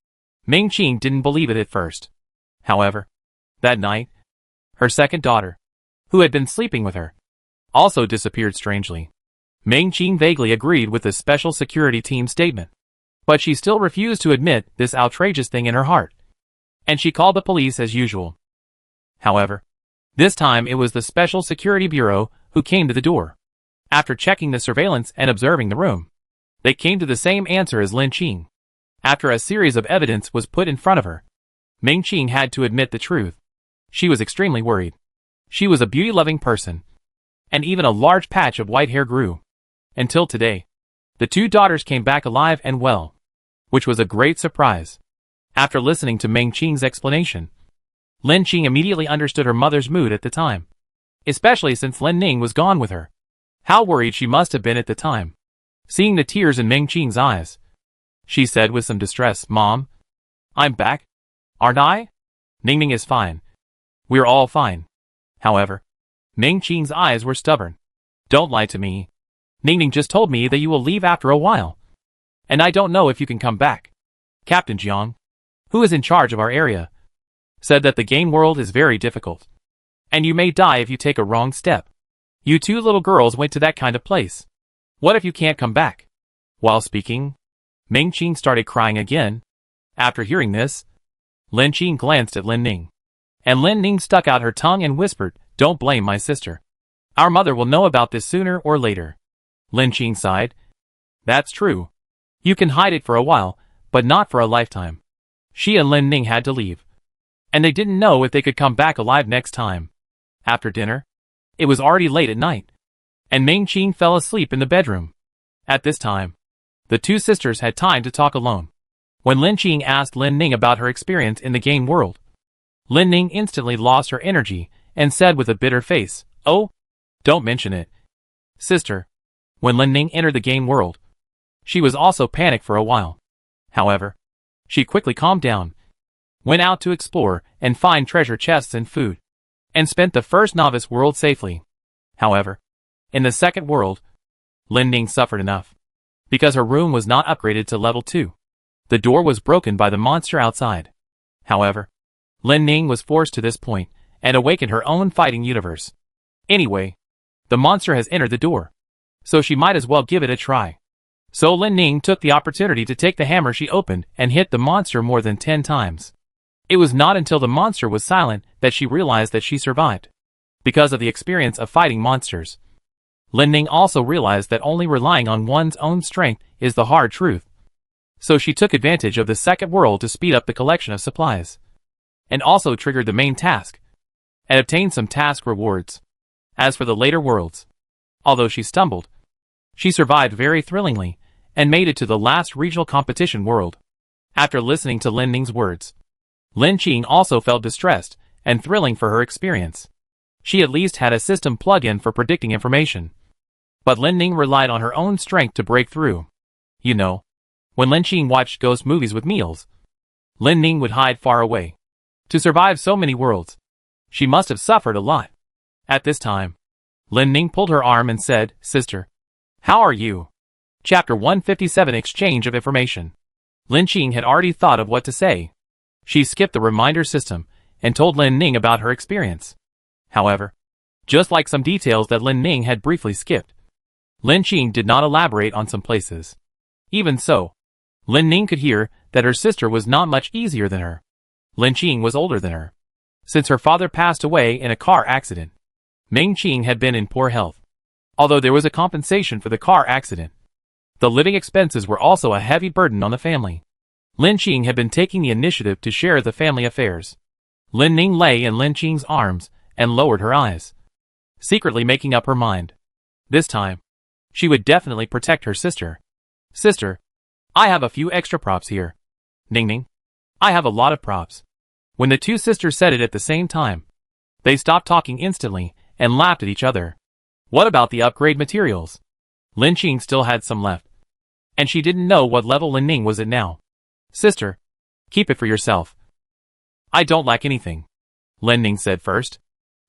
Meng Qing didn't believe it at first. However, that night, her second daughter, who had been sleeping with her, also disappeared strangely. Meng Qing vaguely agreed with the Special Security Team's statement, but she still refused to admit this outrageous thing in her heart, and she called the police as usual. However, this time it was the Special Security Bureau who came to the door. After checking the surveillance and observing the room, they came to the same answer as Lin Qing. After a series of evidence was put in front of her, Meng Qing had to admit the truth. She was extremely worried. She was a beauty-loving person, and even a large patch of white hair grew. Until today, the two daughters came back alive and well, which was a great surprise. After listening to Meng Qing's explanation, Lin Qing immediately understood her mother's mood at the time, especially since Lin Ning was gone with her. How worried she must have been at the time. Seeing the tears in Meng Qing's eyes, she said with some distress, "Mom, I'm back, aren't I?" "Ning Ning is fine. We're all fine." However, Meng Qing's eyes were stubborn. "Don't lie to me. Ning Ning just told me that you will leave after a while, and I don't know if you can come back. Captain Jiang, who is in charge of our area, said that the game world is very difficult, and you may die if you take a wrong step. You two little girls went to that kind of place. What if you can't come back?" While speaking, Meng Qing started crying again. After hearing this, Lin Qing glanced at Lin Ning, and Lin Ning stuck out her tongue and whispered, "Don't blame my sister. Our mother will know about this sooner or later." Lin Qing sighed. "That's true. You can hide it for a while, but not for a lifetime." She and Lin Ning had to leave, and they didn't know if they could come back alive next time. After dinner, it was already late at night, and Meng Qing fell asleep in the bedroom. At this time, the two sisters had time to talk alone. When Lin Qing asked Lin Ning about her experience in the game world, Lin Ning instantly lost her energy and said with a bitter face, "Oh, don't mention it." Sister. When Lin Ning entered the game world, she was also panicked for a while. However, she quickly calmed down, went out to explore and find treasure chests and food, and spent the first novice world safely. However, in the second world, Lin Ning suffered enough, because her room was not upgraded to level 2. The door was broken by the monster outside. However, Lin Ning was forced to this point and awakened her own fighting universe. Anyway, the monster has entered the door, so she might as well give it a try. So Lin Ning took the opportunity to take the hammer she opened and hit the monster more than 10 times. It was not until the monster was silent that she realized that she survived, because of the experience of fighting monsters. Lin Ning also realized that only relying on one's own strength is the hard truth. So she took advantage of the second world to speed up the collection of supplies, and also triggered the main task, and obtained some task rewards. As for the later worlds, although she stumbled, she survived very thrillingly, and made it to the last regional competition world. After listening to Lin Ning's words, Lin Qing also felt distressed and thrilling for her experience. She at least had a system plug-in for predicting information. But Lin Ning relied on her own strength to break through. You know, when Lin Qing watched ghost movies with meals, Lin Ning would hide far away. To survive so many worlds, she must have suffered a lot. At this time, Lin Ning pulled her arm and said, "Sister, how are you?" Chapter 157 Exchange of Information. Lin Qing had already thought of what to say. She skipped the reminder system and told Lin Ning about her experience. However, just like some details that Lin Ning had briefly skipped, Lin Qing did not elaborate on some places. Even so, Lin Ning could hear that her sister was not much easier than her. Lin Qing was older than her, since her father passed away in a car accident. Ming Qing had been in poor health. Although there was a compensation for the car accident, the living expenses were also a heavy burden on the family. Lin Qing had been taking the initiative to share the family affairs. Lin Ning lay in Lin Qing's arms and lowered her eyes, secretly making up her mind. This time, she would definitely protect her sister. "Sister, I have a few extra props here." "Ning Ning, I have a lot of props." When the two sisters said it at the same time, they stopped talking instantly and laughed at each other. What about the upgrade materials? Lin Qing still had some left, and she didn't know what level Lin Ning was at now. "Sister, keep it for yourself. I don't lack anything," Lin Ning said first.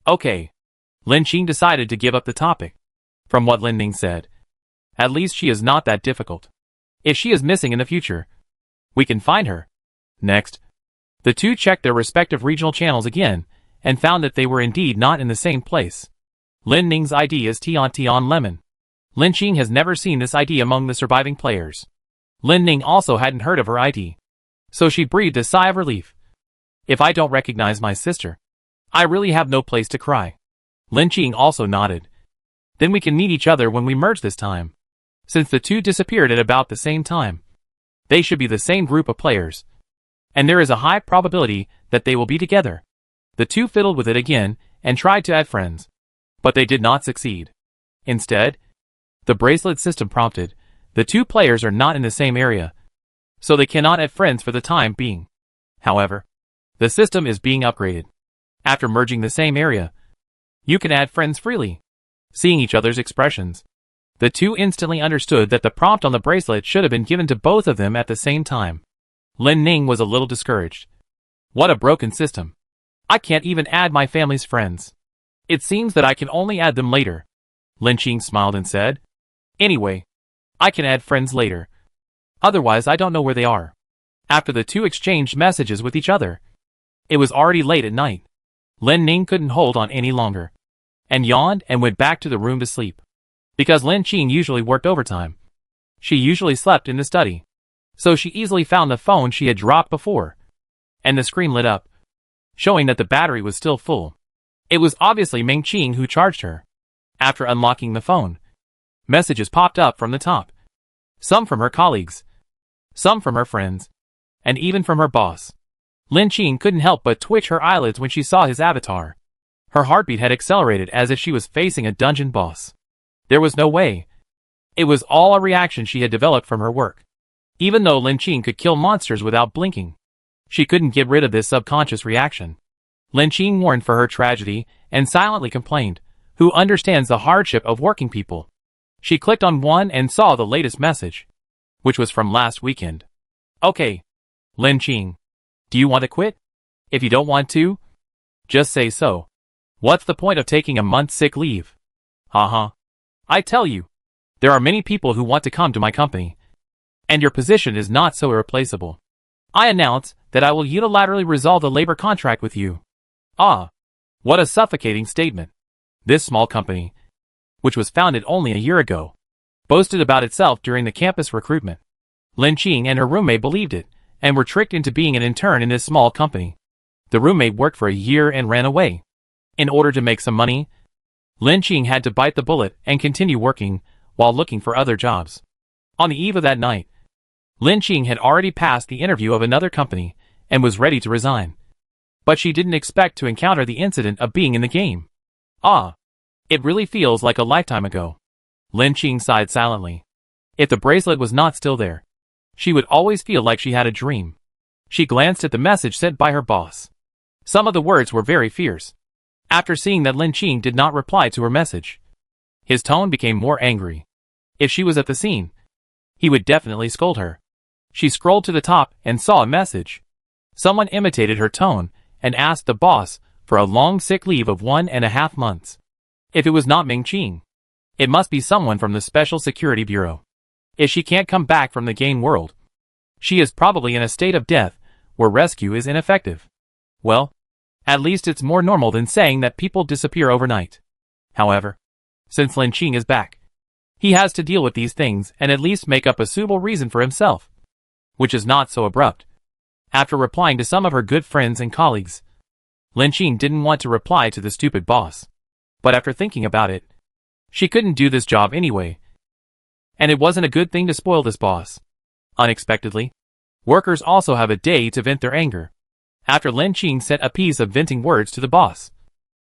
"Okay." Lin Qing decided to give up the topic. From what Lin Ning said, at least she is not that difficult. If she is missing in the future, we can find her. Next, the two checked their respective regional channels again and found that they were indeed not in the same place. Lin Ning's ID is Tian Tian Lemon. Lin Qing has never seen this ID among the surviving players. Lin Ning also hadn't heard of her ID, so she breathed a sigh of relief. "If I don't recognize my sister, I really have no place to cry." Lin Qing also nodded. "Then we can meet each other when we merge this time." Since the two disappeared at about the same time, they should be the same group of players, and there is a high probability that they will be together. The two fiddled with it again and tried to add friends, but they did not succeed. Instead, the bracelet system prompted, "The two players are not in the same area, so they cannot add friends for the time being." However, the system is being upgraded. After merging the same area, you can add friends freely. Seeing each other's expressions, the two instantly understood that the prompt on the bracelet should have been given to both of them at the same time. Lin Ning was a little discouraged. What a broken system. I can't even add my family's friends. It seems that I can only add them later. Lin Qing smiled and said, "Anyway, I can add friends later. Otherwise I don't know where they are." After the two exchanged messages with each other, it was already late at night. Lin Ning couldn't hold on any longer, and yawned and went back to the room to sleep. Because Lin Qing usually worked overtime, she usually slept in the study, so she easily found the phone she had dropped before, and the screen lit up, showing that the battery was still full. It was obviously Ming Qing who charged her. After unlocking the phone, messages popped up from the top. Some from her colleagues, some from her friends, and even from her boss. Lin Qing couldn't help but twitch her eyelids when she saw his avatar. Her heartbeat had accelerated as if she was facing a dungeon boss. There was no way. It was all a reaction she had developed from her work. Even though Lin Qing could kill monsters without blinking, she couldn't get rid of this subconscious reaction. Lin Qing mourned for her tragedy and silently complained, "Who understands the hardship of working people?" She clicked on one and saw the latest message, which was from last weekend. "Okay, Lin Qing, do you want to quit? If you don't want to, just say so. What's the point of taking a month's sick leave? Haha. I tell you, there are many people who want to come to my company, and your position is not so irreplaceable. I announce that I will unilaterally resolve the labor contract with you." Ah, what a suffocating statement. This small company, which was founded only a year ago, boasted about itself during the campus recruitment. Lin Qing and her roommate believed it, and were tricked into being an intern in this small company. The roommate worked for a year and ran away. In order to make some money, Lin Qing had to bite the bullet and continue working while looking for other jobs. On the eve of that night, Lin Qing had already passed the interview of another company and was ready to resign. But she didn't expect to encounter the incident of being in the game. Ah, it really feels like a lifetime ago. Lin Qing sighed silently. If the bracelet was not still there, she would always feel like she had a dream. She glanced at the message sent by her boss. Some of the words were very fierce. After seeing that Lin Qing did not reply to her message, his tone became more angry. If she was at the scene, he would definitely scold her. She scrolled to the top and saw a message. Someone imitated her tone and asked the boss for a long sick leave of 1.5 months. If it was not Ming Qing, it must be someone from the Special Security Bureau. If she can't come back from the game world, she is probably in a state of death where rescue is ineffective. Well, at least it's more normal than saying that people disappear overnight. However, since Lin Qing is back, he has to deal with these things and at least make up a suitable reason for himself, which is not so abrupt. After replying to some of her good friends and colleagues, Lin Qing didn't want to reply to the stupid boss. But after thinking about it, she couldn't do this job anyway. And it wasn't a good thing to spoil this boss. Unexpectedly, workers also have a day to vent their anger. After Lin Qing sent a piece of venting words to the boss,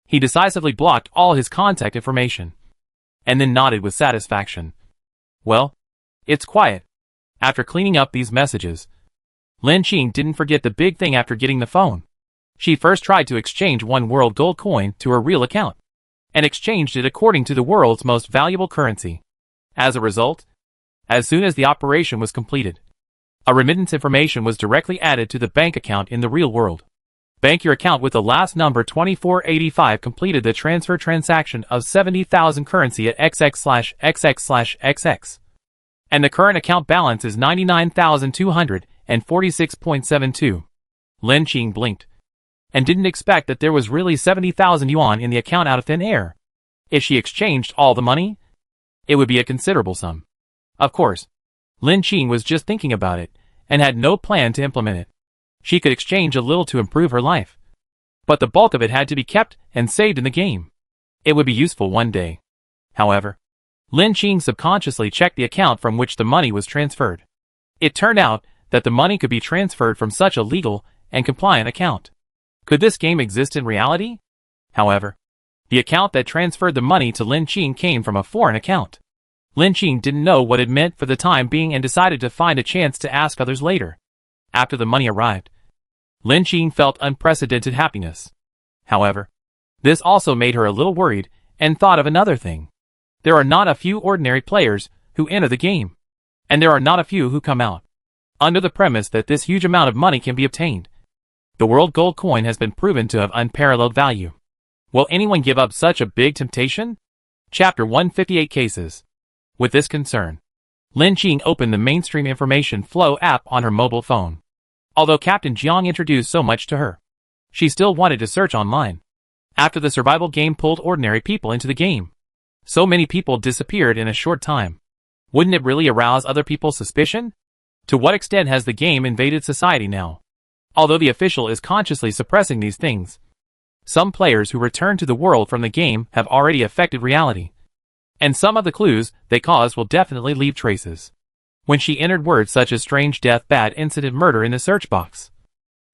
he decisively blocked all his contact information, and then nodded with satisfaction. Well, it's quiet. After cleaning up these messages, Lin Qing didn't forget the big thing after getting the phone. She first tried to exchange one world gold coin to her real account, and exchanged it according to the world's most valuable currency. As a result, as soon as the operation was completed, a remittance information was directly added to the bank account in the real world. Bank your account with the last number 2485 completed the transfer transaction of 70,000 currency at XX/XX/XX. And the current account balance is 99,246.72. Lin Qing blinked, and didn't expect that there was really 70,000 yuan in the account out of thin air. If she exchanged all the money, it would be a considerable sum. Of course, Lin Qing was just thinking about it, and had no plan to implement it. She could exchange a little to improve her life, but the bulk of it had to be kept and saved in the game. It would be useful one day. However, Lin Qing subconsciously checked the account from which the money was transferred. It turned out that the money could be transferred from such a legal and compliant account. Could this game exist in reality? However, the account that transferred the money to Lin Qing came from a foreign account. Lin Qing didn't know what it meant for the time being and decided to find a chance to ask others later. After the money arrived, Lin Qing felt unprecedented happiness. However, this also made her a little worried and thought of another thing. There are not a few ordinary players who enter the game, and there are not a few who come out. Under the premise that this huge amount of money can be obtained, the world gold coin has been proven to have unparalleled value. Will anyone give up such a big temptation? Chapter 158 Cases. With this concern, Lin Qing opened the mainstream information flow app on her mobile phone. Although Captain Jiang introduced so much to her, she still wanted to search online. After the survival game pulled ordinary people into the game, so many people disappeared in a short time. Wouldn't it really arouse other people's suspicion? To what extent has the game invaded society now? Although the official is consciously suppressing these things, some players who return to the world from the game have already affected reality. And some of the clues they caused will definitely leave traces. When she entered words such as strange death, bad incident, murder in the search box,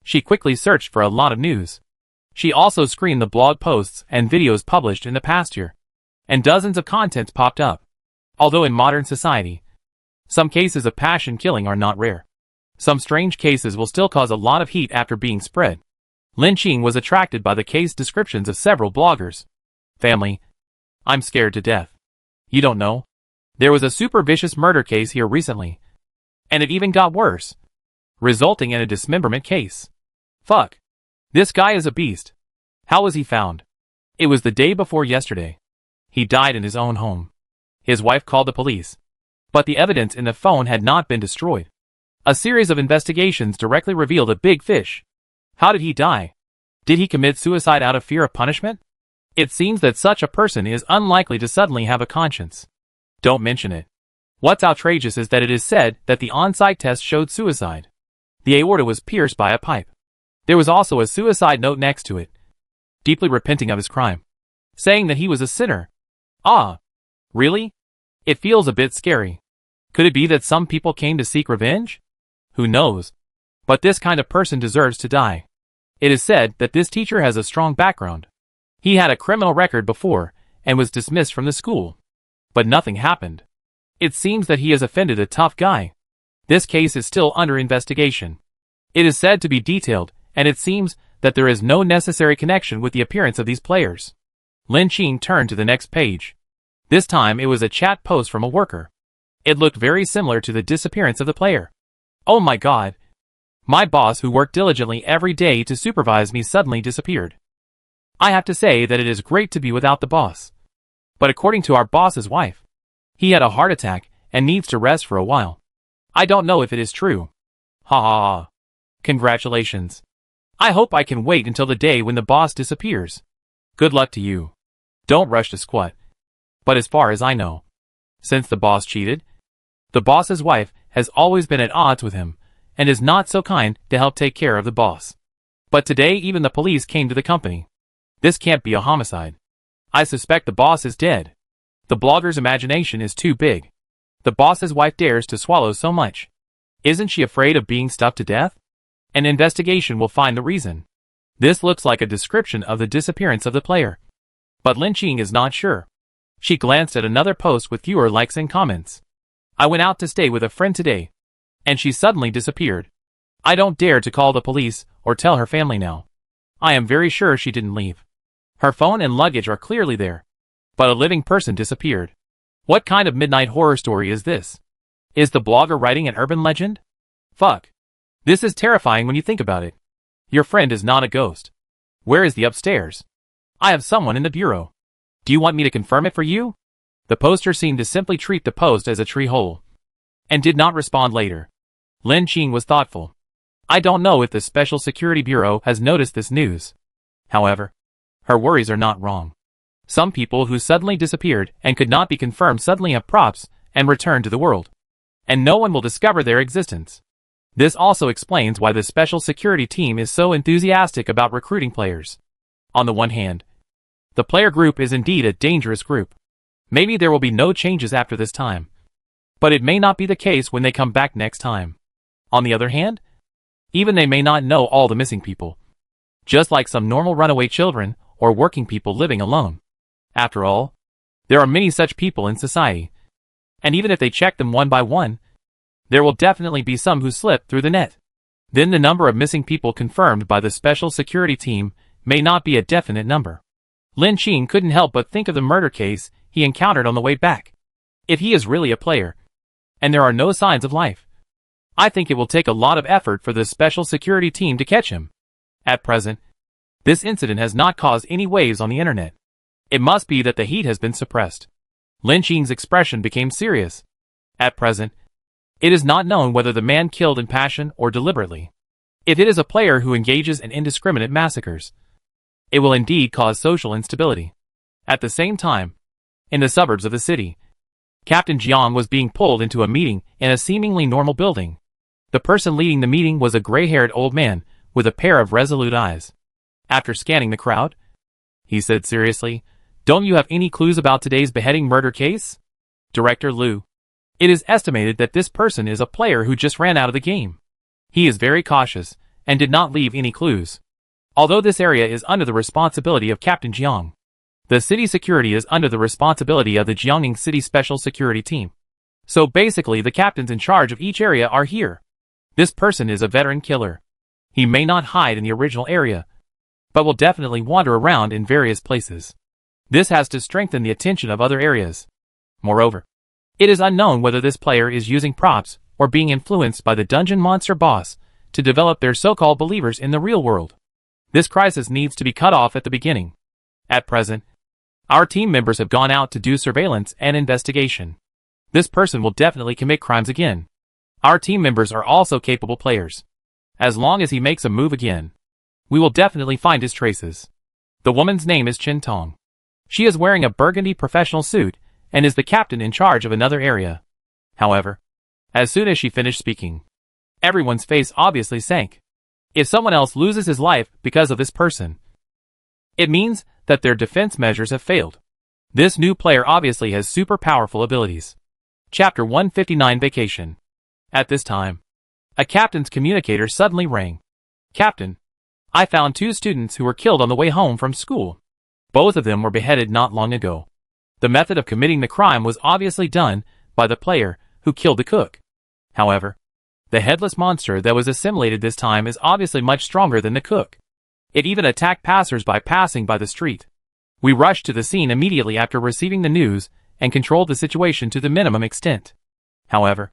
she quickly searched for a lot of news. She also screened the blog posts and videos published in the past year, and dozens of contents popped up. Although in modern society, some cases of passion killing are not rare, some strange cases will still cause a lot of heat after being spread. Lin Qing was attracted by the case descriptions of several bloggers. Family, I'm scared to death. You don't know? There was a super vicious murder case here recently, and it even got worse, resulting in a dismemberment case. Fuck. This guy is a beast. How was he found? It was the day before yesterday. He died in his own home. His wife called the police, but the evidence in the phone had not been destroyed. A series of investigations directly revealed a big fish. How did he die? Did he commit suicide out of fear of punishment? It seems that such a person is unlikely to suddenly have a conscience. Don't mention it. What's outrageous is that it is said that the on-site test showed suicide. The aorta was pierced by a pipe. There was also a suicide note next to it, deeply repenting of his crime, saying that he was a sinner. Ah, really? It feels a bit scary. Could it be that some people came to seek revenge? Who knows? But this kind of person deserves to die. It is said that this teacher has a strong background. He had a criminal record before and was dismissed from the school. But nothing happened. It seems that he has offended a tough guy. This case is still under investigation. It is said to be detailed, and it seems that there is no necessary connection with the appearance of these players. Lin Qing turned to the next page. This time it was a chat post from a worker. It looked very similar to the disappearance of the player. Oh my god. My boss, who worked diligently every day to supervise me, suddenly disappeared. I have to say that it is great to be without the boss. But according to our boss's wife, he had a heart attack and needs to rest for a while. I don't know if it is true. Ha ha ha. Congratulations. I hope I can wait until the day when the boss disappears. Good luck to you. Don't rush to squat. But as far as I know, since the boss cheated, the boss's wife has always been at odds with him and is not so kind to help take care of the boss. But today even the police came to the company. This can't be a homicide. I suspect the boss is dead. The blogger's imagination is too big. The boss's wife dares to swallow so much. Isn't she afraid of being stuffed to death? An investigation will find the reason. This looks like a description of the disappearance of the player. But Lin Qing is not sure. She glanced at another post with fewer likes and comments. I went out to stay with a friend today, and she suddenly disappeared. I don't dare to call the police or tell her family now. I am very sure she didn't leave. Her phone and luggage are clearly there. But a living person disappeared. What kind of midnight horror story is this? Is the blogger writing an urban legend? Fuck. This is terrifying when you think about it. Your friend is not a ghost. Where is the upstairs? I have someone in the bureau. Do you want me to confirm it for you? The poster seemed to simply treat the post as a tree hole, and did not respond later. Lin Qing was thoughtful. I don't know if the Special Security Bureau has noticed this news. However, her worries are not wrong. Some people who suddenly disappeared and could not be confirmed suddenly have props and return to the world, and no one will discover their existence. This also explains why the Special Security Team is so enthusiastic about recruiting players. On the one hand, the player group is indeed a dangerous group. Maybe there will be no changes after this time, but it may not be the case when they come back next time. On the other hand, even they may not know all the missing people, just like some normal runaway children or working people living alone. After all, there are many such people in society, and even if they check them one by one, there will definitely be some who slip through the net. Then the number of missing people confirmed by the Special Security Team may not be a definite number. Lin Qing couldn't help but think of the murder case he encountered on the way back. If he is really a player, and there are no signs of life, I think it will take a lot of effort for the Special Security Team to catch him. At present, this incident has not caused any waves on the internet. It must be that the heat has been suppressed. Lin Qing's expression became serious. At present, it is not known whether the man killed in passion or deliberately. If it is a player who engages in indiscriminate massacres, it will indeed cause social instability. At the same time, in the suburbs of the city, Captain Jiang was being pulled into a meeting in a seemingly normal building. The person leading the meeting was a gray-haired old man with a pair of resolute eyes. After scanning the crowd, he said seriously, "Don't you have any clues about today's beheading murder case? Director Liu. It is estimated that this person is a player who just ran out of the game. He is very cautious and did not leave any clues. Although this area is under the responsibility of Captain Jiang, the city security is under the responsibility of the Jiangning City Special Security Team. So basically the captains in charge of each area are here. This person is a veteran killer. He may not hide in the original area, but will definitely wander around in various places. This has to strengthen the attention of other areas. Moreover, it is unknown whether this player is using props or being influenced by the dungeon monster boss to develop their so-called believers in the real world. This crisis needs to be cut off at the beginning. At present, our team members have gone out to do surveillance and investigation. This person will definitely commit crimes again. Our team members are also capable players. As long as he makes a move again, we will definitely find his traces. The woman's name is Chen Tong. She is wearing a burgundy professional suit and is the captain in charge of another area. However, as soon as she finished speaking, everyone's face obviously sank. If someone else loses his life because of this person, it means that their defense measures have failed. This new player obviously has super powerful abilities. Chapter 159 Vacation. At this time, a captain's communicator suddenly rang. "Captain, I found 2 students who were killed on the way home from school. Both of them were beheaded not long ago. The method of committing the crime was obviously done by the player who killed the cook. However, The headless monster that was assimilated this time is obviously much stronger than the cook. It even attacked passers-by passing by the street. We rushed to the scene immediately after receiving the news and controlled the situation to the minimum extent. However,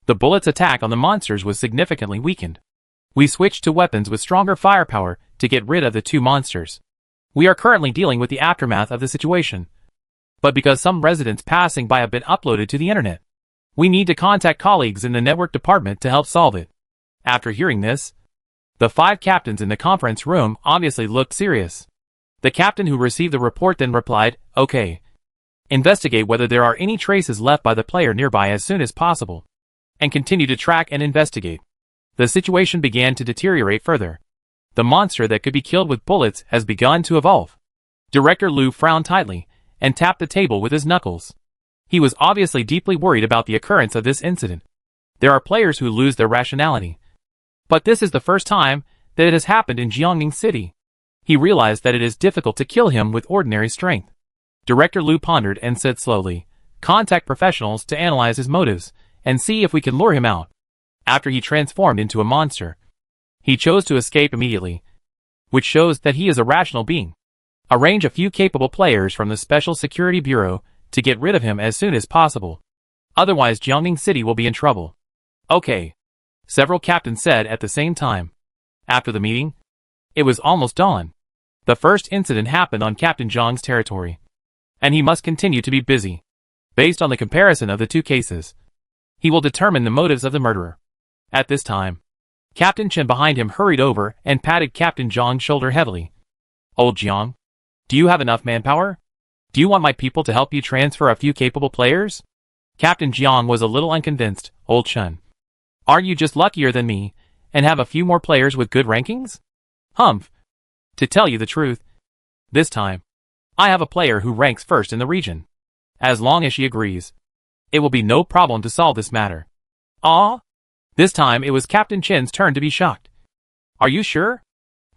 the bullet's attack on the monsters was significantly weakened. We switched to weapons with stronger firepower to get rid of the two monsters. We are currently dealing with the aftermath of the situation. But because some residents passing by have been uploaded to the internet, we need to contact colleagues in the network department to help solve it. After hearing this, the 5 captains in the conference room obviously looked serious. The captain who received the report then replied, "Okay. Investigate whether there are any traces left by the player nearby as soon as possible, and continue to track and investigate." The situation began to deteriorate further. The monster that could be killed with bullets has begun to evolve. Director Liu frowned tightly and tapped the table with his knuckles. He was obviously deeply worried about the occurrence of this incident. There are players who lose their rationality. But this is the first time that it has happened in Jiangning City. He realized that it is difficult to kill him with ordinary strength. Director Liu pondered and said slowly, "Contact professionals to analyze his motives and see if we can lure him out." After he transformed into a monster, he chose to escape immediately, which shows that he is a rational being. Arrange a few capable players from the Special Security Bureau to get rid of him as soon as possible. Otherwise Jiangning City will be in trouble. "Okay," several captains said at the same time. After the meeting, it was almost dawn. The first incident happened on Captain Zhang's territory, and he must continue to be busy. Based on the comparison of the two cases, he will determine the motives of the murderer. At this time, Captain Chen behind him hurried over and patted Captain Zhang's shoulder heavily. "Old Jiang, do you have enough manpower? Do you want my people to help you transfer a few capable players?" Captain Jiang was a little unconvinced. "Old Chen, are you just luckier than me and have a few more players with good rankings?" "Humph. To tell you the truth, this time, I have a player who ranks first in the region. As long as she agrees, it will be no problem to solve this matter." "Ah?" This time it was Captain Chen's turn to be shocked. "Are you sure?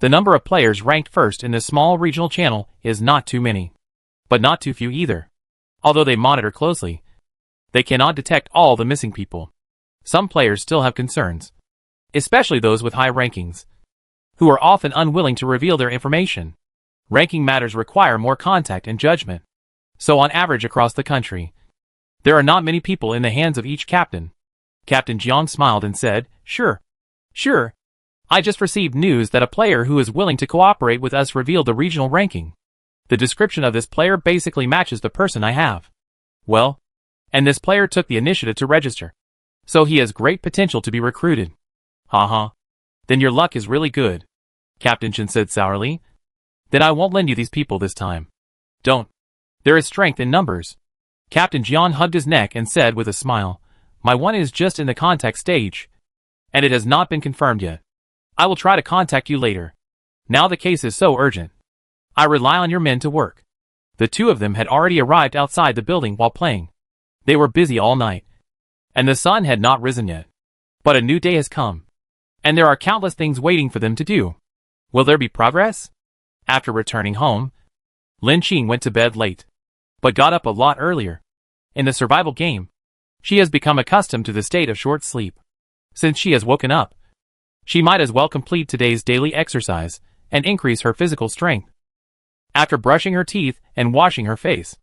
The number of players ranked first in this small regional channel is not too many. But not too few either. Although they monitor closely, they cannot detect all the missing people. Some players still have concerns, especially those with high rankings, who are often unwilling to reveal their information. Ranking matters require more contact and judgment. So on average across the country, there are not many people in the hands of each captain." Captain Jiang smiled and said, Sure. I just received news that a player who is willing to cooperate with us revealed the regional ranking. The description of this player basically matches the person I have. Well, and this player took the initiative to register. So he has great potential to be recruited." "Haha. Then your luck is really good," Captain Chen said sourly. "Then I won't lend you these people this time." "Don't. There is strength in numbers." Captain Jiang hugged his neck and said with a smile, "My one is just in the contact stage, and it has not been confirmed yet. I will try to contact you later. Now the case is so urgent. I rely on your men to work." The two of them had already arrived outside the building while playing. They were busy all night, and the sun had not risen yet. But a new day has come, and there are countless things waiting for them to do. Will there be progress? After returning home, Lin Qing went to bed late, but got up a lot earlier. In the survival game, she has become accustomed to the state of short sleep. Since she has woken up, she might as well complete today's daily exercise and increase her physical strength. After brushing her teeth and washing her face,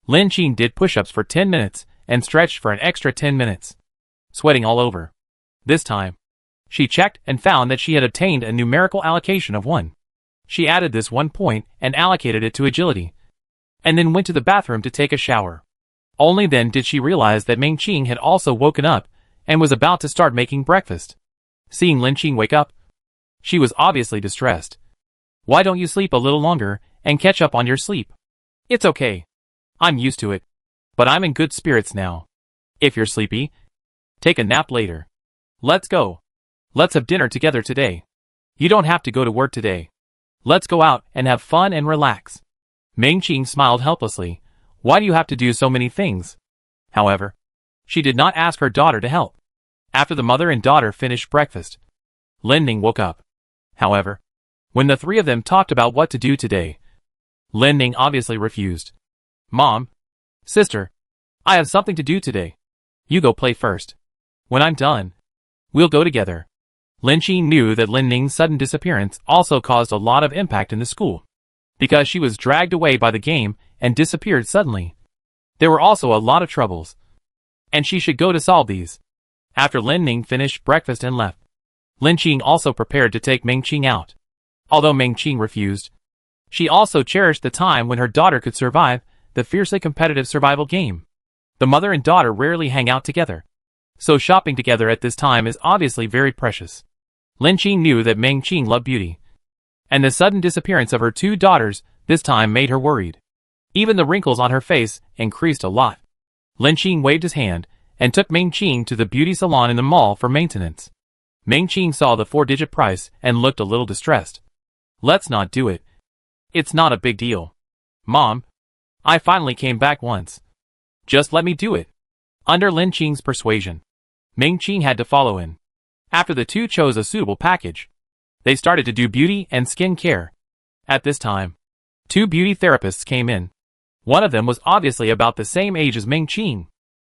Lin Qing did push-ups for 10 minutes and stretched for an extra 10 minutes, sweating all over. This time, she checked and found that she had obtained a numerical allocation of 1. She added this 1 point and allocated it to agility, and then went to the bathroom to take a shower. Only then did she realize that Ming Qing had also woken up and was about to start making breakfast. Seeing Lin Qing wake up, she was obviously distressed. "Why don't you sleep a little longer and catch up on your sleep?" "It's okay. I'm used to it. But I'm in good spirits now. If you're sleepy, take a nap later. Let's go. Let's have dinner together today. You don't have to go to work today. Let's go out and have fun and relax." Ming Qing smiled helplessly. Why do you have to do so many things? However, she did not ask her daughter to help. After the mother and daughter finished breakfast, Lin Ning woke up. However, when the three of them talked about what to do today, Lin Ning obviously refused. "Mom, sister, I have something to do today. You go play first. When I'm done, We'll go together. Lin Qing knew that Lin Ning's sudden disappearance also caused a lot of impact in the school, because she was dragged away by the game and disappeared suddenly. There were also a lot of troubles, and she should go to solve these. After Lin Ning finished breakfast and left, Lin Qing also prepared to take Meng Qing out. Although Meng Qing refused, she also cherished the time when her daughter could survive the fiercely competitive survival game. The mother and daughter rarely hang out together, so shopping together at this time is obviously very precious. Lin Qing knew that Meng Qing loved beauty, and the sudden disappearance of her two daughters this time made her worried. Even the wrinkles on her face increased a lot. Lin Qing waved his hand and took Meng Qing to the beauty salon in the mall for maintenance. Meng Qing saw the 4-digit price and looked a little distressed. Let's not do it. It's not a big deal. Mom, I finally came back once. Just let me do it. Under Lin Qing's persuasion, Meng Qing had to follow in. After the two chose a suitable package, they started to do beauty and skin care. At this time, 2 beauty therapists came in. One of them was obviously about the same age as Meng Qing,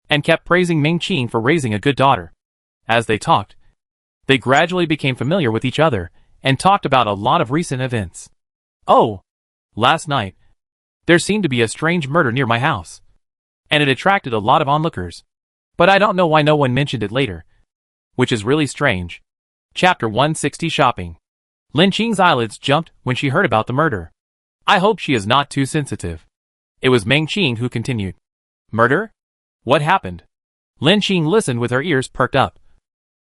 and kept praising Meng Qing for raising a good daughter. As they talked, they gradually became familiar with each other and talked about a lot of recent events. Oh, last night, there seemed to be a strange murder near my house, and it attracted a lot of onlookers. But I don't know why no one mentioned it later, which is really strange. Chapter 160 Shopping. Lin Qing's eyelids jumped when she heard about the murder. I hope she is not too sensitive. It was Meng Qing who continued. Murder? What happened? Lin Qing listened with her ears perked up,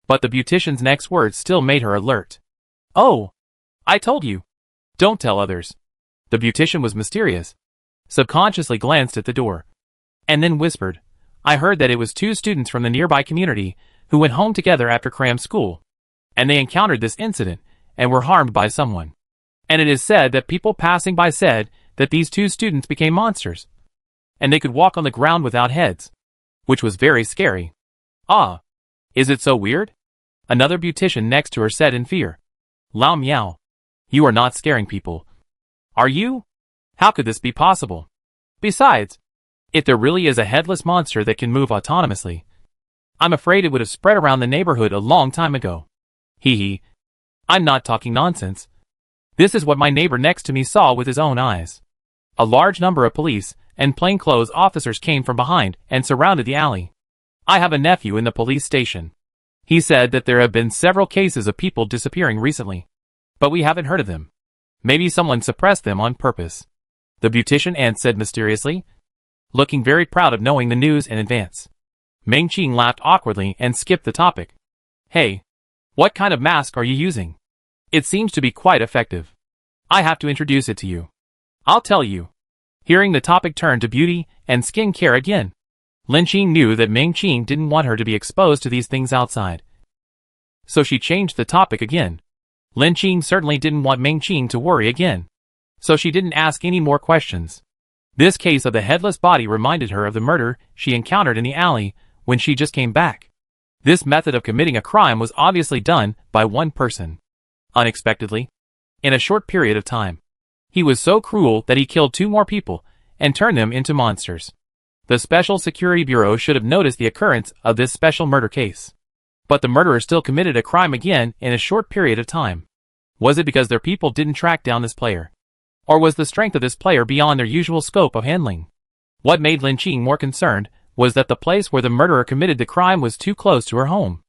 but the beautician's next words still made her alert. Oh, I told you. Don't tell others. The beautician was mysterious, subconsciously glanced at the door, and then whispered, I heard that it was 2 students from the nearby community who went home together after cram school, and they encountered this incident and were harmed by someone. And it is said that people passing by said that these 2 students became monsters, and they could walk on the ground without heads, which was very scary. Ah, is it so weird? Another beautician next to her said in fear. Lao Miao, you are not scaring people. Are you? How could this be possible? Besides, if there really is a headless monster that can move autonomously, I'm afraid it would have spread around the neighborhood a long time ago. Hee hee. I'm not talking nonsense. This is what my neighbor next to me saw with his own eyes. A large number of police and plainclothes officers came from behind and surrounded the alley. I have a nephew in the police station. He said that there have been several cases of people disappearing recently, but we haven't heard of them. Maybe someone suppressed them on purpose. The beautician aunt said mysteriously, looking very proud of knowing the news in advance. Meng Qing laughed awkwardly and skipped the topic. Hey, what kind of mask are you using? It seems to be quite effective. I have to introduce it to you. I'll tell you. Hearing the topic turn to beauty and skin care again, Lin Qing knew that Meng Qing didn't want her to be exposed to these things outside, so she changed the topic again. Lin Qing certainly didn't want Meng Qing to worry again, so she didn't ask any more questions. This case of the headless body reminded her of the murder she encountered in the alley when she just came back. This method of committing a crime was obviously done by one person. Unexpectedly, in a short period of time, he was so cruel that he killed 2 more people and turned them into monsters. The Special Security Bureau should have noticed the occurrence of this special murder case. But the murderer still committed a crime again in a short period of time. Was it because their people didn't track down this player? Or was the strength of this player beyond their usual scope of handling? What made Lin Qing more concerned was that the place where the murderer committed the crime was too close to her home.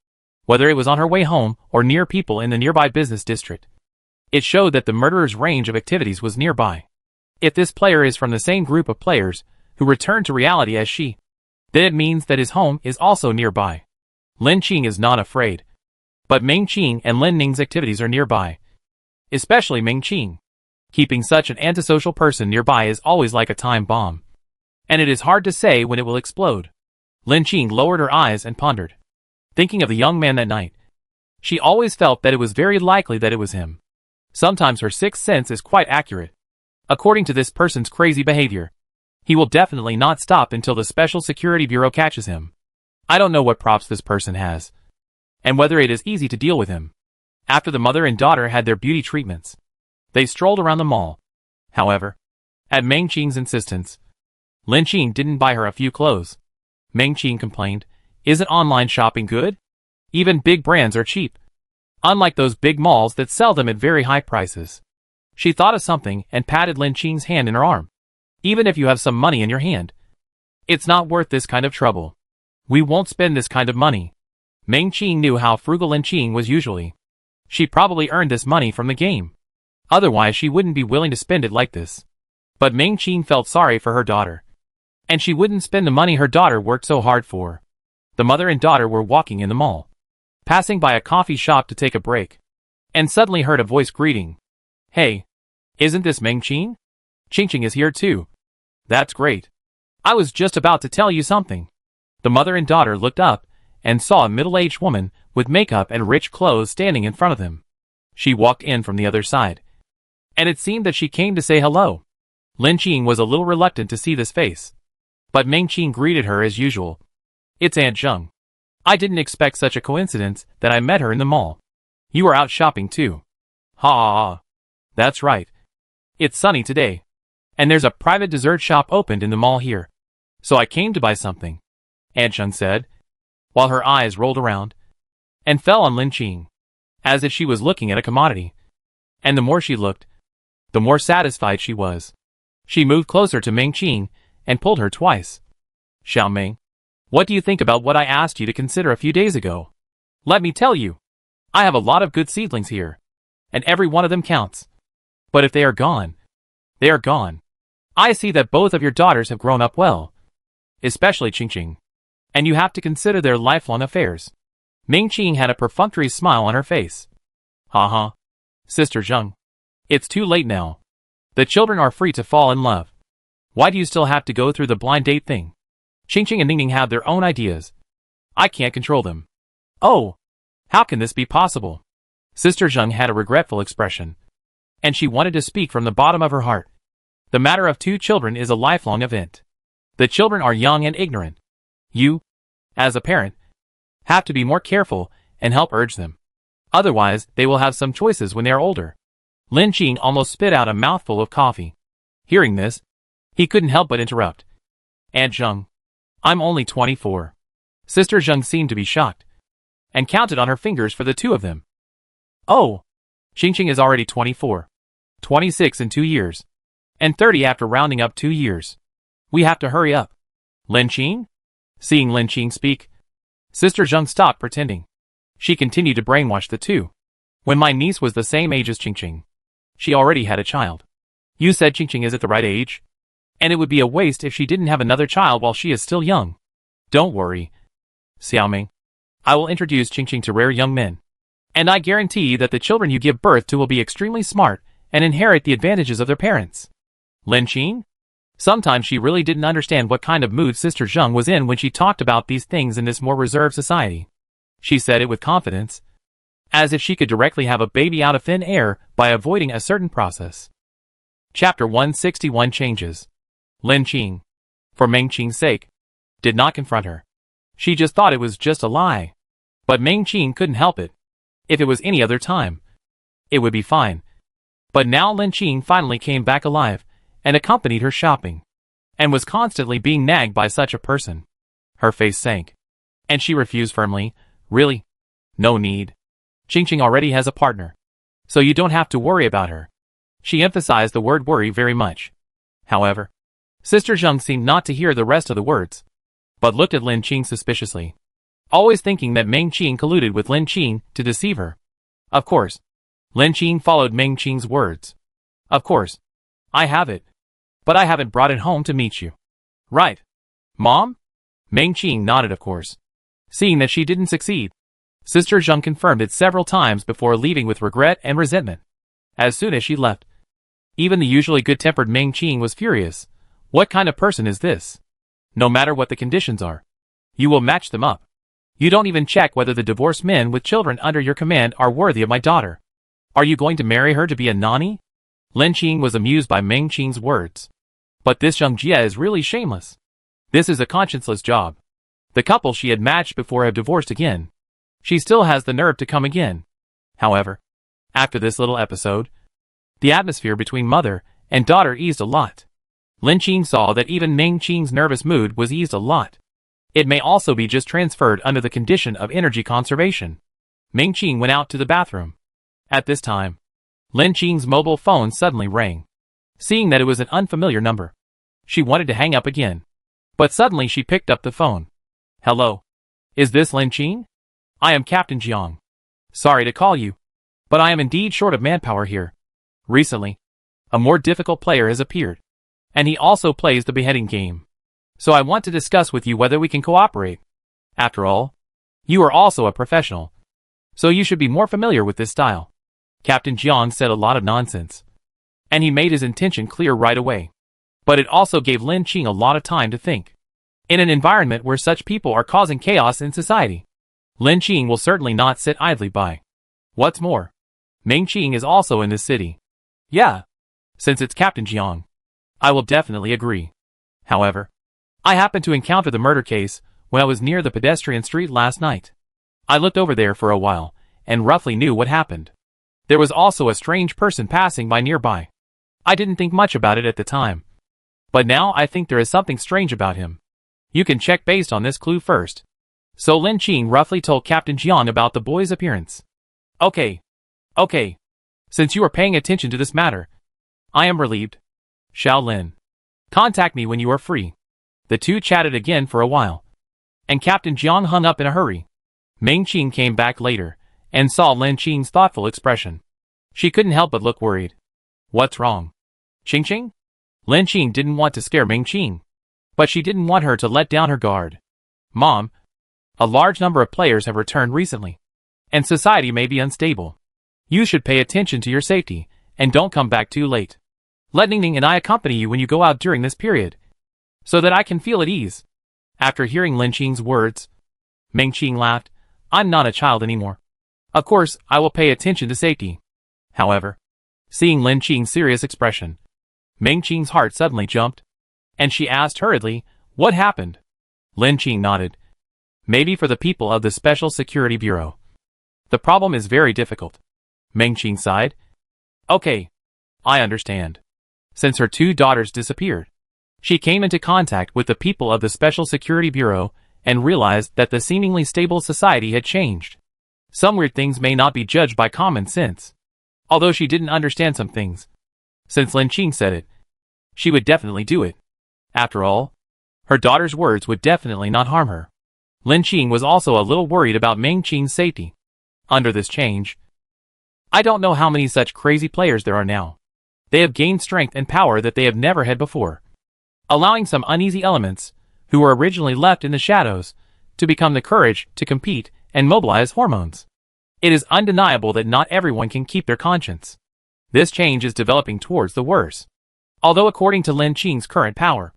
Whether it was on her way home or near people in the nearby business district, it showed that the murderer's range of activities was nearby. If this player is from the same group of players who returned to reality as she, then it means that his home is also nearby. Lin Qing is not afraid, but Meng Qing and Lin Ning's activities are nearby. Especially Meng Qing. Keeping such an antisocial person nearby is always like a time bomb, and it is hard to say when it will explode. Lin Qing lowered her eyes and pondered. Thinking of the young man that night, she always felt that it was very likely that it was him. Sometimes her sixth sense is quite accurate. According to this person's crazy behavior, he will definitely not stop until the Special Security Bureau catches him. I don't know what props this person has, and whether it is easy to deal with him. After the mother and daughter had their beauty treatments, they strolled around the mall. However, at Meng Qing's insistence, Lin Qing didn't buy her a few clothes. Meng Qing complained, "Isn't online shopping good? Even big brands are cheap. Unlike those big malls that sell them at very high prices. She thought of something and patted Lin Qing's hand in her arm. Even if you have some money in your hand, it's not worth this kind of trouble. We won't spend this kind of money. Meng Qing knew how frugal Lin Qing was usually. She probably earned this money from the game. Otherwise she wouldn't be willing to spend it like this. But Meng Qing felt sorry for her daughter. And she wouldn't spend the money her daughter worked so hard for. The mother and daughter were walking in the mall, passing by a coffee shop to take a break, and suddenly heard a voice greeting. Hey, isn't this Meng Qing? Qing is here too. That's great. I was just about to tell you something. The mother and daughter looked up and saw a middle-aged woman with makeup and rich clothes standing in front of them. She walked in from the other side, and it seemed that she came to say hello. Lin Qing was a little reluctant to see this face, but Meng Qing greeted her as usual. It's Aunt Zheng. I didn't expect such a coincidence that I met her in the mall. You are out shopping too. Ha ha ha. That's right. It's sunny today, and there's a private dessert shop opened in the mall here. So I came to buy something, Aunt Zheng said, while her eyes rolled around and fell on Lin Qing, as if she was looking at a commodity. And the more she looked, the more satisfied she was. She moved closer to Meng Qing and pulled her twice. Xiaoming, what do you think about what I asked you to consider a few days ago? Let me tell you, I have a lot of good seedlings here, and every one of them counts. But if they are gone, they are gone. I see that both of your daughters have grown up well, especially Qing, and you have to consider their lifelong affairs. Meng Qing had a perfunctory smile on her face. Ha. Sister Zheng, it's too late now. The children are free to fall in love. Why do you still have to go through the blind date thing? Qing and Ningning have their own ideas. I can't control them. Oh, how can this be possible? Sister Zheng had a regretful expression, and she wanted to speak from the bottom of her heart. The matter of two children is a lifelong event. The children are young and ignorant. You, as a parent, have to be more careful and help urge them. Otherwise, they will have some choices when they are older. Lin Qing almost spit out a mouthful of coffee. Hearing this, he couldn't help but interrupt. Aunt Zheng, I'm only 24. Sister Zheng seemed to be shocked, and counted on her fingers for the two of them. Oh, Qing is already 24. 26 in 2 years. And 30 after rounding up 2 years. We have to hurry up. Lin Qing? Seeing Lin Qing speak, Sister Zheng stopped pretending. She continued to brainwash the two. When my niece was the same age as Qing, she already had a child. You said Qing is at the right age? And it would be a waste if she didn't have another child while she is still young. Don't worry, Xiaoming. I will introduce Qing to rare young men. And I guarantee that the children you give birth to will be extremely smart and inherit the advantages of their parents. Lin Qing? Sometimes she really didn't understand what kind of mood Sister Zheng was in when she talked about these things in this more reserved society. She said it with confidence, as if she could directly have a baby out of thin air by avoiding a certain process. Chapter 161 Changes. Lin Qing, for Meng Qing's sake, did not confront her. She just thought it was just a lie. But Meng Qing couldn't help it. If it was any other time, it would be fine. But now Lin Qing finally came back alive and accompanied her shopping, and was constantly being nagged by such a person. Her face sank, and she refused firmly. Really? No need. Qing already has a partner, so you don't have to worry about her. She emphasized the word worry very much. However, Sister Zheng seemed not to hear the rest of the words, but looked at Lin Qing suspiciously, always thinking that Meng Qing colluded with Lin Qing to deceive her. Of course, Lin Qing followed Meng Qing's words. Of course, I have it. But I haven't brought it home to meet you. Right, Mom? Meng Qing nodded of course. Seeing that she didn't succeed, Sister Zheng confirmed it several times before leaving with regret and resentment. As soon as she left, even the usually good-tempered Meng Qing was furious. What kind of person is this? No matter what the conditions are, you will match them up. You don't even check whether the divorced men with children under your command are worthy of my daughter. Are you going to marry her to be a nanny? Lin Qing was amused by Meng Qing's words. But this Zheng Jie is really shameless. This is a conscienceless job. The couple she had matched before have divorced again. She still has the nerve to come again. However, after this little episode, the atmosphere between mother and daughter eased a lot. Lin Qing saw that even Meng Qing's nervous mood was eased a lot. It may also be just transferred under the condition of energy conservation. Ming Qing went out to the bathroom. At this time, Lin Qing's mobile phone suddenly rang. Seeing that it was an unfamiliar number, she wanted to hang up again. But suddenly she picked up the phone. Hello. Is this Lin Qing? I am Captain Jiang. Sorry to call you, but I am indeed short of manpower here. Recently, a more difficult player has appeared, and he also plays the beheading game. So I want to discuss with you whether we can cooperate. After all, you are also a professional, so you should be more familiar with this style. Captain Jiang said a lot of nonsense, and he made his intention clear right away. But it also gave Lin Qing a lot of time to think. In an environment where such people are causing chaos in society, Lin Qing will certainly not sit idly by. What's more, Ming Qing is also in this city. Yeah, since it's Captain Jiang, I will definitely agree. However, I happened to encounter the murder case when I was near the pedestrian street last night. I looked over there for a while and roughly knew what happened. There was also a strange person passing by nearby. I didn't think much about it at the time, but now I think there is something strange about him. You can check based on this clue first. So Lin Qing roughly told Captain Jiang about the boy's appearance. Okay. Since you are paying attention to this matter, I am relieved. Xiao Lin. Contact me when you are free. The two chatted again for a while, and Captain Jiang hung up in a hurry. Ming Qing came back later and saw Lin Qing's thoughtful expression. She couldn't help but look worried. What's wrong? Qing? Lin Qing didn't want to scare Ming Qing, but she didn't want her to let down her guard. Mom, a large number of players have returned recently, and society may be unstable. You should pay attention to your safety, and don't come back too late. Let Ningning and I accompany you when you go out during this period, so that I can feel at ease. After hearing Lin Qing's words, Ming Qing laughed. I'm not a child anymore. Of course, I will pay attention to safety. However, seeing Lin Qing's serious expression, Ming Qing's heart suddenly jumped, and she asked hurriedly, what happened? Lin Qing nodded. Maybe for the people of the Special Security Bureau. The problem is very difficult. Ming Qing sighed. Okay, I understand. Since her two daughters disappeared, she came into contact with the people of the Special Security Bureau and realized that the seemingly stable society had changed. Some weird things may not be judged by common sense. Although she didn't understand some things. Since Lin Qing said it, she would definitely do it. After all, her daughter's words would definitely not harm her. Lin Qing was also a little worried about Ming Qing's safety. Under this change, I don't know how many such crazy players there are now. They have gained strength and power that they have never had before, allowing some uneasy elements, who were originally left in the shadows, to become the courage to compete and mobilize hormones. It is undeniable that not everyone can keep their conscience. This change is developing towards the worse. Although according to Lin Qing's current power,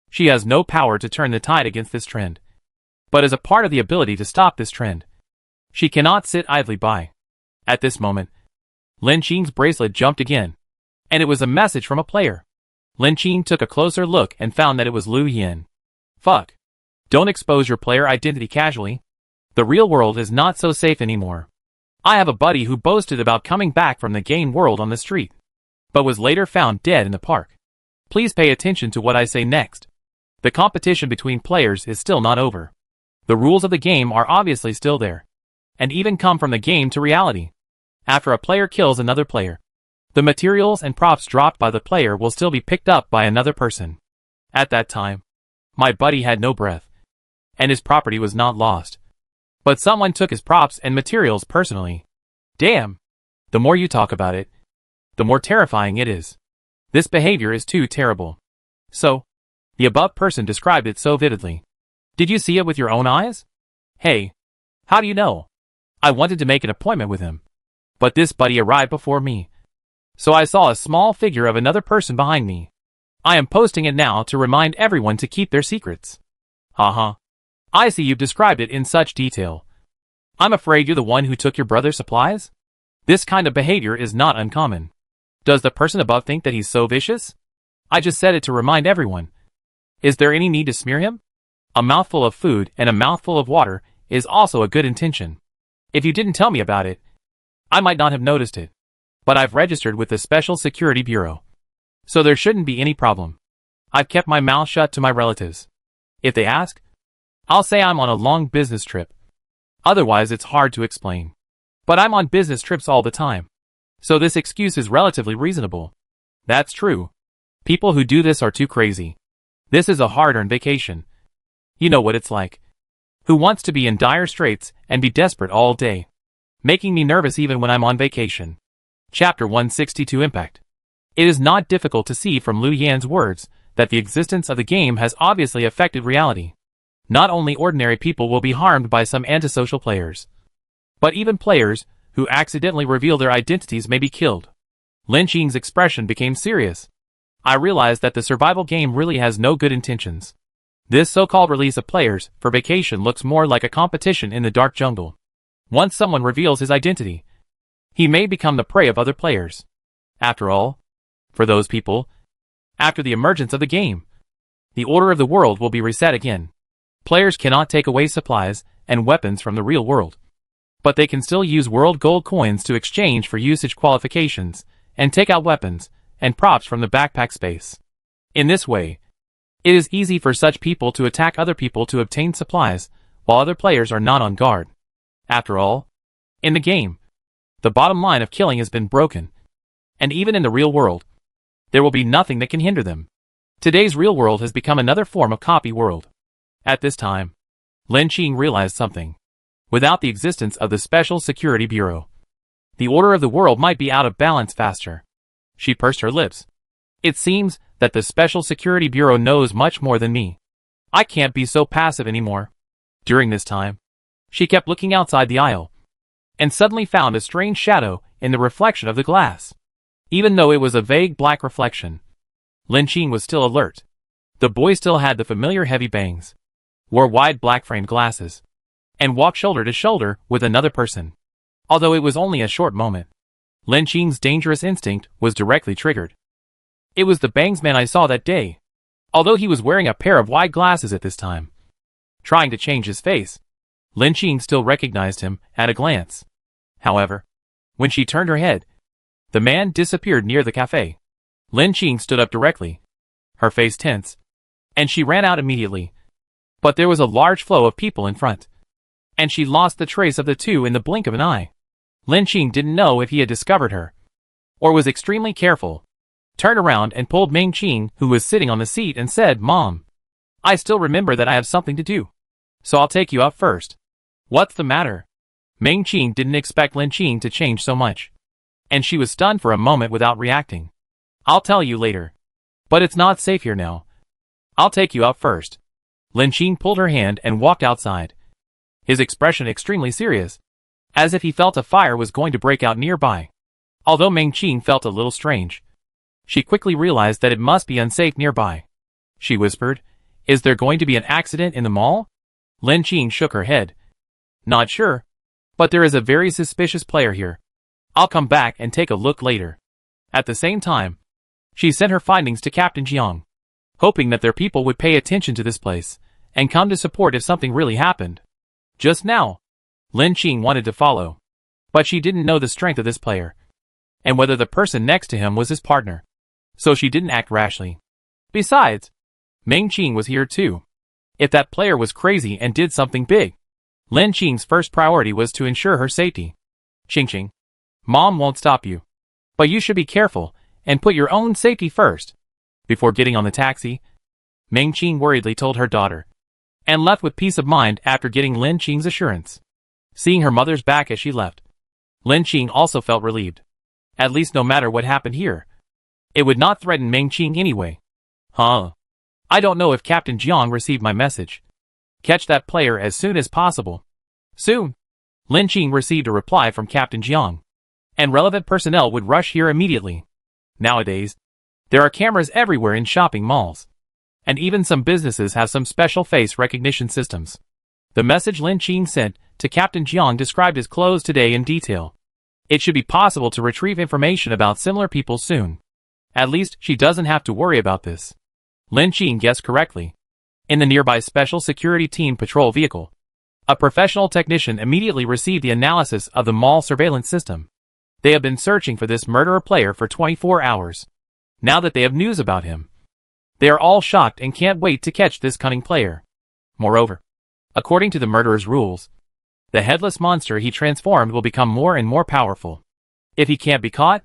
she has no power to turn the tide against this trend. But as a part of the ability to stop this trend, she cannot sit idly by. At this moment, Lin Qing's bracelet jumped again, and it was a message from a player. Lin Qing took a closer look and found that it was Lu Yin. Fuck. Don't expose your player identity casually. The real world is not so safe anymore. I have a buddy who boasted about coming back from the game world on the street, but was later found dead in the park. Please pay attention to what I say next. The competition between players is still not over. The rules of the game are obviously still there, and even come from the game to reality. After a player kills another player, the materials and props dropped by the player will still be picked up by another person. At that time, my buddy had no breath, and his property was not lost. But someone took his props and materials personally. Damn! The more you talk about it, the more terrifying it is. This behavior is too terrible. So, the above person described it so vividly. Did you see it with your own eyes? Hey, how do you know? I wanted to make an appointment with him, but this buddy arrived before me. So I saw a small figure of another person behind me. I am posting it now to remind everyone to keep their secrets. Haha. I see you've described it in such detail. I'm afraid you're the one who took your brother's supplies? This kind of behavior is not uncommon. Does the person above think that he's so vicious? I just said it to remind everyone. Is there any need to smear him? A mouthful of food and a mouthful of water is also a good intention. If you didn't tell me about it, I might not have noticed it. But I've registered with the Special Security Bureau, so there shouldn't be any problem. I've kept my mouth shut to my relatives. If they ask, I'll say I'm on a long business trip. Otherwise it's hard to explain. But I'm on business trips all the time. So this excuse is relatively reasonable. That's true. People who do this are too crazy. This is a hard-earned vacation. You know what it's like. Who wants to be in dire straits and be desperate all day? Making me nervous even when I'm on vacation. Chapter 162 Impact. It is not difficult to see from Liu Yan's words that the existence of the game has obviously affected reality. Not only ordinary people will be harmed by some antisocial players, but even players who accidentally reveal their identities may be killed. Lin Qing's expression became serious. I realized that the survival game really has no good intentions. This so-called release of players for vacation looks more like a competition in the dark jungle. Once someone reveals his identity, he may become the prey of other players. After all, for those people, after the emergence of the game, the order of the world will be reset again. Players cannot take away supplies and weapons from the real world, but they can still use world gold coins to exchange for usage qualifications and take out weapons and props from the backpack space. In this way, it is easy for such people to attack other people to obtain supplies, while other players are not on guard. After all, in the game, the bottom line of killing has been broken, and even in the real world, there will be nothing that can hinder them. Today's real world has become another form of copy world. At this time, Lin Qing realized something. Without the existence of the Special Security Bureau, the order of the world might be out of balance faster. She pursed her lips. It seems that the Special Security Bureau knows much more than me. I can't be so passive anymore. During this time, she kept looking outside the aisle, and suddenly found a strange shadow in the reflection of the glass. Even though it was a vague black reflection, Lin Qing was still alert. The boy still had the familiar heavy bangs, wore wide black-framed glasses, and walked shoulder to shoulder with another person. Although it was only a short moment, Lin Qing's dangerous instinct was directly triggered. It was the bangs man I saw that day, although he was wearing a pair of wide glasses at this time. Trying to change his face, Lin Qing still recognized him at a glance. However, when she turned her head, the man disappeared near the cafe. Lin Qing stood up directly, her face tense, and she ran out immediately. But there was a large flow of people in front, and she lost the trace of the two in the blink of an eye. Lin Qing didn't know if he had discovered her, or was extremely careful. Turned around and pulled Ming Qing, who was sitting on the seat, and said, "Mom, I still remember that I have something to do, so I'll take you out first." "What's the matter?" Ming Qing didn't expect Lin Qing to change so much, and she was stunned for a moment without reacting. "I'll tell you later. But it's not safe here now. I'll take you out first." Lin Qing pulled her hand and walked outside, his expression extremely serious, as if he felt a fire was going to break out nearby. Although Ming Qing felt a little strange, she quickly realized that it must be unsafe nearby. She whispered, "Is there going to be an accident in the mall?" Lin Qing shook her head. "Not sure, but there is a very suspicious player here. I'll come back and take a look later." At the same time, she sent her findings to Captain Jiang, hoping that their people would pay attention to this place and come to support if something really happened. Just now, Lin Qing wanted to follow, but she didn't know the strength of this player, and whether the person next to him was his partner, so she didn't act rashly. Besides, Ming Qing was here too. If that player was crazy and did something big, Lin Qing's first priority was to ensure her safety. "Qing, Mom won't stop you, but you should be careful and put your own safety first." Before getting on the taxi, Ming Qing worriedly told her daughter, and left with peace of mind after getting Lin Qing's assurance. Seeing her mother's back as she left, Lin Qing also felt relieved. At least no matter what happened here, it would not threaten Ming Qing anyway. I don't know if Captain Jiang received my message. Catch that player as soon as possible. Soon, Lin Qing received a reply from Captain Jiang, and relevant personnel would rush here immediately. Nowadays, there are cameras everywhere in shopping malls, and even some businesses have some special face recognition systems. The message Lin Qing sent to Captain Jiang described his clothes today in detail. It should be possible to retrieve information about similar people soon. At least she doesn't have to worry about this. Lin Qing guessed correctly. In the nearby Special Security Team patrol vehicle, a professional technician immediately received the analysis of the mall surveillance system. They have been searching for this murderer player for 24 hours. Now that they have news about him, they are all shocked and can't wait to catch this cunning player. Moreover, According to the murderer's rules, the headless monster he transformed will become more and more powerful. If he can't be caught,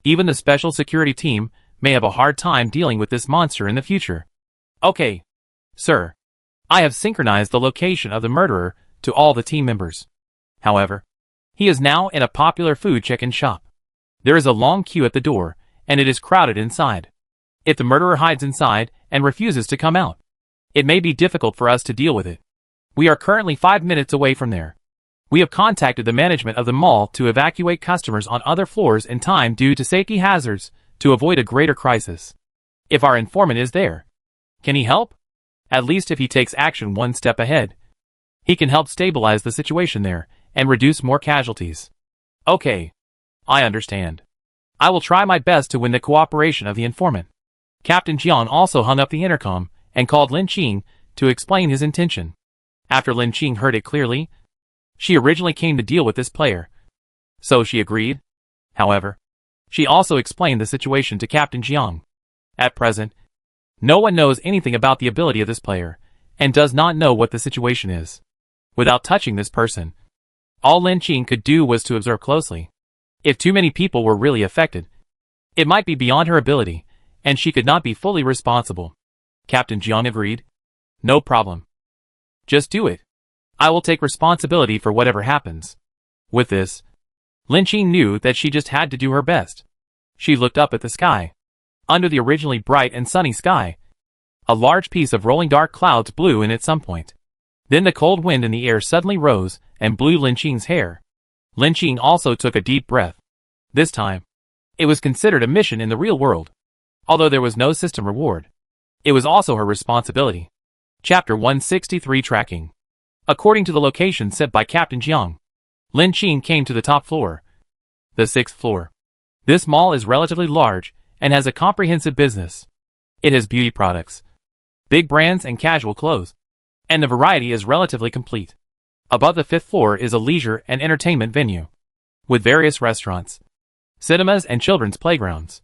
even the special security team may have a hard time dealing with this monster in the future. Okay, sir. I have synchronized the location of the murderer to all the team members. However, he is now in a popular food check-in shop. There is a long queue at the door, and it is crowded inside. If the murderer hides inside and refuses to come out, it may be difficult for us to deal with it. We are currently 5 minutes away from there. We have contacted the management of the mall to evacuate customers on other floors in time due to safety hazards to avoid a greater crisis. If our informant is there, can he help? At least if he takes action one step ahead, he can help stabilize the situation there and reduce more casualties. Okay. I understand. I will try my best to win the cooperation of the informant. Captain Jiang also hung up the intercom and called Lin Qing to explain his intention. After Lin Qing heard it clearly, she originally came to deal with this player, so she agreed. However, she also explained the situation to Captain Jiang. At present, no one knows anything about the ability of this player, and does not know what the situation is. Without touching this person, all Lin Qing could do was to observe closely. If too many people were really affected, it might be beyond her ability, and she could not be fully responsible. Captain Jiang agreed. No problem. Just do it. I will take responsibility for whatever happens. With this, Lin Qing knew that she just had to do her best. She looked up at the sky. Under the originally bright and sunny sky, a large piece of rolling dark clouds blew in at some point. Then the cold wind in the air suddenly rose and blew Lin Qing's hair. Lin Qing also took a deep breath. This time, it was considered a mission in the real world. Although there was no system reward, it was also her responsibility. Chapter 163 Tracking. According to the location set by Captain Jiang, Lin Qing came to the top floor. The 6th floor. This mall is relatively large and has a comprehensive business. It has beauty products, big brands and casual clothes, and the variety is relatively complete. Above the 5th floor is a leisure and entertainment venue, with various restaurants, cinemas and children's playgrounds.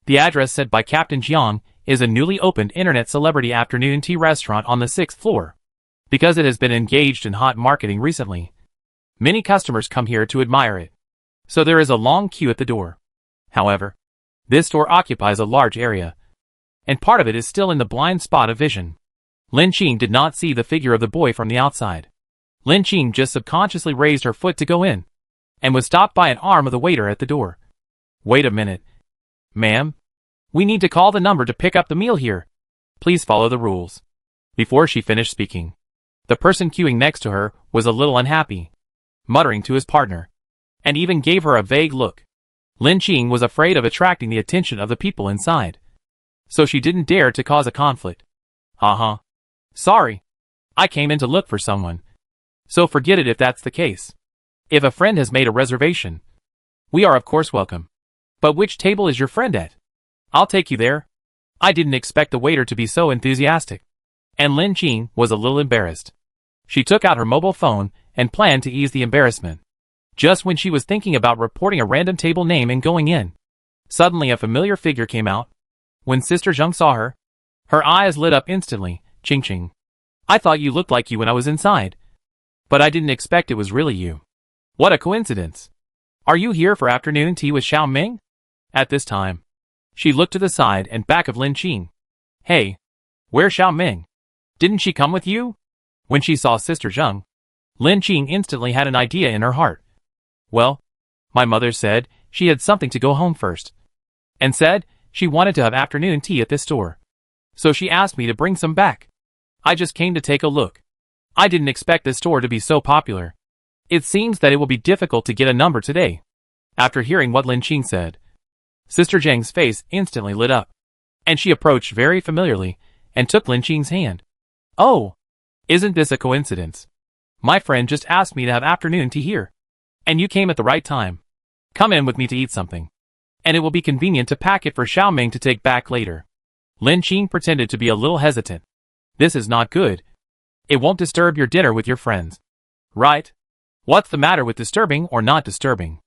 The address set by Captain Jiang is a newly opened internet celebrity afternoon tea restaurant on the 6th floor. Because it has been engaged in hot marketing recently, many customers come here to admire it. So there is a long queue at the door. However, this store occupies a large area, and part of it is still in the blind spot of vision. Lin Qing did not see the figure of the boy from the outside. Lin Qing just subconsciously raised her foot to go in, and was stopped by an arm of the waiter at the door. Wait a minute. Ma'am, we need to call the number to pick up the meal here. Please follow the rules. Before she finished speaking, the person queuing next to her was a little unhappy, muttering to his partner, and even gave her a vague look. Lin Qing was afraid of attracting the attention of the people inside, so she didn't dare to cause a conflict. Sorry. I came in to look for someone, so forget it if that's the case. If a friend has made a reservation, we are of course welcome. But which table is your friend at? I'll take you there. I didn't expect the waiter to be so enthusiastic. And Lin Qing was a little embarrassed. She took out her mobile phone and planned to ease the embarrassment. Just when she was thinking about reporting a random table name and going in, suddenly a familiar figure came out. When Sister Zheng saw her, her eyes lit up instantly. Ching. I thought you looked like you when I was inside, but I didn't expect it was really you. What a coincidence. Are you here for afternoon tea with Xiao Ming? At this time, she looked to the side and back of Lin Qing. Hey, where's Xiao Ming? Didn't she come with you? When she saw Sister Zheng, Lin Qing instantly had an idea in her heart. Well, my mother said she had something to go home first, and said she wanted to have afternoon tea at this store. So she asked me to bring some back. I just came to take a look. I didn't expect this store to be so popular. It seems that it will be difficult to get a number today. After hearing what Lin Qing said, Sister Zheng's face instantly lit up, and she approached very familiarly and took Lin Qing's hand. Oh, isn't this a coincidence? My friend just asked me to have afternoon tea here, and you came at the right time. Come in with me to eat something, and it will be convenient to pack it for Xiao Ming to take back later. Lin Qing pretended to be a little hesitant. This is not good. It won't disturb your dinner with your friends. Right? What's the matter with disturbing or not disturbing?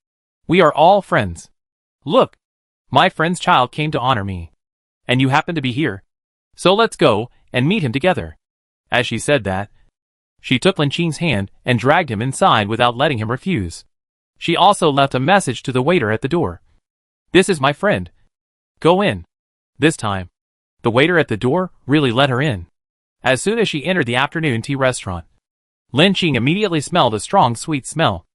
We are all friends. Look, my friend's child came to honor me, and you happen to be here. So let's go and meet him together. As she said that, She took Lin Qing's hand and dragged him inside without letting him refuse. She also left a message to the waiter at the door. "This is my friend. Go in." This time, the waiter at the door really let her in. As soon as she entered the afternoon tea restaurant, Lin Qing immediately smelled a strong sweet smell,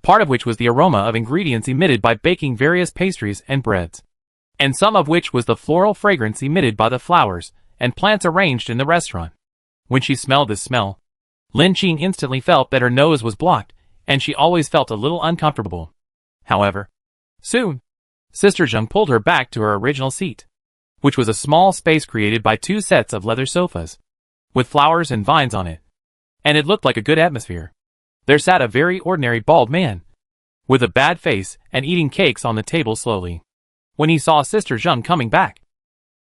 part of which was the aroma of ingredients emitted by baking various pastries and breads, and some of which was the floral fragrance emitted by the flowers and plants arranged in the restaurant. When she smelled this smell, Lin Qing instantly felt that her nose was blocked, and she always felt a little uncomfortable. However, soon, Sister Zheng pulled her back to her original seat, which was a small space created by 2 sets of leather sofas, with flowers and vines on it, and it looked like a good atmosphere. There sat a very ordinary bald man, with a bad face and eating cakes on the table slowly. When he saw Sister Zheng coming back,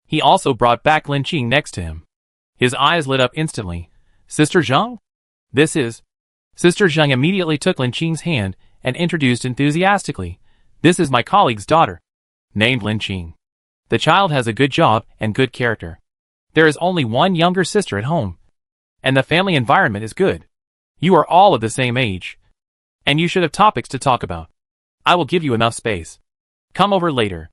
he also brought back Lin Qing next to him. His eyes lit up instantly. "Sister Zheng? This is..." Sister Zheng immediately took Lin Qing's hand and introduced enthusiastically, "This is my colleague's daughter, named Lin Qing. The child has a good job and good character. There is only one younger sister at home, and the family environment is good. You are all of the same age, and you should have topics to talk about. I will give you enough space. Come over later."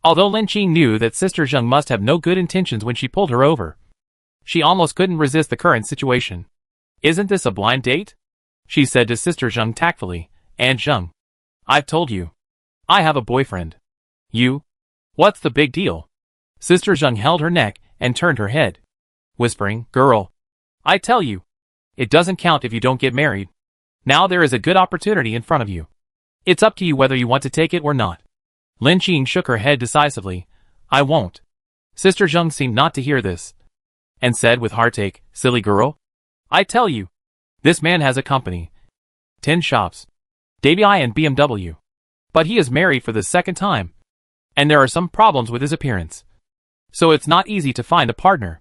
Although Lin Qing knew that Sister Zheng must have no good intentions when she pulled her over, she almost couldn't resist the current situation. "Isn't this a blind date?" she said to Sister Zheng tactfully. "Aunt Zheng, I've told you. I have a boyfriend. You? What's the big deal?" Sister Zheng held her neck and turned her head, whispering, "Girl, I tell you, it doesn't count if you don't get married. Now there is a good opportunity in front of you. It's up to you whether you want to take it or not." Lin Qing shook her head decisively. "I won't." Sister Zheng seemed not to hear this, and said with heartache, "Silly girl. I tell you, this man has a company, 10 shops, DBI and BMW. But he is married for the 2nd time, and there are some problems with his appearance. So it's not easy to find a partner.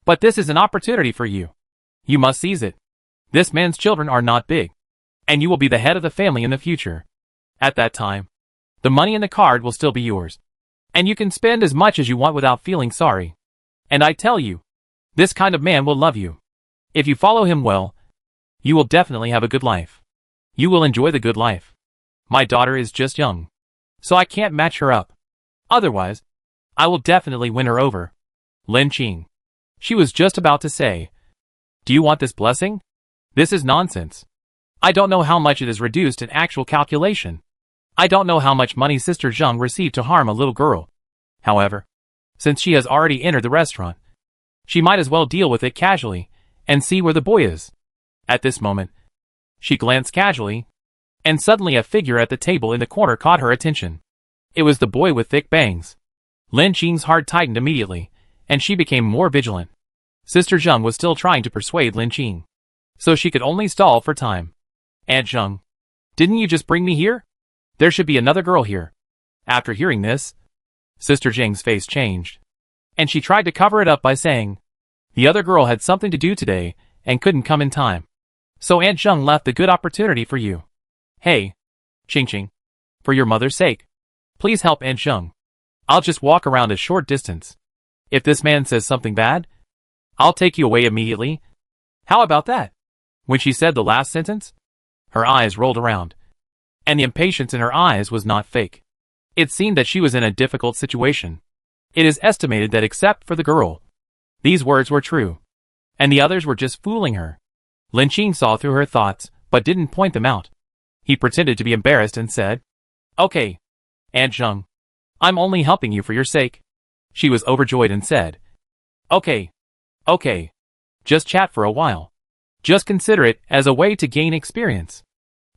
But this is an opportunity for you. You must seize it. This man's children are not big, and you will be the head of the family in the future. At that time, the money in the card will still be yours, and you can spend as much as you want without feeling sorry. And I tell you, this kind of man will love you. If you follow him well, you will definitely have a good life. You will enjoy the good life. My daughter is just young, so I can't match her up. Otherwise, I will definitely win her over." Lin Qing. She was just about to say, "Do you want this blessing? This is nonsense. I don't know how much it is reduced in actual calculation. I don't know how much money Sister Zheng received to harm a little girl. However, since she has already entered the restaurant, she might as well deal with it casually and see where the boy is." At this moment, she glanced casually, and suddenly a figure at the table in the corner caught her attention. It was the boy with thick bangs. Lin Qing's heart tightened immediately, and she became more vigilant. Sister Zheng was still trying to persuade Lin Qing, so she could only stall for time. "Aunt Zheng, didn't you just bring me here? There should be another girl here." After hearing this, Sister Zheng's face changed, and she tried to cover it up by saying, "The other girl had something to do today and couldn't come in time. So Aunt Zheng left the good opportunity for you. Hey, Qing, for your mother's sake, please help Aunt Zheng. I'll just walk around a short distance. If this man says something bad, I'll take you away immediately. How about that?" When she said the last sentence, her eyes rolled around, and the impatience in her eyes was not fake. It seemed that she was in a difficult situation. It is estimated that except for the girl, these words were true, and the others were just fooling her. Lin Qing saw through her thoughts, but didn't point them out. He pretended to be embarrassed and said, "Okay, Aunt Zheng, I'm only helping you for your sake." She was overjoyed and said, Okay, just chat for a while. Just consider it as a way to gain experience."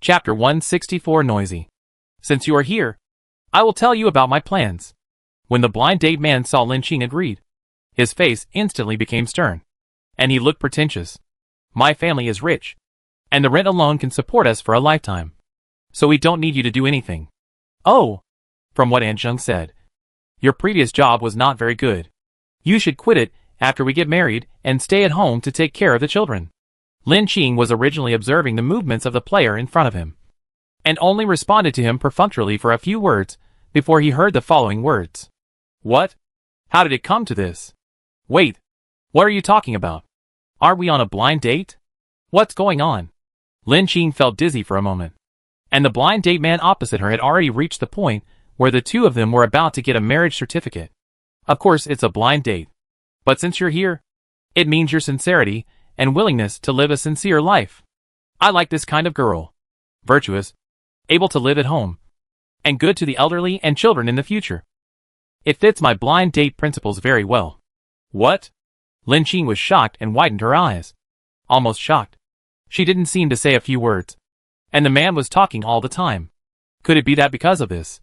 Chapter 164 Noisy. "Since you are here, I will tell you about my plans." When the blind date man saw Lin Qing agreed, his face instantly became stern, and he looked pretentious. "My family is rich, and the rent alone can support us for a lifetime. So we don't need you to do anything." "Oh," from what Aunt Zheng said, "your previous job was not very good. You should quit it after we get married and stay at home to take care of the children." Lin Qing was originally observing the movements of the player in front of him, and only responded to him perfunctorily for a few words before he heard the following words. "What? How did it come to this? Wait, what are you talking about? Aren't we on a blind date? What's going on? Lin Qing felt dizzy for a moment. And the blind date man opposite her had already reached the point where the two of them were about to get a marriage certificate. Of course, it's a blind date. But since you're here, it means your sincerity and willingness to live a sincere life. I like this kind of girl. Virtuous, able to live at home, and good to the elderly and children in the future. It fits my blind date principles very well. What? Lin Qing was shocked and widened her eyes. Almost shocked. She didn't seem to say a few words. And the man was talking all the time. Could it be that because of this,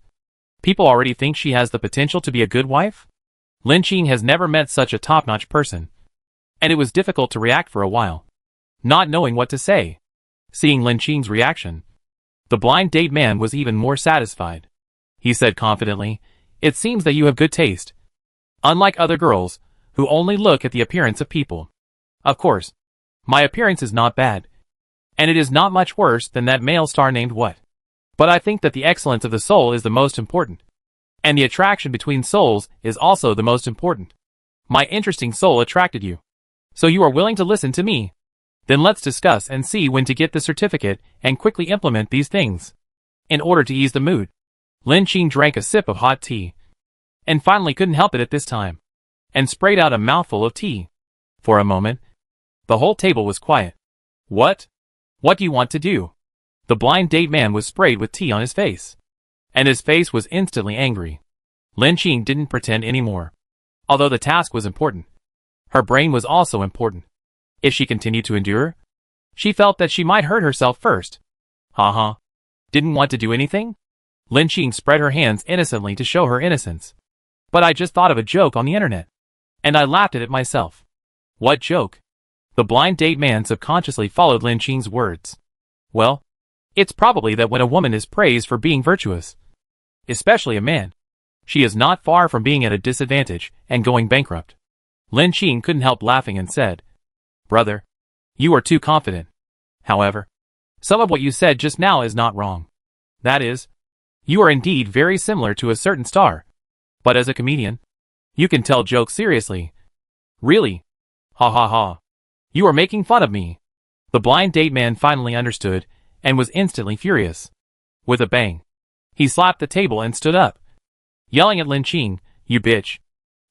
people already think she has the potential to be a good wife? Lin Qing has never met such a top-notch person. And it was difficult to react for a while, not knowing what to say. Seeing Lin Qing's reaction, the blind date man was even more satisfied. He said confidently, "It seems that you have good taste. Unlike other girls, who only look at the appearance of people. Of course, my appearance is not bad. And it is not much worse than that male star named what. But I think that the excellence of the soul is the most important. And the attraction between souls is also the most important. My interesting soul attracted you. So you are willing to listen to me. Then let's discuss and see when to get the certificate and quickly implement these things. In order to ease the mood." Lin Qing drank a sip of hot tea. And finally couldn't help it at this time. And sprayed out a mouthful of tea. For a moment, the whole table was quiet. What? What do you want to do? The blind date man was sprayed with tea on his face. And his face was instantly angry. Lin Qing didn't pretend anymore. Although the task was important, her brain was also important. If she continued to endure, she felt that she might hurt herself first. Ha. Didn't want to do anything? Lin Qing spread her hands innocently to show her innocence. But I just thought of a joke on the internet. And I laughed at it myself. What joke? The blind date man subconsciously followed Lin Qing's words. Well, it's probably that when a woman is praised for being virtuous, especially a man, she is not far from being at a disadvantage and going bankrupt. Lin Qing couldn't help laughing and said, "Brother, you are too confident. However, some of what you said just now is not wrong. That is, you are indeed very similar to a certain star. But as a comedian, you can tell jokes seriously. Really? Ha. You are making fun of me." The blind date man finally understood and was instantly furious. With a bang, he slapped the table and stood up, yelling at Lin Qing, "You bitch.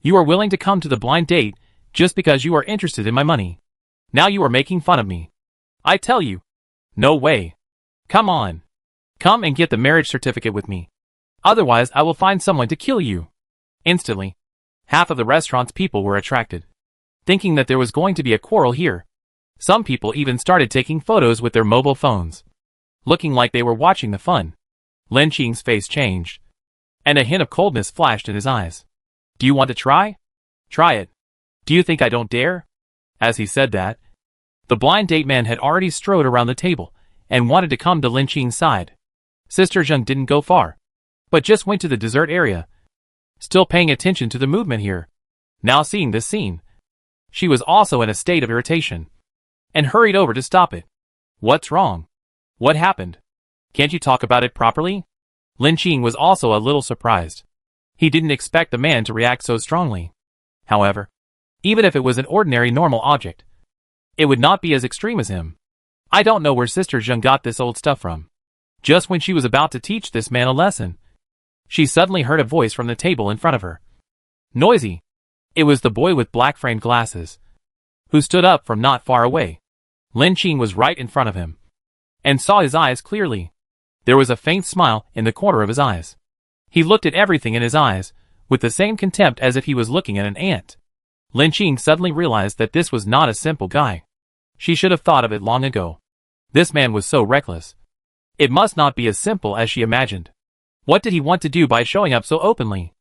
You are willing to come to the blind date just because you are interested in my money. Now you are making fun of me. I tell you. No way. Come on. Come and get the marriage certificate with me. Otherwise I will find someone to kill you." Instantly, half of the restaurant's people were attracted, thinking that there was going to be a quarrel here. Some people even started taking photos with their mobile phones, looking like they were watching the fun. Lin Qing's face changed, and a hint of coldness flashed in his eyes. "Do you want to try? Try it. Do you think I don't dare?" As he said that, the blind date man had already strode around the table and wanted to come to Lin Qing's side. Sister Zheng didn't go far, but just went to the dessert area, still paying attention to the movement here. Now seeing this scene, she was also in a state of irritation, and hurried over to stop it. "What's wrong? What happened? Can't you talk about it properly?" Lin Qing was also a little surprised. He didn't expect the man to react so strongly. However, even if it was an ordinary normal object, it would not be as extreme as him. "I don't know where Sister Zheng got this old stuff from." Just when she was about to teach this man a lesson, she suddenly heard a voice from the table in front of her. Noisy. It was the boy with black-framed glasses, who stood up from not far away. Lin Qing was right in front of him, and saw his eyes clearly. There was a faint smile in the corner of his eyes. He looked at everything in his eyes, with the same contempt as if he was looking at an ant. Lin Qing suddenly realized that this was not a simple guy. She should have thought of it long ago. This man was so reckless. It must not be as simple as she imagined. What did he want to do by showing up so openly?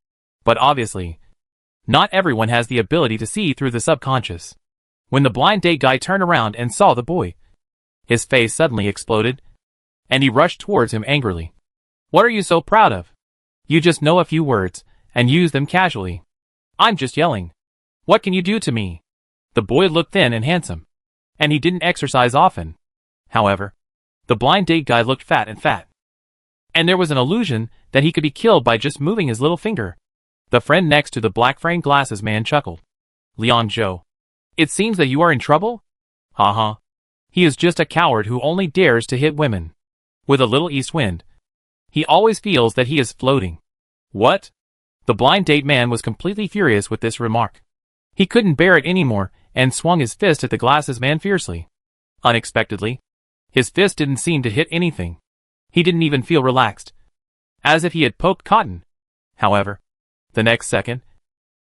But obviously, not everyone has the ability to see through the subconscious. When the blind date guy turned around and saw the boy, his face suddenly exploded, and he rushed towards him angrily. "What are you so proud of? You just know a few words, and use them casually. I'm just yelling. What can you do to me?" The boy looked thin and handsome, and he didn't exercise often. However, the blind date guy looked fat. And there was an illusion that he could be killed by just moving his little finger. The friend next to the black-framed glasses man chuckled. "Liang Zhou, it seems that you are in trouble? Ha. He is just a coward who only dares to hit women. With a little east wind, he always feels that he is floating. What? The blind date man was completely furious with this remark. He couldn't bear it anymore and swung his fist at the glasses man fiercely. Unexpectedly, his fist didn't seem to hit anything. He didn't even feel relaxed, as if he had poked cotton. However, the next second,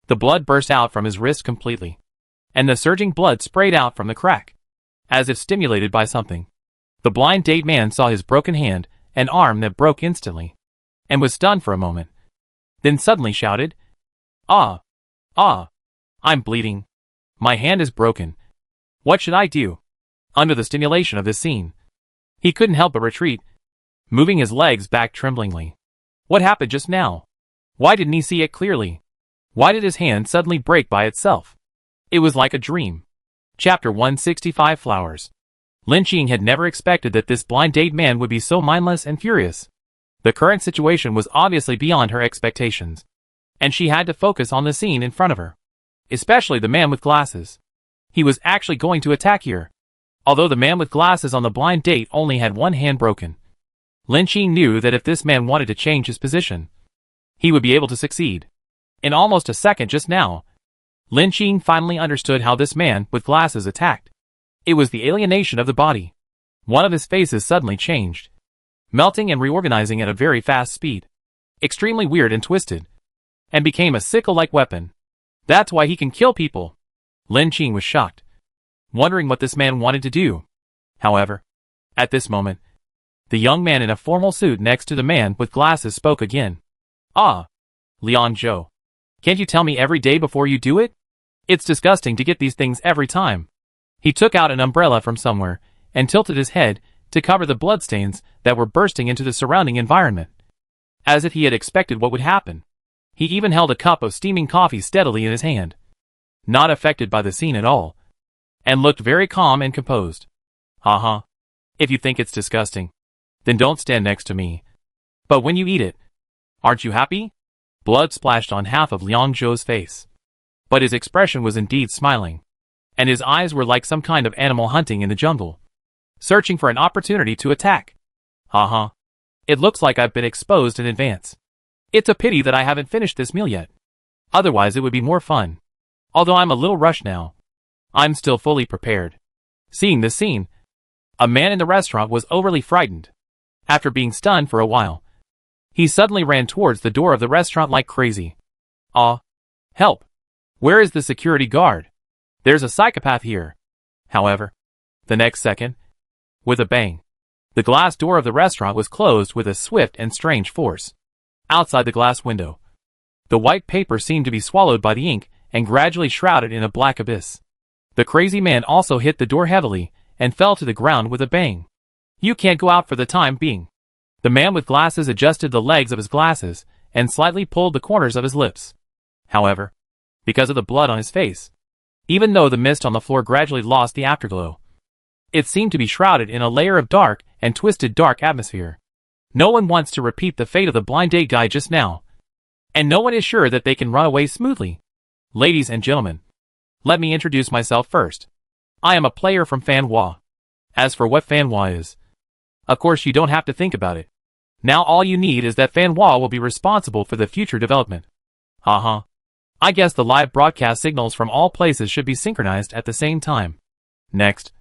the blood burst out from his wrist completely, and the surging blood sprayed out from the crack, as if stimulated by something. The blind date man saw his broken hand and arm that broke instantly, and was stunned for a moment, then suddenly shouted, "Ah! Ah! I'm bleeding. My hand is broken. What should I do?" Under the stimulation of this scene, he couldn't help but retreat, moving his legs back tremblingly. What happened just now? Why didn't he see it clearly? Why did his hand suddenly break by itself? It was like a dream. Chapter 165 Flowers. Lin Qing had never expected that this blind date man would be so mindless and furious. The current situation was obviously beyond her expectations, and she had to focus on the scene in front of her, especially the man with glasses. He was actually going to attack here. Although the man with glasses on the blind date only had one hand broken, Lin Qing knew that if this man wanted to change his position, he would be able to succeed. In almost a second just now, Lin Qing finally understood how this man with glasses attacked. It was the alienation of the body. One of his faces suddenly changed, melting and reorganizing at a very fast speed, extremely weird and twisted, and became a sickle-like weapon. That's why he can kill people. Lin Qing was shocked, wondering what this man wanted to do. However, at this moment, the young man in a formal suit next to the man with glasses spoke again. "Ah, Liang Zhou. Can't you tell me every day before you do it? It's disgusting to get these things every time." He took out an umbrella from somewhere and tilted his head to cover the bloodstains that were bursting into the surrounding environment. As if he had expected what would happen, he even held a cup of steaming coffee steadily in his hand, not affected by the scene at all, and looked very calm and composed. "Uh-huh. If you think it's disgusting, then don't stand next to me. But when you eat it, aren't you happy?" Blood splashed on half of Liang Zhou's face, but his expression was indeed smiling, and his eyes were like some kind of animal hunting in the jungle, searching for an opportunity to attack. "Uh-huh. It looks like I've been exposed in advance. It's a pity that I haven't finished this meal yet. Otherwise it would be more fun. Although I'm a little rushed now, I'm still fully prepared." Seeing this scene, a man in the restaurant was overly frightened. After being stunned for a while, he suddenly ran towards the door of the restaurant like crazy. "Ah! Help! Where is the security guard? There's a psychopath here." However, the next second, with a bang, the glass door of the restaurant was closed with a swift and strange force. Outside the glass window, the white paper seemed to be swallowed by the ink and gradually shrouded in a black abyss. The crazy man also hit the door heavily and fell to the ground with a bang. "You can't go out for the time being." The man with glasses adjusted the legs of his glasses and slightly pulled the corners of his lips. However, because of the blood on his face, even though the mist on the floor gradually lost the afterglow, it seemed to be shrouded in a layer of dark and twisted dark atmosphere. No one wants to repeat the fate of the blind date guy just now, and no one is sure that they can run away smoothly. Ladies and gentlemen, let me introduce myself first. I am a player from Fanhua. As for what Fanhua is, of course you don't have to think about it. Now all you need is that Fanhua will be responsible for the future development. Uh-huh. I guess the live broadcast signals from all places should be synchronized at the same time. Next,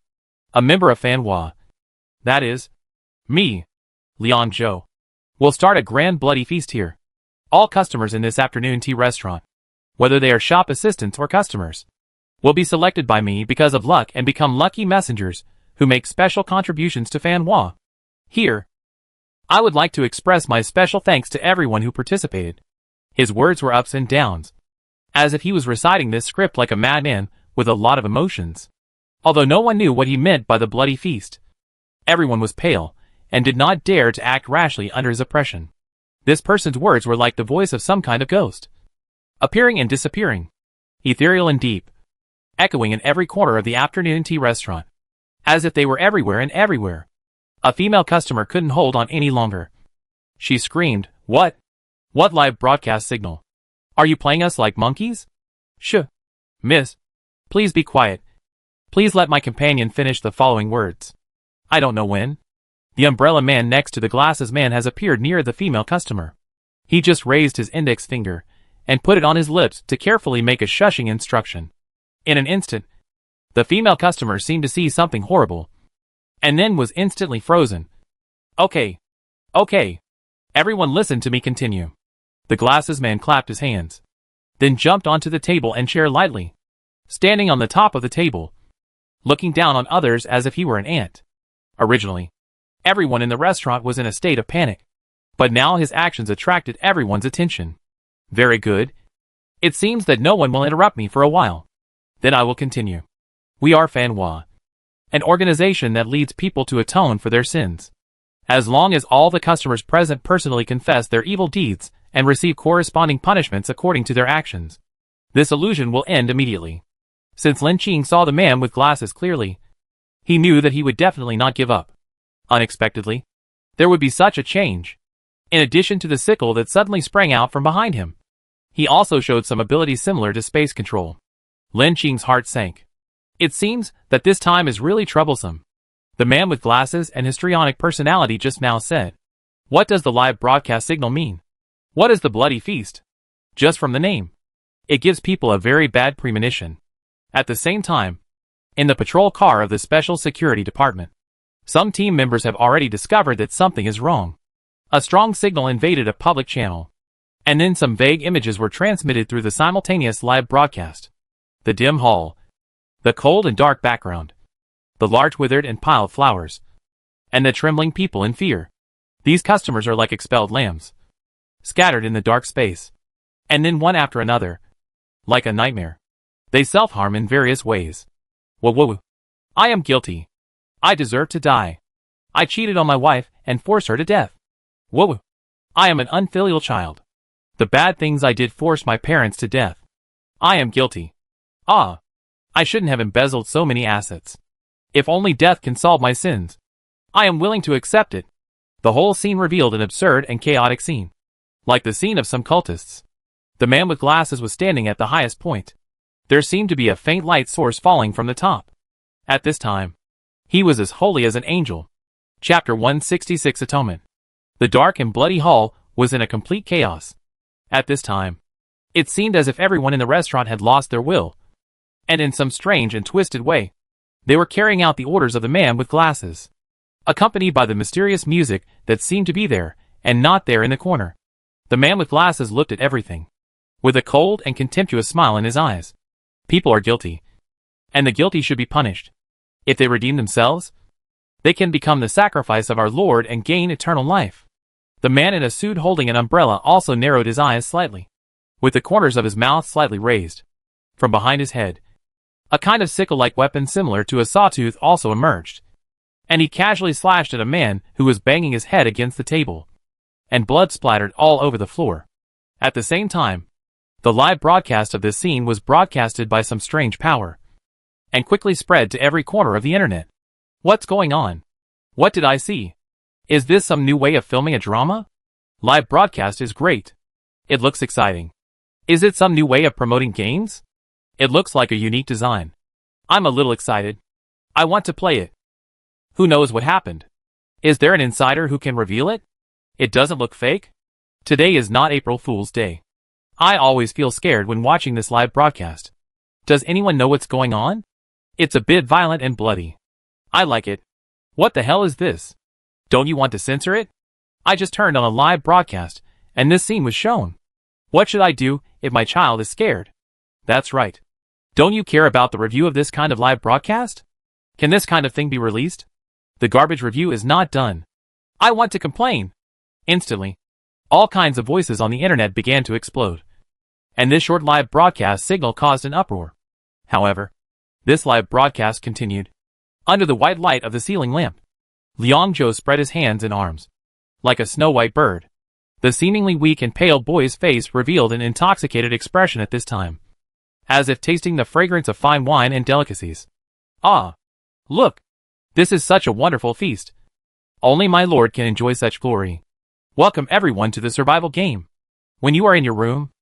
a member of Fanhua, that is, me, Liang Zhou, will start a grand bloody feast here. All customers in this afternoon tea restaurant, whether they are shop assistants or customers, will be selected by me because of luck and become lucky messengers who make special contributions to Fanhua. Here, I would like to express my special thanks to everyone who participated. His words were ups and downs, as if he was reciting this script like a madman with a lot of emotions. Although no one knew what he meant by the bloody feast, everyone was pale and did not dare to act rashly under his oppression. This person's words were like the voice of some kind of ghost, appearing and disappearing, ethereal and deep, echoing in every corner of the afternoon tea restaurant, as if they were everywhere and everywhere. A female customer couldn't hold on any longer. She screamed, "What? What live broadcast signal? Are you playing us like monkeys? Shh. Miss, please be quiet. Please let my companion finish the following words. I don't know when. The umbrella man next to the glasses man has appeared near the female customer. He just raised his index finger and put it on his lips to carefully make a shushing instruction. In an instant, the female customer seemed to see something horrible, and then was instantly frozen. Okay. Everyone listen to me continue. The glasses man clapped his hands, then jumped onto the table and chair lightly, standing on the top of the table, looking down on others as if he were an ant. Originally, everyone in the restaurant was in a state of panic, but now his actions attracted everyone's attention. Very good. It seems that no one will interrupt me for a while. Then I will continue. We are Fanwa, an organization that leads people to atone for their sins. As long as all the customers present personally confess their evil deeds and receive corresponding punishments according to their actions, this illusion will end immediately. Since Lin Qing saw the man with glasses clearly, he knew that he would definitely not give up. Unexpectedly, there would be such a change. In addition to the sickle that suddenly sprang out from behind him, he also showed some abilities similar to space control. Lin Qing's heart sank. It seems that this time is really troublesome. The man with glasses and histrionic personality just now said. What does the live broadcast signal mean? What is the bloody feast? Just from the name, it gives people a very bad premonition. At the same time, in the patrol car of the Special Security Department, some team members have already discovered that something is wrong. A strong signal invaded a public channel, and then some vague images were transmitted through the simultaneous live broadcast. The dim hall, the cold and dark background, the large withered and piled flowers, and the trembling people in fear. These customers are like expelled lambs, scattered in the dark space, and then one after another, like a nightmare. They self-harm in various ways. Whoa. I am guilty. I deserve to die. I cheated on my wife and forced her to death. Whoa. I am an unfilial child. The bad things I did forced my parents to death. I am guilty. I shouldn't have embezzled so many assets. If only death can solve my sins, I am willing to accept it. The whole scene revealed an absurd and chaotic scene, like the scene of some cultists. The man with glasses was standing at the highest point. There seemed to be a faint light source falling from the top. At this time, he was as holy as an angel. Chapter 166 Atonement. The dark and bloody hall was in a complete chaos. At this time, it seemed as if everyone in the restaurant had lost their will, and in some strange and twisted way, they were carrying out the orders of the man with glasses, accompanied by the mysterious music that seemed to be there and not there in the corner. The man with glasses looked at everything with a cold and contemptuous smile in his eyes. People are guilty, and the guilty should be punished. If they redeem themselves, they can become the sacrifice of our Lord and gain eternal life. The man in a suit holding an umbrella also narrowed his eyes slightly, with the corners of his mouth slightly raised. From behind his head, a kind of sickle-like weapon similar to a sawtooth also emerged, and he casually slashed at a man who was banging his head against the table, and blood splattered all over the floor. At the same time, the live broadcast of this scene was broadcasted by some strange power, and quickly spread to every corner of the internet. What's going on? What did I see? Is this some new way of filming a drama? Live broadcast is great. It looks exciting. Is it some new way of promoting games? It looks like a unique design. I'm a little excited. I want to play it. Who knows what happened? Is there an insider who can reveal it? It doesn't look fake? Today is not April Fool's Day. I always feel scared when watching this live broadcast. Does anyone know what's going on? It's a bit violent and bloody. I like it. What the hell is this? Don't you want to censor it? I just turned on a live broadcast, and this scene was shown. What should I do if my child is scared? That's right. Don't you care about the review of this kind of live broadcast? Can this kind of thing be released? The garbage review is not done. I want to complain. Instantly, all kinds of voices on the internet began to explode, and this short live broadcast signal caused an uproar. However, this live broadcast continued. Under the white light of the ceiling lamp, Liang Zhou spread his hands and arms, like a snow-white bird. The seemingly weak and pale boy's face revealed an intoxicated expression at this time, as if tasting the fragrance of fine wine and delicacies. Ah! Look! This is such a wonderful feast. Only my lord can enjoy such glory. Welcome everyone to the survival game. When you are in your room,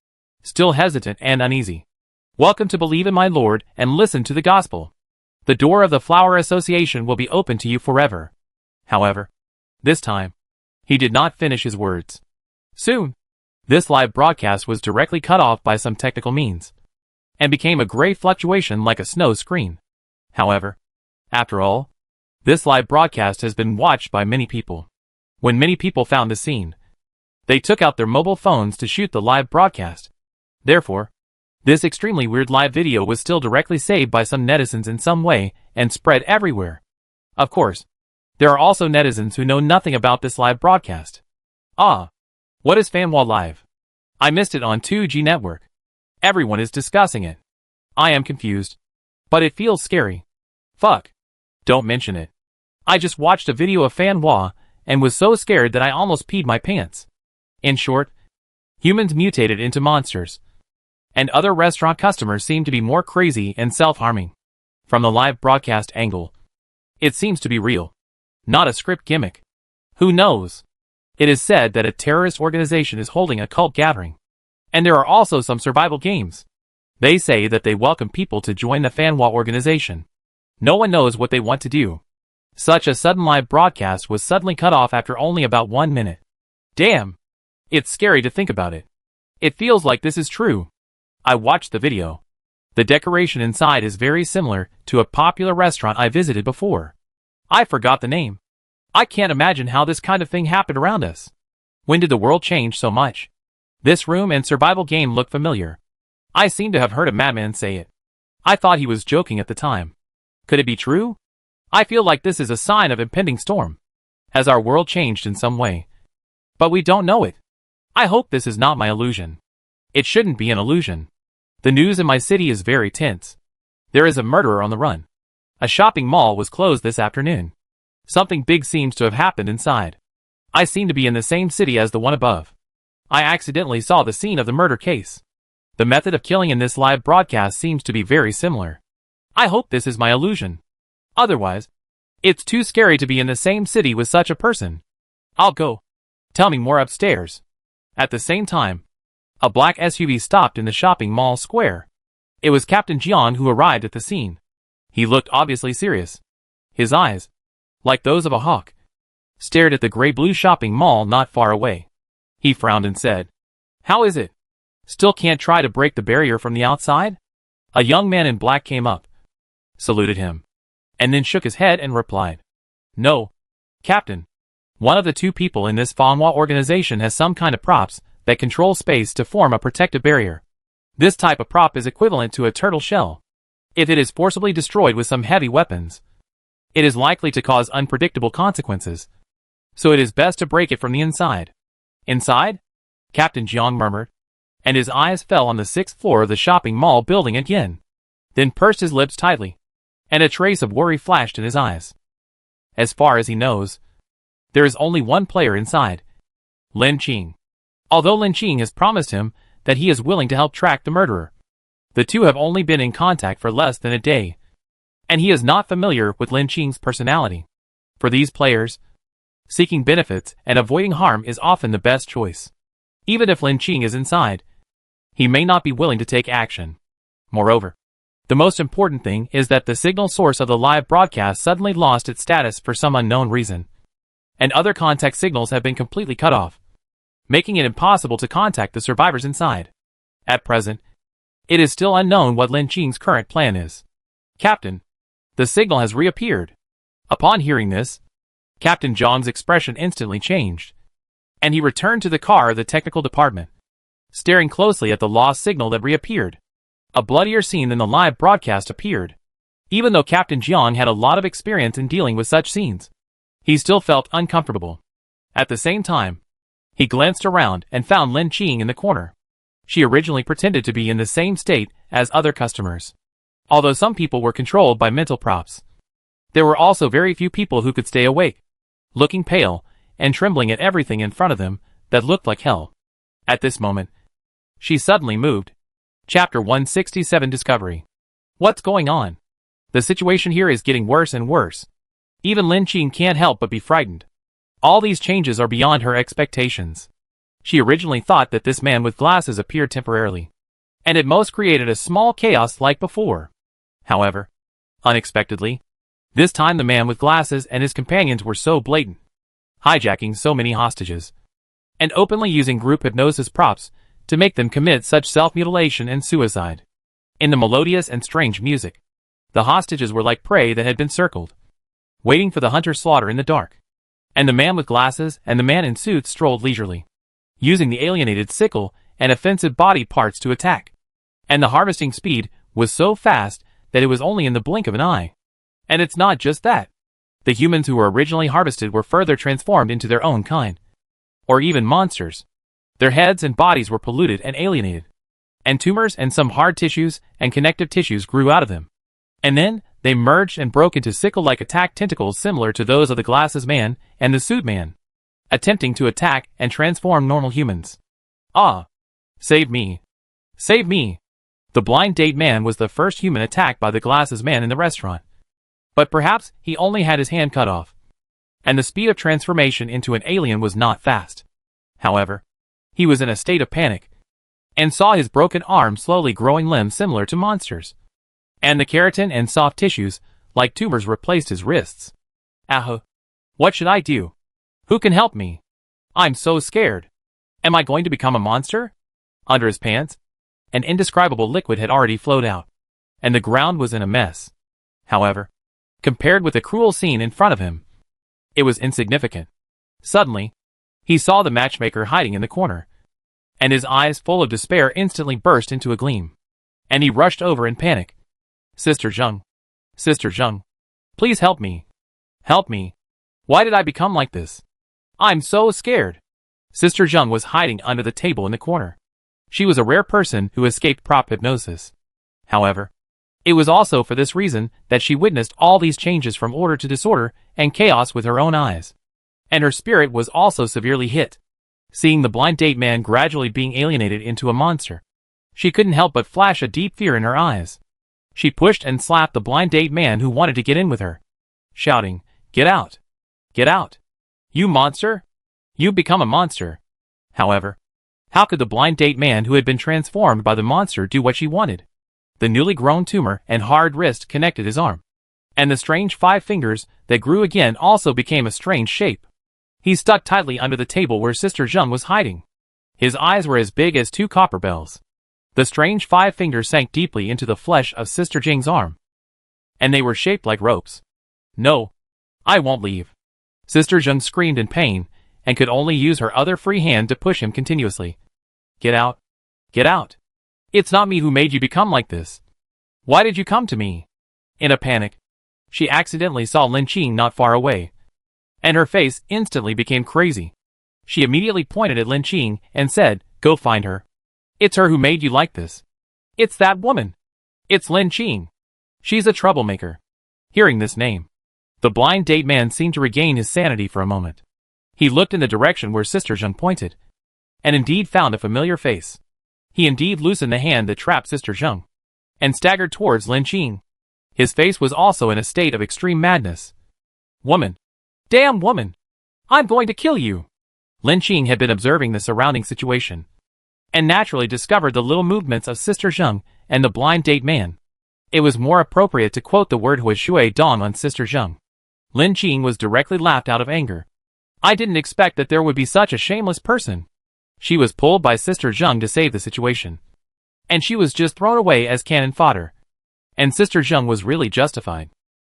still hesitant and uneasy, welcome to believe in my lord and listen to the gospel. The door of the Flower Association will be open to you forever. However, this time, he did not finish his words. Soon, this live broadcast was directly cut off by some technical means, and became a gray fluctuation like a snow screen. However, after all, this live broadcast has been watched by many people. When many people found the scene, they took out their mobile phones to shoot the live broadcast. Therefore, this extremely weird live video was still directly saved by some netizens in some way and spread everywhere. Of course, there are also netizens who know nothing about this live broadcast. Ah, what is Fanwa Live? I missed it on 2G network. Everyone is discussing it. I am confused. But it feels scary. Fuck. Don't mention it. I just watched a video of Fanwa and was so scared that I almost peed my pants. In short, humans mutated into monsters. And other restaurant customers seem to be more crazy and self-harming. From the live broadcast angle, it seems to be real, not a script gimmick. Who knows? It is said that a terrorist organization is holding a cult gathering. And there are also some survival games. They say that they welcome people to join the Fanwa organization. No one knows what they want to do. Such a sudden live broadcast was suddenly cut off after only about 1 minute. Damn. It's scary to think about it. It feels like this is true. I watched the video. The decoration inside is very similar to a popular restaurant I visited before. I forgot the name. I can't imagine how this kind of thing happened around us. When did the world change so much? This room and survival game look familiar. I seem to have heard a madman say it. I thought he was joking at the time. Could it be true? I feel like this is a sign of impending storm. Has our world changed in some way? But we don't know it. I hope this is not my illusion. It shouldn't be an illusion. The news in my city is very tense. There is a murderer on the run. A shopping mall was closed this afternoon. Something big seems to have happened inside. I seem to be in the same city as the one above. I accidentally saw the scene of the murder case. The method of killing in this live broadcast seems to be very similar. I hope this is my illusion. Otherwise, it's too scary to be in the same city with such a person. I'll go. Tell me more upstairs. At the same time, a black SUV stopped in the shopping mall square. It was Captain Jian who arrived at the scene. He looked obviously serious. His eyes, like those of a hawk, stared at the gray-blue shopping mall not far away. He frowned and said, "How is it? Still can't try to break the barrier from the outside?" A young man in black came up, saluted him, and then shook his head and replied, "No, Captain. One of the two people in this Fanwa organization has some kind of props that control space to form a protective barrier. This type of prop is equivalent to a turtle shell. If it is forcibly destroyed with some heavy weapons, it is likely to cause unpredictable consequences. So it is best to break it from the inside." "Inside?" Captain Jiang murmured, and his eyes fell on the 6th floor of the shopping mall building again, then pursed his lips tightly, and a trace of worry flashed in his eyes. As far as he knows, there is only one player inside, Lin Qing. Although Lin Qing has promised him that he is willing to help track the murderer, the two have only been in contact for less than a day, and he is not familiar with Lin Qing's personality. For these players, seeking benefits and avoiding harm is often the best choice. Even if Lin Qing is inside, he may not be willing to take action. Moreover, the most important thing is that the signal source of the live broadcast suddenly lost its status for some unknown reason, and other contact signals have been completely cut off, making it impossible to contact the survivors inside. At present, it is still unknown what Lin Qing's current plan is. "Captain, the signal has reappeared." Upon hearing this, Captain Zhang's expression instantly changed, and he returned to the car of the technical department, staring closely at the lost signal that reappeared. A bloodier scene than the live broadcast appeared. Even though Captain Jiang had a lot of experience in dealing with such scenes, he still felt uncomfortable. At the same time, he glanced around and found Lin Qing in the corner. She originally pretended to be in the same state as other customers. Although some people were controlled by mental props, there were also very few people who could stay awake, looking pale and trembling at everything in front of them that looked like hell. At this moment, she suddenly moved. Chapter 167 Discovery. What's going on? The situation here is getting worse and worse. Even Lin Qing can't help but be frightened. All these changes are beyond her expectations. She originally thought that this man with glasses appeared temporarily, and at most created a small chaos like before. However, Unexpectedly, this time the man with glasses and his companions were so blatant, hijacking so many hostages, and openly using group hypnosis props to make them commit such self-mutilation and suicide. In the melodious and strange music, the hostages were like prey that had been circled, waiting for the hunter's slaughter in the dark. And the man with glasses and the man in suits strolled leisurely, using the alienated sickle and offensive body parts to attack. And the harvesting speed was so fast that it was only in the blink of an eye. And it's not just that. The humans who were originally harvested were further transformed into their own kind, or even monsters. Their heads and bodies were polluted and alienated, and tumors and some hard tissues and connective tissues grew out of them. And then they merged and broke into sickle-like attack tentacles similar to those of the glasses man and the suit man, attempting to attack and transform normal humans. Ah! Save me! Save me! The blind date man was the first human attacked by the glasses man in the restaurant. But perhaps he only had his hand cut off, and the speed of transformation into an alien was not fast. However, he was in a state of panic, and saw his broken arm slowly growing limbs similar to monsters. And the keratin and soft tissues, like tumors, replaced his wrists. What should I do? Who can help me? I'm so scared. Am I going to become a monster? Under his pants, an indescribable liquid had already flowed out, and the ground was in a mess. However, compared with the cruel scene in front of him, it was insignificant. Suddenly, he saw the matchmaker hiding in the corner, and his eyes full of despair instantly burst into a gleam. And he rushed over in panic. Sister Zheng. Sister Zheng. Please help me. Help me. Why did I become like this? I'm so scared. Sister Zheng was hiding under the table in the corner. She was a rare person who escaped prop hypnosis. However, it was also for this reason that she witnessed all these changes from order to disorder and chaos with her own eyes. And her spirit was also severely hit. Seeing the blind date man gradually being alienated into a monster, she couldn't help but flash a deep fear in her eyes. She pushed and slapped the blind date man who wanted to get in with her, shouting, "Get out! Get out! You monster! You've become a monster!" However, how could the blind date man who had been transformed by the monster do what she wanted? The newly grown tumor and hard wrist connected his arm, and the strange 5 fingers that grew again also became a strange shape. He stuck tightly under the table where Sister Zheng was hiding. His eyes were as big as 2 copper bells. The strange 5 fingers sank deeply into the flesh of Sister Zheng's arm, and they were shaped like ropes. "No, I won't leave." Sister Zheng screamed in pain, and could only use her other free hand to push him continuously. "Get out! Get out! It's not me who made you become like this. Why did you come to me?" In a panic, she accidentally saw Lin Qing not far away, and her face instantly became crazy. She immediately pointed at Lin Qing and said, "Go find her. It's her who made you like this. It's that woman. It's Lin Qing. She's a troublemaker." Hearing this name, the blind date man seemed to regain his sanity for a moment. He looked in the direction where Sister Zheng pointed, and indeed found a familiar face. He indeed loosened the hand that trapped Sister Zheng, and staggered towards Lin Qing. His face was also in a state of extreme madness. "Woman! Damn woman! I'm going to kill you!" Lin Qing had been observing the surrounding situation, and naturally discovered the little movements of Sister Zheng and the blind date man. It was more appropriate to quote the word Hui Shui Dong on Sister Zheng. Lin Qing was directly laughed out of anger. "I didn't expect that there would be such a shameless person." She was pulled by Sister Zheng to save the situation, and she was just thrown away as cannon fodder. And Sister Zheng was really justified.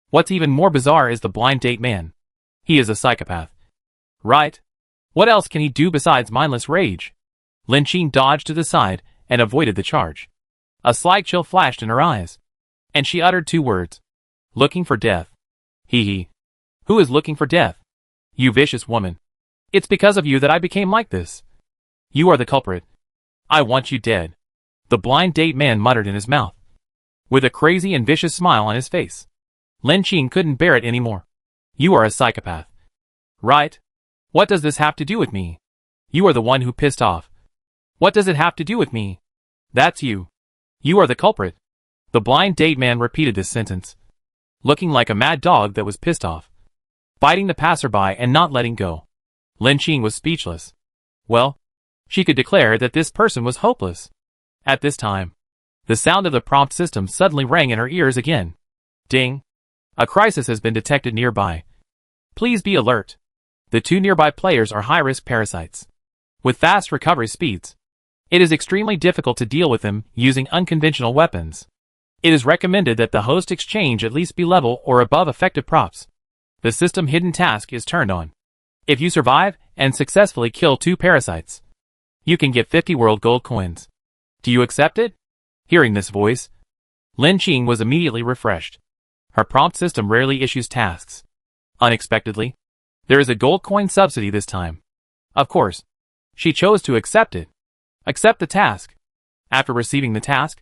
What's even more bizarre is the blind date man. He is a psychopath. Right? What else can he do besides mindless rage? Lin Qing dodged to the side and avoided the charge. A slight chill flashed in her eyes, and she uttered 2 words. "Looking for death." Hee. Who is looking for death? You vicious woman. It's because of you that I became like this. You are the culprit. I want you dead. The blind date man muttered in his mouth, with a crazy and vicious smile on his face. Lin Qing couldn't bear it anymore. You are a psychopath. Right? What does this have to do with me? You are the one who pissed off. What does it have to do with me? That's you. You are the culprit. The blind date man repeated this sentence, looking like a mad dog that was pissed off, biting the passerby and not letting go. Lin Qing was speechless. Well, she could declare that this person was hopeless. At this time, the sound of the prompt system suddenly rang in her ears again. Ding. A crisis has been detected nearby. Please be alert. The two nearby players are high-risk parasites. With fast recovery speeds, it is extremely difficult to deal with them using unconventional weapons. It is recommended that the host exchange at least be level or above effective props. The system hidden task is turned on. If you survive and successfully kill two parasites, you can get 50 world gold coins. Do you accept it? Hearing this voice, Lin Qing was immediately refreshed. Her prompt system rarely issues tasks. Unexpectedly, there is a gold coin subsidy this time. Of course, she chose to accept it. Accept the task. After receiving the task,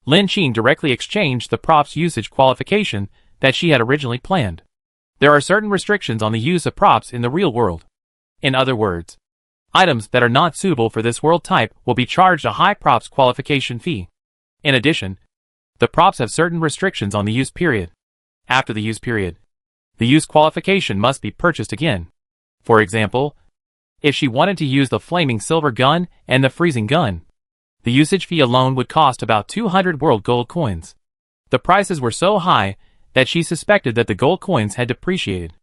Lin Qing directly exchanged the props usage qualification that she had originally planned. There are certain restrictions on the use of props in the real world. In other words, items that are not suitable for this world type will be charged a high props qualification fee. In addition, the props have certain restrictions on the use period. After the use period, the use qualification must be purchased again. For example, if she wanted to use the flaming silver gun and the freezing gun, the usage fee alone would cost about 200 world gold coins. The prices were so high that she suspected that the gold coins had depreciated.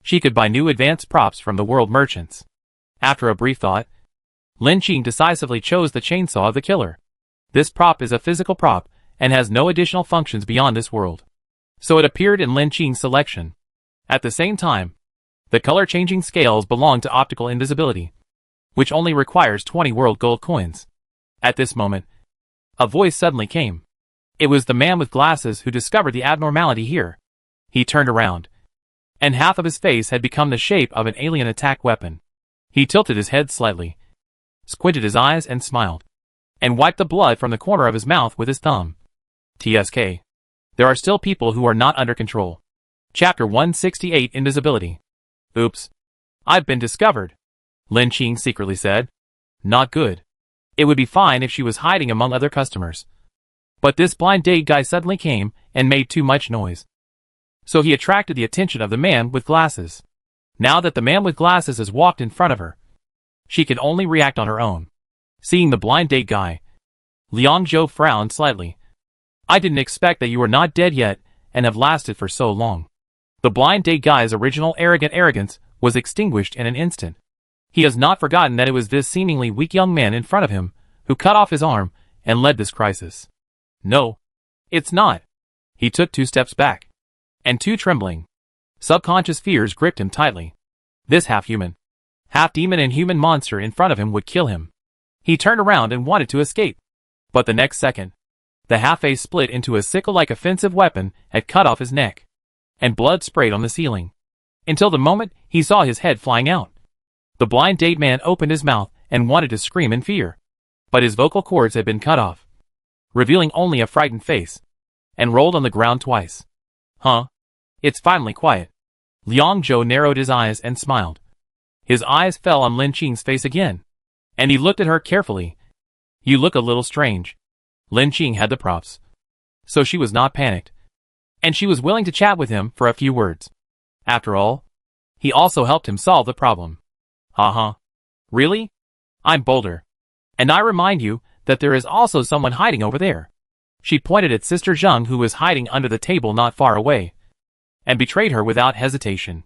She could buy new advanced props from the world merchants. After a brief thought, Lin Qing decisively chose the chainsaw of the killer. This prop is a physical prop and has no additional functions beyond this world. So it appeared in Lin Qing's selection. At the same time, the color-changing scales belong to optical invisibility, which only requires 20 world gold coins. At this moment, a voice suddenly came. It was the man with glasses who discovered the abnormality here. He turned around, and half of his face had become the shape of an alien attack weapon. He tilted his head slightly, squinted his eyes and smiled, and wiped the blood from the corner of his mouth with his thumb. TSK. There are still people who are not under control. Chapter 168 Invisibility. Oops. I've been discovered, Lin Qing secretly said. Not good. It would be fine if she was hiding among other customers. But this blind date guy suddenly came and made too much noise. So he attracted the attention of the man with glasses. Now that the man with glasses has walked in front of her, she can only react on her own. Seeing the blind date guy, Liang Zhou frowned slightly. I didn't expect that you were not dead yet and have lasted for so long. The blind date guy's original arrogance was extinguished in an instant. He has not forgotten that it was this seemingly weak young man in front of him who cut off his arm and led this crisis. No, it's not. He took 2 steps back. And 2 trembling, subconscious fears gripped him tightly. This half-human, half-demon and human monster in front of him would kill him. He turned around and wanted to escape. But the next second, the half-face split into a sickle-like offensive weapon had cut off his neck, and blood sprayed on the ceiling. Until the moment he saw his head flying out. The blind date man opened his mouth and wanted to scream in fear. But his vocal cords had been cut off, revealing only a frightened face, and rolled on the ground twice. Huh? It's finally quiet. Liang Zhou narrowed his eyes and smiled. His eyes fell on Lin Qing's face again, and he looked at her carefully. You look a little strange. Lin Qing had the props, so she was not panicked, and she was willing to chat with him for a few words. After all, he also helped him solve the problem. Haha. Really? I'm bolder. And I remind you that there is also someone hiding over there. She pointed at Sister Zheng, who was hiding under the table not far away, and betrayed her without hesitation.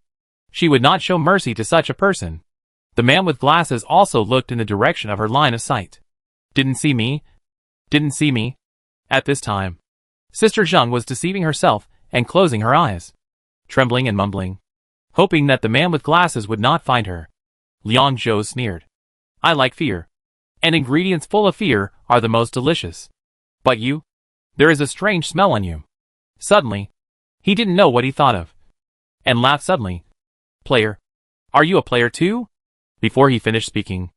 She would not show mercy to such a person. The man with glasses also looked in the direction of her line of sight. Didn't see me? Didn't see me? At this time, Sister Zheng was deceiving herself and closing her eyes, trembling and mumbling, hoping that the man with glasses would not find her. Liang Zhou sneered. I like fear, and ingredients full of fear are the most delicious. But you? There is a strange smell on you. Suddenly, he didn't know what he thought of, and laughed suddenly. Player? Are you a player too? Before he finished speaking,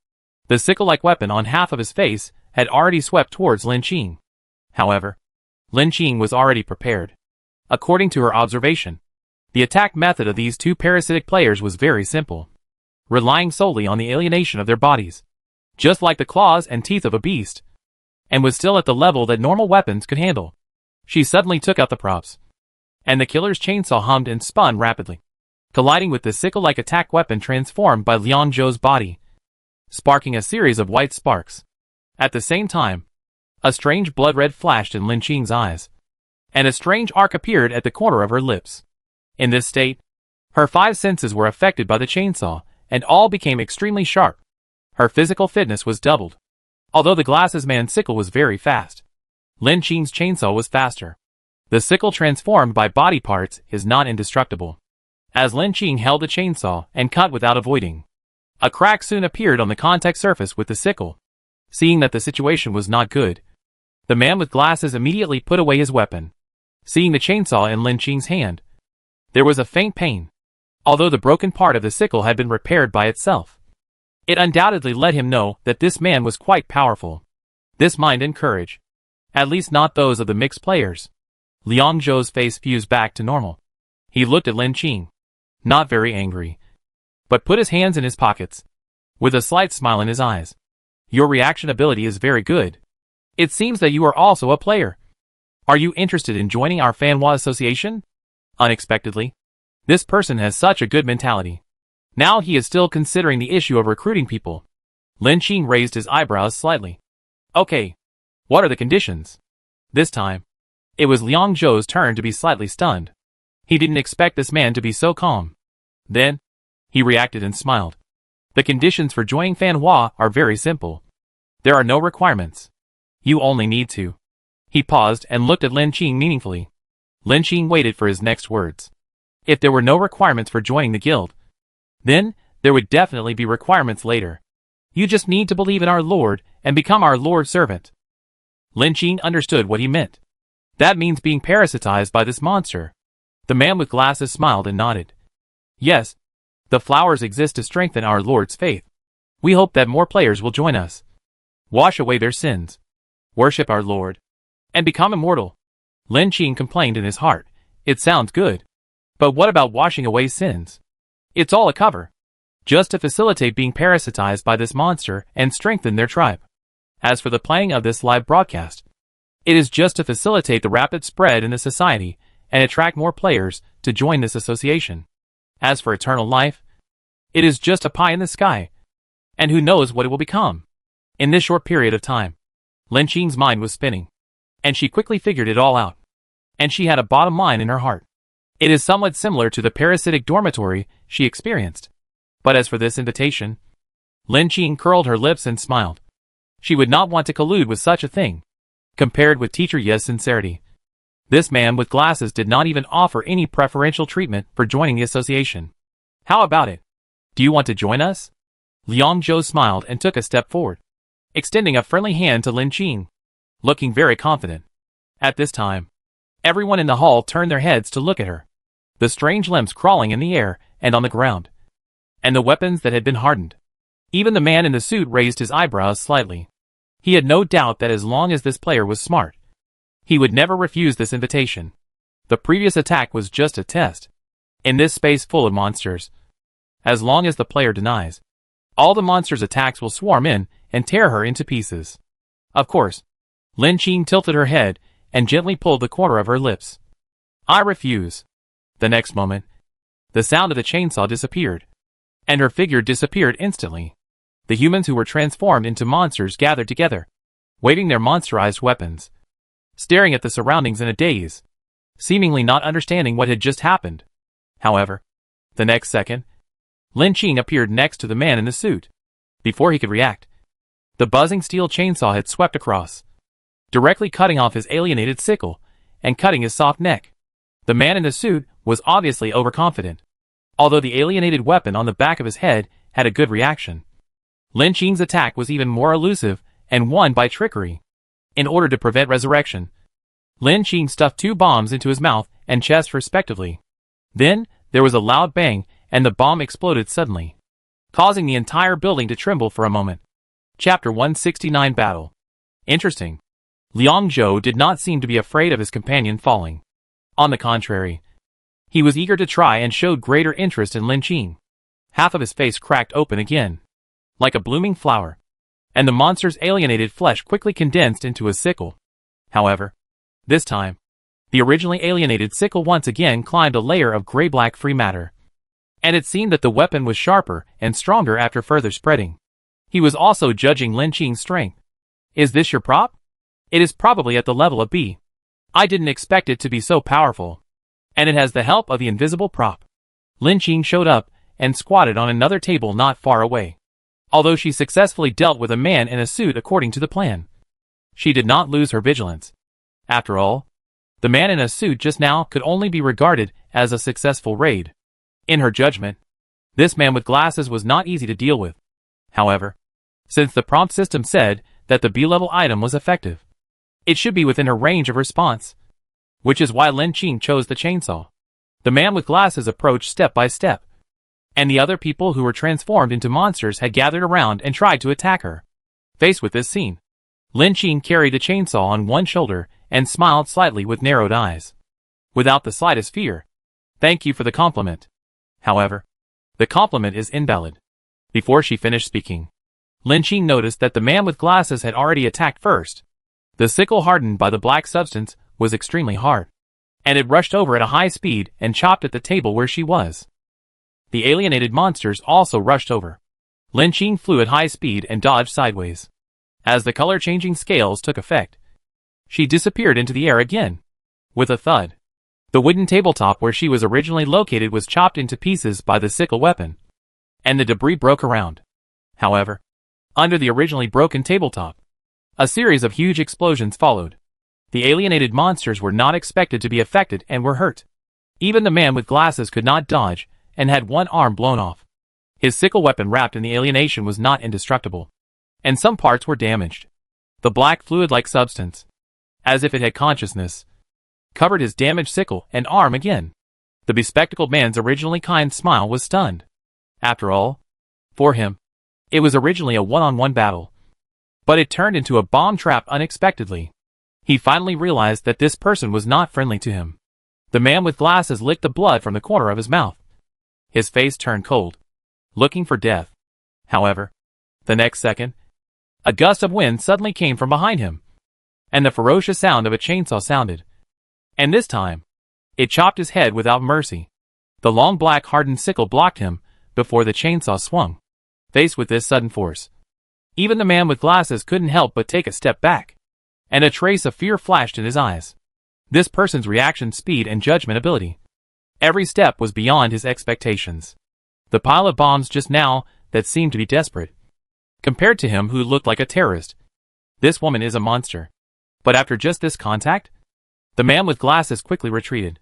the sickle-like weapon on half of his face had already swept towards Lin Qing. However, Lin Qing was already prepared. According to her observation, the attack method of these two parasitic players was very simple, relying solely on the alienation of their bodies, just like the claws and teeth of a beast, and was still at the level that normal weapons could handle. She suddenly took out the props, and the killer's chainsaw hummed and spun rapidly, colliding with the sickle-like attack weapon transformed by Liang Zhou's body, sparking a series of white sparks. At the same time, a strange blood red flashed in Lin Qing's eyes, and a strange arc appeared at the corner of her lips. In this state, her 5 senses were affected by the chainsaw, and all became extremely sharp. Her physical fitness was doubled. Although the glasses man's sickle was very fast, Lin Qing's chainsaw was faster. The sickle transformed by body parts is not indestructible. As Lin Qing held the chainsaw and cut without avoiding, a crack soon appeared on the contact surface with the sickle. Seeing that the situation was not good, the man with glasses immediately put away his weapon. Seeing the chainsaw in Lin Qing's hand, there was a faint pain. Although the broken part of the sickle had been repaired by itself, it undoubtedly let him know that this man was quite powerful. This mind and courage, at least not those of the mixed players. Liang Zhou's face fused back to normal. He looked at Lin Qing, not very angry, but put his hands in his pockets, with a slight smile in his eyes. Your reaction ability is very good. It seems that you are also a player. Are you interested in joining our Fanhua Association? Unexpectedly, this person has such a good mentality. Now he is still considering the issue of recruiting people. Lin Qing raised his eyebrows slightly. Okay, what are the conditions? This time, it was Liang Zhou's turn to be slightly stunned. He didn't expect this man to be so calm. Then, he reacted and smiled. The conditions for joining Fanhua are very simple. There are no requirements. You only need to. He paused and looked at Lin Qing meaningfully. Lin Qing waited for his next words. If there were no requirements for joining the guild, then there would definitely be requirements later. You just need to believe in our Lord and become our Lord's servant. Lin Qing understood what he meant. That means being parasitized by this monster. The man with glasses smiled and nodded. Yes, the flowers exist to strengthen our Lord's faith. We hope that more players will join us. Wash away their sins, worship our Lord, and become immortal. Lin Qing complained in his heart. It sounds good. But what about washing away sins? It's all a cover. Just to facilitate being parasitized by this monster and strengthen their tribe. As for the planning of this live broadcast, it is just to facilitate the rapid spread in the society and attract more players to join this association. As for eternal life, it is just a pie in the sky, and who knows what it will become. In this short period of time, Lin Qing's mind was spinning, and she quickly figured it all out. And she had a bottom line in her heart. It is somewhat similar to the parasitic dormitory she experienced. But as for this invitation, Lin Qing curled her lips and smiled. She would not want to collude with such a thing. Compared with Teacher Ye's sincerity, this man with glasses did not even offer any preferential treatment for joining the association. How about it? Do you want to join us? Liang Zhou smiled and took a step forward, extending a friendly hand to Lin Qing, looking very confident. At this time, everyone in the hall turned their heads to look at her. The strange limbs crawling in the air and on the ground, and the weapons that had been hardened. Even the man in the suit raised his eyebrows slightly. He had no doubt that as long as this player was smart, he would never refuse this invitation. The previous attack was just a test. In this space full of monsters, as long as the player denies, all the monsters' attacks will swarm in and tear her into pieces. Of course, Lin Qing tilted her head and gently pulled the corner of her lips. I refuse. The next moment, the sound of the chainsaw disappeared, and her figure disappeared instantly. The humans who were transformed into monsters gathered together, waving their monsterized weapons, staring at the surroundings in a daze, seemingly not understanding what had just happened. However, the next second, Lin Qing appeared next to the man in the suit. Before he could react, the buzzing steel chainsaw had swept across, directly cutting off his alienated sickle and cutting his soft neck. The man in the suit was obviously overconfident, although the alienated weapon on the back of his head had a good reaction. Lin Qing's attack was even more elusive and won by trickery. In order to prevent resurrection, Lin Qing stuffed 2 bombs into his mouth and chest respectively. Then, there was a loud bang and the bomb exploded suddenly, causing the entire building to tremble for a moment. Chapter 169 Battle. Interesting. Liang Zhou did not seem to be afraid of his companion falling. On the contrary, he was eager to try and showed greater interest in Lin Qing. Half of his face cracked open again, like a blooming flower, and the monster's alienated flesh quickly condensed into a sickle. However, this time, the originally alienated sickle once again climbed a layer of gray-black free matter, and it seemed that the weapon was sharper and stronger after further spreading. He was also judging Lin Qing's strength. Is this your prop? It is probably at the level of B. I didn't expect it to be so powerful. And it has the help of the invisible prop. Lin Qing showed up and squatted on another table not far away. Although she successfully dealt with a man in a suit according to the plan, she did not lose her vigilance. After all, the man in a suit just now could only be regarded as a successful raid. In her judgment, this man with glasses was not easy to deal with. However, since the prompt system said that the B-level item was effective, it should be within her range of response, which is why Lin Qing chose the chainsaw. The man with glasses approached step by step, and the other people who were transformed into monsters had gathered around and tried to attack her. Faced with this scene, Lin Qing carried the chainsaw on one shoulder and smiled slightly with narrowed eyes, without the slightest fear. Thank you for the compliment. However, the compliment is invalid. Before she finished speaking, Lin Qing noticed that the man with glasses had already attacked first. The sickle, hardened by the black substance, was extremely hard, and it rushed over at a high speed and chopped at the table where she was. The alienated monsters also rushed over. Lin Qing flew at high speed and dodged sideways. As the color-changing scales took effect, she disappeared into the air again. With a thud, the wooden tabletop where she was originally located was chopped into pieces by the sickle weapon, and the debris broke around. However, under the originally broken tabletop, a series of huge explosions followed. The alienated monsters were not expected to be affected and were hurt. Even the man with glasses could not dodge and had one arm blown off. His sickle weapon wrapped in the alienation was not indestructible, and some parts were damaged. The black fluid-like substance, as if it had consciousness, covered his damaged sickle and arm again. The bespectacled man's originally kind smile was stunned. After all, for him, it was originally a one-on-one battle, but it turned into a bomb trap unexpectedly. He finally realized that this person was not friendly to him. The man with glasses licked the blood from the corner of his mouth. His face turned cold, looking for death. However, the next second, a gust of wind suddenly came from behind him, and the ferocious sound of a chainsaw sounded. And this time, it chopped his head without mercy. The long black hardened sickle blocked him before the chainsaw swung. Faced with this sudden force, even the man with glasses couldn't help but take a step back, and a trace of fear flashed in his eyes. This person's reaction speed and judgment ability. Every step was beyond his expectations. The pile of bombs just now that seemed to be desperate, compared to him who looked like a terrorist. This woman is a monster. But after just this contact, the man with glasses quickly retreated,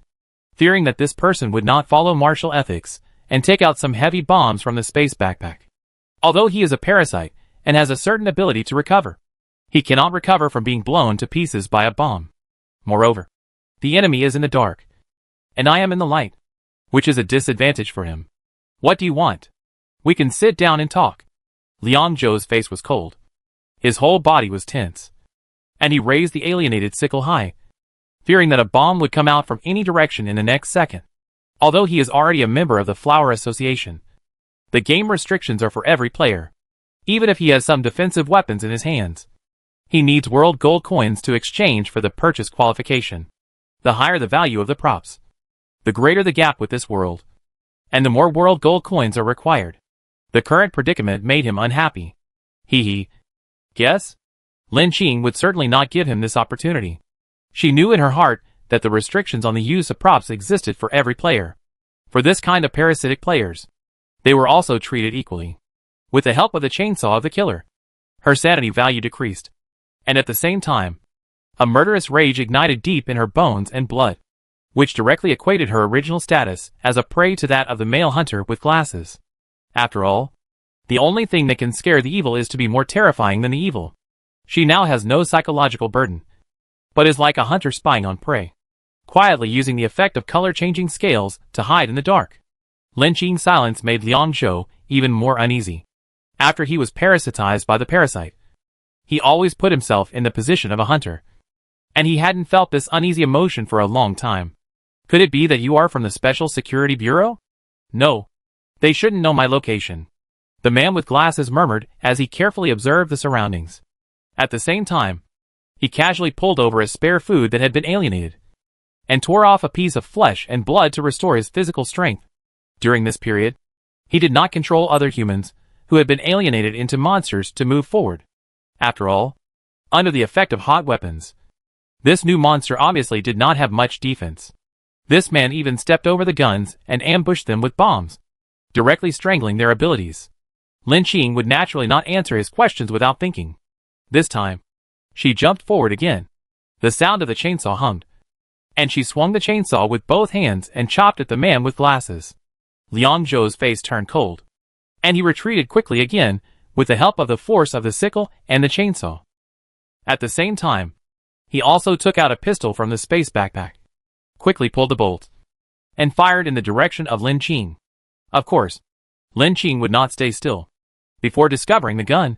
fearing that this person would not follow martial ethics and take out some heavy bombs from the space backpack. Although he is a parasite and has a certain ability to recover, he cannot recover from being blown to pieces by a bomb. Moreover, the enemy is in the dark, and I am in the light, which is a disadvantage for him. What do you want? We can sit down and talk. Liang Zhou's face was cold. His whole body was tense, and he raised the alienated sickle high, fearing that a bomb would come out from any direction in the next second. Although he is already a member of the Flower Association, the game restrictions are for every player. Even if he has some defensive weapons in his hands, he needs world gold coins to exchange for the purchase qualification. The higher the value of the props, the greater the gap with this world, and the more world gold coins are required. The current predicament made him unhappy. Guess? Lin Qing would certainly not give him this opportunity. She knew in her heart that the restrictions on the use of props existed for every player. For this kind of parasitic players, they were also treated equally. With the help of the chainsaw of the killer, her sanity value decreased, and at the same time, a murderous rage ignited deep in her bones and blood, which directly equated her original status as a prey to that of the male hunter with glasses. After all, the only thing that can scare the evil is to be more terrifying than the evil. She now has no psychological burden, but is like a hunter spying on prey, quietly using the effect of color-changing scales to hide in the dark. Lin Qing's silence made Liang Zhou even more uneasy. After he was parasitized by the parasite, he always put himself in the position of a hunter, and he hadn't felt this uneasy emotion for a long time. Could it be that you are from the Special Security Bureau? No. They shouldn't know my location, the man with glasses murmured as he carefully observed the surroundings. At the same time, he casually pulled over a spare food that had been alienated, and tore off a piece of flesh and blood to restore his physical strength. During this period, he did not control other humans who had been alienated into monsters to move forward. After all, under the effect of hot weapons, This new monster obviously did not have much defense. This man even stepped over the guns and ambushed them with bombs, directly strangling their abilities. Lin Qing would naturally not answer his questions without thinking. This time, she jumped forward again. The sound of the chainsaw hummed, and she swung the chainsaw with both hands and chopped at the man with glasses. Liang Zhou's face turned cold, and he retreated quickly again with the help of the force of the sickle and the chainsaw. At the same time, he also took out a pistol from the space backpack, quickly pulled the bolt, and fired in the direction of Lin Qing. Of course, Lin Qing would not stay still. Before discovering the gun,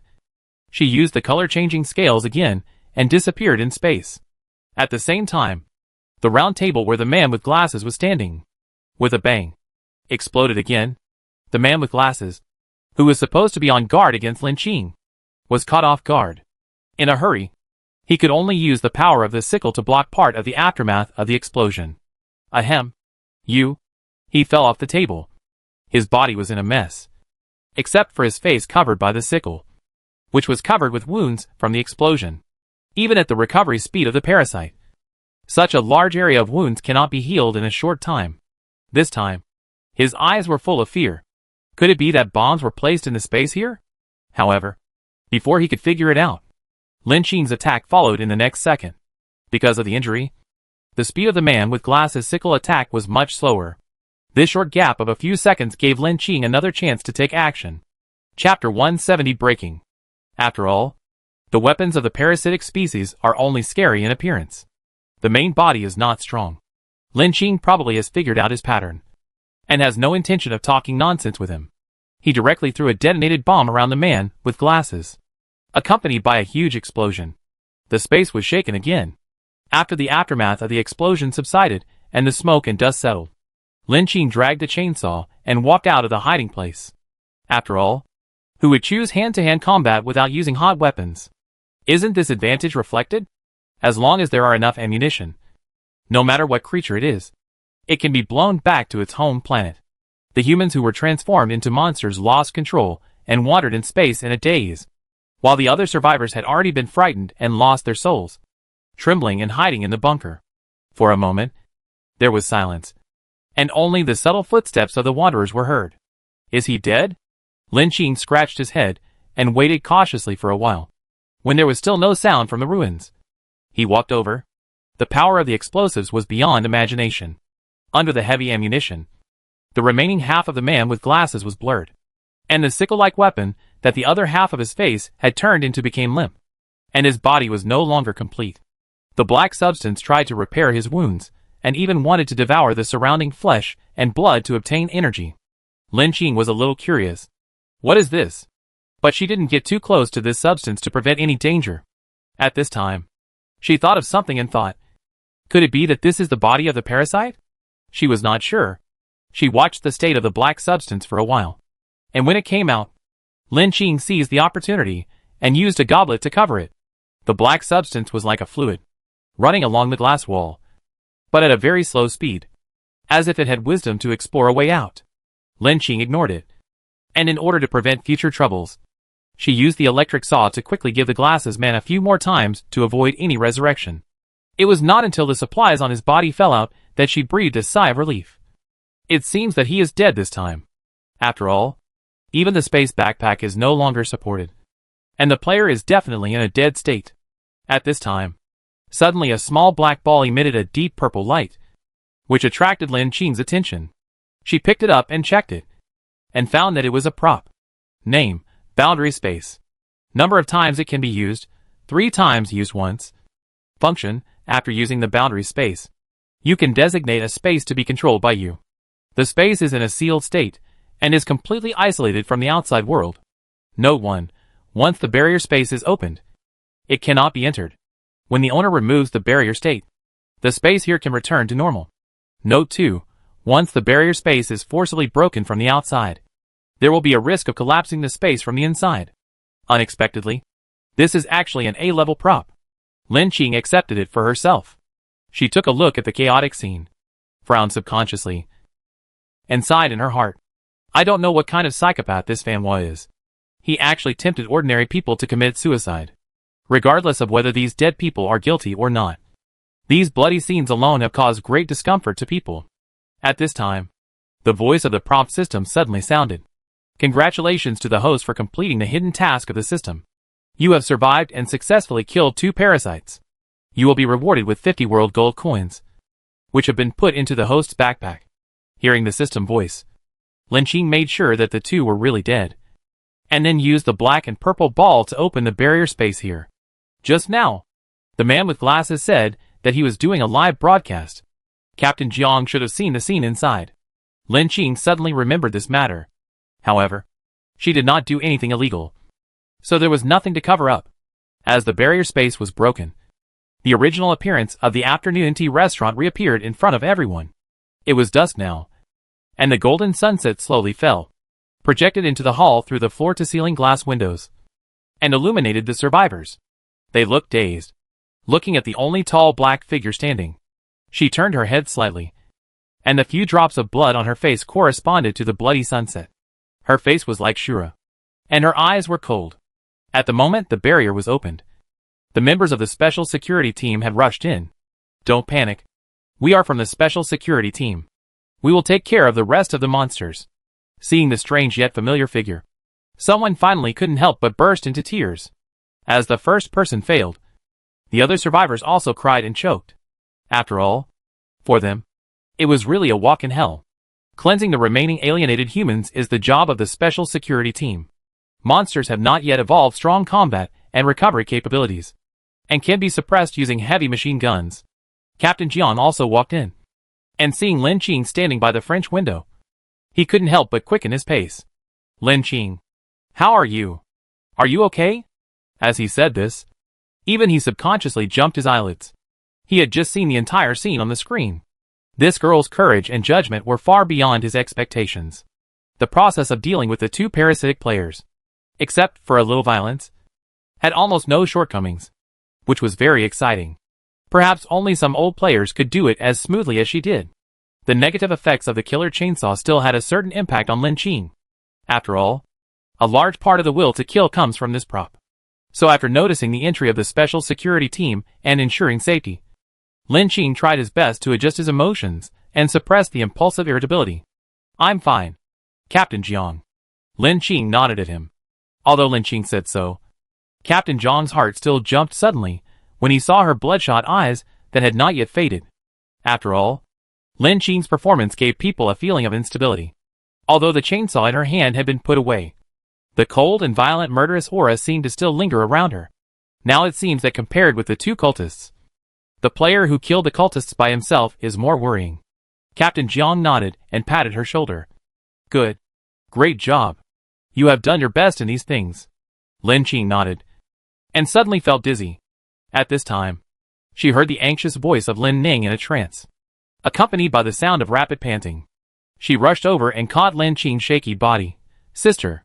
she used the color-changing scales again and disappeared in space. At the same time, the round table where the man with glasses was standing, with a bang, exploded again. The man with glasses, who was supposed to be on guard against Lin Qing, was caught off guard. In a hurry, he could only use the power of the sickle to block part of the aftermath of the explosion. Ahem. You. He fell off the table. His body was in a mess, except for his face covered by the sickle, which was covered with wounds from the explosion. Even at the recovery speed of the parasite, such a large area of wounds cannot be healed in a short time. This time, his eyes were full of fear. Could it be that bombs were placed in the space here? However, before he could figure it out, Lin Qing's attack followed in the next second. Because of the injury, the speed of the man with glasses' sickle attack was much slower. This short gap of a few seconds gave Lin Qing another chance to take action. Chapter 170 Breaking. After all, the weapons of the parasitic species are only scary in appearance. The main body is not strong. Lin Qing probably has figured out his pattern, and has no intention of talking nonsense with him. He directly threw a detonated bomb around the man with glasses, accompanied by a huge explosion. The space was shaken again. After the aftermath of the explosion subsided and the smoke and dust settled, Lin Qing dragged the chainsaw and walked out of the hiding place. After all, who would choose hand-to-hand combat without using hot weapons? Isn't this advantage reflected? As long as there are enough ammunition, no matter what creature it is, it can be blown back to its home planet. The humans who were transformed into monsters lost control and wandered in space in a daze, while the other survivors had already been frightened and lost their souls, trembling and hiding in the bunker. For a moment, there was silence, and only the subtle footsteps of the wanderers were heard. Is he dead? Lin Qing scratched his head and waited cautiously for a while. When there was still no sound from the ruins, he walked over. The power of the explosives was beyond imagination. Under the heavy ammunition, the remaining half of the man with glasses was blurred, and the sickle-like weapon that the other half of his face had turned into became limp, and his body was no longer complete. The black substance tried to repair his wounds, and even wanted to devour the surrounding flesh and blood to obtain energy. Lin Qing was a little curious. What is this? But she didn't get too close to this substance to prevent any danger. At this time, she thought of something and thought, could it be that this is the body of the parasite? She was not sure. She watched the state of the black substance for a while, and when it came out, Lin Qing seized the opportunity and used a goblet to cover it. The black substance was like a fluid, running along the glass wall, but at a very slow speed, as if it had wisdom to explore a way out. Lin Qing ignored it, and in order to prevent future troubles, she used the electric saw to quickly give the glasses man a few more times to avoid any resurrection. It was not until the supplies on his body fell out that she breathed a sigh of relief. It seems that he is dead this time. After all, even the space backpack is no longer supported, and the player is definitely in a dead state. At this time, suddenly a small black ball emitted a deep purple light, which attracted Lin Qing's attention. She picked it up and checked it, and found that it was a prop. Name, boundary space. Number of times it can be used, 3 times used once. Function, after using the boundary space, you can designate a space to be controlled by you. The space is in a sealed state, and is completely isolated from the outside world. Note 1. Once the barrier space is opened, it cannot be entered. When the owner removes the barrier state, the space here can return to normal. Note 2. Once the barrier space is forcibly broken from the outside, there will be a risk of collapsing the space from the inside. Unexpectedly, this is actually an A-level prop. Lin Qing accepted it for herself. She took a look at the chaotic scene, frowned subconsciously, and sighed in her heart. I don't know what kind of psychopath this Fanhua is. He actually tempted ordinary people to commit suicide, regardless of whether these dead people are guilty or not. These bloody scenes alone have caused great discomfort to people. At this time, the voice of the prompt system suddenly sounded. Congratulations to the host for completing the hidden task of the system. You have survived and successfully killed 2 parasites. You will be rewarded with 50 world gold coins, which have been put into the host's backpack. Hearing the system voice, Lin Qing made sure that the 2 were really dead, and then used the black and purple ball to open the barrier space here. Just now, the man with glasses said that he was doing a live broadcast. Captain Jiang should have seen the scene inside. Lin Qing suddenly remembered this matter. However, she did not do anything illegal, so there was nothing to cover up. As the barrier space was broken, the original appearance of the afternoon tea restaurant reappeared in front of everyone. It was dusk now, and the golden sunset slowly fell, projected into the hall through the floor-to-ceiling glass windows, and illuminated the survivors. They looked dazed, looking at the only tall black figure standing. She turned her head slightly, and the few drops of blood on her face corresponded to the bloody sunset. Her face was like Shura, and her eyes were cold. At the moment the barrier was opened, the members of the special security team had rushed in. Don't panic. We are from the special security team. We will take care of the rest of the monsters. Seeing the strange yet familiar figure, someone finally couldn't help but burst into tears. As the first person failed, the other survivors also cried and choked. After all, for them, it was really a walk in hell. Cleansing the remaining alienated humans is the job of the special security team. Monsters have not yet evolved strong combat and recovery capabilities, and can be suppressed using heavy machine guns. Captain Jian also walked in, and seeing Lin Qing standing by the French window, he couldn't help but quicken his pace. Lin Qing, how are you? Are you okay? As he said this, even he subconsciously jumped his eyelids. He had just seen the entire scene on the screen. This girl's courage and judgment were far beyond his expectations. The process of dealing with the 2 parasitic players, except for a little violence, had almost no shortcomings, which was very exciting. Perhaps only some old players could do it as smoothly as she did. The negative effects of the killer chainsaw still had a certain impact on Lin Qing. After all, a large part of the will to kill comes from this prop. So after noticing the entry of the special security team and ensuring safety, Lin Qing tried his best to adjust his emotions and suppress the impulsive irritability. I'm fine, Captain Jiang. Lin Qing nodded at him. Although Lin Qing said so, Captain Jiang's heart still jumped suddenly when he saw her bloodshot eyes that had not yet faded. After all, Lin Qing's performance gave people a feeling of instability. Although the chainsaw in her hand had been put away, the cold and violent murderous aura seemed to still linger around her. Now it seems that compared with the 2 cultists, the player who killed the cultists by himself is more worrying. Captain Jiang nodded and patted her shoulder. Good. Great job. You have done your best in these things. Lin Qing nodded, and suddenly felt dizzy. At this time, she heard the anxious voice of Lin Ning in a trance, accompanied by the sound of rapid panting. She rushed over and caught Lin Qing's shaky body. Sister,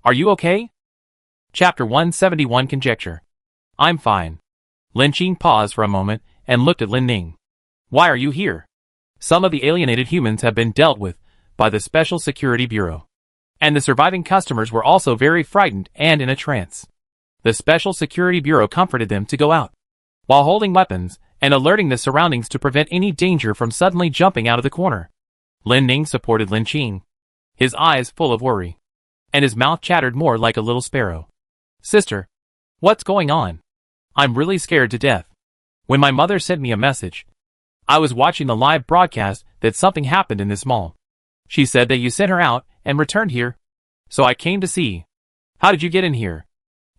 are you okay? Chapter 171 Conjecture. I'm fine. Lin Qing paused for a moment and looked at Lin Ning. Why are you here? Some of the alienated humans have been dealt with by the Special Security Bureau, and the surviving customers were also very frightened and in a trance. The Special Security Bureau comforted them to go out, while holding weapons and alerting the surroundings to prevent any danger from suddenly jumping out of the corner. Lin Ning supported Lin Qing, his eyes full of worry, and his mouth chattered more like a little sparrow. Sister, what's going on? I'm really scared to death. When my mother sent me a message, I was watching the live broadcast that something happened in this mall. She said that you sent her out and returned here, so I came to see. How did you get in here?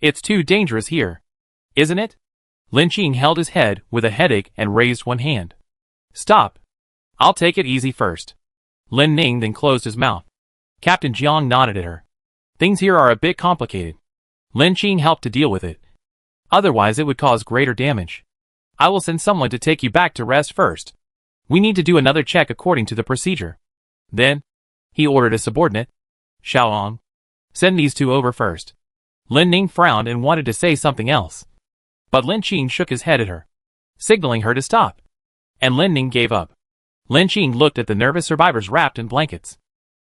It's too dangerous here, isn't it? Lin Qing held his head with a headache and raised one hand. Stop. I'll take it easy first. Lin Ning then closed his mouth. Captain Jiang nodded at her. Things here are a bit complicated. Lin Qing helped to deal with it. Otherwise it would cause greater damage. I will send someone to take you back to rest first. We need to do another check according to the procedure. Then, he ordered a subordinate, Xiaoang, send these 2 over first. Lin Ning frowned and wanted to say something else, but Lin Qing shook his head at her, signaling her to stop, and Lin Ning gave up. Lin Qing looked at the nervous survivors wrapped in blankets,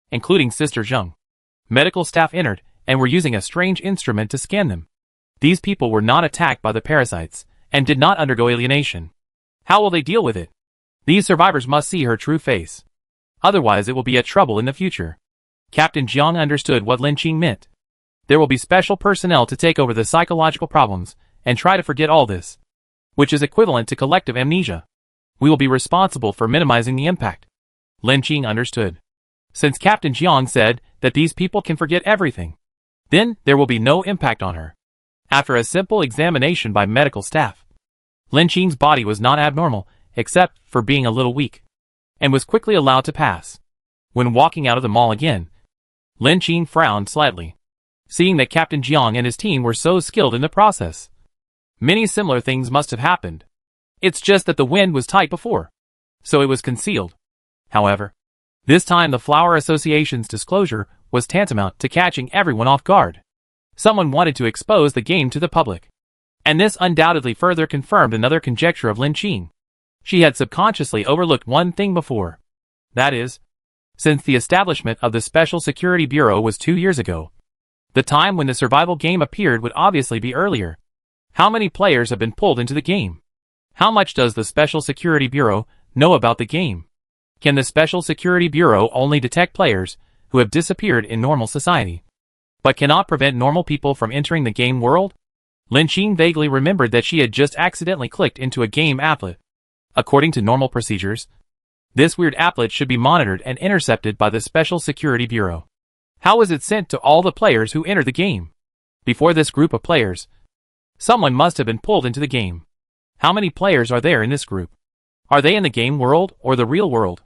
including Sister Zheng. Medical staff entered and were using a strange instrument to scan them. These people were not attacked by the parasites and did not undergo alienation. How will they deal with it? These survivors must see her true face. Otherwise it will be a trouble in the future. Captain Jiang understood what Lin Qing meant. There will be special personnel to take over the psychological problems and try to forget all this, which is equivalent to collective amnesia. We will be responsible for minimizing the impact. Lin Qing understood. Since Captain Jiang said that these people can forget everything, then there will be no impact on her. After a simple examination by medical staff, Lin Qing's body was not abnormal, except for being a little weak, and was quickly allowed to pass. When walking out of the mall again, Lin Qing frowned slightly, seeing that Captain Jiang and his team were so skilled in the process. Many similar things must have happened. It's just that the wind was tight before, so it was concealed. However, this time the Flower Association's disclosure was tantamount to catching everyone off guard. Someone wanted to expose the game to the public. And this undoubtedly further confirmed another conjecture of Lin Qing. She had subconsciously overlooked one thing before. That is, since the establishment of the Special Security Bureau was 2 years ago, the time when the survival game appeared would obviously be earlier. How many players have been pulled into the game? How much does the Special Security Bureau know about the game? Can the Special Security Bureau only detect players who have disappeared in normal society, but cannot prevent normal people from entering the game world? Lin Qing vaguely remembered that she had just accidentally clicked into a game applet. According to normal procedures, this weird applet should be monitored and intercepted by the Special Security Bureau. How was it sent to all the players who entered the game? Before this group of players, someone must have been pulled into the game. How many players are there in this group? Are they in the game world or the real world?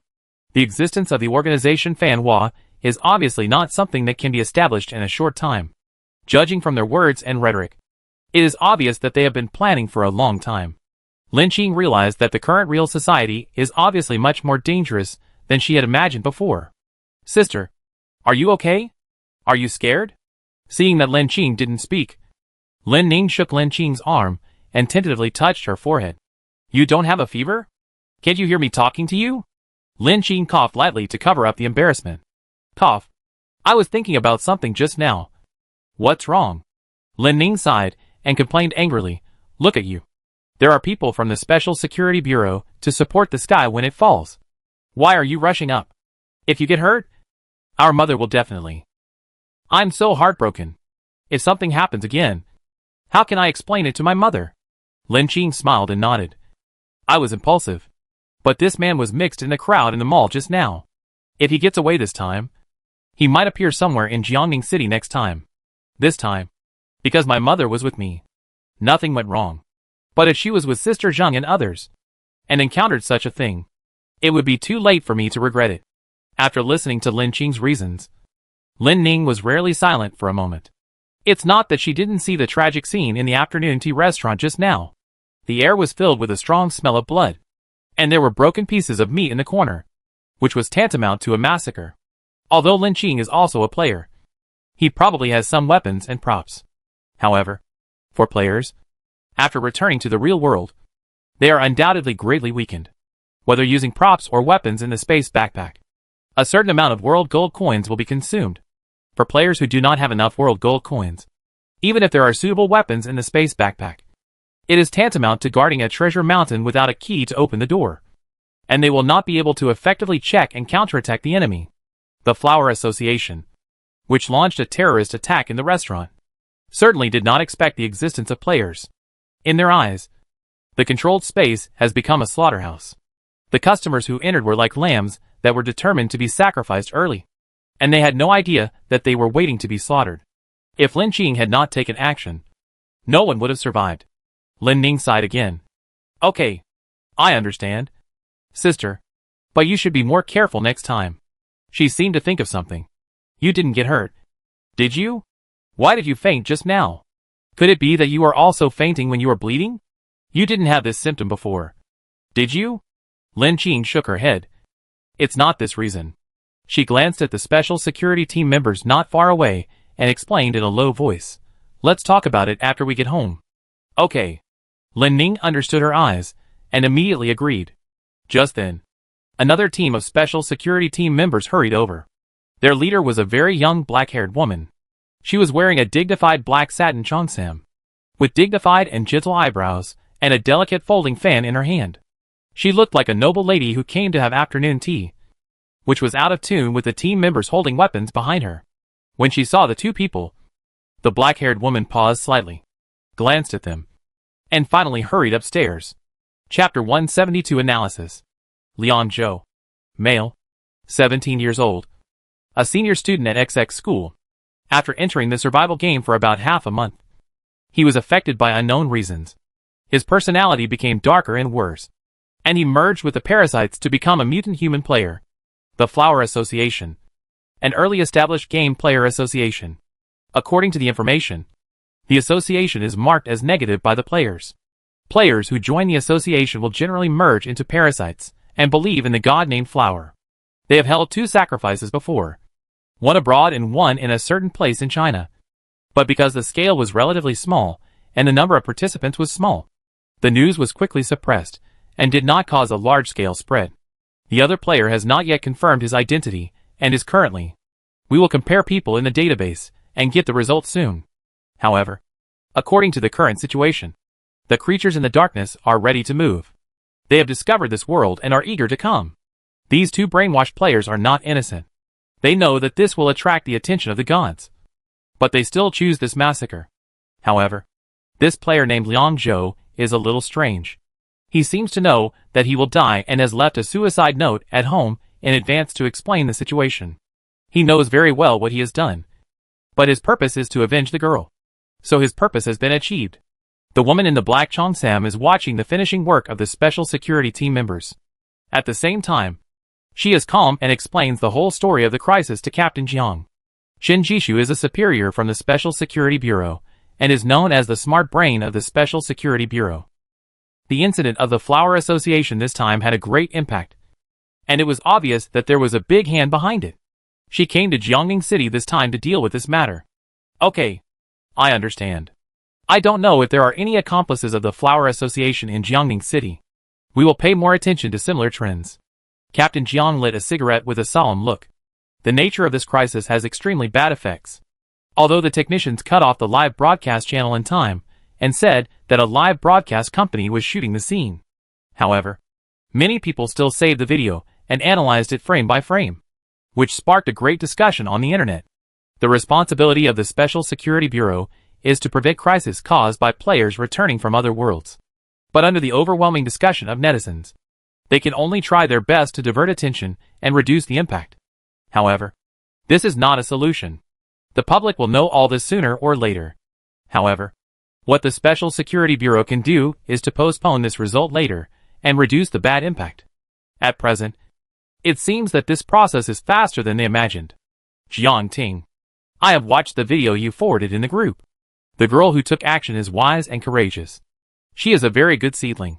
The existence of the organization Fanhua is obviously not something that can be established in a short time. Judging from their words and rhetoric, it is obvious that they have been planning for a long time. Lin Qing realized that the current real society is obviously much more dangerous than she had imagined before. Sister, are you okay? Are you scared? Seeing that Lin Qing didn't speak, Lin Ning shook Lin Qing's arm and tentatively touched her forehead. You don't have a fever? Can't you hear me talking to you? Lin Qing coughed lightly to cover up the embarrassment. Cough. I was thinking about something just now. What's wrong? Lin Ning sighed and complained angrily. Look at you. There are people from the Special Security Bureau to support the sky when it falls. Why are you rushing up? If you get hurt, our mother will definitely. I'm so heartbroken. If something happens again, how can I explain it to my mother? Lin Qing smiled and nodded. I was impulsive, but this man was mixed in the crowd in the mall just now. If he gets away this time, he might appear somewhere in Jiangning City next time. This time, because my mother was with me, nothing went wrong. But if she was with Sister Zheng and others, and encountered such a thing, it would be too late for me to regret it. After listening to Lin Qing's reasons, Lin Ning was rarely silent for a moment. It's not that she didn't see the tragic scene in the afternoon tea restaurant just now. The air was filled with a strong smell of blood, and there were broken pieces of meat in the corner, which was tantamount to a massacre. Although Lin Qing is also a player, he probably has some weapons and props. However, for players, after returning to the real world, they are undoubtedly greatly weakened. Whether using props or weapons in the space backpack, a certain amount of world gold coins will be consumed. For players who do not have enough world gold coins, even if there are suitable weapons in the space backpack, it is tantamount to guarding a treasure mountain without a key to open the door. And they will not be able to effectively check and counterattack the enemy. The Flower Association, which launched a terrorist attack in the restaurant, certainly did not expect the existence of players. In their eyes, the controlled space has become a slaughterhouse. The customers who entered were like lambs that were determined to be sacrificed early, and they had no idea that they were waiting to be slaughtered. If Lin Qing had not taken action, no one would have survived. Lin Ning sighed again. Okay, I understand, sister, but you should be more careful next time. She seemed to think of something. You didn't get hurt, did you? Why did you faint just now? Could it be that you are also fainting when you are bleeding? You didn't have this symptom before, did you? Lin Qing shook her head. It's not this reason. She glanced at the special security team members not far away and explained in a low voice. Let's talk about it after we get home. Okay. Lin Ning understood her eyes and immediately agreed. Just then, another team of special security team members hurried over. Their leader was a very young black-haired woman. She was wearing a dignified black satin cheongsam, with dignified and gentle eyebrows and a delicate folding fan in her hand. She looked like a noble lady who came to have afternoon tea, which was out of tune with the team members holding weapons behind her. When she saw the two people, the black-haired woman paused slightly, glanced at them, and finally hurried upstairs. Chapter 172 Analysis. Liang Zhou. Male. 17 years old. A senior student at XX school. After entering the survival game for about half a month, he was affected by unknown reasons. His personality became darker and worse, and he merged with the parasites to become a mutant human player. The Flower Association. An early established game player association. According to the information, the association is marked as negative by the players. Players who join the association will generally merge into parasites and believe in the god named Flower. They have held 2 sacrifices before, one abroad and one in a certain place in China. But because the scale was relatively small and the number of participants was small, the news was quickly suppressed and did not cause a large-scale spread. The other player has not yet confirmed his identity and is currently. We will compare people in the database and get the results soon. However, according to the current situation, the creatures in the darkness are ready to move. They have discovered this world and are eager to come. These 2 brainwashed players are not innocent. They know that this will attract the attention of the gods, but they still choose this massacre. However, this player named Liang Zhou is a little strange. He seems to know that he will die and has left a suicide note at home in advance to explain the situation. He knows very well what he has done, but his purpose is to avenge the girl. So his purpose has been achieved. The woman in the black Cheongsam is watching the finishing work of the special security team members. At the same time, she is calm and explains the whole story of the crisis to Captain Jiang. Shin Jishu is a superior from the Special Security Bureau, and is known as the smart brain of the Special Security Bureau. The incident of the Flower Association this time had a great impact, and it was obvious that there was a big hand behind it. She came to Jiangning City this time to deal with this matter. Okay, I understand. I don't know if there are any accomplices of the Flower Association in Jiangning City. We will pay more attention to similar trends. Captain Jiang lit a cigarette with a solemn look. The nature of this crisis has extremely bad effects. Although the technicians cut off the live broadcast channel in time, and said that a live broadcast company was shooting the scene. However, many people still saved the video and analyzed it frame by frame, which sparked a great discussion on the internet. The responsibility of the Special Security Bureau is to prevent crises caused by players returning from other worlds. But under the overwhelming discussion of netizens, they can only try their best to divert attention and reduce the impact. However, this is not a solution. The public will know all this sooner or later. However, what the Special Security Bureau can do is to postpone this result later and reduce the bad impact. At present, it seems that this process is faster than they imagined. Jiang Ting. I have watched the video you forwarded in the group. The girl who took action is wise and courageous. She is a very good seedling.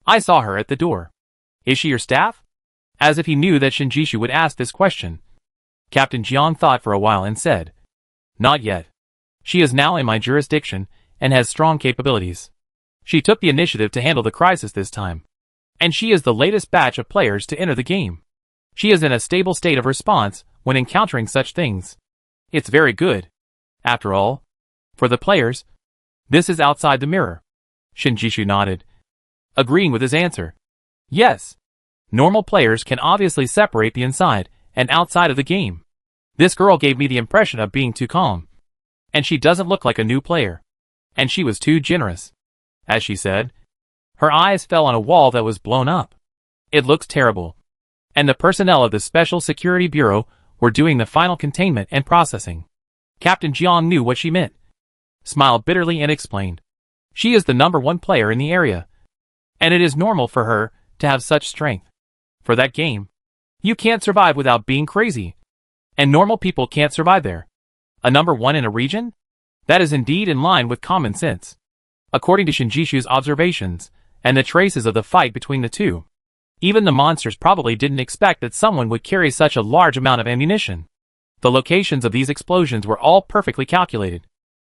I saw her at the door. Is she your staff? As if he knew that Shinjishu would ask this question. Captain Jiang thought for a while and said, Not yet. She is now in my jurisdiction and has strong capabilities. She took the initiative to handle the crisis this time. And she is the latest batch of players to enter the game. She is in a stable state of response when encountering such things. It's very good. After all, for the players, this is outside the mirror. Shinjishu nodded, agreeing with his answer. Yes. Normal players can obviously separate the inside and outside of the game. This girl gave me the impression of being too calm. And she doesn't look like a new player. And she was too generous. As she said, her eyes fell on a wall that was blown up. It looks terrible. And the personnel of the Special Security Bureau were doing the final containment and processing. Captain Jiang knew what she meant, smiled bitterly and explained. She is the #1 player in the area. And it is normal for her to have such strength. For that game, you can't survive without being crazy. And normal people can't survive there. A #1 in a region? That is indeed in line with common sense. According to Shinjishu's observations, and the traces of the fight between the two, even the monsters probably didn't expect that someone would carry such a large amount of ammunition. The locations of these explosions were all perfectly calculated.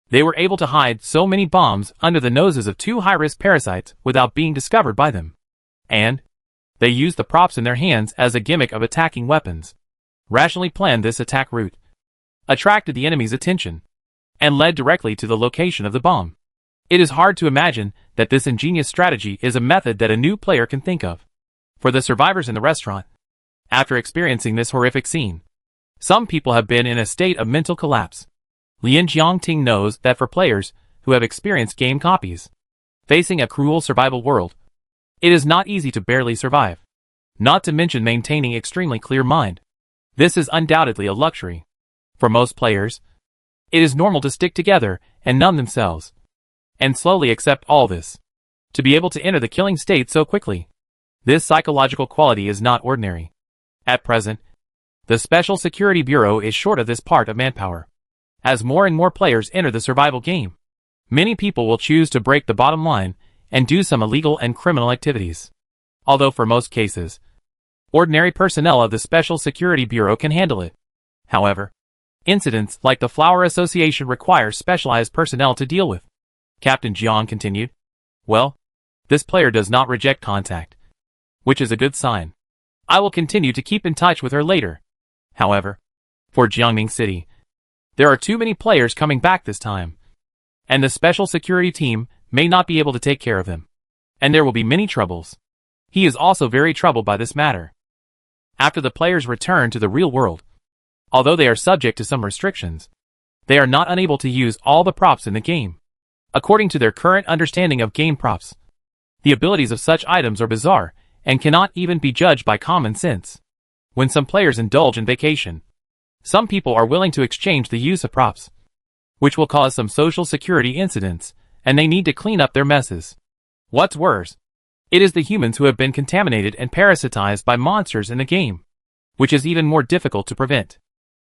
They were able to hide so many bombs under the noses of 2 high-risk parasites without being discovered by them. And they used the props in their hands as a gimmick of attacking weapons. Rationally planned this attack route, attracted the enemy's attention, and led directly to the location of the bomb. It is hard to imagine that this ingenious strategy is a method that a new player can think of. For the survivors in the restaurant, after experiencing this horrific scene, some people have been in a state of mental collapse. Lin Jiangting knows that for players who have experienced game copies, facing a cruel survival world, it is not easy to barely survive. Not to mention maintaining extremely clear mind. This is undoubtedly a luxury. For most players, it is normal to stick together and numb themselves, and slowly accept all this. To be able to enter the killing state so quickly, this psychological quality is not ordinary. At present, the Special Security Bureau is short of this part of manpower. As more and more players enter the survival game, many people will choose to break the bottom line and do some illegal and criminal activities. Although for most cases, ordinary personnel of the Special Security Bureau can handle it. However, incidents like the Flower Association require specialized personnel to deal with. Captain Jiang continued. Well, this player does not reject contact, which is a good sign. I will continue to keep in touch with her later. However, for Jiangning City, there are too many players coming back this time, and the special security team may not be able to take care of him, and there will be many troubles. He is also very troubled by this matter. After the players return to the real world, although they are subject to some restrictions, they are not unable to use all the props in the game. According to their current understanding of game props, the abilities of such items are bizarre and cannot even be judged by common sense. When some players indulge in vacation, some people are willing to exchange the use of props, which will cause some social security incidents, and they need to clean up their messes. What's worse, it is the humans who have been contaminated and parasitized by monsters in the game, which is even more difficult to prevent.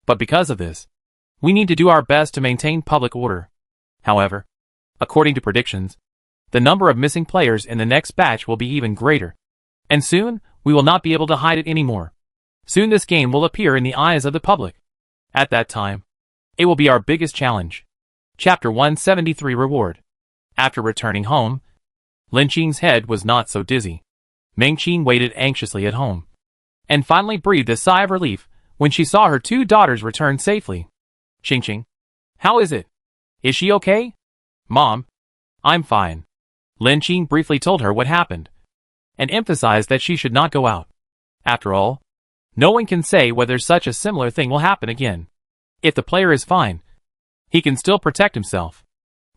But because of this, we need to do our best to maintain public order. However, according to predictions, the number of missing players in the next batch will be even greater. And soon, we will not be able to hide it anymore. Soon this game will appear in the eyes of the public. At that time, it will be our biggest challenge. Chapter 173 Reward. After returning home, Lin Qing's head was not so dizzy. Meng Qing waited anxiously at home, and finally breathed a sigh of relief when she saw her two daughters return safely. Qing, how is it? Is she okay? Mom, I'm fine. Lin Qing briefly told her what happened, and emphasized that she should not go out. After all, no one can say whether such a similar thing will happen again. If the player is fine, he can still protect himself.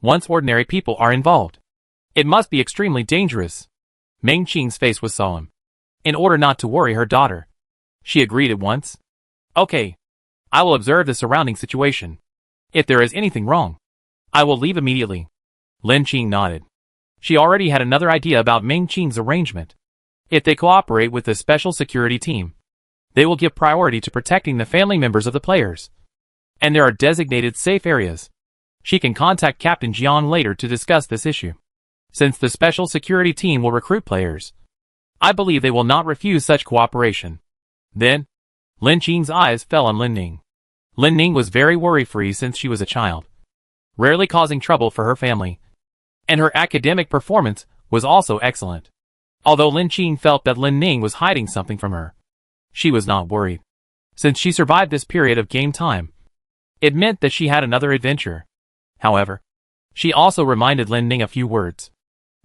Once ordinary people are involved, it must be extremely dangerous. Meng Qing's face was solemn. In order not to worry her daughter, she agreed at once. Okay, I will observe the surrounding situation. If there is anything wrong, I will leave immediately. Lin Qing nodded. She already had another idea about Meng Qing's arrangement. If they cooperate with the special security team, they will give priority to protecting the family members of the players. And there are designated safe areas. She can contact Captain Jiang later to discuss this issue. Since the special security team will recruit players, I believe they will not refuse such cooperation. Then, Lin Qing's eyes fell on Lin Ning. Lin Ning was very worry-free since she was a child, rarely causing trouble for her family, and her academic performance was also excellent. Although Lin Qing felt that Lin Ning was hiding something from her, she was not worried. Since she survived this period of game time, it meant that she had another adventure. However, she also reminded Lin Ning a few words.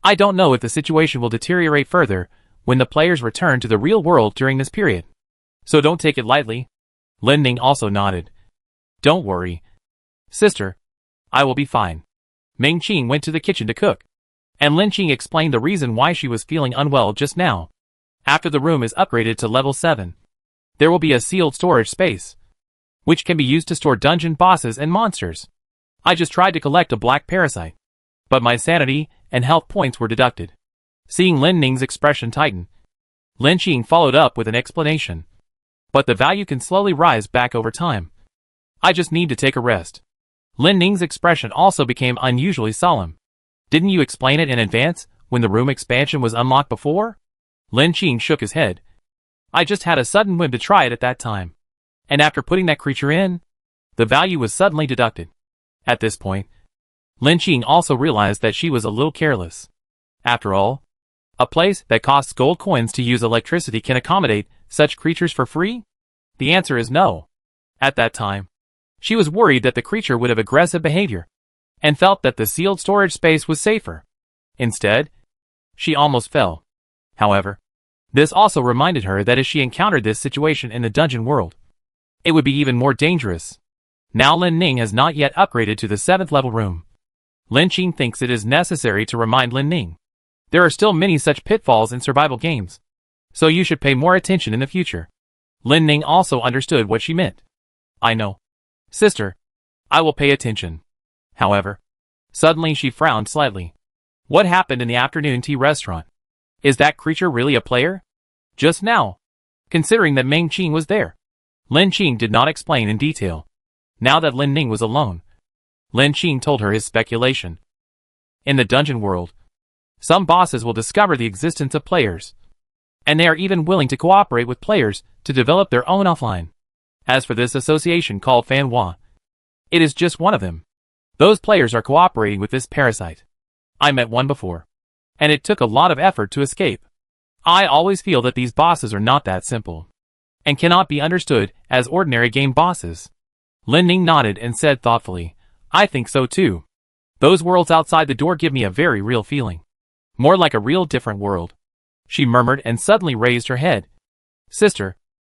I don't know if the situation will deteriorate further when the players return to the real world during this period, so don't take it lightly. Lin Ning also nodded. Don't worry, sister. I will be fine. Meng Qing went to the kitchen to cook, and Lin Qing explained the reason why she was feeling unwell just now. After the room is upgraded to level 7, there will be a sealed storage space, which can be used to store dungeon bosses and monsters. I just tried to collect a black parasite, but my sanity and health points were deducted. Seeing Lin Ning's expression tighten, Lin Qing followed up with an explanation. But the value can slowly rise back over time. I just need to take a rest. Lin Ning's expression also became unusually solemn. Didn't you explain it in advance when the room expansion was unlocked before? Lin Qing shook his head. I just had a sudden whim to try it at that time. And after putting that creature in, the value was suddenly deducted. At this point, Lin Qing also realized that she was a little careless. After all, a place that costs gold coins to use electricity can accommodate such creatures for free? The answer is no. At that time, she was worried that the creature would have aggressive behavior, and felt that the sealed storage space was safer. Instead, she almost fell. However, This also reminded her that if she encountered this situation in the dungeon world, it would be even more dangerous. Now Lin Ning has not yet upgraded to the 7th level room. Lin Qing thinks it is necessary to remind Lin Ning. There are still many such pitfalls in survival games, so you should pay more attention in the future. Lin Ning also understood what she meant. I know. Sister, I will pay attention. However, suddenly she frowned slightly. What happened in the afternoon tea restaurant? Is that creature really a player? Just now, considering that Meng Qing was there. Lin Qing did not explain in detail. Now that Lin Ning was alone, Lin Qing told her his speculation. In the dungeon world, some bosses will discover the existence of players, and they are even willing to cooperate with players to develop their own offline. As for this association called Fanhua, it is just one of them. Those players are cooperating with this parasite. I met one before, and it took a lot of effort to escape. I always feel that these bosses are not that simple, and cannot be understood as ordinary game bosses. Lin Ning nodded and said thoughtfully, I think so too. Those worlds outside the door give me a very real feeling. More like a real different world. She murmured and suddenly raised her head. Sister,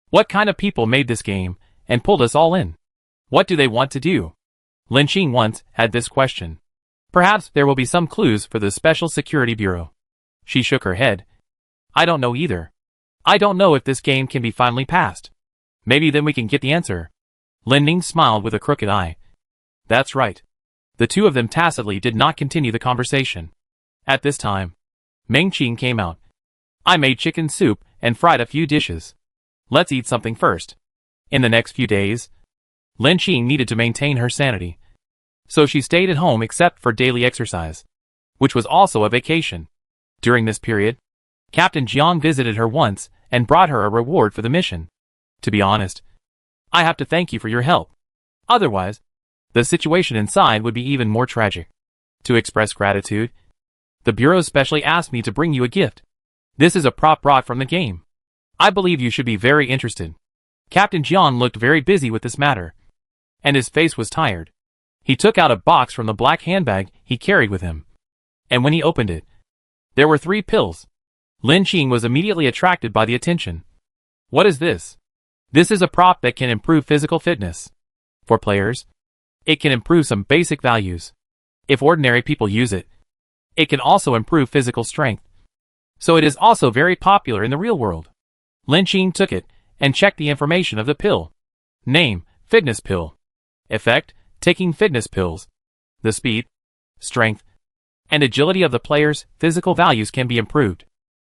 what kind of people made this game and pulled us all in? What do they want to do? Lin Qing once had this question. Perhaps there will be some clues for the Special Security Bureau. She shook her head. I don't know either. I don't know if this game can be finally passed. Maybe then we can get the answer. Lin Ning smiled with a crooked eye. That's right. The two of them tacitly did not continue the conversation. At this time, Meng Qing came out. I made chicken soup and fried a few dishes. Let's eat something first. In the next few days, Lin Qing needed to maintain her sanity, so she stayed at home except for daily exercise, which was also a vacation. During this period, Captain Jiang visited her once and brought her a reward for the mission. To be honest, I have to thank you for your help. Otherwise, the situation inside would be even more tragic. To express gratitude, the Bureau specially asked me to bring you a gift. This is a prop brought from the game. I believe you should be very interested. Captain Jiang looked very busy with this matter, and his face was tired. He took out a box from the black handbag he carried with him, and when he opened it, there were 3 pills. Lin Qing was immediately attracted by the attention. What is this? This is a prop that can improve physical fitness. For players, it can improve some basic values. If ordinary people use it, it can also improve physical strength. So it is also very popular in the real world. Lin Qing took it and checked the information of the pill. Name, fitness pill. Effect, taking fitness pills. The speed, strength, and agility of the player's physical values can be improved.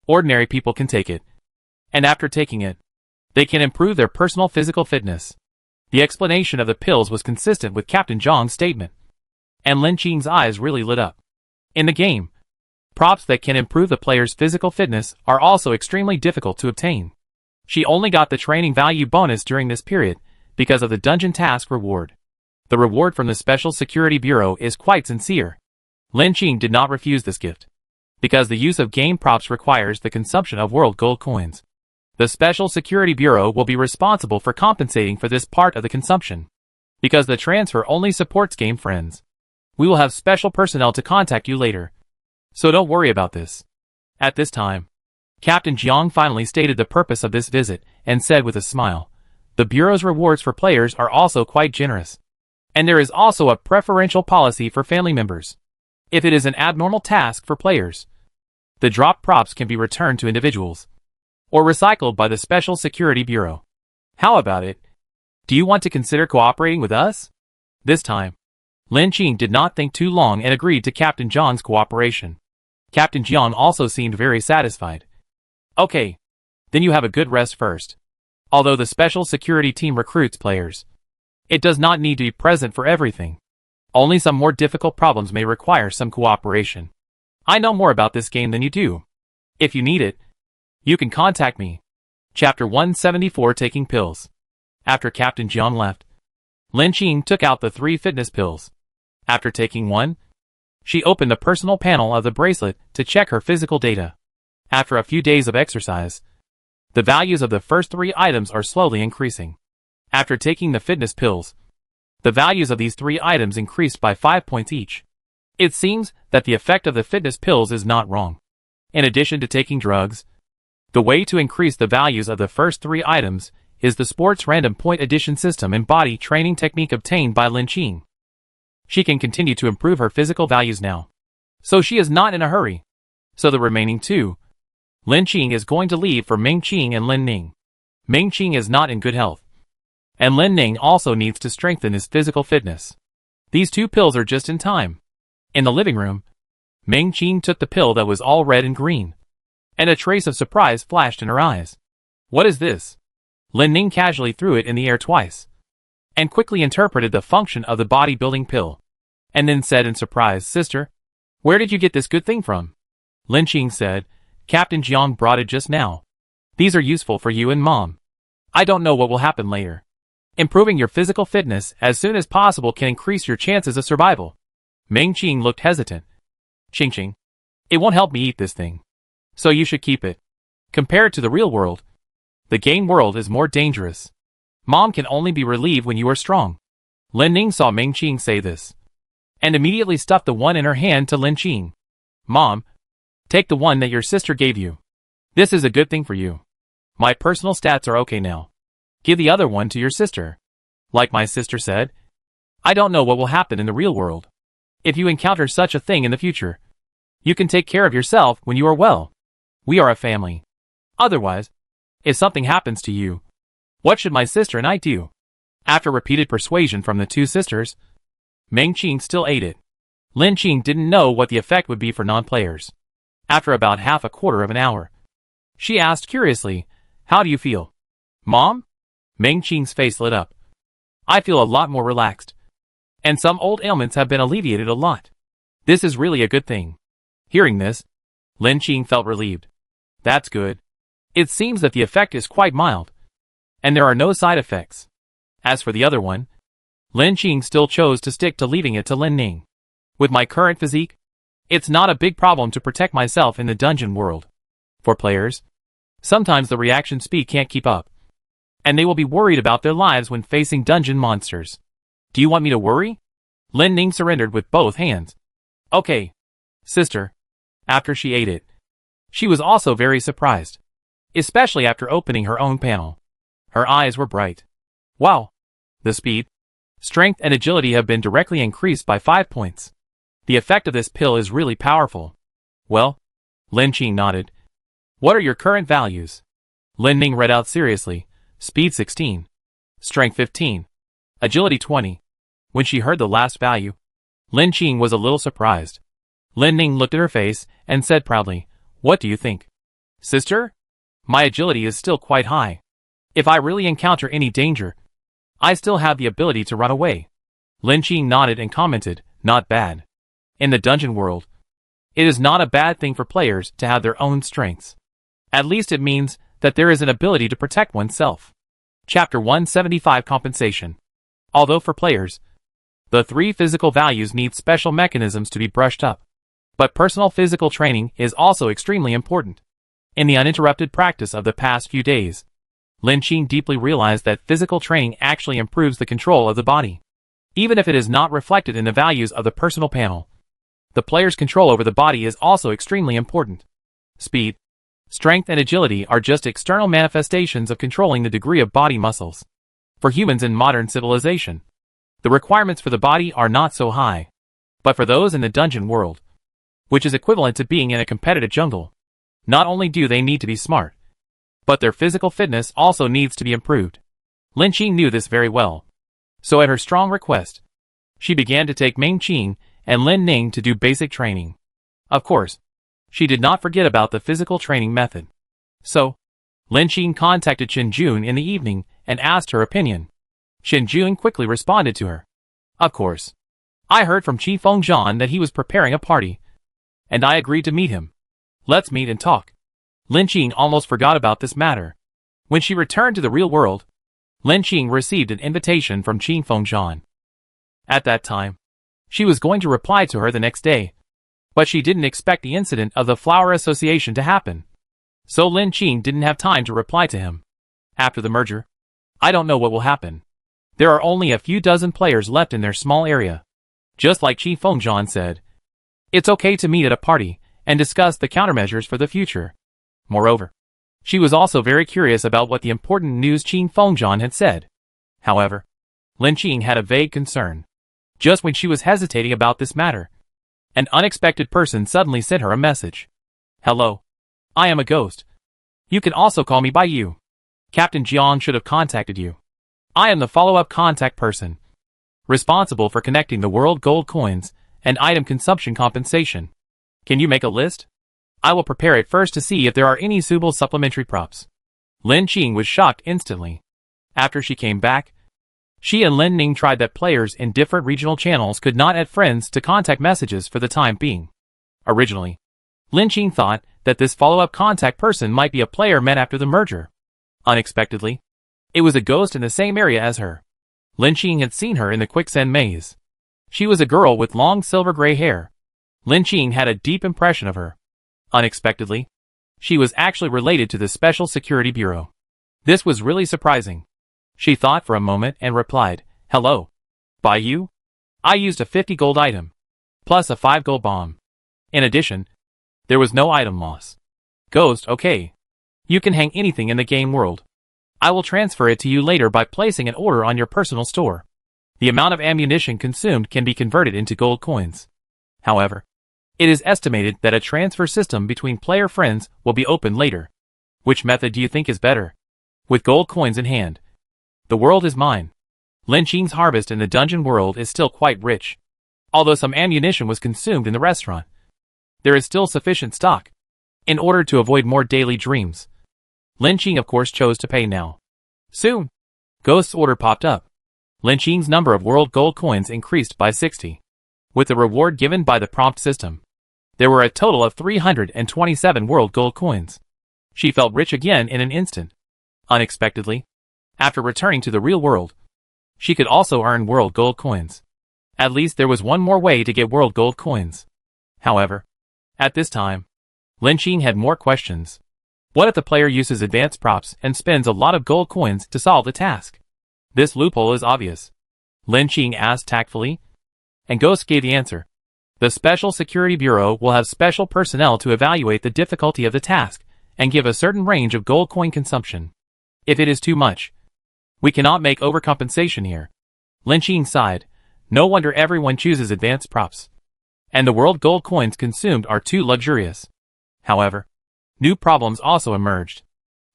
Ordinary people can take it, and after taking it, they can improve their personal physical fitness. The explanation of the pills was consistent with Captain Jiang's statement, and Lin Qing's eyes really lit up. In the game, props that can improve the player's physical fitness are also extremely difficult to obtain. She only got the training value bonus during this period because of the dungeon task reward. The reward from the Special Security Bureau is quite sincere. Lin Qing did not refuse this gift, because the use of game props requires the consumption of world gold coins. The Special Security Bureau will be responsible for compensating for this part of the consumption, because the transfer only supports game friends. We will have special personnel to contact you later, so don't worry about this. At this time, Captain Jiang finally stated the purpose of this visit and said with a smile, the Bureau's rewards for players are also quite generous, and there is also a preferential policy for family members. If it is an abnormal task for players, the dropped props can be returned to individuals, or recycled by the Special Security Bureau. How about it? Do you want to consider cooperating with us? This time, Lin Qing did not think too long and agreed to Captain Jiang's cooperation. Captain Jiang also seemed very satisfied. Okay, then you have a good rest first. Although the Special Security Team recruits players, it does not need to be present for everything. Only some more difficult problems may require some cooperation. I know more about this game than you do. If you need it, you can contact me. Chapter 174 Taking Pills. After Captain Jiang left, Lin Qing took out the 3 fitness pills. After taking one, she opened the personal panel of the bracelet to check her physical data. After a few days of exercise, the values of the first 3 items are slowly increasing. After taking the fitness pills, the values of these 3 items increased by 5 points each. It seems that the effect of the fitness pills is not wrong. In addition to taking drugs, The way to increase the values of the first 3 items is the sports random point addition system and body training technique obtained by Lin Qing. She can continue to improve her physical values now, so she is not in a hurry. So the remaining 2, Lin Qing is going to leave for Ming Qing and Lin Ning. Ming Qing is not in good health, and Lin Ning also needs to strengthen his physical fitness. These 2 pills are just in time. In the living room, Ming Qing took the pill that was all red and green, and a trace of surprise flashed in her eyes. What is this? Lin Ning casually threw it in the air twice, and quickly interpreted the function of the bodybuilding pill, and then said in surprise, "Sister, where did you get this good thing from?" Lin Qing said, "Captain Jiang brought it just now. These are useful for you and Mom. I don't know what will happen later. Improving your physical fitness as soon as possible can increase your chances of survival." Ming Qing looked hesitant. "Qing, it won't help me eat this thing, so you should keep it. Compared to the real world, the game world is more dangerous. Mom can only be relieved when you are strong." Lin Ning saw Ming Qing say this, and immediately stuffed the one in her hand to Lin Qing. "Mom, take the one that your sister gave you. This is a good thing for you. My personal stats are okay now. Give the other one to your sister." Like my sister said, I don't know what will happen in the real world. If you encounter such a thing in the future, you can take care of yourself when you are well. We are a family. Otherwise, if something happens to you, what should my sister and I do? After repeated persuasion from the 2 sisters, Ming Qing still ate it. Lin Qing didn't know what the effect would be for non-players. After about half a quarter of an hour, she asked curiously, "How do you feel, Mom?" Ming Qing's face lit up. "I feel a lot more relaxed, and some old ailments have been alleviated a lot. This is really a good thing." Hearing this, Lin Qing felt relieved. That's good. It seems that the effect is quite mild, and there are no side effects. As for the other one, Lin Qing still chose to stick to leaving it to Lin Ning. With my current physique, it's not a big problem to protect myself in the dungeon world. For players, sometimes the reaction speed can't keep up, and they will be worried about their lives when facing dungeon monsters. Do you want me to worry? Lin Ning surrendered with both hands. Okay, sister. After she ate it, she was also very surprised, especially after opening her own panel. Her eyes were bright. Wow! The speed, strength and agility have been directly increased by 5 points. The effect of this pill is really powerful. Well, Lin Qing nodded. What are your current values? Lin Ning read out seriously. Speed 16. Strength 15. Agility 20. When she heard the last value, Lin Qing was a little surprised. Lin Ning looked at her face and said proudly, "What do you think, sister? My agility is still quite high. If I really encounter any danger, I still have the ability to run away." Lin Qing nodded and commented, "Not bad. In the dungeon world, it is not a bad thing for players to have their own strengths. At least it means that there is an ability to protect oneself." Chapter 175 Compensation. Although for players, the 3 physical values need special mechanisms to be brushed up, but personal physical training is also extremely important. In the uninterrupted practice of the past few days, Lin Qing deeply realized that physical training actually improves the control of the body. Even if it is not reflected in the values of the personal panel, the player's control over the body is also extremely important. Speed, strength and agility are just external manifestations of controlling the degree of body muscles. For humans in modern civilization, the requirements for the body are not so high. But for those in the dungeon world, which is equivalent to being in a competitive jungle, not only do they need to be smart, but their physical fitness also needs to be improved. Lin Qing knew this very well. So at her strong request, she began to take Ming Qing and Lin Ning to do basic training. Of course, she did not forget about the physical training method. So, Lin Qing contacted Chen Jun in the evening and asked her opinion. Chen Jun quickly responded to her. Of course. I heard from Qi Fengzhan that he was preparing a party, and I agreed to meet him. Let's meet and talk. Lin Qing almost forgot about this matter. When she returned to the real world, Lin Qing received an invitation from Qi Fengzhan. At that time, she was going to reply to her the next day, but she didn't expect the incident of the Flower Association to happen. So Lin Qing didn't have time to reply to him. After the merger, I don't know what will happen. There are only a few dozen players left in their small area. Just like Qi Fengzhan said, it's okay to meet at a party and discuss the countermeasures for the future. Moreover, She was also very curious about what the important news Qin Fengjian had said. However, Lin Qing had a vague concern. Just when she was hesitating about this matter, an unexpected person suddenly sent her a message. Hello. I am a ghost. You can also call me by you. Captain Jiang should have contacted you. I am the follow-up contact person, responsible for connecting the world gold coins and item consumption compensation. Can you make a list? I will prepare it first to see if there are any suitable supplementary props. Lin Qing was shocked instantly. After she came back, she and Lin Ning tried that players in different regional channels could not add friends to contact messages for the time being. Originally, Lin Qing thought that this follow-up contact person might be a player met after the merger. Unexpectedly, it was a ghost in the same area as her. Lin Qing had seen her in the quicksand maze. She was a girl with long silver-gray hair. Lin Qing had a deep impression of her. Unexpectedly, she was actually related to the Special Security Bureau. This was really surprising. She thought for a moment and replied, Hello. By you? I used a 50 gold item, plus a 5 gold bomb. In addition, there was no item loss. Ghost, okay. You can hang anything in the game world. I will transfer it to you later by placing an order on your personal store. The amount of ammunition consumed can be converted into gold coins. However, it is estimated that a transfer system between player friends will be opened later. Which method do you think is better? With gold coins in hand, the world is mine. Lin Qing's harvest in the dungeon world is still quite rich. Although some ammunition was consumed in the restaurant, there is still sufficient stock. In order to avoid more daily dreams, Lin Qing of course chose to pay now. Soon, Ghost's order popped up. Lin Qing's number of world gold coins increased by 60. With the reward given by the prompt system, there were a total of 327 world gold coins. She felt rich again in an instant. Unexpectedly, after returning to the real world, she could also earn world gold coins. At least there was one more way to get world gold coins. However, at this time, Lin Qing had more questions. What if the player uses advanced props and spends a lot of gold coins to solve the task? This loophole is obvious. Lin Qing asked tactfully, and Ghost gave the answer. The Special Security Bureau will have special personnel to evaluate the difficulty of the task and give a certain range of gold coin consumption. If it is too much, we cannot make overcompensation here. Lin Qing sighed. No wonder everyone chooses advanced props. And the world gold coins consumed are too luxurious. However, new problems also emerged.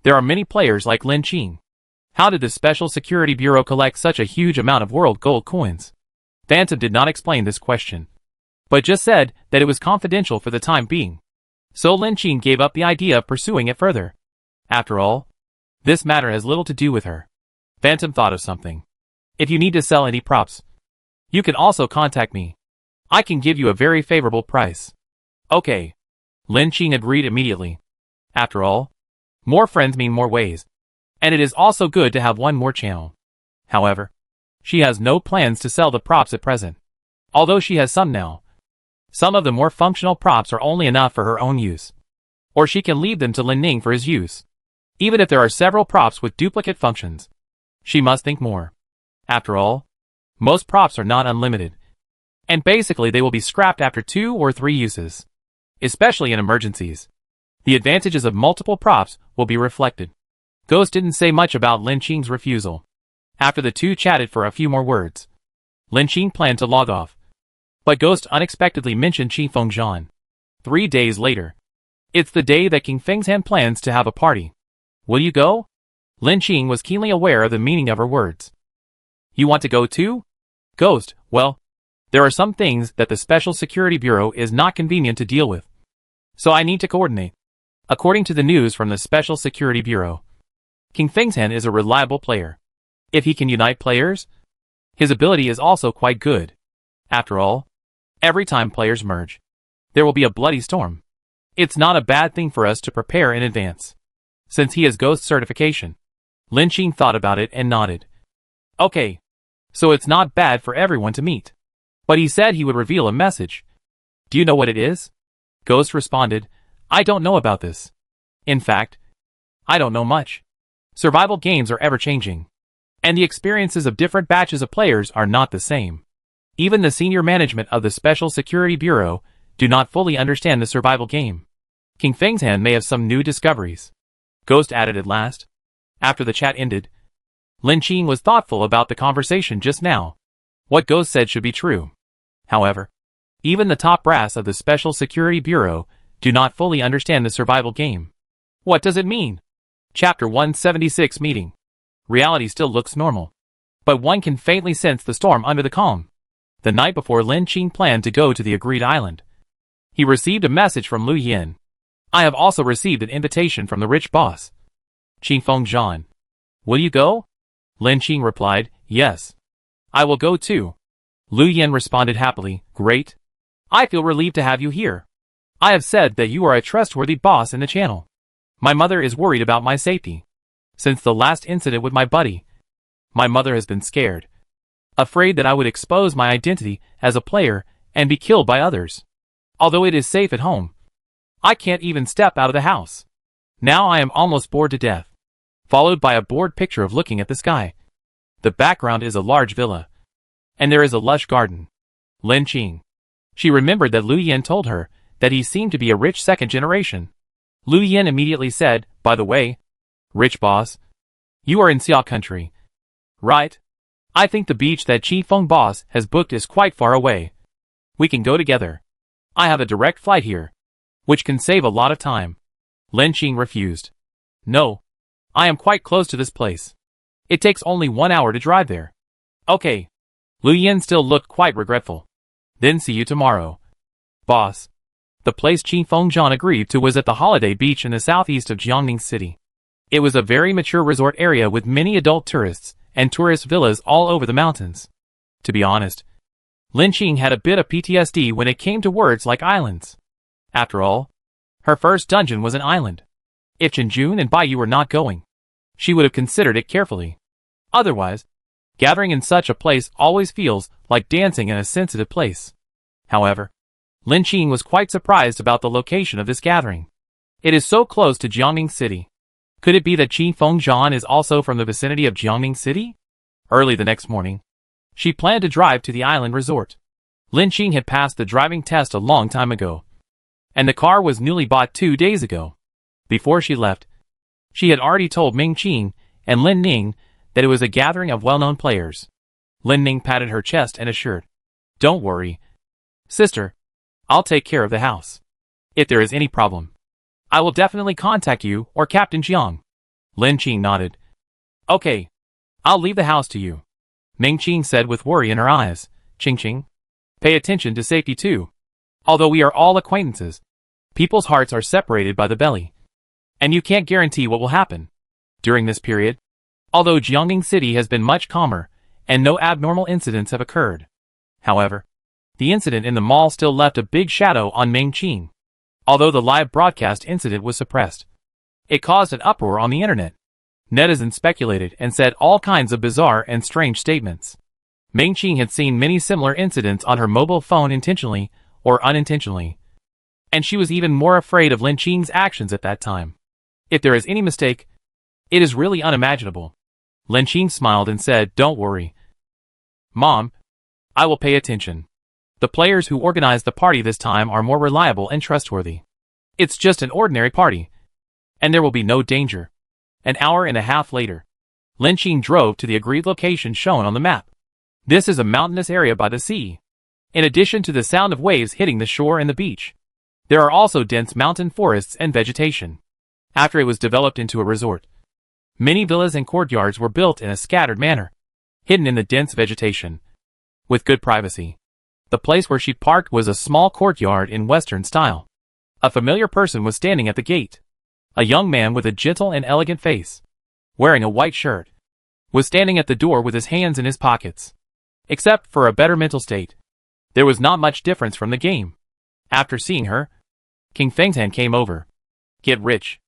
There are many players like Lin Qing. How did the Special Security Bureau collect such a huge amount of world gold coins? Phantom did not explain this question, but just said that it was confidential for the time being. So Lin Qing gave up the idea of pursuing it further. After all, this matter has little to do with her. Phantom thought of something. If you need to sell any props, you can also contact me. I can give you a very favorable price. Okay. Lin Qing agreed immediately. After all, more friends mean more ways. And it is also good to have one more channel. However, she has no plans to sell the props at present. Although she has some now. Some of the more functional props are only enough for her own use. Or she can leave them to Lin Ning for his use. Even if there are several props with duplicate functions, she must think more. After all, most props are not unlimited. And basically they will be scrapped after 2 or 3 uses. Especially in emergencies. The advantages of multiple props will be reflected. Ghost didn't say much about Lin Qing's refusal. After the two chatted for a few more words, Lin Qing planned to log off. But Ghost unexpectedly mentioned Qin Fengjian. 3 days later. It's the day that King Fengjian plans to have a party. Will you go? Lin Qing was keenly aware of the meaning of her words. You want to go too? Ghost, well, there are some things that the Special Security Bureau is not convenient to deal with. So I need to coordinate. According to the news from the Special Security Bureau, King Fengjian is a reliable player. If he can unite players, his ability is also quite good. After all, every time players merge, there will be a bloody storm. It's not a bad thing for us to prepare in advance. Since he has Ghost certification. Lin Qing thought about it and nodded. Okay. So it's not bad for everyone to meet. But he said he would reveal a message. Do you know what it is? Ghost responded, I don't know about this. In fact, I don't know much. Survival games are ever-changing. And the experiences of different batches of players are not the same. Even the senior management of the Special Security Bureau do not fully understand the survival game. King Fengjian may have some new discoveries. Ghost added at last. After the chat ended, Lin Qing was thoughtful about the conversation just now. What Ghost said should be true. However, even the top brass of the Special Security Bureau do not fully understand the survival game. What does it mean? Chapter 176 Meeting. Reality still looks normal, but one can faintly sense the storm under the calm. The night before Lin Qing planned to go to the agreed island, he received a message from Lu Yin. I have also received an invitation from the rich boss, Qing Fengzhan. Will you go? Lin Qing replied, yes. I will go too. Lu Yin responded happily, great. I feel relieved to have you here. I have said that you are a trustworthy boss in the channel. My mother is worried about my safety. Since the last incident with my buddy, my mother has been scared. Afraid that I would expose my identity as a player and be killed by others. Although it is safe at home, I can't even step out of the house. Now I am almost bored to death. Followed by a bored picture of looking at the sky. The background is a large villa, and there is a lush garden. Lin Qing. She remembered that Lu Yin told her that he seemed to be a rich second generation. Lu Yin immediately said, by the way, rich boss, you are in Xia country, right? I think the beach that Qi Feng boss has booked is quite far away. We can go together. I have a direct flight here, which can save a lot of time. Lin Qing refused. No. I am quite close to this place. It takes only 1 hour to drive there. Okay. Lu Yin still looked quite regretful. Then see you tomorrow. Boss. The place Qing Fengzhan agreed to was at the holiday beach in the southeast of Jiangning City. It was a very mature resort area with many adult tourists and tourist villas all over the mountains. To be honest, Lin Qing had a bit of PTSD when it came to words like islands. After all, her first dungeon was an island. If Chenjun and Baiyu were not going, she would have considered it carefully. Otherwise, gathering in such a place always feels like dancing in a sensitive place. However, Lin Qing was quite surprised about the location of this gathering. It is so close to Jiangning City. Could it be that Qi Fengzhan is also from the vicinity of Jiangning City? Early the next morning, she planned to drive to the island resort. Lin Qing had passed the driving test a long time ago, and the car was newly bought 2 days ago. Before she left, she had already told Ming Qing and Lin Ning that it was a gathering of well-known players. Lin Ning patted her chest and assured, don't worry, sister. I'll take care of the house. If there is any problem, I will definitely contact you or Captain Jiang. Lin Qing nodded. Okay. I'll leave the house to you. Ming Qing said with worry in her eyes. Qing, pay attention to safety too. Although we are all acquaintances, people's hearts are separated by the belly. And you can't guarantee what will happen. During this period, although Jiangning City has been much calmer, and no abnormal incidents have occurred. However, the incident in the mall still left a big shadow on Ming Qing. Although the live broadcast incident was suppressed, it caused an uproar on the internet. Netizens speculated and said all kinds of bizarre and strange statements. Ming Qing had seen many similar incidents on her mobile phone intentionally or unintentionally, and she was even more afraid of Lin Qing's actions at that time. If there is any mistake, it is really unimaginable. Lin Qing smiled and said, don't worry. Mom, I will pay attention. The players who organized the party this time are more reliable and trustworthy. It's just an ordinary party, and there will be no danger. An hour and a half later, Lin Qing drove to the agreed location shown on the map. This is a mountainous area by the sea. In addition to the sound of waves hitting the shore and the beach, there are also dense mountain forests and vegetation. After it was developed into a resort, many villas and courtyards were built in a scattered manner, hidden in the dense vegetation, with good privacy. The place where she parked was a small courtyard in Western style. A familiar person was standing at the gate. A young man with a gentle and elegant face, wearing a white shirt, was standing at the door with his hands in his pockets. Except for a better mental state, there was not much difference from the game. After seeing her, King Fengzhan came over. Get rich.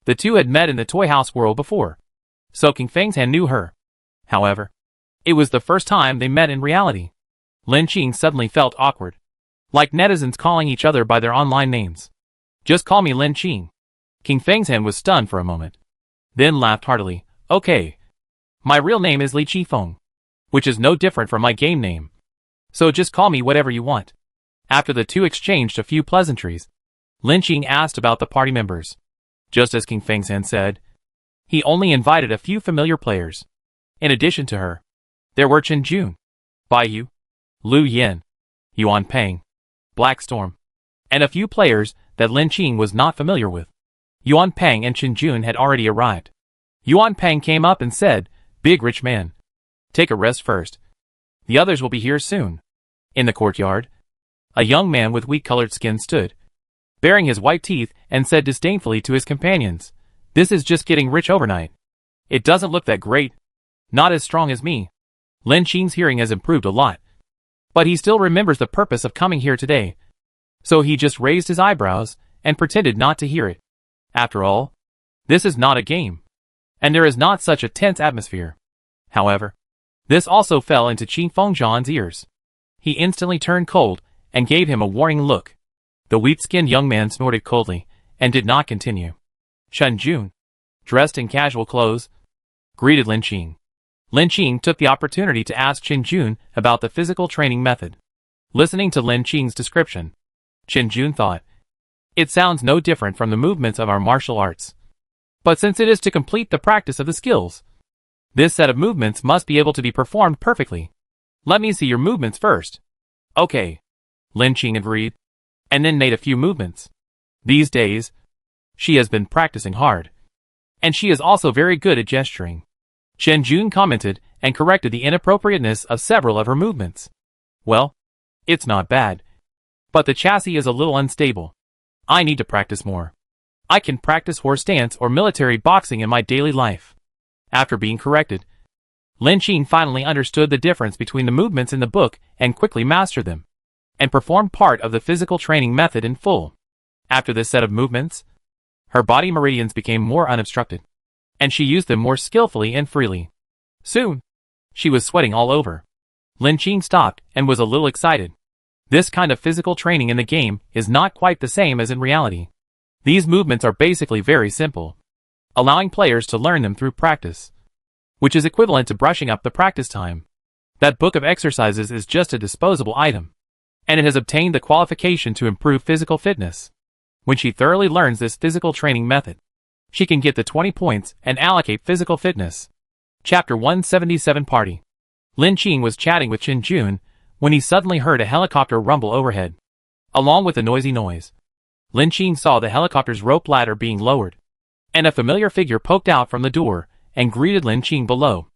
The two had met in the Toy House world before, so King Fengzhan knew her. However, it was the first time they met in reality. Lin Qing suddenly felt awkward, like netizens calling each other by their online names. Just call me Lin Qing. King Fengzhan was stunned for a moment, then laughed heartily. Okay. My real name is Li Qifeng, which is no different from my game name. So just call me whatever you want. After the two exchanged a few pleasantries, Lin Qing asked about the party members. Just as King Fengzhan said, He only invited a few familiar players. In addition to her, there were Chen Jun, Bai Yu, Lu Yin, Yuan Peng, Black Storm, and a few players that Lin Qing was not familiar with. Yuan Peng and Chen Jun had already arrived. Yuan Peng came up and said, "Big rich man, take a rest first. The others will be here soon." In the courtyard, a young man with wheat-colored skin stood, baring his white teeth, and said disdainfully to his companions, "This is just getting rich overnight. It doesn't look that great. Not as strong as me." Lin Qing's hearing has improved a lot, but he still remembers the purpose of coming here today, so he just raised his eyebrows and pretended not to hear it. After all, this is not a game, and there is not such a tense atmosphere. However, this also fell into Qin Fengzhan's ears. He instantly turned cold and gave him a warning look. The wheat-skinned young man snorted coldly and did not continue. Chen Jun, dressed in casual clothes, greeted Lin Qing. Lin Qing took the opportunity to ask Chen Jun about the physical training method. Listening to Lin Qing's description, Chen Jun thought, "It sounds no different from the movements of our martial arts. But since it is to complete the practice of the skills, this set of movements must be able to be performed perfectly. Let me see your movements first." "Okay," Lin Qing agreed, and then made a few movements. These days, she has been practicing hard, and she is also very good at gesturing. Chen Jun commented and corrected the inappropriateness of several of her movements. "Well, it's not bad, but the chassis is a little unstable. I need to practice more. I can practice horse stance or military boxing in my daily life." After being corrected, Lin Qing finally understood the difference between the movements in the book and quickly mastered them, and performed part of the physical training method in full. After this set of movements, her body meridians became more unobstructed, and she used them more skillfully and freely. Soon, she was sweating all over. Lin Qing stopped and was a little excited. This kind of physical training in the game is not quite the same as in reality. These movements are basically very simple, allowing players to learn them through practice, which is equivalent to brushing up the practice time. That book of exercises is just a disposable item, and it has obtained the qualification to improve physical fitness. When she thoroughly learns this physical training method, she can get the 20 points and allocate physical fitness. Chapter 177 Party. Lin Qing was chatting with Chen Jun when he suddenly heard a helicopter rumble overhead. Along with the noisy noise, Lin Qing saw the helicopter's rope ladder being lowered, and a familiar figure poked out from the door and greeted Lin Qing below.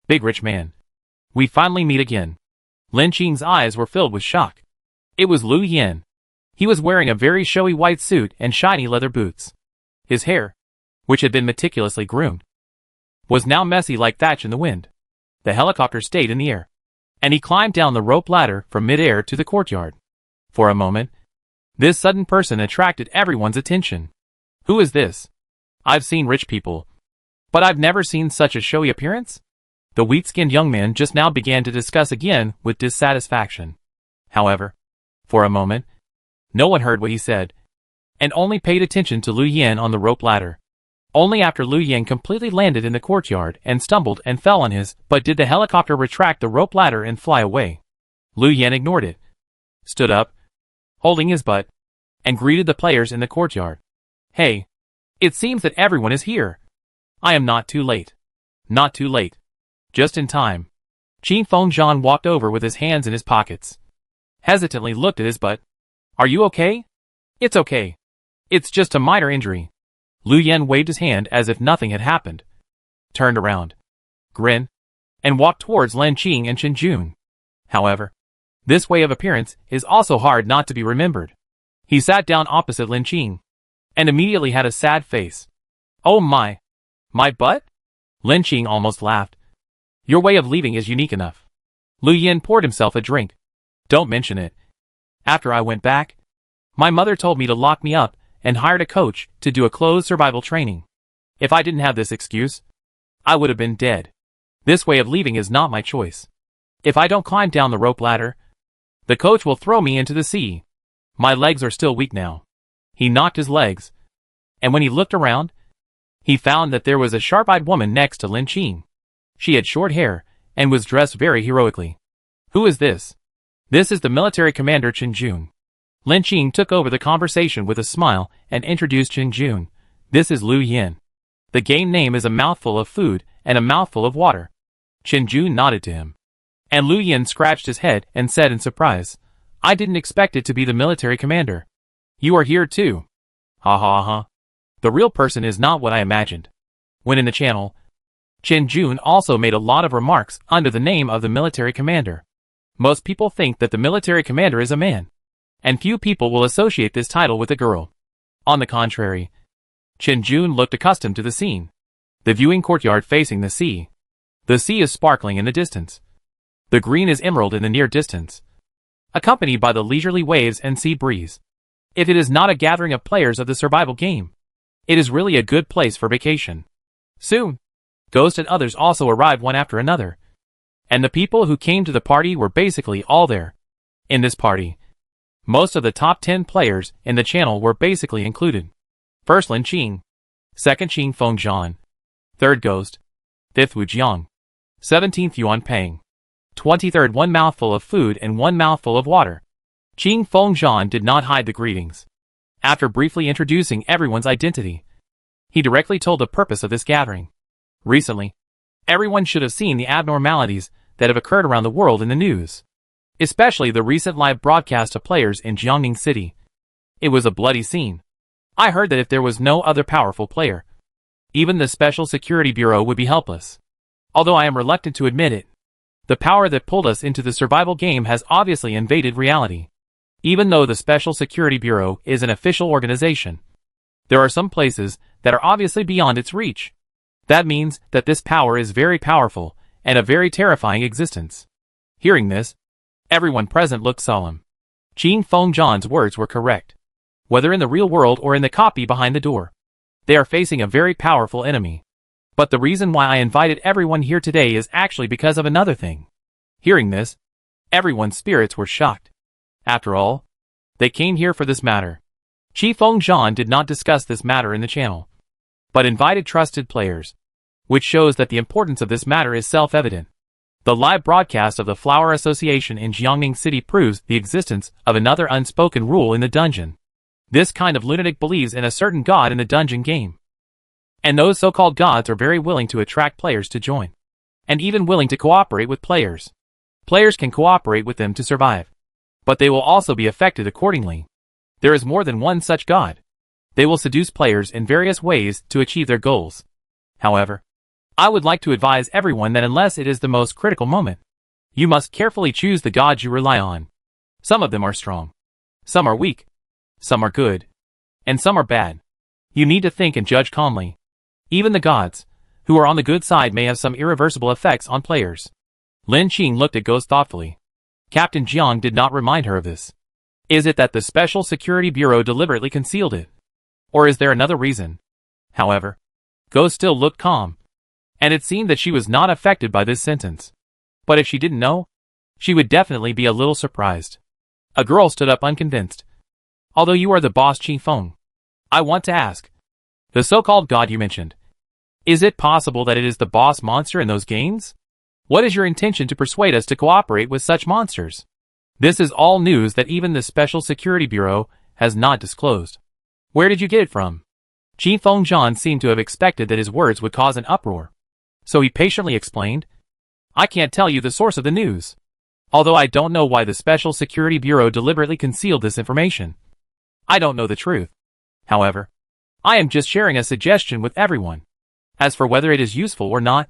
"Big rich man. We finally meet again." Lin Qing's eyes were filled with shock. It was Lu Yin. He was wearing a very showy white suit and shiny leather boots. His hair, which had been meticulously groomed, was now messy like thatch in the wind. The helicopter stayed in the air, and he climbed down the rope ladder from mid-air to the courtyard. For a moment, this sudden person attracted everyone's attention. "Who is this? I've seen rich people, but I've never seen such a showy appearance?" The wheat-skinned young man just now began to discuss again with dissatisfaction. However, for a moment, no one heard what he said, and only paid attention to Lu Yin on the rope ladder. Only after Lu Yin completely landed in the courtyard and stumbled and fell on his butt did the helicopter retract the rope ladder and fly away. Lu Yin ignored it, stood up, holding his butt, and greeted the players in the courtyard. "Hey, it seems that everyone is here. I am not too late." "Not too late. Just in time." Qin Fengzhan walked over with his hands in his pockets, hesitantly looked at his butt. "Are you okay?" "It's okay. It's just a minor injury." Lu Yin waved his hand as if nothing had happened, turned around, grinned, and walked towards Lin Qing and Chen Jun. However, this way of appearance is also hard not to be remembered. He sat down opposite Lin Qing, and immediately had a sad face. "Oh my butt?" Lin Qing almost laughed. "Your way of leaving is unique enough." Lu Yin poured himself a drink. "Don't mention it. After I went back, my mother told me to lock me up and hired a coach to do a closed survival training. If I didn't have this excuse, I would have been dead. This way of leaving is not my choice. If I don't climb down the rope ladder, the coach will throw me into the sea. My legs are still weak now." He knocked his legs, and when he looked around, he found that there was a sharp-eyed woman next to Lin Qing. She had short hair and was dressed very heroically. "Who is this?" "This is the military commander Chen Jun." Lin Qing took over the conversation with a smile and introduced Chen Jun. "This is Lu Yin, The game name is a mouthful of food and a mouthful of water. Chen Jun nodded to him. And Lu Yin scratched his head and said in surprise, I didn't expect it to be the military commander. You are here too. Ha ha ha. The real person is not what I imagined. When in the channel, Chen Jun also made a lot of remarks under the name of the military commander. Most people think that the military commander is a man, and few people will associate this title with a girl. On the contrary, Chen Jun looked accustomed to the scene. The viewing courtyard facing the sea. The sea is sparkling in the distance. The green is emerald in the near distance, accompanied by the leisurely waves and sea breeze. If it is not a gathering of players of the survival game, it is really a good place for vacation. Soon, Ghost and others also arrived one after another, and the people who came to the party were basically all there. In this party, most of the top 10 players in the channel were basically included. First Lin Qing, second Qing Fengzhan, third Ghost, fifth Wu Jiang, 17th Yuan Peng, 23rd one mouthful of food and one mouthful of water. Qing Fengzhan did not hide the greetings. After briefly introducing everyone's identity, he directly told the purpose of this gathering. Recently, everyone should have seen the abnormalities that have occurred around the world in the news, especially the recent live broadcast of players in Jiangning City. It was a bloody scene. I heard that if there was no other powerful player, even the Special Security Bureau would be helpless. Although I am reluctant to admit it, the power that pulled us into the survival game has obviously invaded reality. Even though the Special Security Bureau is an official organization, there are some places that are obviously beyond its reach. That means that this power is very powerful and a very terrifying existence. Hearing this, everyone present looked solemn. Qing Fengzhan's words were correct. Whether in the real world or in the copy behind the door, they are facing a very powerful enemy. But the reason why I invited everyone here today is actually because of another thing. Hearing this, everyone's spirits were shocked. After all, they came here for this matter. Qi Fengzhan did not discuss this matter in the channel, but invited trusted players, which shows that the importance of this matter is self-evident. The live broadcast of the Flower Association in Jiangning City proves the existence of another unspoken rule in the dungeon. This kind of lunatic believes in a certain god in the dungeon game. And those so-called gods are very willing to attract players to join, and even willing to cooperate with players. Players can cooperate with them to survive, but they will also be affected accordingly. There is more than one such god. They will seduce players in various ways to achieve their goals. However, I would like to advise everyone that unless it is the most critical moment, you must carefully choose the gods you rely on. Some of them are strong, some are weak, some are good, and some are bad. You need to think and judge calmly. Even the gods, who are on the good side, may have some irreversible effects on players. Lin Qing looked at Ghost thoughtfully. Captain Jiang did not remind her of this. Is it that the Special Security Bureau deliberately concealed it? Or is there another reason? However, Ghost still looked calm, and it seemed that she was not affected by this sentence. But if she didn't know, she would definitely be a little surprised. A girl stood up unconvinced. Although you are the boss Qi Feng, I want to ask, the so-called god you mentioned, is it possible that it is the boss monster in those games? What is your intention to persuade us to cooperate with such monsters? This is all news that even the Special Security Bureau has not disclosed. Where did you get it from? Qi Fengzhan seemed to have expected that his words would cause an uproar, so he patiently explained, I can't tell you the source of the news, although I don't know why the Special Security Bureau deliberately concealed this information. I don't know the truth. However, I am just sharing a suggestion with everyone. As for whether it is useful or not,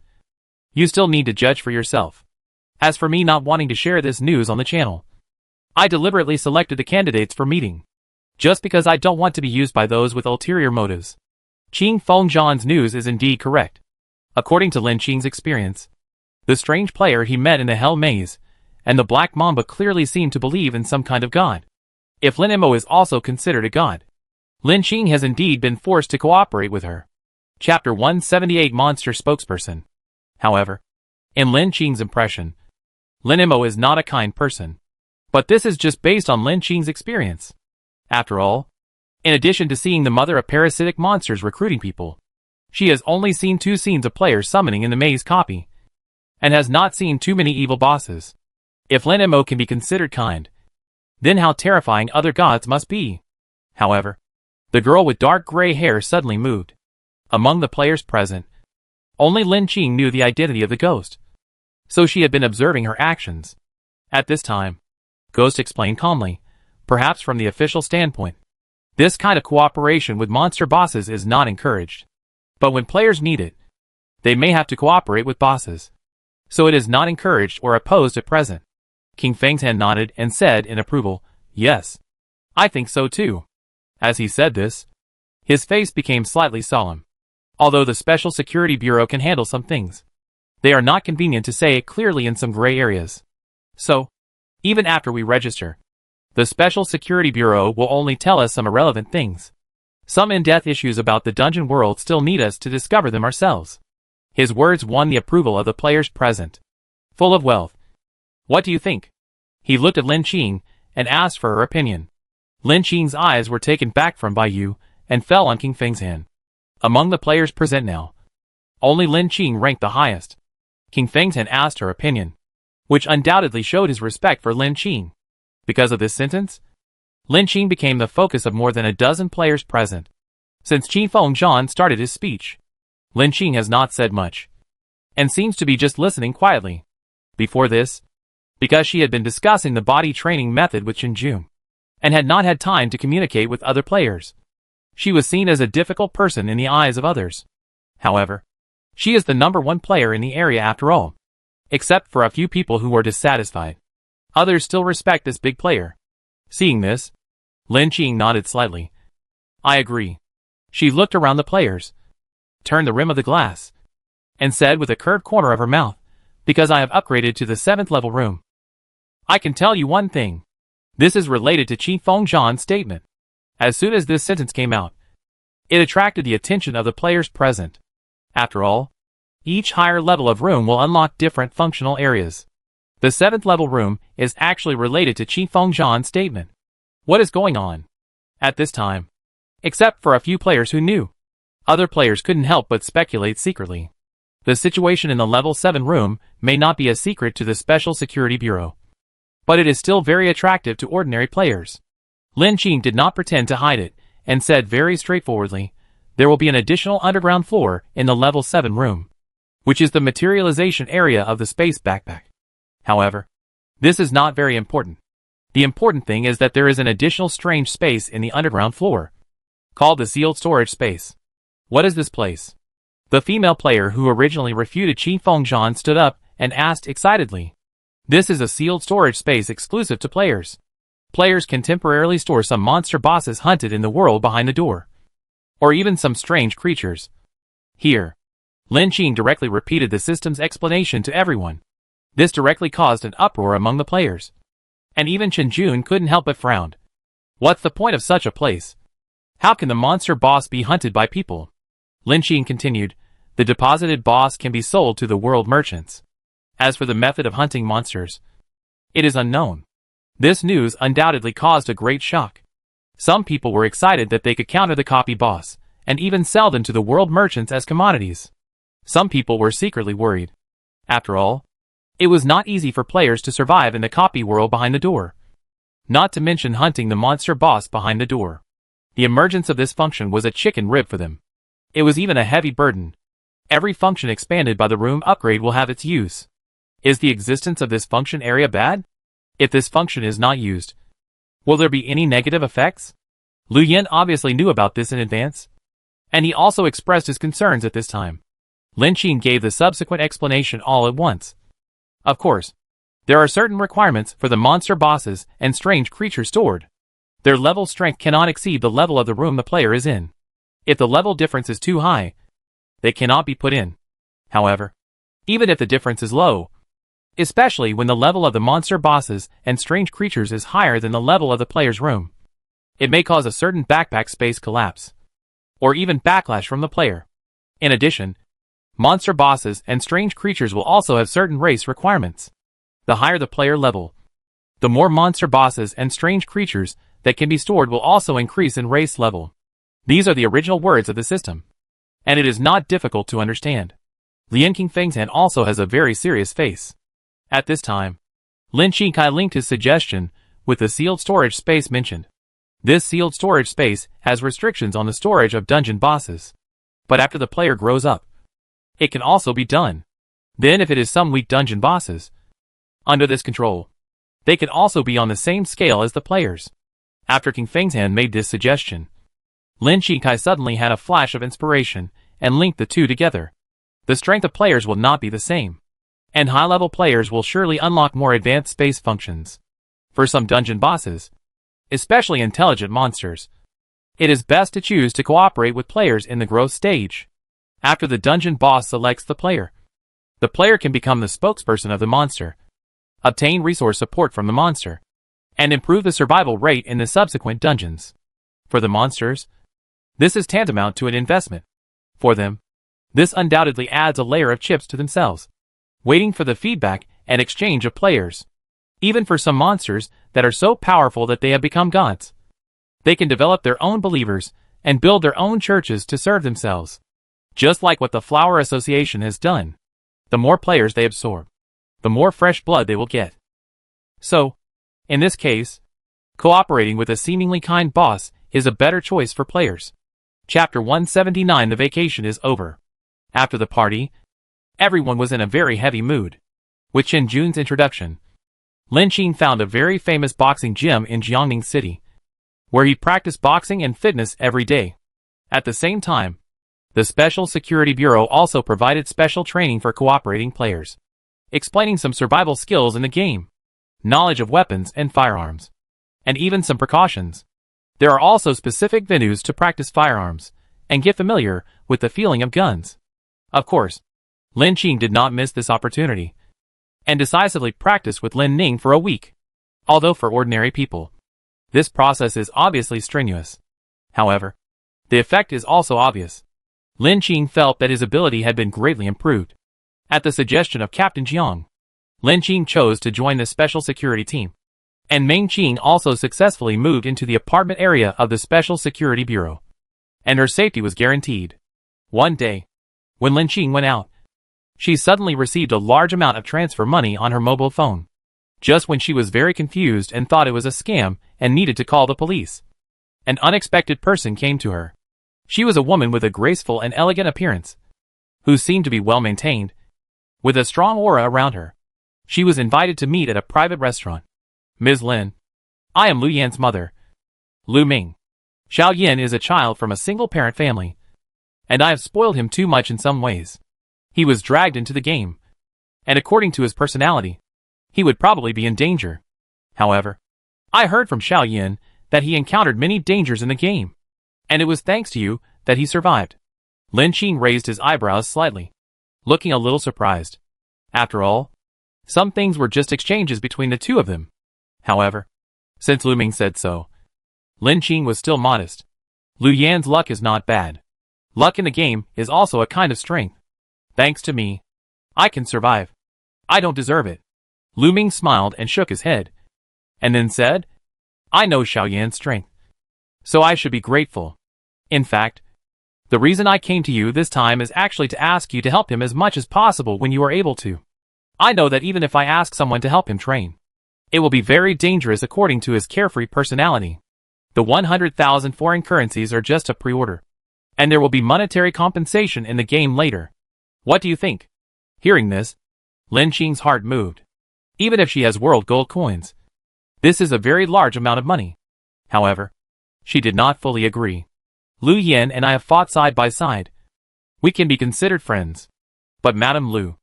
you still need to judge for yourself. As for me not wanting to share this news on the channel, I deliberately selected the candidates for meeting, just because I don't want to be used by those with ulterior motives. Qing Fengzhan's news is indeed correct. According to Lin Qing's experience, the strange player he met in the Hell Maze and the Black Mamba clearly seemed to believe in some kind of god. If Lin Mo is also considered a god, Lin Qing has indeed been forced to cooperate with her. Chapter 178 Monster Spokesperson. However, in Lin Qing's impression, Lin Mo is not a kind person. But this is just based on Lin Qing's experience. After all, in addition to seeing the mother of parasitic monsters recruiting people, she has only seen 2 scenes of players summoning in the maze copy, and has not seen too many evil bosses. If Lin Mo can be considered kind, then how terrifying other gods must be. However, the girl with dark gray hair suddenly moved. Among the players present, only Lin Qing knew the identity of the ghost, so she had been observing her actions. At this time, Ghost explained calmly, perhaps from the official standpoint, this kind of cooperation with monster bosses is not encouraged. But when players need it, they may have to cooperate with bosses. So it is not encouraged or opposed at present. King Feng's hand nodded and said in approval, yes, I think so too. As he said this, his face became slightly solemn. Although the Special Security Bureau can handle some things, they are not convenient to say it clearly in some gray areas. So, even after we register, the Special Security Bureau will only tell us some irrelevant things. Some in-depth issues about the dungeon world still need us to discover them ourselves. His words won the approval of the players present. Full of wealth. What do you think? He looked at Lin Qing and asked for her opinion. Lin Qing's eyes were taken back from by you and fell on King Feng's hand. Among the players present now, only Lin Qing ranked the highest. King Feng's hand asked her opinion, which undoubtedly showed his respect for Lin Qing. Because of this sentence, Lin Qing became the focus of more than a dozen players present. Since Qin Fengzhan started his speech, Lin Qing has not said much, and seems to be just listening quietly. Before this, because she had been discussing the body training method with Shinjun, and had not had time to communicate with other players, she was seen as a difficult person in the eyes of others. However, she is the #1 player in the area after all. Except for a few people who were dissatisfied, others still respect this big player. Seeing this, Lin Qing nodded slightly. I agree. She looked around the players, turned the rim of the glass, and said with a curved corner of her mouth, because I have upgraded to the 7th level room. I can tell you one thing. This is related to Qin Fengzhan's statement. As soon as this sentence came out, it attracted the attention of the players present. After all, each higher level of room will unlock different functional areas. The 7th level room is actually related to Qin Fengzhan's statement. What is going on? At this time, except for a few players who knew, other players couldn't help but speculate secretly. The situation in the level 7 room may not be a secret to the Special Security Bureau, but it is still very attractive to ordinary players. Lin Qing did not pretend to hide it, and said very straightforwardly, there will be an additional underground floor in the level 7 room, which is the materialization area of the space backpack. However, this is not very important. The important thing is that there is an additional strange space in the underground floor, called the sealed storage space. What is this place? The female player who originally refuted Qin Fengzhan stood up and asked excitedly. This is a sealed storage space exclusive to players. Players can temporarily store some monster bosses hunted in the world behind the door, or even some strange creatures. Here, Lin Qing directly repeated the system's explanation to everyone. This directly caused an uproar among the players, and even Shinjun couldn't help but frown. What's the point of such a place? How can the monster boss be hunted by people? Lin Qing continued, the deposited boss can be sold to the world merchants. As for the method of hunting monsters, it is unknown. This news undoubtedly caused a great shock. Some people were excited that they could counter the copy boss, and even sell them to the world merchants as commodities. Some people were secretly worried. After all, it was not easy for players to survive in the copy world behind the door. Not to mention hunting the monster boss behind the door. The emergence of this function was a chicken rib for them. It was even a heavy burden. Every function expanded by the room upgrade will have its use. Is the existence of this function area bad? If this function is not used, will there be any negative effects? Lu Yen obviously knew about this in advance, and he also expressed his concerns at this time. Lin Qing gave the subsequent explanation all at once. Of course, there are certain requirements for the monster bosses and strange creatures stored. Their level strength cannot exceed the level of the room the player is in. If the level difference is too high, they cannot be put in. However, even if the difference is low, especially when the level of the monster bosses and strange creatures is higher than the level of the player's room, it may cause a certain backpack space collapse, or even backlash from the player. In addition, monster bosses and strange creatures will also have certain race requirements. The higher the player level, the more monster bosses and strange creatures that can be stored will also increase in race level. These are the original words of the system, and it is not difficult to understand. Lien King Fengzhan also has a very serious face. At this time, Lin Qingkai linked his suggestion with the sealed storage space mentioned. This sealed storage space has restrictions on the storage of dungeon bosses. But after the player grows up, it can also be done. Then if it is some weak dungeon bosses, under this control, they can also be on the same scale as the players. After King Feng's hand made this suggestion, Lin Shikai suddenly had a flash of inspiration and linked the two together. The strength of players will not be the same, and high-level players will surely unlock more advanced space functions. For some dungeon bosses, especially intelligent monsters, it is best to choose to cooperate with players in the growth stage. After the dungeon boss selects the player can become the spokesperson of the monster, obtain resource support from the monster, and improve the survival rate in the subsequent dungeons. For the monsters, this is tantamount to an investment. For them, this undoubtedly adds a layer of chips to themselves, waiting for the feedback and exchange of players. Even for some monsters that are so powerful that they have become gods, they can develop their own believers and build their own churches to serve themselves. Just like what the Flower Association has done. The more players they absorb, the more fresh blood they will get. So, in this case, cooperating with a seemingly kind boss is a better choice for players. Chapter 179. The vacation is over. After the party, everyone was in a very heavy mood. With Chen Jun's introduction, Lin Qing found a very famous boxing gym in Jiangning City, where he practiced boxing and fitness every day. At the same time, the Special Security Bureau also provided special training for cooperating players, explaining some survival skills in the game, knowledge of weapons and firearms, and even some precautions. There are also specific venues to practice firearms and get familiar with the feeling of guns. Of course, Lin Qing did not miss this opportunity, and decisively practiced with Lin Ning for a week. Although for ordinary people, this process is obviously strenuous. However, the effect is also obvious. Lin Qing felt that his ability had been greatly improved. At the suggestion of Captain Jiang, Lin Qing chose to join the special security team, and Meng Qing also successfully moved into the apartment area of the Special Security Bureau, and her safety was guaranteed. One day, when Lin Qing went out, she suddenly received a large amount of transfer money on her mobile phone. Just when she was very confused and thought it was a scam and needed to call the police, an unexpected person came to her. She was a woman with a graceful and elegant appearance, who seemed to be well maintained, with a strong aura around her. She was invited to meet at a private restaurant. Ms. Lin, I am Lu Yan's mother, Lu Ming. Xiao Yan is a child from a single-parent family, and I have spoiled him too much in some ways. He was dragged into the game, and according to his personality, he would probably be in danger. However, I heard from Xiao Yan that he encountered many dangers in the game, and it was thanks to you that he survived. Lin Qing raised his eyebrows slightly, looking a little surprised. After all, some things were just exchanges between the two of them. However, since Lu Ming said so, Lin Qing was still modest. Lu Yan's luck is not bad. Luck in the game is also a kind of strength. Thanks to me, I can survive. I don't deserve it. Lu Ming smiled and shook his head, and then said, I know Xiao Yan's strength, so I should be grateful. In fact, the reason I came to you this time is actually to ask you to help him as much as possible when you are able to. I know that even if I ask someone to help him train, it will be very dangerous according to his carefree personality. The 100,000 foreign currencies are just a pre-order, and there will be monetary compensation in the game later. What do you think? Hearing this, Lin Qing's heart moved. Even if she has world gold coins, this is a very large amount of money. However, she did not fully agree. Lu Yan and I have fought side by side. We can be considered friends. But Madame Lu,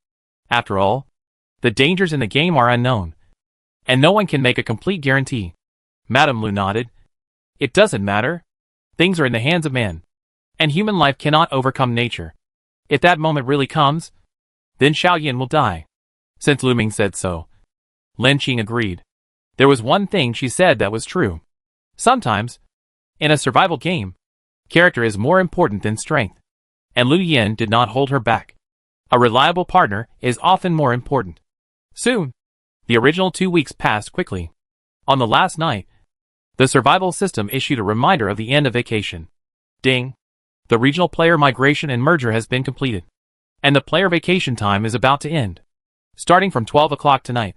after all, the dangers in the game are unknown, and no one can make a complete guarantee. Madame Lu nodded. It doesn't matter. Things are in the hands of man, and human life cannot overcome nature. If that moment really comes, then Xiao Yan will die. Since Lu Ming said so, Lin Qing agreed. There was one thing she said that was true. Sometimes, in a survival game, character is more important than strength, and Lu Yan did not hold her back. A reliable partner is often more important. Soon, the original 2 weeks passed quickly. On the last night, the survival system issued a reminder of the end of vacation. Ding! The regional player migration and merger has been completed, and the player vacation time is about to end. Starting from 12 o'clock tonight,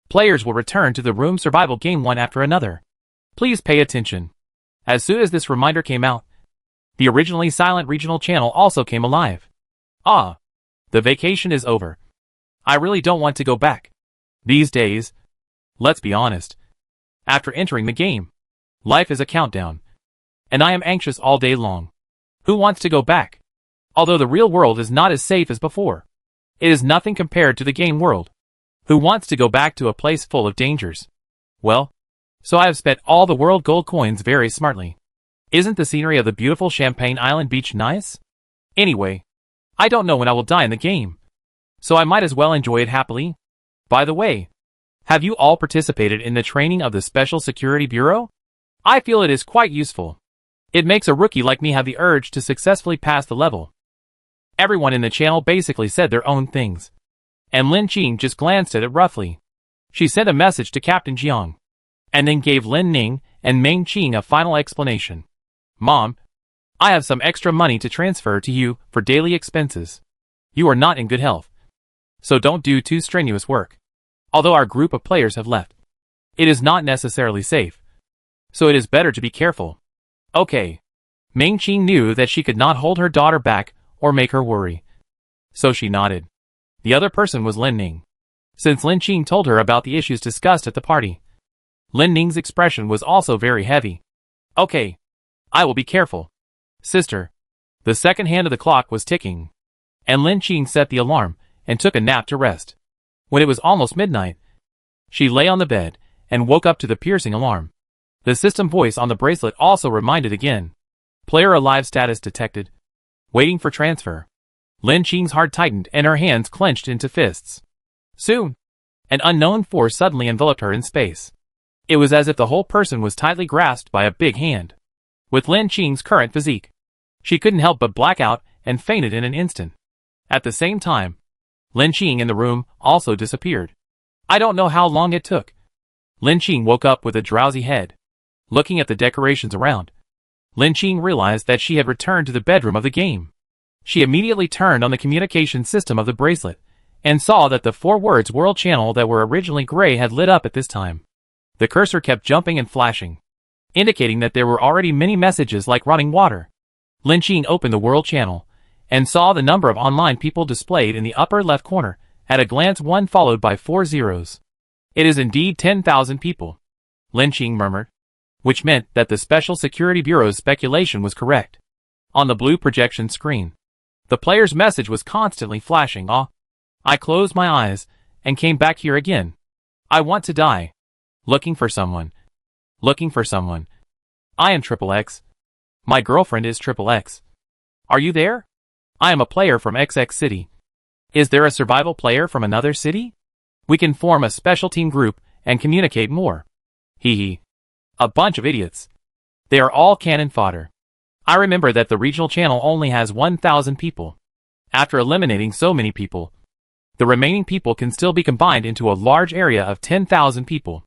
players will return to the room survival game one after another. Please pay attention. As soon as this reminder came out, The originally silent regional channel also came alive. Ah, the vacation is over. I really don't want to go back. These days, let's be honest. After entering the game, life is a countdown. And I am anxious all day long. Who wants to go back? Although the real world is not as safe as before, it is nothing compared to the game world. Who wants to go back to a place full of dangers? Well, so I have spent all the world gold coins very smartly. Isn't the scenery of the beautiful Champagne Island beach nice? Anyway, I don't know when I will die in the game, so I might as well enjoy it happily. By the way, have you all participated in the training of the Special Security Bureau? I feel it is quite useful. It makes a rookie like me have the urge to successfully pass the level. Everyone in the channel basically said their own things, and Lin Qing just glanced at it roughly. She sent a message to Captain Jiang, and then gave Lin Ning and Meng Qing a final explanation. Mom, I have some extra money to transfer to you for daily expenses. You are not in good health, so don't do too strenuous work. Although our group of players have left, it is not necessarily safe, so it is better to be careful. Okay. Meng Qing knew that she could not hold her daughter back or make her worry, so she nodded. The other person was Lin Ning. Since Lin Qing told her about the issues discussed at the party, Lin Ning's expression was also very heavy. Okay. I will be careful. Sister. The second hand of the clock was ticking, and Lin Qing set the alarm and took a nap to rest. When it was almost midnight, she lay on the bed and woke up to the piercing alarm. The system voice on the bracelet also reminded again. Player alive status detected. Waiting for transfer. Lin Qing's heart tightened and her hands clenched into fists. Soon, an unknown force suddenly enveloped her in space. It was as if the whole person was tightly grasped by a big hand. With Lin Qing's current physique, she couldn't help but black out and fainted in an instant. At the same time, Lin Qing in the room also disappeared. I don't know how long it took. Lin Qing woke up with a drowsy head. Looking at the decorations around, Lin Qing realized that she had returned to the bedroom of the game. She immediately turned on the communication system of the bracelet, and saw that the 4 words World Channel that were originally gray had lit up at this time. The cursor kept jumping and flashing, indicating that there were already many messages like running water. Lin Qing opened the World Channel, and saw the number of online people displayed in the upper left corner, at a glance 1 followed by 4 zeros. It is indeed 10,000 people, Lin Qing murmured, which meant that the Special Security Bureau's speculation was correct. On the blue projection screen, the player's message was constantly flashing. I closed my eyes, and came back here again. I want to die. Looking for someone. Looking for someone. I am Triple X. My girlfriend is Triple X. Are you there? I am a player from XX City. Is there a survival player from another city? We can form a special team group and communicate more. Hee hee. A bunch of idiots. They are all cannon fodder. I remember that the regional channel only has 1,000 people. After eliminating so many people, the remaining people can still be combined into a large area of 10,000 people.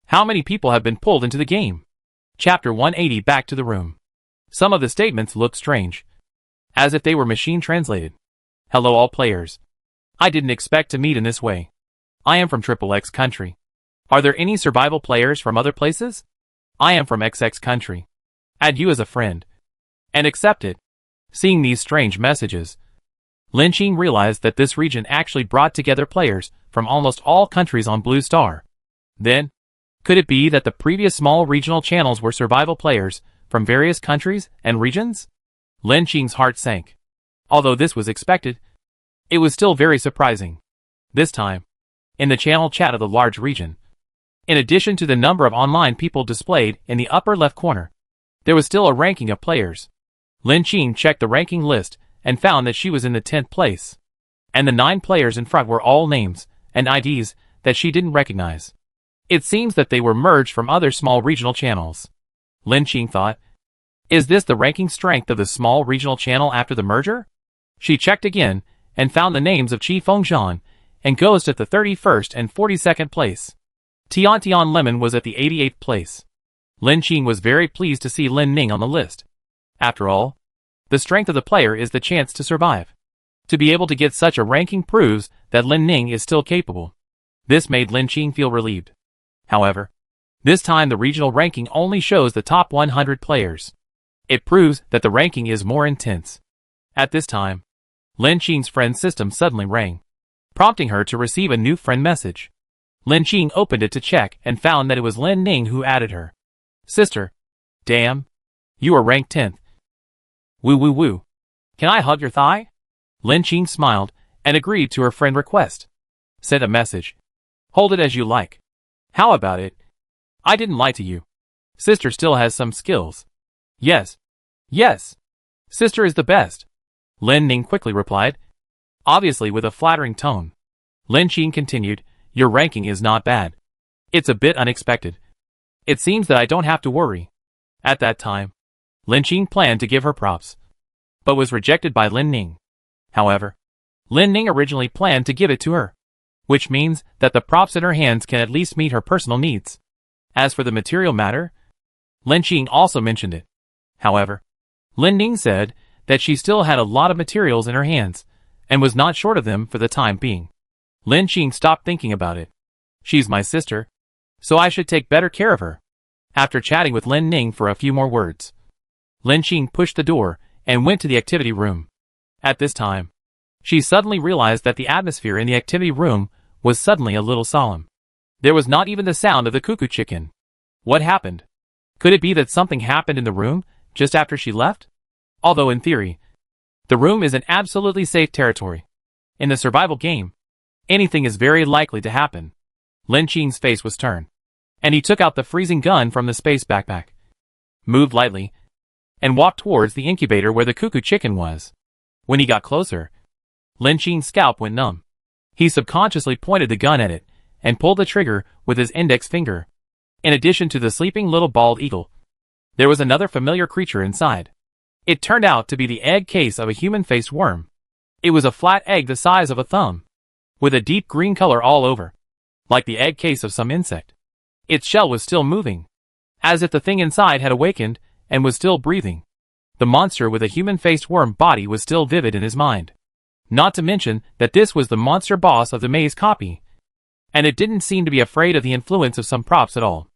How many people have been pulled into the game? Chapter 180. Back to the room. Some of the statements looked strange, as if they were machine translated. Hello all players. I didn't expect to meet in this way. I am from Triple X country. Are there any survival players from other places? I am from XX country. Add you as a friend. And accept it. Seeing these strange messages, Lin Qing realized that this region actually brought together players from almost all countries on Blue Star. Then, could it be that the previous small regional channels were survival players from various countries and regions? Lin Qing's heart sank. Although this was expected, it was still very surprising. This time, in the channel chat of the large region, in addition to the number of online people displayed in the upper left corner, there was still a ranking of players. Lin Qing checked the ranking list and found that she was in the 10th place. And the 9 players in front were all names and IDs that she didn't recognize. It seems that they were merged from other small regional channels. Lin Qing thought, is this the ranking strength of the small regional channel after the merger? She checked again and found the names of Qi Fengzhan and Ghost at the 31st and 42nd place. Tian Tian Lemon was at the 88th place. Lin Qing was very pleased to see Lin Ning on the list. After all, the strength of the player is the chance to survive. To be able to get such a ranking proves that Lin Ning is still capable. This made Lin Qing feel relieved. However, this time the regional ranking only shows the top 100 players. It proves that the ranking is more intense. At this time, Lin Qing's friend system suddenly rang, prompting her to receive a new friend message. Lin Qing opened it to check and found that it was Lin Ning who added her. Sister. Damn. You are ranked 10th. Woo woo woo. Can I hug your thigh? Lin Qing smiled and agreed to her friend request. Sent a message. Hold it as you like. How about it? I didn't lie to you. Sister still has some skills. Yes. Yes. Sister is the best. Lin Ning quickly replied, obviously with a flattering tone. Lin Qing continued, your ranking is not bad. It's a bit unexpected. It seems that I don't have to worry. At that time, Lin Qing planned to give her props, but was rejected by Lin Ning. However, Lin Ning originally planned to give it to her, which means that the props in her hands can at least meet her personal needs. As for the material matter, Lin Qing also mentioned it. However, Lin Ning said that she still had a lot of materials in her hands, and was not short of them for the time being. Lin Qing stopped thinking about it. She's my sister, so I should take better care of her. After chatting with Lin Ning for a few more words, Lin Qing pushed the door and went to the activity room. At this time, she suddenly realized that the atmosphere in the activity room was suddenly a little solemn. There was not even the sound of the cuckoo chicken. What happened? Could it be that something happened in the room just after she left? Although in theory, the room is an absolutely safe territory. In the survival game, anything is very likely to happen. Lin Qing's face was turned, and he took out the freezing gun from the space backpack, moved lightly, and walked towards the incubator where the cuckoo chicken was. When he got closer, Lin Qing's scalp went numb. He subconsciously pointed the gun at it, and pulled the trigger with his index finger. In addition to the sleeping little bald eagle, there was another familiar creature inside. It turned out to be the egg case of a human-faced worm. It was a flat egg the size of a thumb, with a deep green color all over, like the egg case of some insect. Its shell was still moving, as if the thing inside had awakened and was still breathing. The monster with a human-faced worm body was still vivid in his mind. Not to mention that this was the monster boss of the maze copy, and it didn't seem to be afraid of the influence of some props at all.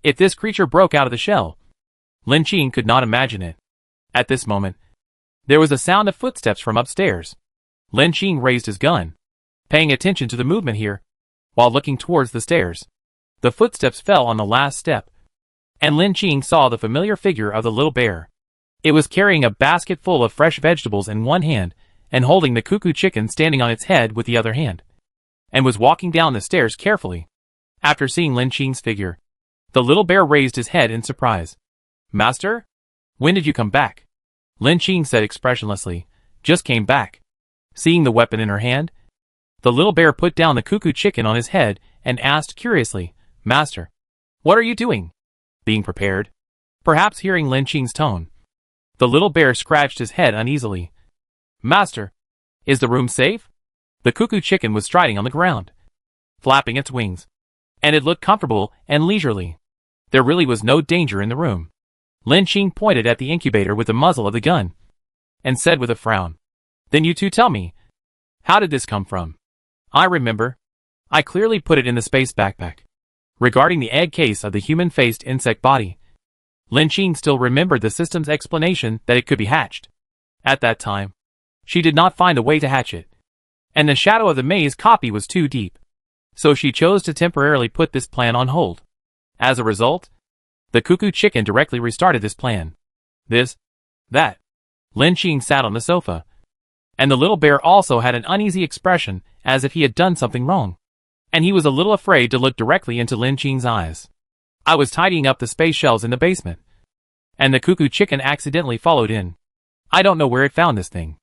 If this creature broke out of the shell, Lin Qing could not imagine it. At this moment, there was a sound of footsteps from upstairs. Lin Qing raised his gun, paying attention to the movement here, while looking towards the stairs. The footsteps fell on the last step, and Lin Qing saw the familiar figure of the little bear. It was carrying a basket full of fresh vegetables in one hand, and holding the cuckoo chicken standing on its head with the other hand, and was walking down the stairs carefully. After seeing Lin Qing's figure, the little bear raised his head in surprise. Master? When did you come back? Lin Qing said expressionlessly, just came back. Seeing the weapon in her hand, the little bear put down the cuckoo chicken on his head and asked curiously, Master, what are you doing? Being prepared. Perhaps hearing Lin Qing's tone, the little bear scratched his head uneasily. Master, is the room safe? The cuckoo chicken was striding on the ground, flapping its wings, and it looked comfortable and leisurely. There really was no danger in the room. Lin Qing pointed at the incubator with the muzzle of the gun, and said with a frown, Then you two tell me, how did this come from? I remember. I clearly put it in the space backpack. Regarding the egg case of the human-faced insect body, Lin Qing still remembered the system's explanation that it could be hatched. At that time, she did not find a way to hatch it, and the shadow of the maze copy was too deep, so she chose to temporarily put this plan on hold. As a result, the cuckoo chicken directly restarted this plan. This, that. Lin Qing sat on the sofa, and the little bear also had an uneasy expression as if he had done something wrong, and he was a little afraid to look directly into Lin Qing's eyes. I was tidying up the space shelves in the basement, and the cuckoo chicken accidentally followed in. I don't know where it found this thing,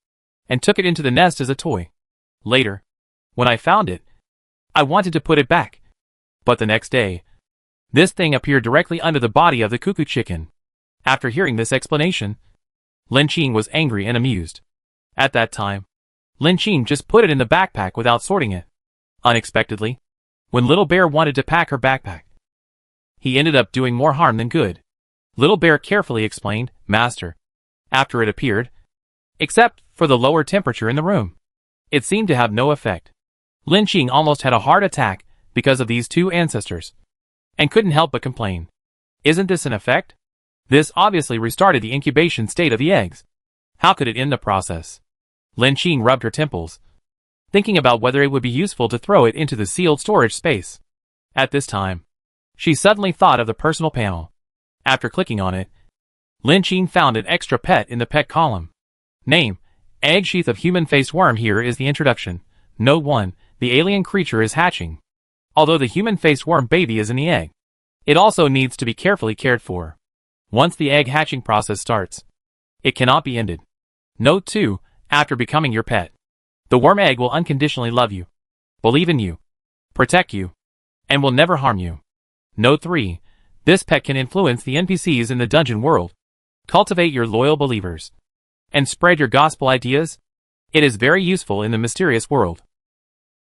and took it into the nest as a toy. Later, when I found it, I wanted to put it back, but the next day, this thing appeared directly under the body of the cuckoo chicken. After hearing this explanation, Lin Qing was angry and amused. At that time, Lin Qing just put it in the backpack without sorting it. Unexpectedly, when Little Bear wanted to pack her backpack, he ended up doing more harm than good. Little Bear carefully explained, Master, after it appeared, except for the lower temperature in the room, it seemed to have no effect. Lin Qing almost had a heart attack because of these two ancestors, and couldn't help but complain. Isn't this an effect? This obviously restarted the incubation state of the eggs. How could it end the process? Lin Qing rubbed her temples, thinking about whether it would be useful to throw it into the sealed storage space. At this time, she suddenly thought of the personal panel. After clicking on it, Lin Qing found an extra pet in the pet column. Name: Egg sheath of human-faced worm. Here is the introduction. Note 1. The alien creature is hatching. Although the human-faced worm baby is in the egg, it also needs to be carefully cared for. Once the egg hatching process starts, it cannot be ended. Note 2. After becoming your pet, the worm egg will unconditionally love you, believe in you, protect you, and will never harm you. Note 3. This pet can influence the NPCs in the dungeon world, cultivate your loyal believers, and spread your gospel ideas. It is very useful in the mysterious world.